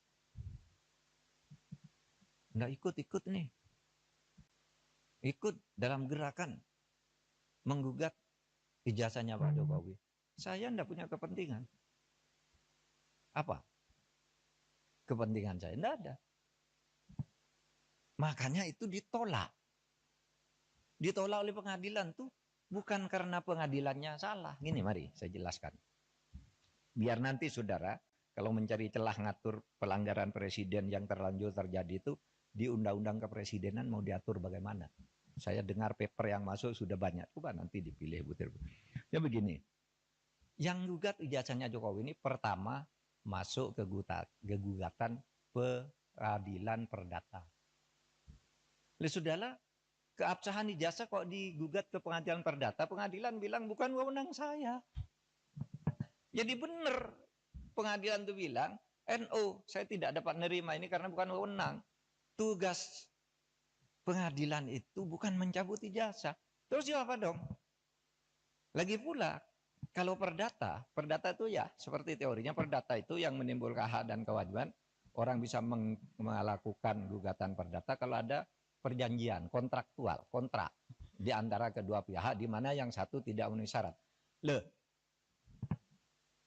nggak ikut-ikut nih? Ikut dalam gerakan menggugat ijazahnya Pak Jokowi. Saya enggak punya kepentingan. Apa? Kepentingan saya enggak ada. Makanya itu ditolak. Ditolak oleh pengadilan tuh bukan karena pengadilannya salah. Gini mari saya jelaskan. Biar nanti saudara kalau mencari celah ngatur pelanggaran presiden yang terlanjur terjadi itu di undang-undang kepresidenan mau diatur bagaimana. Saya dengar paper yang masuk sudah banyak. Coba nanti dipilih butir. Ya begini. Yang gugat ijazahnya Jokowi ini pertama masuk ke gugatan peradilan perdata. Sudahlah, keabsahan ijazah kok digugat ke pengadilan perdata, pengadilan bilang bukan wewenang saya. Jadi benar pengadilan itu bilang, NO, saya tidak dapat nerima ini karena bukan wewenang. Tugas pengadilan itu bukan mencabut ijazah. Terus apa dong? Lagi pula, kalau perdata itu ya seperti teorinya perdata itu yang menimbulkan hak dan kewajiban. Orang bisa melakukan gugatan perdata kalau ada perjanjian kontraktual, kontrak di antara kedua pihak di mana yang satu tidak memenuhi syarat.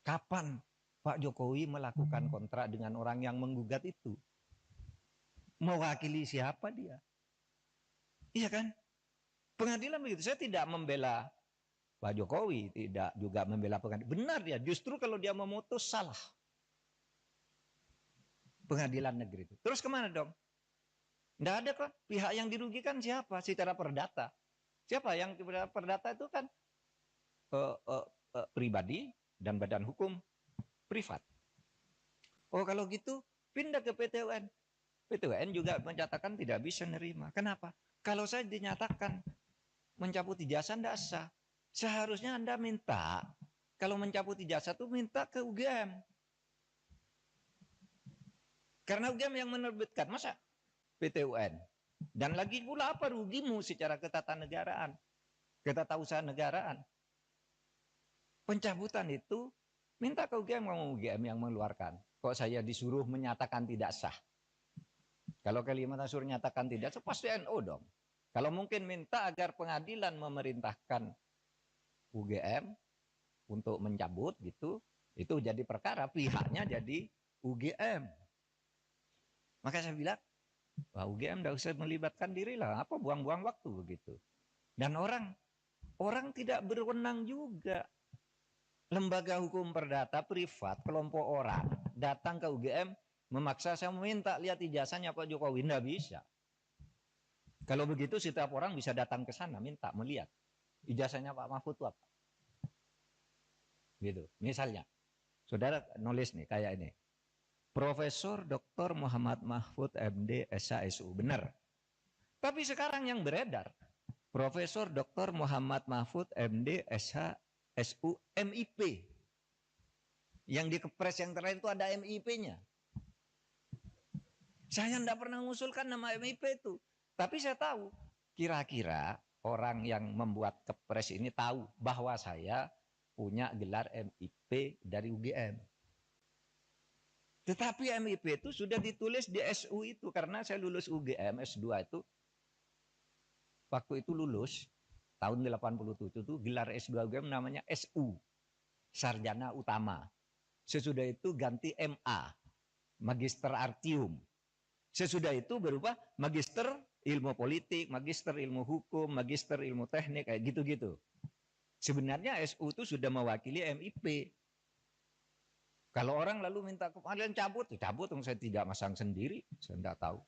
Kapan Pak Jokowi melakukan kontrak dengan orang yang menggugat itu? Mewakili siapa dia? Iya kan? Pengadilan begitu. Saya tidak membela Pak Jokowi, tidak juga membela pengadilan. Benar dia, justru kalau dia memutus salah. Pengadilan negeri itu. Terus kemana dong? Tidak ada kok. Pihak yang dirugikan siapa? Secara perdata. Siapa yang perdata itu kan pribadi dan badan hukum privat. Oh kalau gitu pindah ke PT UN. PT UN juga menyatakan tidak bisa nerima. Kenapa? Kalau saya dinyatakan mencabut ijazah tidak sah. Seharusnya Anda minta, kalau mencabut ijazah itu minta ke UGM. Karena UGM yang menerbitkan, masa PT UN? Dan lagi pula apa rugimu secara ketatanegaraan, ketatausahaan negaraan? Pencabutan itu minta ke UGM, ngomong UGM yang mengeluarkan. Kok saya disuruh menyatakan tidak sah? Kalau Kalimantan suruh nyatakan tidak sah, pasti NO dong. Kalau mungkin minta agar pengadilan memerintahkan UGM untuk mencabut gitu, itu jadi perkara, pihaknya jadi UGM. Maka saya bilang, wah UGM tidak usah melibatkan diri lah, apa buang-buang waktu begitu. Dan orang tidak berwenang juga. Lembaga hukum perdata privat, kelompok orang datang ke UGM memaksa saya meminta lihat ijazahnya Pak Jokowi, tidak bisa. Kalau begitu setiap orang bisa datang ke sana minta melihat ijazahnya Pak Mahfud itu apa. Gitu. Misalnya, saudara nulis nih kayak ini. Profesor Dr. Muhammad Mahfud MD SHSU, benar. Tapi sekarang yang beredar, Profesor Dr. Muhammad Mahfud MD SHSU MIP. Yang di kepres yang terakhir itu ada MIP-nya. Saya tidak pernah mengusulkan nama MIP itu. Tapi saya tahu, kira-kira orang yang membuat kepres ini tahu bahwa saya punya gelar MIP dari UGM. Tetapi MIP itu sudah ditulis di SU itu. Karena saya lulus UGM S2 itu. Waktu itu lulus, tahun 87 itu gelar S2 UGM namanya SU. Sarjana Utama. Sesudah itu ganti MA. Magister Artium. Sesudah itu berubah Magister Ilmu Politik, Magister Ilmu Hukum, Magister Ilmu Teknik, kayak gitu-gitu. Sebenarnya SU itu sudah mewakili MIP. Kalau orang lalu minta kalian cabut, cabut, saya tidak masang sendiri, saya tidak tahu.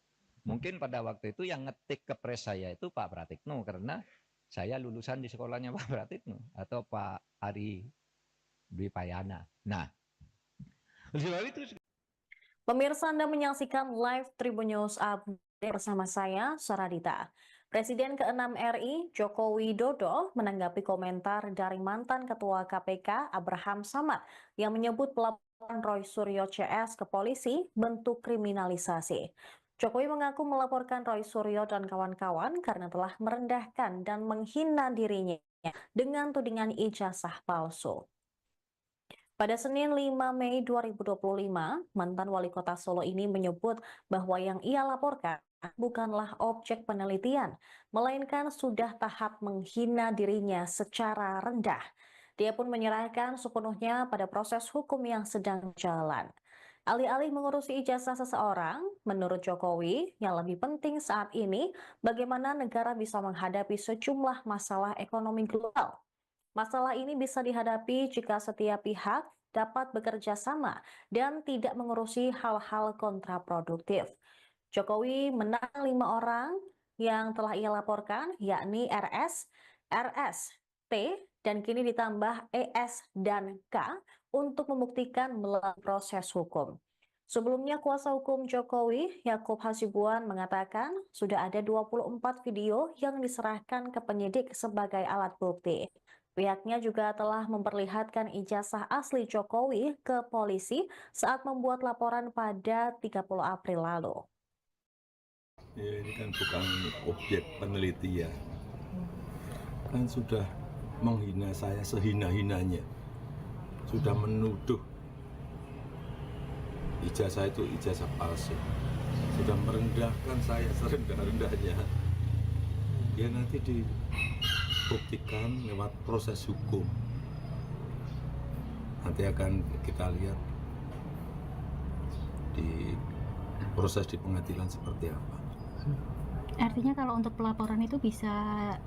Mungkin pada waktu itu yang ngetik kepres saya itu Pak Pratikno, karena saya lulusan di sekolahnya Pak Pratikno atau Pak Ari Dwi Payana. Nah, sebab itu. Pemirsa, Anda menyaksikan live Tribun News Update bersama saya, Saradita. Presiden ke-6 RI, Joko Widodo, menanggapi komentar dari mantan Ketua KPK, Abraham Samad, yang menyebut pelaporan Roy Suryo CS ke polisi bentuk kriminalisasi. Jokowi mengaku melaporkan Roy Suryo dan kawan-kawan karena telah merendahkan dan menghina dirinya dengan tudingan ijazah palsu. Pada Senin 5 Mei 2025, mantan wali kota Solo ini menyebut bahwa yang ia laporkan bukanlah objek penelitian, melainkan sudah tahap menghina dirinya secara rendah. Dia pun menyerahkan sepenuhnya pada proses hukum yang sedang jalan. Alih-alih mengurusi ijazah seseorang, menurut Jokowi, yang lebih penting saat ini bagaimana negara bisa menghadapi sejumlah masalah ekonomi global. Masalah ini bisa dihadapi jika setiap pihak dapat bekerja sama dan tidak mengurusi hal-hal kontraproduktif. Jokowi menang 5 orang yang telah ia laporkan, yakni RS, RS, T, dan kini ditambah ES dan K untuk membuktikan melalui proses hukum. Sebelumnya, kuasa hukum Jokowi, Yakub Hasibuan, mengatakan sudah ada 24 video yang diserahkan ke penyidik sebagai alat bukti. Pihaknya juga telah memperlihatkan ijazah asli Jokowi ke polisi saat membuat laporan pada 30 April lalu. Ya, ini kan bukan objek penelitian. Kan sudah menghina saya sehina-hinanya. Sudah menuduh ijazah itu ijazah palsu. Sudah merendahkan saya serendah-rendahnya. Ya nanti dibuktikan lewat proses hukum. Nanti akan kita lihat di proses di pengadilan seperti apa. Artinya kalau untuk pelaporan itu bisa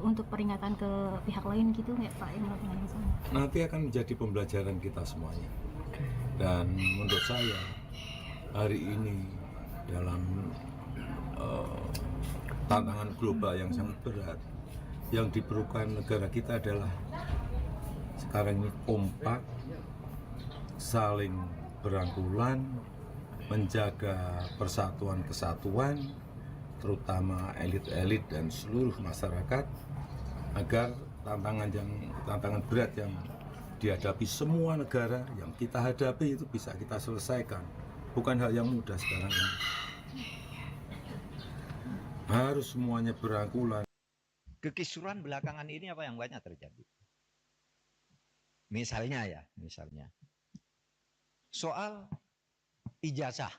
untuk peringatan ke pihak lain gitu nggak Pak yang melakukan yang sama? Nanti akan menjadi pembelajaran kita semuanya. Dan menurut saya hari ini dalam tantangan global yang sangat berat, yang diperlukan negara kita adalah sekarang ini kompak, saling berangkulan, menjaga persatuan kesatuan, terutama elit-elit dan seluruh masyarakat, agar tantangan berat yang dihadapi semua negara yang kita hadapi itu bisa kita selesaikan. Bukan hal yang mudah sekarang ini. Harus semuanya berangkulan. Kekisruhan belakangan ini apa yang banyak terjadi? Misalnya soal ijazah.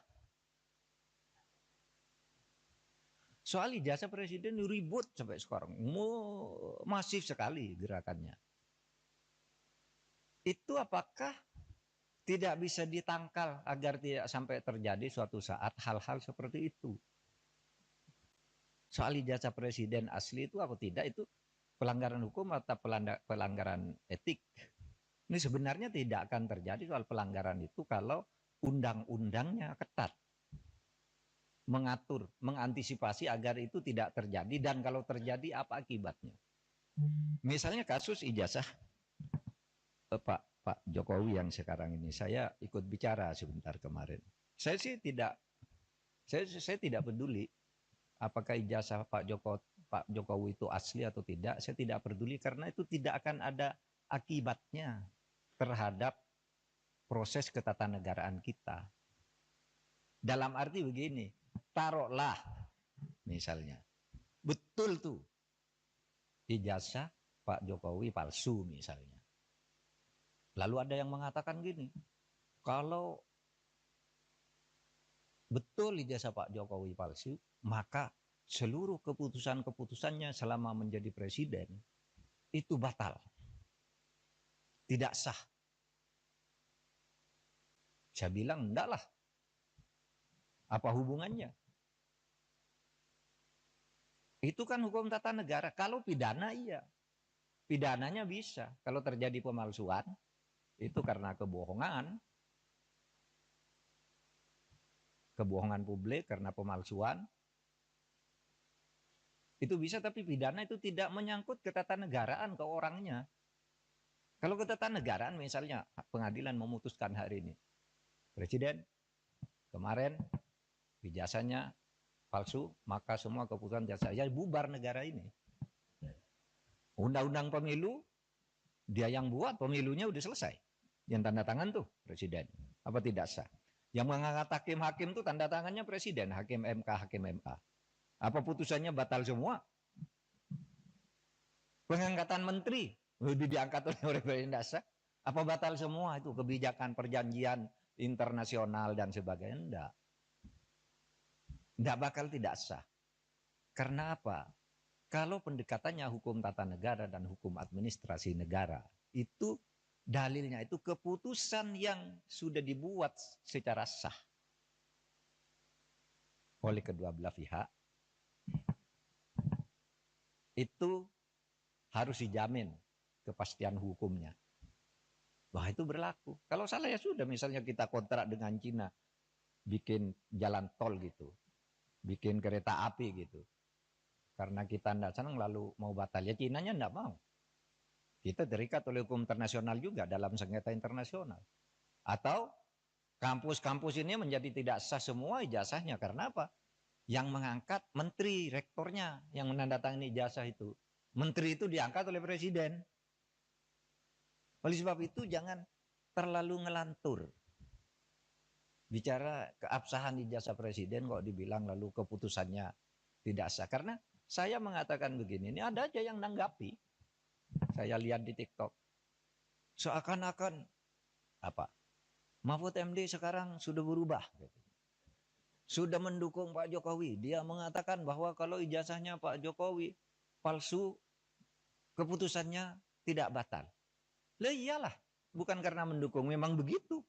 Soal ijazah presiden ribut sampai sekarang. Masif sekali gerakannya. Itu apakah tidak bisa ditangkal agar tidak sampai terjadi suatu saat hal-hal seperti itu? Soal ijazah presiden asli itu apa tidak, itu pelanggaran hukum atau pelanggaran etik. Ini sebenarnya tidak akan terjadi soal pelanggaran itu kalau undang-undangnya ketat. Mengatur, mengantisipasi agar itu tidak terjadi, dan kalau terjadi apa akibatnya. Misalnya kasus ijazah Pak Jokowi yang sekarang ini, saya ikut bicara sebentar kemarin. Saya tidak peduli apakah ijazah Pak Jokowi itu asli atau tidak. Saya tidak peduli karena itu tidak akan ada akibatnya terhadap proses ketatanegaraan kita. Dalam arti begini, taruhlah misalnya betul tuh ijazah Pak Jokowi palsu misalnya. Lalu ada yang mengatakan gini, kalau betul ijazah Pak Jokowi palsu, maka seluruh keputusan-keputusannya selama menjadi presiden itu batal. Tidak sah. Saya bilang enggak lah. Apa hubungannya? Itu kan hukum tata negara. Kalau pidana iya. Pidananya bisa. Kalau terjadi pemalsuan, itu karena kebohongan. Kebohongan publik karena pemalsuan. Itu bisa, tapi pidana itu tidak menyangkut ketatanegaraan ke orangnya. Kalau ketatanegaraan misalnya pengadilan memutuskan hari ini. Presiden kemarin ijazahnya palsu, maka semua keputusan saya bubar negara ini. Undang-undang pemilu dia yang buat, pemilunya udah selesai. Yang tanda tangan tuh presiden. Apa tidak sah? Yang mengangkat hakim-hakim itu tanda tangannya presiden, hakim MK, hakim MA. Apa putusannya batal semua? Pengangkatan menteri diangkat oleh presiden, tidak sah. Apa batal semua itu kebijakan perjanjian internasional dan sebagainya? Enggak. Enggak bakal tidak sah. Karena apa? Kalau pendekatannya hukum tata negara dan hukum administrasi negara, itu dalilnya itu keputusan yang sudah dibuat secara sah oleh kedua belah pihak, itu harus dijamin kepastian hukumnya. Wah, itu berlaku. Kalau salah ya sudah, misalnya kita kontrak dengan Cina, bikin jalan tol gitu, bikin kereta api gitu. Karena kita tidak senang lalu mau batal, ya Cinanya tidak mau. Kita terikat oleh hukum internasional juga dalam sengketa internasional. Atau kampus-kampus ini menjadi tidak sah semua ijazahnya. Karena apa? Yang mengangkat menteri, rektornya yang menandatangani ijazah itu. Menteri itu diangkat oleh presiden. Oleh sebab itu jangan terlalu ngelantur. Bicara keabsahan ijazah presiden kok dibilang lalu keputusannya tidak sah. Karena saya mengatakan begini, ini ada aja yang nanggapi. Saya lihat di TikTok. Seakan-akan apa? Mahfud MD sekarang sudah berubah. Sudah mendukung Pak Jokowi. Dia mengatakan bahwa kalau ijazahnya Pak Jokowi palsu, keputusannya tidak batal. Lah iyalah, bukan karena mendukung, memang begitu.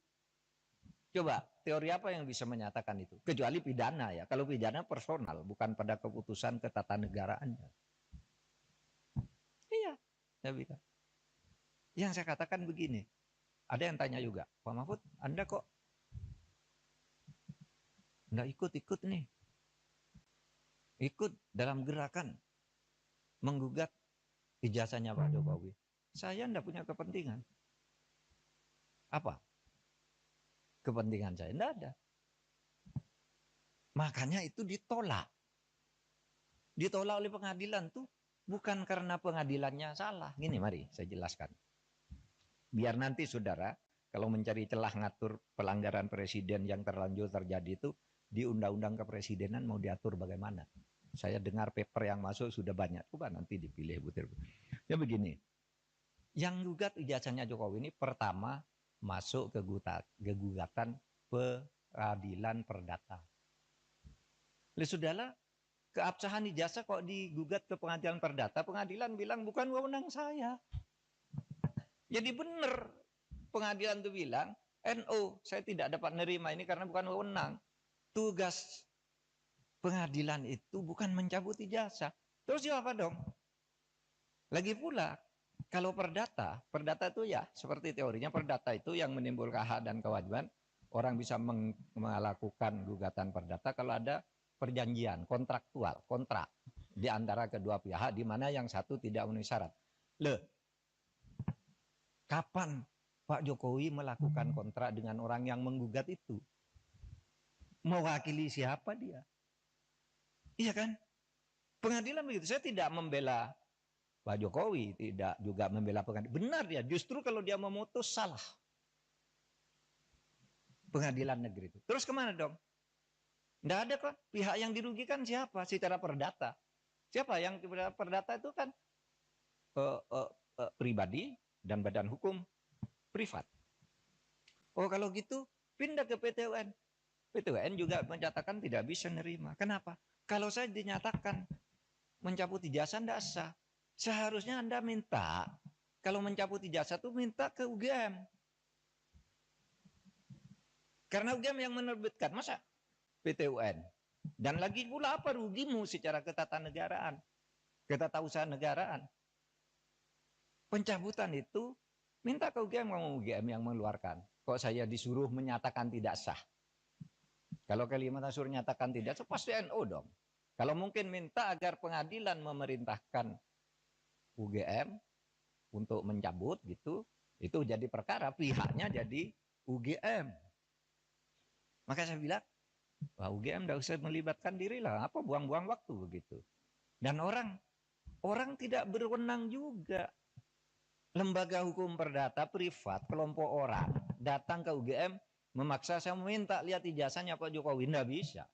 Coba, teori apa yang bisa menyatakan itu? Kecuali pidana ya. Kalau pidana personal, bukan pada keputusan ketatanegaraannya. Iya, saya bilang. Yang saya katakan begini, ada yang tanya juga, Pak Mahfud, Anda kok nggak ikut-ikut nih? Ikut dalam gerakan menggugat ijazahnya Pak Jokowi. Saya enggak punya kepentingan. Apa? Kepentingan saya enggak ada. Makanya itu ditolak. Ditolak oleh pengadilan tuh bukan karena pengadilannya salah. Gini mari saya jelaskan. Biar nanti saudara kalau mencari celah ngatur pelanggaran presiden yang terlanjur terjadi itu di undang-undang kepresidenan mau diatur bagaimana. Saya dengar paper yang masuk sudah banyak. Coba nanti dipilih butir. Ya begini. Yang gugat ijazahnya Jokowi ini pertama masuk ke gugatan peradilan perdata. Oleh saudara, keabsahan ijazah kok digugat ke pengadilan perdata, pengadilan bilang bukan wewenang saya. Jadi benar pengadilan itu bilang, NO, saya tidak dapat menerima ini karena bukan wewenang. Tugas pengadilan itu bukan mencabut ijazah. Terus apa dong? Lagi pula, kalau perdata itu ya seperti teorinya perdata itu yang menimbulkan hak dan kewajiban. Orang bisa melakukan gugatan perdata kalau ada perjanjian kontraktual, kontrak di antara kedua pihak di mana yang satu tidak memenuhi syarat. Kapan Pak Jokowi melakukan kontrak dengan orang yang menggugat itu? Mewakili siapa dia? Iya kan? Pengadilan begitu. Saya tidak membela Pak Jokowi, tidak juga membela pengadilan. Benar ya, justru kalau dia memutus salah. Pengadilan negeri itu. Terus kemana dong? Tidak ada kok. Pihak yang dirugikan siapa? Secara perdata. Siapa yang perdata itu kan pribadi dan badan hukum privat. Oh kalau gitu pindah ke PT UN. PT UN juga menyatakan tidak bisa menerima. Kenapa? Kalau saya dinyatakan mencabut ijazah tidak sah. Seharusnya Anda minta, kalau mencabut ijazah itu minta ke UGM. Karena UGM yang menerbitkan, masa PT UN? Dan lagi pula apa rugimu secara ketatanegaraan, ketatausahaan negaraan? Pencabutan itu minta ke UGM yang mengeluarkan. Kok saya disuruh menyatakan tidak sah? Kalau Kalimantan Sur nyatakan tidak sah, pasti NO dong. Kalau mungkin minta agar pengadilan memerintahkan UGM untuk mencabut gitu, itu jadi perkara pihaknya jadi UGM. Maka saya bilang, wah UGM tidak usah melibatkan diri lah, apa buang-buang waktu begitu. Dan orang tidak berwenang juga. Lembaga hukum perdata privat, kelompok orang datang ke UGM memaksa saya minta lihat ijazahnya Pak Jokowi, nggak bisa.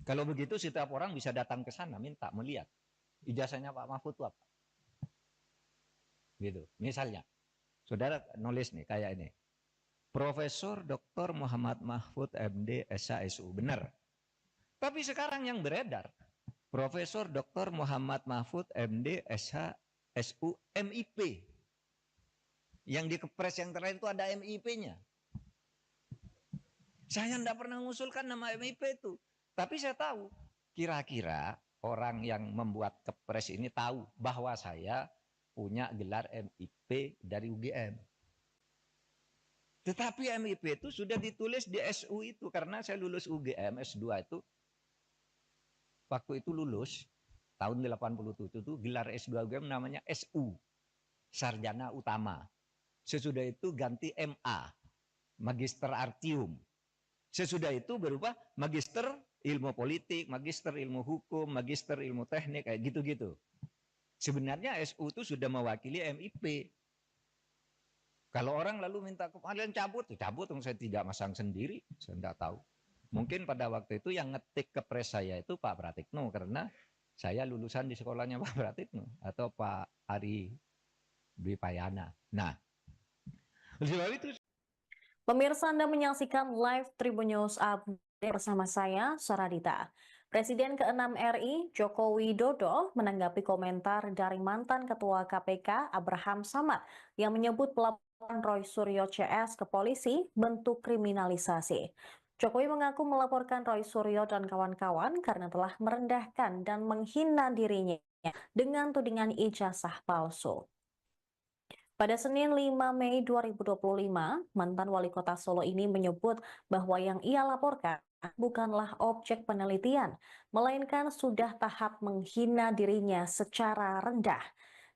Kalau begitu setiap orang bisa datang ke sana minta melihat ijazahnya Pak Mahfud itu apa. Gitu. Misalnya, saudara nulis nih kayak ini. Profesor Dr. Muhammad Mahfud MD SHSU, benar. Tapi sekarang yang beredar, Profesor Dr. Muhammad Mahfud MD SHSU MIP. Yang di Kepres yang terakhir itu ada MIP-nya. Saya tidak pernah mengusulkan nama MIP itu. Tapi saya tahu, kira-kira orang yang membuat Kepres ini tahu bahwa saya punya gelar MIP dari UGM. Tetapi MIP itu sudah ditulis di SU itu, karena saya lulus UGM S2 itu, waktu itu lulus, tahun 87 itu gelar S2 UGM namanya SU, Sarjana Utama. Sesudah itu ganti MA, Magister Artium. Sesudah itu berubah Magister Ilmu Politik, Magister Ilmu Hukum, Magister Ilmu Teknik, kayak gitu-gitu. Sebenarnya SU itu sudah mewakili MIP. Kalau orang lalu minta kalian cabut, cabut, saya tidak masang sendiri, saya tidak tahu. Mungkin pada waktu itu yang ngetik Kepres saya itu Pak Pratikno, karena saya lulusan di sekolahnya Pak Pratikno atau Pak Ari Dwi Payana. Nah, sebab itu. Pemirsa, Anda menyaksikan live Tribun News Update bersama saya, Saradita. Presiden ke-6 RI, Joko Widodo, menanggapi komentar dari mantan Ketua KPK, Abraham Samad, yang menyebut pelaporan Roy Suryo CS ke polisi bentuk kriminalisasi. Jokowi mengaku melaporkan Roy Suryo dan kawan-kawan karena telah merendahkan dan menghina dirinya dengan tudingan ijazah palsu. Pada Senin 5 Mei 2025, mantan wali kota Solo ini menyebut bahwa yang ia laporkan bukanlah objek penelitian, melainkan sudah tahap menghina dirinya secara rendah.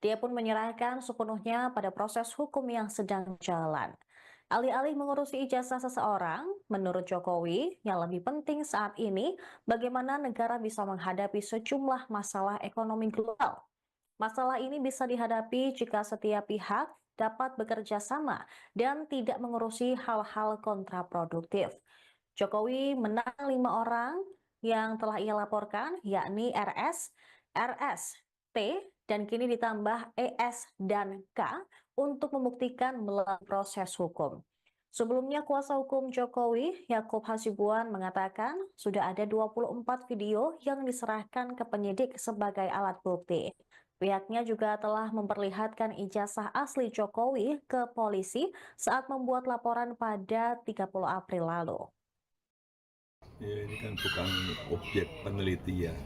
Dia pun menyerahkan sepenuhnya pada proses hukum yang sedang jalan. Alih-alih mengurusi ijazah seseorang, menurut Jokowi, yang lebih penting saat ini bagaimana negara bisa menghadapi sejumlah masalah ekonomi global. Masalah ini bisa dihadapi jika setiap pihak dapat bekerja sama dan tidak mengurusi hal-hal kontraproduktif. Jokowi menang 5 orang yang telah ia laporkan, yakni RS, RS, T, dan kini ditambah ES dan K untuk membuktikan melalui proses hukum. Sebelumnya, kuasa hukum Jokowi, Yakub Hasibuan, mengatakan sudah ada 24 video yang diserahkan ke penyidik sebagai alat bukti. Pihaknya juga telah memperlihatkan ijazah asli Jokowi ke polisi saat membuat laporan pada 30 April lalu. Ya, ini kan bukan objek penelitian.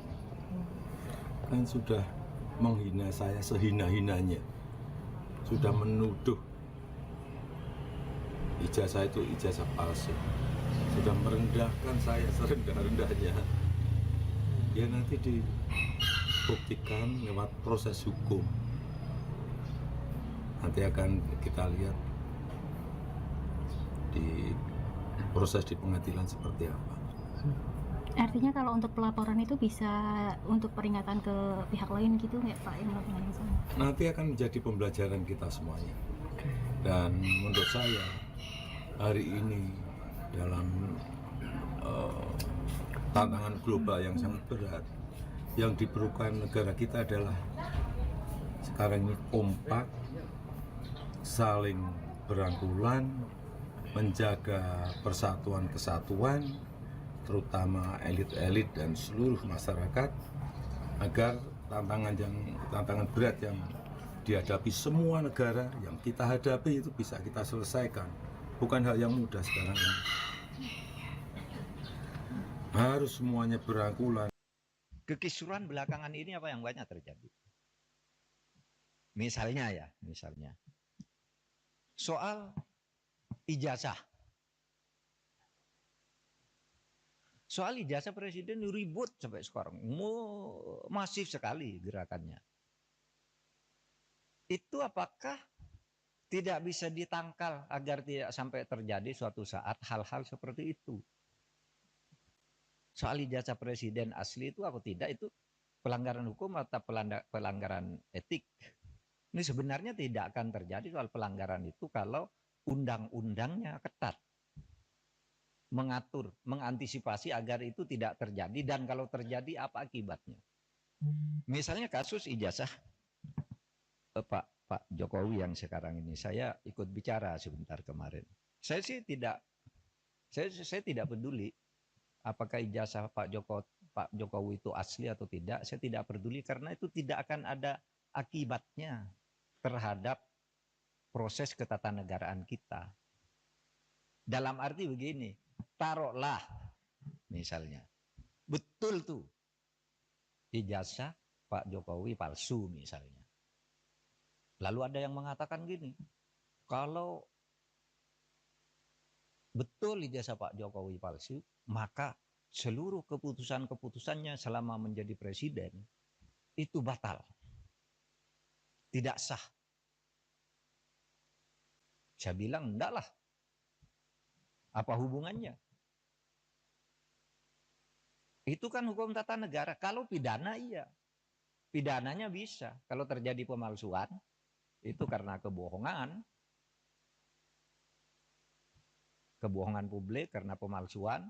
Kan sudah menghina saya sehina-hinanya. Sudah menuduh ijazah itu ijazah palsu. Sudah merendahkan saya serendah-rendahnya. Ya nanti dibuktikan lewat proses hukum. Nanti akan kita lihat di proses di pengadilan seperti apa. Artinya kalau untuk pelaporan itu bisa untuk peringatan ke pihak lain gitu nggak Pak yang melakukan yang sama? Nanti akan menjadi pembelajaran kita semuanya. Dan menurut saya hari ini dalam tantangan global yang sangat berat, yang diperlukan negara kita adalah sekarang ini kompak, saling berangkulan, menjaga persatuan kesatuan, terutama elit-elit dan seluruh masyarakat, agar tantangan berat yang dihadapi semua negara yang kita hadapi itu bisa kita selesaikan. Bukan hal yang mudah sekarang ini. Harus semuanya berangkulan. Kekisruhan belakangan ini apa yang banyak terjadi? Misalnya soal ijazah. Soal ijazah presiden ribut sampai sekarang. Masif sekali gerakannya. Itu apakah tidak bisa ditangkal agar tidak sampai terjadi suatu saat hal-hal seperti itu? Soal ijazah presiden asli itu apa tidak, itu pelanggaran hukum atau pelanggaran etik. Ini sebenarnya tidak akan terjadi soal pelanggaran itu kalau undang-undangnya ketat. mengatur, mengantisipasi agar itu tidak terjadi, dan kalau terjadi apa akibatnya. Misalnya kasus ijazah Pak Jokowi yang sekarang ini, saya ikut bicara sebentar kemarin. Saya tidak peduli apakah ijazah Pak Jokowi itu asli atau tidak. Saya tidak peduli karena itu tidak akan ada akibatnya terhadap proses ketatanegaraan kita. Dalam arti begini, taruhlah misalnya betul tuh ijazah Pak Jokowi palsu misalnya. Lalu ada yang mengatakan gini, kalau betul ijazah Pak Jokowi palsu, maka seluruh keputusan-keputusannya selama menjadi presiden itu batal. Tidak sah. Saya bilang enggak lah. Apa hubungannya? Itu kan hukum tata negara. Kalau pidana iya. Pidananya bisa. Kalau terjadi pemalsuan, itu karena kebohongan. Kebohongan publik karena pemalsuan.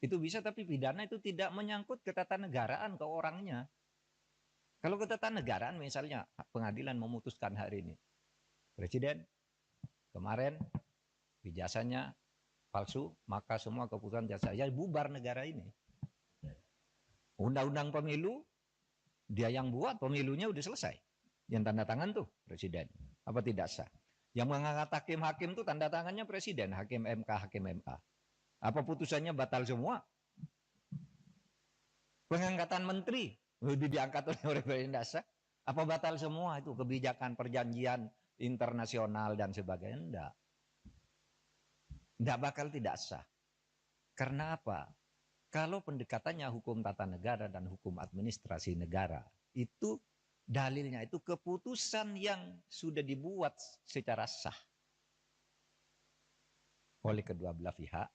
Itu bisa, tapi pidana itu tidak menyangkut ketatanegaraan ke orangnya. Kalau ketatanegaraan misalnya pengadilan memutuskan hari ini, Presiden kemarin ijazahnya palsu, maka semua keputusan saya bubar negara ini. Undang-undang pemilu dia yang buat, pemilunya udah selesai. Yang tanda tangan tuh Presiden. Apa tidak sah? Yang mengangkat hakim-hakim tuh tanda tangannya Presiden, hakim MK. Apa putusannya batal semua? Pengangkatan menteri diangkat oleh Presiden dasar. Apa batal semua itu kebijakan perjanjian internasional dan sebagainya? Enggak. Enggak bakal tidak sah. Karena apa? Kalau pendekatannya hukum tata negara dan hukum administrasi negara, itu dalilnya itu keputusan yang sudah dibuat secara sah oleh kedua belah pihak,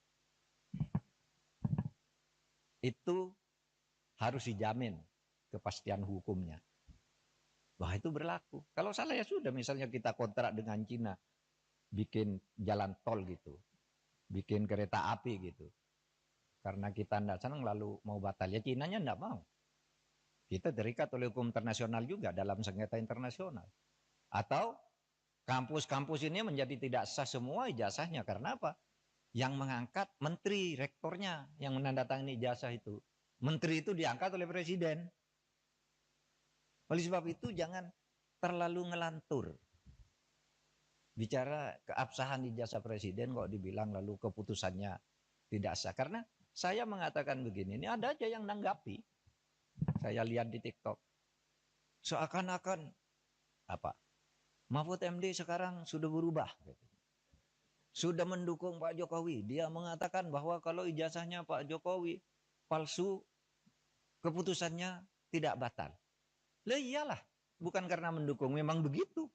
itu harus dijamin kepastian hukumnya. Wah, itu berlaku. Kalau salah ya sudah, misalnya kita kontrak dengan Cina, bikin jalan tol gitu, bikin kereta api gitu. Karena kita tidak senang lalu mau batal, ya Cinanya tidak mau. Kita terikat oleh hukum internasional juga dalam sengketa internasional. Atau kampus-kampus ini menjadi tidak sah semua ijazahnya. Karena apa? Yang mengangkat menteri, rektornya yang menandatangani ijazah itu. Menteri itu diangkat oleh presiden. Oleh sebab itu jangan terlalu ngelantur. Bicara keabsahan ijazah presiden kok dibilang lalu keputusannya tidak sah. Karena saya mengatakan begini, ini ada aja yang nanggapi. Saya lihat di TikTok. Seakan-akan apa? Mahfud MD sekarang sudah berubah. Sudah mendukung Pak Jokowi. Dia mengatakan bahwa kalau ijazahnya Pak Jokowi palsu, keputusannya tidak batal. Lah iyalah, bukan karena mendukung, memang begitu.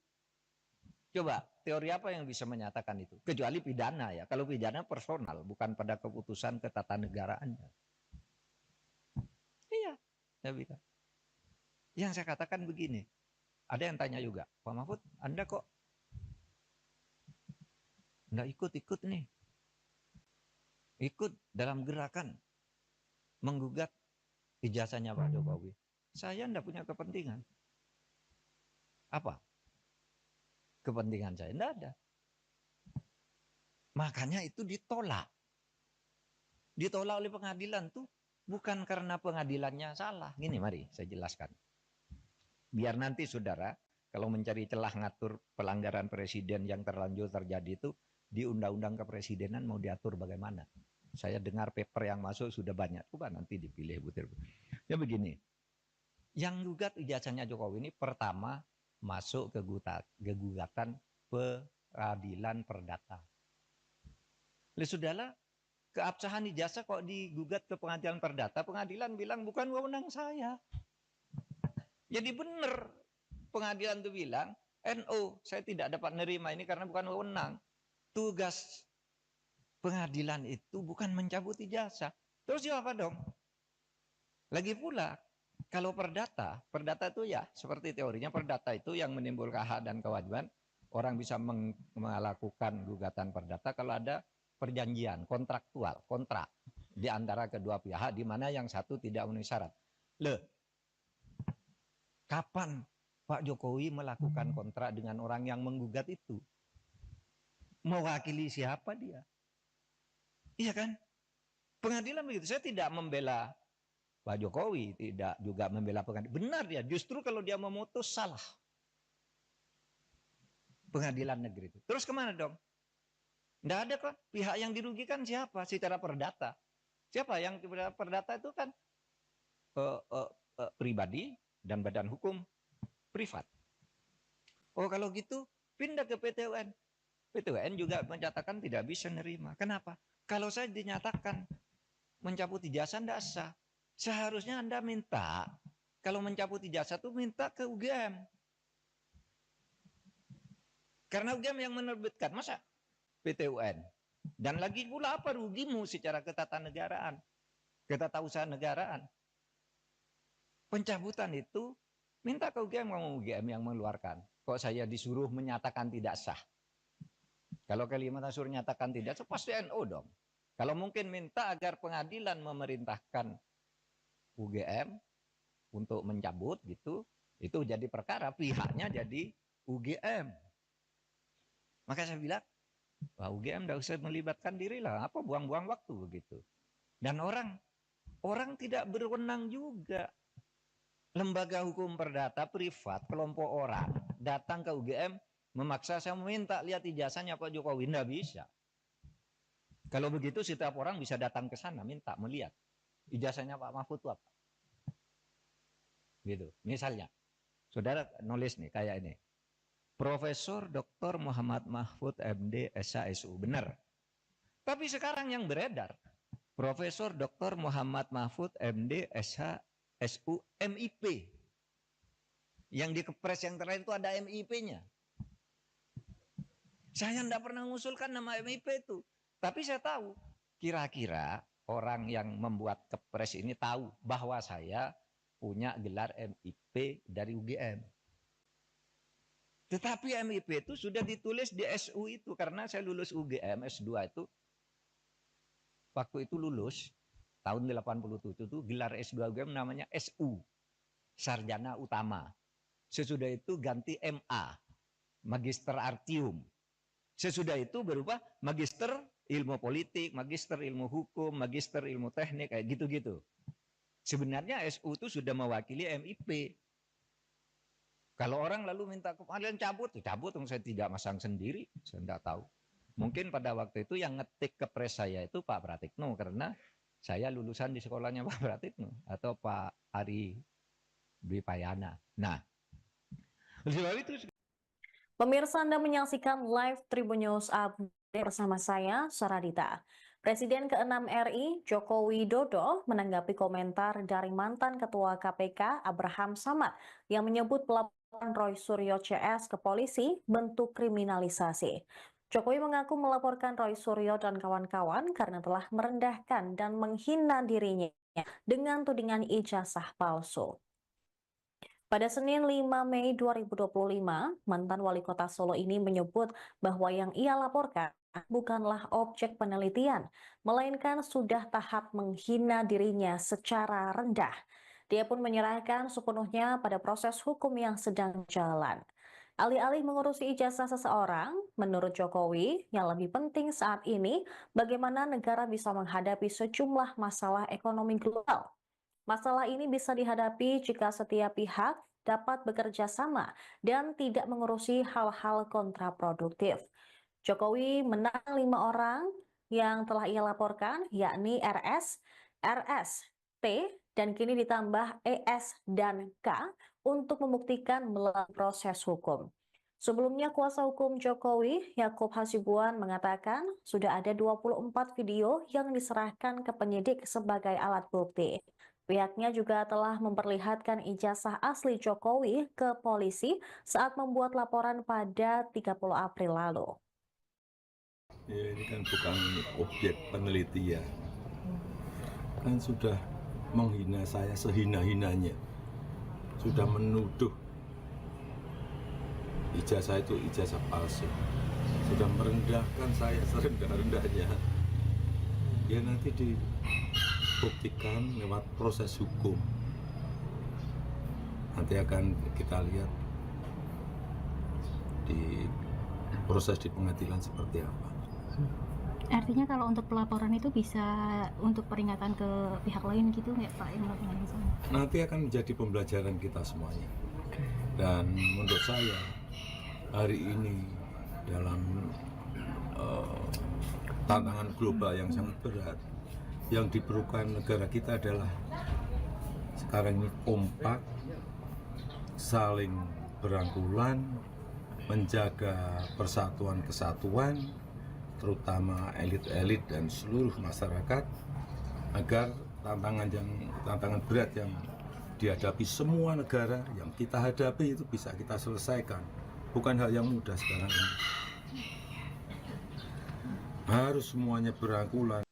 Coba, teori apa yang bisa menyatakan itu? Kecuali pidana ya. Kalau pidana personal, bukan pada keputusan ketatanegaraannya. Iya, saya bilang. Yang saya katakan begini, ada yang tanya juga, Pak Mahfud, Anda kok nggak ikut-ikut nih? Ikut dalam gerakan menggugat ijazahnya Pak Jokowi. Saya enggak punya kepentingan. Apa? Kepentingan saya enggak ada. Makanya itu ditolak. Ditolak oleh pengadilan tuh bukan karena pengadilannya salah. Gini mari saya jelaskan. Biar nanti saudara kalau mencari celah ngatur pelanggaran presiden yang terlanjur terjadi itu di undang-undang kepresidenan mau diatur bagaimana. Saya dengar paper yang masuk sudah banyak. Coba nanti dipilih butir-butir. Ya begini. Yang gugat ijazahnya Jokowi ini pertama masuk ke gugatan peradilan perdata. Oleh saudara, keabsahan ijazah kok digugat ke pengadilan perdata, pengadilan bilang bukan wewenang saya. Jadi benar pengadilan itu bilang, NO, saya tidak dapat menerima ini karena bukan wewenang. Tugas pengadilan itu bukan mencabut ijazah. Terus apa dong? Lagi pula, kalau perdata itu ya seperti teorinya perdata itu yang menimbulkan hak dan kewajiban. Orang bisa melakukan gugatan perdata kalau ada perjanjian kontraktual, kontrak di antara kedua pihak di mana yang satu tidak memenuhi syarat. Kapan Pak Jokowi melakukan kontrak dengan orang yang menggugat itu? Mewakili siapa dia? Iya kan? Pengadilan begitu. Saya tidak membela Pak Jokowi, tidak juga membela pengadilan. Benar dia, justru kalau dia memutus salah. Pengadilan negeri itu. Terus kemana dong? Tidak ada kok. Pihak yang dirugikan siapa? Secara perdata. Siapa yang perdata itu kan pribadi dan badan hukum privat. Oh kalau gitu pindah ke PT UN. PT UN juga menyatakan tidak bisa nerima. Kenapa? Kalau saya dinyatakan mencabut ijazah tidak sah. Seharusnya Anda minta, kalau mencabut ijazah itu minta ke UGM. Karena UGM yang menerbitkan, masa PT UN? Dan lagi pula apa rugimu secara ketatanegaraan, ketatausahaan negaraan? Pencabutan itu minta ke UGM yang mengeluarkan. Kok saya disuruh menyatakan tidak sah? Kalau Kalimantan suruh nyatakan tidak sah, pasti NU dong. Kalau mungkin minta agar pengadilan memerintahkan UGM untuk mencabut gitu, itu jadi perkara, pihaknya jadi UGM. Maka saya bilang, wah UGM tidak usah melibatkan diri lah, apa buang-buang waktu begitu. Dan orang tidak berwenang juga. Lembaga hukum perdata privat, kelompok orang datang ke UGM memaksa saya meminta lihat ijazahnya Pak Jokowi, tidak bisa. Kalau begitu setiap orang bisa datang ke sana minta melihat ijazahnya Pak Mahfud itu apa. Gitu. Misalnya, saudara nulis nih kayak ini. Profesor Dr. Muhammad Mahfud MD SHSU, benar. Tapi sekarang yang beredar, Profesor Dr. Muhammad Mahfud MD SHSU MIP. Yang di Kepres yang terakhir itu ada MIP-nya. Saya tidak pernah mengusulkan nama MIP itu. Tapi saya tahu, kira-kira orang yang membuat Kepres ini tahu bahwa saya punya gelar MIP dari UGM. Tetapi MIP itu sudah ditulis di SU itu, karena saya lulus UGM S2 itu, waktu itu lulus, tahun 87 itu gelar S2 UGM namanya SU, Sarjana Utama. Sesudah itu ganti MA, Magister Artium. Sesudah itu berubah Magister Ilmu Politik, Magister Ilmu Hukum, Magister Ilmu Teknik, kayak gitu-gitu. Sebenarnya SU itu sudah mewakili MIP. Kalau orang lalu minta kalian cabut, saya tidak masang sendiri, saya tidak tahu. Mungkin pada waktu itu yang ngetik Kepres saya itu Pak Pratikno, karena saya lulusan di sekolahnya Pak Pratikno atau Pak Ari Dwi Payana. Nah, sebab itu. Pemirsa, Anda menyaksikan live Tribun News Update bersama saya, Saradita. Presiden ke-6 RI, Joko Widodo, menanggapi komentar dari mantan Ketua KPK, Abraham Samad, yang menyebut pelaporan Roy Suryo CS ke polisi bentuk kriminalisasi. Jokowi mengaku melaporkan Roy Suryo dan kawan-kawan karena telah merendahkan dan menghina dirinya dengan tudingan ijazah palsu. Pada Senin 5 Mei 2025, mantan wali kota Solo ini menyebut bahwa yang ia laporkan bukanlah objek penelitian, melainkan sudah tahap menghina dirinya secara rendah. Dia pun menyerahkan sepenuhnya pada proses hukum yang sedang jalan. Alih-alih mengurusi ijazah seseorang, menurut Jokowi, yang lebih penting saat ini bagaimana negara bisa menghadapi sejumlah masalah ekonomi global. Masalah ini bisa dihadapi jika setiap pihak dapat bekerja sama dan tidak mengurusi hal-hal kontraproduktif. Jokowi menang 5 orang yang telah ia laporkan, yakni RS, RS, T, dan kini ditambah ES dan K untuk membuktikan melalui proses hukum. Sebelumnya, kuasa hukum Jokowi, Yakub Hasibuan, mengatakan sudah ada 24 video yang diserahkan ke penyidik sebagai alat bukti. Pihaknya juga telah memperlihatkan ijazah asli Jokowi ke polisi saat membuat laporan pada 30 April lalu. Ya, ini kan bukan objek penelitian. Kan sudah menghina saya sehina-hinanya. Sudah menuduh ijazah itu ijazah palsu. sudah merendahkan saya serendah-rendahnya, ya nanti dibuktikan lewat proses hukum. Nanti akan kita lihat di proses di pengadilan seperti apa. Artinya kalau untuk pelaporan itu bisa untuk peringatan ke pihak lain gitu nggak Pak yang melakukan yang sama? Nanti akan menjadi pembelajaran kita semuanya. Dan menurut saya hari ini dalam tantangan global yang sangat berat, yang diperlukan negara kita adalah sekarang ini kompak, saling berangkulan, menjaga persatuan kesatuan, terutama elit-elit dan seluruh masyarakat, agar tantangan berat yang dihadapi semua negara yang kita hadapi itu bisa kita selesaikan. Bukan hal yang mudah sekarang ini. Harus semuanya berangkulan.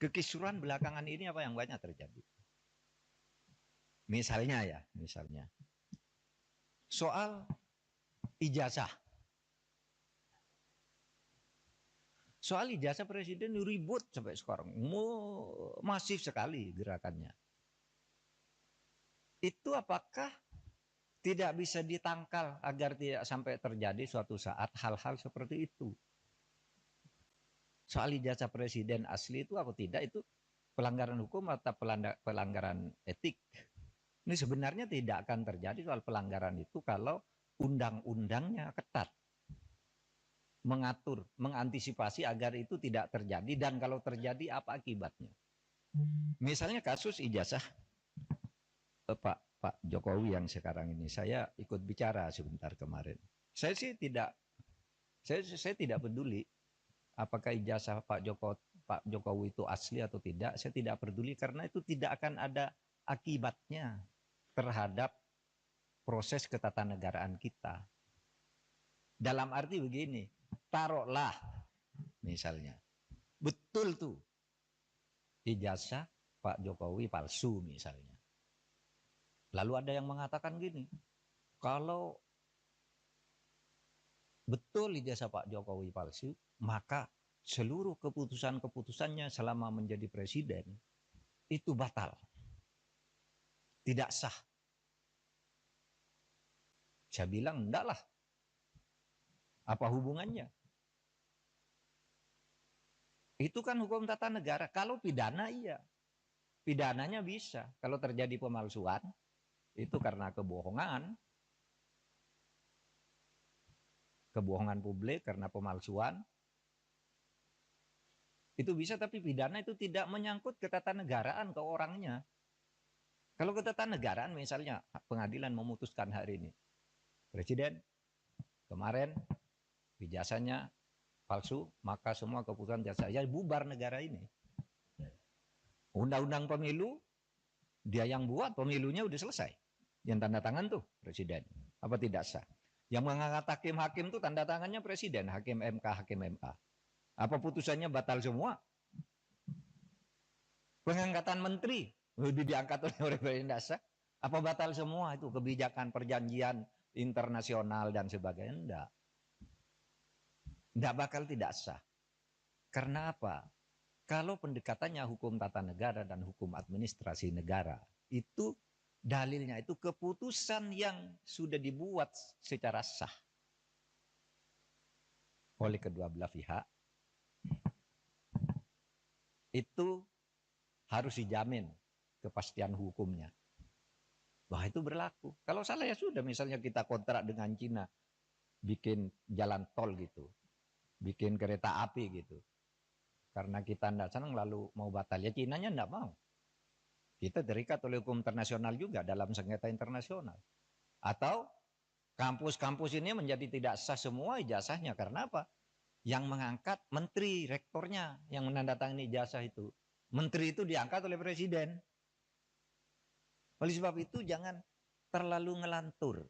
Kekisruhan belakangan ini apa yang banyak terjadi? Misalnya soal ijazah. Soal ijazah presiden ribut sampai sekarang. Masif sekali gerakannya. Itu apakah tidak bisa ditangkal agar tidak sampai terjadi suatu saat hal-hal seperti itu? Soal ijazah presiden asli itu atau tidak, itu pelanggaran hukum atau pelanggaran etik. Ini sebenarnya tidak akan terjadi soal pelanggaran itu kalau undang-undangnya ketat. Mengatur, mengantisipasi agar itu tidak terjadi, dan kalau terjadi apa akibatnya. Misalnya kasus ijazah Pak Jokowi yang sekarang ini, saya ikut bicara sebentar kemarin. Saya sih tidak peduli apakah ijazah Pak Jokowi itu asli atau tidak. Saya tidak peduli karena itu tidak akan ada akibatnya terhadap proses ketatanegaraan kita. Dalam arti begini, taruhlah misalnya betul tuh ijazah Pak Jokowi palsu misalnya. Lalu ada yang mengatakan gini, kalau betul ijazah Pak Jokowi palsu, maka seluruh keputusan-keputusannya selama menjadi presiden itu batal. Tidak sah. Saya bilang enggak lah. Apa hubungannya? Itu kan hukum tata negara. Kalau pidana iya. Pidananya bisa. Kalau terjadi pemalsuan, itu karena kebohongan. Kebohongan publik karena pemalsuan. Itu bisa, tapi pidana itu tidak menyangkut ketatanegaraan ke orangnya. Kalau ketatanegaraan misalnya pengadilan memutuskan hari ini. Presiden kemarin ijazahnya palsu, maka semua keputusan jasa ya bubar negara ini. Undang-undang pemilu dia yang buat, pemilunya udah selesai. Yang tanda tangan tuh presiden. Apa tidak sah? Yang mengangkat hakim-hakim tuh tanda tangannya presiden, hakim MK, hakim MA. Apa putusannya batal semua? Pengangkatan menteri udah diangkat oleh presiden, tidak sah. Apa batal semua itu kebijakan perjanjian internasional dan sebagainya? Enggak. Tidak bakal tidak sah. Karena apa? Kalau pendekatannya hukum tata negara dan hukum administrasi negara, itu dalilnya itu keputusan yang sudah dibuat secara sah oleh kedua belah pihak, itu harus dijamin kepastian hukumnya. Wah, itu berlaku. Kalau salah ya sudah, misalnya kita kontrak dengan Cina, bikin jalan tol gitu, bikin kereta api gitu. Karena kita tidak senang lalu mau batal, ya Cinanya tidak mau. Kita terikat oleh hukum internasional juga dalam sengketa internasional. Atau kampus-kampus ini menjadi tidak sah semua ijazahnya. Karena apa? Yang mengangkat menteri, rektornya yang menandatangani ijazah itu. Menteri itu diangkat oleh presiden. Oleh sebab itu jangan terlalu ngelantur.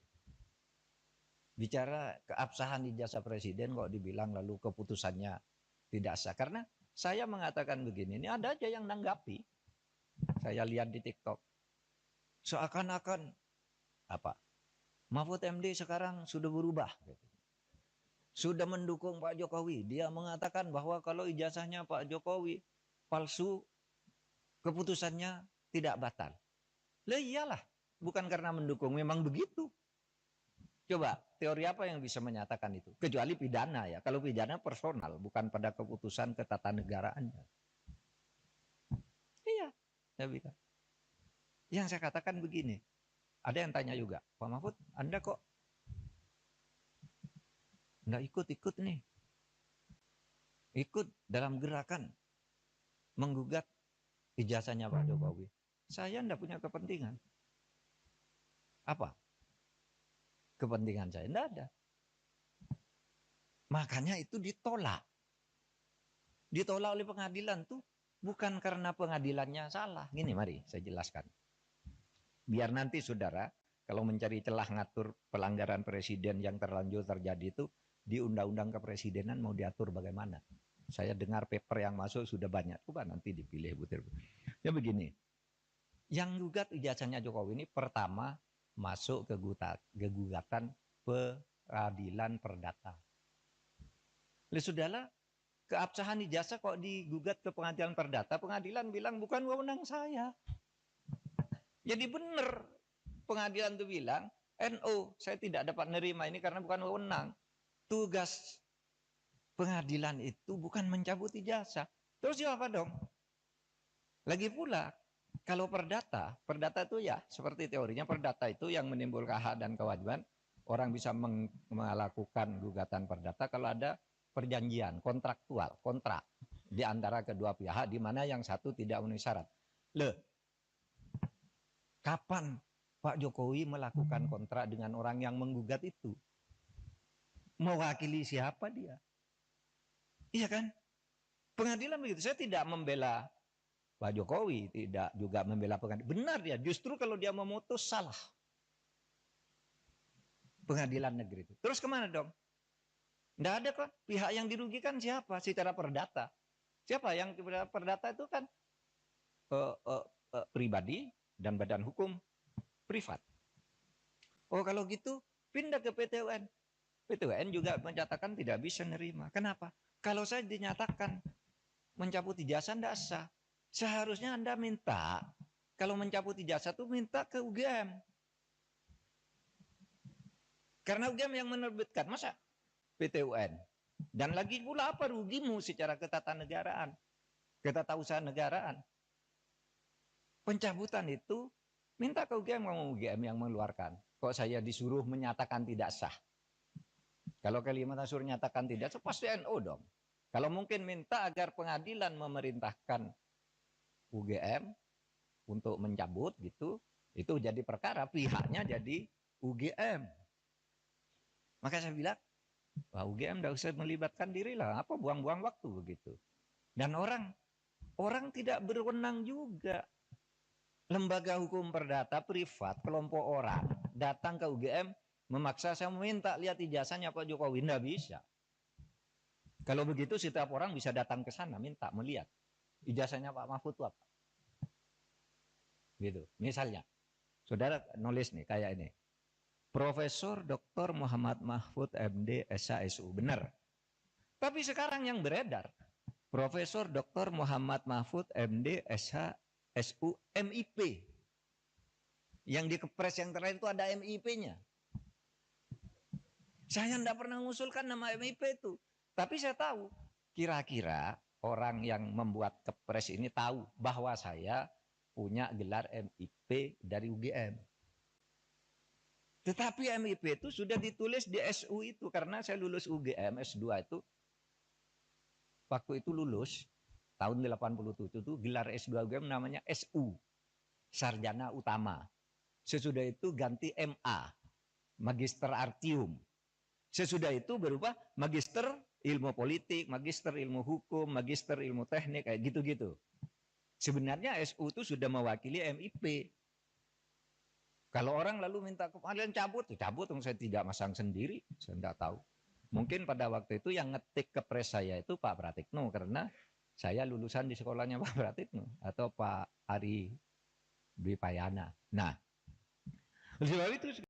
Bicara keabsahan ijazah presiden kok dibilang lalu keputusannya tidak sah. Karena saya mengatakan begini, ini ada aja yang nanggapi. Saya lihat di TikTok. Seakan-akan apa? Mahfud MD sekarang sudah berubah. sudah mendukung Pak Jokowi. Dia mengatakan bahwa kalau ijazahnya Pak Jokowi palsu, keputusannya tidak batal. Lah iyalah, bukan karena mendukung, memang begitu. Coba, teori apa yang bisa menyatakan itu? Kecuali pidana ya. Kalau pidana personal, bukan pada keputusan ketatanegaraannya. Iya, saya bilang. Yang saya katakan begini, ada yang tanya juga, Pak Mahfud, Anda kok nggak ikut-ikut nih? Ikut dalam gerakan menggugat ijazahnya Pak Jokowi. Saya enggak punya kepentingan. Apa? Kepentingan saya enggak ada. Makanya itu ditolak. Ditolak oleh pengadilan tuh bukan karena pengadilannya salah. Gini mari saya jelaskan. Biar nanti saudara kalau mencari celah ngatur pelanggaran presiden yang terlanjur terjadi itu di undang-undang kepresidenan mau diatur bagaimana. Saya dengar paper yang masuk sudah banyak. Coba nanti dipilih butir. Ya begini. Yang gugat ijazahnya Jokowi ini pertama masuk ke gugatan peradilan perdata. Sudahlah, keabsahan ijazah kok digugat ke pengadilan perdata, pengadilan bilang bukan wewenang saya. Jadi benar pengadilan itu bilang, NO, saya tidak dapat nerima ini karena bukan wewenang. Tugas pengadilan itu bukan mencabut ijazah. Terus apa dong? Lagi pula, kalau perdata itu ya seperti teorinya perdata itu yang menimbulkan hak dan kewajiban. Orang bisa melakukan gugatan perdata kalau ada perjanjian kontraktual, kontrak di antara kedua pihak di mana yang satu tidak memenuhi syarat. Kapan Pak Jokowi melakukan kontrak dengan orang yang menggugat itu? Mewakili siapa dia? Iya kan? Pengadilan begitu. Saya tidak membela Pak Jokowi, tidak juga membela pengadilan. Benar dia, justru kalau dia memutus salah. Pengadilan negeri itu. Terus kemana dong? Tidak ada kok. Pihak yang dirugikan siapa? Secara perdata. Siapa yang perdata itu kan pribadi dan badan hukum privat. Oh kalau gitu pindah ke PT UN. PT UN juga menyatakan tidak bisa nerima. Kenapa? Kalau saya dinyatakan mencabut ijazah tidak sah. Seharusnya Anda minta, kalau mencabut ijazah itu minta ke UGM. Karena UGM yang menerbitkan, masa PT UN? Dan lagi pula apa rugimu secara ketatanegaraan, ketatausahaan negaraan? Pencabutan itu minta ke UGM, ngomong UGM yang mengeluarkan. Kok saya disuruh menyatakan tidak sah? Kalau Kalimantan suruh nyatakan tidak sah, pasti NO dong. Kalau mungkin minta agar pengadilan memerintahkan UGM untuk mencabut gitu, itu jadi perkara, pihaknya jadi UGM. Maka saya bilang, wah UGM tidak usah melibatkan diri lah, apa buang-buang waktu begitu. Dan orang tidak berwenang juga. Lembaga hukum perdata privat, kelompok orang datang ke UGM memaksa saya meminta lihat ijazahnya Pak Jokowi, tidak bisa. Kalau begitu setiap orang bisa datang ke sana minta melihat ijazahnya Pak Mahfud itu apa. Gitu. Misalnya, saudara nulis nih kayak ini. Profesor Dr. Muhammad Mahfud MD SHSU, benar. Tapi sekarang yang beredar, Profesor Dr. Muhammad Mahfud MD SHSU MIP. Yang di kepres yang terakhir itu ada MIP-nya. Saya tidak pernah mengusulkan nama MIP itu. Tapi saya tahu, kira-kira orang yang membuat kepres ini tahu bahwa saya punya gelar MIP dari UGM. Tetapi MIP itu sudah ditulis di SU itu. Karena saya lulus UGM S2 itu. Waktu itu lulus, tahun 87 itu gelar S2 UGM namanya SU. Sarjana Utama. Sesudah itu ganti MA. Magister Artium. Sesudah itu berubah Magister Ilmu Politik, Magister Ilmu Hukum, Magister Ilmu Teknik, kayak gitu-gitu. Sebenarnya SU itu sudah mewakili MIP. Kalau orang lalu minta kemarin cabut, saya tidak masang sendiri, saya tidak tahu. Mungkin pada waktu itu yang ngetik kepres saya itu Pak Pratikno, karena saya lulusan di sekolahnya Pak Pratikno atau Pak Ari Dwi Payana. Nah, sebab itu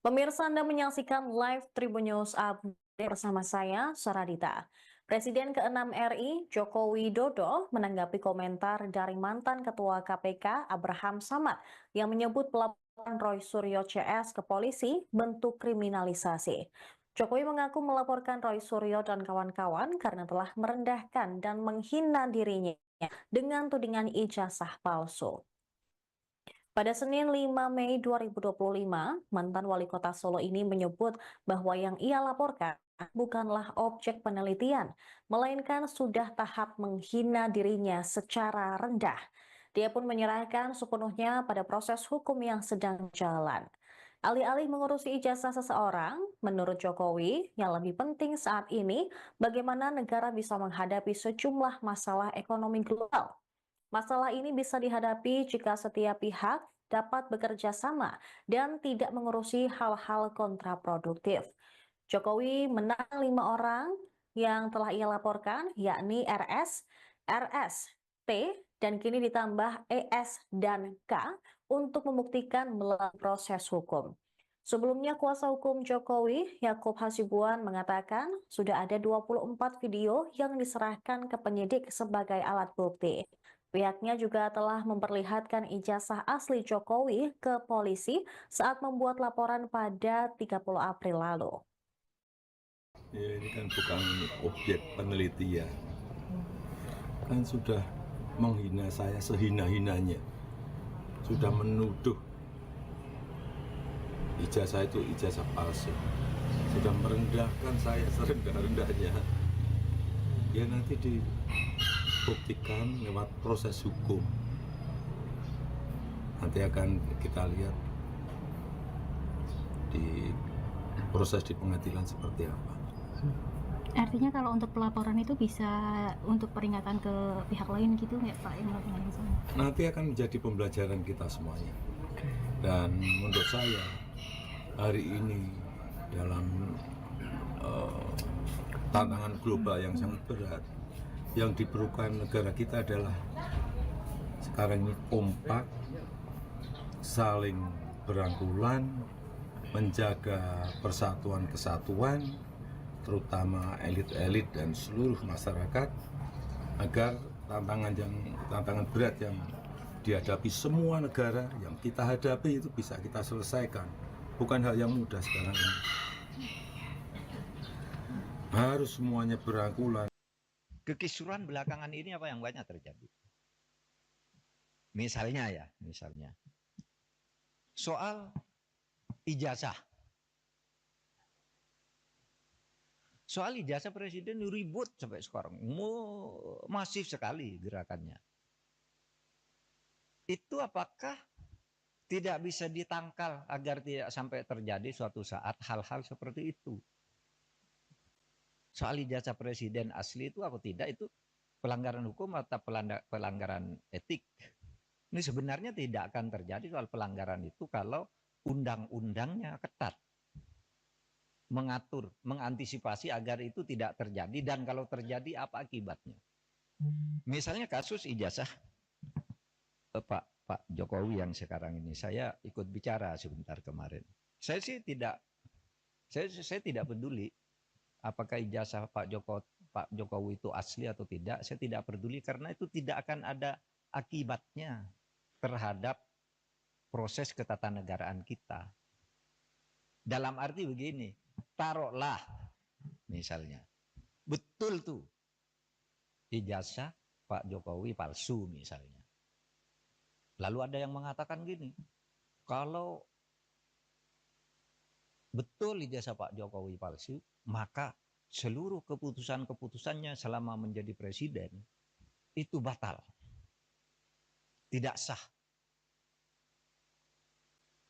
Pemirsa, Anda menyaksikan live Tribun News Update Bersama saya, Saradita. Presiden ke-6 RI, Joko Widodo, menanggapi komentar dari mantan Ketua KPK, Abraham Samad, yang menyebut pelaporan Roy Suryo CS ke polisi bentuk kriminalisasi. Jokowi mengaku melaporkan Roy Suryo dan kawan-kawan karena telah merendahkan dan menghina dirinya dengan tudingan ijazah palsu. Pada Senin 5 Mei 2025, mantan wali kota Solo ini menyebut bahwa yang ia laporkan bukanlah objek penelitian, melainkan sudah tahap menghina dirinya secara rendah. Dia pun menyerahkan sepenuhnya pada proses hukum yang sedang jalan. Alih-alih mengurusi ijazah seseorang, menurut Jokowi, yang lebih penting saat ini bagaimana negara bisa menghadapi sejumlah masalah ekonomi global. Masalah ini bisa dihadapi jika setiap pihak dapat bekerja sama dan tidak mengurusi hal-hal kontraproduktif. Jokowi menang 5 orang yang telah ia laporkan, yakni RS, RS, T, dan kini ditambah ES dan K untuk membuktikan melalui proses hukum. Sebelumnya, kuasa hukum Jokowi, Yakub Hasibuan, mengatakan sudah ada 24 video yang diserahkan ke penyidik sebagai alat bukti. Pihaknya juga telah memperlihatkan ijazah asli Jokowi ke polisi saat membuat laporan pada 30 April lalu. Ya, ini kan bukan objek penelitian, kan sudah menghina saya sehina-hinanya, sudah menuduh ijazah itu ijazah palsu, sudah merendahkan saya serendah-rendahnya. Ya nanti dibuktikan lewat proses hukum. Nanti akan kita lihat di proses di pengadilan seperti apa. Artinya kalau untuk pelaporan itu bisa untuk peringatan ke pihak lain gitu nggak Pak yang melakukan yang sama? Nanti akan menjadi pembelajaran kita semuanya. Dan menurut saya hari ini dalam tantangan global yang sangat berat, yang diperlukan negara kita adalah sekarang ini kompak, saling berangkulan, menjaga persatuan kesatuan, terutama elit-elit dan seluruh masyarakat, agar tantangan berat yang dihadapi semua negara yang kita hadapi itu bisa kita selesaikan. Bukan hal yang mudah sekarang ini. Harus semuanya berangkulan. Kekisruhan belakangan ini apa yang banyak terjadi? Misalnya soal ijazah. Soal ijazah presiden ribut sampai sekarang. Masif sekali gerakannya. Itu apakah tidak bisa ditangkal agar tidak sampai terjadi suatu saat hal-hal seperti itu? Soal ijazah presiden asli itu apa tidak, itu pelanggaran hukum atau pelanggaran etik. Ini sebenarnya tidak akan terjadi soal pelanggaran itu kalau undang-undangnya ketat. Mengatur, mengantisipasi agar itu tidak terjadi, dan kalau terjadi apa akibatnya. Misalnya kasus ijazah Pak Jokowi yang sekarang ini, saya ikut bicara sebentar kemarin. Saya tidak peduli apakah ijazah Pak Jokowi itu asli atau tidak. Saya tidak peduli karena itu tidak akan ada akibatnya terhadap proses ketatanegaraan kita. Dalam arti begini, taruhlah misalnya betul tuh ijazah Pak Jokowi palsu misalnya. Lalu ada yang mengatakan gini, kalau betul ijazah Pak Jokowi palsu, maka seluruh keputusan-keputusannya selama menjadi presiden itu batal. Tidak sah.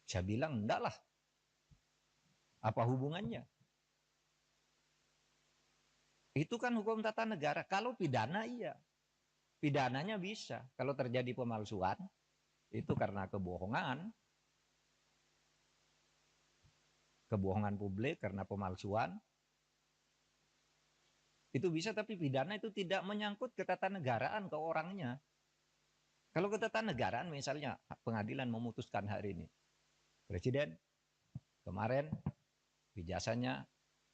Saya bilang enggak lah. Apa hubungannya? Itu kan hukum tata negara. Kalau pidana iya. Pidananya bisa. Kalau terjadi pemalsuan, itu karena kebohongan publik, karena pemalsuan, itu bisa, tapi pidana itu tidak menyangkut ketatanegaraan ke orangnya. Kalau ketatanegaraan misalnya pengadilan memutuskan hari ini, presiden kemarin ijazahnya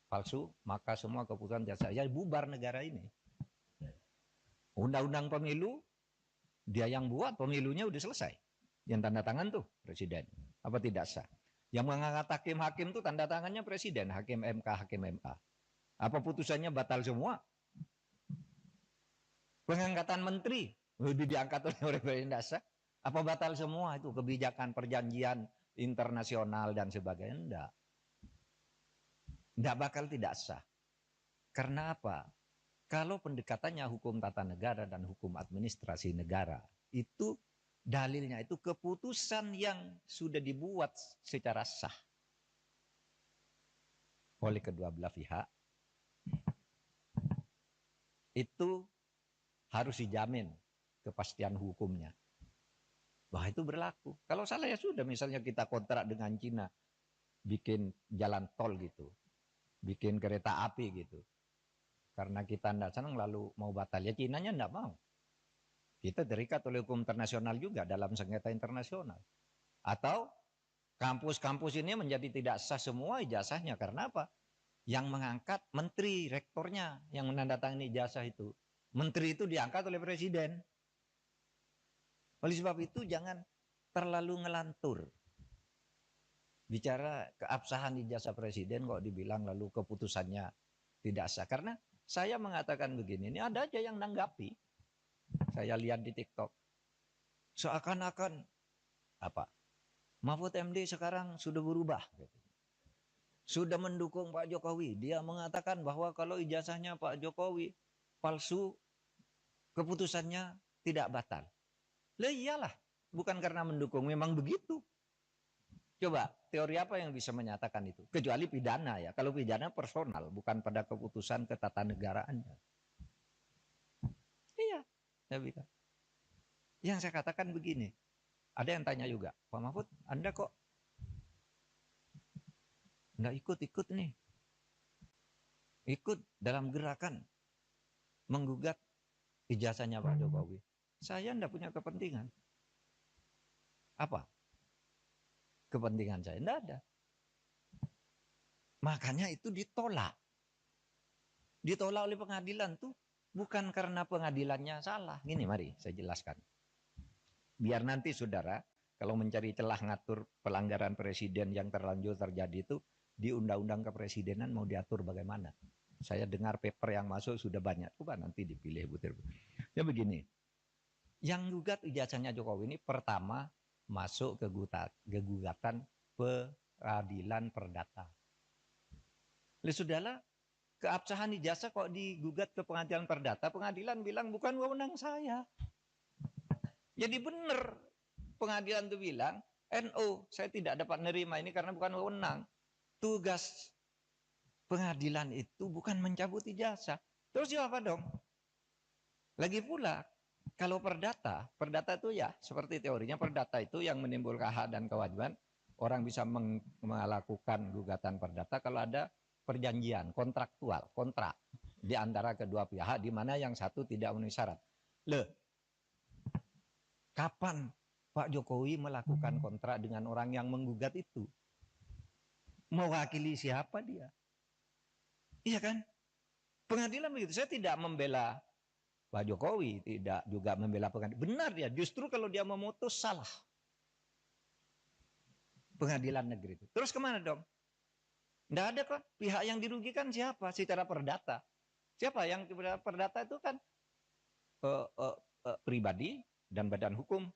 palsu, maka semua keputusan tidak sah. Ya bubar negara ini. Undang-undang pemilu, dia yang buat, pemilunya udah selesai. Yang tanda tangan tuh presiden. Apa tidak sah? Yang mengangkat hakim-hakim tuh tanda tangannya presiden, hakim MK, hakim MA. Apa putusannya batal semua? Pengangkatan menteri lebih diangkat oleh presiden tidak sah? Apa batal semua itu kebijakan perjanjian internasional dan sebagainya? Enggak. Enggak bakal tidak sah. Karena apa? Kalau pendekatannya hukum tata negara dan hukum administrasi negara, itu dalilnya itu keputusan yang sudah dibuat secara sah oleh kedua belah pihak, itu harus dijamin kepastian hukumnya. Wah, itu berlaku. Kalau salah ya sudah, misalnya kita kontrak dengan Cina, bikin jalan tol gitu, bikin kereta api gitu. Karena kita tidak senang lalu mau batal, ya Cinanya tidak mau. Kita terikat oleh hukum internasional juga dalam sengketa internasional. Atau kampus-kampus ini menjadi tidak sah semua ijazahnya. Karena apa? Yang mengangkat menteri, rektornya yang menandatangani ijazah itu. Menteri itu diangkat oleh presiden. Oleh sebab itu jangan terlalu ngelantur. Bicara keabsahan ijazah presiden kok dibilang lalu keputusannya tidak sah. Karena saya mengatakan begini, ini ada aja yang nanggapi. Saya lihat di TikTok. Seakan-akan apa? Mahfud MD sekarang sudah berubah. Sudah mendukung Pak Jokowi. Dia mengatakan bahwa kalau ijazahnya Pak Jokowi palsu, keputusannya tidak batal. Lah iyalah, bukan karena mendukung, memang begitu. Coba, teori apa yang bisa menyatakan itu? Kecuali pidana ya. Kalau pidana personal, bukan pada keputusan ketatanegaraannya. Iya, saya bilang. Yang saya katakan begini, ada yang tanya juga, Pak Mahfud, Anda kok nggak ikut-ikut nih? Ikut dalam gerakan menggugat ijazahnya Pak Jokowi. Saya enggak punya kepentingan. Apa? Kepentingan saya enggak ada. Makanya itu ditolak. Ditolak oleh pengadilan tuh bukan karena pengadilannya salah. Gini mari saya jelaskan. Biar nanti saudara kalau mencari celah ngatur pelanggaran presiden yang terlanjur terjadi itu di undang-undang kepresidenan mau diatur bagaimana. Saya dengar paper yang masuk sudah banyak. Coba nanti dipilih butir. Ya begini. Yang gugat ijazahnya Jokowi ini pertama masuk ke gugatan peradilan perdata. Oleh saudara, keabsahan ijazah kok digugat ke pengadilan perdata, pengadilan bilang bukan wewenang saya. Jadi benar pengadilan itu bilang, NO, saya tidak dapat menerima ini karena bukan wewenang. Tugas pengadilan itu bukan mencabut ijazah. Terus apa dong? Lagi pula, kalau perdata itu ya seperti teorinya perdata itu yang menimbulkan hak dan kewajiban. Orang bisa melakukan gugatan perdata kalau ada perjanjian kontraktual, kontrak di antara kedua pihak di mana yang satu tidak memenuhi syarat. Kapan Pak Jokowi melakukan kontrak dengan orang yang menggugat itu? Mewakili siapa dia? Iya kan? Pengadilan begitu. Saya tidak membela Pak Jokowi, tidak juga membela pengadilan. Benar ya, justru kalau dia memutus salah. Pengadilan negeri itu. Terus kemana dong? Tidak ada kok. Pihak yang dirugikan siapa? Secara perdata. Siapa yang perdata itu kan pribadi dan badan hukum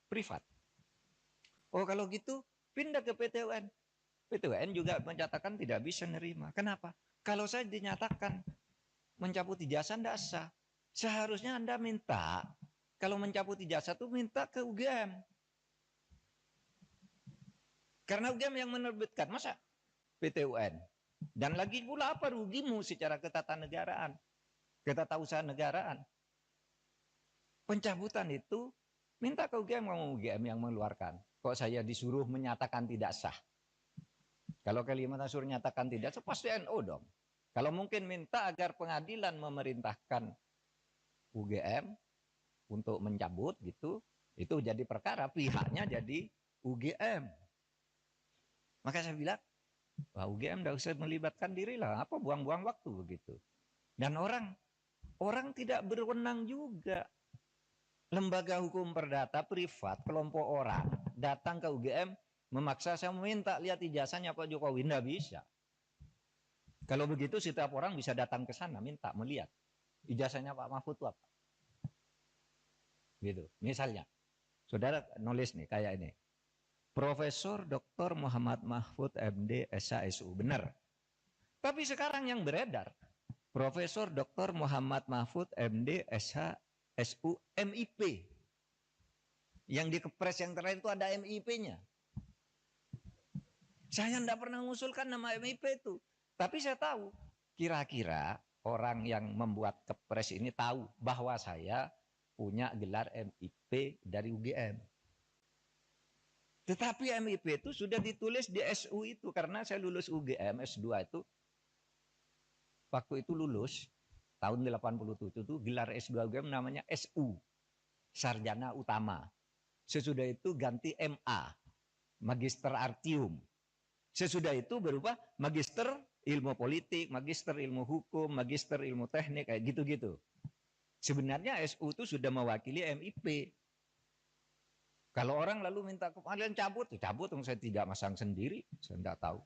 privat. Oh kalau gitu pindah ke PT UN. PT UN juga menyatakan tidak bisa nerima. Kenapa? Kalau saya dinyatakan mencabut ijazah tidak sah. Seharusnya Anda minta, kalau mencabut ijazah itu minta ke UGM. Karena UGM yang menerbitkan, masa PT UN? Dan lagi pula apa rugimu secara ketatanegaraan, ketatausahaan negaraan? Pencabutan itu minta ke UGM, mau UGM yang mengeluarkan. Kok saya disuruh menyatakan tidak sah? Kalau Kalimantan suruh nyatakan tidak sah, pasti NO dong. Kalau mungkin minta agar pengadilan memerintahkan UGM untuk mencabut gitu, itu jadi perkara pihaknya jadi UGM. Maka saya bilang Wah, UGM tidak usah melibatkan diri lah, apa buang-buang waktu begitu. Dan orang tidak berwenang juga. Lembaga hukum perdata privat, kelompok orang datang ke UGM memaksa saya minta lihat ijazahnya Pak Jokowi, tidak bisa. Kalau begitu setiap orang bisa datang ke sana minta melihat ijazahnya Pak Mahfud itu apa. Gitu. Misalnya, saudara nulis nih kayak ini. Profesor Dr. Muhammad Mahfud MD SHSU, benar. Tapi sekarang yang beredar, Profesor Dr. Muhammad Mahfud MD SHSU MIP. Yang di kepres yang terakhir itu ada MIP-nya. Saya tidak pernah mengusulkan nama MIP itu. Tapi saya tahu, kira-kira orang yang membuat kepres ini tahu bahwa saya punya gelar MIP dari UGM. Tetapi MIP itu sudah ditulis di SU itu. Karena saya lulus UGM S2 itu, waktu itu lulus, tahun 87 itu gelar S2 UGM namanya SU, Sarjana Utama. Sesudah itu ganti MA, Magister Artium. Sesudah itu berubah Magister Ilmu Politik, Magister Ilmu Hukum, Magister Ilmu Teknik, kayak gitu-gitu. Sebenarnya SU itu sudah mewakili MIP. Kalau orang lalu minta kalian cabut, cabut, saya tidak masang sendiri, saya tidak tahu.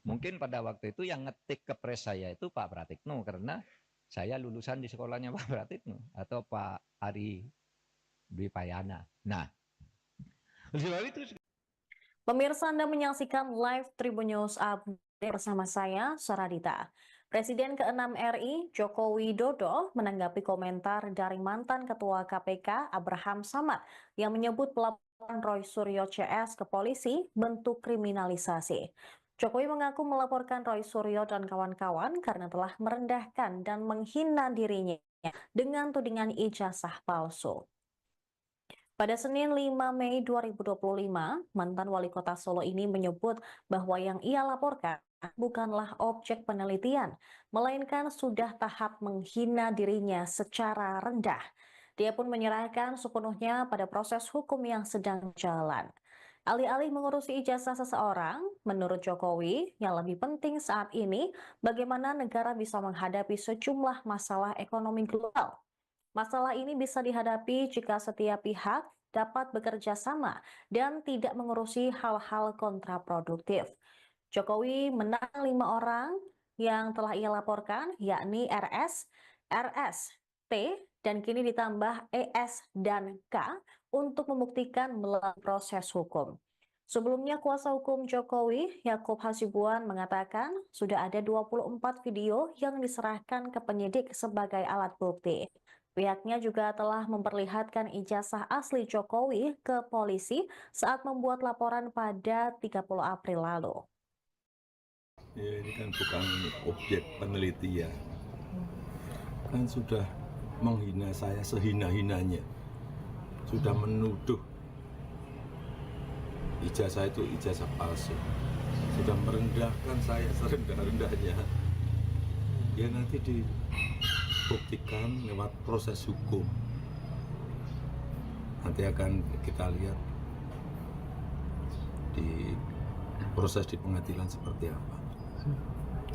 Mungkin pada waktu itu yang ngetik kepres saya itu Pak Pratikno, karena saya lulusan di sekolahnya Pak Pratikno, atau Pak Ari Dwi Payana. Nah, sebab itu Pemirsa, Anda menyaksikan live Tribun News Update bersama saya, Saradita. Presiden ke-6 RI, Joko Widodo, menanggapi komentar dari mantan Ketua KPK, Abraham Samad, yang menyebut pelaporan Roy Suryo CS ke polisi bentuk kriminalisasi. Jokowi mengaku melaporkan Roy Suryo dan kawan-kawan karena telah merendahkan dan menghina dirinya dengan tudingan ijazah palsu. Pada Senin 5 Mei 2025, mantan wali kota Solo ini menyebut bahwa yang ia laporkan bukanlah objek penelitian, melainkan sudah tahap menghina dirinya secara rendah. Dia pun menyerahkan sepenuhnya pada proses hukum yang sedang jalan. Alih-alih mengurusi ijazah seseorang, menurut Jokowi, yang lebih penting saat ini bagaimana negara bisa menghadapi sejumlah masalah ekonomi global. Masalah ini bisa dihadapi jika setiap pihak dapat bekerja sama dan tidak mengurusi hal-hal kontraproduktif. Jokowi menang 5 orang yang telah ia laporkan, yakni RS, RS, T, dan kini ditambah ES dan K untuk membuktikan melalui proses hukum. Sebelumnya, kuasa hukum Jokowi, Yakub Hasibuan, mengatakan sudah ada 24 video yang diserahkan ke penyidik sebagai alat bukti. Pihaknya juga telah memperlihatkan ijazah asli Jokowi ke polisi saat membuat laporan pada 30 April lalu. Ya, ini kan bukan objek penelitian. Kan sudah menghina saya sehina-hinanya. Sudah menuduh ijazah itu ijazah palsu. Sudah merendahkan saya serendah-rendahnya. Ya nanti dibuktikan lewat proses hukum. Nanti akan kita lihat di proses di pengadilan seperti apa.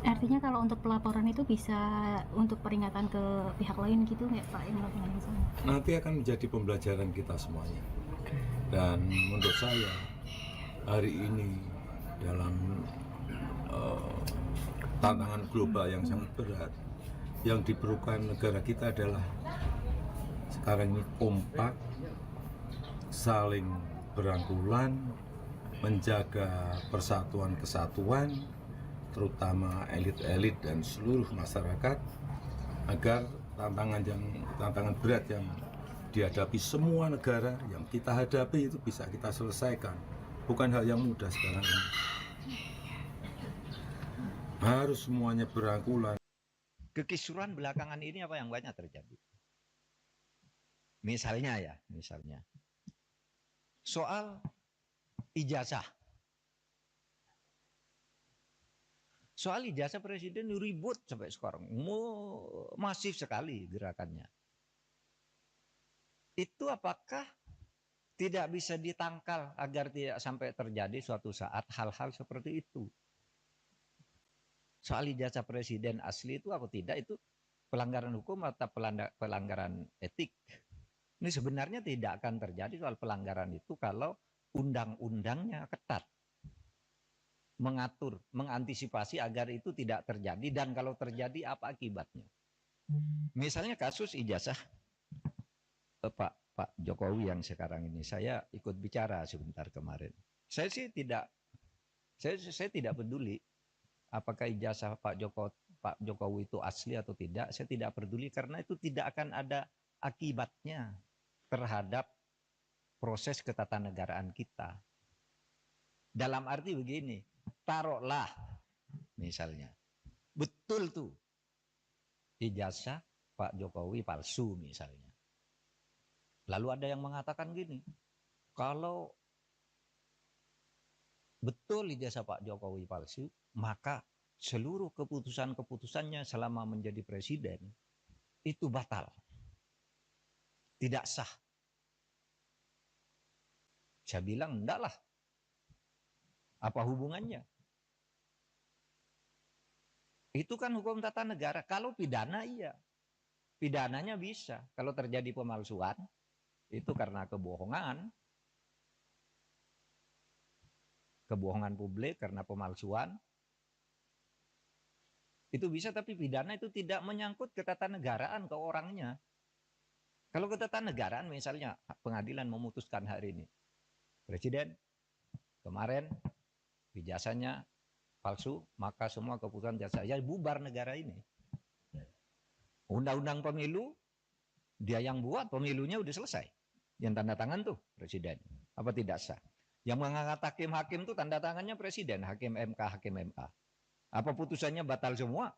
Artinya kalau untuk pelaporan itu bisa untuk peringatan ke pihak lain gitu nggak Pak yang melakukan yang sama? Nanti akan menjadi pembelajaran kita semuanya. Dan menurut saya hari ini dalam tantangan global yang sangat berat, yang diperlukan negara kita adalah sekarang ini kompak, saling berangkulan, menjaga persatuan kesatuan, terutama elit-elit dan seluruh masyarakat, agar tantangan berat yang dihadapi semua negara yang kita hadapi itu bisa kita selesaikan. Bukan hal yang mudah sekarang ini. Harus semuanya berangkulan. kekisruhan belakangan ini apa yang banyak terjadi? Misalnya soal ijazah. Soal ijazah presiden ribut sampai sekarang, masif sekali gerakannya. Itu apakah tidak bisa ditangkal agar tidak sampai terjadi suatu saat hal-hal seperti itu? Soal ijazah presiden asli itu atau tidak itu pelanggaran hukum atau pelanggaran etik. Ini sebenarnya tidak akan terjadi soal pelanggaran itu kalau undang-undangnya ketat. Mengatur, mengantisipasi agar itu tidak terjadi dan kalau terjadi apa akibatnya. Misalnya kasus ijazah Pak Jokowi yang sekarang ini, saya ikut bicara sebentar kemarin. Saya sih tidak, saya tidak peduli apakah ijazah Pak Jokowi itu asli atau tidak. Saya tidak peduli karena itu tidak akan ada akibatnya terhadap proses ketatanegaraan kita. Dalam arti begini, taruhlah misalnya, betul tuh ijazah Pak Jokowi palsu misalnya. Lalu ada yang mengatakan gini, kalau betul ijazah Pak Jokowi palsu, maka seluruh keputusan-keputusannya selama menjadi presiden itu batal. Tidak sah. Saya bilang enggak lah. Apa hubungannya? Itu kan hukum tata negara. Kalau pidana iya. Pidananya bisa. Kalau terjadi pemalsuan, itu karena kebohongan. Kebohongan publik karena pemalsuan. Itu bisa, tapi pidana itu tidak menyangkut ketatanegaraan ke orangnya. Kalau ketatanegaraan misalnya pengadilan memutuskan hari ini. Presiden kemarin ijazahnya palsu, maka semua keputusan jasa ya bubar negara ini. Undang-undang pemilu dia yang buat, pemilunya udah selesai. Yang tanda tangan tuh presiden. Apa tidak sah? Yang mengangkat hakim-hakim tuh tanda tangannya presiden, hakim MK. Apa putusannya batal semua?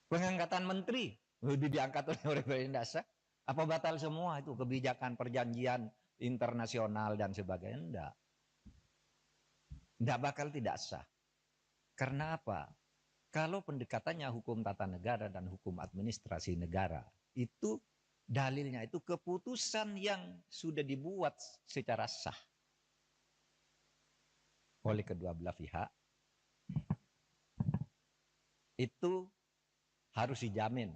Pengangkatan menteri diangkat oleh presiden tidak sah. Apa batal semua itu kebijakan perjanjian internasional dan sebagainya? Enggak. Tidak bakal tidak sah. Karena apa? Kalau pendekatannya hukum tata negara dan hukum administrasi negara, itu dalilnya itu keputusan yang sudah dibuat secara sah oleh kedua belah pihak, itu harus dijamin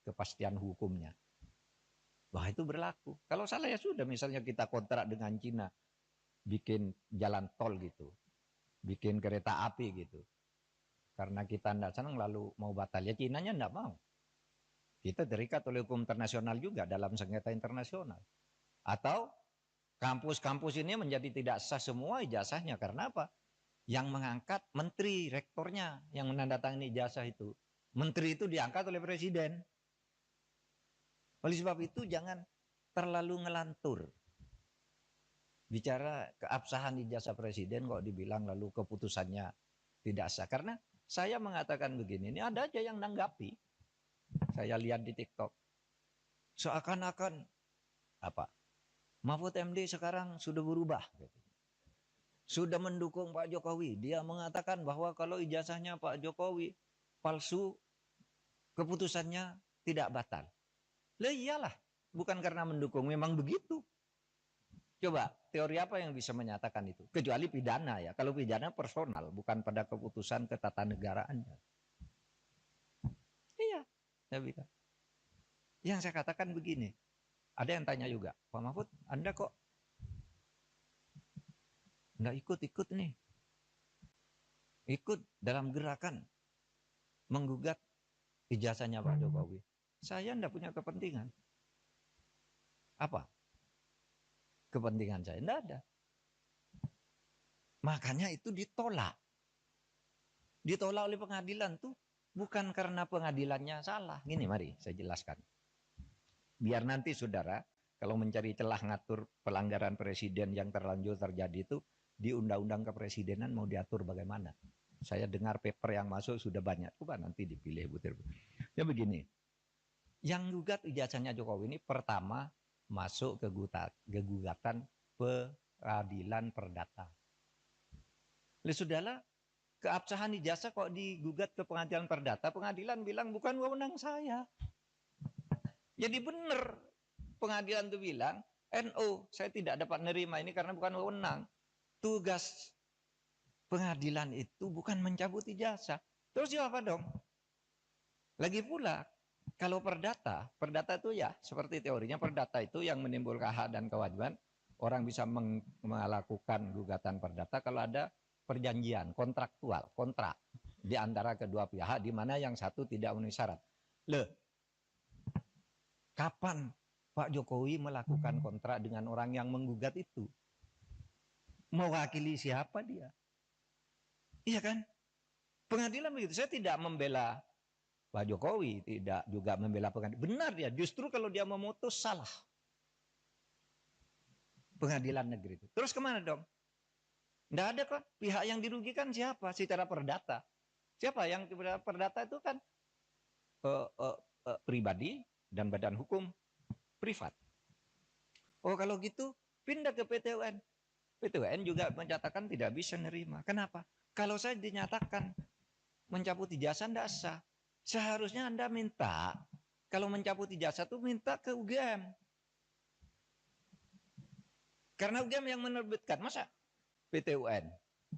kepastian hukumnya. Wah itu berlaku. Kalau salah ya sudah, misalnya kita kontrak dengan Cina, bikin jalan tol gitu, bikin kereta api gitu. Karena kita tidak senang lalu mau batal, ya Cinanya tidak mau. Kita terikat oleh hukum internasional juga dalam sengketa internasional. Atau kampus-kampus ini menjadi tidak sah semua ijazahnya. Karena apa? Yang mengangkat menteri, rektornya yang menandatangani ijazah itu. Menteri itu diangkat oleh presiden. Oleh sebab itu jangan terlalu ngelantur. Bicara keabsahan ijazah presiden kok dibilang lalu keputusannya tidak sah. Karena saya mengatakan begini, ini ada aja yang nanggapi. Saya lihat di TikTok. Seakan-akan apa? Mahfud MD sekarang sudah berubah. Sudah mendukung Pak Jokowi. Dia mengatakan bahwa kalau ijazahnya Pak Jokowi palsu, keputusannya tidak batal. Lah iyalah, bukan karena mendukung, memang begitu. Coba, teori apa yang bisa menyatakan itu? Kecuali pidana ya. Kalau pidana personal, bukan pada keputusan ketatanegaraannya. Iya, saya bilang. Yang saya katakan begini, ada yang tanya juga, Pak Mahfud, Anda kok nggak ikut-ikut nih? Ikut dalam gerakan menggugat ijazahnya Pak Jokowi. Saya enggak punya kepentingan. Apa? Kepentingan saya enggak ada. Makanya itu ditolak. Ditolak oleh pengadilan tuh bukan karena pengadilannya salah. Gini mari saya jelaskan. Biar nanti saudara kalau mencari celah ngatur pelanggaran presiden yang terlanjur terjadi itu di undang-undang kepresidenan mau diatur bagaimana. Saya dengar paper yang masuk sudah banyak. Coba nanti dipilih butir. Ya begini. Yang gugat ijazahnya Jokowi ini pertama masuk ke gugatan peradilan perdata. Oleh sudahlah, keabsahan ijazah kok digugat ke pengadilan perdata, pengadilan bilang bukan wewenang saya. Jadi benar pengadilan itu bilang, NO saya tidak dapat menerima ini karena bukan wewenang. Tugas pengadilan itu bukan mencabut ijazah. Terus apa dong? Lagi pula, kalau perdata itu ya seperti teorinya perdata itu yang menimbulkan hak dan kewajiban. Orang bisa melakukan gugatan perdata kalau ada perjanjian kontraktual, kontrak di antara kedua pihak di mana yang satu tidak memenuhi syarat. Kapan Pak Jokowi melakukan kontrak dengan orang yang menggugat itu? Mewakili siapa dia? Iya kan? Pengadilan begitu. Saya tidak membela Pak Jokowi, tidak juga membela pengadilan. Benar dia, justru kalau dia memutus salah. Pengadilan negeri itu. Terus kemana dong? Tidak ada kan? Pihak yang dirugikan siapa? Secara perdata. Siapa yang perdata itu kan pribadi dan badan hukum privat. Oh kalau gitu pindah ke PT UN. PT UN juga menyatakan tidak bisa nerima. Kenapa? Kalau saya dinyatakan mencabut ijazah tidak sah. Seharusnya Anda minta, kalau mencabut ijazah itu minta ke UGM. Karena UGM yang menerbitkan, masa PT UN?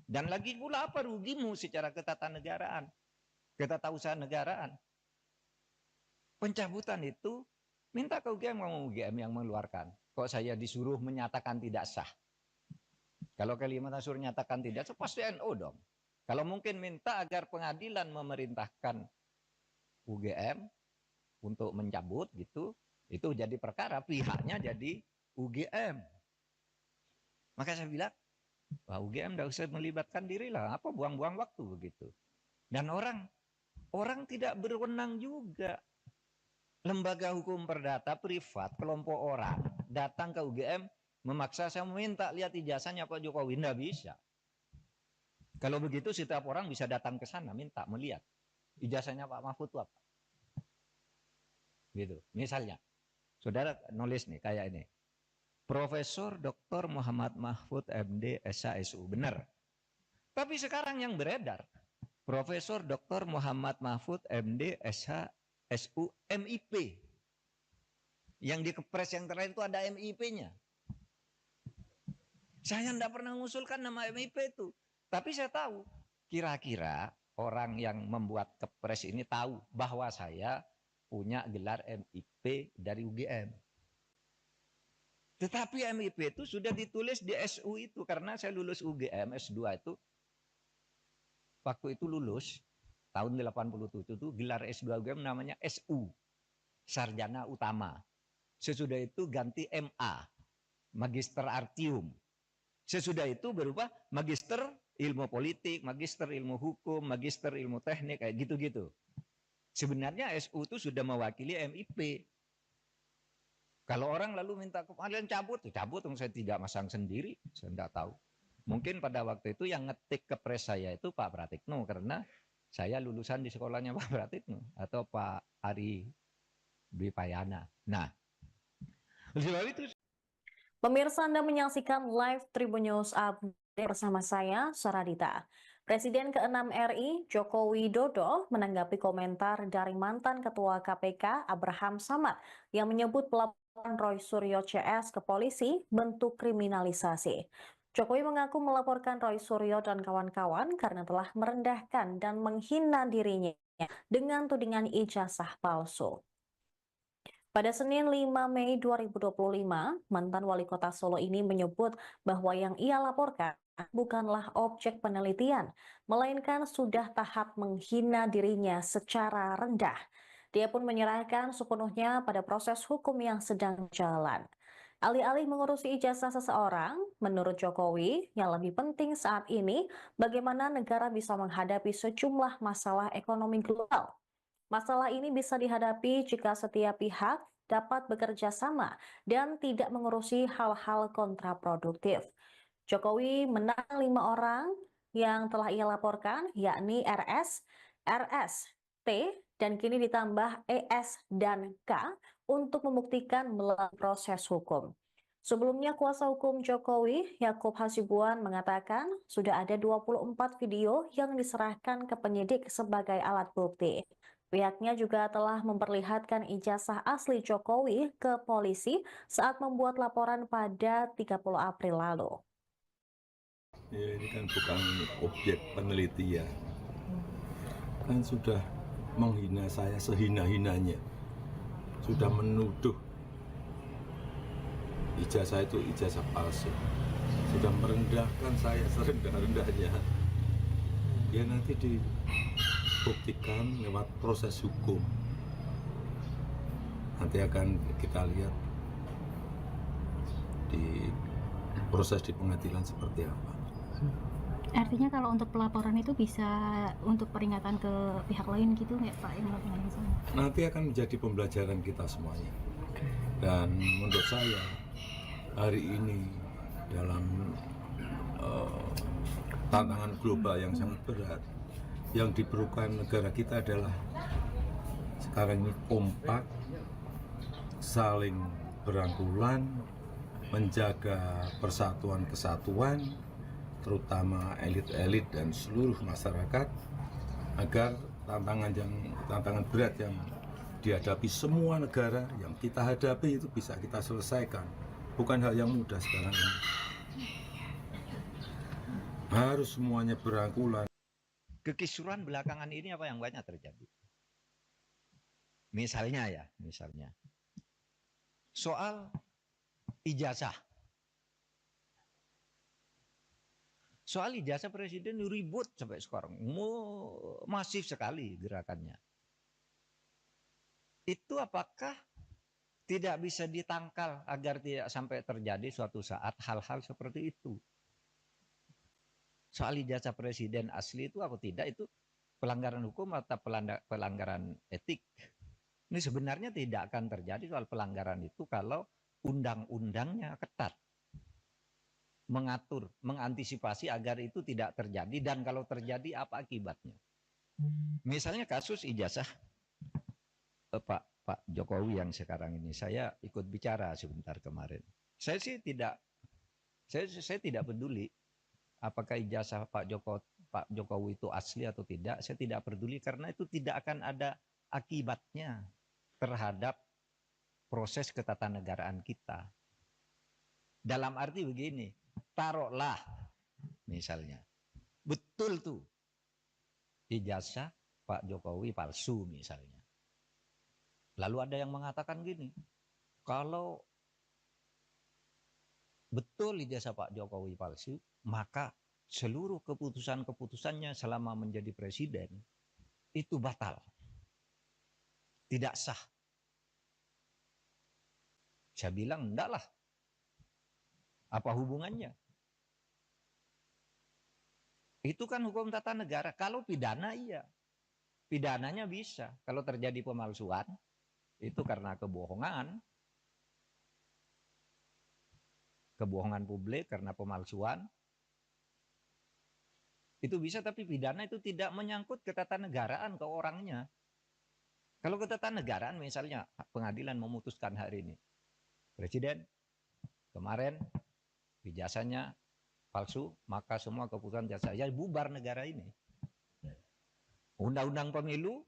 Dan lagi pula apa rugimu secara ketatanegaraan, ketatausahaan negaraan? Pencabutan itu minta ke UGM, UGM yang mengeluarkan. Kok saya disuruh menyatakan tidak sah? Kalau Kalimantan suruh nyatakan tidak sah, pasti NU dong. Kalau mungkin minta agar pengadilan memerintahkan UGM untuk mencabut gitu, itu jadi perkara, pihaknya jadi UGM. Maka saya bilang, wah UGM tidak usah melibatkan diri lah, apa buang-buang waktu begitu. Dan orang tidak berwenang juga. Lembaga hukum perdata privat, kelompok orang datang ke UGM memaksa saya meminta lihat ijazahnya Pak Jokowi, tidak bisa. Kalau begitu setiap orang bisa datang ke sana minta melihat ijazahnya Pak Mahfud itu apa. Gitu. Misalnya, saudara nulis nih kayak ini. Profesor Dr. Muhammad Mahfud MD SHSU, benar. Tapi sekarang yang beredar, Profesor Dr. Muhammad Mahfud MD SHSU MIP. Yang di kepres yang terakhir itu ada MIP-nya. Saya tidak pernah mengusulkan nama MIP itu. Tapi saya tahu, kira-kira orang yang membuat kepres ini tahu bahwa saya punya gelar MIP dari UGM. Tetapi MIP itu sudah ditulis di SU itu karena saya lulus UGM S2 itu. Waktu itu lulus tahun 87 itu gelar S2 UGM namanya SU, Sarjana Utama. Sesudah itu ganti MA, Magister Artium. Sesudah itu berubah Magister Ilmu Politik, Magister Ilmu Hukum, Magister Ilmu Teknik, kayak gitu-gitu. Sebenarnya SU itu sudah mewakili MIP. Kalau orang lalu minta kalian cabut, saya tidak masang sendiri, saya tidak tahu. Mungkin pada waktu itu yang ngetik kepres saya itu Pak Pratikno, karena saya lulusan di sekolahnya Pak Pratikno atau Pak Ari Dwi Payana. Nah, sebab itu. Pemirsa, Anda menyaksikan live Tribun News Update bersama saya, Saradita. Presiden ke-6 RI, Joko Widodo, menanggapi komentar dari mantan Ketua KPK, Abraham Samad, yang menyebut pelaporan Roy Suryo CS ke polisi bentuk kriminalisasi. Jokowi mengaku melaporkan Roy Suryo dan kawan-kawan karena telah merendahkan dan menghina dirinya dengan tudingan ijazah palsu. Pada Senin 5 Mei 2025, mantan wali kota Solo ini menyebut bahwa yang ia laporkan bukanlah objek penelitian, melainkan sudah tahap menghina dirinya secara rendah. Dia pun menyerahkan sepenuhnya pada proses hukum yang sedang jalan. Alih-alih mengurusi ijazah seseorang, menurut Jokowi, yang lebih penting saat ini bagaimana negara bisa menghadapi sejumlah masalah ekonomi global. Masalah ini bisa dihadapi jika setiap pihak dapat bekerja sama dan tidak mengurusi hal-hal kontraproduktif. Jokowi menang 5 orang yang telah ia laporkan, yakni RS, T, dan kini ditambah ES dan K untuk membuktikan melalui proses hukum. Sebelumnya, kuasa hukum Jokowi, Yakub Hasibuan, mengatakan sudah ada 24 video yang diserahkan ke penyidik sebagai alat bukti. Pihaknya juga telah memperlihatkan ijazah asli Jokowi ke polisi saat membuat laporan pada 30 April lalu. Ya, ini kan bukan objek penelitian. Kan sudah menghina saya sehina-hinanya. Sudah menuduh ijazah itu ijazah palsu. Sudah merendahkan saya serendah-rendahnya. Ya nanti dibuktikan lewat proses hukum. Nanti akan kita lihat di proses di pengadilan seperti apa. Artinya kalau untuk pelaporan itu bisa untuk peringatan ke pihak lain gitu nggak Pak yang melakukan yang sama? Nanti akan menjadi pembelajaran kita semuanya. Dan menurut saya hari ini dalam tantangan global yang sangat berat, yang diperlukan negara kita adalah sekarang ini kompak, saling berangkulan, menjaga persatuan kesatuan, terutama elit-elit dan seluruh masyarakat, agar tantangan berat yang dihadapi semua negara yang kita hadapi itu bisa kita selesaikan. Bukan hal yang mudah sekarang ini. Harus semuanya berangkulan. Kekisruhan belakangan ini apa yang banyak terjadi? Misalnya soal ijazah. Soal ijazah presiden ribut sampai sekarang. Masif sekali gerakannya. Itu apakah tidak bisa ditangkal agar tidak sampai terjadi suatu saat hal-hal seperti itu? Soal ijazah presiden asli itu atau tidak, itu pelanggaran hukum atau pelanggaran etik. Ini sebenarnya tidak akan terjadi soal pelanggaran itu kalau undang-undangnya ketat. Mengatur, mengantisipasi agar itu tidak terjadi, dan kalau terjadi apa akibatnya. Misalnya kasus ijazah Pak Jokowi yang sekarang ini, saya ikut bicara sebentar kemarin. Saya tidak peduli apakah ijazah Pak Jokowi itu asli atau tidak. Saya tidak peduli karena itu tidak akan ada akibatnya terhadap proses ketatanegaraan kita. Dalam arti begini, taruhlah misalnya betul tuh ijazah Pak Jokowi palsu misalnya. Lalu ada yang mengatakan gini, kalau betul ijazah Pak Jokowi palsu, maka seluruh keputusan-keputusannya selama menjadi presiden itu batal. Tidak sah. Saya bilang enggak lah. Apa hubungannya? Itu kan hukum tata negara. Kalau pidana iya. Pidananya bisa. Kalau terjadi pemalsuan, itu karena kebohongan. Kebohongan publik karena pemalsuan. Itu bisa, tapi pidana itu tidak menyangkut ketatanegaraan ke orangnya. Kalau ketatanegaraan misalnya pengadilan memutuskan hari ini. Presiden kemarin ijazahnya palsu, maka semua keputusan saya bubar negara ini. Undang-undang pemilu,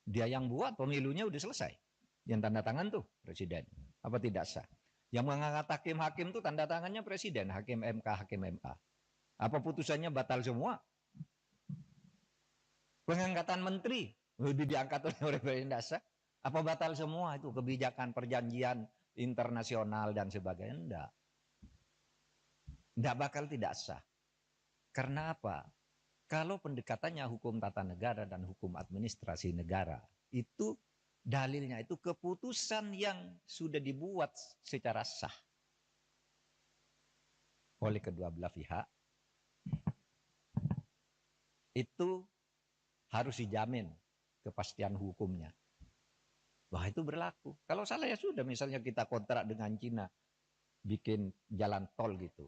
dia yang buat, pemilunya udah selesai. Yang tanda tangan tuh presiden. Apa tidak sah? Yang mengangkat hakim-hakim tuh tanda tangannya presiden, hakim MA. Apa putusannya batal semua? Pengangkatan menteri, udah diangkat oleh presiden, tidak sah. Apa batal semua itu kebijakan perjanjian internasional dan sebagainya? Enggak. Tidak bakal tidak sah. Karena apa? Kalau pendekatannya hukum tata negara dan hukum administrasi negara, itu dalilnya itu keputusan yang sudah dibuat secara sah oleh kedua belah pihak, itu harus dijamin kepastian hukumnya. Wah, itu berlaku. Kalau salah ya sudah, misalnya kita kontrak dengan Cina, bikin jalan tol gitu,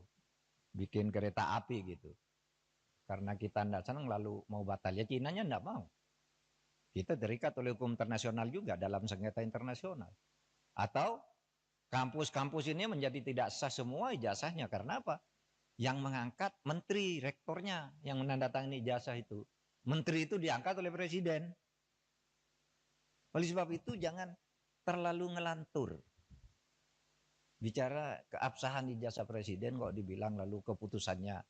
bikin kereta api gitu. Karena kita tidak senang lalu mau batal, ya Cinanya tidak mau. Kita terikat oleh hukum internasional juga dalam sengketa internasional. Atau kampus-kampus ini menjadi tidak sah semua ijazahnya. Karena apa? Yang mengangkat menteri, rektornya yang menandatangani ijazah itu. Menteri itu diangkat oleh presiden. Oleh sebab itu jangan terlalu ngelantur. Bicara keabsahan ijazah presiden kok dibilang lalu keputusannya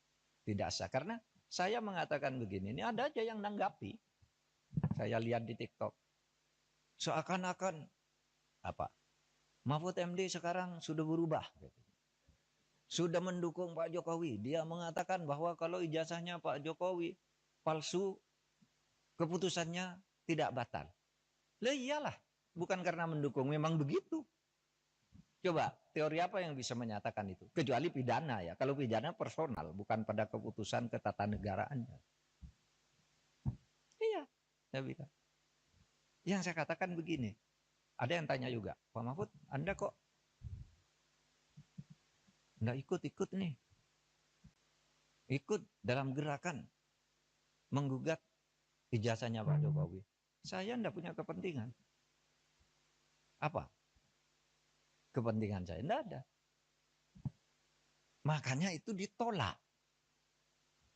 tidak sah. Karena saya mengatakan begini, ini ada aja yang nanggapi. Saya lihat di TikTok. Seakan-akan apa? Mahfud MD sekarang sudah berubah. Sudah mendukung Pak Jokowi. Dia mengatakan bahwa kalau ijazahnya Pak Jokowi palsu, keputusannya tidak batal. Lah iyalah, bukan karena mendukung, memang begitu. Coba, teori apa yang bisa menyatakan itu? Kecuali pidana ya. Kalau pidana personal, bukan pada keputusan ketatanegaraannya. Iya, saya bilang. Yang saya katakan begini, ada yang tanya juga, Pak Mahfud, Anda kok nggak ikut-ikut nih? Ikut dalam gerakan menggugat ijazahnya Pak Jokowi. Saya enggak punya kepentingan. Apa? Kepentingan saya enggak ada. Makanya itu ditolak.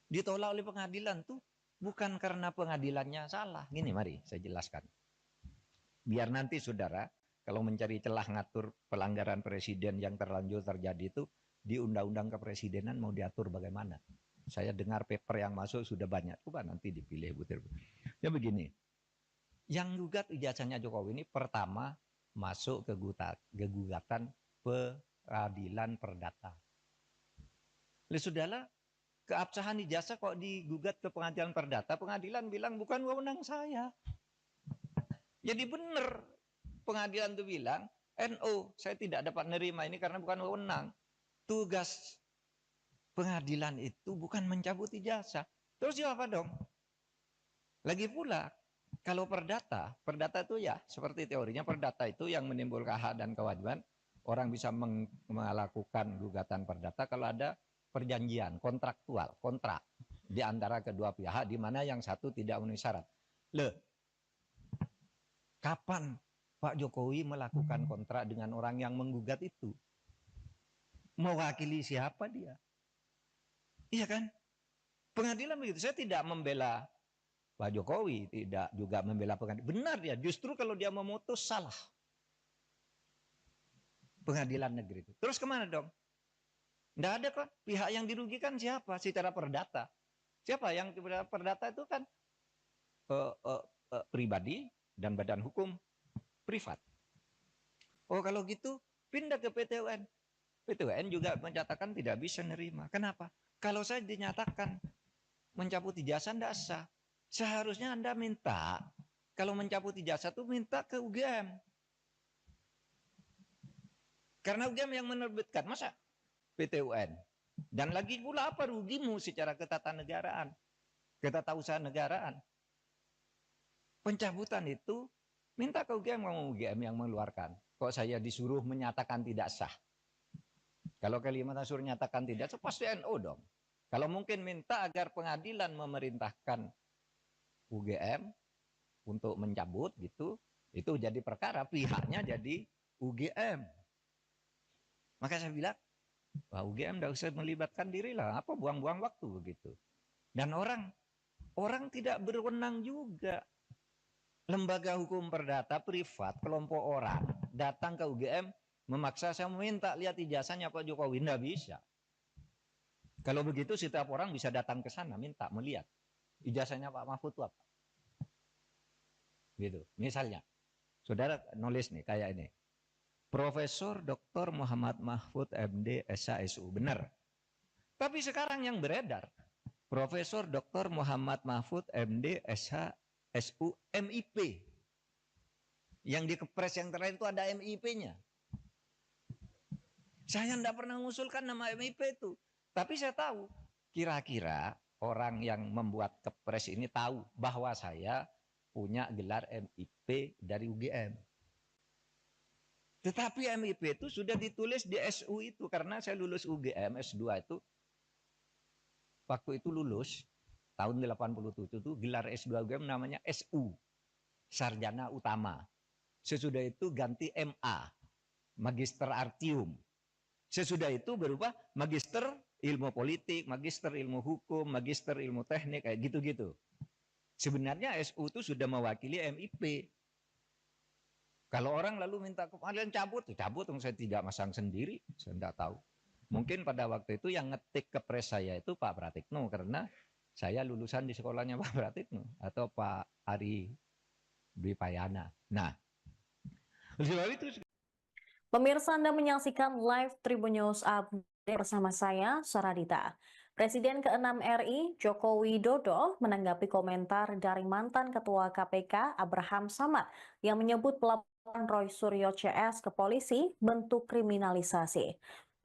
Ditolak oleh pengadilan tuh bukan karena pengadilannya salah. Gini mari saya jelaskan. Biar nanti saudara kalau mencari celah ngatur pelanggaran presiden yang terlanjur terjadi itu di undang-undang kepresidenan mau diatur bagaimana. Saya dengar paper yang masuk sudah banyak. Coba nanti dipilih butir. Ya begini. Yang gugat ijazahnya Jokowi ini pertama masuk ke gugatan peradilan perdata. Oleh saudara, keabsahan ijazah kok digugat ke pengadilan perdata, pengadilan bilang bukan wewenang saya. Jadi benar pengadilan itu bilang, NO, saya tidak dapat nerima ini karena bukan wewenang. Tugas pengadilan itu bukan mencabut ijazah. Terus apa dong? Lagi pula, kalau perdata itu ya seperti teorinya perdata itu yang menimbulkan hak dan kewajiban. Orang bisa melakukan gugatan perdata kalau ada perjanjian kontraktual, kontrak di antara kedua pihak di mana yang satu tidak memenuhi syarat. Kapan Pak Jokowi melakukan kontrak dengan orang yang menggugat itu? Mewakili siapa dia? Iya kan? Pengadilan begitu. Saya tidak membela Pak Jokowi, tidak juga membela pengadilan. Benar dia, justru kalau dia memutus salah. Pengadilan negeri itu. Terus kemana dong? Tidak ada kok. Pihak yang dirugikan siapa? Secara perdata. Siapa yang perdata itu kan pribadi dan badan hukum privat. Oh kalau gitu pindah ke PT UN. PT UN juga menyatakan tidak bisa nerima. Kenapa? Kalau saya dinyatakan mencabut ijazah tidak sah. Seharusnya Anda minta, kalau mencabut ijazah itu minta ke UGM. Karena UGM yang menerbitkan, masa PT UN? Dan lagi pula apa rugimu secara ketatanegaraan, ketatausahaan negaraan? Pencabutan itu minta ke UGM, kamu UGM yang mengeluarkan. Kok saya disuruh menyatakan tidak sah? Kalau Kalimantan suruh nyatakan tidak sah, pasti NO dong. Kalau mungkin minta agar pengadilan memerintahkan UGM untuk mencabut gitu, itu jadi perkara, pihaknya jadi UGM. Maka saya bilang, wah UGM tidak usah melibatkan diri lah, apa buang-buang waktu begitu. Dan orang tidak berwenang juga. Lembaga hukum perdata privat, kelompok orang datang ke UGM memaksa saya meminta lihat ijazahnya Pak Jokowi, tidak bisa. Kalau begitu setiap orang bisa datang ke sana minta melihat ijazahnya Pak Mahfud itu apa. Gitu. Misalnya, saudara nulis nih kayak ini. Profesor Dr. Muhammad Mahfud MD SHSU, benar. Tapi sekarang yang beredar, Profesor Dr. Muhammad Mahfud MD SHSU MIP. Yang di kepres yang terakhir itu ada MIP-nya. Saya tidak pernah mengusulkan nama MIP itu. Tapi saya tahu, kira-kira orang yang membuat kepres ini tahu bahwa saya punya gelar MIP dari UGM. Tetapi MIP itu sudah ditulis di SU itu karena saya lulus UGM S2 itu. Waktu itu lulus tahun 87 itu gelar S2 UGM namanya SU, Sarjana Utama. Sesudah itu ganti MA, Magister Artium. Sesudah itu berubah Magister Ilmu Politik, Magister Ilmu Hukum, Magister Ilmu Teknik, kayak gitu-gitu. Sebenarnya SU itu sudah mewakili MIP. Kalau orang lalu minta kemarin cabut, cabut, saya tidak masang sendiri, saya tidak tahu. Mungkin pada waktu itu yang ngetik ke pres saya itu Pak Pratikno, karena saya lulusan di sekolahnya Pak Pratikno atau Pak Ari Dwi Payana. Nah, oleh sebab itu Pemirsa, Anda menyaksikan live Tribun News Update bersama saya, Saradita. Presiden ke-6 RI, Joko Widodo, menanggapi komentar dari mantan Ketua KPK, Abraham Samad, yang menyebut pelaporan Roy Suryo CS ke polisi bentuk kriminalisasi.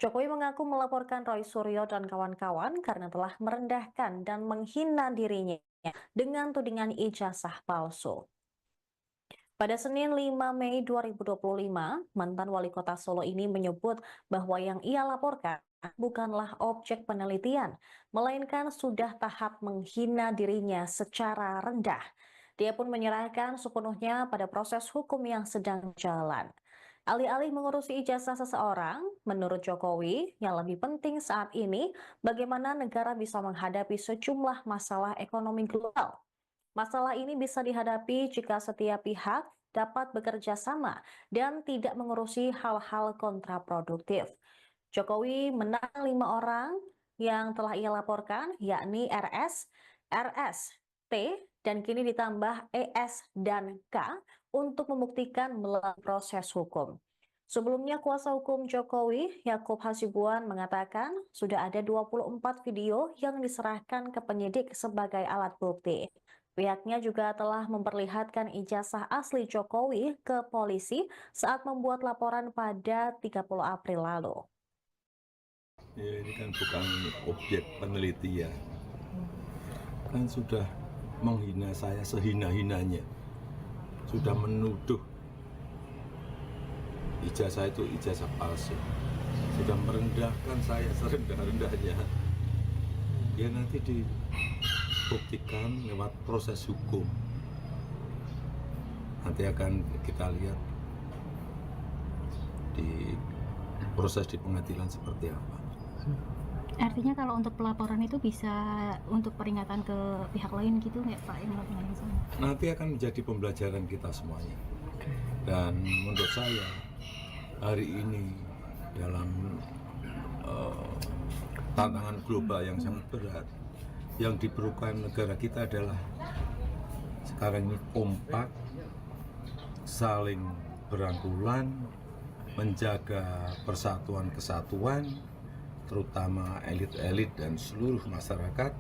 Jokowi mengaku melaporkan Roy Suryo dan kawan-kawan karena telah merendahkan dan menghina dirinya dengan tudingan ijazah palsu. Pada Senin 5 Mei 2025, mantan wali kota Solo ini menyebut bahwa yang ia laporkan bukanlah objek penelitian, melainkan sudah tahap menghina dirinya secara rendah. Dia pun menyerahkan sepenuhnya pada proses hukum yang sedang jalan. Alih-alih mengurusi ijazah seseorang, menurut Jokowi, yang lebih penting saat ini bagaimana negara bisa menghadapi sejumlah masalah ekonomi global. Masalah ini bisa dihadapi jika setiap pihak dapat bekerja sama dan tidak mengurusi hal-hal kontraproduktif. Jokowi menang 5 orang yang telah ia laporkan, yakni RS, RS, T, dan kini ditambah ES dan K untuk membuktikan melalui proses hukum. Sebelumnya, kuasa hukum Jokowi, Yakub Hasibuan, mengatakan sudah ada 24 video yang diserahkan ke penyidik sebagai alat bukti. Pihaknya juga telah memperlihatkan ijazah asli Jokowi ke polisi saat membuat laporan pada 30 April lalu. Ya, ini kan bukan objek penelitian, kan sudah menghina saya sehina-hinanya, sudah menuduh ijazah itu ijazah palsu, sudah merendahkan saya serendah-rendahnya. Ya nanti dibuktikan lewat proses hukum. Nanti akan kita lihat di proses di pengadilan seperti apa. Artinya kalau untuk pelaporan itu bisa untuk peringatan ke pihak lain gitu nggak Pak yang melakukan itu? Nanti akan menjadi pembelajaran kita semuanya. Dan menurut saya hari ini dalam tantangan global yang sangat berat, yang diperlukan negara kita adalah sekarang ini kompak, saling berangkulan, menjaga persatuan kesatuan, terutama elit-elit dan seluruh masyarakat,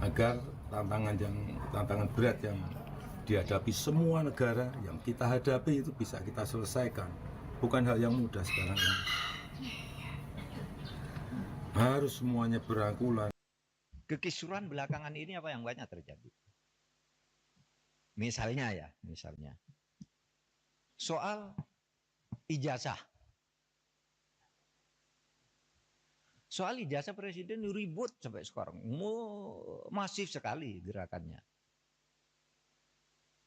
agar tantangan berat yang dihadapi semua negara yang kita hadapi itu bisa kita selesaikan. Bukan hal yang mudah sekarang ini. Harus semuanya berangkulan. kekisruhan belakangan ini apa yang banyak terjadi? Misalnya soal ijazah. Soal ijazah presiden ribut sampai sekarang, masif sekali gerakannya.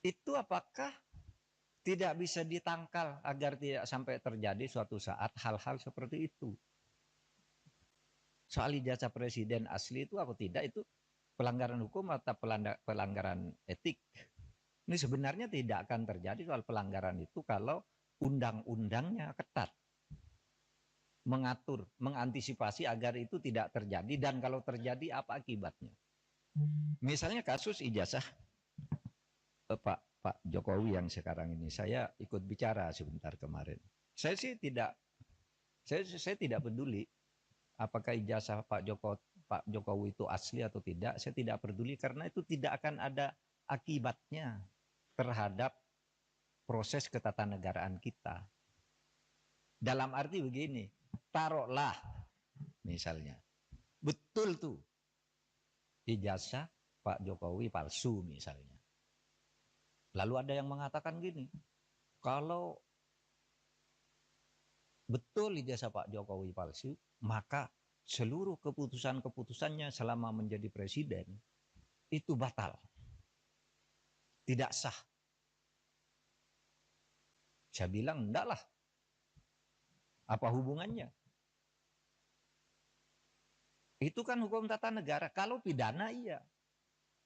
Itu apakah tidak bisa ditangkal agar tidak sampai terjadi suatu saat hal-hal seperti itu? Soal ijazah presiden asli itu apa tidak, itu pelanggaran hukum atau pelanggaran etik. Ini sebenarnya tidak akan terjadi soal pelanggaran itu kalau undang-undangnya ketat, mengatur, mengantisipasi agar itu tidak terjadi, dan kalau terjadi apa akibatnya. Misalnya kasus ijazah Pak Jokowi yang sekarang ini, saya ikut bicara sebentar kemarin. Saya tidak peduli apakah ijazah Pak Jokowi itu asli atau tidak. Saya tidak peduli karena itu tidak akan ada akibatnya terhadap proses ketatanegaraan kita. Dalam arti begini, taruhlah misalnya betul tuh ijazah Pak Jokowi palsu misalnya. Lalu ada yang mengatakan gini, kalau betul ijazah Pak Jokowi palsu, maka seluruh keputusan-keputusannya selama menjadi presiden itu batal, tidak sah. Saya bilang enggak lah. Apa hubungannya? Itu kan hukum tata negara. Kalau pidana iya.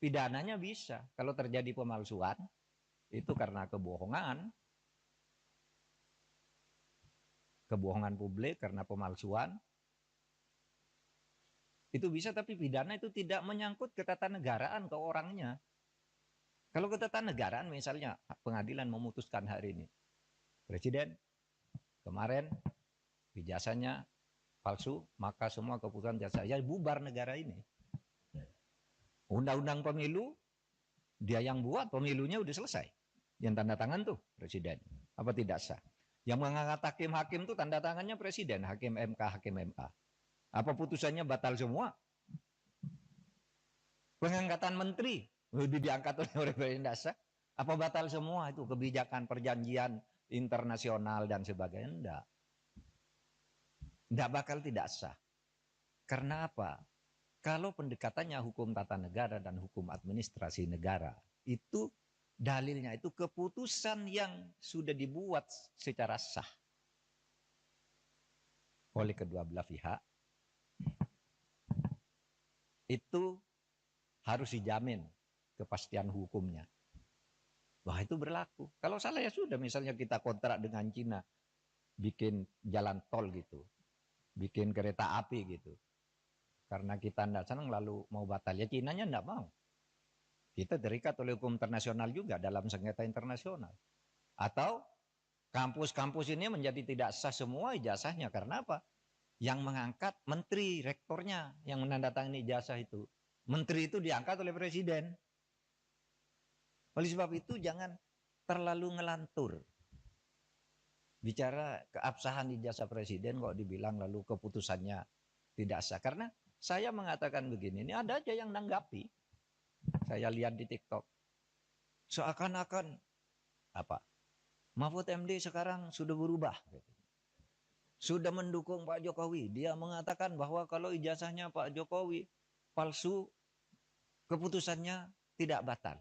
Pidananya bisa. Kalau terjadi pemalsuan, itu karena kebohongan publik, karena pemalsuan, Itu bisa, tapi pidana itu tidak menyangkut ketatanegaraan ke orangnya. Kalau ketatanegaraan misalnya pengadilan memutuskan hari ini, Presiden kemarin ijazahnya palsu, maka semua keputusan jasa ya bubar negara ini. Undang-undang pemilu dia yang buat, pemilunya udah selesai. Yang tanda tangan tuh Presiden. Apa tidak sah? Yang mengangkat hakim-hakim tuh tanda tangannya Presiden, hakim MK, hakim MA. Apa putusannya batal semua? Pengangkatan menteri udah diangkat oleh Presiden, tidak sah. Apa batal semua itu kebijakan perjanjian internasional dan sebagainya? Enggak. Enggak bakal tidak sah. Karena apa? Kalau pendekatannya hukum tata negara dan hukum administrasi negara, itu dalilnya itu keputusan yang sudah dibuat secara sah oleh kedua belah pihak, itu harus dijamin kepastian hukumnya. Wah, itu berlaku. Kalau salah ya sudah, misalnya kita kontrak dengan Cina, bikin jalan tol gitu, bikin kereta api gitu. Karena kita tidak senang lalu mau batal, ya Cinanya tidak mau. Kita terikat oleh hukum internasional juga dalam sengketa internasional. Atau kampus-kampus ini menjadi tidak sah semua ijazahnya. Karena apa? Yang mengangkat menteri, rektornya yang menandatangani ijazah itu. Menteri itu diangkat oleh presiden. Oleh sebab itu jangan terlalu ngelantur. Bicara keabsahan ijazah presiden kok dibilang lalu keputusannya tidak sah. Karena saya mengatakan begini, ini ada aja yang nanggapi. Saya lihat di TikTok. Seakan-akan apa? Mahfud MD sekarang sudah berubah. Sudah mendukung Pak Jokowi. Dia mengatakan bahwa kalau ijazahnya Pak Jokowi palsu, keputusannya tidak batal.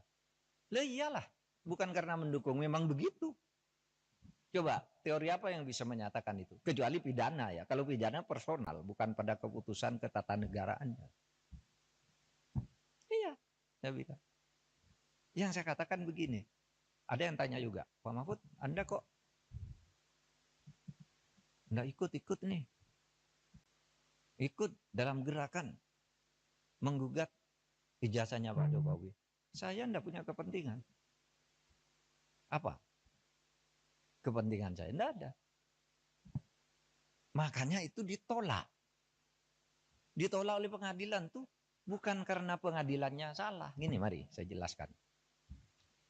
Lah iyalah, bukan karena mendukung, memang begitu. Coba, teori apa yang bisa menyatakan itu? Kecuali pidana ya. Kalau pidana personal, bukan pada keputusan ketatanegaraannya. Iya, saya bilang. Yang saya katakan begini, ada yang tanya juga, Pak Mahfud, Anda kok nggak ikut-ikut nih? Ikut dalam gerakan menggugat ijazahnya Pak Jokowi. Saya nggak punya kepentingan. Apa? Kepentingan saya tidak ada. Makanya itu ditolak. Ditolak oleh pengadilan tuh bukan karena pengadilannya salah. Gini mari saya jelaskan.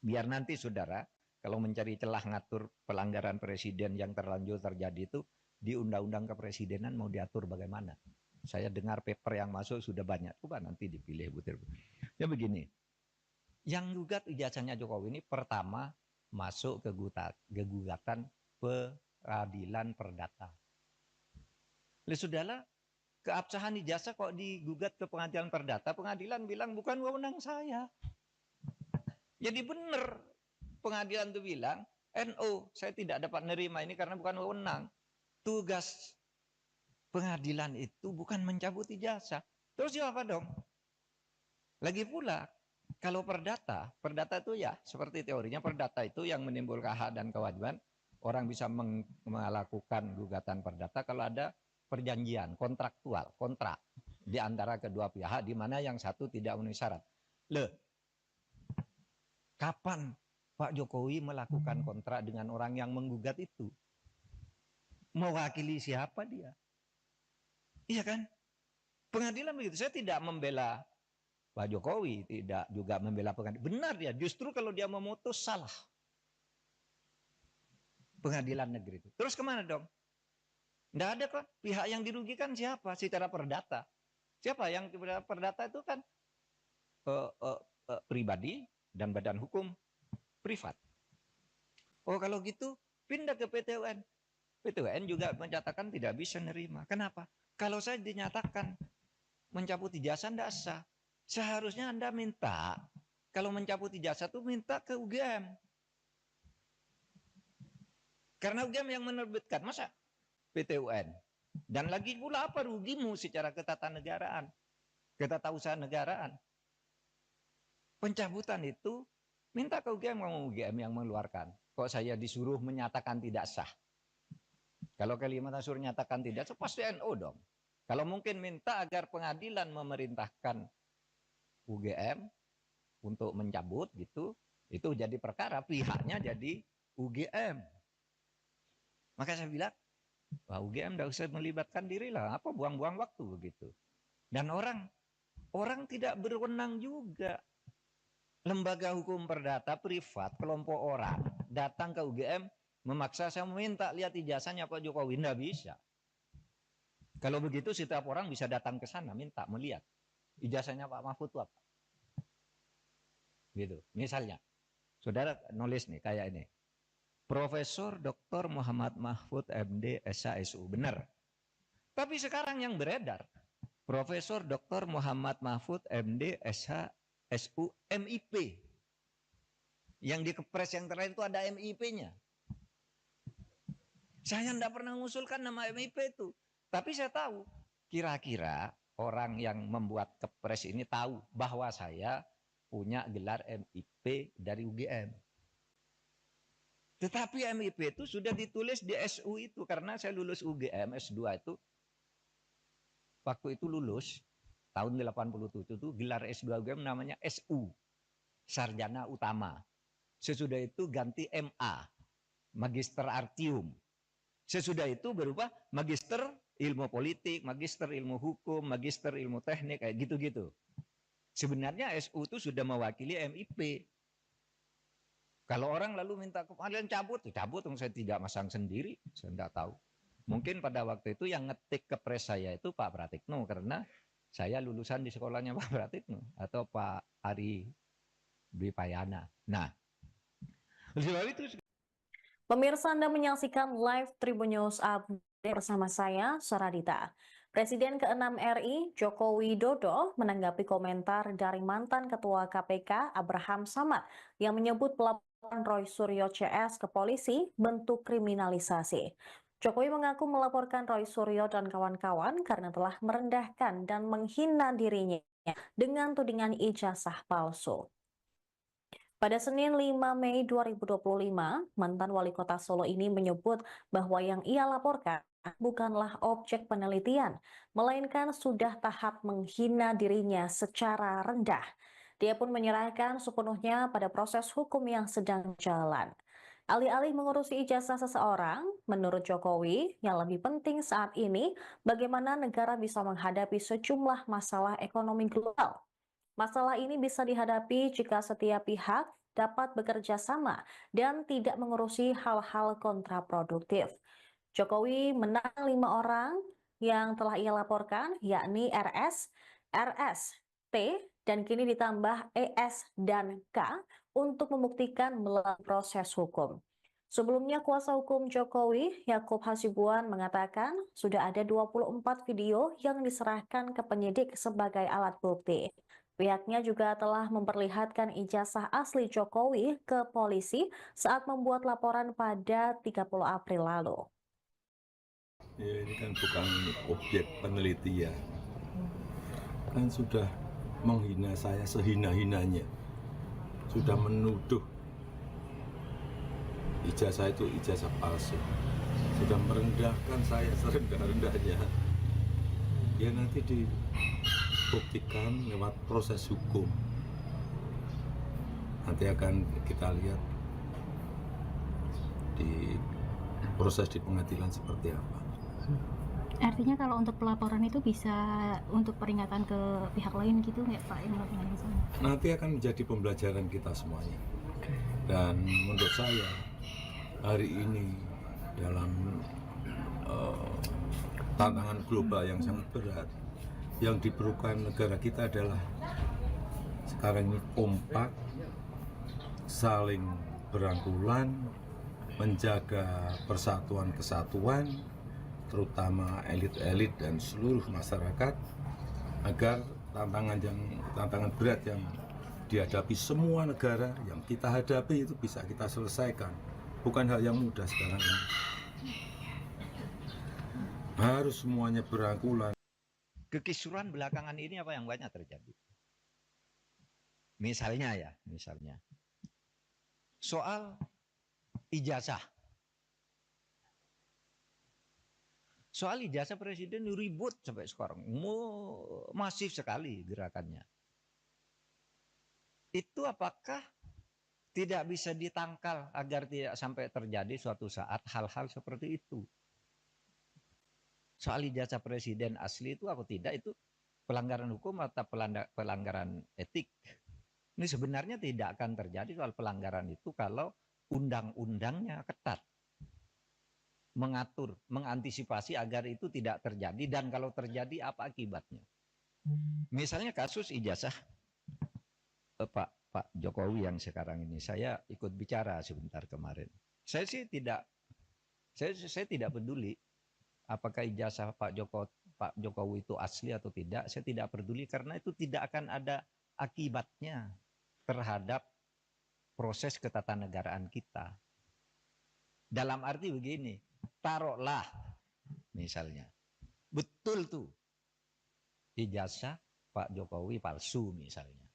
Biar nanti saudara kalau mencari celah ngatur pelanggaran presiden yang terlanjur terjadi itu di undang-undang kepresidenan mau diatur bagaimana. Saya dengar paper yang masuk sudah banyak. Coba nanti dipilih butir. Ya begini. Yang gugat ijazahnya Jokowi ini pertama masuk ke gugatan peradilan perdata. Sudahlah, keabsahan ijazah kok digugat ke pengadilan perdata, pengadilan bilang bukan wewenang saya. Jadi benar pengadilan itu bilang, NO, saya tidak dapat menerima ini karena bukan wewenang. Tugas pengadilan itu bukan mencabut ijazah. Terus apa dong? Lagi pula, kalau perdata itu ya seperti teorinya perdata itu yang menimbulkan hak dan kewajiban. Orang bisa melakukan gugatan perdata kalau ada perjanjian kontraktual, kontrak di antara kedua pihak di mana yang satu tidak memenuhi syarat. Kapan Pak Jokowi melakukan kontrak dengan orang yang menggugat itu? Mewakili siapa dia? Iya kan? Pengadilan begitu. Saya tidak membela Pak Jokowi, tidak juga membela pengadilan. Benar dia, justru kalau dia memutus salah. Pengadilan negeri itu. Terus kemana dong? Tidak ada kok. Pihak yang dirugikan siapa? Secara perdata. Siapa yang perdata itu kan pribadi dan badan hukum privat. Oh kalau gitu pindah ke PT UN. PT UN juga menyatakan tidak bisa nerima. Kenapa? Kalau saya dinyatakan mencabut ijazah tidak sah. Seharusnya Anda minta, kalau mencabut ijazah itu minta ke UGM. Karena UGM yang menerbitkan, masa PT UN. Dan lagi pula apa rugimu secara ketatanegaraan, ketatausahaan negaraan. Pencabutan itu minta ke UGM, UGM yang mengeluarkan. Kok saya disuruh menyatakan tidak sah? Kalau Kalimantan suruh nyatakan tidak sah, pasti NO dong. Kalau mungkin minta agar pengadilan memerintahkan UGM untuk mencabut gitu, itu jadi perkara, pihaknya jadi UGM. Maka saya bilang, wah UGM tidak usah melibatkan diri lah, apa buang-buang waktu begitu. Dan orang tidak berwenang juga. Lembaga hukum perdata privat, kelompok orang datang ke UGM memaksa saya meminta lihat ijazahnya Pak Jokowi, tidak bisa. Kalau begitu setiap orang bisa datang ke sana minta melihat ijazahnya Pak Mahfud itu apa. Gitu. Misalnya, saudara nulis nih kayak ini. Profesor Dr. Muhammad Mahfud MD SHSU, benar. Tapi sekarang yang beredar, Profesor Dr. Muhammad Mahfud MD SHSU MIP. Yang di Kepres yang terakhir itu ada MIP-nya. Saya tidak pernah mengusulkan nama MIP itu. Tapi saya tahu, kira-kira orang yang membuat Kepres ini tahu bahwa saya punya gelar MIP dari UGM. Tetapi MIP itu sudah ditulis di SU itu, karena saya lulus UGM S2 itu, waktu itu lulus, tahun 87 itu gelar S2 UGM namanya SU, Sarjana Utama. Sesudah itu ganti MA, Magister Artium. Sesudah itu berubah Magister Ilmu Politik, Magister Ilmu Hukum, Magister Ilmu Teknik, kayak gitu-gitu. Sebenarnya SU itu sudah mewakili MIP. Kalau orang lalu minta kalian cabut, cabut, saya tidak masang sendiri, saya tidak tahu. Mungkin pada waktu itu yang ngetik Kepres saya itu Pak Pratikno, karena saya lulusan di sekolahnya Pak Pratikno atau Pak Ari Dwi Payana. Nah, sebab itu. Pemirsa, Anda menyaksikan live Tribun News Update bersama saya, Saradita. Presiden ke-6 RI, Joko Widodo, menanggapi komentar dari mantan Ketua KPK, Abraham Samad, yang menyebut pelaporan Roy Suryo CS ke polisi bentuk kriminalisasi. Jokowi mengaku melaporkan Roy Suryo dan kawan-kawan karena telah merendahkan dan menghina dirinya dengan tudingan ijazah palsu. Pada Senin 5 Mei 2025, mantan wali kota Solo ini menyebut bahwa yang ia laporkan bukanlah objek penelitian, melainkan sudah tahap menghina dirinya secara rendah. Dia pun menyerahkan sepenuhnya pada proses hukum yang sedang jalan. Alih-alih mengurusi ijazah seseorang, menurut Jokowi, yang lebih penting saat ini bagaimana negara bisa menghadapi sejumlah masalah ekonomi global. Masalah ini bisa dihadapi jika setiap pihak dapat bekerja sama dan tidak mengurusi hal-hal kontraproduktif. Jokowi menang 5 orang yang telah ia laporkan, yakni RS, T, dan kini ditambah ES dan K untuk membuktikan melalui proses hukum. Sebelumnya, kuasa hukum Jokowi, Yakub Hasibuan, mengatakan sudah ada 24 video yang diserahkan ke penyidik sebagai alat bukti. Pihaknya juga telah memperlihatkan ijazah asli Jokowi ke polisi saat membuat laporan pada 30 April lalu. Ya, ini kan bukan objek penelitian. Kan sudah menghina saya sehina-hinanya. Sudah menuduh ijazah itu ijazah palsu. Sudah merendahkan saya serendah-rendahnya. Ya nanti dibuktikan lewat proses hukum. Nanti akan kita lihat di proses di pengadilan seperti apa. Artinya kalau untuk pelaporan itu bisa untuk peringatan ke pihak lain gitu nggak Pak? Nanti akan menjadi pembelajaran kita semuanya. Dan menurut saya hari ini dalam tantangan global yang sangat berat, yang diperlukan negara kita adalah sekarang ini kompak, saling berangkulan, menjaga persatuan kesatuan, terutama elit-elit dan seluruh masyarakat, agar tantangan berat yang dihadapi semua negara yang kita hadapi itu bisa kita selesaikan. Bukan hal yang mudah sekarang ini. Harus semuanya berangkulan. Kekisuran belakangan ini apa yang banyak terjadi? Misalnya soal ijazah. Soal ijazah presiden ribut sampai sekarang. Masif sekali gerakannya. Itu apakah tidak bisa ditangkal agar tidak sampai terjadi suatu saat hal-hal seperti itu? Soal ijazah presiden asli itu atau tidak, itu pelanggaran hukum atau pelanggaran etik. Ini sebenarnya tidak akan terjadi soal pelanggaran itu kalau undang-undangnya ketat. Mengatur, mengantisipasi agar itu tidak terjadi, dan kalau terjadi apa akibatnya. Misalnya kasus ijazah Pak Jokowi yang sekarang ini, saya ikut bicara sebentar kemarin. Saya sih tidak, saya tidak peduli apakah ijazah Pak Jokowi itu asli atau tidak. Saya tidak peduli karena itu tidak akan ada akibatnya terhadap proses ketatanegaraan kita. Dalam arti begini, taruhlah misalnya betul tuh ijazah Pak Jokowi palsu misalnya.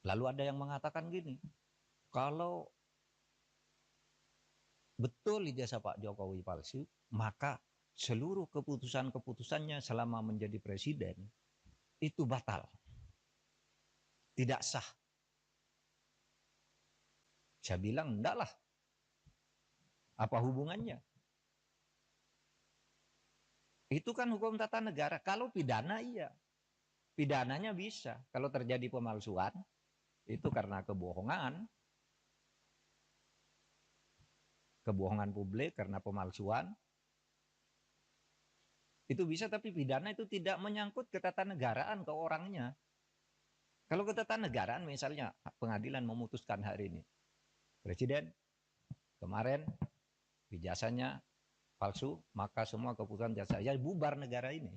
Lalu ada yang mengatakan gini, kalau betul ijazah Pak Jokowi palsu, maka seluruh keputusan-keputusannya selama menjadi presiden itu batal. Tidak sah. Saya bilang enggak lah. Apa hubungannya? Itu kan hukum tata negara. Kalau pidana iya. Pidananya bisa. Kalau terjadi pemalsuan, itu karena kebohongan. Kebohongan publik karena pemalsuan. Itu bisa, tapi pidana itu tidak menyangkut ketatanegaraan ke orangnya. Kalau ketatanegaraan misalnya pengadilan memutuskan hari ini, presiden kemarin ijazahnya palsu, maka semua keputusan saya bubar negara ini.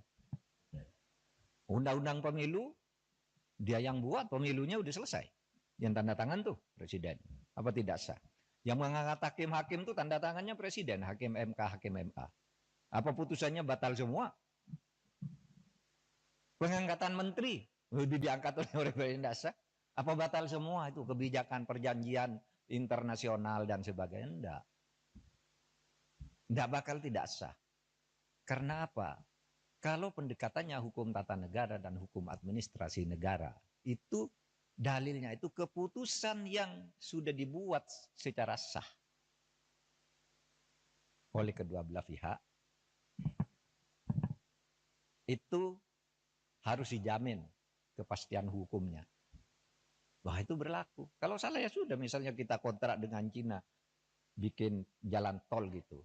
Undang-undang pemilu dia yang buat, pemilunya udah selesai. Yang tanda tangan tuh presiden. Apa tidak sah? Yang mengangkat hakim-hakim tuh tanda tangannya presiden, hakim MK, hakim MA. Apa putusannya batal semua? Pengangkatan menteri diangkat oleh presiden dasar. Apa batal semua itu kebijakan perjanjian internasional dan sebagainya? Enggak. Enggak bakal tidak sah. Karena apa? Kalau pendekatannya hukum tata negara dan hukum administrasi negara, itu dalilnya itu keputusan yang sudah dibuat secara sah oleh kedua belah pihak, itu harus dijamin kepastian hukumnya. Wah, itu berlaku. Kalau salah ya sudah, misalnya kita kontrak dengan Cina, bikin jalan tol gitu,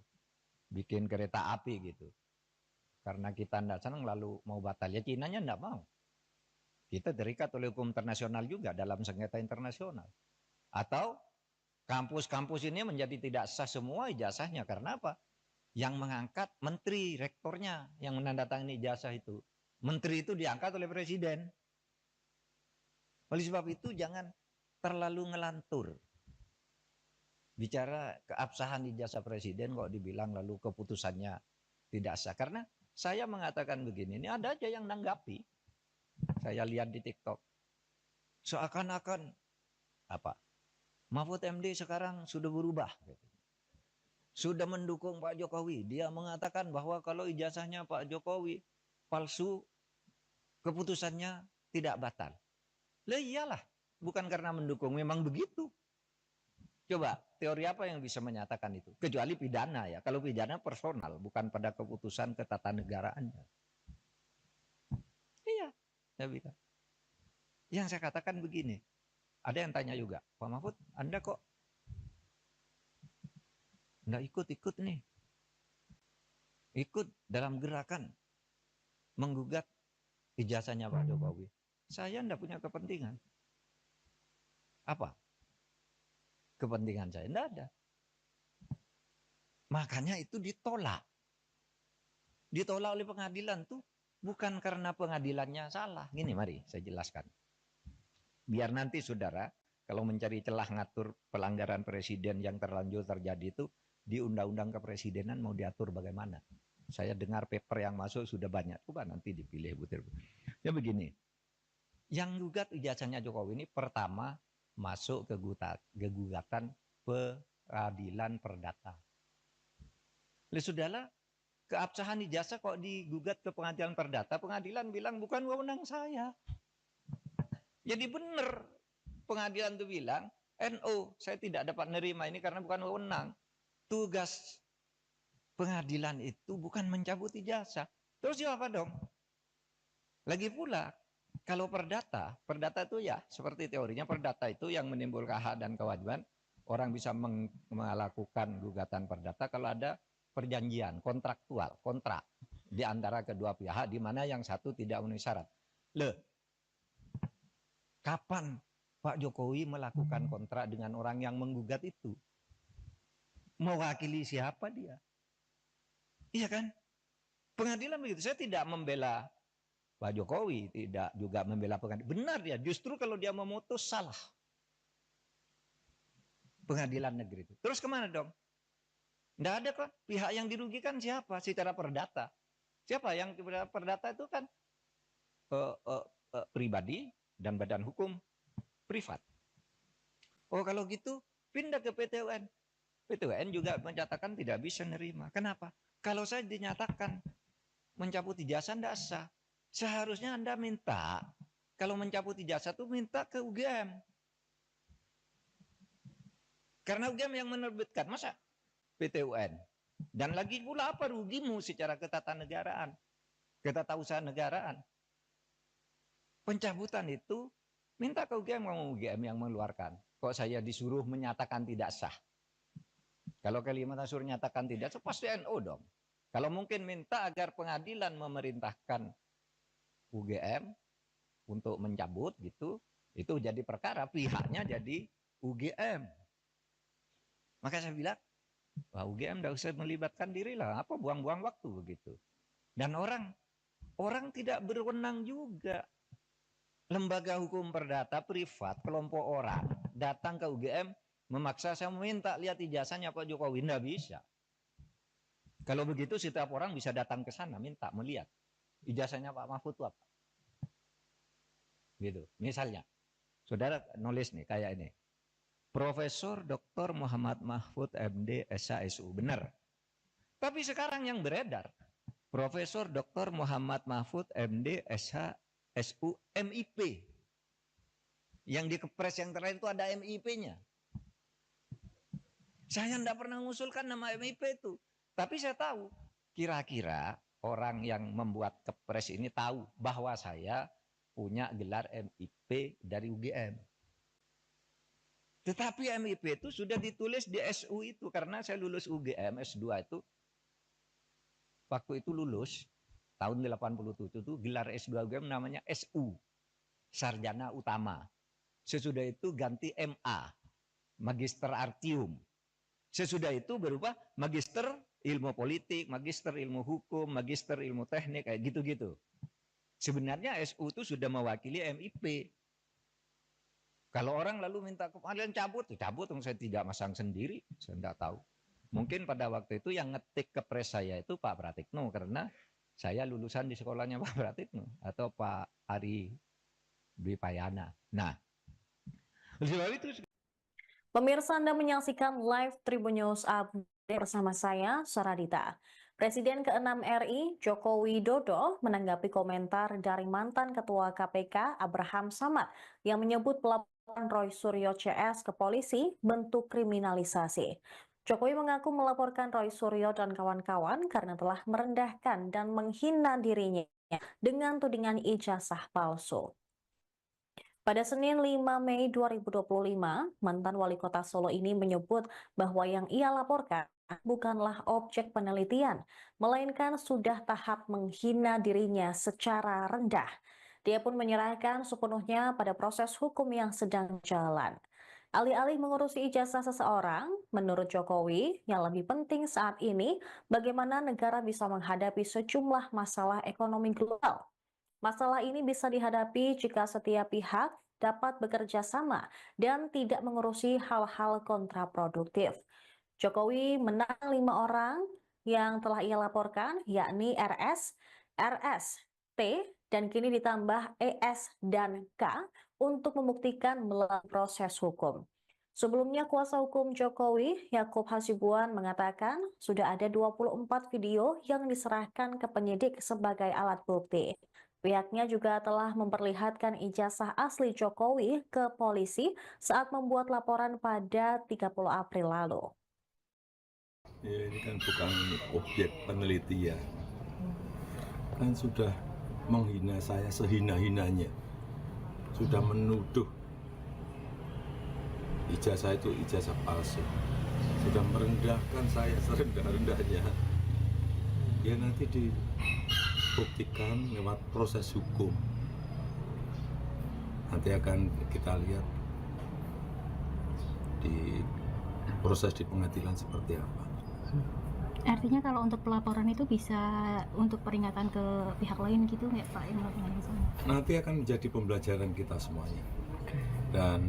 bikin kereta api gitu. Karena kita tidak senang lalu mau batal, ya Cinanya tidak mau. Kita terikat oleh hukum internasional juga dalam sengketa internasional. Atau kampus-kampus ini menjadi tidak sah semua ijazahnya. Karena apa? Yang mengangkat menteri, rektornya yang menandatangani ijazah itu. Menteri itu diangkat oleh presiden. Oleh sebab itu jangan terlalu ngelantur. Bicara keabsahan ijazah presiden kok dibilang lalu keputusannya tidak sah. Karena saya mengatakan begini, ini ada aja yang nanggapi. Saya lihat di TikTok. Seakan-akan apa? Mahfud MD sekarang sudah berubah. Sudah mendukung Pak Jokowi. Dia mengatakan bahwa kalau ijazahnya Pak Jokowi palsu, keputusannya tidak batal. Lah iyalah, bukan karena mendukung, memang begitu. Coba, teori apa yang bisa menyatakan itu? Kecuali pidana ya. Kalau pidana personal, bukan pada keputusan ketatanegaraannya. Iya, saya bilang. Yang saya katakan begini, ada yang tanya juga, Pak Mahfud, Anda kok nggak ikut-ikut nih? Ikut dalam gerakan menggugat ijazahnya Pak Jokowi. Saya enggak punya kepentingan. Apa? Kepentingan saya enggak ada. Makanya itu ditolak. Ditolak oleh pengadilan tuh bukan karena pengadilannya salah. Gini, mari saya jelaskan. Biar nanti saudara, kalau mencari celah ngatur pelanggaran presiden yang terlanjur terjadi itu, di undang-undang kepresidenan mau diatur bagaimana. Saya dengar paper yang masuk sudah banyak. Coba nanti dipilih butir. Ya begini. Yang gugat ijazahnya Jokowi ini pertama masuk ke gugatan peradilan perdata. Oleh saudara, keabsahan ijazah kok digugat ke pengadilan perdata, pengadilan bilang bukan wewenang saya. Jadi benar pengadilan itu bilang, NO, saya tidak dapat menerima ini karena bukan wewenang. Tugas pengadilan itu bukan mencabut ijazah. Terus apa dong? Lagi pula, kalau perdata itu ya seperti teorinya perdata itu yang menimbulkan hak dan kewajiban. Orang bisa melakukan gugatan perdata kalau ada perjanjian kontraktual, kontrak di antara kedua pihak di mana yang satu tidak memenuhi syarat. Kapan Pak Jokowi melakukan kontrak dengan orang yang menggugat itu? Mewakili siapa dia? Iya kan? Pengadilan begitu. Saya tidak membela Pak Jokowi, tidak juga membela pengadilan. Benar dia, justru kalau dia memutus salah. Pengadilan negeri itu. Terus kemana dong? Tidak ada kok. Pihak yang dirugikan siapa? Secara perdata. Siapa yang perdata itu kan pribadi dan badan hukum privat. Oh kalau gitu pindah ke PT UN. PT UN juga menyatakan tidak bisa nerima. Kenapa? Kalau saya dinyatakan mencabut ijazah tidak sah. Seharusnya Anda minta, kalau mencabut ijazah itu minta ke UGM. Karena UGM yang menerbitkan, masa PT UN? Dan lagi pula apa rugimu secara ketatanegaraan, ketatausahaan negaraan? Pencabutan itu minta ke UGM yang mengeluarkan. Kok saya disuruh menyatakan tidak sah? Kalau Kalimantan suruh nyatakan tidak sah, pasti NO dong. Kalau mungkin minta agar pengadilan memerintahkan UGM untuk mencabut gitu, itu jadi perkara, pihaknya jadi UGM. Maka saya bilang, wah UGM tidak usah melibatkan diri lah, apa buang-buang waktu begitu. Dan orang tidak berwenang juga. Lembaga hukum perdata privat, kelompok orang datang ke UGM memaksa saya meminta lihat ijazahnya Pak Jokowi, tidak bisa. Kalau begitu setiap orang bisa datang ke sana minta melihat ijazahnya Pak Mahfud itu apa. Gitu. Misalnya, saudara nulis nih kayak ini. Profesor Dr. Muhammad Mahfud MD SHSU, benar. Tapi sekarang yang beredar, Profesor Dr. Muhammad Mahfud MD SHSU MIP. Yang di kepres yang terakhir itu ada MIP-nya. Saya tidak pernah mengusulkan nama MIP itu. Tapi saya tahu, kira-kira orang yang membuat kepres ini tahu bahwa saya punya gelar MIP dari UGM. Tetapi MIP itu sudah ditulis di SU itu karena saya lulus UGM S2 itu. Waktu itu lulus tahun 87 itu gelar S2 UGM namanya SU, Sarjana Utama. Sesudah itu ganti MA, Magister Artium. Sesudah itu berubah Magister Ilmu Politik, Magister Ilmu Hukum, Magister Ilmu Teknik, kayak gitu-gitu. Sebenarnya SU itu sudah mewakili MIP. Kalau orang lalu minta kepanggilan cabut saya tidak masang sendiri, saya tidak tahu. Mungkin pada waktu itu yang ngetik kepres saya itu Pak Pratikno, karena saya lulusan di sekolahnya Pak Pratikno atau Pak Ari Dwi Payana. Nah, sebab itu. Pemirsa, Anda menyaksikan live Tribun News Update bersama saya, Saradita. Presiden ke-6 RI, Joko Widodo, menanggapi komentar dari mantan Ketua KPK, Abraham Samad, yang menyebut pelaporan Roy Suryo CS ke polisi bentuk kriminalisasi. Jokowi mengaku melaporkan Roy Suryo dan kawan-kawan karena telah merendahkan dan menghina dirinya dengan tudingan ijazah palsu. Pada Senin 5 Mei 2025, mantan wali kota Solo ini menyebut bahwa yang ia laporkan bukanlah objek penelitian, melainkan sudah tahap menghina dirinya secara rendah. Dia pun menyerahkan sepenuhnya pada proses hukum yang sedang jalan. Alih-alih mengurusi ijazah seseorang, menurut Jokowi, yang lebih penting saat ini bagaimana negara bisa menghadapi sejumlah masalah ekonomi global. Masalah ini bisa dihadapi jika setiap pihak dapat bekerja sama dan tidak mengurusi hal-hal kontraproduktif. Jokowi menang 5 orang yang telah ia laporkan, yakni RS, RS, T, dan kini ditambah ES dan K untuk membuktikan melalui proses hukum. Sebelumnya, kuasa hukum Jokowi, Yakub Hasibuan, mengatakan sudah ada 24 video yang diserahkan ke penyidik sebagai alat bukti. Pihaknya juga telah memperlihatkan ijazah asli Jokowi ke polisi saat membuat laporan pada 30 April lalu. Ya, ini kan bukan objek penelitian. Kan sudah menghina saya sehina-hinanya. Sudah menuduh ijazah itu ijazah palsu. Sudah merendahkan saya serendah-rendahnya. Ya nanti dibuktikan lewat proses hukum. Nanti akan kita lihat di proses di pengadilan seperti apa. Artinya kalau untuk pelaporan itu bisa untuk peringatan ke pihak lain gitu nggak Pak yang melakukan yang sama? Nanti akan menjadi pembelajaran kita semuanya. Dan